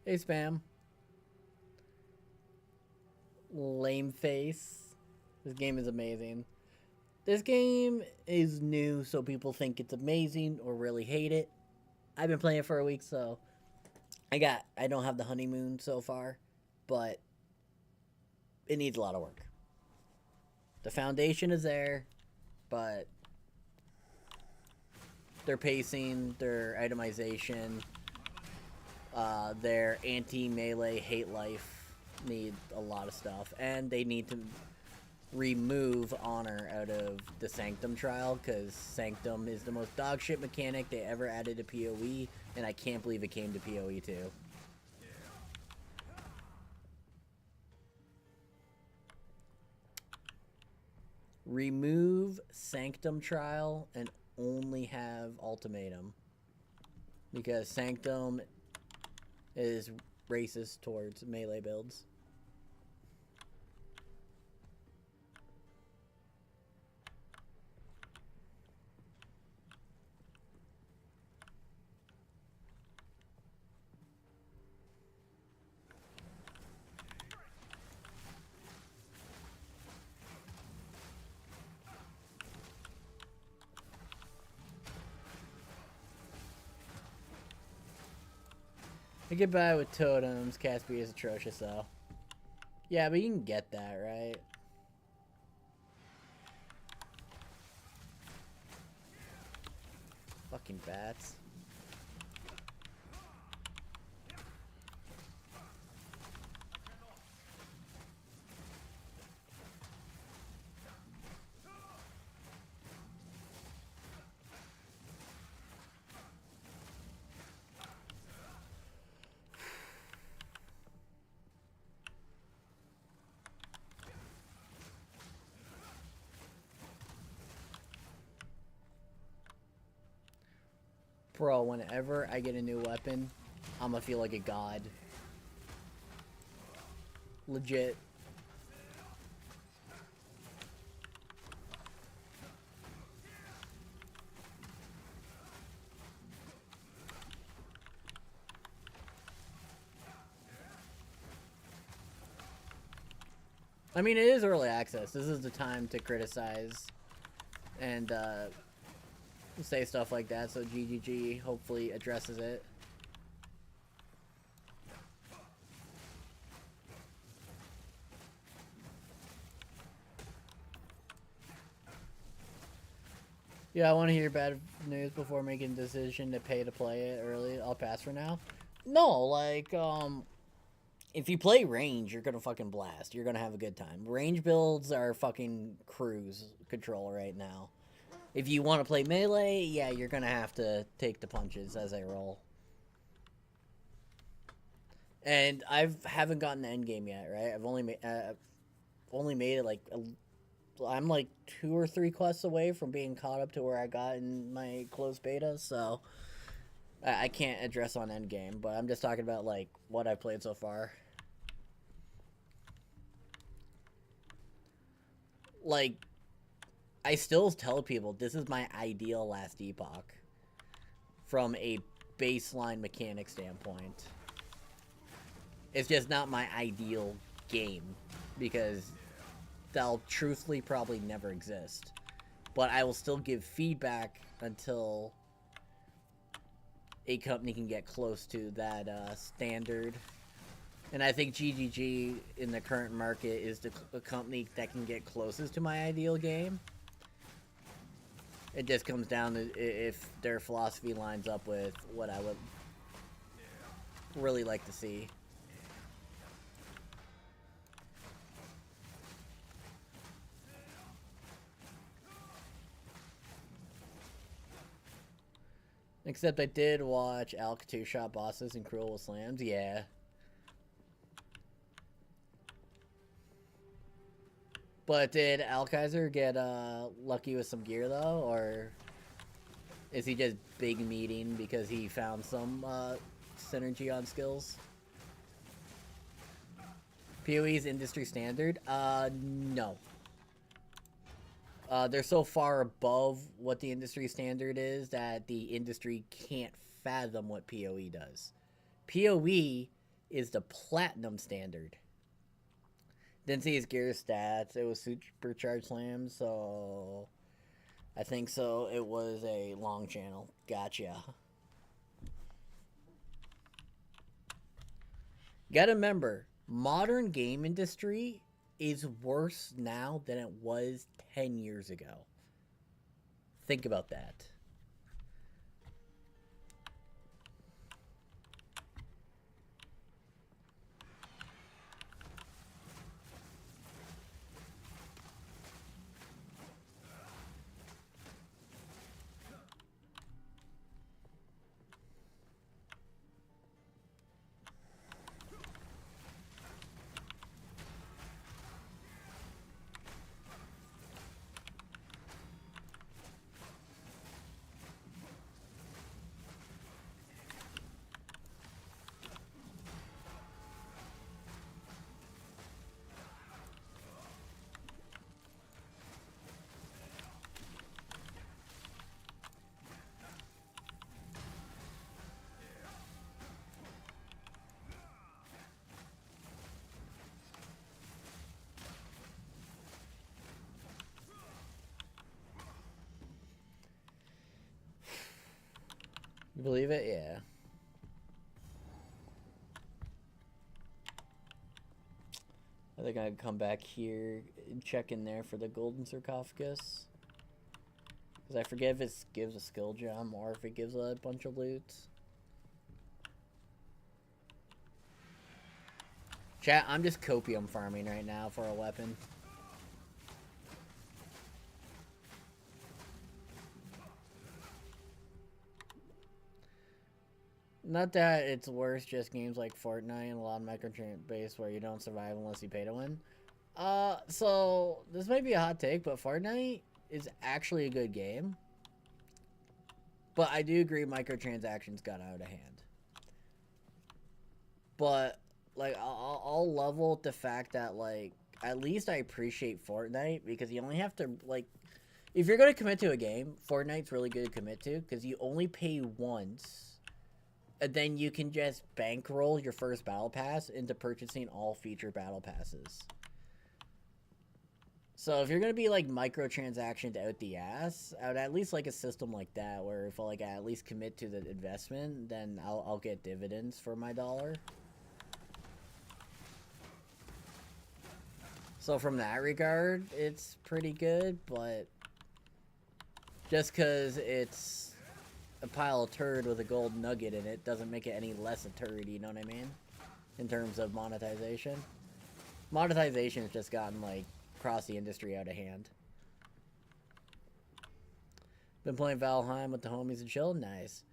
Hey, Spam. Lame face. This game is amazing. This game is new, so people think it's amazing or really hate it. I've been playing it for a week, so I don't have the honeymoon so far, but it needs a lot of work. The foundation is there, but their pacing, their itemization, their anti-melee hate life need a lot of stuff, and they need to remove honor out of the Sanctum trial, because Sanctum is the most dogshit mechanic they ever added to PoE, and I can't believe it came to PoE too. Remove Sanctum trial and only have Ultimatum, because Sanctum is racist towards melee builds. I get by with totems. Caspian is atrocious, though. Yeah, but you can get that, right? Fucking bats. Bro, whenever I get a new weapon, I'm gonna feel like a god. Legit. I mean, it is early access. This is the time to criticize and say stuff like that, so GGG hopefully addresses it. Yeah, I want to hear bad news before making a decision to pay to play it early. I'll pass for now. No, like, if you play range, you're gonna fucking blast. You're gonna have a good time. Range builds are fucking cruise control right now. If you want to play melee, yeah, you're gonna have to take the punches as I roll. And I haven't gotten the end game yet, right? I've only made it like I'm like 2 or 3 quests away from being caught up to where I got in my closed beta, so I can't address on end game. But I'm just talking about like what I've played so far. Like, I still tell people this is my ideal Last Epoch from a baseline mechanic standpoint. It's just not my ideal game because they'll truthfully probably never exist. But I will still give feedback until a company can get close to that standard. And I think GGG in the current market is the company that can get closest to my ideal game. It just comes down to if their philosophy lines up with what I would really like to see. Except I did watch Alk 2-shot bosses and Cruel with Slams, yeah. But did Alkaiser get lucky with some gear though, or is he just big meating because he found some synergy on skills? PoE's industry standard? No. They're so far above what the industry standard is that the industry can't fathom what PoE does. PoE is the platinum standard. Didn't see his gear stats. It was supercharged slam, so I think so. It was a long channel. Gotcha. Gotta remember, modern game industry is worse now than it was 10 years ago. Think about that. You believe it? Yeah. I think I'd come back here and check in there for the golden sarcophagus. Because I forget if it gives a skill gem or if it gives a bunch of loot. Chat, I'm just copium farming right now for a weapon. Not that it's worse, just games like Fortnite and a lot of microtransaction based where you don't survive unless you pay to win. So this might be a hot take, but Fortnite is actually a good game. But I do agree microtransactions got out of hand. But, like, I'll level with the fact that, like, at least I appreciate Fortnite because you only have to, like, if you're going to commit to a game, Fortnite's really good to commit to because you only pay once, and then you can just bankroll your first battle pass into purchasing all future battle passes. So if you're going to be, like, microtransactioned out the ass, I would at least like a system like that where if like, I at least commit to the investment, then I'll get dividends for my dollar. So from that regard, it's pretty good, but just because it's a pile of turd with a gold nugget in it doesn't make it any less a turd, you know what I mean? In terms of monetization. Monetization has just gotten, like, across the industry out of hand. Been playing Valheim with the homies and chill? Nice.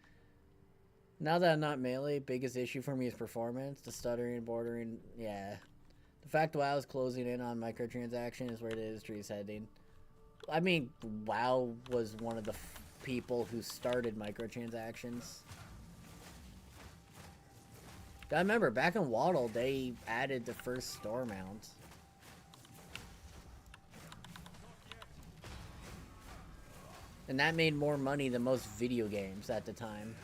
Now that I'm not melee, biggest issue for me is performance. The stuttering, bordering, yeah. The fact WoW is closing in on microtransaction is where the industry is heading. I mean, WoW was one of the people who started microtransactions. I remember back in Waddle, they added the first store mount. And that made more money than most video games at the time.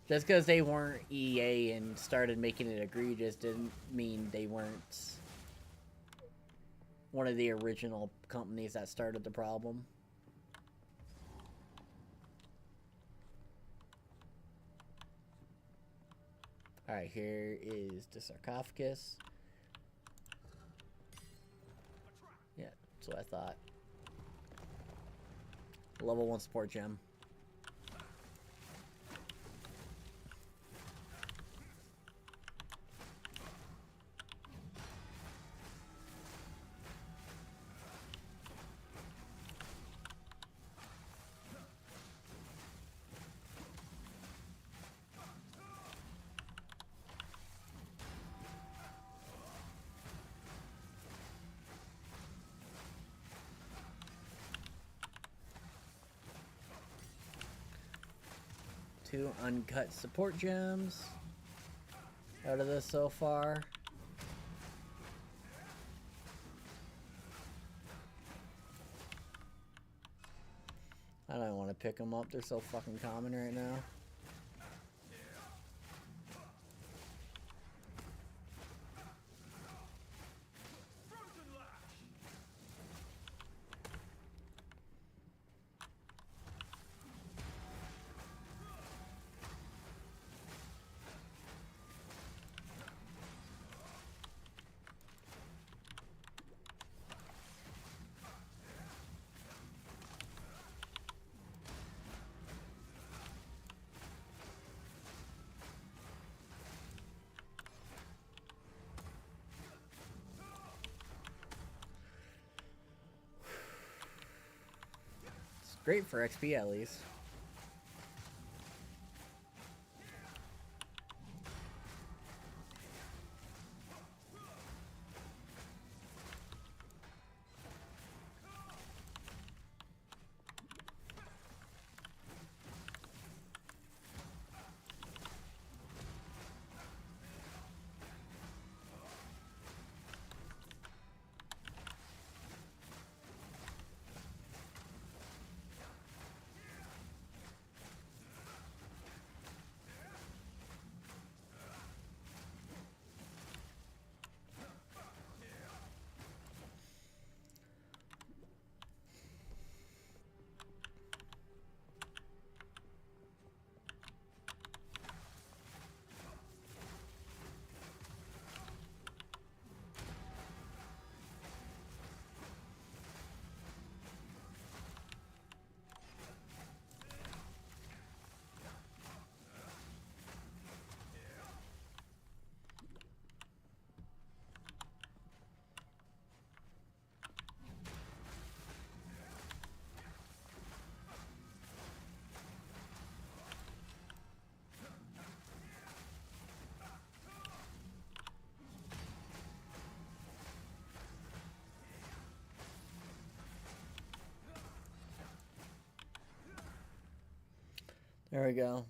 Just because they weren't EA and started making it egregious didn't mean they weren't one of the original companies that started the problem. Alright, here is the sarcophagus. Yeah, that's what I thought. Level 1 support gem. Two uncut support gems out of this so far. I don't want to pick them up. They're so fucking common right now. Great for XP at least. There we go.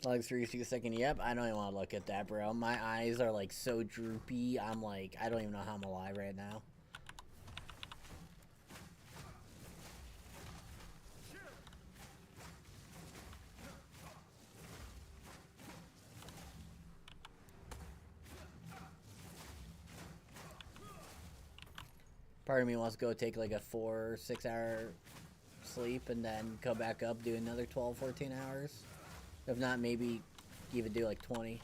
Legs 360 a second. Yep, I don't even want to look at that, bro. My eyes are like so droopy. I'm like, I don't even know how I'm alive right now. Part of me wants to go take like a 4 or 6 hour sleep and then come back up, do another 12, 14 hours. If not, maybe even do like 20.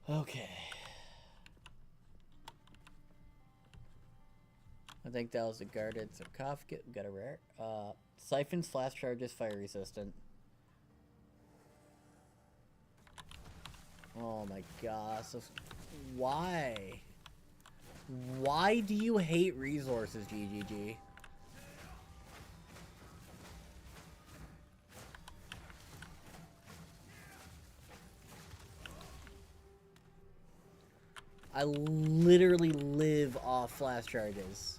Okay. I think that was a guarded sarcophagus. Got a rare. Siphons, flash charges, fire resistant. Oh my gosh. Why? Why do you hate resources, GGG? I literally live off flash charges.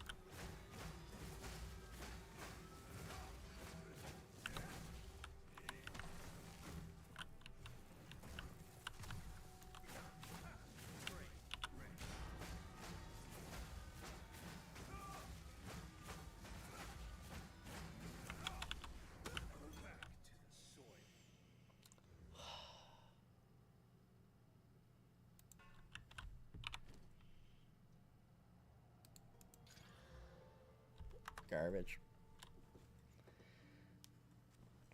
Garbage.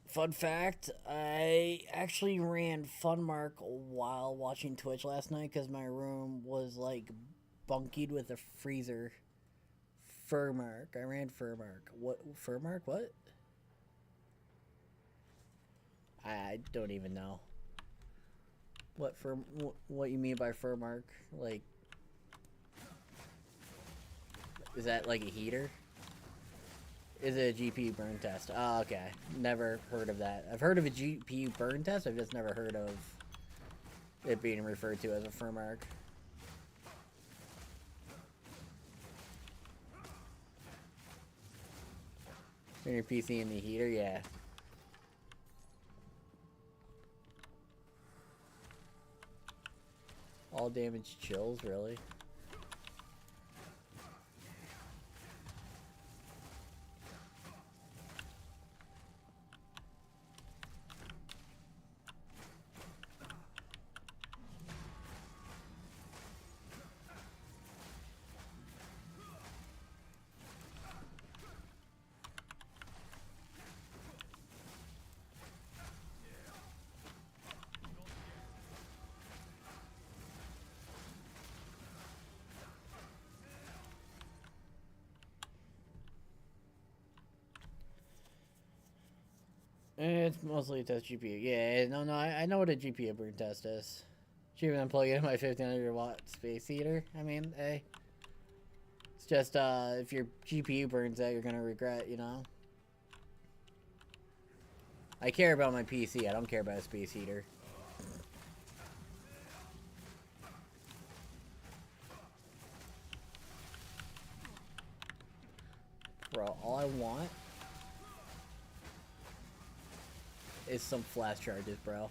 Fun fact, I actually ran Funmark while watching Twitch last night because my room was like bunkied with a freezer. Furmark. I ran Furmark. What? Furmark? What? I don't even know. What you mean by Furmark? Like, is that like a heater? Is it a GPU burn test? Oh, okay. Never heard of that. I've heard of a GPU burn test, I've just never heard of it being referred to as a Furmark. Turn your PC in the heater? Yeah. All damage chills, really? It's mostly a test GPU. Yeah, no, I know what a GPU burn test is. Cheaper than plugging in my 1500 watt space heater. I mean, hey. It's just, if your GPU burns out, you're gonna regret, you know? I care about my PC, I don't care about a space heater. Bro, all I want is some flash charges, bro.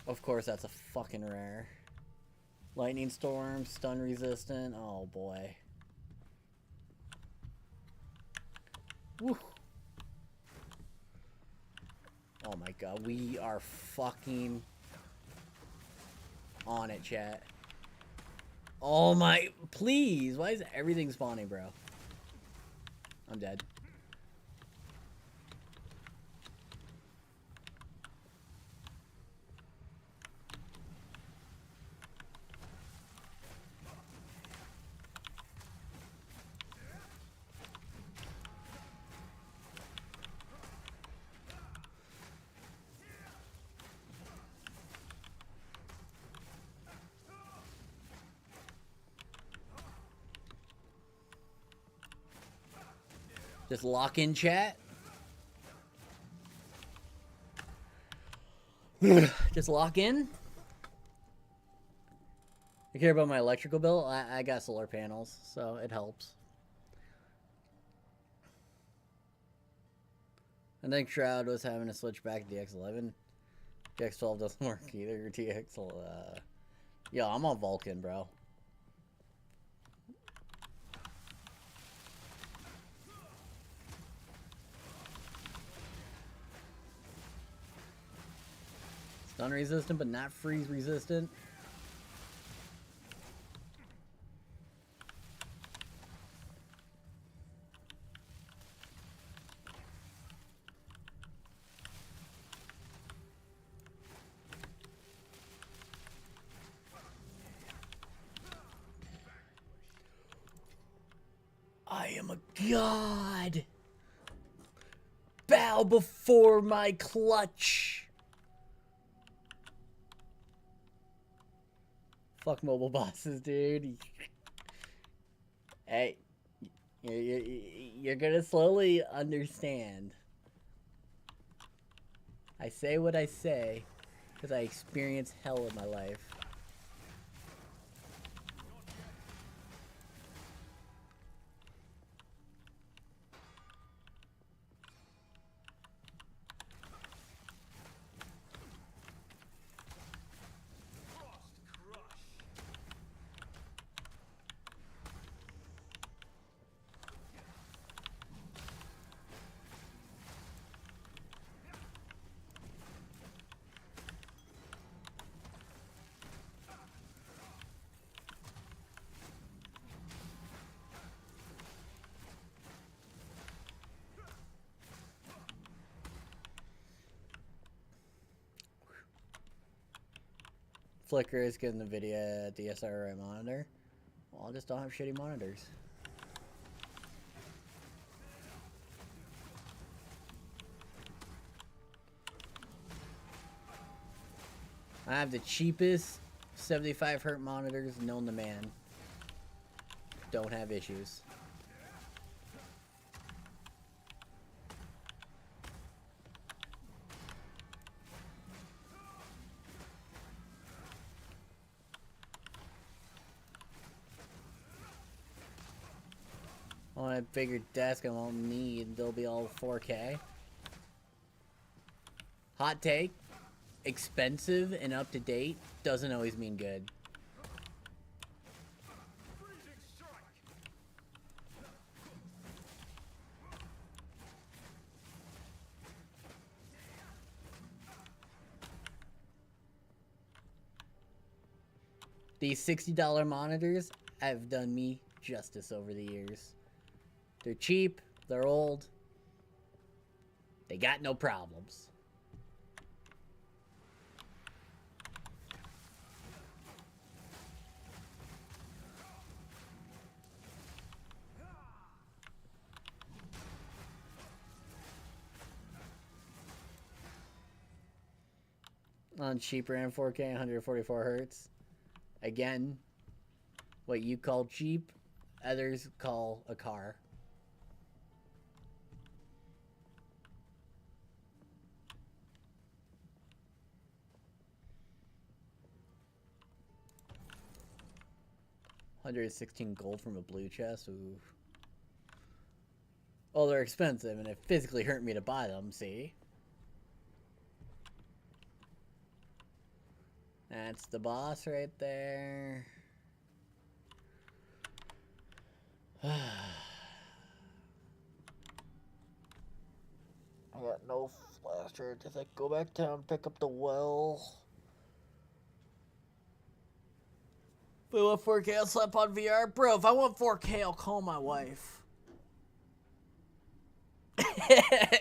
Of course, that's a fucking rare. Lightning storm, stun resistant. Oh boy. Woo. Oh my god, we are fucking on it, chat. Oh my, please, why is everything spawning, bro? I'm dead. Just lock in chat. Just lock in. You care about my electrical bill? I got solar panels, so it helps. I think Shroud was having to switch back to DX11. DX12 doesn't work either. Yo, I'm on Vulcan, bro. Stun resistant, but not freeze resistant. I am a god. Bow before my clutch. Fuck mobile bosses, dude. Hey, you're gonna slowly understand. I say what I say because I experience hell in my life. Flickr is getting the video DSLR monitor. Well, I just don't have shitty monitors. I have the cheapest 75 Hz monitors known to man. Don't have issues. On a bigger desk I won't need, they'll be all 4K. Hot take, expensive and up to date doesn't always mean good. These $60 monitors have done me justice over the years. They're cheap, they're old, they got no problems. On cheaper and 4K, 144 Hertz. Again, what you call cheap, others call a car. $116 gold from a blue chest. Ooh. Well, they're expensive, and it physically hurt me to buy them, see? That's the boss right there. I got no flasher. Just like go back down, pick up the well. If I want 4K, I'll slap on VR. Bro, if I want 4K, I'll call my wife.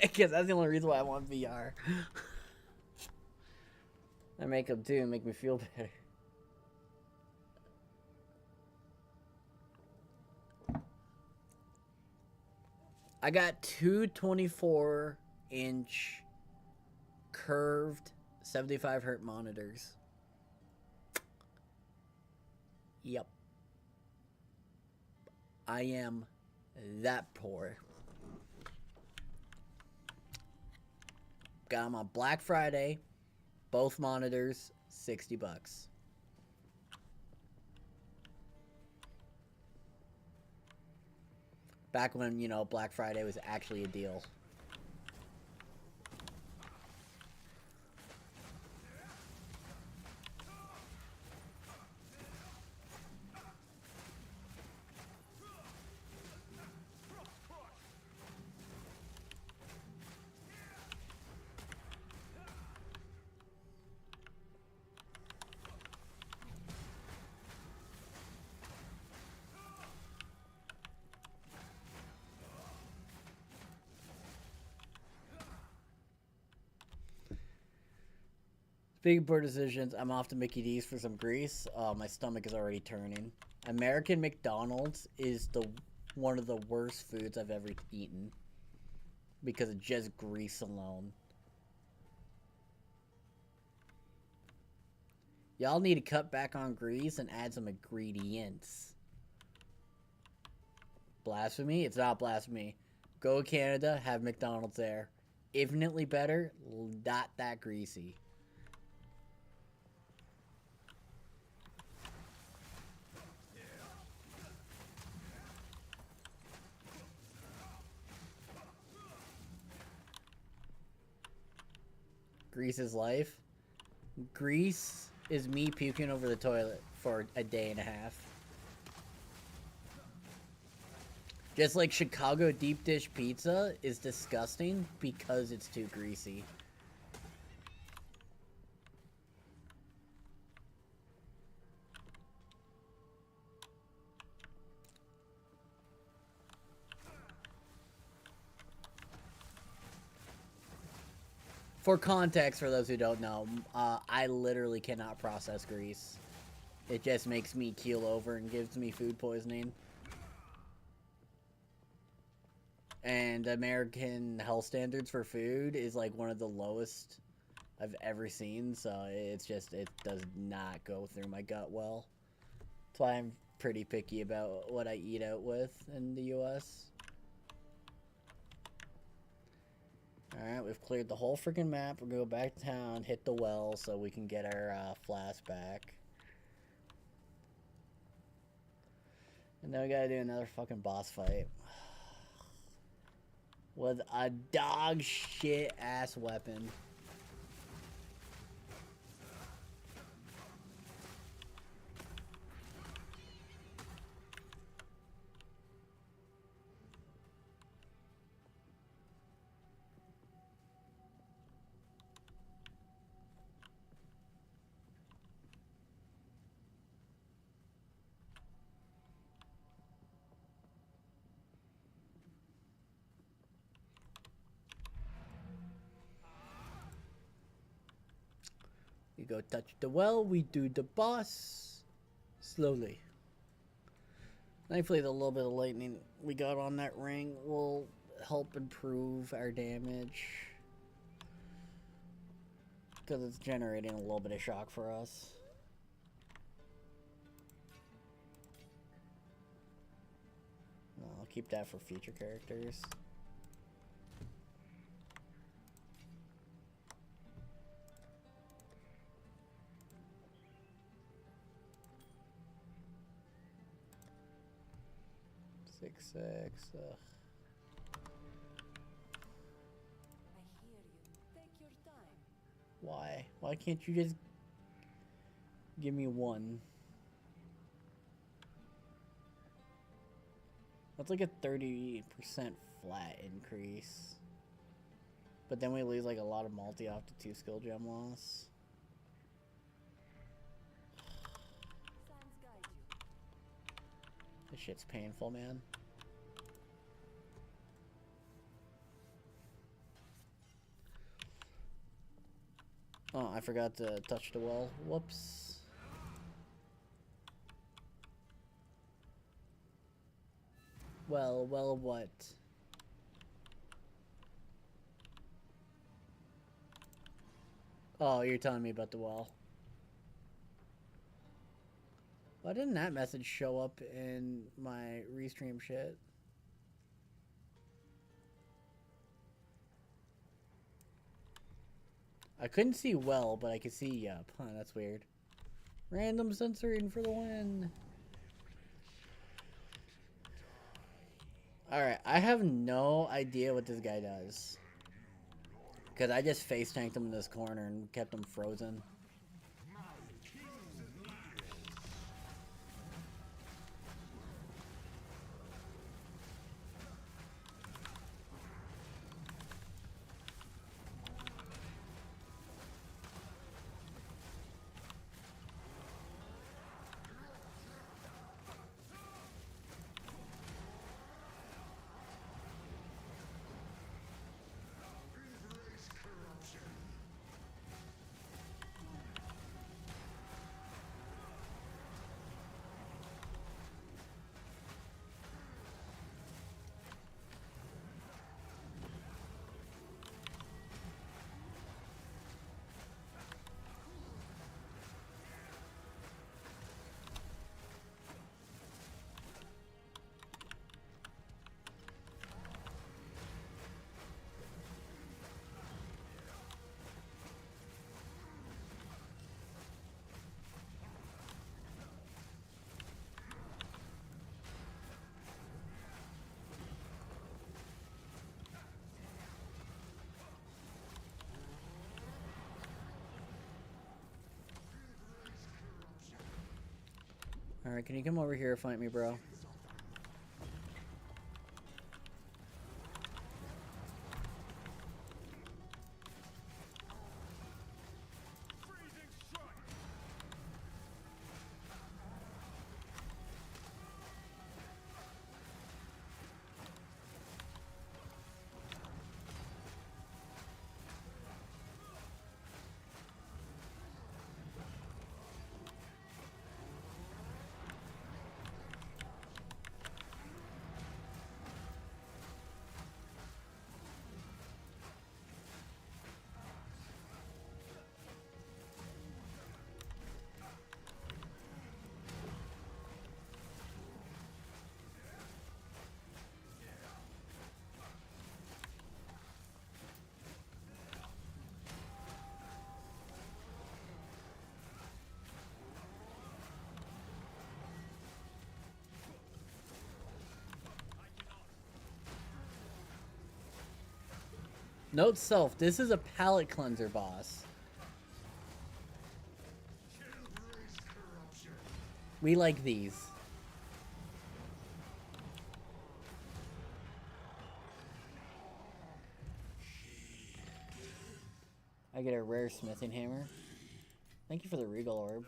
Because that's the only reason why I want VR. I make them too and make me feel better. I got two 24-inch curved 75 Hz monitors. Yep. I am that poor. Got them on Black Friday. Both monitors, $60. Back when, you know, Black Friday was actually a deal. Speaking of poor decisions, I'm off to Mickey D's for some grease. My stomach is already turning. American McDonald's is one of the worst foods I've ever eaten because of just grease alone. Y'all need to cut back on grease and add some ingredients. Blasphemy? It's not blasphemy. Go to Canada, have McDonald's there. Infinitely better, not that greasy. Grease is life. Grease is me puking over the toilet for a day and a half. Just like Chicago deep dish pizza is disgusting because it's too greasy. For context, for those who don't know, I literally cannot process grease. It just makes me keel over and gives me food poisoning. And American health standards for food is like one of the lowest I've ever seen, so it's just, it does not go through my gut well. That's why I'm pretty picky about what I eat out with in the US. Alright, we've cleared the whole freaking map. We're gonna go back to town, hit the well so we can get our flask back. And then we gotta do another fucking boss fight. With a dog shit ass weapon. We go touch the well, we do the boss slowly. Thankfully, the little bit of lightning we got on that ring will help improve our damage. Because it's generating a little bit of shock for us. I'll keep that for future characters. Six. I hear you. Take your time. Why? Why can't you just give me one? That's like a 30% flat increase. But then we lose like a lot of multi off to 2 skill gem loss. Signs guide you. This shit's painful, man. Oh, I forgot to touch the well. Whoops. Well, what? Oh, you're telling me about the well. Why didn't that message show up in my restream shit? I couldn't see well, but I could see yup. Huh, that's weird. Random censoring for the win. Alright, I have no idea what this guy does. Because I just face tanked him in this corner and kept him frozen. Alright, can you come over here and fight me, bro? Note self, this is a palate cleanser boss. We like these. I get a rare smithing hammer. Thank you for the regal orb.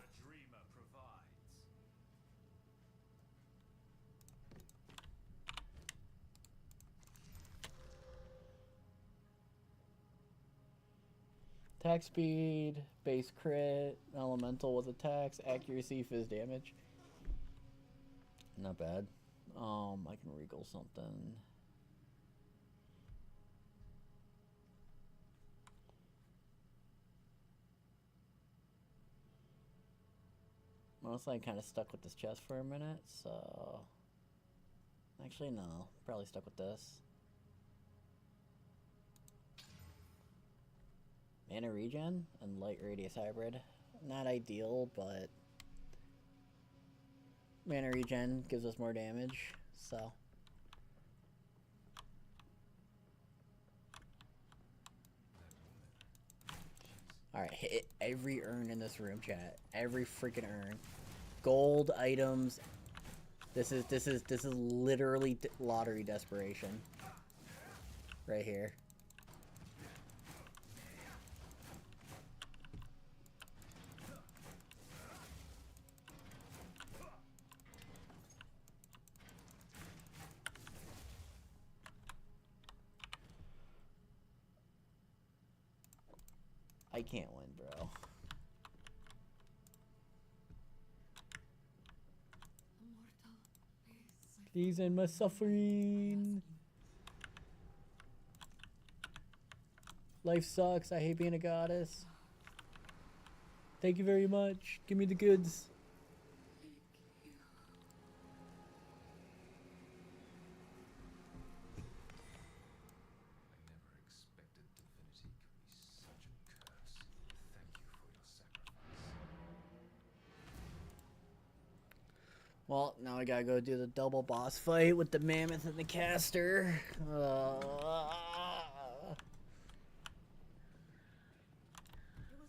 Attack speed, base crit, elemental with attacks, accuracy, fizz damage. Not bad. I can regal something. Mostly I kind of stuck with this chest for a minute, so... Actually, no. Probably stuck with this. Mana regen and light radius hybrid. Not ideal, but... Mana regen gives us more damage, so... Alright, hit every urn in this room, chat. Every freaking urn. Gold items. This is literally lottery desperation. Right here. I can't win, bro. Please end my suffering. Life sucks. I hate being a goddess. Thank you very much. Give me the goods. I never expected divinity could be such a curse. Well, now I gotta go do the double boss fight with the mammoth and the caster. There was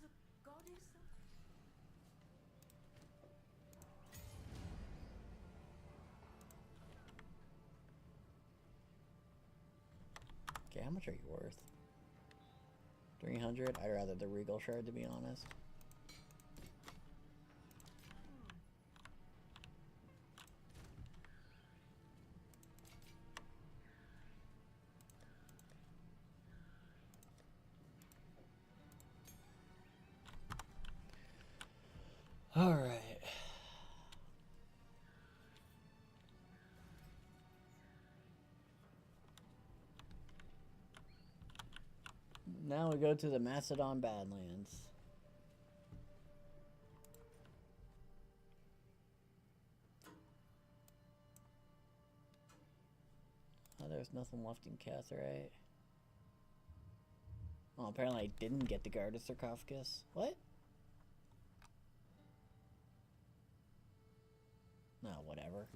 a goddess of Okay, how much are you worth? 300? I'd rather the Regal Shard, to be honest. Alright. Now we go to the Macedon Badlands. Oh, there's nothing left in Catherite. Oh, apparently I didn't get the Guard of Sarcophagus. What? No, whatever.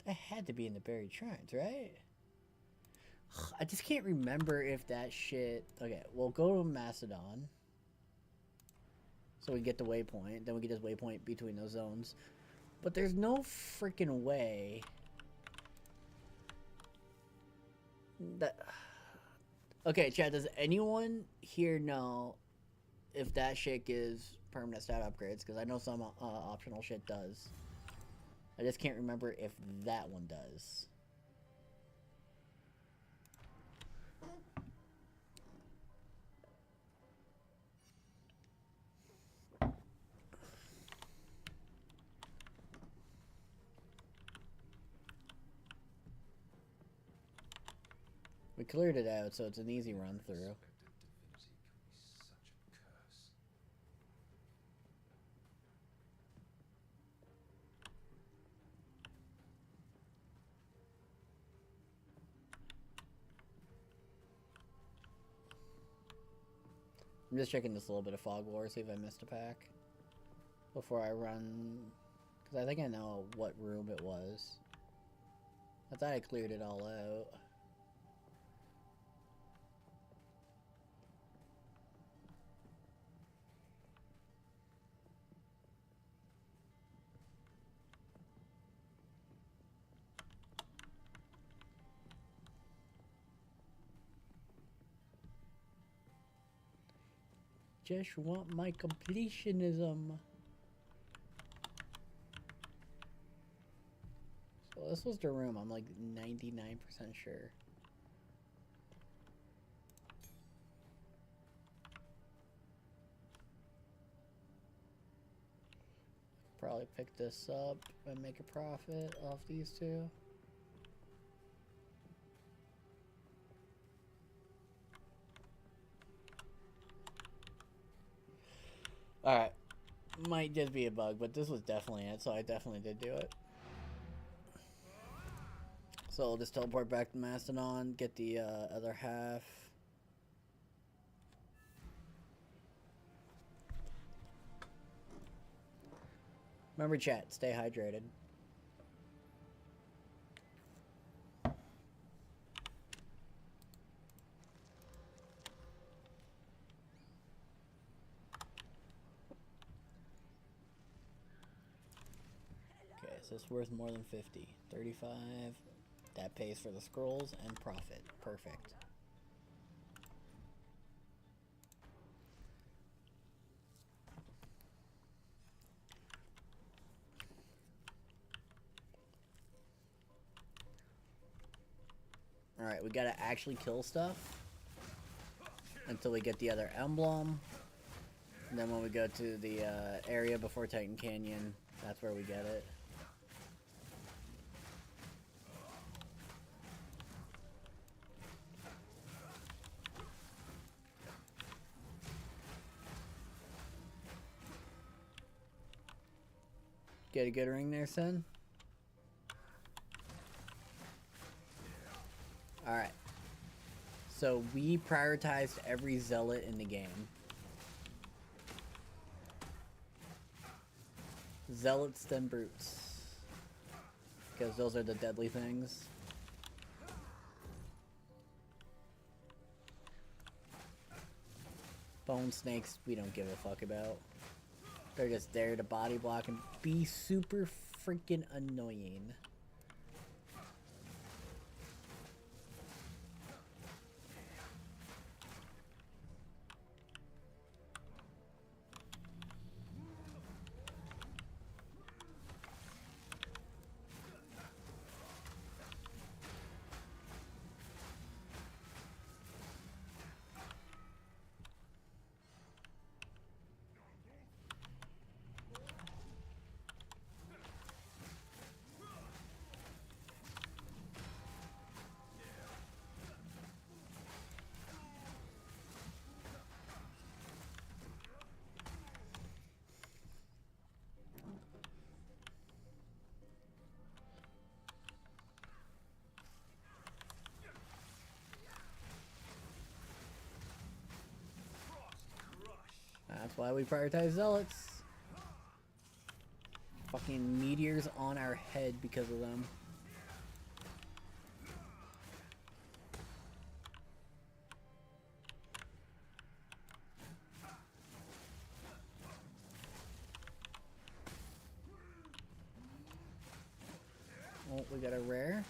That had to be in the buried shrines, right? I just can't remember if that shit... Okay, we'll go to Macedon. So we get the waypoint. Then we get this waypoint between those zones. But there's no freaking way... that... Okay, chat, does anyone here know if that shit gives permanent stat upgrades? Because I know some optional shit does. I just can't remember if that one does. We cleared it out, so it's an easy run through. I'm just checking this little bit of Fog War, see if I missed a pack before I run, because I think I know what room it was. I thought I cleared it all out. Just want my completionism. So this was the room, I'm like 99% sure. Probably pick this up and make a profit off these two. Alright. Might just be a bug, but this was definitely it, so I definitely did do it. So I'll just teleport back to Mastodon, get the other half. Remember chat, stay hydrated. So it's worth more than 50. 35. That pays for the scrolls and profit. Perfect. Alright, we gotta actually kill stuff until we get the other emblem. And then when we go to the area before Titan Canyon, that's where we get it. Get a good ring there, son. Alright. So we prioritized every zealot in the game. Zealots then brutes. Because those are the deadly things. Bone snakes, we don't give a fuck about. They're just there to body block and be super freaking annoying. That's why we prioritize zealots. Fucking meteors on our head because of them. Oh, we got a rare.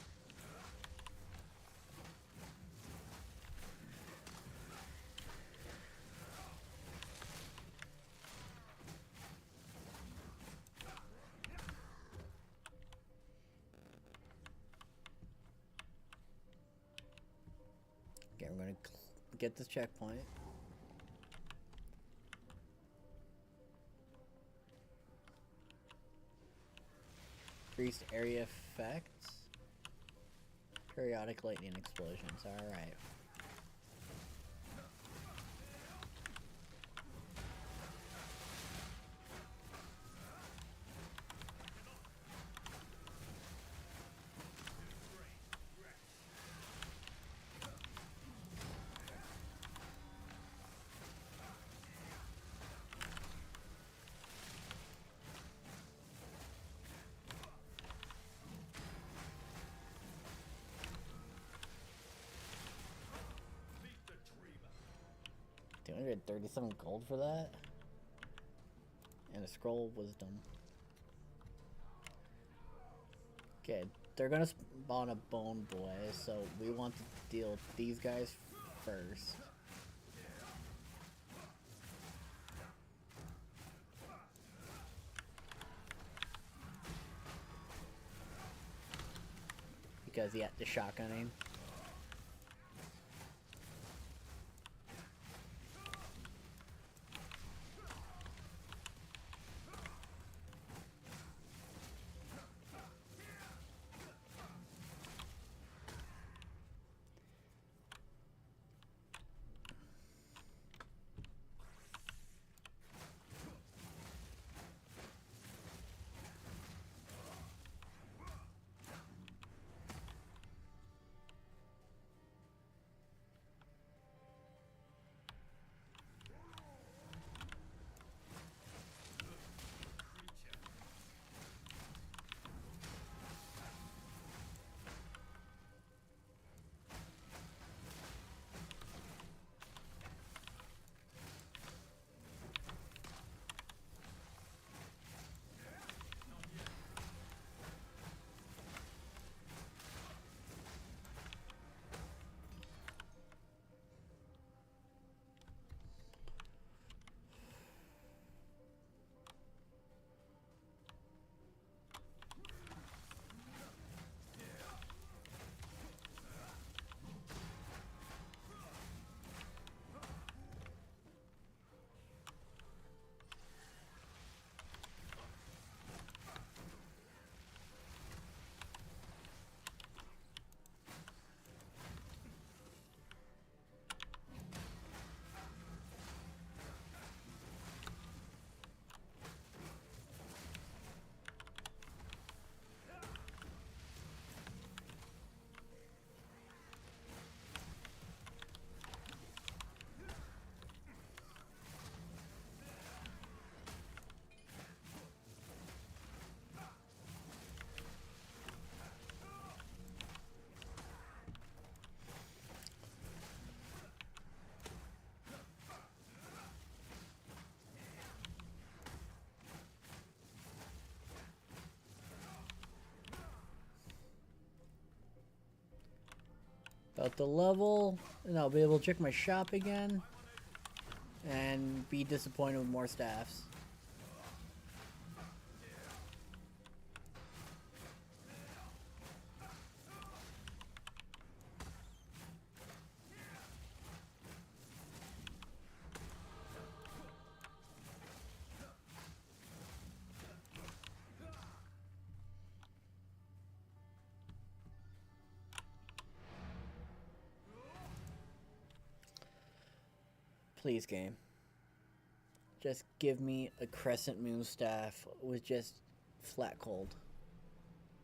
Okay, we're gonna get this checkpoint. Increased area effects. Periodic lightning explosions. Alright. $237 gold for that? And a scroll of wisdom. Okay, they're gonna spawn a bone boy, so we want to deal with these guys first. Because he had the shotgunning. Up the level, and I'll be able to check my shop again. And be disappointed with more staffs. Please, game. Just give me a Crescent Moon staff with just flat cold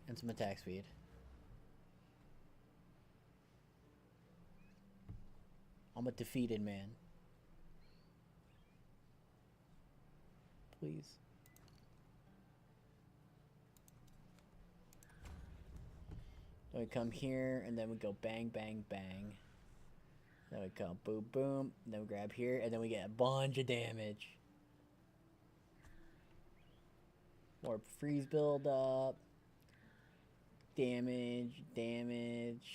and some attack speed. I'm a defeated man. Please. Then we come here and then we go bang, bang, bang. Then we come boom, boom. And then we grab here and then we get a bunch of damage. More freeze build up. Damage, damage.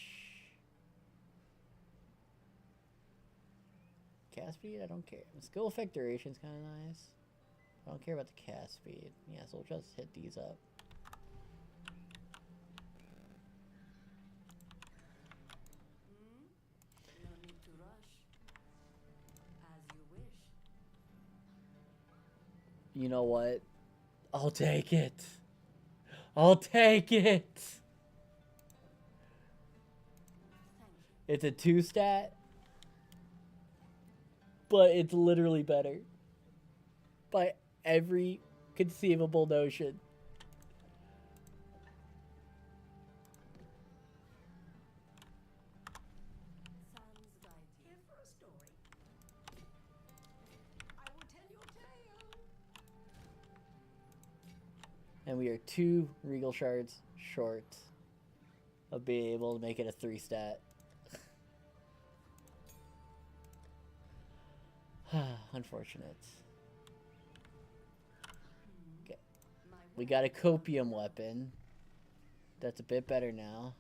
Cast speed? I don't care. Skill effect duration is kind of nice. I don't care about the cast speed. Yeah, so we'll just hit these up. No need to rush. As you wish. You know what? I'll take it. I'll take it. It's a 2-stat. But it's literally better. By every conceivable notion. Sans guide you. Here for a story. I will tell your tale. And we are 2 Regal Shards short of being able to make it a 3-stat. Unfortunate. Okay. We got a Copium weapon. That's a bit better now.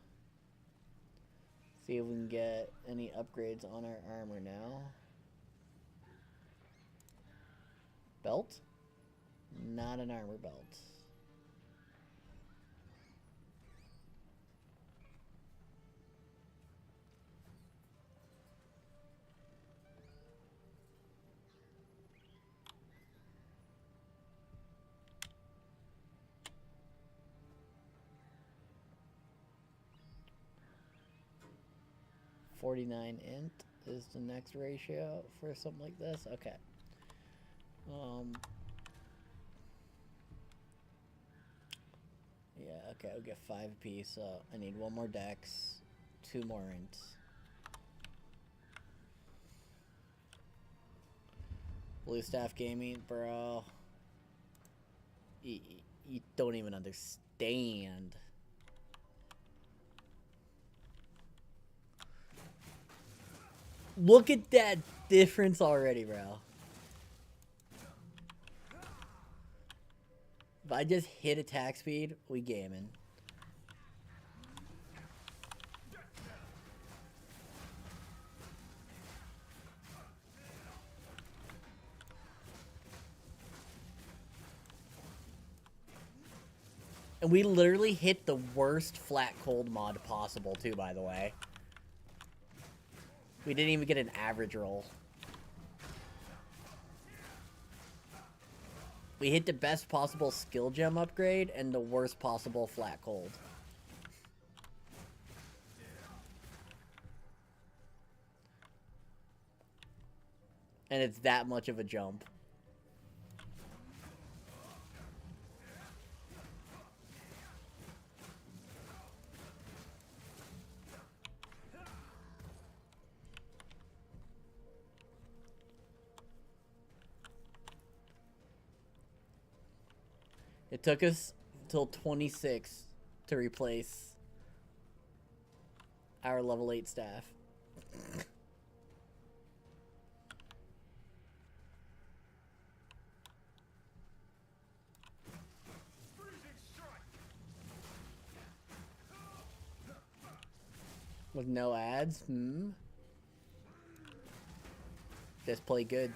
See if we can get any upgrades on our armor now. Belt? Not an armor belt. .49 int is the next ratio for something like this. Okay. Yeah, okay, I'll get 5 apiece, so I need 1 more dex, 2 more ints. Blue Staff Gaming, bro. You don't even understand. Look at that difference already, bro. If I just hit attack speed, we gaming. And we literally hit the worst flat cold mod possible too, by the way. We didn't even get an average roll. We hit the best possible skill gem upgrade and the worst possible flat cold. And it's that much of a jump. It took us till 26 to replace our level 8 staff. With no ads? Just play good.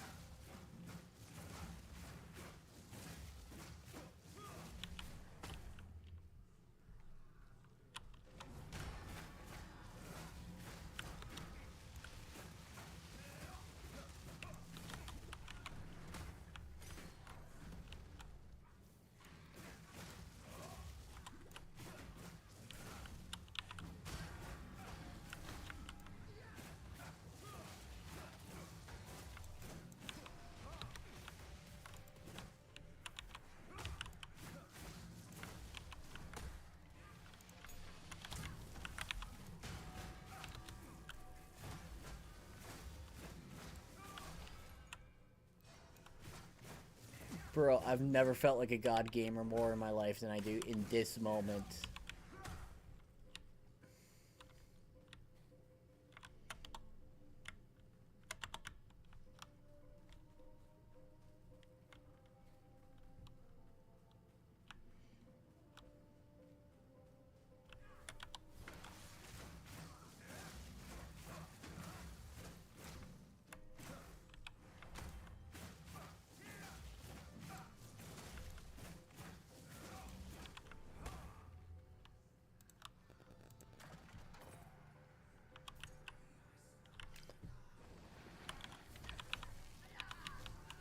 Bro, I've never felt like a god gamer more in my life than I do in this moment.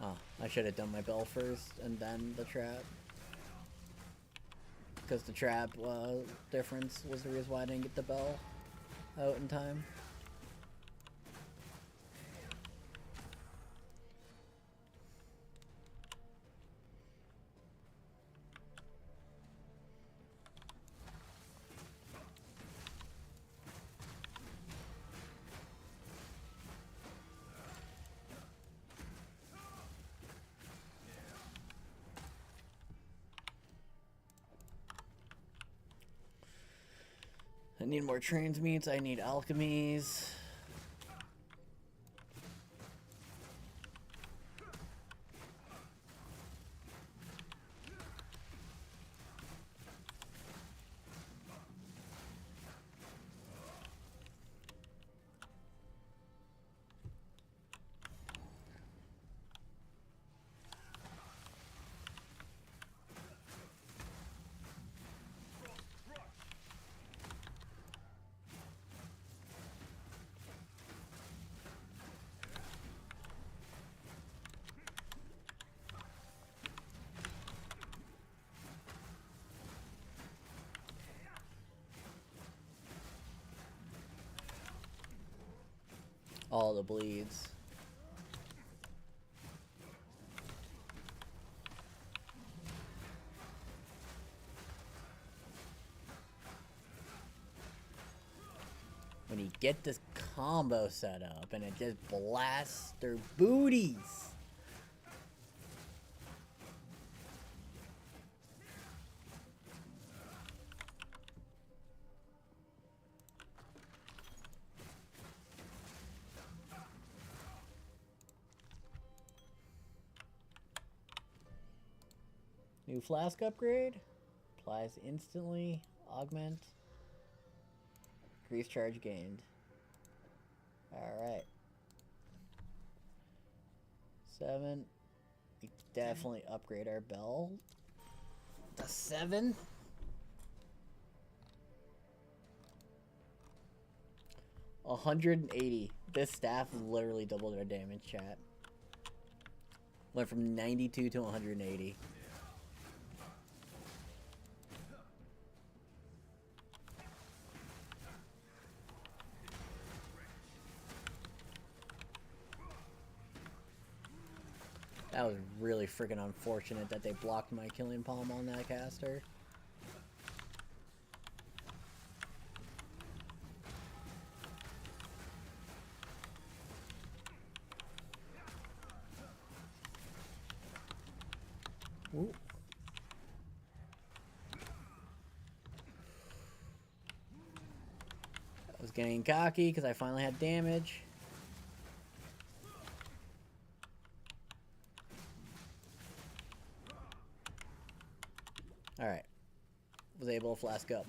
Oh, I should have done my bell first and then the trap. Because the trap difference was the reason why I didn't get the bell out in time. I need more transmutes, I need alchemies. All the bleeds. When you get this combo set up and it just blasts their booties. New flask upgrade. Applies instantly. Augment. Increase charge gained. Alright. 7. We definitely upgrade our bell. To 7. $180. This staff literally doubled our damage, chat. Went from 92 to 180. That was really freaking unfortunate that they blocked my killing palm on that caster. Ooh. I was getting cocky because I finally had damage. Alright. Was able to flask up.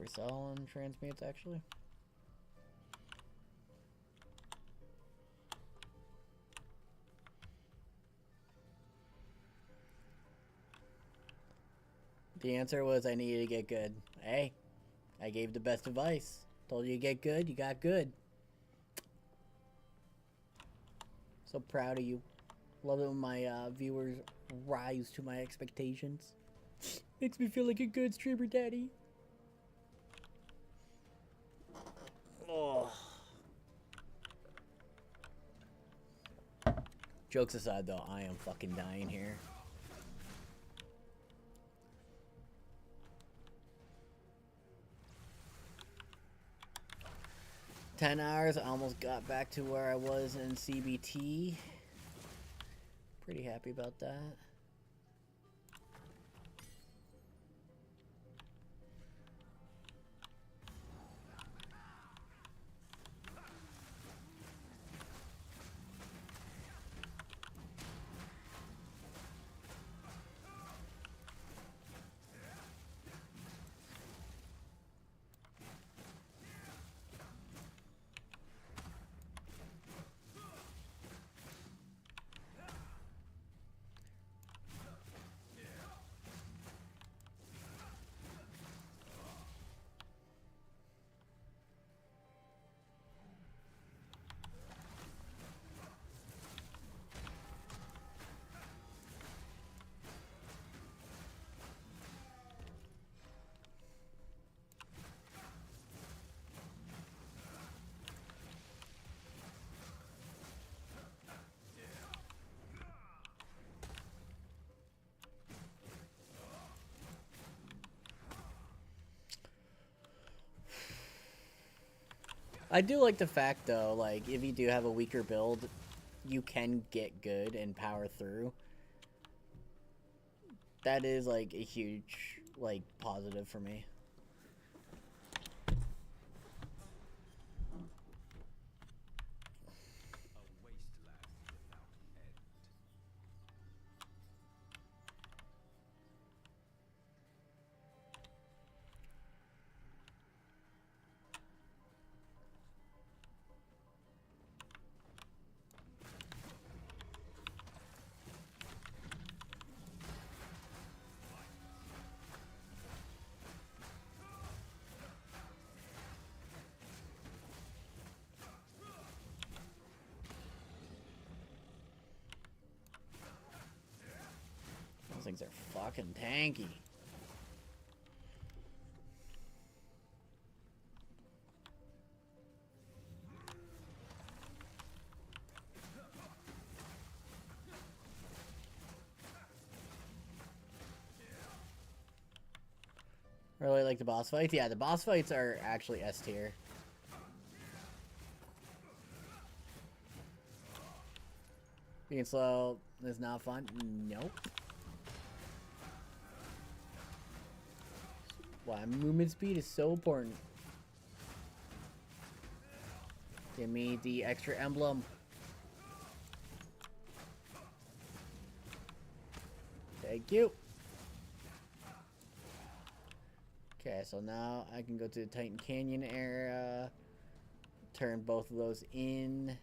for sale on transmutes actually. The answer was I needed to get good. Hey, I gave the best advice. Told you to get good, you got good. So proud of you. Love it when my viewers rise to my expectations. Makes me feel like a good streamer daddy. Oh. Jokes aside though, I am fucking dying here. $10 hours, I almost got back to where I was in CBT. Pretty happy about that. I do like the fact though, like if you do have a weaker build, you can get good and power through. That is like a huge like positive for me. Those things are fucking tanky. Really like the boss fights? Yeah, the boss fights are actually S tier. Being slow is not fun? Nope. Why movement speed is so important. Give me the extra emblem. Thank you. Okay, so now I can go to the Titan Canyon area, turn both of those in,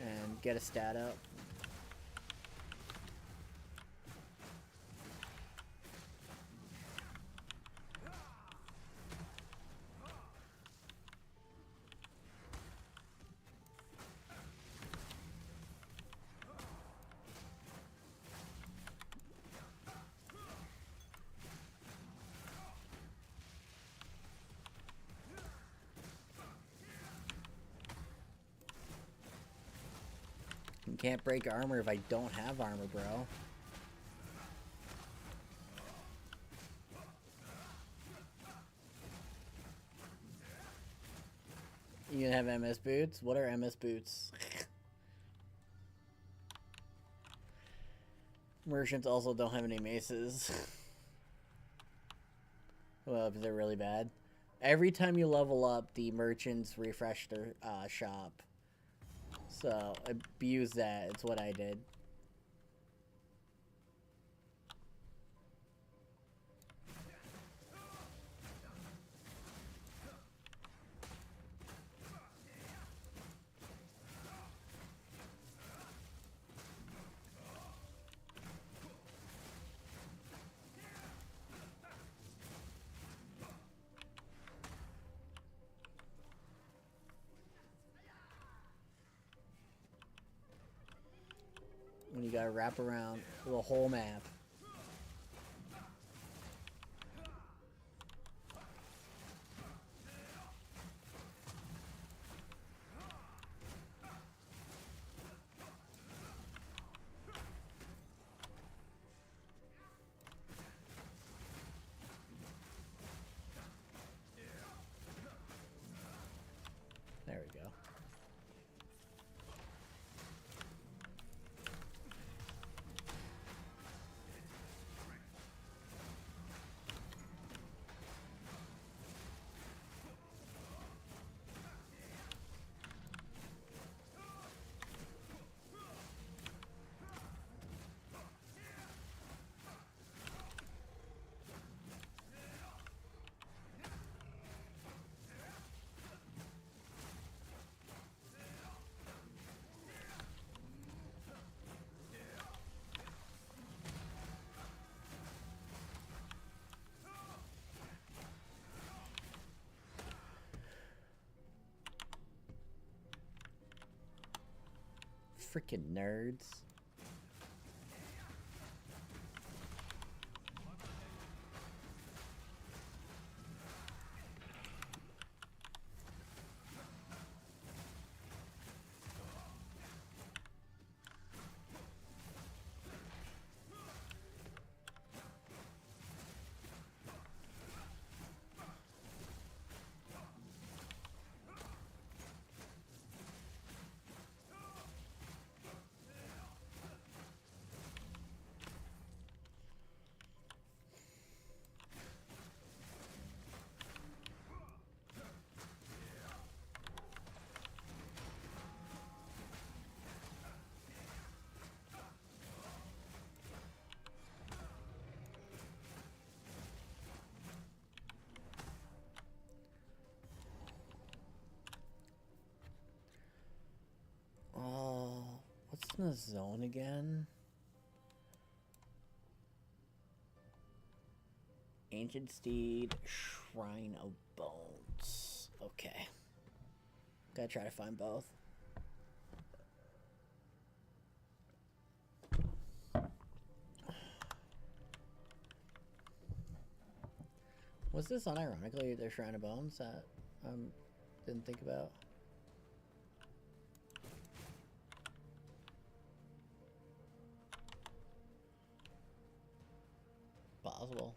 and get a stat up. You can't break armor if I don't have armor, bro. You gonna have MS boots? What are MS boots? Merchants also don't have any maces. Well, if they're really bad. Every time you level up, the merchants refresh their shop. So, abuse that. It's what I did. when you gotta wrap around the whole map. There we go. Freaking nerds. What's in the zone again? Ancient Steed, Shrine of Bones. Okay. Gotta try to find both. Was this unironically the Shrine of Bones that didn't think about? Possible.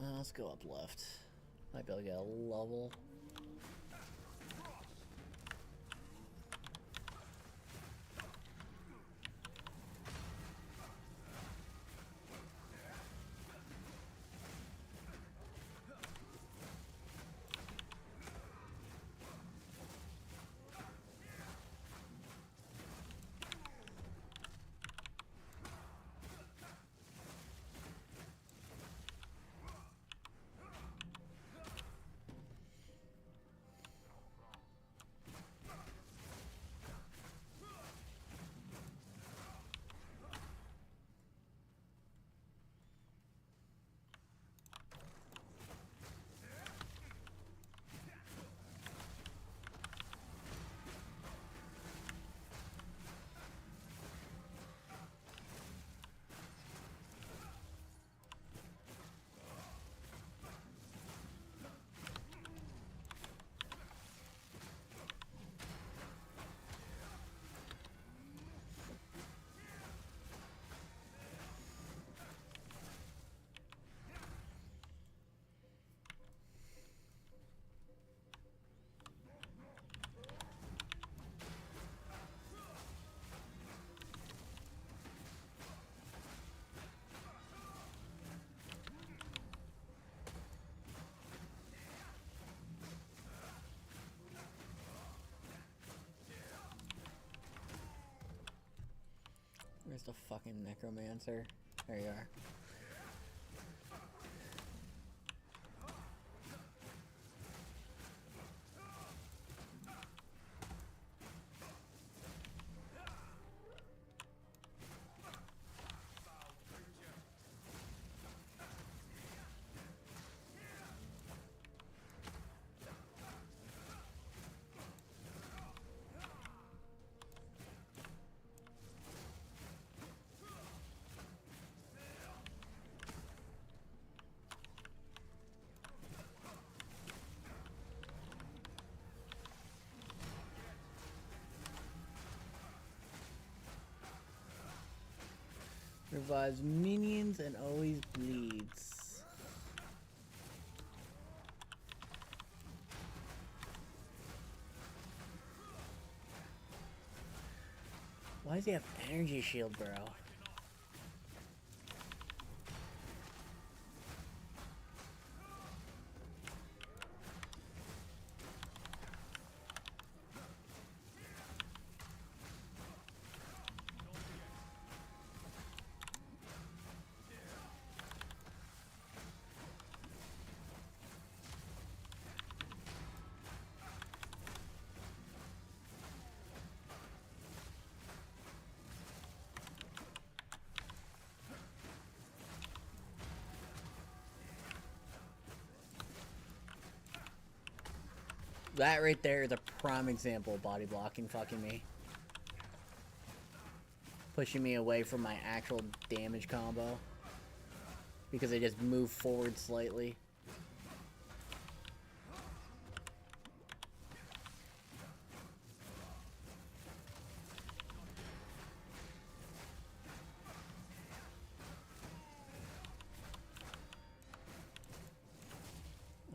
Let's go up left. Might be able to get a level. Where's the fucking necromancer? There you are. Revives minions and always bleeds. Why does he have energy shield, bro? That right there is a prime example of body blocking fucking me. Pushing me away from my actual damage combo. Because I just move forward slightly.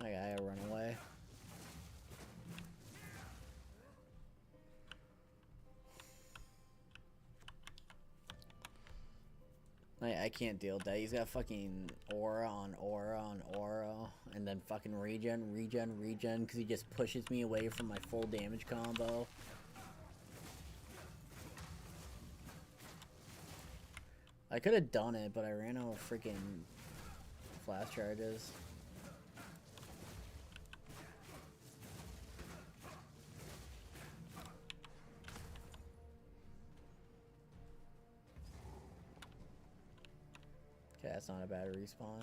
I gotta run away. I can't deal with that. He's got fucking aura on aura on aura, and then fucking regen, because he just pushes me away from my full damage combo. I could have done it, but I ran out of freaking flash charges. Okay, that's not a bad respawn.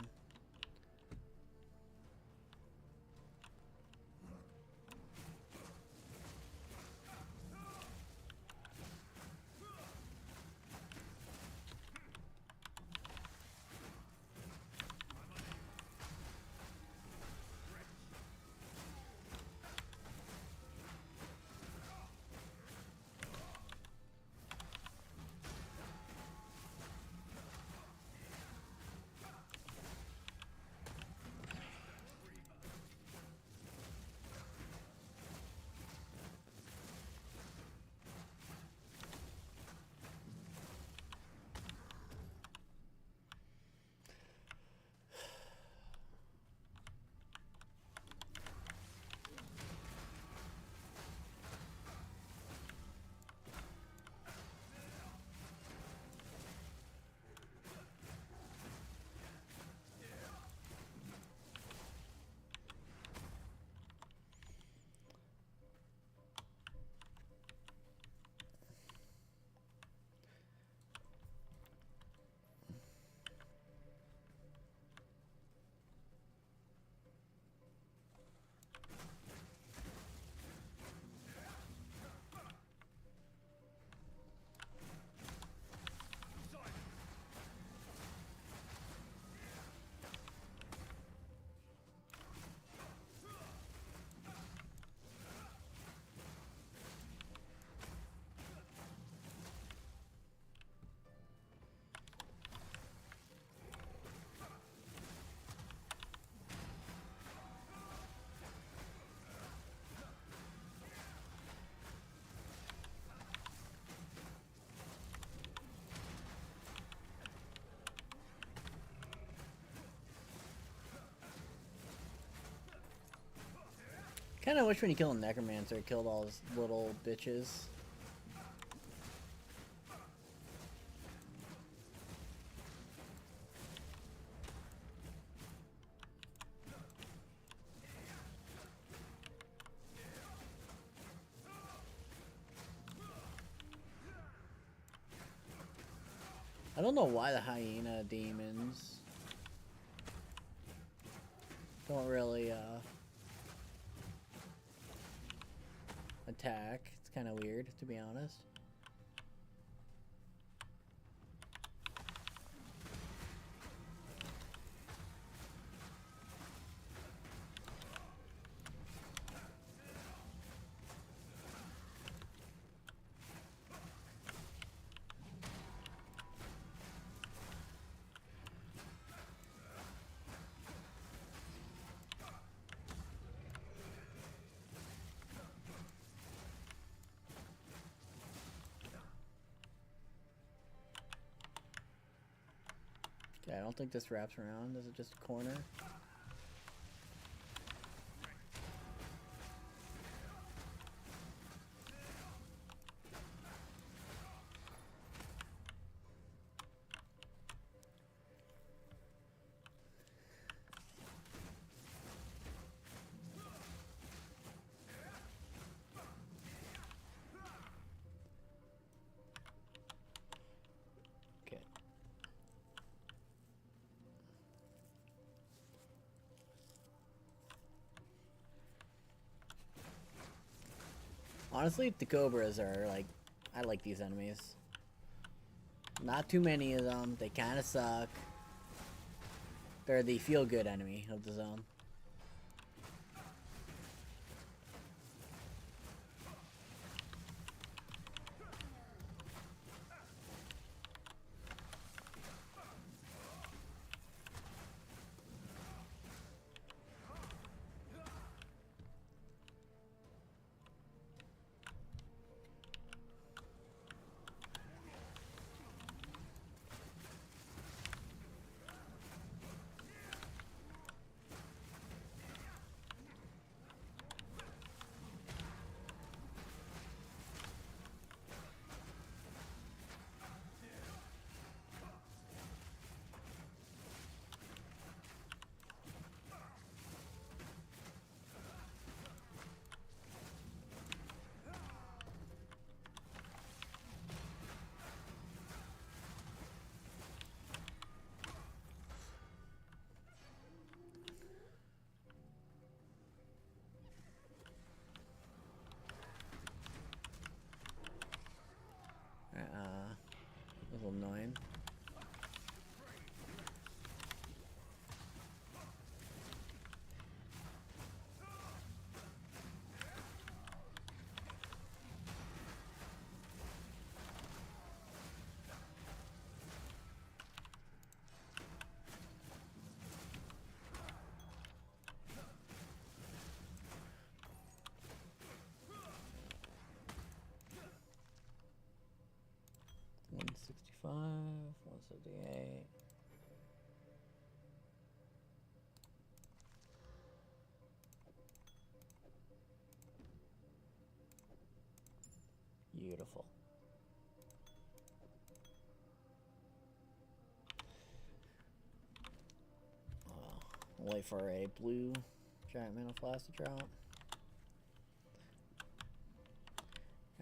Kinda wish when you kill a Necromancer, it killed all his little bitches. I don't know why the hyena demons don't really attack. It's kind of weird, to be honest. Yeah, I don't think this wraps around. Is it just a corner? Okay. Honestly, the Cobras are like, I like these enemies. Not too many of them. They kind of suck. They're the feel-good enemy of the zone. A little annoying. $165, $178. Beautiful. Wait for a blue giant manoplasty drop.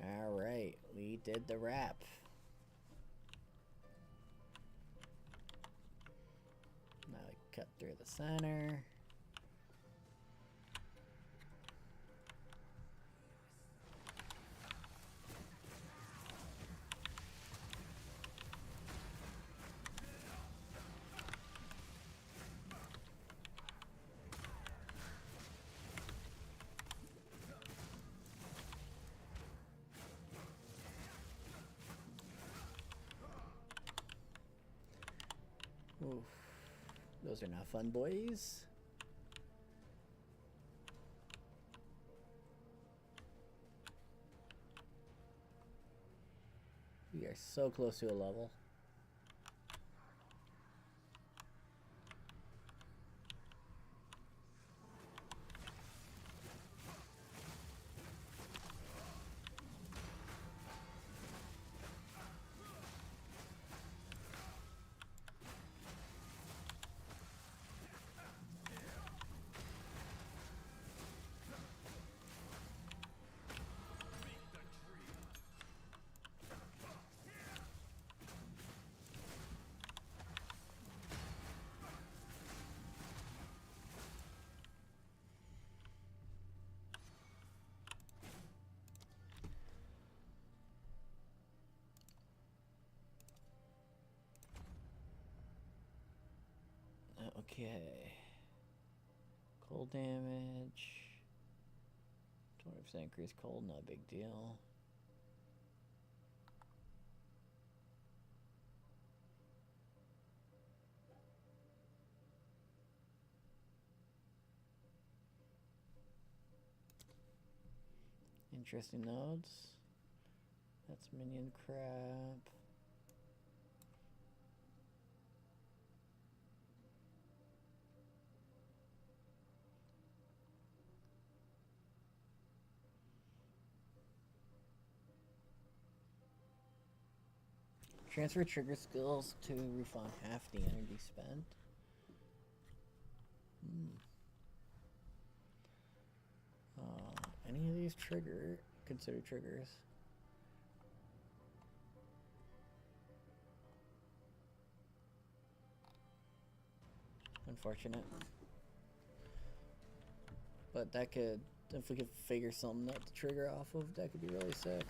Alright, we did the wrap. Now we cut through the center. Oof. Those are not fun, boys. We are so close to a level. Okay. Cold damage. 20% increased cold, not a big deal. Interesting nodes. That's minion crap. Transfer trigger skills to refund half the energy spent. Any of these consider triggers? Unfortunate. But that could, if we could figure something out to trigger off of, that could be really sick.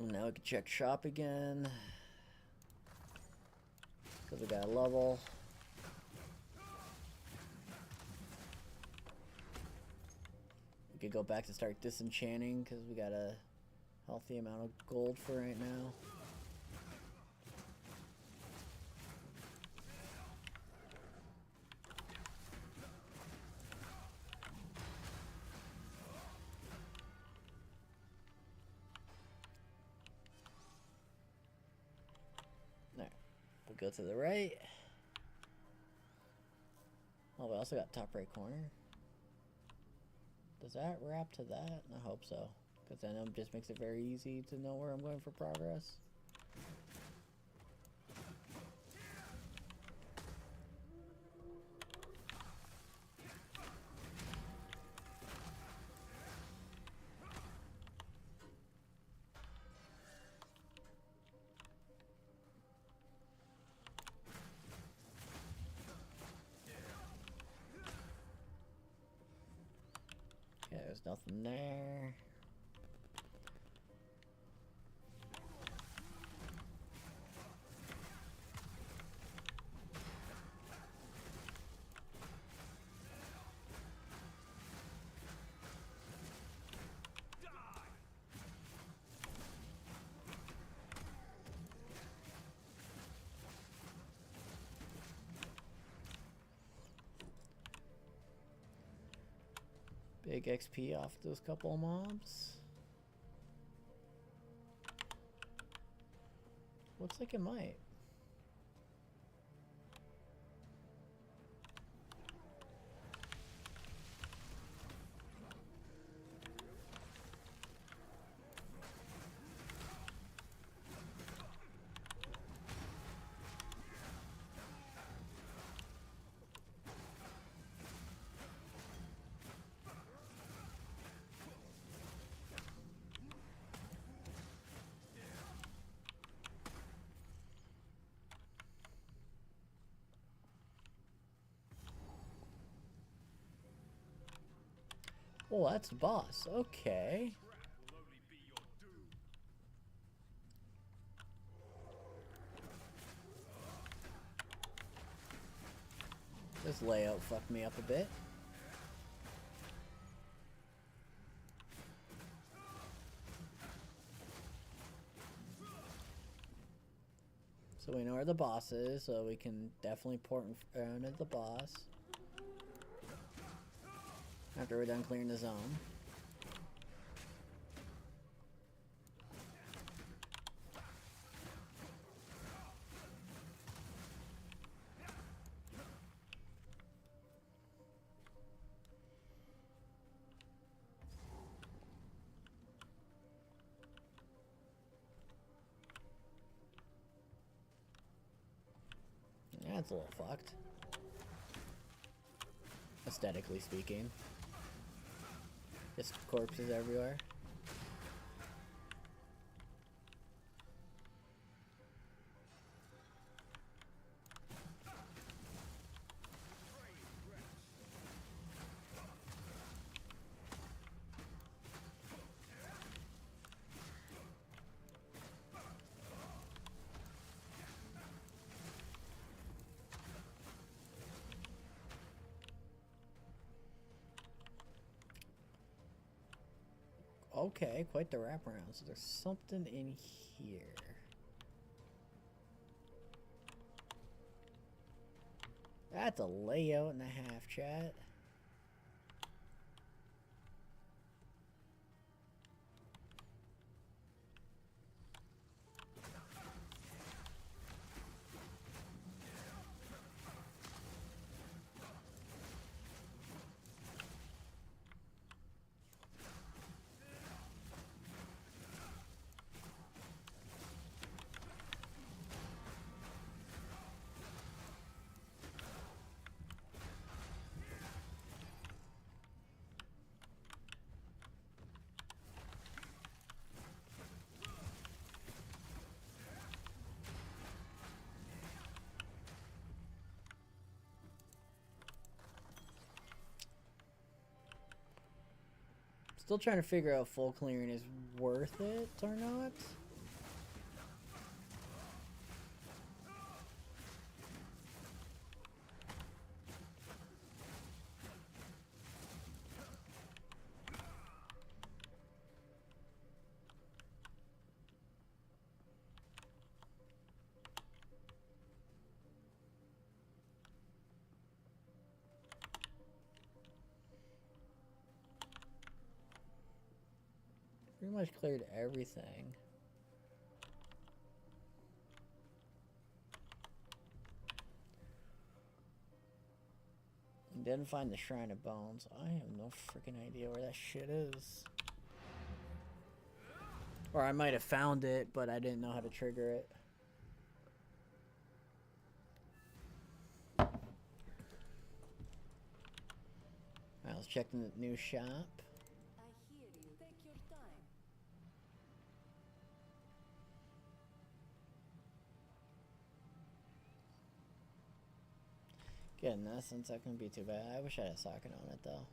Now we can check shop again. Because we got a level. We could go back to start disenchanting because we got a healthy amount of gold for right now. Go to the right. Oh, we also got top right corner. Does that wrap to that? I hope so. Because then it just makes it very easy to know where I'm going for progress. There's nothing there. Big XP off those couple of mobs. Looks like it might. Oh, that's the boss. Okay. This layout fucked me up a bit. So we know where the boss is, so we can definitely port in front of the boss. After we're done clearing the zone. Yeah, it's a little fucked. Aesthetically speaking. Just corpses everywhere. Okay, quite the wraparound. So there's something in here. That's a layout and a half, chat. Still trying to figure out if full clearing is worth it or not. Pretty much cleared everything. Didn't find the Shrine of Bones. I have no freaking idea where that shit is. Or I might have found it, but I didn't know how to trigger it. Alright, let's check the new shop. I hear you. Take your time. Getting that since that couldn't be too bad. I wish I had a socket on it though.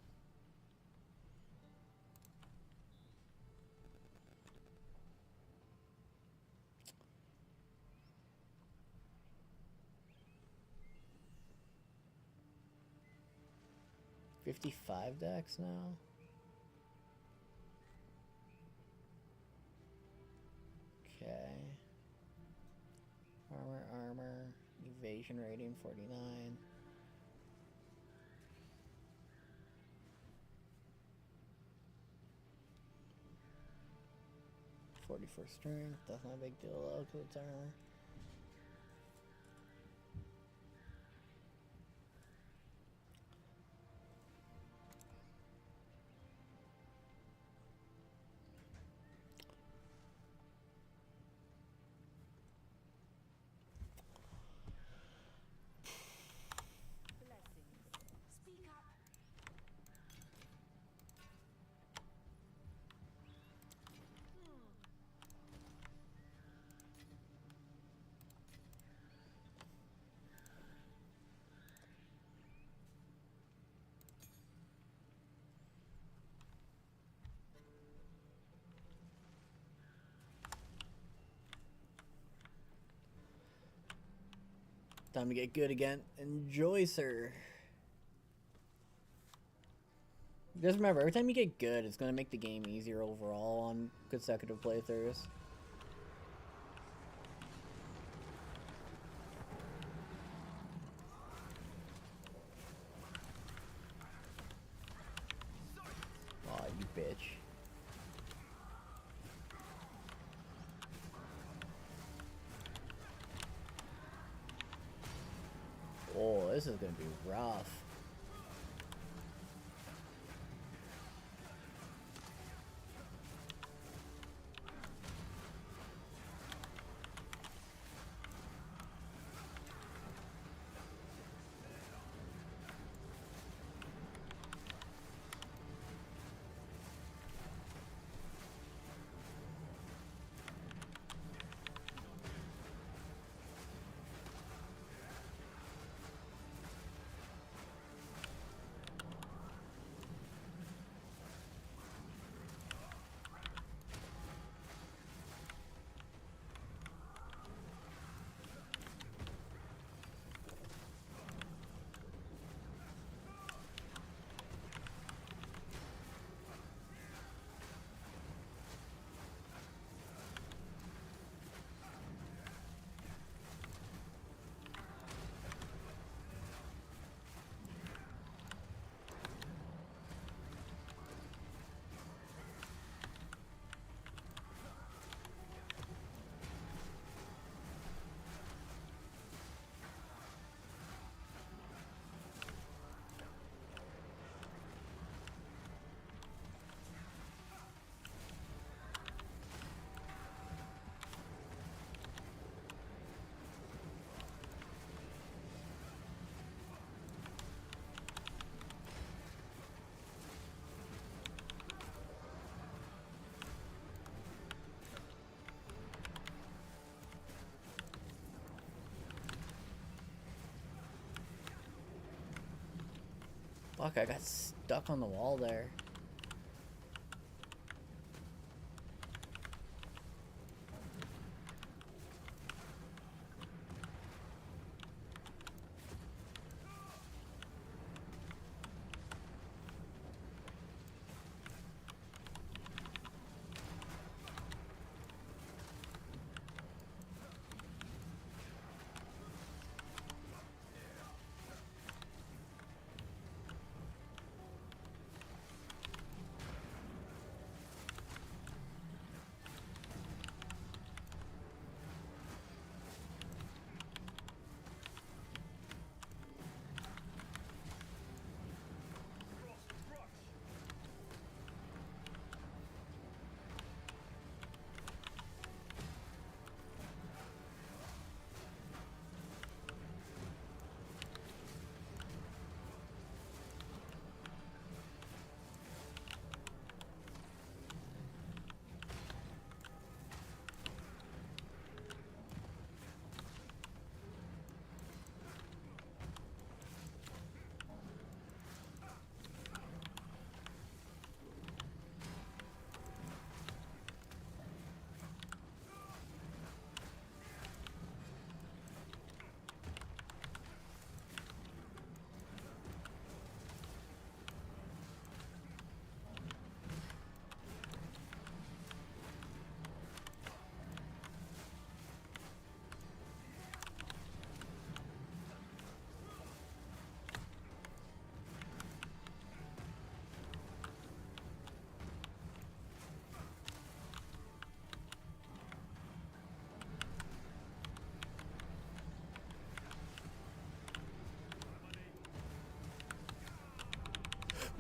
$55 decks now. Okay. Armor, evasion rating 49. 44 strength, that's not a big deal though, because it's armor. Blessings. Speak up. Time to get good again. Enjoy, sir. Just remember, every time you get good, it's going to make the game easier overall on consecutive playthroughs. Aw, you bitch. Oh, this is gonna be rough. Fuck, I got stuck on the wall there.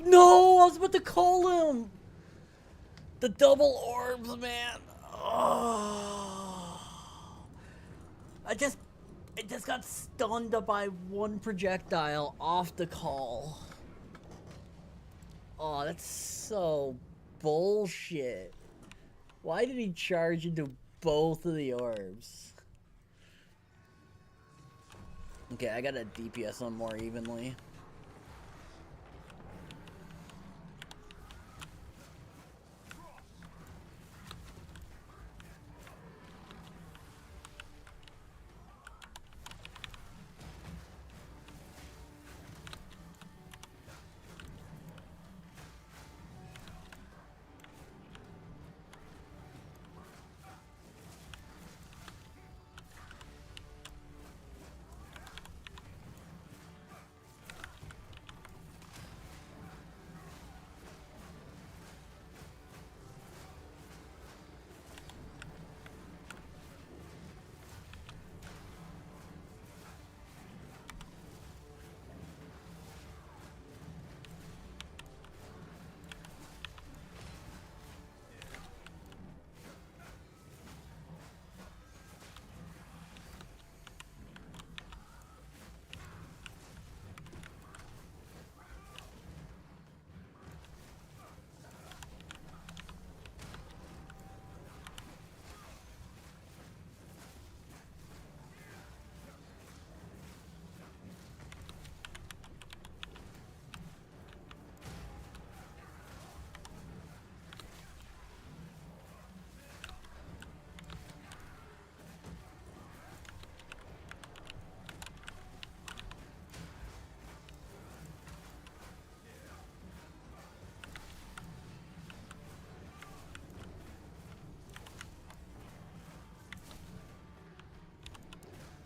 No, I was about to call him. The double orbs, man. Oh. I just got stunned by one projectile off the call. Oh, that's so bullshit. Why did he charge into both of the orbs? Okay, I gotta DPS them more evenly.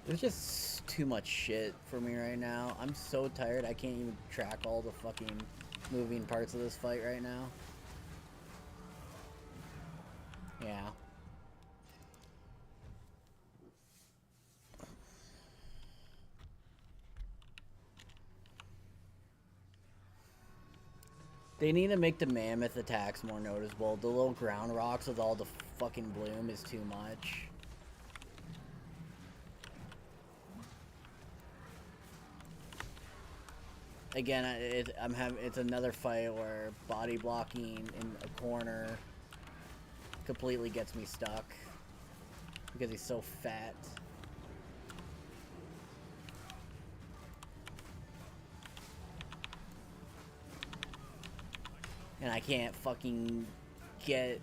There's just too much shit for me right now. I'm so tired, I can't even track all the fucking moving parts of this fight right now. Yeah. They need to make the mammoth attacks more noticeable. The little ground rocks with all the fucking bloom is too much. Again, it's another fight where body blocking in a corner completely gets me stuck because he's so fat. and I can't fucking get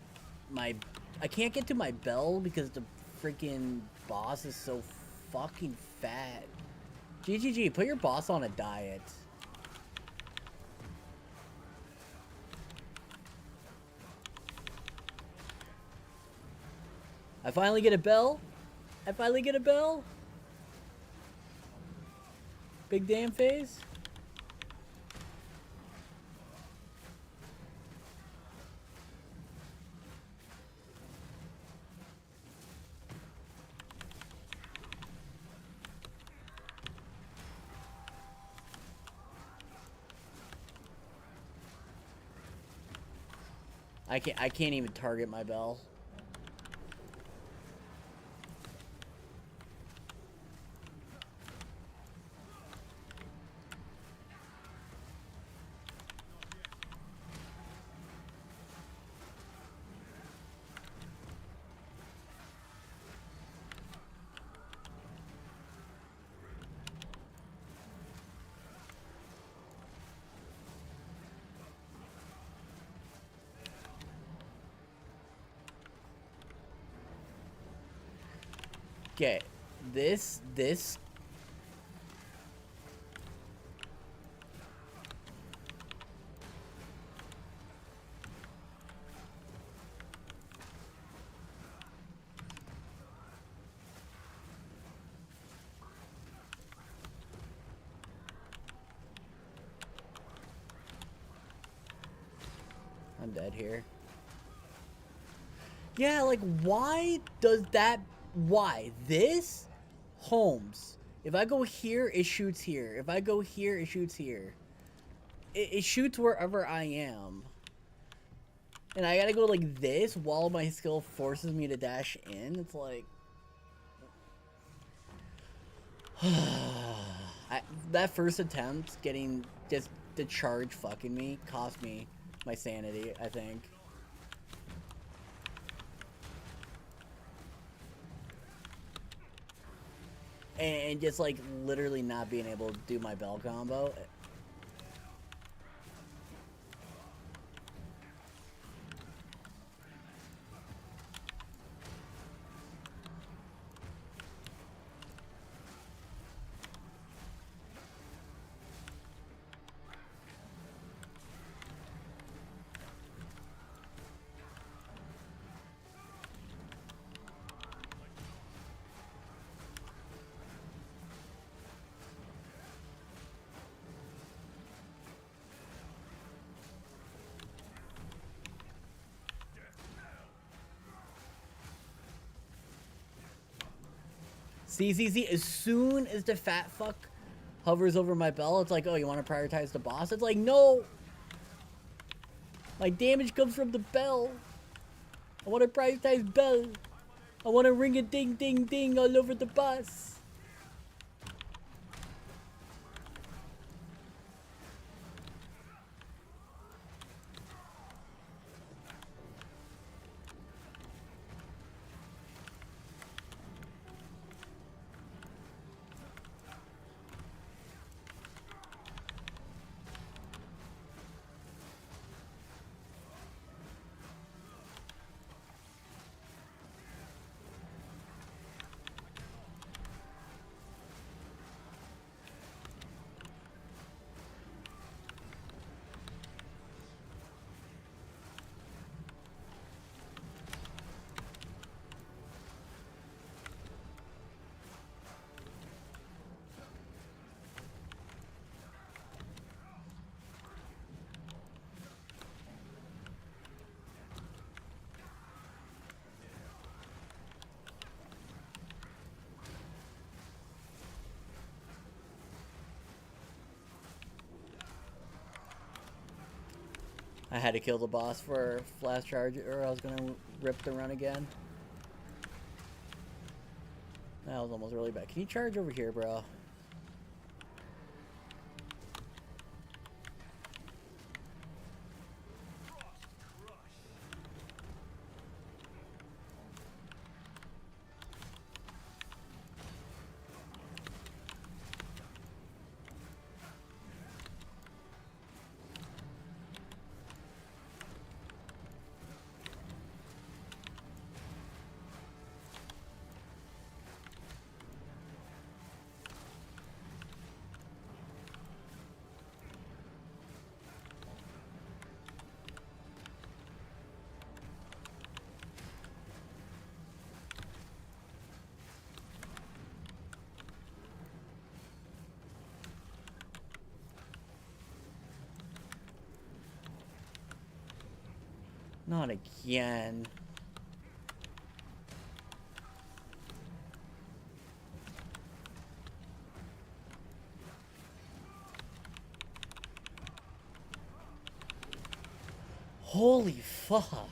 my... I can't get to my bell because the freaking boss is so fucking fat. GGG, put your boss on a diet. I finally get a bell. I finally get a bell. Big damn face. I can't even target my bell. Okay, this I'm dead here. Yeah, like, why does that... Why? This? Holmes. If I go here, it shoots here. If I go here, it shoots here. It shoots wherever I am. And I gotta go like this while my skill forces me to dash in. It's like... that first attempt, getting just the charge fucking me, cost me my sanity, I think. And just like literally not being able to do my bell combo. See, as soon as the fat fuck hovers over my bell, it's like, oh, you want to prioritize the boss? It's like, no! My damage comes from the bell. I want to prioritize bell. I want to ring a ding ding ding all over the boss. I had to kill the boss for flash charge or I was gonna rip the run again. That was almost really bad. Can you charge over here, bro? Not again. Holy fuck.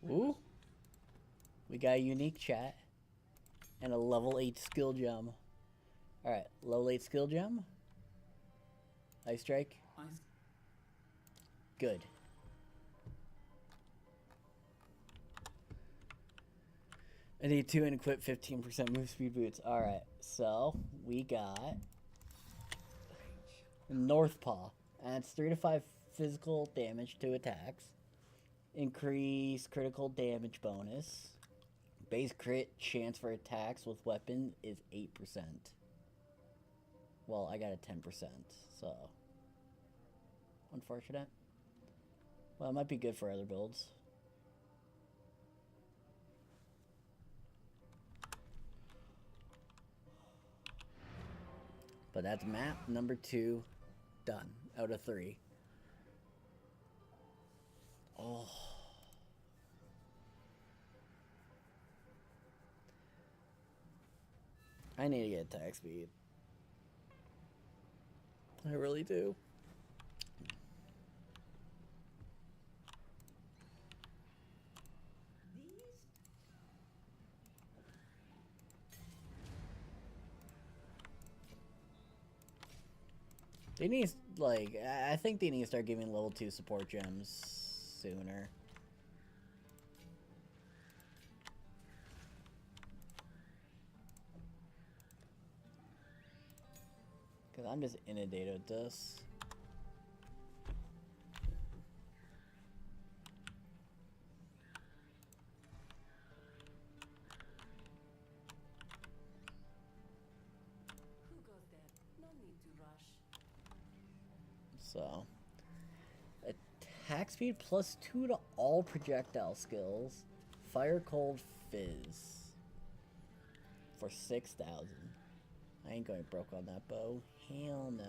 Ooh. We got a unique chat. And a level 8 skill gem. Alright, level 8 skill gem. Ice strike. Good. I need 2 and equip 15% move speed boots. Alright, so we got North Paw. Adds 3 to 5 physical damage to attacks. Increase critical damage bonus. Base crit chance for attacks with weapon is 8%. Well, I got a 10%, so unfortunate. Well, it might be good for other builds. But that's map number 2 done out of 3. Oh. I need to get attack speed. I really do. They need, like, I think they need to start giving level 2 support gems sooner. Because I'm just inundated with this. Who goes there? No need to rush. So, attack speed plus 2 to all projectile skills. Fire, cold, fizz. For 6,000. I ain't going broke on that bow. Hell no.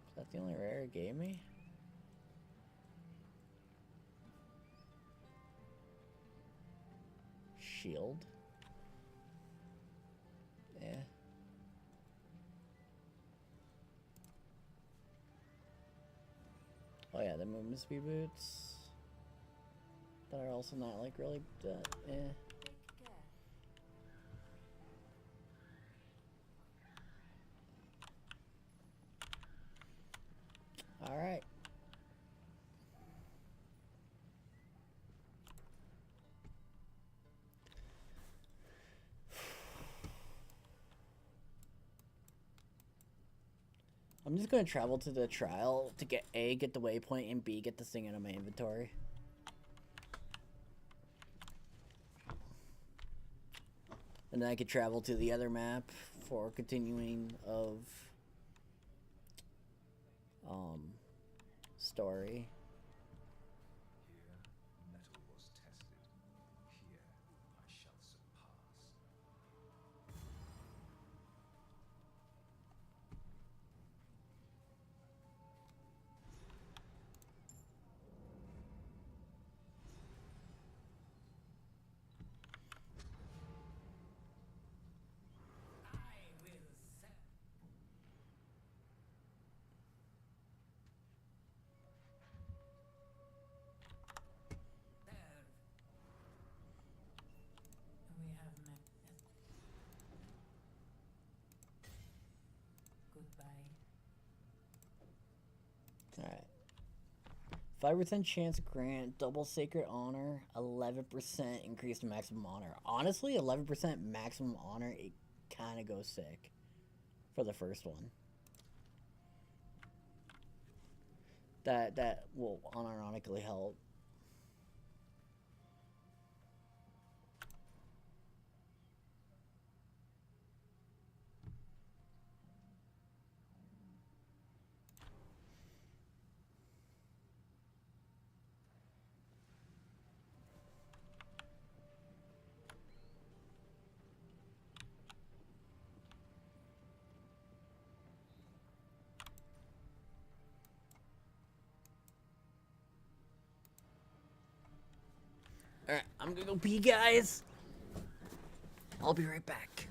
Is that the only rare it gave me? Shield. Yeah. Oh yeah, the movement speed boots. That are also not like really eh. Take care. All right. I'm just gonna travel to the trial to get A, get the waypoint, and B, get this thing out of my inventory. And then I could travel to the other map for continuing of story. Here, metal was tested. Here, I shall surpass. We have met. Goodbye. Alright. 5% chance grant, double sacred honor, 11% increase to maximum honor. Honestly, 11% maximum honor, it kind of goes sick for the first one. That will unironically help. Alright, I'm gonna go pee, guys. I'll be right back.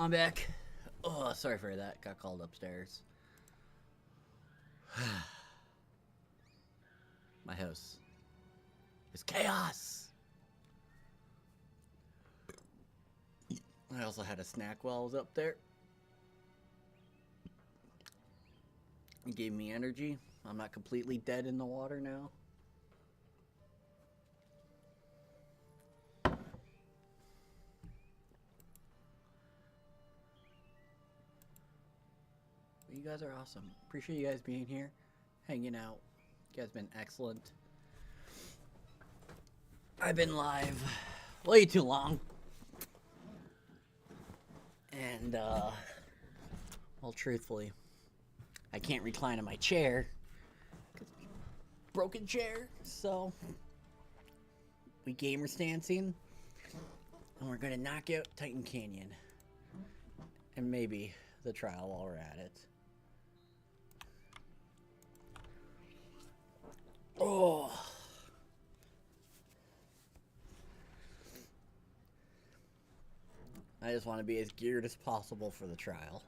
I'm back. Oh, sorry for that. Got called upstairs. My house is chaos. I also had a snack while I was up there. It gave me energy. I'm not completely dead in the water now. You guys are awesome. Appreciate you guys being here, hanging out. You guys been excellent. I've been live way too long. And, well, truthfully, I can't recline in my chair. Broken chair, so we gamer stancing. And we're gonna knock out Titan Canyon. And maybe the trial while we're at it. Oh. I just want to be as geared as possible for the trial.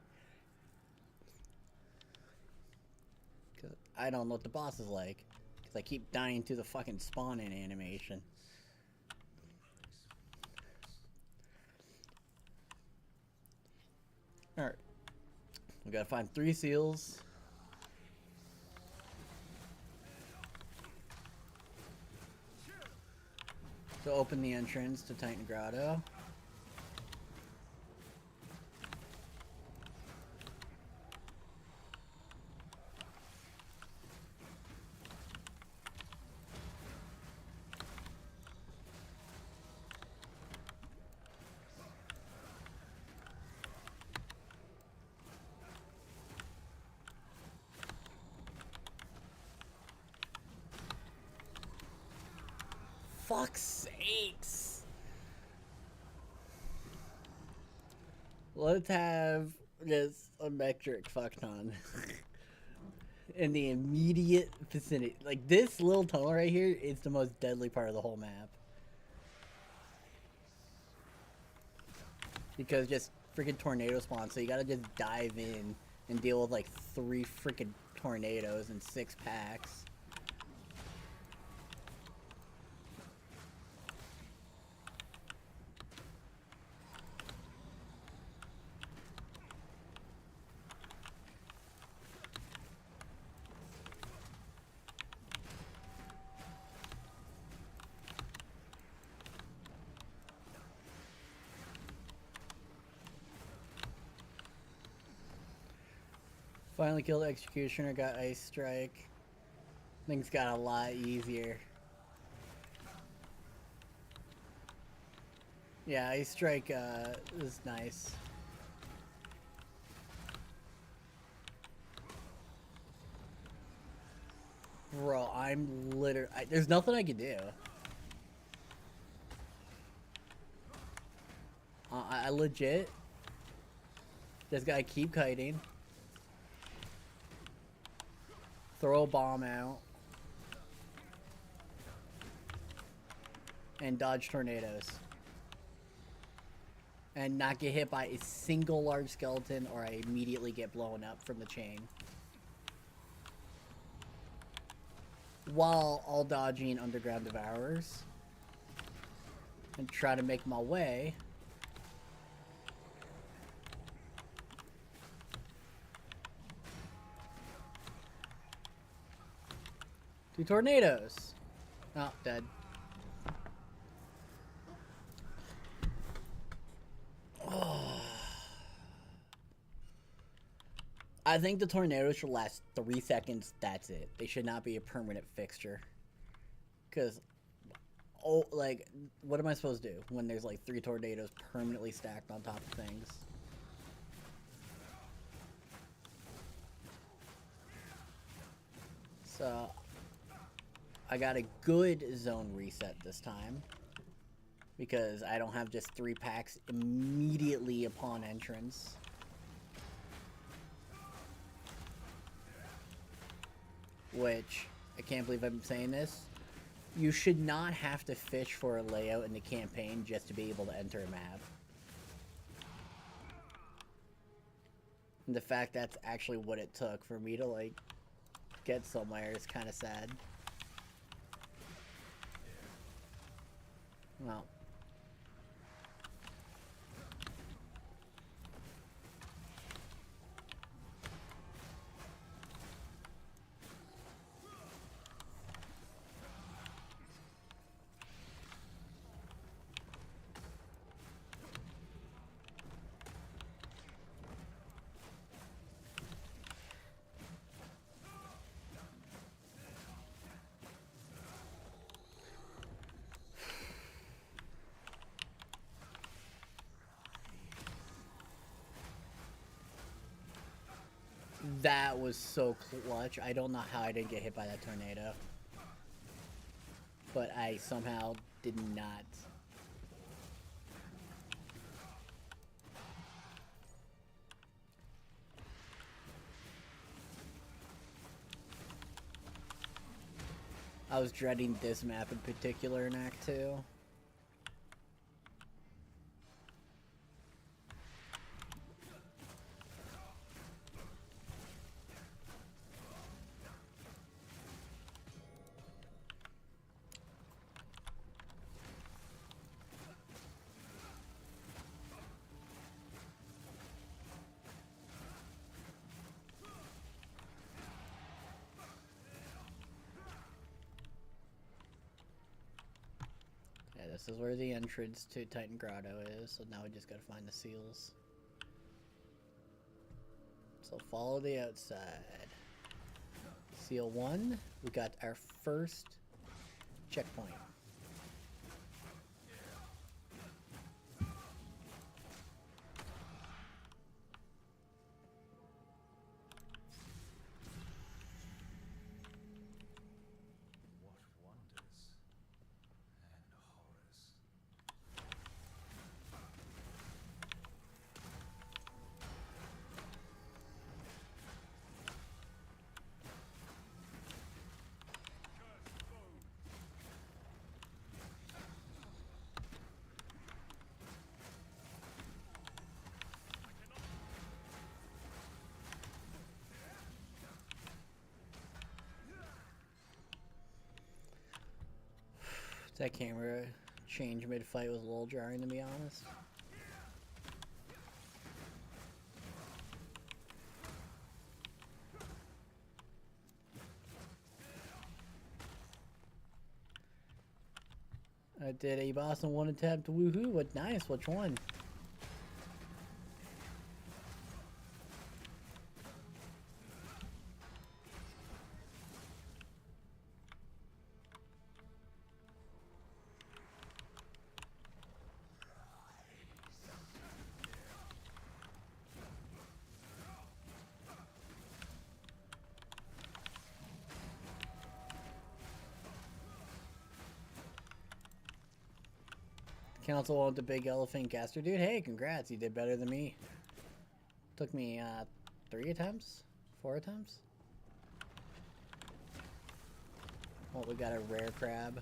Cause I don't know what the boss is like. Because I keep dying to the fucking spawn-in animation. Alright. We gotta find 3 seals. To open the entrance to Titan Grotto. Fuck's sakes. Let's have just a metric fuckton in the immediate vicinity. Like, this little tunnel right here is the most deadly part of the whole map. Because just freaking tornado spawn, so you gotta just dive in and deal with like 3 freaking tornadoes and 6 packs. Finally killed Executioner, got Ice Strike. Things got a lot easier. Yeah, Ice Strike is nice. Bro, I'm literally... there's nothing I can do. I legit just gotta keep kiting. Throw a bomb out. And dodge tornadoes. And not get hit by a single large skeleton, or I immediately get blown up from the chain. While all dodging underground devourers. And try to make my way. To tornadoes. Oh, dead. Oh. I think the tornadoes should last 3 seconds. That's it. They should not be a permanent fixture. Because, oh, like, what am I supposed to do when there's like 3 tornadoes permanently stacked on top of things? So, I got a good zone reset this time. Because I don't have just 3 packs immediately upon entrance. Which, I can't believe I'm saying this. You should not have to fish for a layout in the campaign just to be able to enter a map. And the fact that's actually what it took for me to, like, get somewhere is kind of sad. Well. That was so clutch. I don't know how I didn't get hit by that tornado. But I somehow did not. I was dreading this map in particular in Act 2. This is where the entrance to Titan Grotto is, so now we just gotta find the seals. So follow the outside. Seal 1, we got our first checkpoint. That camera change mid-fight was a little jarring, to be honest. I did a boss in one attempt. Woohoo! What nice? Which one? Council wanted the big elephant gaster dude. Hey, congrats, you did better than me. Took me 3 attempts? 4 attempts? Well, we got a rare crab.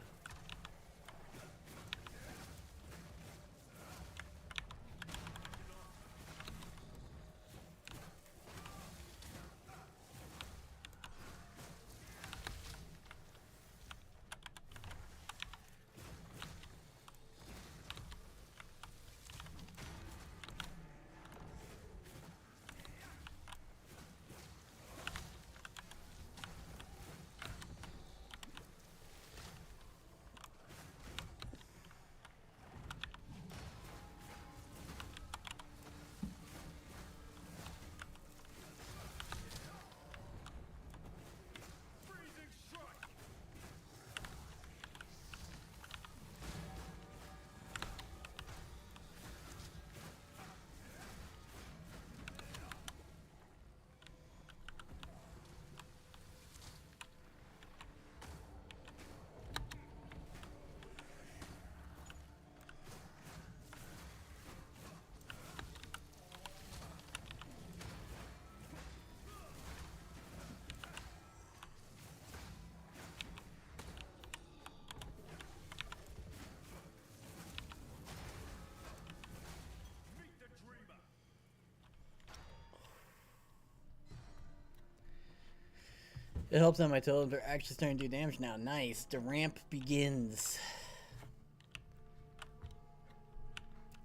It helps that my totems are actually starting to do damage now. Nice. The ramp begins.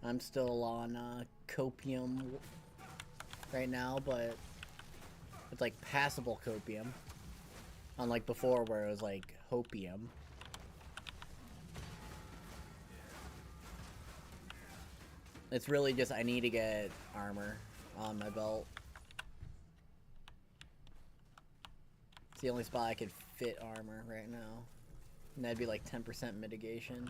I'm still on copium right now, but it's like passable copium. Unlike before where it was like hopium. It's really just I need to get armor on my belt. It's the only spot I could fit armor right now. And that'd be like 10% mitigation.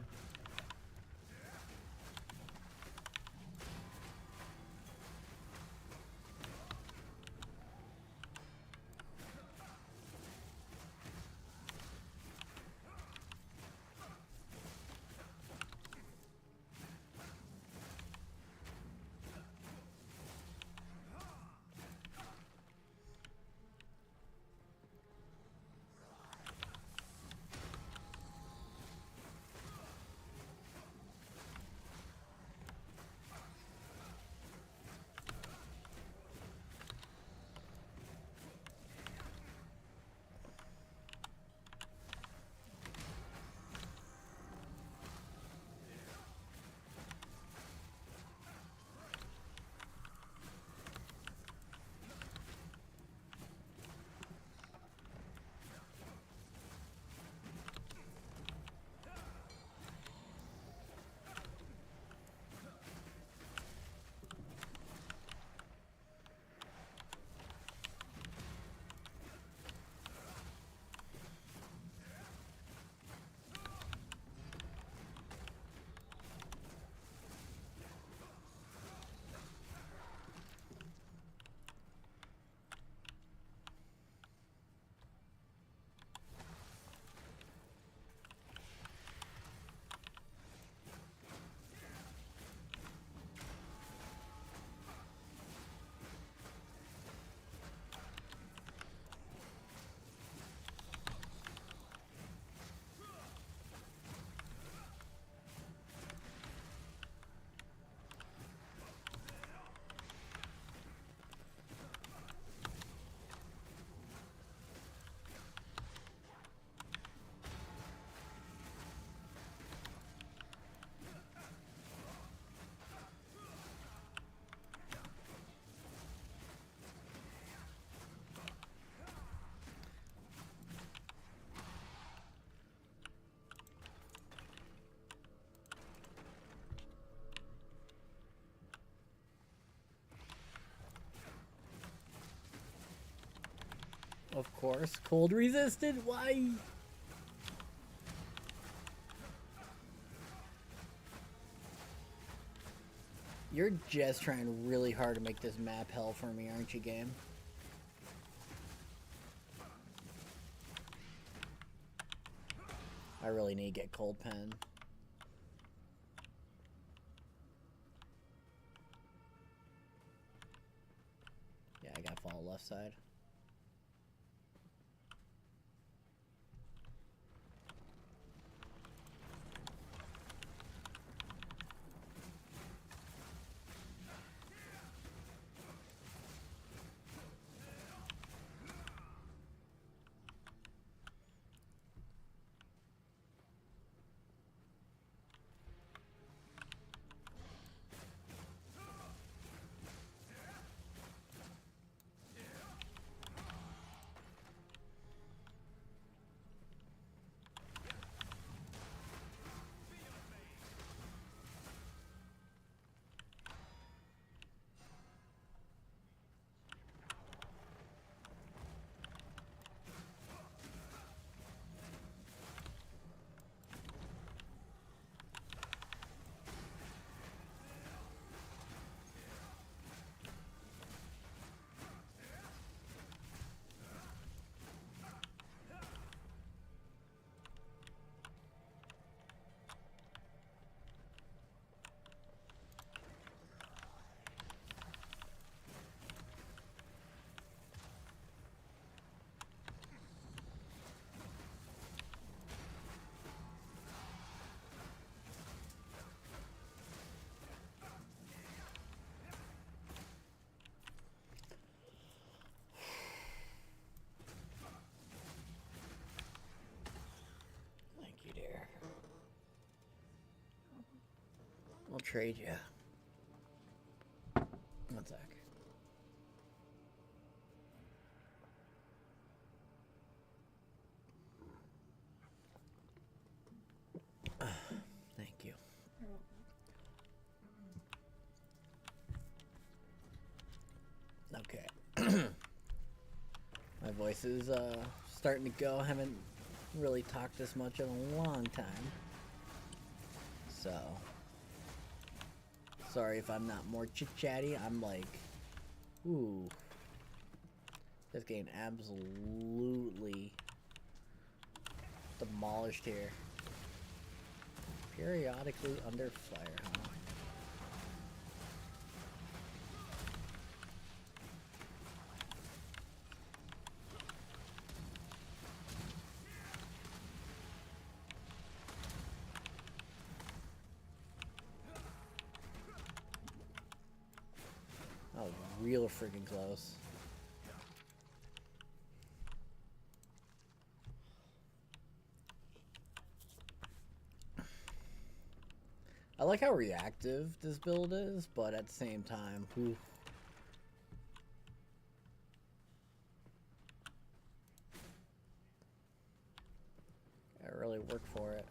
Of course, cold resisted. Why? You're just trying really hard to make this map hell for me, aren't you, game? I really need to get cold pen. Yeah, I gotta follow left side. trade you. One sec. Thank you. Okay. My voice is starting to go. I haven't really talked this much in a long time. So, sorry if I'm not more chit-chatty. I'm like, ooh. This game absolutely demolished here. Periodically under fire, huh? That was real freaking close. I like how reactive this build is, but at the same time, oof. I really work for it.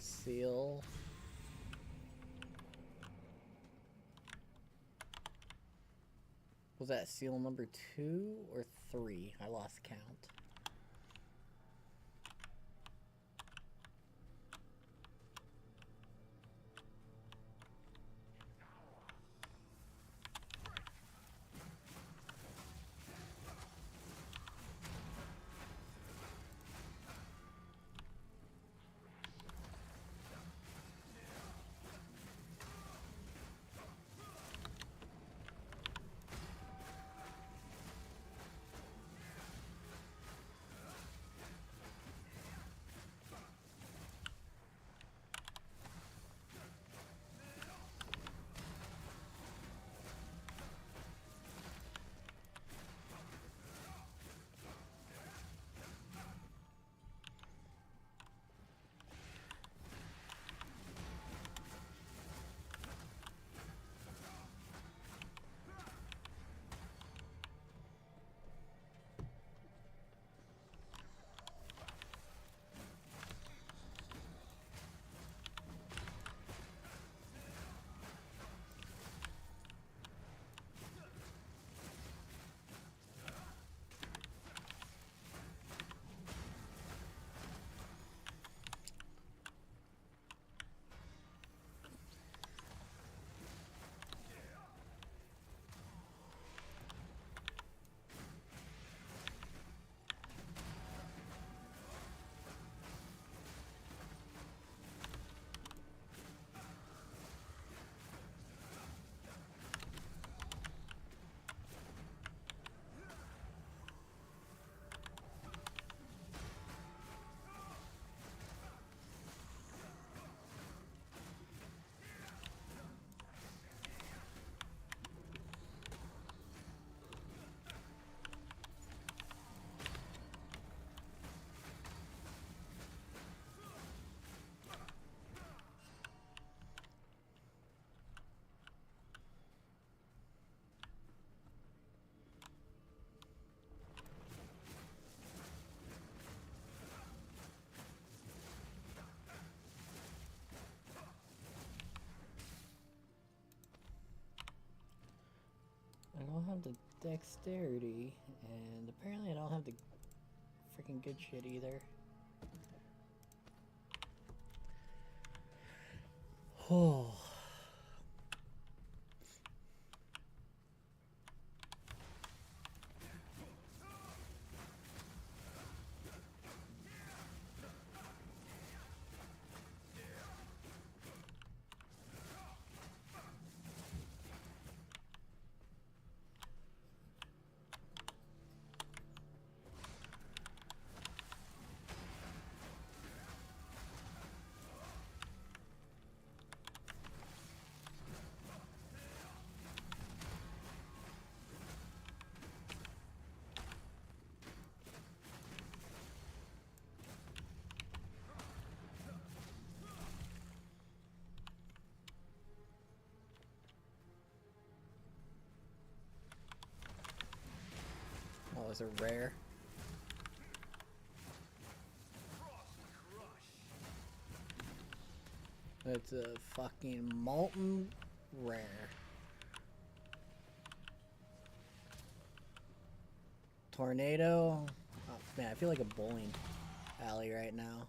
Seal. Was that seal number 2 or 3? I lost count. I don't have the dexterity, and apparently I don't have the freaking good shit either. Oh. Oh, is it rare? It's a fucking molten rare. Tornado. Oh, man, I feel like a bowling alley right now.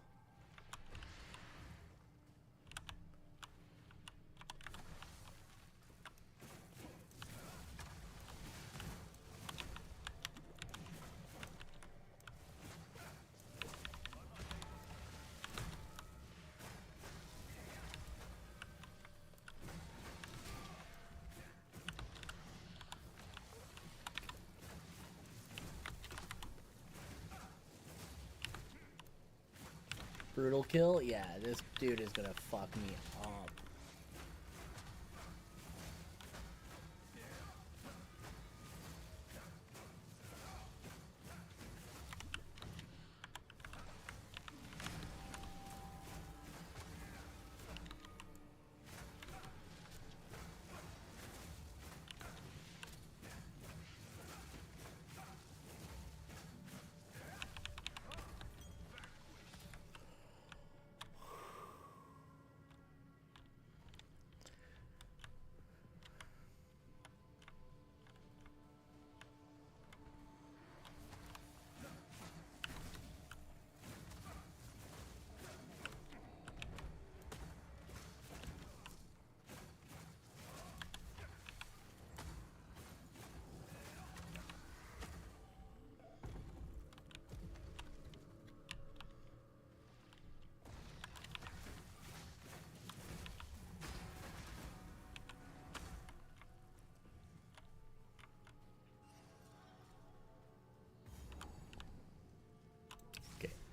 Brutal kill? Yeah, this dude is gonna fuck me up.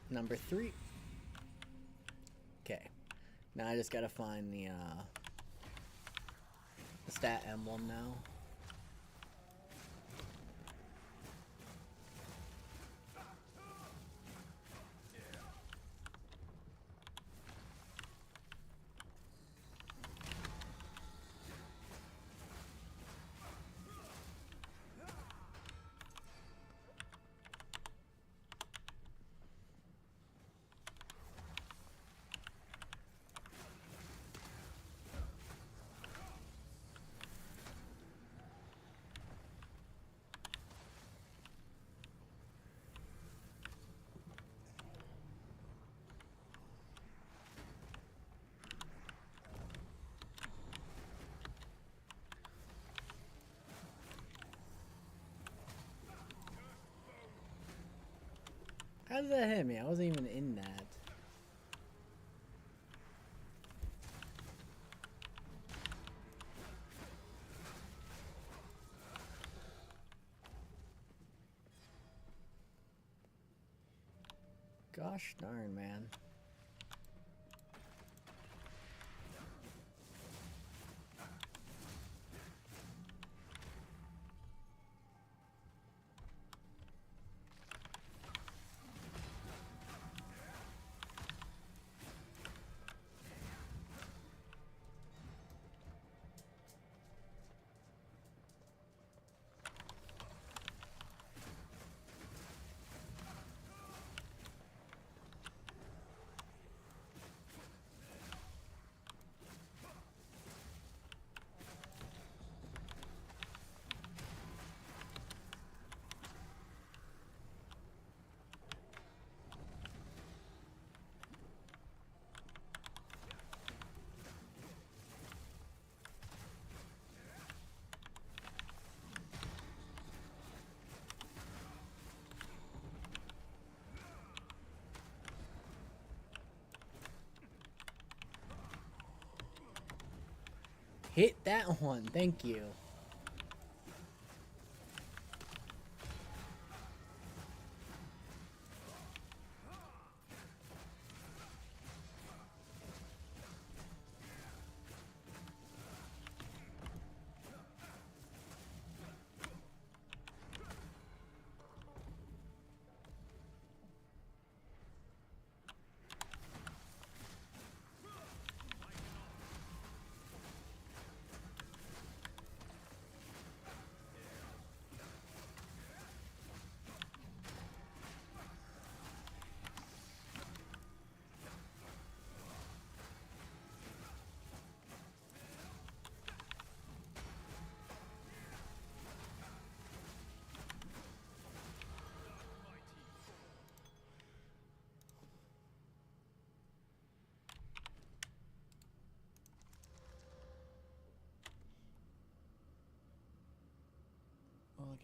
Number 3. Okay. Now I just gotta find the stat emblem now. How did that hit me? I wasn't even in that. Gosh darn, man. Hit that one, thank you.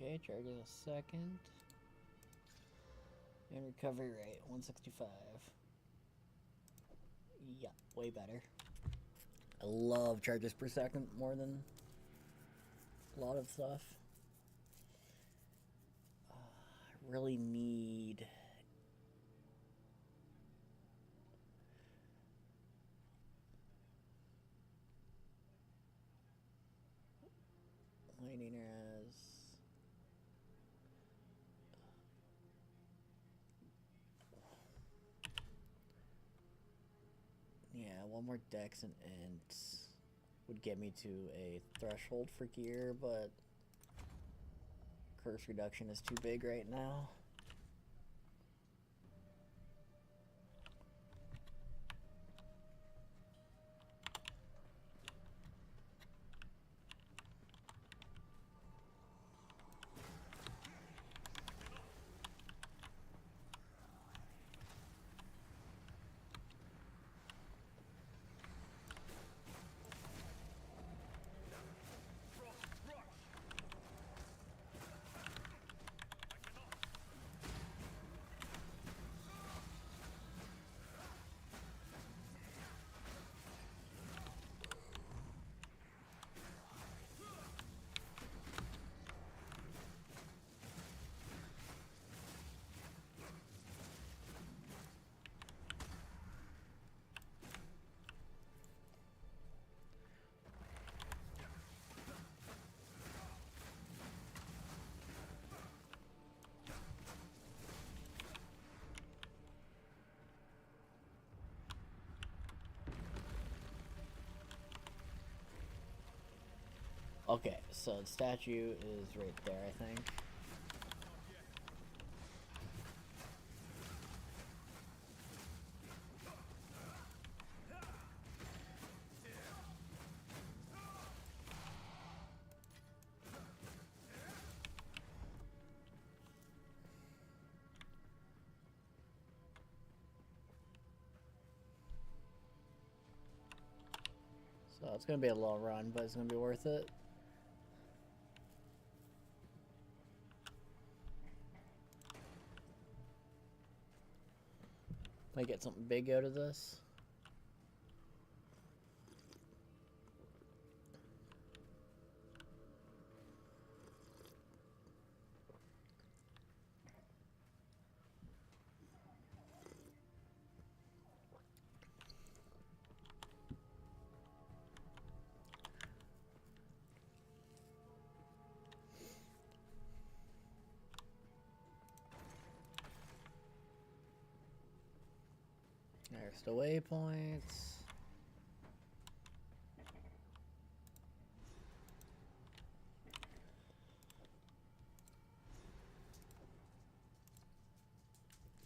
Okay, charges a second. And recovery rate, 165. Yeah, way better. I love charges per second more than a lot of stuff. I really need... Lightning as... Yeah, one more dex and int would get me to a threshold for gear, but curse reduction is too big right now. Okay, so the statue is right there, I think. So it's gonna be a long run, but it's gonna be worth it. Might get something big out of this. There's the waypoints.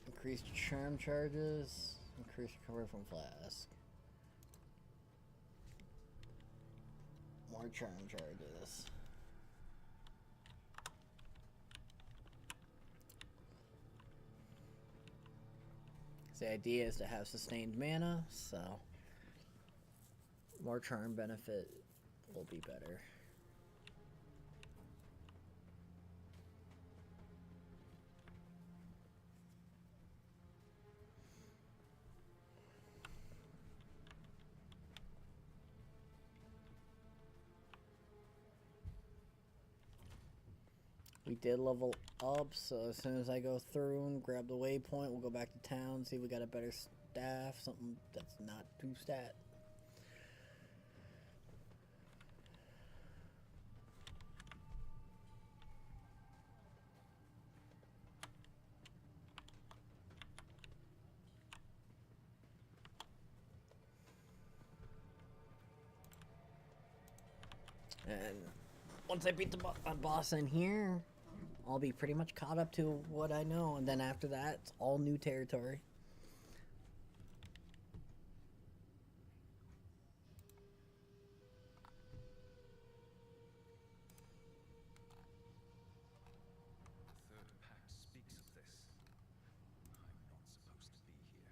Increased charm charges. Increased recovery from flask. More charm charges. The idea is to have sustained mana, so more charm benefit will be better. We did level up, so as soon as I go through and grab the waypoint, we'll go back to town, see if we got a better staff, something that's not too stat. And once I beat the boss in here, I'll be pretty much caught up to what I know, and then after that, it's all new territory. The Third Pact speaks of this. I'm not supposed to be here.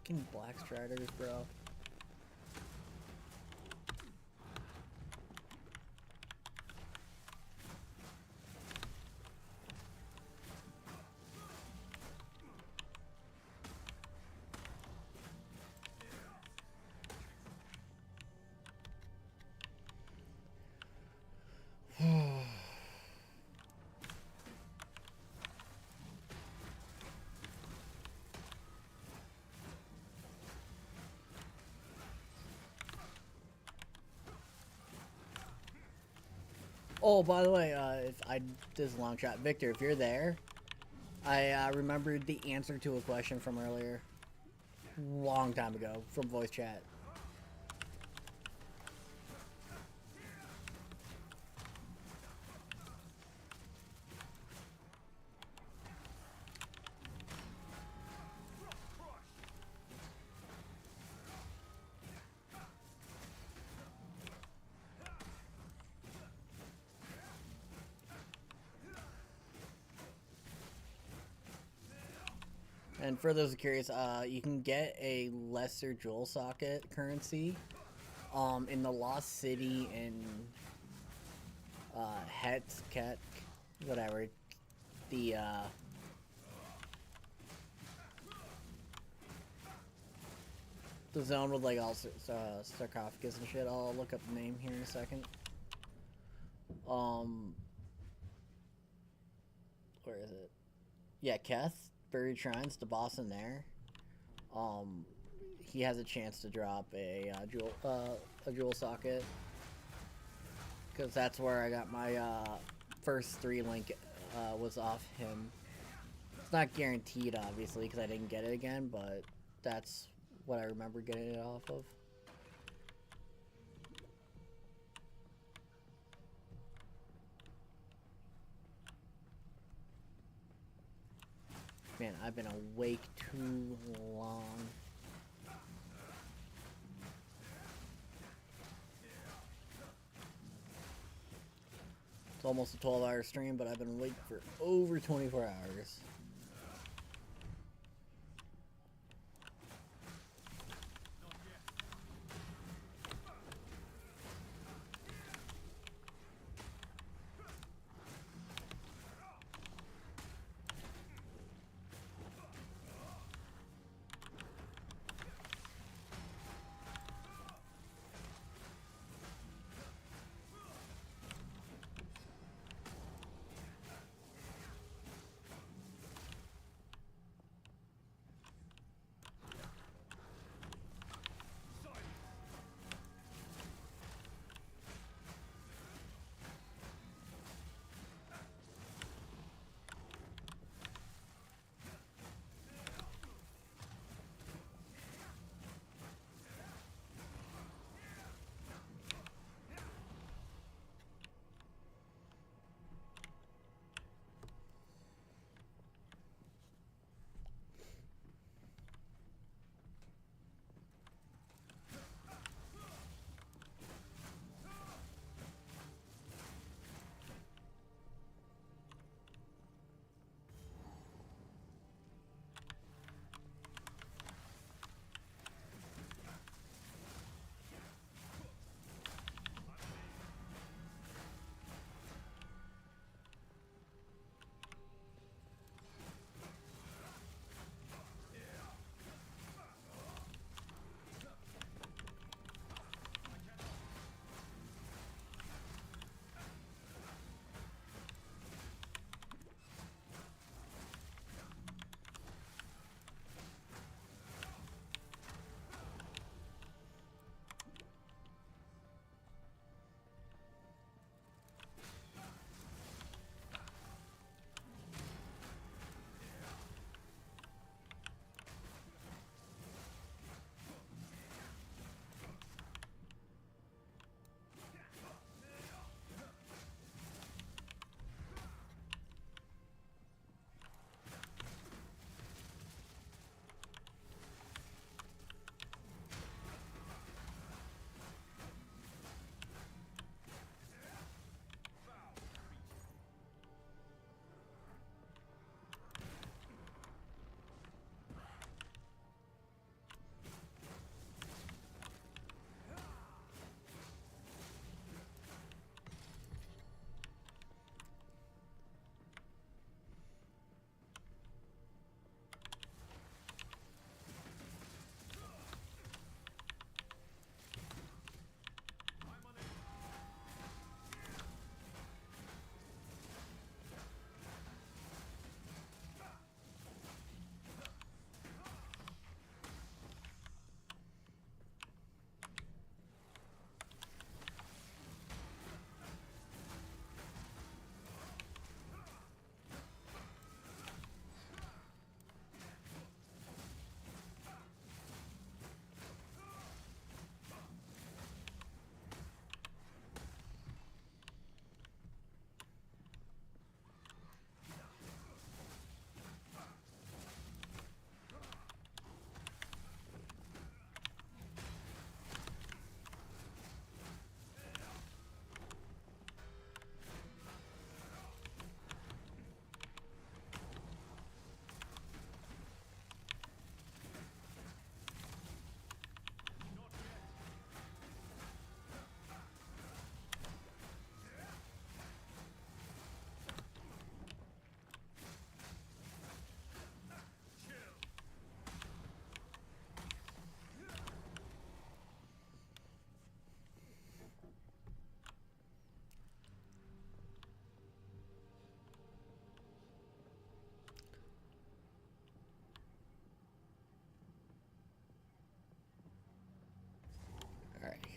Fucking Black Striders, bro. Oh, by the way, this is a long shot. Victor, if you're there, I remembered the answer to a question from earlier. Long time ago, from voice chat. And for those curious, you can get a lesser jewel socket currency in the Lost City in Hetzket, whatever. The zone with like all sarcophagus and shit. I'll look up the name here in a second. Where is it? Yeah, Keth. Buried Shrines, the boss in there. He has a chance to drop a jewel socket, because that's where I got my first 3 link was off him. It's not guaranteed, obviously, because I didn't get it again, but that's what I remember getting it off of. Man, I've been awake too long. It's almost a 12-hour stream, but I've been awake for over 24 hours.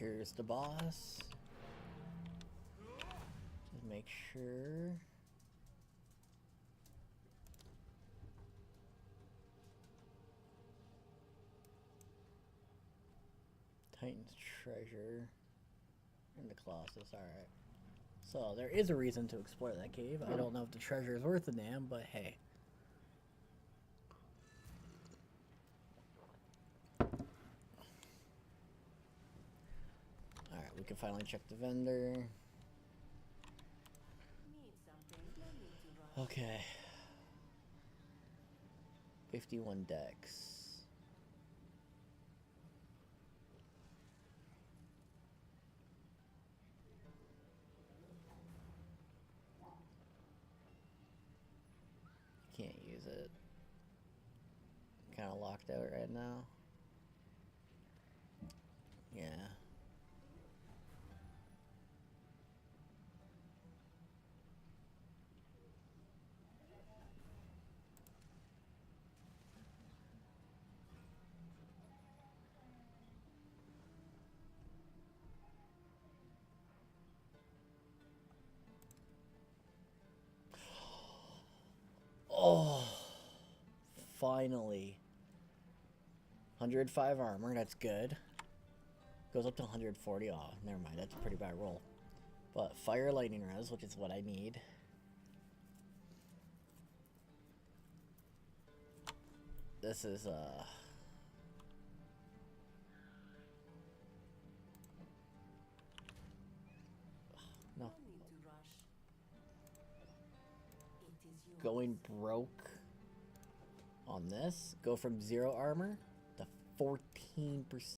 Here's the boss. Just make sure. Titan's treasure and the Colossus. Alright. So there is a reason to explore that cave. I don't know if the treasure is worth a damn, but hey. Alright, we can finally check the vendor. Need something, no need to rush. Okay. 51 decks. Can't use it. Kind of locked out right now. Yeah. Oh, finally. 105 armor, that's good. Goes up to 140. Oh, never mind, that's a pretty bad roll. But fire lightning res, which is what I need. This is no. No need to rush. It is yours. Going broke on this. Go from 0 armor to 14%.